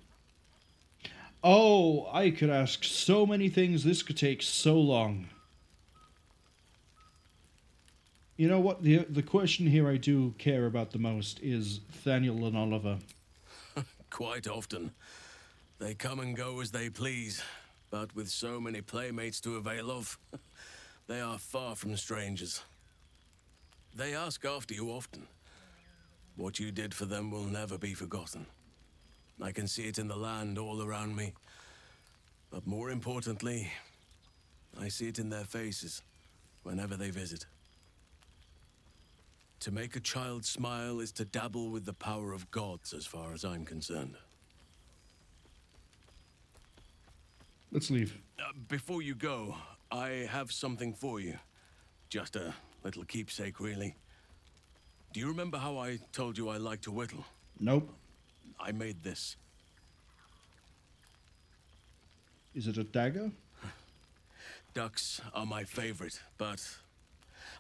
Oh, I could ask so many things. This could take so long. You know what? The question here I do care about the most is Thaniel and Oliver. Quite often. They come and go as they please, but with so many playmates to avail of, they are far from strangers. They ask after you often. What you did for them will never be forgotten. I can see it in the land all around me. But more importantly, I see it in their faces whenever they visit. To make a child smile is to dabble with the power of gods, as far as I'm concerned. Let's leave. Before you go, I have something for you. Just a little keepsake, really. Do you remember how I told you I like to whittle? Nope. I made this. Is it a dagger? Ducks are my favorite, but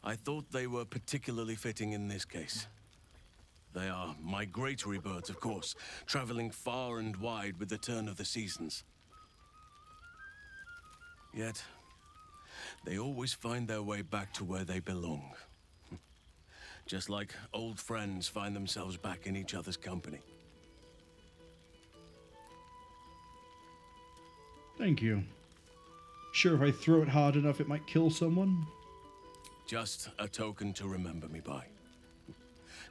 I thought they were particularly fitting in this case. They are migratory birds, of course, traveling far and wide with the turn of the seasons. Yet, they always find their way back to where they belong. Just like old friends find themselves back in each other's company. Thank you. Sure, if I throw it hard enough, it might kill someone? Just a token to remember me by.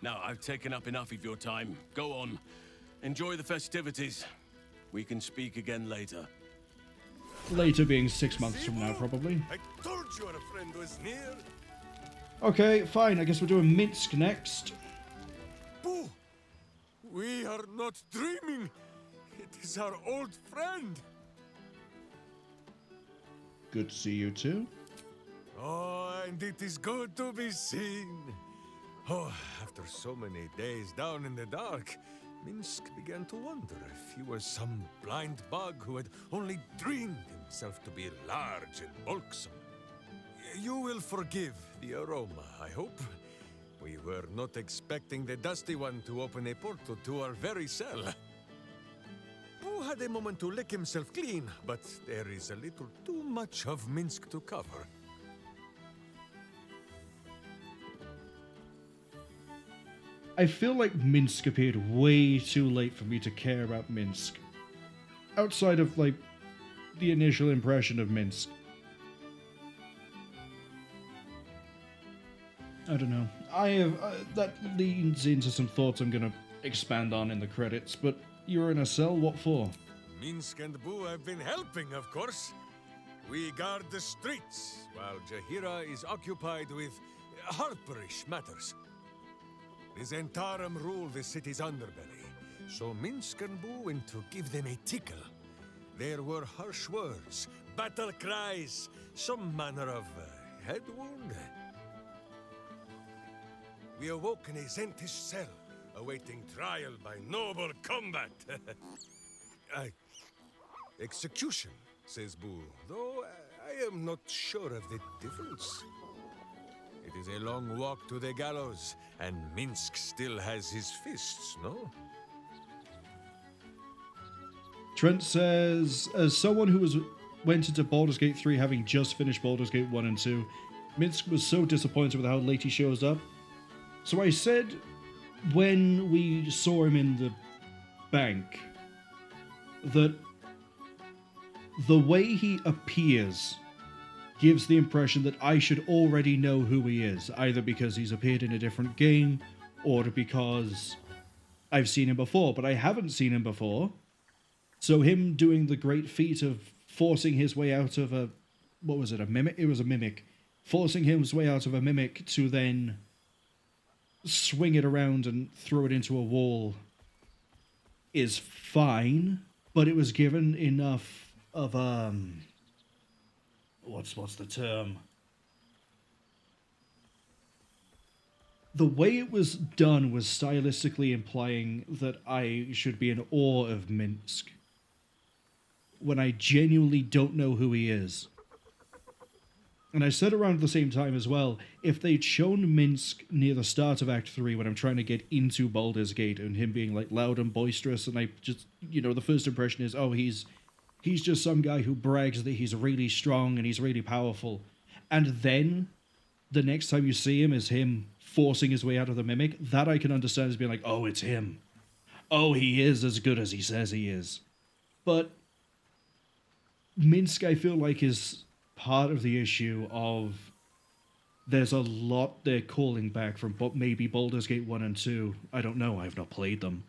Now, I've taken up enough of your time. Go on. Enjoy the festivities. We can speak again later. Later being 6 months from now, probably. I told you our friend was near. Okay, fine. I guess we're doing Minsk next. Boo! We are not dreaming. It is our old friend. Good to see you too. Oh, and it is good to be seen. Oh, after so many days down in the dark, Minsk began to wonder if he was some blind bug who had only dreamed himself to be large and bulksome. You will forgive the aroma, I hope. We were not expecting the Dusty One to open a portal to our very cell. Boo had a moment to lick himself clean, but there is a little too much of Minsk to cover. I feel like Minsk appeared way too late for me to care about Minsk. Outside of, like, the initial impression of Minsk. I don't know. That leads into some thoughts I'm gonna expand on in the credits, but you're in a cell, what for? Minsk and Boo have been helping, of course. We guard the streets, while Jaheira is occupied with harperish matters. The Zentarum rule the city's underbelly, so Minsk and Boo went to give them a tickle. There were harsh words, battle cries, some manner of head wound. We awoke in a Zentish cell, awaiting trial by noble combat. Execution, says Boo, though I am not sure of the difference. It is a long walk to the gallows, and Minsk still has his fists, no? Trent says, as someone who went into Baldur's Gate 3 having just finished Baldur's Gate 1 and 2, Minsk was so disappointed with how late he shows up. So I said, when we saw him in the bank, that the way he appears gives the impression that I should already know who he is, either because he's appeared in a different game, or because I've seen him before, but I haven't seen him before. So him doing the great feat of forcing his way out of a... what was it, a mimic? It was a mimic. Forcing his way out of a mimic to then swing it around and throw it into a wall is fine, but it was given enough of, what's the term? The way it was done was stylistically implying that I should be in awe of Minsk, when I genuinely don't know who he is. And I said around the same time as well, if they'd shown Minsk near the start of Act 3 when I'm trying to get into Baldur's Gate and him being like loud and boisterous, and I just, the first impression is, oh, he's just some guy who brags that he's really strong and he's really powerful. And then the next time you see him is him forcing his way out of the mimic, that I can understand as being like, oh, it's him. Oh, he is as good as he says he is. But Minsk, I feel like, is part of the issue of there's a lot they're calling back from maybe Baldur's Gate 1 and 2. I don't know, I've not played them.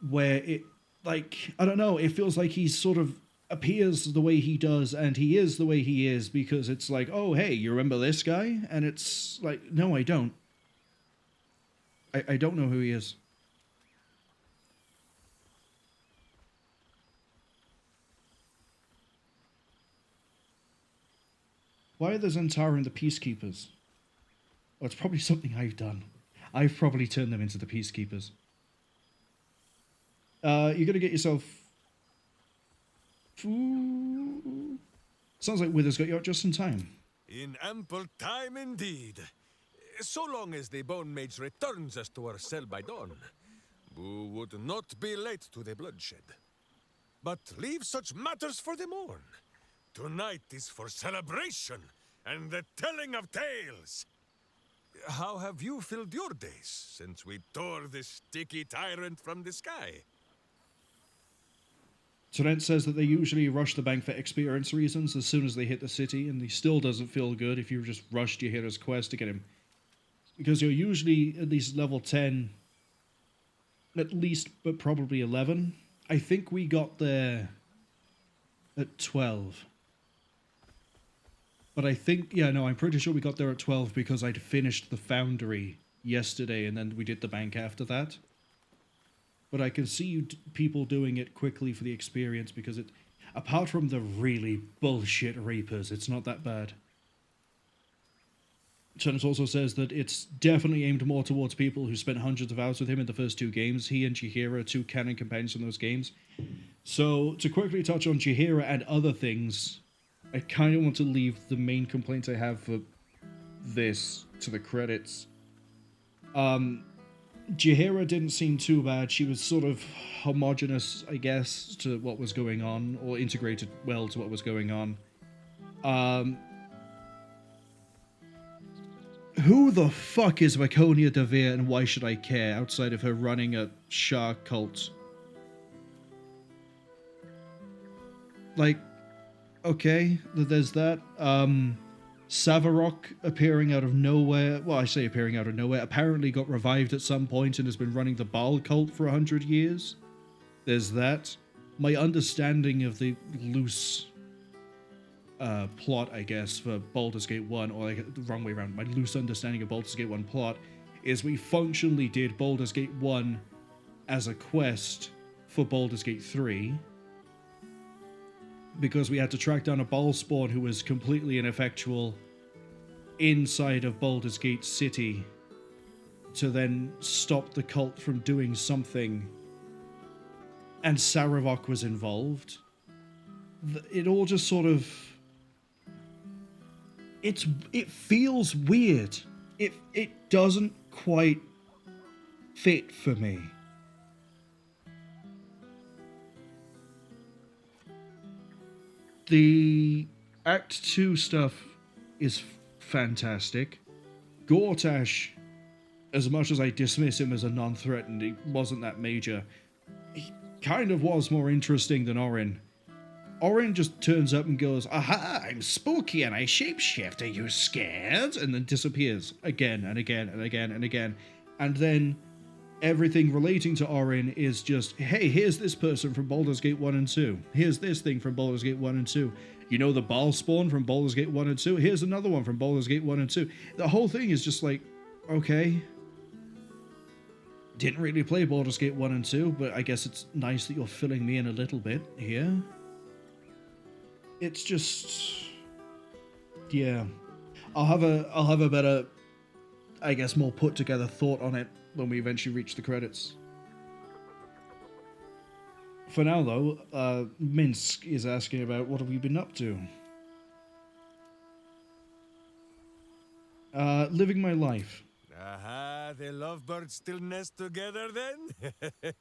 Where it, like, I don't know, it feels like he's sort of appears the way he does and he is the way he is because it's like, oh, hey, you remember this guy? And it's like, no, I don't. I don't know who he is. Why are the Zentarin the Peacekeepers? Well, it's probably something I've done. I've probably turned them into the Peacekeepers. You're gonna get yourself... Sounds like Wither's got you out just in time. In ample time indeed. So long as the Bone Mage returns us to our cell by dawn, we would not be late to the bloodshed. But leave such matters for the morn. Tonight is for celebration and the telling of tales. How have you filled your days since we tore this sticky tyrant from the sky? Torrent says that they usually rush the bank for experience reasons as soon as they hit the city, and he still doesn't feel good if you just rushed your hero's quest to get him. Because you're usually at least level 10, at least, but probably 11. I think we got there at 12. But I think, yeah, no, I'm pretty sure we got there at 12 because I'd finished the Foundry yesterday and then we did the bank after that. But I can see you people doing it quickly for the experience because it, apart from the really bullshit Reapers, it's not that bad. Tennis also says that it's definitely aimed more towards people who spent hundreds of hours with him in the first 2 games. He and Jaheira are 2 canon companions in those games. So, to quickly touch on Jaheira and other things, I kind of want to leave the main complaints I have for this to the credits. Jaheira didn't seem too bad. She was sort of homogenous, I guess, to what was going on, or integrated well to what was going on. Who the fuck is Waconia Devere and why should I care outside of her running a Shah cult? Like, okay, there's that. Savarok appearing out of nowhere. Well, I say appearing out of nowhere. Apparently got revived at some point and has been running the Baal cult for 100 years. There's that. My understanding of the loose plot, I guess, for Baldur's Gate 1, or like the wrong way around, my loose understanding of Baldur's Gate 1 plot, is we functionally did Baldur's Gate 1 as a quest for Baldur's Gate 3, because we had to track down a Baal spawn who was completely ineffectual inside of Baldur's Gate City to then stop the cult from doing something, and Saravok was involved. It all just sort of... It feels weird. It doesn't quite fit for me. The Act 2 stuff is fantastic. Gortash, as much as I dismiss him as a non-threat and he wasn't that major, he kind of was more interesting than Orin. Orin just turns up and goes, aha, I'm spooky and I shapeshift, are you scared? And then disappears again and again and again and again. And then everything relating to Orin is just, hey, here's this person from Baldur's Gate 1 and 2. Here's this thing from Baldur's Gate 1 and 2. You know the Baal spawn from Baldur's Gate 1 and 2? Here's another one from Baldur's Gate 1 and 2. The whole thing is just like, okay. Didn't really play Baldur's Gate 1 and 2, but I guess it's nice that you're filling me in a little bit here. It's just... yeah. I'll have a better, I guess, more put together thought on it when we eventually reach the credits. For now, though, Minsk is asking about what have we been up to. Living my life. Aha, the lovebirds still nest together then?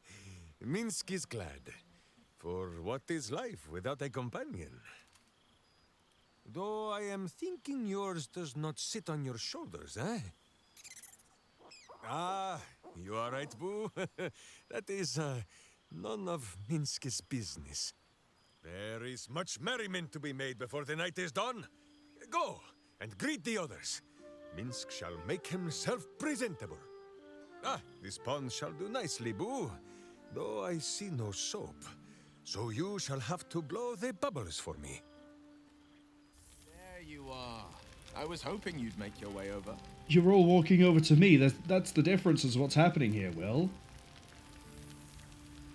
Minsk is glad. For what is life without a companion? Though I am thinking yours does not sit on your shoulders, eh? Ah, you are right, Boo. That is none of Minsk's business. There is much merriment to be made before the night is done. Go and greet the others. Minsk shall make himself presentable. Ah, this pond shall do nicely, Boo. Though I see no soap. So you shall have to blow the bubbles for me. There you are. I was hoping you'd make your way over. You're all walking over to me. That's the difference is what's happening here, Will.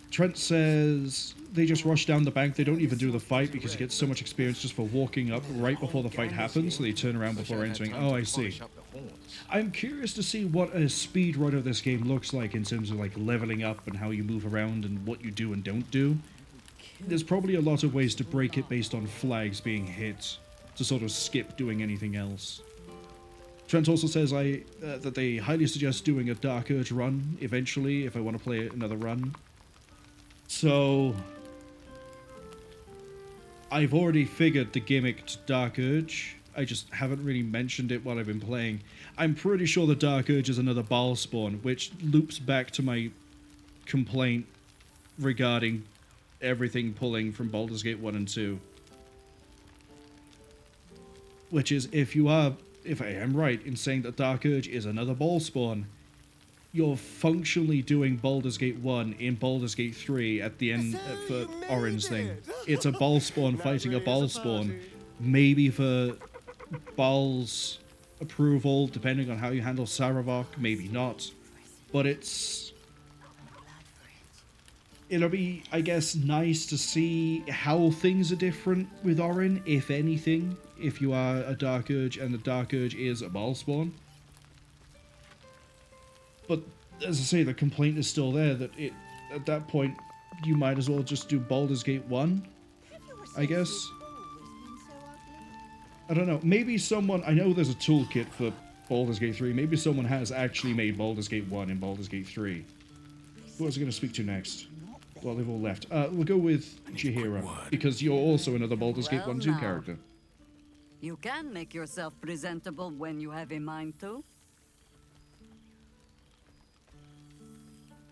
Trent says they just rush down the bank. They don't even do the fight because you get so much experience just for walking up right before the fight happens. So they turn around before entering. Oh, I see. I'm curious to see what a speed run of this game looks like in terms of like leveling up and how you move around and what you do and don't do. There's probably a lot of ways to break it based on flags being hit to sort of skip doing anything else. Trent also says that they highly suggest doing a Dark Urge run eventually if I want to play another run. So I've already figured the gimmick to Dark Urge. I just haven't really mentioned it while I've been playing. I'm pretty sure the Dark Urge is another Baal spawn, which loops back to my complaint regarding everything pulling from Baldur's Gate 1 and 2. Which is, if I am right in saying that Dark Urge is another Baal spawn, you're functionally doing Baldur's Gate 1 in Baldur's Gate 3 at the end for Orin's thing. It's a Baal spawn fighting a Baal spawn. Maybe for Baal's approval, depending on how you handle Saravok, maybe not. But it'll be, I guess, nice to see how things are different with Orin, if anything, if you are a Dark Urge and the Dark Urge is a Baal spawn. But, as I say, the complaint is still there that at that point, you might as well just do Baldur's Gate 1, I guess. I don't know, maybe someone, I know there's a toolkit for Baldur's Gate 3, maybe someone has actually made Baldur's Gate 1 and Baldur's Gate 3. Who was I going to speak to next? Well, they've all left. We'll go with Jaheira, because you're also another Baldur's Gate 1-2 character. You can make yourself presentable when you have a mind to.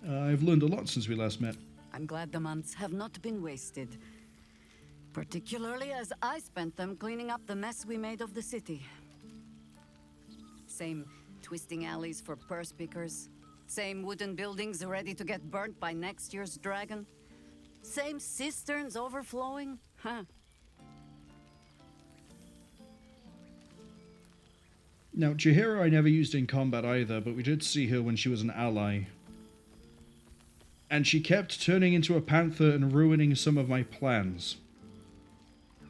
I've learned a lot since we last met. I'm glad the months have not been wasted. Particularly as I spent them cleaning up the mess we made of the city. Same twisting alleys for purse pickers. Same wooden buildings ready to get burnt by next year's dragon. Same cisterns overflowing. Huh. Now, Jaheira I never used in combat either, but we did see her when she was an ally. And she kept turning into a panther and ruining some of my plans.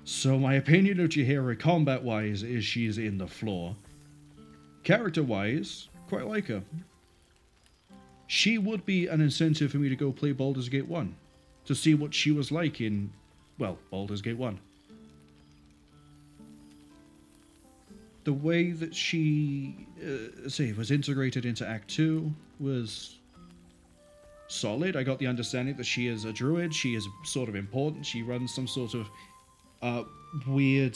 So my opinion of Jaheira combat-wise is she's in the floor. Character-wise, quite like her. She would be an incentive for me to go play Baldur's Gate 1. To see what she was like in, well, Baldur's Gate 1. The way that she, was integrated into Act 2 was solid. I got the understanding that she is a druid, she is sort of important, she runs some sort of weird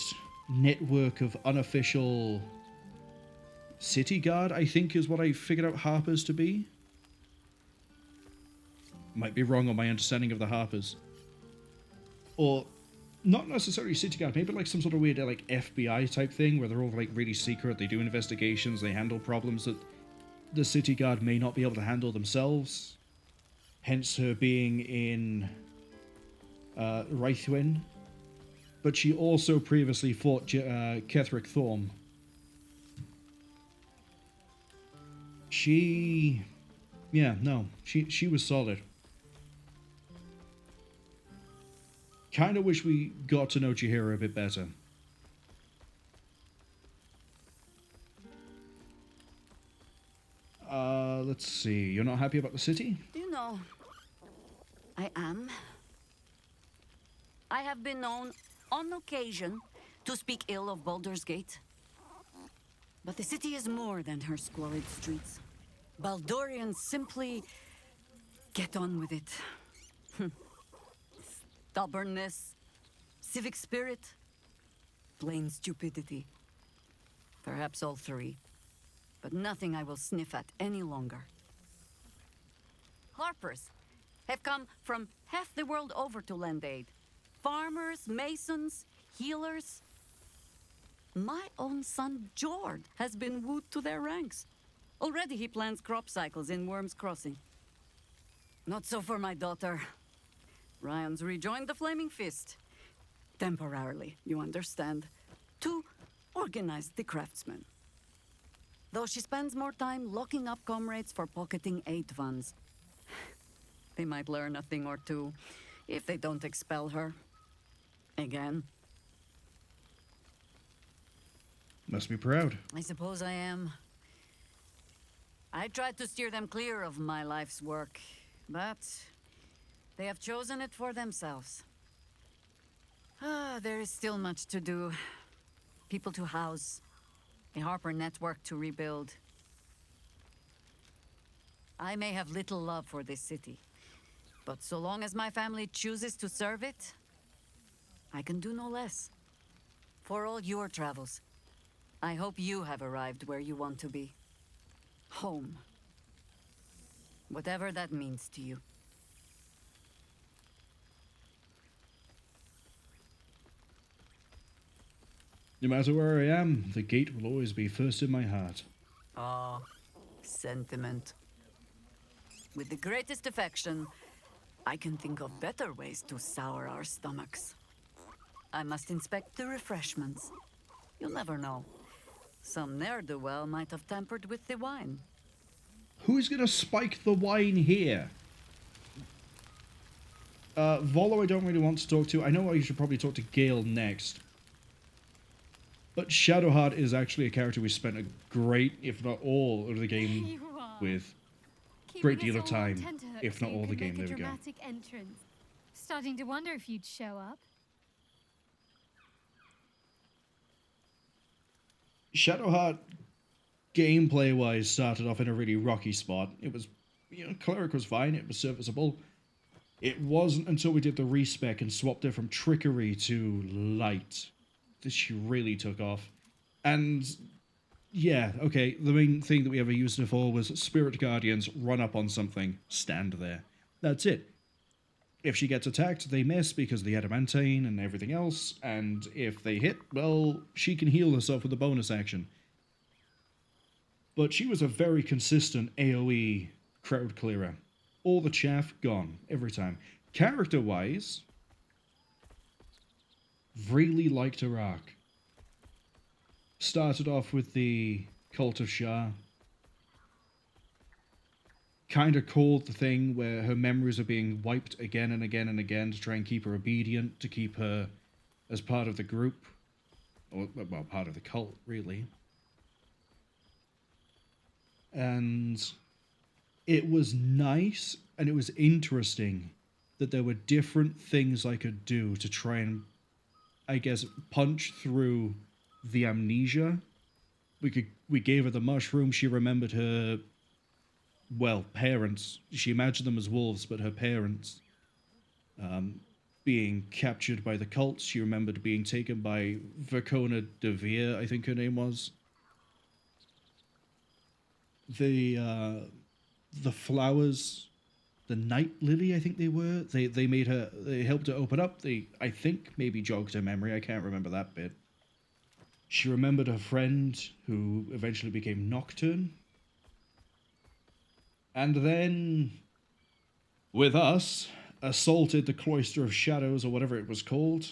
network of unofficial city guard, I think is what I figured out Harpers to be. Might be wrong on my understanding of the Harpers. Or, not necessarily city guard, maybe like some sort of weird like FBI type thing where they're all like really secret, they do investigations, they handle problems that the city guard may not be able to handle themselves. Hence her being in Raithwin. But she also previously fought Ketheric Thorm. She was solid. Kinda wish we got to know Jaheira a bit better. Let's see. You're not happy about the city? You know, I am. I have been known, on occasion, to speak ill of Baldur's Gate. But the city is more than her squalid streets. Baldurians simply get on with it. Stubbornness, civic spirit, plain stupidity. Perhaps all three, but nothing I will sniff at any longer. Harpers have come from half the world over to lend aid. Farmers, masons, healers. My own son, Jord, has been wooed to their ranks. Already he plans crop cycles in Worm's Crossing. Not so for my daughter. Ryan's rejoined the Flaming Fist. Temporarily, you understand. To organize the craftsmen. Though she spends more time locking up comrades for pocketing aid funds. They might learn a thing or two if they don't expel her. Again. Must be proud. I suppose I am. I tried to steer them clear of my life's work, but they have chosen it for themselves. There is still much to do. People to house. A Harper network to rebuild. I may have little love for this city, but so long as my family chooses to serve it, I can do no less. For all your travels, I hope you have arrived where you want to be. Home. Whatever that means to you. No matter where I am, the gate will always be first in my heart. Ah, sentiment. With the greatest affection, I can think of better ways to sour our stomachs. I must inspect the refreshments. You'll never know. Some ne'er-do-well might have tampered with the wine. Who's gonna spike the wine here? Volo I don't really want to talk to. I know I should probably talk to Gale next. But Shadowheart is actually a character we spent a great, if not all, of the game with. Great deal of time, if not all the game. There we go. Entrance. Starting to wonder if you'd show up. Shadowheart, gameplay-wise, started off in a really rocky spot. It was, Cleric was fine, it was serviceable. It wasn't until we did the respec and swapped it from Trickery to Light that she really took off. And, yeah, okay, the main thing that we ever used her for was Spirit Guardians, run up on something, stand there. That's it. If she gets attacked, they miss because of the Adamantine and everything else, and if they hit, well, she can heal herself with a bonus action. But she was a very consistent AoE crowd clearer. All the chaff gone, every time. Character-wise, really liked her arc. Started off with the Cult of Shah. Kind of called the thing where her memories are being wiped again and again and again to try and keep her obedient, to keep her as part of the group. Or, well, part of the cult, really. And it was nice and it was interesting that there were different things I could do to try and, I guess, punch through the amnesia. We gave her the mushroom. She remembered her, well, parents. She imagined them as wolves, but her parents being captured by the cult. She remembered being taken by Verkona Devere, I think her name was. The flowers, the night lily, I think they were. They made her. They helped her open up. They, I think, maybe jogged her memory. I can't remember that bit. She remembered her friend, who eventually became Nocturne. And then, with us, assaulted the Cloister of Shadows, or whatever it was called.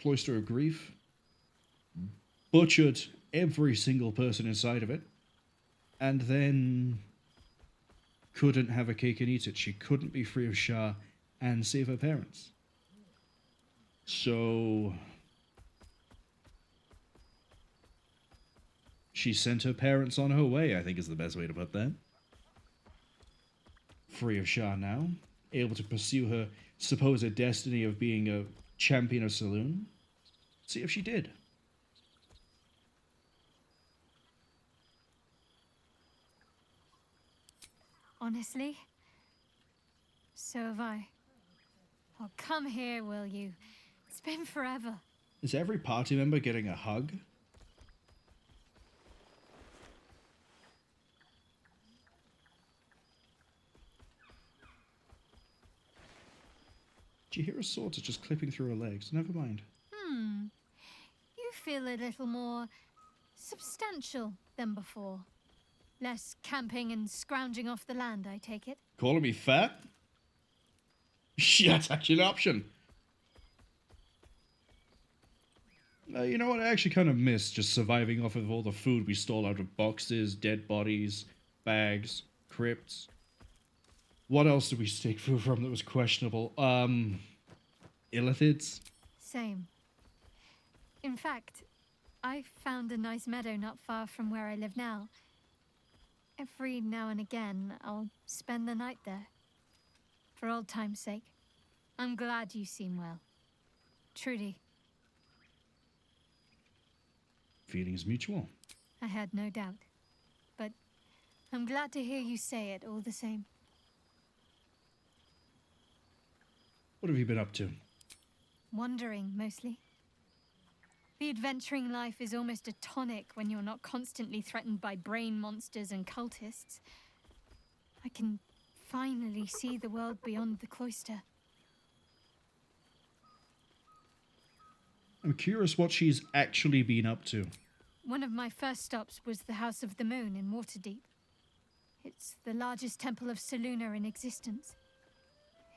Cloister of Grief. Butchered every single person inside of it. And then couldn't have a cake and eat it. She couldn't be free of Shah and save her parents. So she sent her parents on her way, I think is the best way to put that. Free of Shah now, able to pursue her supposed destiny of being a champion of Saloon. See if she did. Honestly, so have I. Oh, come here, will you? It's been forever. Is every party member getting a hug? Did you hear a sword just clipping through her legs? Never mind. You feel a little more substantial than before. Less camping and scrounging off the land, I take it. Calling me fat? Yeah, it's actually an option. You know what? I actually kind of miss just surviving off of all the food we stole out of boxes, dead bodies, bags, crypts. What else did we take food from that was questionable? Illithids? Same. In fact, I found a nice meadow not far from where I live now. Every now and again, I'll spend the night there. For old time's sake. I'm glad you seem well. Trudy. Feelings mutual. I had no doubt. But I'm glad to hear you say it all the same. What have you been up to? Wandering, mostly. The adventuring life is almost a tonic when you're not constantly threatened by brain monsters and cultists. I can finally see the world beyond the cloister. I'm curious what she's actually been up to. One of my first stops was the House of the Moon in Waterdeep. It's the largest temple of Selûne in existence.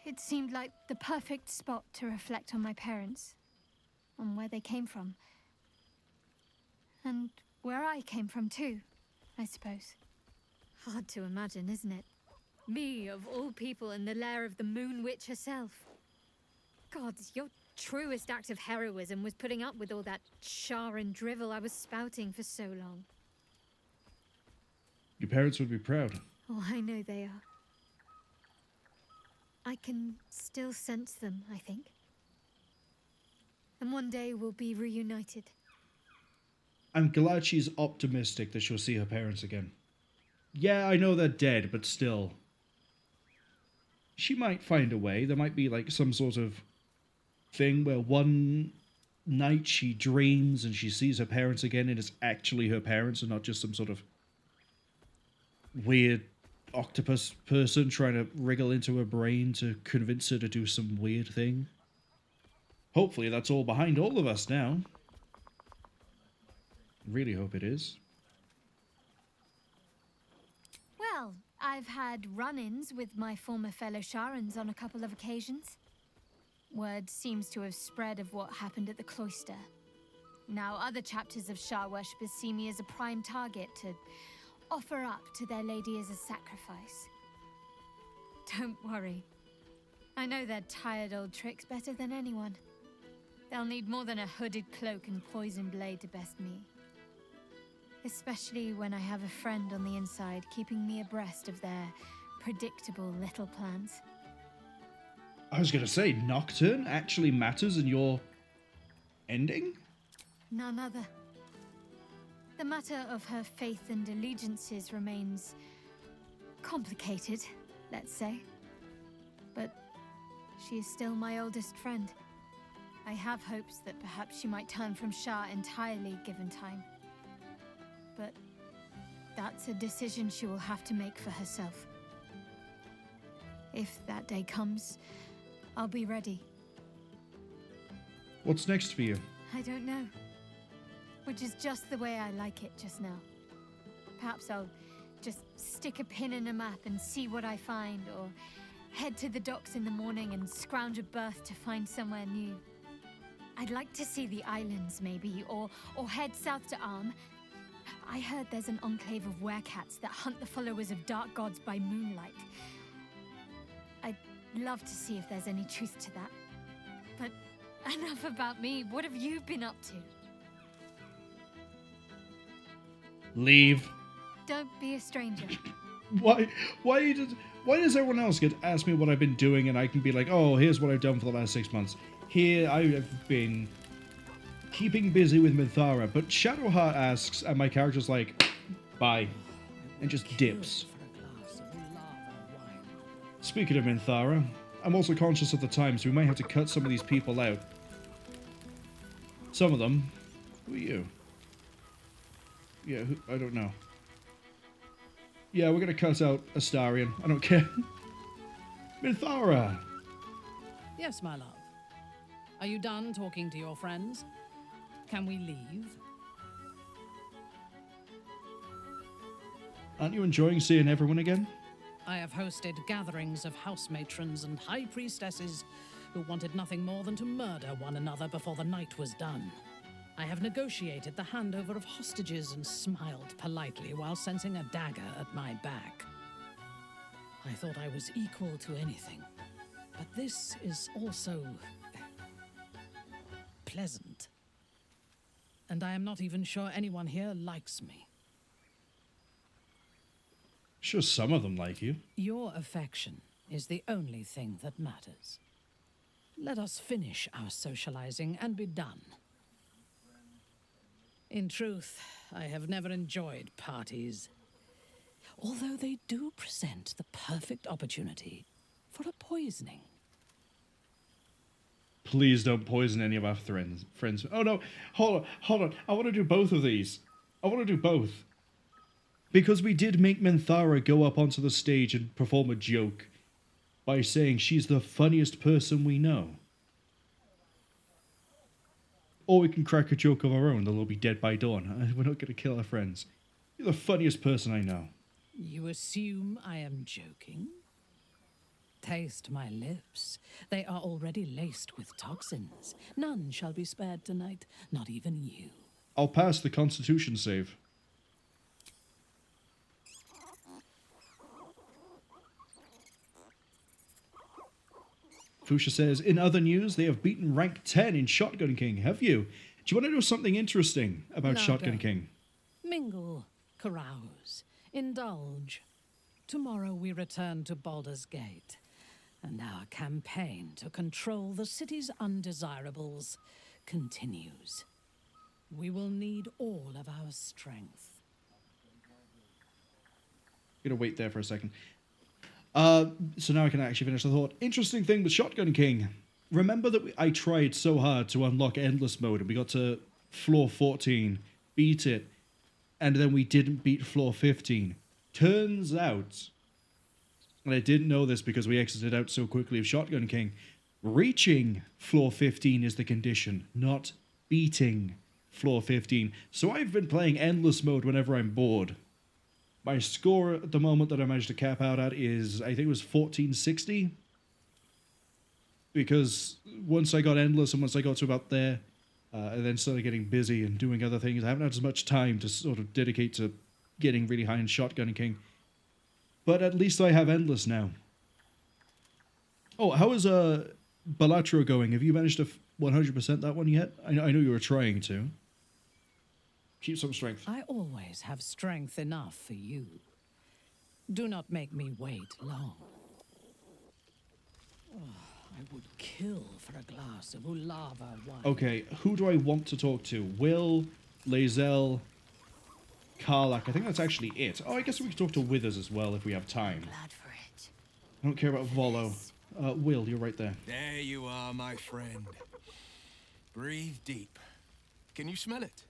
It seemed like the perfect spot to reflect on my parents, on where they came from. And where I came from too, I suppose. Hard to imagine, isn't it? Me, of all people, in the lair of the Moon Witch herself. God, your truest act of heroism was putting up with all that char and drivel I was spouting for so long. Your parents would be proud. Oh, I know they are. I can still sense them, I think. And one day we'll be reunited. I'm glad she's optimistic that she'll see her parents again. Yeah, I know they're dead, but still. She might find a way. There might be like some sort of thing where one night she dreams and she sees her parents again and it's actually her parents and not just some sort of weird octopus person trying to wriggle into her brain to convince her to do some weird thing. Hopefully that's all behind all of us now. Really hope it is. Well, I've had run-ins with my former fellow Sharans on a couple of occasions. Word seems to have spread of what happened at the cloister. Now other chapters of Shar worshippers see me as a prime target to offer up to their lady as a sacrifice. Don't worry. I know their tired old tricks better than anyone. They'll need more than a hooded cloak and poison blade to best me. Especially when I have a friend on the inside keeping me abreast of their predictable little plans. I was going to say, Nocturne actually matters in your ending? None other. The matter of her faith and allegiances remains complicated, let's say. But she is still my oldest friend. I have hopes that perhaps she might turn from Shar entirely given time. But that's a decision she will have to make for herself. If that day comes, I'll be ready. What's next for you? I don't know. Which is just the way I like it just now. Perhaps I'll just stick a pin in a map and see what I find, or head to the docks in the morning and scrounge a berth to find somewhere new. I'd like to see the islands, maybe, or head south to Arm. I heard there's an enclave of werecats that hunt the followers of dark gods by moonlight. I'd love to see if there's any truth to that. But enough about me. What have you been up to? Leave. Don't be a stranger. Why does everyone else get to ask me what I've been doing and I can be like, oh, here's what I've done for the last 6 months. Here I have been keeping busy with Minthara, but Shadowheart asks and my character's like, bye, and just dips. Speaking of Minthara, I'm also conscious of the time, so we might have to cut some of these people out. Some of them. Who are you? Yeah, I don't know. Yeah, we're gonna cut out Astarion. I don't care. Minthara! Yes, my love. Are you done talking to your friends? Can we leave? Aren't you enjoying seeing everyone again? I have hosted gatherings of house matrons and high priestesses who wanted nothing more than to murder one another before the night was done. I have negotiated the handover of hostages and smiled politely while sensing a dagger at my back. I thought I was equal to anything, but this is also pleasant. And I am not even sure anyone here likes me. Sure, some of them like you. Your affection is the only thing that matters. Let us finish our socializing and be done. In truth, I have never enjoyed parties, although they do present the perfect opportunity for a poisoning. Please don't poison any of our friends. Oh no, hold on. I want to do both of these. I want to do both. Because we did make Minthara go up onto the stage and perform a joke by saying she's the funniest person we know. Or we can crack a joke of our own, they'll all be dead by dawn. We're not going to kill our friends. You're the funniest person I know. You assume I am joking? Taste my lips. They are already laced with toxins. None shall be spared tonight, not even you. I'll pass the Constitution save. Fuchsia says, in other news, they have beaten rank 10 in Shotgun King. Have you? Do you want to know something interesting about Now Shotgun go. King? Mingle, carouse, indulge. Tomorrow we return to Baldur's Gate, and our campaign to control the city's undesirables continues. We will need all of our strength. I'm going to wait there for a second. So now I can actually finish the thought. Interesting thing with Shotgun King. Remember that I tried so hard to unlock Endless Mode, and we got to floor 14, beat it, and then we didn't beat floor 15. Turns out, and I didn't know this because we exited out so quickly of Shotgun King, reaching floor 15 is the condition, not beating floor 15. So I've been playing Endless Mode whenever I'm bored. My score at the moment that I managed to cap out at is, I think it was 1460. Because once I got Endless and once I got to about there, I then started getting busy and doing other things. I haven't had as much time to sort of dedicate to getting really high in Shotgun King. But at least I have Endless now. Oh, how is Balatro going? Have you managed to 100% that one yet? I know you were trying to. Keep some strength. I always have strength enough for you. Do not make me wait long. Oh, I would kill for a glass of Ulava wine. Okay, who do I want to talk to? Will, Lae'zel, Karlach. I think that's actually it. Oh, I guess we can talk to Withers as well if we have time. Glad for it. I don't care about Volo. Will, you're right there. There you are, my friend. Breathe deep. Can you smell it?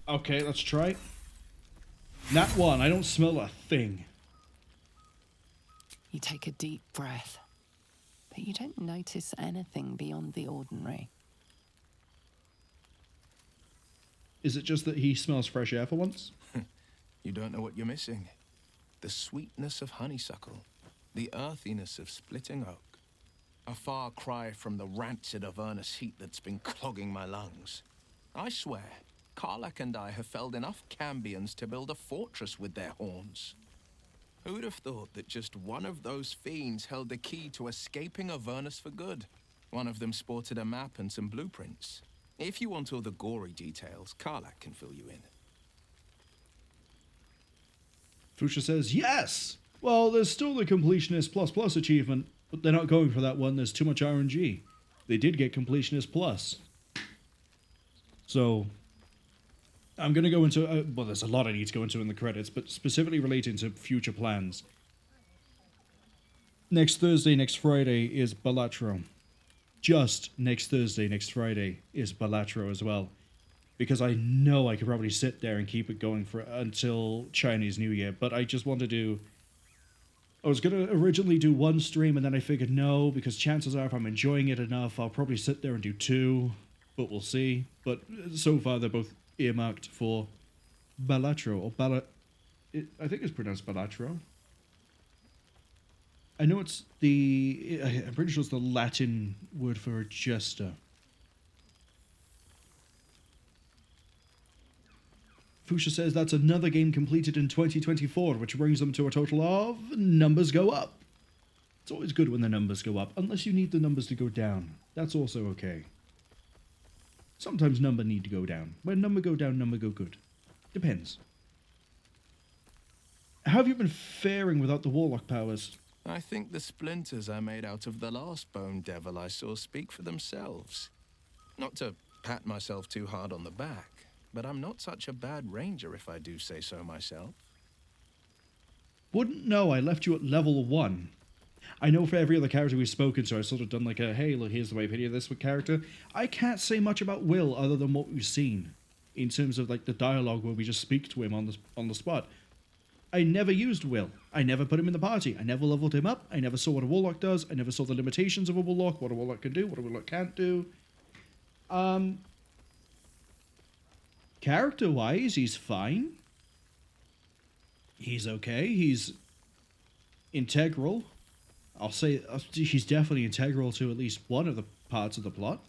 Okay, let's try. Nat 1, I don't smell a thing. You take a deep breath, but you don't notice anything beyond the ordinary. Is it just that he smells fresh air for once? You don't know what you're missing. The sweetness of honeysuckle, the earthiness of splitting oak. A far cry from the rancid Avernus heat that's been clogging my lungs. I swear, Karlach and I have felled enough Cambions to build a fortress with their horns. Who'd have thought that just one of those fiends held the key to escaping Avernus for good? One of them sported a map and some blueprints. If you want all the gory details, Karlach can fill you in. Fuchsia says, yes! Well, there's still the Completionist ++ achievement, but they're not going for that one. There's too much RNG. They did get Completionist Plus. So, I'm going to go into... well, there's a lot I need to go into in the credits, but specifically relating to future plans. Next Thursday, next Friday is Balatro. Just next Thursday, next Friday is Balatro as well. Because I know I could probably sit there and keep it going for until Chinese New Year, but I just want to do... I was going to originally do one stream, and then I figured no, because chances are if I'm enjoying it enough, I'll probably sit there and do two. but we'll see. But so far, they're both earmarked for Balatro, or I think it's pronounced Balatro. I know it's I'm pretty sure it's the Latin word for a jester. Fuchsia says that's another game completed in 2024, which brings them to a total of numbers go up. It's always good when the numbers go up, unless you need the numbers to go down. That's also okay. Sometimes number need to go down. When number go down, number go good. Depends. How have you been faring without the warlock powers? I think the splinters I made out of the last bone devil I saw speak for themselves. Not to pat myself too hard on the back, but I'm not such a bad ranger if I do say so myself. Wouldn't know. I left you at level 1. I know for every other character we've spoken to, I've sort of done like a, hey, look, here's the way of hitting this character. I can't say much about Will other than what we've seen, in terms of like the dialogue where we just speak to him on the spot. I never used Will. I never put him in the party. I never leveled him up. I never saw what a warlock does. I never saw the limitations of a warlock, what a warlock can do, what a warlock can't do. Character-wise, he's fine. He's okay. He's integral. I'll say he's definitely integral to at least one of the parts of the plot.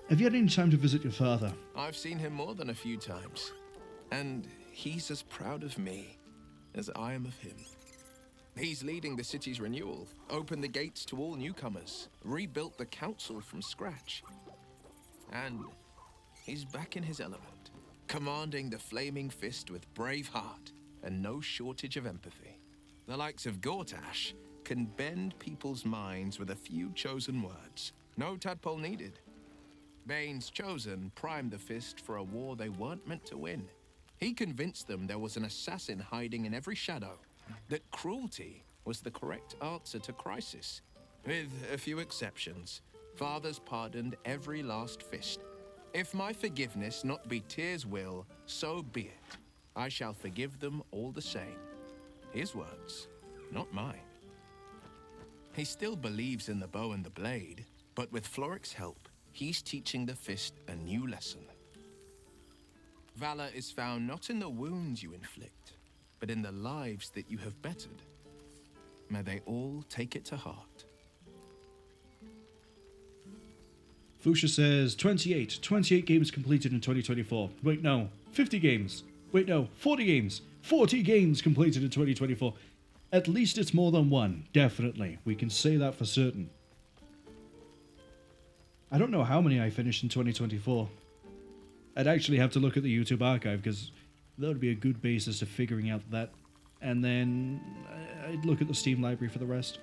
Have you had any time to visit your father? I've seen him more than a few times, and he's as proud of me as I am of him. He's leading the city's renewal, opened the gates to all newcomers, rebuilt the council from scratch. And he's back in his element, commanding the flaming fist with brave heart and no shortage of empathy. The likes of Gortash can bend people's minds with a few chosen words. No tadpole needed. Bane's chosen primed the fist for a war they weren't meant to win. He convinced them there was an assassin hiding in every shadow, that cruelty was the correct answer to crisis. With a few exceptions, fathers pardoned every last fist. If my forgiveness not be Tyr's will, so be it. I shall forgive them all the same. His words, not mine. He still believes in the bow and the blade, but with Floric's help, he's teaching the fist a new lesson. Valor is found not in the wounds you inflict, but in the lives that you have bettered. May they all take it to heart. Fuchsia says 28 games completed in 2024. Wait, no, 50 games. Wait, no, 40 games. 40 games completed in 2024. At least it's more than one, definitely. We can say that for certain. I don't know how many I finished in 2024. I'd actually have to look at the YouTube archive, because that would be a good basis of figuring out that. And then I'd look at the Steam library for the rest.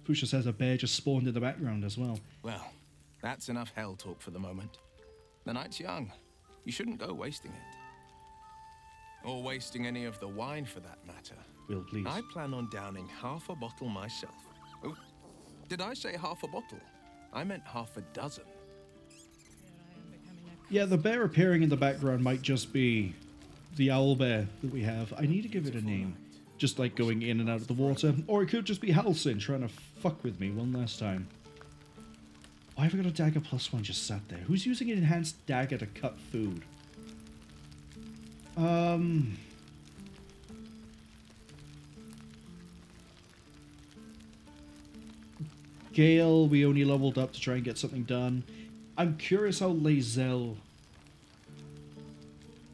Fuchsia says a bear just spawned in the background as well. Well, that's enough hell talk for the moment. The night's young. You shouldn't go wasting it. Or wasting any of the wine for that matter. Will, please. I plan on downing half a bottle myself. Oh, did I say half a bottle? I meant half a dozen. Yeah, the bear appearing in the background might just be the owl bear that we have. I need to give it a name. Just like going in and out of the water. Or it could just be Halcyon trying to fuck with me one last time. Why have I got a dagger +1 just sat there? Who's using an enhanced dagger to cut food? Gale, we only leveled up to try and get something done. I'm curious how Lae'zel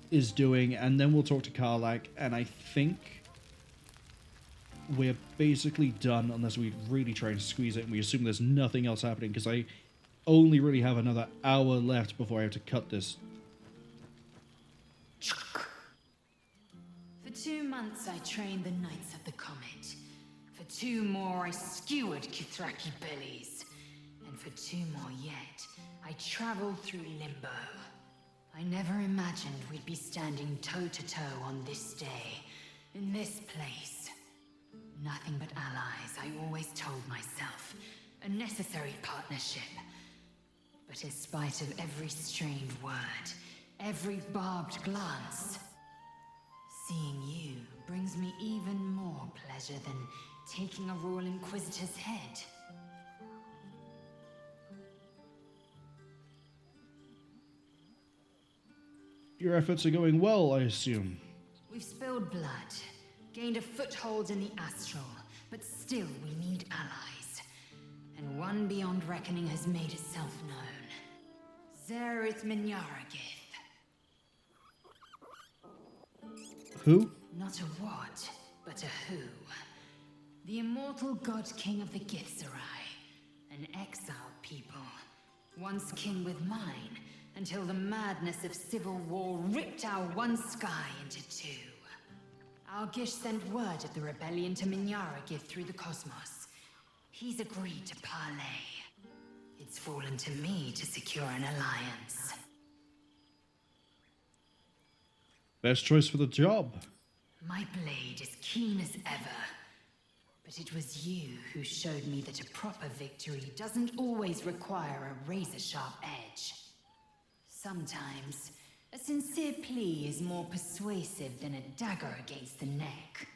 is doing, and then we'll talk to Karlach, and I think we're basically done unless we really try and squeeze it and we assume there's nothing else happening, because I only really have another hour left before I have to cut this. For 2 months I trained the Knights of the Comet. For 2 more I skewered Kithraki bellies. And for 2 more yet, I traveled through Limbo. I never imagined we'd be standing toe-to-toe on this day, in this place. Nothing but allies, I always told myself. A necessary partnership. But in spite of every strained word, every barbed glance, seeing you brings me even more pleasure than taking a Royal Inquisitor's head. Your efforts are going well, I assume. We've spilled blood, gained a foothold in the Astral, but still we need allies. And one beyond reckoning has made itself known. Zerith Minyaragith. Who? Not a what, but a who. The immortal god king of the Githzerai. An exiled people. Once kin with mine, until the madness of civil war ripped our one sky into two. Our Gish sent word of the rebellion to Minyaragith through the cosmos. He's agreed to parley. It's fallen to me to secure an alliance. Best choice for the job. My blade is keen as ever. But it was you who showed me that a proper victory doesn't always require a razor-sharp edge. Sometimes, a sincere plea is more persuasive than a dagger against the neck.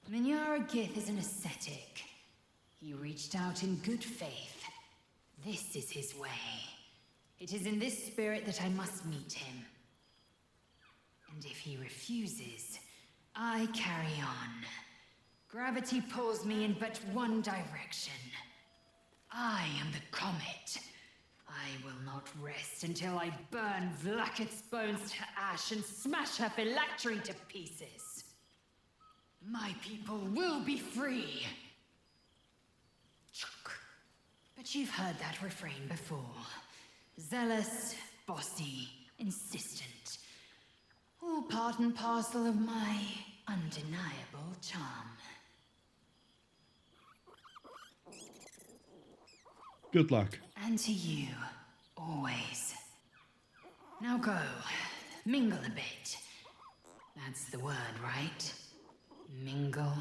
Minyaragith is an ascetic. He reached out in good faith. This is his way. It is in this spirit that I must meet him. And if he refuses, I carry on. Gravity pulls me in but one direction. I am the comet. I will not rest until I burn Vlaakith's bones to ash and smash her phylactery to pieces. My people will be free. But you've heard that refrain before. Zealous, bossy, insistent. All part and parcel of my undeniable charm. Good luck. And to you, always. Now go, mingle a bit. That's the word, right? Mingle.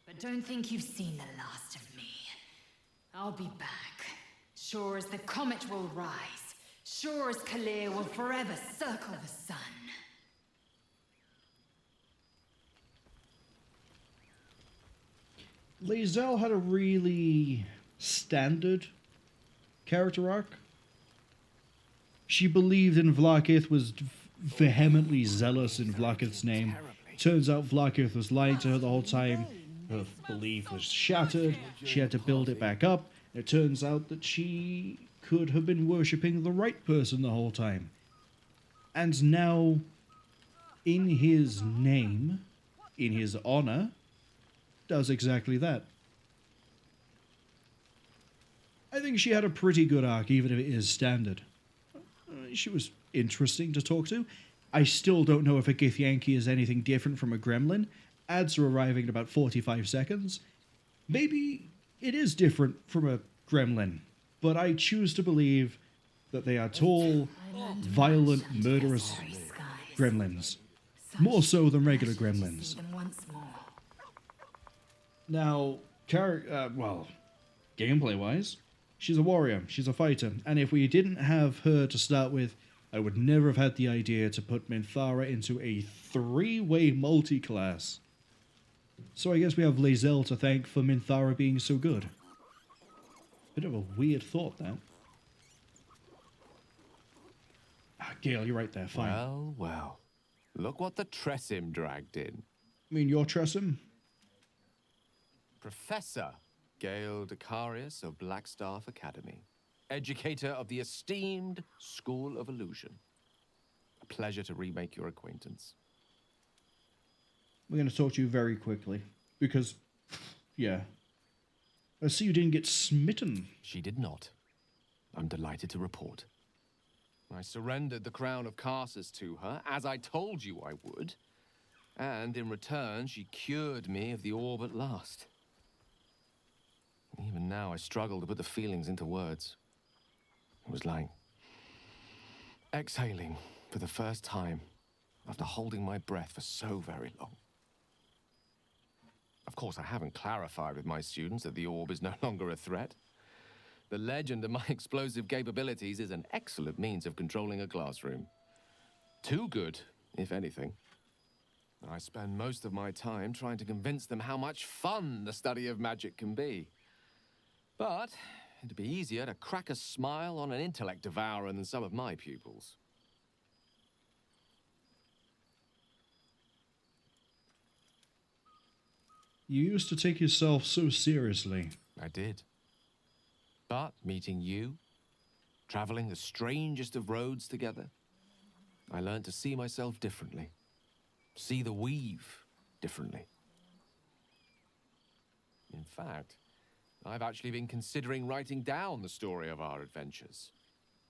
But don't think you've seen the last of me. I'll be back. Sure as the comet will rise. Sure as Kalir will forever circle the sun. Lae'zel had a really standard character arc. She believed in Vlaakith, was vehemently zealous in Vlaakith's name. Turns out Vlaakith was lying to her the whole time. Her belief was shattered. She had to build it back up. It turns out that she could have been worshipping the right person the whole time. And now, in his name, in his honor, does exactly that. I think she had a pretty good arc, even if it is standard. She was interesting to talk to. I still don't know if a Githyanki is anything different from a gremlin. Ads are arriving in about 45 seconds. Maybe it is different from a gremlin, but I choose to believe that they are tall, violent, murderous gremlins. More so than regular gremlins. Now, gameplay-wise, she's a warrior, she's a fighter, and if we didn't have her to start with, I would never have had the idea to put Minthara into a three-way multi-class. So I guess we have Lae'zel to thank for Minthara being so good. Bit of a weird thought, that. Gale, you're right there, fine. Well, well. Look what the Tressim dragged in. I mean, your Tressim? Professor Gale Decarius of Blackstaff Academy. Educator of the esteemed School of Illusion. A pleasure to remake your acquaintance. We're going to talk to you very quickly. Because, yeah. I see you didn't get smitten. She did not. I'm delighted to report. I surrendered the crown of Karsus to her, as I told you I would. And in return, she cured me of the orb at last. Even now, I struggle to put the feelings into words. It was like exhaling for the first time after holding my breath for so very long. Of course, I haven't clarified with my students that the orb is no longer a threat. The legend of my explosive capabilities is an excellent means of controlling a classroom. Too good, if anything. I spend most of my time trying to convince them how much fun the study of magic can be. But it'd be easier to crack a smile on an intellect devourer than some of my pupils. You used to take yourself so seriously. I did. But meeting you, traveling the strangest of roads together, I learned to see myself differently. See the weave differently. In fact, I've actually been considering writing down the story of our adventures.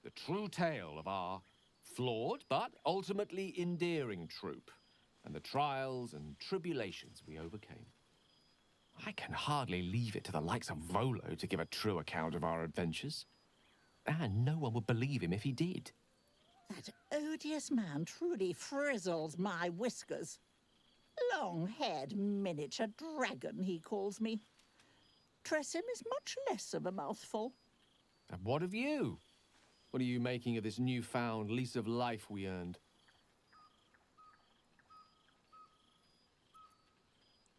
The true tale of our flawed but ultimately endearing troop, and the trials and tribulations we overcame. I can hardly leave it to the likes of Volo to give a true account of our adventures. And no one would believe him if he did. That odious man truly frizzles my whiskers. Long-haired miniature dragon, he calls me. Tressym is much less of a mouthful. And what of you? What are you making of this newfound lease of life we earned?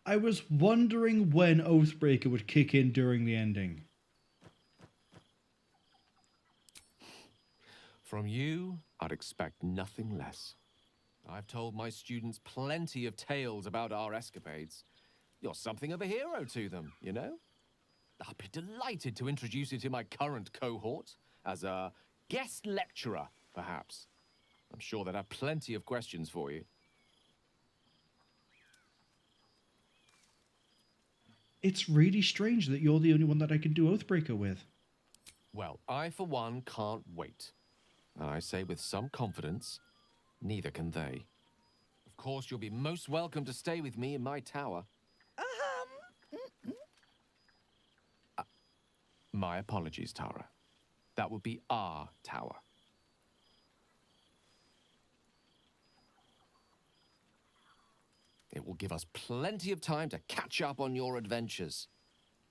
I was wondering when Oathbreaker would kick in during the ending. From you, I'd expect nothing less. I've told my students plenty of tales about our escapades. You're something of a hero to them, you know? I'd be delighted to introduce you to my current cohort as a guest lecturer, perhaps. I'm sure they'd have plenty of questions for you. It's really strange that you're the only one that I can do Oathbreaker with. Well, I, for one, can't wait. And I say with some confidence, neither can they. Of course, you'll be most welcome to stay with me in my tower. My apologies, Tara. That would be our tower. It will give us plenty of time to catch up on your adventures.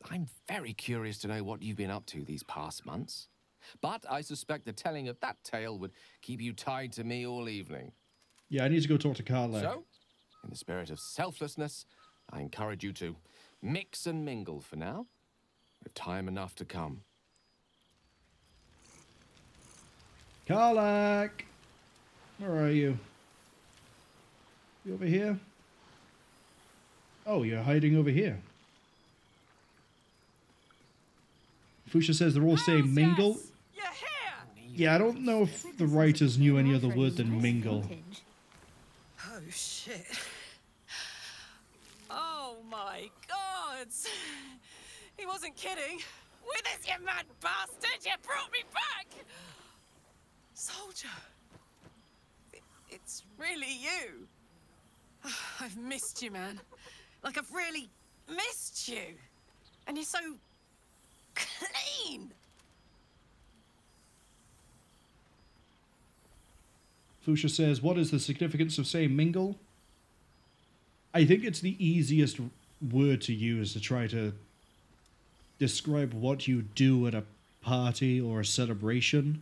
I'm very curious to know what you've been up to these past months. But I suspect the telling of that tale would keep you tied to me all evening. Yeah, I need to go talk to Carla. So, in the spirit of selflessness, I encourage you to mix and mingle for now, with time enough to come. Karlak! Where are you? You over here? Oh, you're hiding over here. Fusha says they're all saying mingle. Yeah, I don't know if the writers knew any other word than mingle. Oh, shit. Oh, my God. He wasn't kidding. Withers, you mad bastard! You brought me back! Soldier. It's really you. I've missed you, man. Like, I've really missed you. And you're so clean. Fusha says, what is the significance of saying mingle? I think it's the easiest word to use to try to describe what you do at a party or a celebration,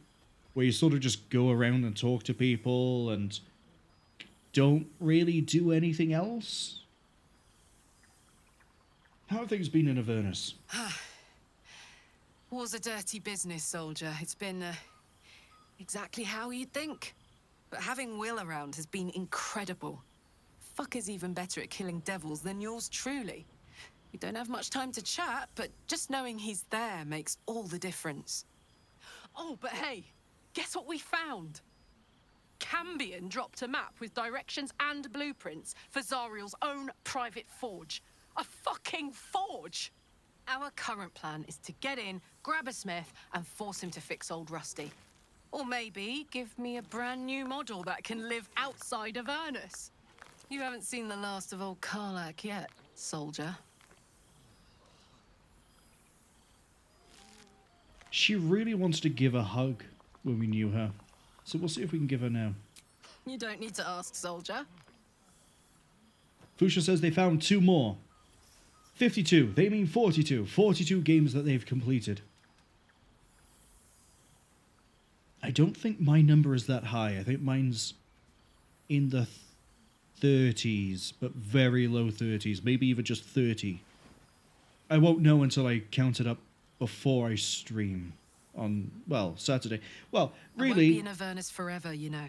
where you sort of just go around and talk to people and don't really do anything else. How have things been in Avernus? War's a dirty business, soldier. It's been exactly how you'd think. But having Will around has been incredible. Fucker's even better at killing devils than yours truly. We don't have much time to chat, but just knowing he's there makes all the difference. Oh, but hey, guess what we found? Cambion dropped a map with directions and blueprints for Zariel's own private forge. A fucking forge! Our current plan is to get in, grab a smith, and force him to fix old Rusty. Or maybe give me a brand new model that can live outside of Avernus. You haven't seen the last of old Karlak yet, soldier. She really wants to give a hug when we knew her. So we'll see if we can give her now. You don't need to ask, soldier. Fusha says they found 2 more. 52. They mean 42. 42 games that they've completed. I don't think my number is that high. I think mine's in the 30s, but very low 30s, maybe even just 30. I won't know until I count it up before I stream on, well, Saturday. Well, I won't really, be in Avernus forever, you know.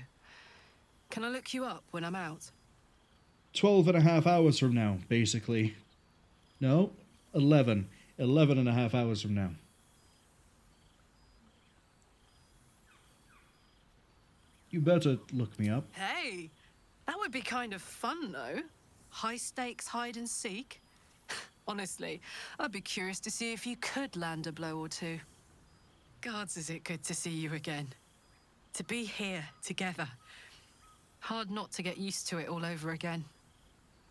Can I look you up when I'm out? 12 and a half hours from now, basically. No, 11. 11 and a half hours from now. You better look me up. Hey, that would be kind of fun, though. High stakes hide and seek. Honestly, I'd be curious to see if you could land a blow or two. Gods, is it good to see you again. To be here, together. Hard not to get used to it all over again.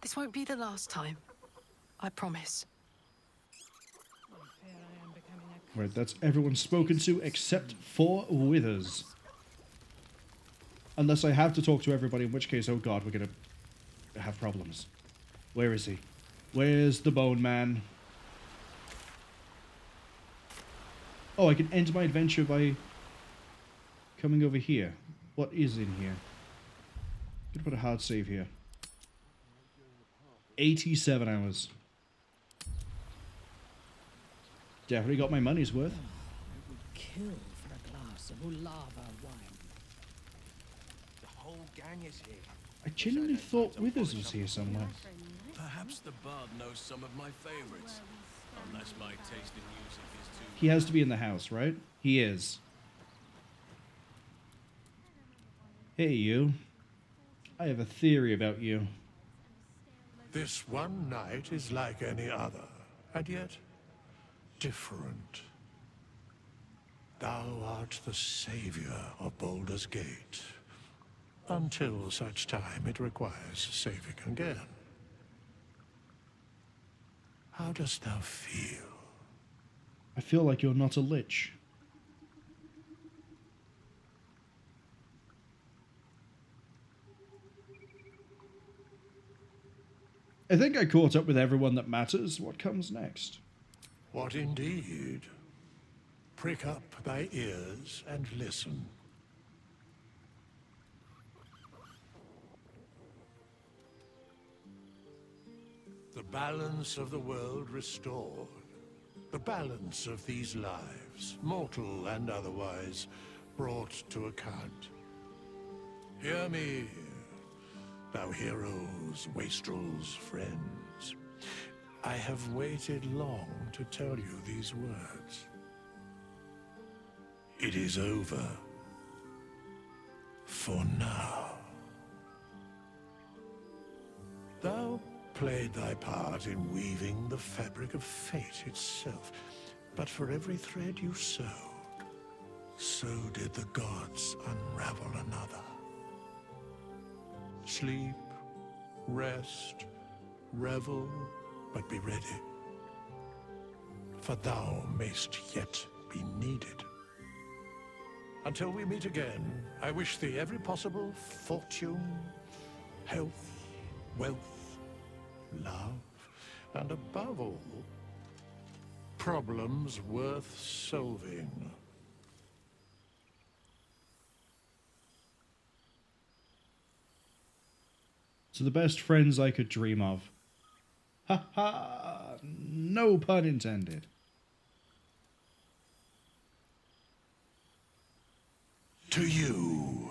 This won't be the last time. I promise. Right, that's everyone spoken to except for Withers. Unless I have to talk to everybody, in which case, oh god, we're gonna have problems. Where is he? Where's the Bone Man? Oh, I can end my adventure by coming over here. What is in here? I'm gonna put a hard save here. 87 hours. Definitely got my money's worth. I would kill for a glass of Ulava wine. The whole gang is here. I genuinely thought Withers was here somewhere. Perhaps the bard knows some of my favorites. Unless my taste in music is too... He has to be in the house, right? He is. Hey, you. I have a theory about you. This one night is like any other, and yet different. Thou art the savior of Baldur's Gate, until such time it requires saving again. How dost thou feel? I feel like you're not a lich. I think I caught up with everyone that matters. What comes next? What indeed? Prick up thy ears and listen. The balance of the world restored. The balance of these lives, mortal and otherwise, brought to account. Hear me, thou heroes, wastrels, friends. I have waited long to tell you these words. It is over. For now. Thou played thy part in weaving the fabric of fate itself, but for every thread you sewed, so did the gods unravel another. Sleep, rest, revel, but be ready, for thou mayst yet be needed. Until we meet again, I wish thee every possible fortune, health, wealth, love, and above all, problems worth solving. To the best friends I could dream of. Ha ha! No pun intended. To you.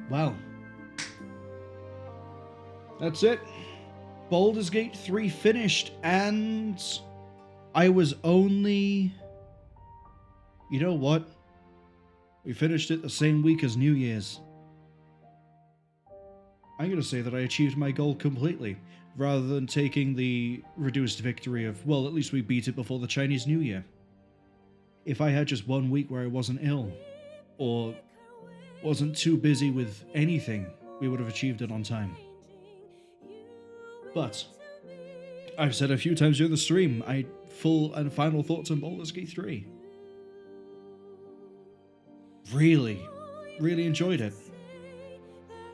Wow. That's it. Baldur's Gate 3 finished, and I was only... You know what? We finished it the same week as New Year's. I'm going to say that I achieved my goal completely, rather than taking the reduced victory of, well, at least we beat it before the Chinese New Year. If I had just 1 week where I wasn't ill, or wasn't too busy with anything, we would have achieved it on time. But I've said a few times during the stream, I had full and final thoughts on Baldur's Gate 3. Really, really enjoyed it.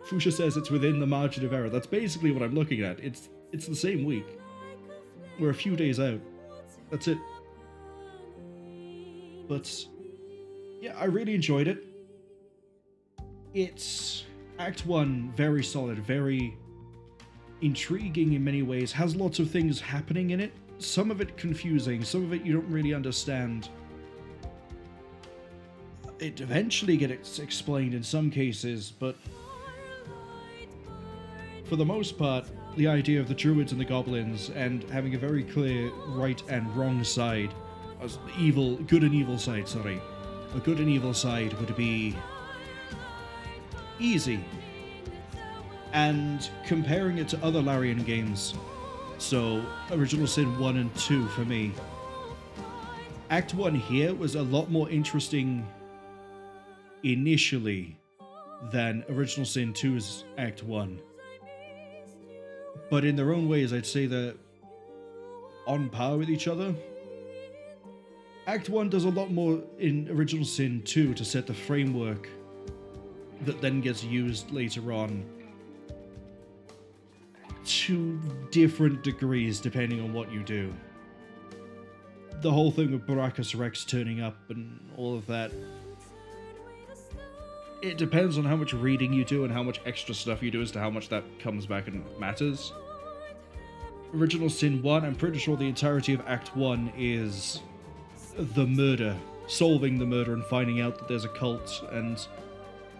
Fuchsia says it's within the margin of error. That's basically what I'm looking at. It's the same week. We're a few days out. That's it. But yeah, I really enjoyed it. It's Act 1, very solid, very intriguing in many ways, has lots of things happening in it. Some of it confusing, some of it you don't really understand. It eventually gets explained in some cases, but for the most part, the idea of the druids and the goblins and having a very clear right and wrong side, good and evil side, sorry. A good and evil side would be easy. And comparing it to other Larian games, so Original Sin 1 and 2 for me, Act 1 here was a lot more interesting initially than Original Sin 2's Act 1. But in their own ways, I'd say they're on par with each other. Act 1 does a lot more in Original Sin 2 to set the framework that then gets used later on to different degrees depending on what you do. The whole thing with Baracus Rex turning up and all of that, it depends on how much reading you do and how much extra stuff you do as to how much that comes back and matters. Original Sin 1, I'm pretty sure the entirety of Act 1 is the murder, solving the murder and finding out that there's a cult, and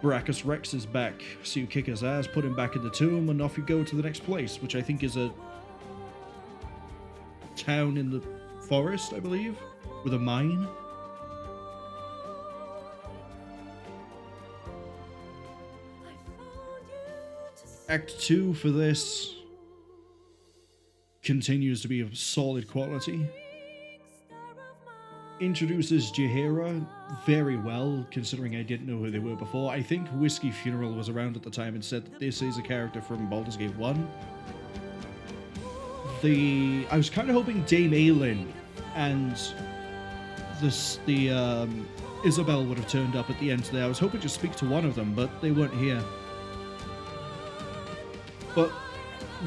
Baracus Rex is back, so you kick his ass, put him back in the tomb, and off you go to the next place, which I think is a town in the forest, I believe, with a mine. Act 2 for this continues to be of solid quality. Introduces Jaheira very well, considering I didn't know who they were before. I think Whiskey Funeral was around at the time and said that this is a character from Baldur's Gate 1. I was kind of hoping Dame Aelin and Isabel would have turned up at the end there. I was hoping to speak to one of them, but they weren't here. But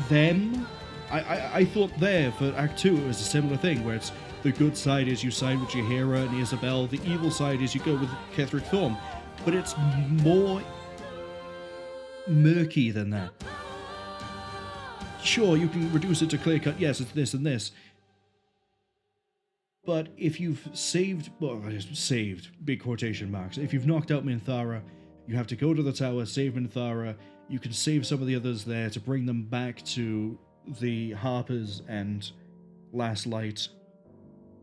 them, I thought there for Act 2 it was a similar thing, where it's the good side is you side with Jaheira and Isabel, the evil side is you go with Ketheric Thorm. But it's more murky than that. Sure, you can reduce it to clear cut, yes, it's this and this. But if you've saved, big quotation marks, if you've knocked out Minthara, you have to go to the tower, save Minthara, you can save some of the others there to bring them back to the Harpers and Last Light.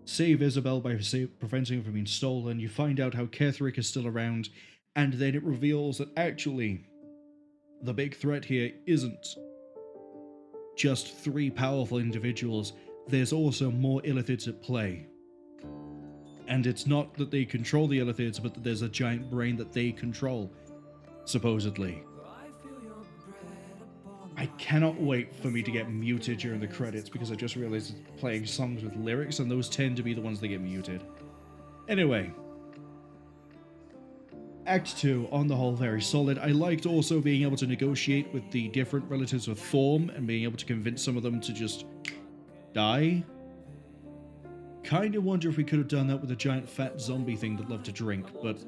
Save Isabel by preventing her from being stolen. You find out how Ketheric is still around, and then it reveals that actually the big threat here isn't just 3 powerful individuals. There's also more Illithids at play. And it's not that they control the Illithids, but that there's a giant brain that they control, supposedly. I cannot wait for me to get muted during the credits, because I just realized it's playing songs with lyrics, and those tend to be the ones that get muted. Anyway, Act 2, on the whole, very solid. I liked also being able to negotiate with the different relatives of Thorm, and being able to convince some of them to just die. Kinda wonder if we could have done that with a giant fat zombie thing that loved to drink, but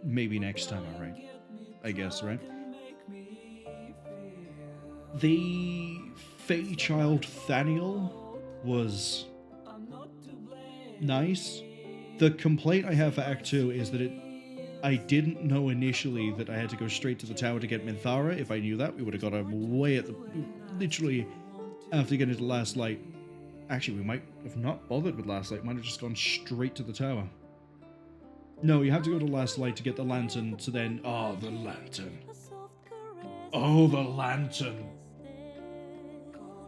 maybe next time, alright? I guess, right? The Fey Child Thaniel was nice. The complaint I have for Act 2 is that I didn't know initially that I had to go straight to the tower to get Minthara. If I knew that, we would have got away at the... literally, after getting to Last Light. Actually, we might have not bothered with Last Light. Might have just gone straight to the tower. No, you have to go to Last Light to get the lantern to then... Oh, the lantern. Oh, the lantern.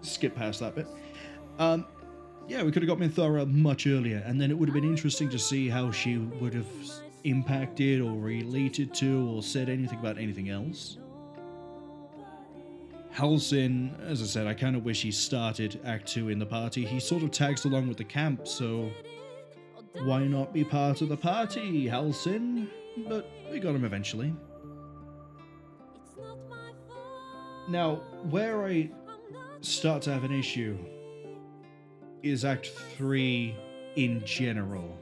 Skip past that bit. Yeah, we could have got Minthara much earlier, and then it would have been interesting to see how she would have impacted or related to or said anything about anything else. Halsin, as I said, I kind of wish he started Act 2 in the party. He sort of tags along with the camp, so why not be part of the party, Halsin? But we got him eventually. Now, where I start to have an issue is Act 3 in general.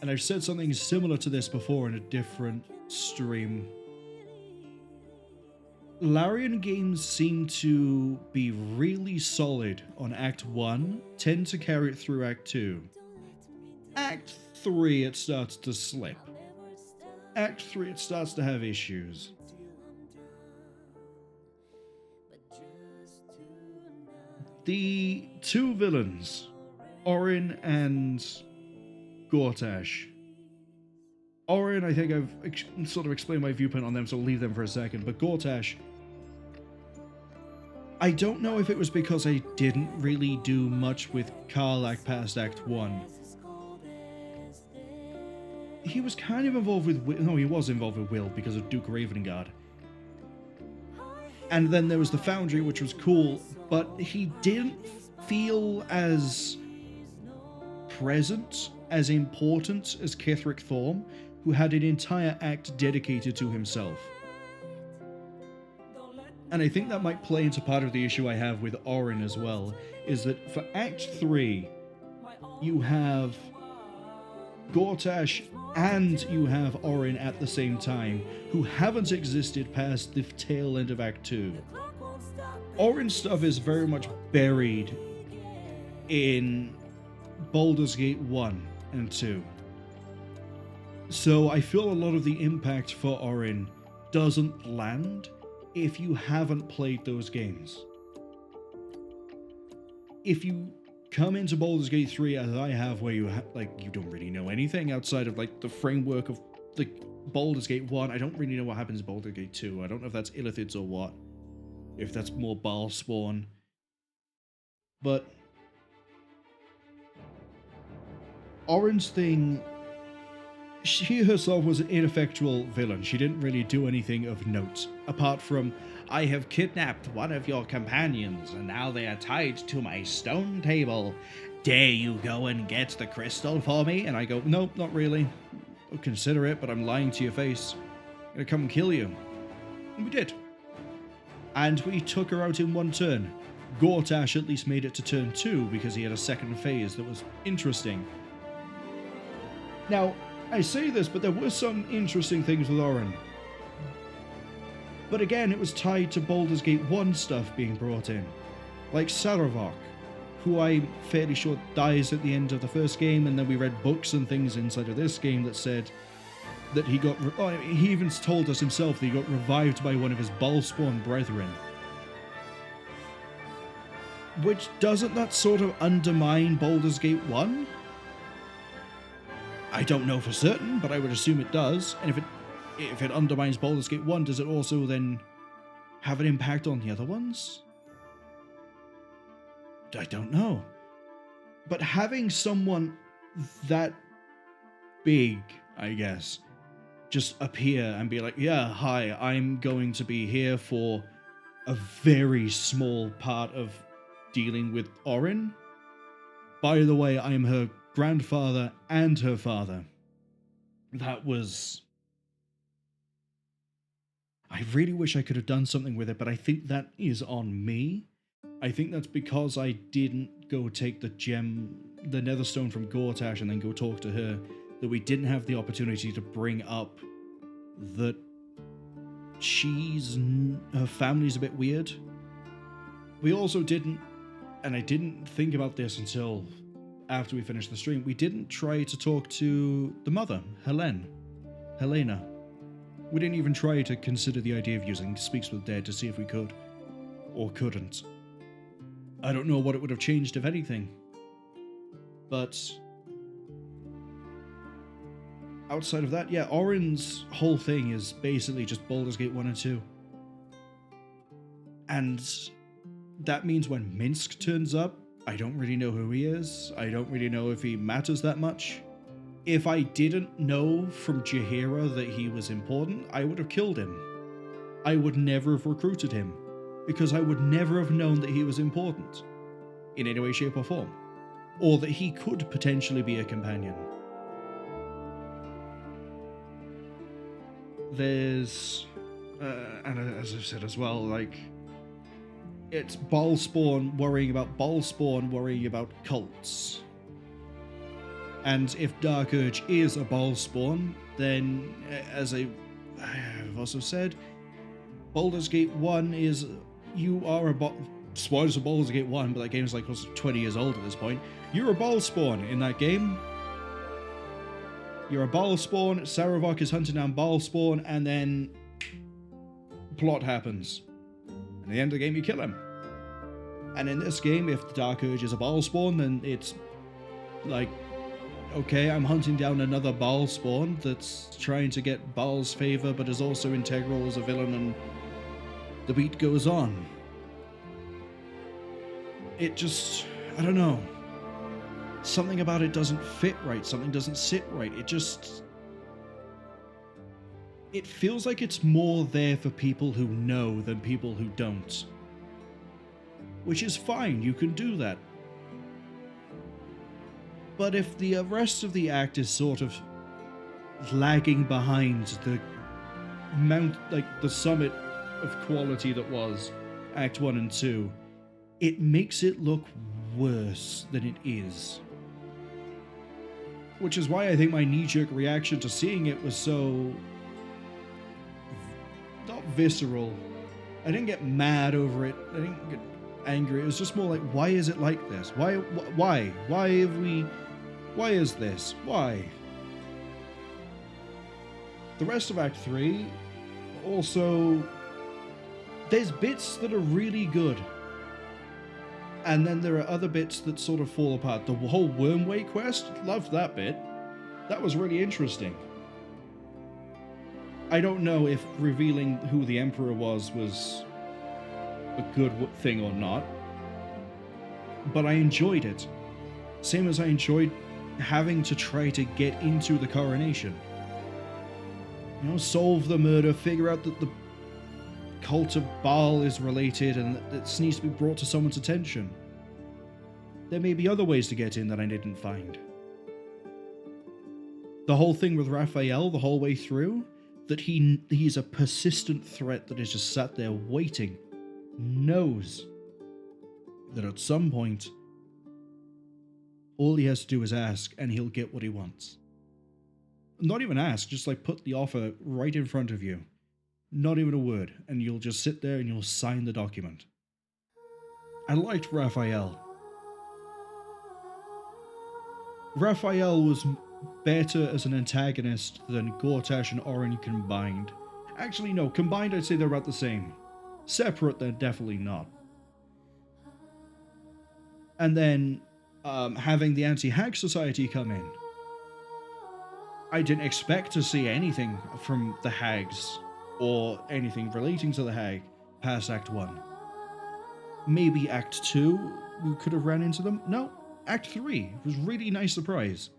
And I've said something similar to this before in a different stream. Larian games seem to be really solid on Act 1, tend to carry it through Act 2. Act 3, it starts to slip. Act 3, it starts to have issues. The two villains, Orin and Gortash. Orin, I think I've sort of explained my viewpoint on them, so I'll leave them for a second. But Gortash, I don't know if it was because I didn't really do much with Karlach past Act 1. He was kind of involved with Will. No, he was involved with Will because of Duke Ravengard. And then there was the Foundry, which was cool, but he didn't feel as present, as important as Kithric Thorm, who had an entire act dedicated to himself. And I think that might play into part of the issue I have with Orin as well, is that for Act 3, you have Gortash and you have Orin at the same time, who haven't existed past the tail end of Act 2. Orin's stuff is very much buried in Baldur's Gate 1 and 2. So I feel a lot of the impact for Orin doesn't land if you haven't played those games. If you come into Baldur's Gate 3 as I have, where you you don't really know anything outside of the framework of the Baldur's Gate 1, I don't really know what happens in Baldur's Gate 2. I don't know if that's Illithids or what. If that's more Baalspawn. But Orin's thing, she herself was an ineffectual villain. She didn't really do anything of note, apart from, I have kidnapped one of your companions, and now they are tied to my stone table. Dare you go and get the crystal for me? And I go, nope, not really. I'll consider it, but I'm lying to your face. I'm gonna come and kill you. And we did. And we took her out in one turn. Gortash at least made it to turn 2 because he had a second phase that was interesting. Now, I say this, but there were some interesting things with Orin. But again, it was tied to Baldur's Gate 1 stuff being brought in. Like Saravok, who I'm fairly sure dies at the end of the first game, and then we read books and things inside of this game that said that he got... he even told us himself that he got revived by one of his Baalspawn brethren. Which, doesn't that sort of undermine Baldur's Gate 1? I don't know for certain, but I would assume it does. And if it undermines Baldur's Gate 1, does it also then have an impact on the other ones? I don't know. But having someone that big, I guess, just appear and be like, yeah, hi, I'm going to be here for a very small part of dealing with Orin. By the way, I am her grandfather and her father. That was... I really wish I could have done something with it, but I think that is on me. I think that's because I didn't go take the Netherstone from Gortash and then go talk to her, that we didn't have the opportunity to bring up that her family's a bit weird. We also didn't, and I didn't think about this until after we finished the stream, we didn't try to talk to the mother, Helena. We didn't even try to consider the idea of using Speaks with the Dead to see if we could, or couldn't. I don't know what it would have changed, if anything. But outside of that, yeah, Orin's whole thing is basically just Baldur's Gate 1 and 2. And that means when Minsk turns up, I don't really know who he is. I don't really know if he matters that much. If I didn't know from Jaheira that he was important, I would have killed him. I would never have recruited him, because I would never have known that he was important, in any way, shape, or form, or that he could potentially be a companion. There's and as I've said as well, like, it's Ballspawn worrying about Ballspawn worrying about cults. And if Dark Urge is a Ballspawn, then, as I've also said, Baldur's Gate 1 is, you are a spoilers for Baldur's Gate 1, but that game's like close to 20 years old at this point. You're a Ballspawn in that game. You're a Ballspawn, Saravok is hunting down Ballspawn, and then plot happens. And at the end of the game, you kill him. And in this game, if the Dark Urge is a Ballspawn, then it's like, okay, I'm hunting down another Ballspawn that's trying to get Baal's favor, but is also integral as a villain, and the beat goes on. It just, I don't know. Something about it doesn't fit right. Something doesn't sit right. It feels like it's more there for people who know than people who don't. Which is fine, you can do that. But if the rest of the act is sort of lagging behind the summit of quality that was Act 1 and 2, it makes it look worse than it is. Which is why I think my knee-jerk reaction to seeing it was so... not visceral. I didn't get mad over it. I didn't get angry. It was just more like, why is it like this? Why? Why is this? Why? The rest of Act 3, also, there's bits that are really good. And then there are other bits that sort of fall apart. The whole Wyrmway quest, loved that bit. That was really interesting. I don't know if revealing who the Emperor was a good thing or not. But I enjoyed it. Same as I enjoyed having to try to get into the coronation. You know, solve the murder, figure out that the cult of Baal is related and that it needs to be brought to someone's attention. There may be other ways to get in that I didn't find. The whole thing with Raphael the whole way through, that he's a persistent threat that is just sat there waiting, knows that at some point all he has to do is ask and he'll get what he wants. Not even ask, just like put the offer right in front of you. Not even a word, and you'll just sit there and you'll sign the document. I liked Raphael. Raphael was better as an antagonist than Gortash and Orin combined. Actually, no, combined I'd say they're about the same. Separate, they're definitely not. And then, having the Anti-Hag Society come in. I didn't expect to see anything from the Hags, or anything relating to the Hag, past Act 1. Maybe Act 2, we could have ran into them? No, Act 3. It was a really nice surprise.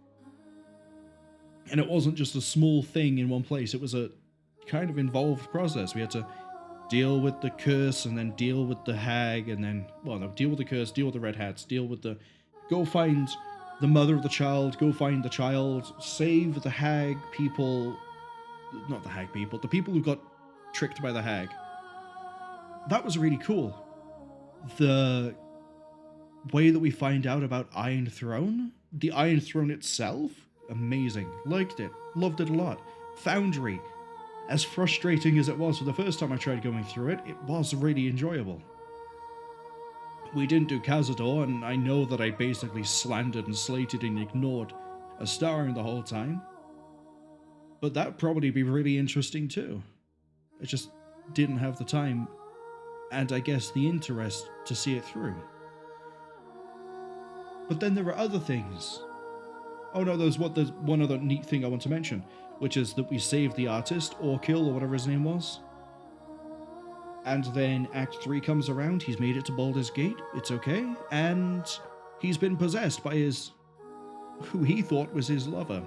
And it wasn't just a small thing in one place, it was a kind of involved process. We had to deal with the curse, and then deal with the Hag, and then, well, no, deal with the curse, deal with the Red Hats, deal with the... go find the mother of the child, go find the child, save the Hag people... not the Hag people, the people who got tricked by the Hag. That was really cool. The way that we find out about Iron Throne, the Iron Throne itself, amazing. Liked it. Loved it a lot. Foundry, as frustrating as it was for the first time I tried going through it, it was really enjoyable. We didn't do Cazador, and I know that I basically slandered and slated and ignored Astarion the whole time. But that'd probably be really interesting too. I just didn't have the time, and I guess the interest to see it through. But then there are other things. Oh no, there's one other neat thing I want to mention, which is that we saved the artist, Orkill, or whatever his name was. And then Act 3 comes around, he's made it to Baldur's Gate, it's okay, and he's been possessed by who he thought was his lover.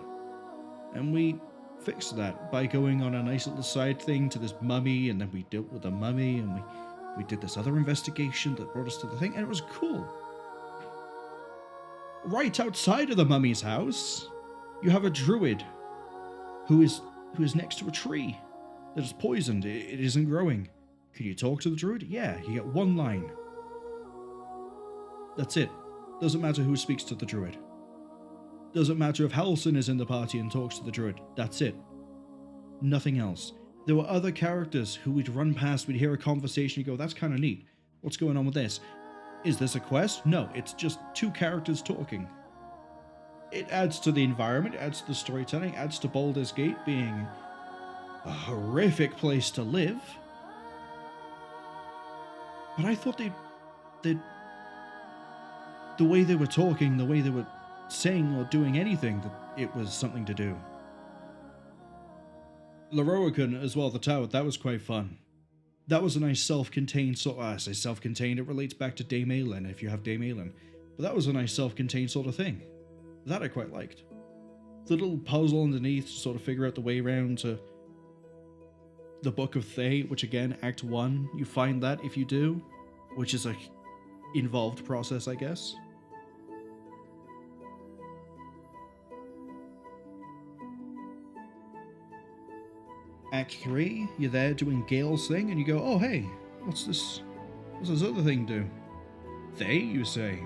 And we fixed that by going on a nice little side thing to this mummy, and then we dealt with the mummy, and we did this other investigation that brought us to the thing, and it was cool. Right outside of the mummy's house, you have a druid who is next to a tree. that it's poisoned, it isn't growing. Can you talk to the druid? Yeah, you get one line. That's it. Doesn't matter who speaks to the druid. Doesn't matter if Halson is in the party and talks to the druid. That's it. Nothing else. There were other characters who we'd run past, we'd hear a conversation, you go, that's kind of neat. What's going on with this? Is this a quest? No, it's just two characters talking. It adds to the environment, it adds to the storytelling, adds to Baldur's Gate being a horrific place to live. But I thought the way they were talking, the way they were saying or doing anything, that it was something to do. Loroakan as well, the tower, that was quite fun. That was a nice self-contained sort of, I say self-contained, it relates back to Dame Aelin if you have Dame Aelin. But that was a nice self-contained sort of thing. That I quite liked. The little puzzle underneath to sort of figure out the way around to the Book of Thay, which again, Act 1, you find that if you do, which is a involved process, I guess. Act 3, you're there doing Gale's thing, and you go, oh hey, what's this other thing do? Thay, you say.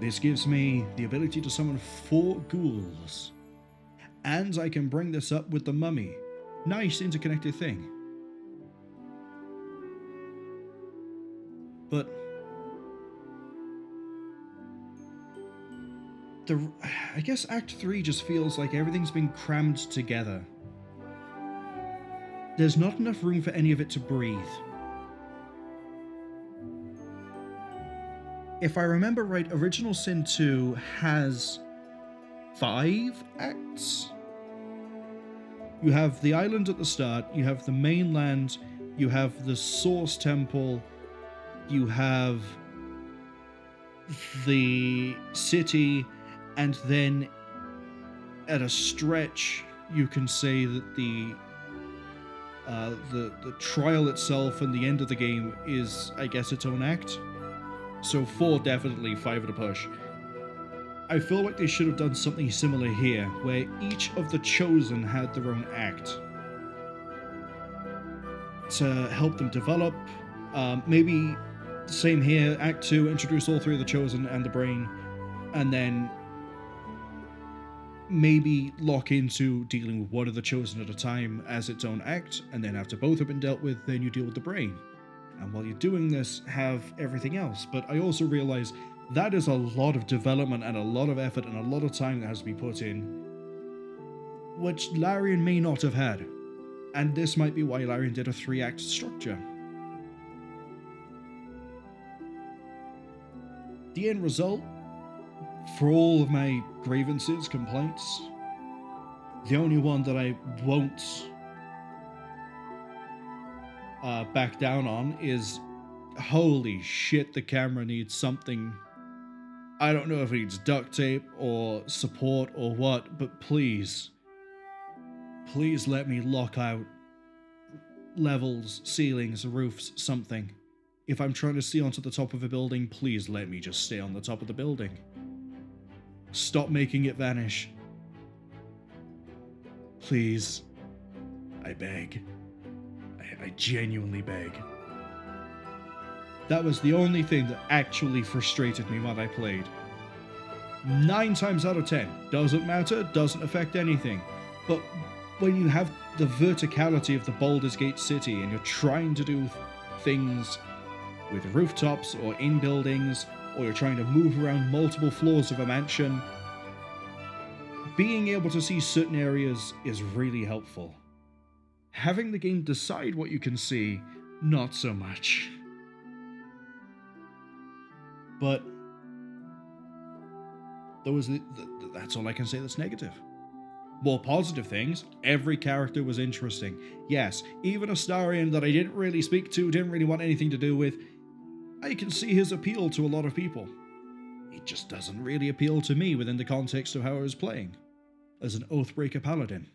This gives me the ability to summon 4 ghouls. And I can bring this up with the mummy. Nice interconnected thing. But I guess Act 3 just feels like everything's been crammed together. There's not enough room for any of it to breathe. If I remember right, Original Sin 2 has 5 acts? You have the island at the start, you have the mainland, you have the Source Temple, you have the city, and then at a stretch you can say that the trial itself and the end of the game is, I guess, its own act. So 4 definitely, 5 at a push. I feel like they should have done something similar here, where each of the Chosen had their own act to help them develop. Maybe same here, Act 2, introduce all 3 of the Chosen and the Brain, and then maybe lock into dealing with one of the Chosen at a time as its own act, and then after both have been dealt with, then you deal with the Brain. And while you're doing this, have everything else. But I also realize that is a lot of development and a lot of effort and a lot of time that has to be put in, which Larian may not have had. And this might be why Larian did a 3-act structure. The end result, for all of my grievances, complaints, the only one that I won't back down on is, holy shit, the camera needs something. I don't know if it needs duct tape or support or what, but please let me lock out levels, ceilings, roofs, something. If I'm trying to see onto the top of a building, please let me just stay on the top of the building. Stop making it vanish. Please. I beg. I genuinely beg. That was the only thing that actually frustrated me when I played. 9 times out of 10. Doesn't matter, doesn't affect anything. But when you have the verticality of the Baldur's Gate city and you're trying to do things with rooftops or in buildings, or you're trying to move around multiple floors of a mansion, being able to see certain areas is really helpful. Having the game decide what you can see, not so much. But that's all I can say that's negative. More positive things, every character was interesting. Yes, even Astarion that I didn't really speak to, didn't really want anything to do with, I can see his appeal to a lot of people. It just doesn't really appeal to me within the context of how I was playing, as an Oathbreaker Paladin.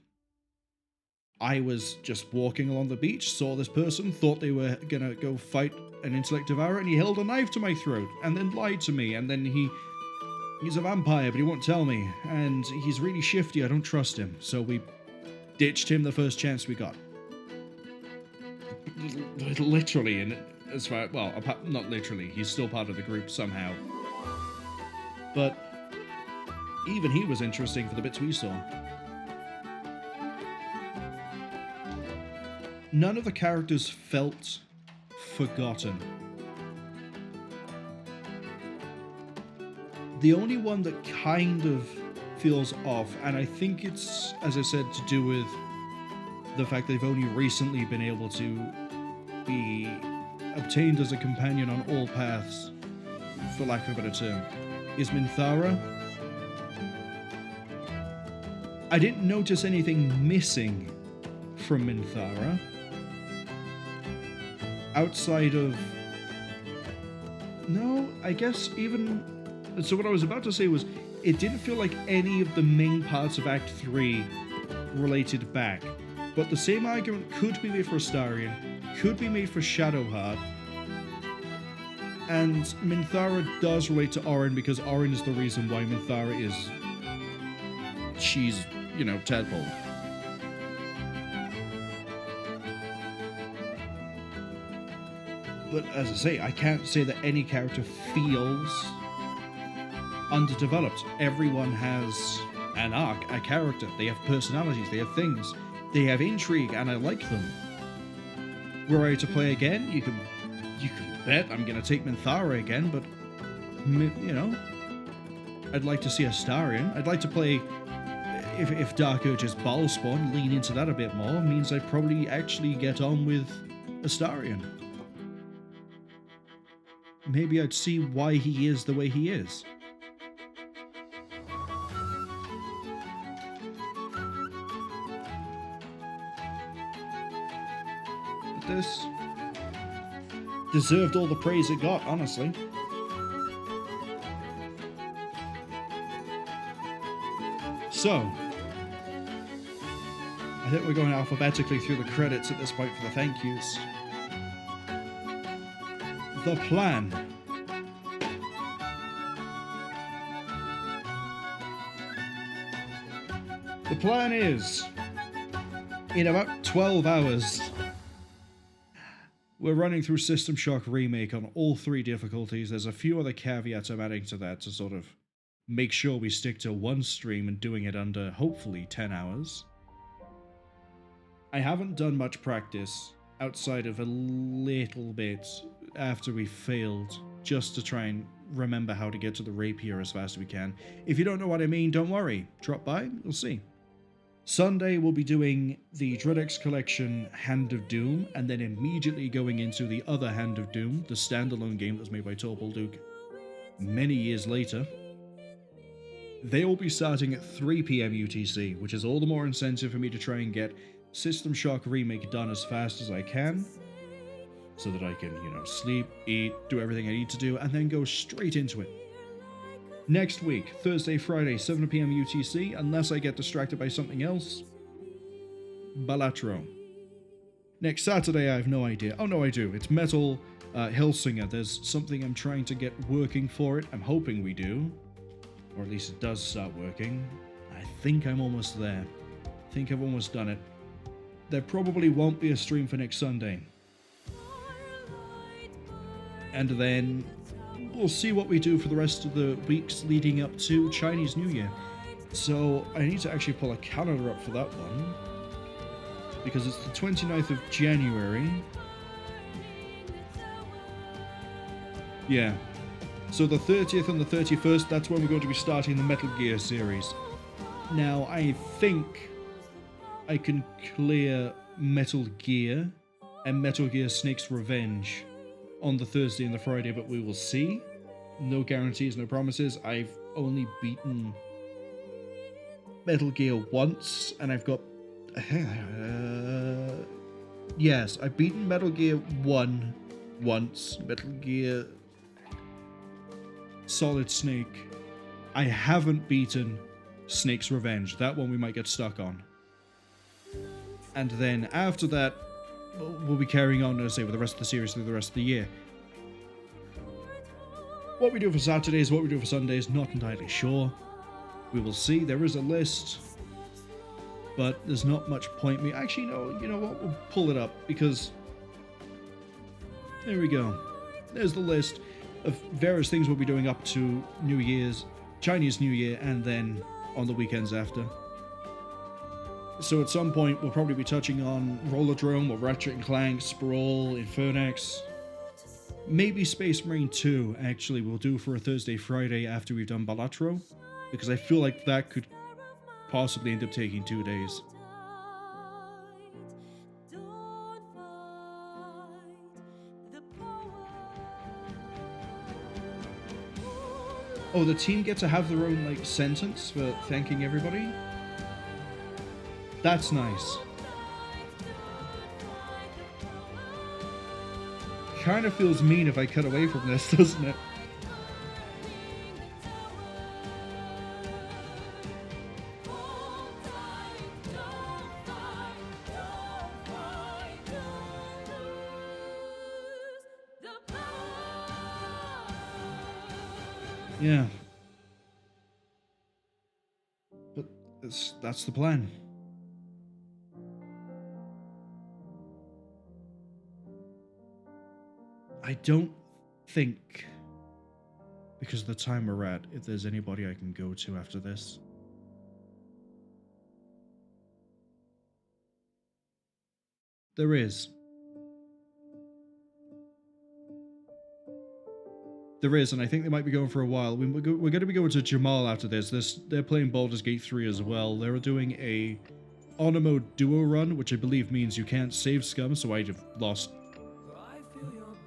I was just walking along the beach, saw this person, thought they were gonna go fight an intellect devourer, and he held a knife to my throat, and then lied to me, and then he's a vampire, but he won't tell me, and he's really shifty, I don't trust him, so we ditched him the first chance we got. Literally, and as far, well, not literally, he's still part of the group somehow. But even he was interesting for the bits we saw. None of the characters felt forgotten. The only one that kind of feels off, and I think it's, as I said, to do with the fact they've only recently been able to be obtained as a companion on all paths, for lack of a better term, is Minthara. I didn't notice anything missing from Minthara outside of... No, I guess even... So what I was about to say was, it didn't feel like any of the main parts of Act 3 related back. But the same argument could be made for Astarion, could be made for Shadowheart, and Minthara does relate to Orin because Orin is the reason why Minthara is... She's, you know, Tadpole. But as I say, I can't say that any character feels underdeveloped. Everyone has an arc, a character. They have personalities, they have things. They have intrigue, and I like them. Were I to play again, you can bet I'm going to take Minthara again, but, you know, I'd like to see Astarion. I'd like to play, if Dark Urge's Baalspawn, lean into that a bit more, means I'd probably actually get on with Astarion. Maybe I'd see why he is the way he is. This deserved all the praise it got, honestly. So, I think we're going alphabetically through the credits at this point for the thank yous. The plan. The plan is, in about 12 hours, we're running through System Shock Remake on all 3 difficulties. There's a few other caveats I'm adding to that to sort of make sure we stick to one stream and doing it under, hopefully, 10 hours. I haven't done much practice outside of a little bit after we failed, just to try and remember how to get to the rapier as fast as we can. If you don't know what I mean, don't worry. Drop by, you'll see. Sunday, we'll be doing the Dreadex Collection Hand of Doom, and then immediately going into the other Hand of Doom, the standalone game that was made by Baldur many years later. They will be starting at 3 PM UTC, which is all the more incentive for me to try and get System Shock Remake done as fast as I can, so that I can, you know, sleep, eat, do everything I need to do, and then go straight into it. Next week, Thursday, Friday, 7 PM UTC, unless I get distracted by something else, Balatro. Next Saturday, I have no idea. Oh no, I do. It's Metal Hellsinger. There's something I'm trying to get working for it. I'm hoping we do. Or at least it does start working. I think I'm almost there. I think I've almost done it. There probably won't be a stream for next Sunday. And then we'll see what we do for the rest of the weeks leading up to Chinese New Year. So I need to actually pull a calendar up for that one, because it's the 29th of January. Yeah. So the 30th and the 31st, that's when we're going to be starting the Metal Gear series. Now, I think I can clear Metal Gear and Metal Gear Snake's Revenge on the Thursday and the Friday, but we will see. No guarantees, no promises. I've only beaten Metal Gear once, and I've got... yes, I've beaten Metal Gear 1 once. Metal Gear Solid Snake. I haven't beaten Snake's Revenge. That one we might get stuck on. And then after that, we'll be carrying on, as I say, with the rest of the series through the rest of the year. What we do for Saturdays, what we do for Sundays, not entirely sure. We will see. There is a list. but there's not much point me. Actually, no, you know what? We'll pull it up because there we go. There's the list of various things we'll be doing up to New Year's, Chinese New Year, and then on the weekends after. So at some point, we'll probably be touching on Rollerdrome or Ratchet & Clank, Sprawl, Infernax. Maybe Space Marine 2, actually, we'll do for a Thursday, Friday after we've done Balatro, because I feel like that could possibly end up taking 2 days. Oh, the team get to have their own, like, sentence for thanking everybody? That's nice. Kind of feels mean if I cut away from this, doesn't it? Yeah. But that's the plan. I don't think, because of the time we're at, if there's anybody I can go to after this. There is. There is, and I think they might be going for a while. We're going to be going to Jamal after this. They're playing Baldur's Gate 3 as well. They're doing a honor mode duo run, which I believe means you can't save scum, so I'd have lost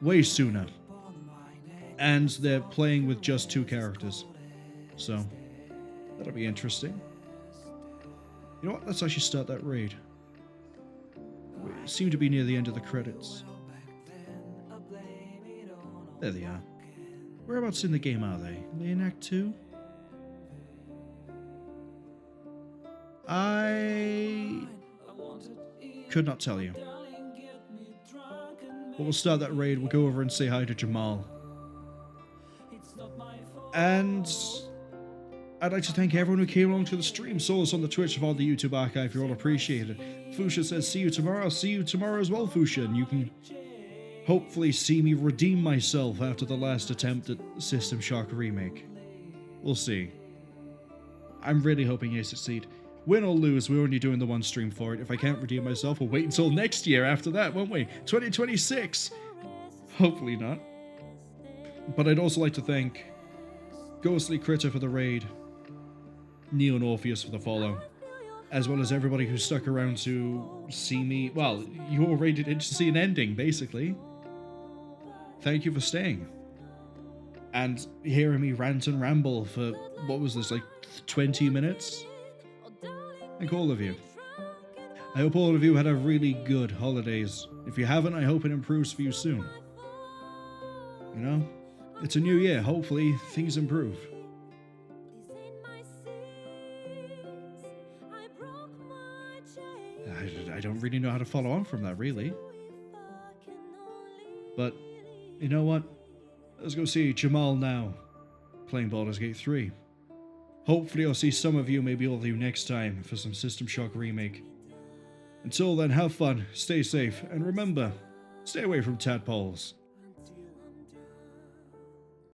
way sooner. And they're playing with just 2 characters. So, that'll be interesting. You know what? Let's actually start that raid. We seem to be near the end of the credits. There they are. Whereabouts in the game are they? Are they in Act 2? I could not tell you. But we'll start that raid, we'll go over and say hi to Jamal. And I'd like to thank everyone who came along to the stream. Saw us on the Twitch, of all the YouTube archive, you're all appreciated. Fuchsia says, see you tomorrow. I'll see you tomorrow as well, Fuchsia. And you can hopefully see me redeem myself after the last attempt at System Shock Remake. We'll see. I'm really hoping I succeed. Win or lose, we're only doing the one stream for it. If I can't redeem myself, we'll wait until next year after that, won't we? 2026! Hopefully not. But I'd also like to thank Ghostly Critter for the raid, Neo and Orpheus for the follow, as well as everybody who stuck around to see me. Well, you all raided in to see an ending, basically. Thank you for staying. And hearing me rant and ramble for, what was this, like 20 minutes? Thank all of you. I hope all of you had a really good holidays. If you haven't, I hope it improves for you soon. You know? It's a new year. Hopefully, things improve. I don't really know how to follow on from that, really. But, you know what? Let's go see Jamal now, playing Baldur's Gate 3. Hopefully I'll see some of you, maybe all of you, next time for some System Shock Remake. Until then, have fun, stay safe, and remember, stay away from tadpoles.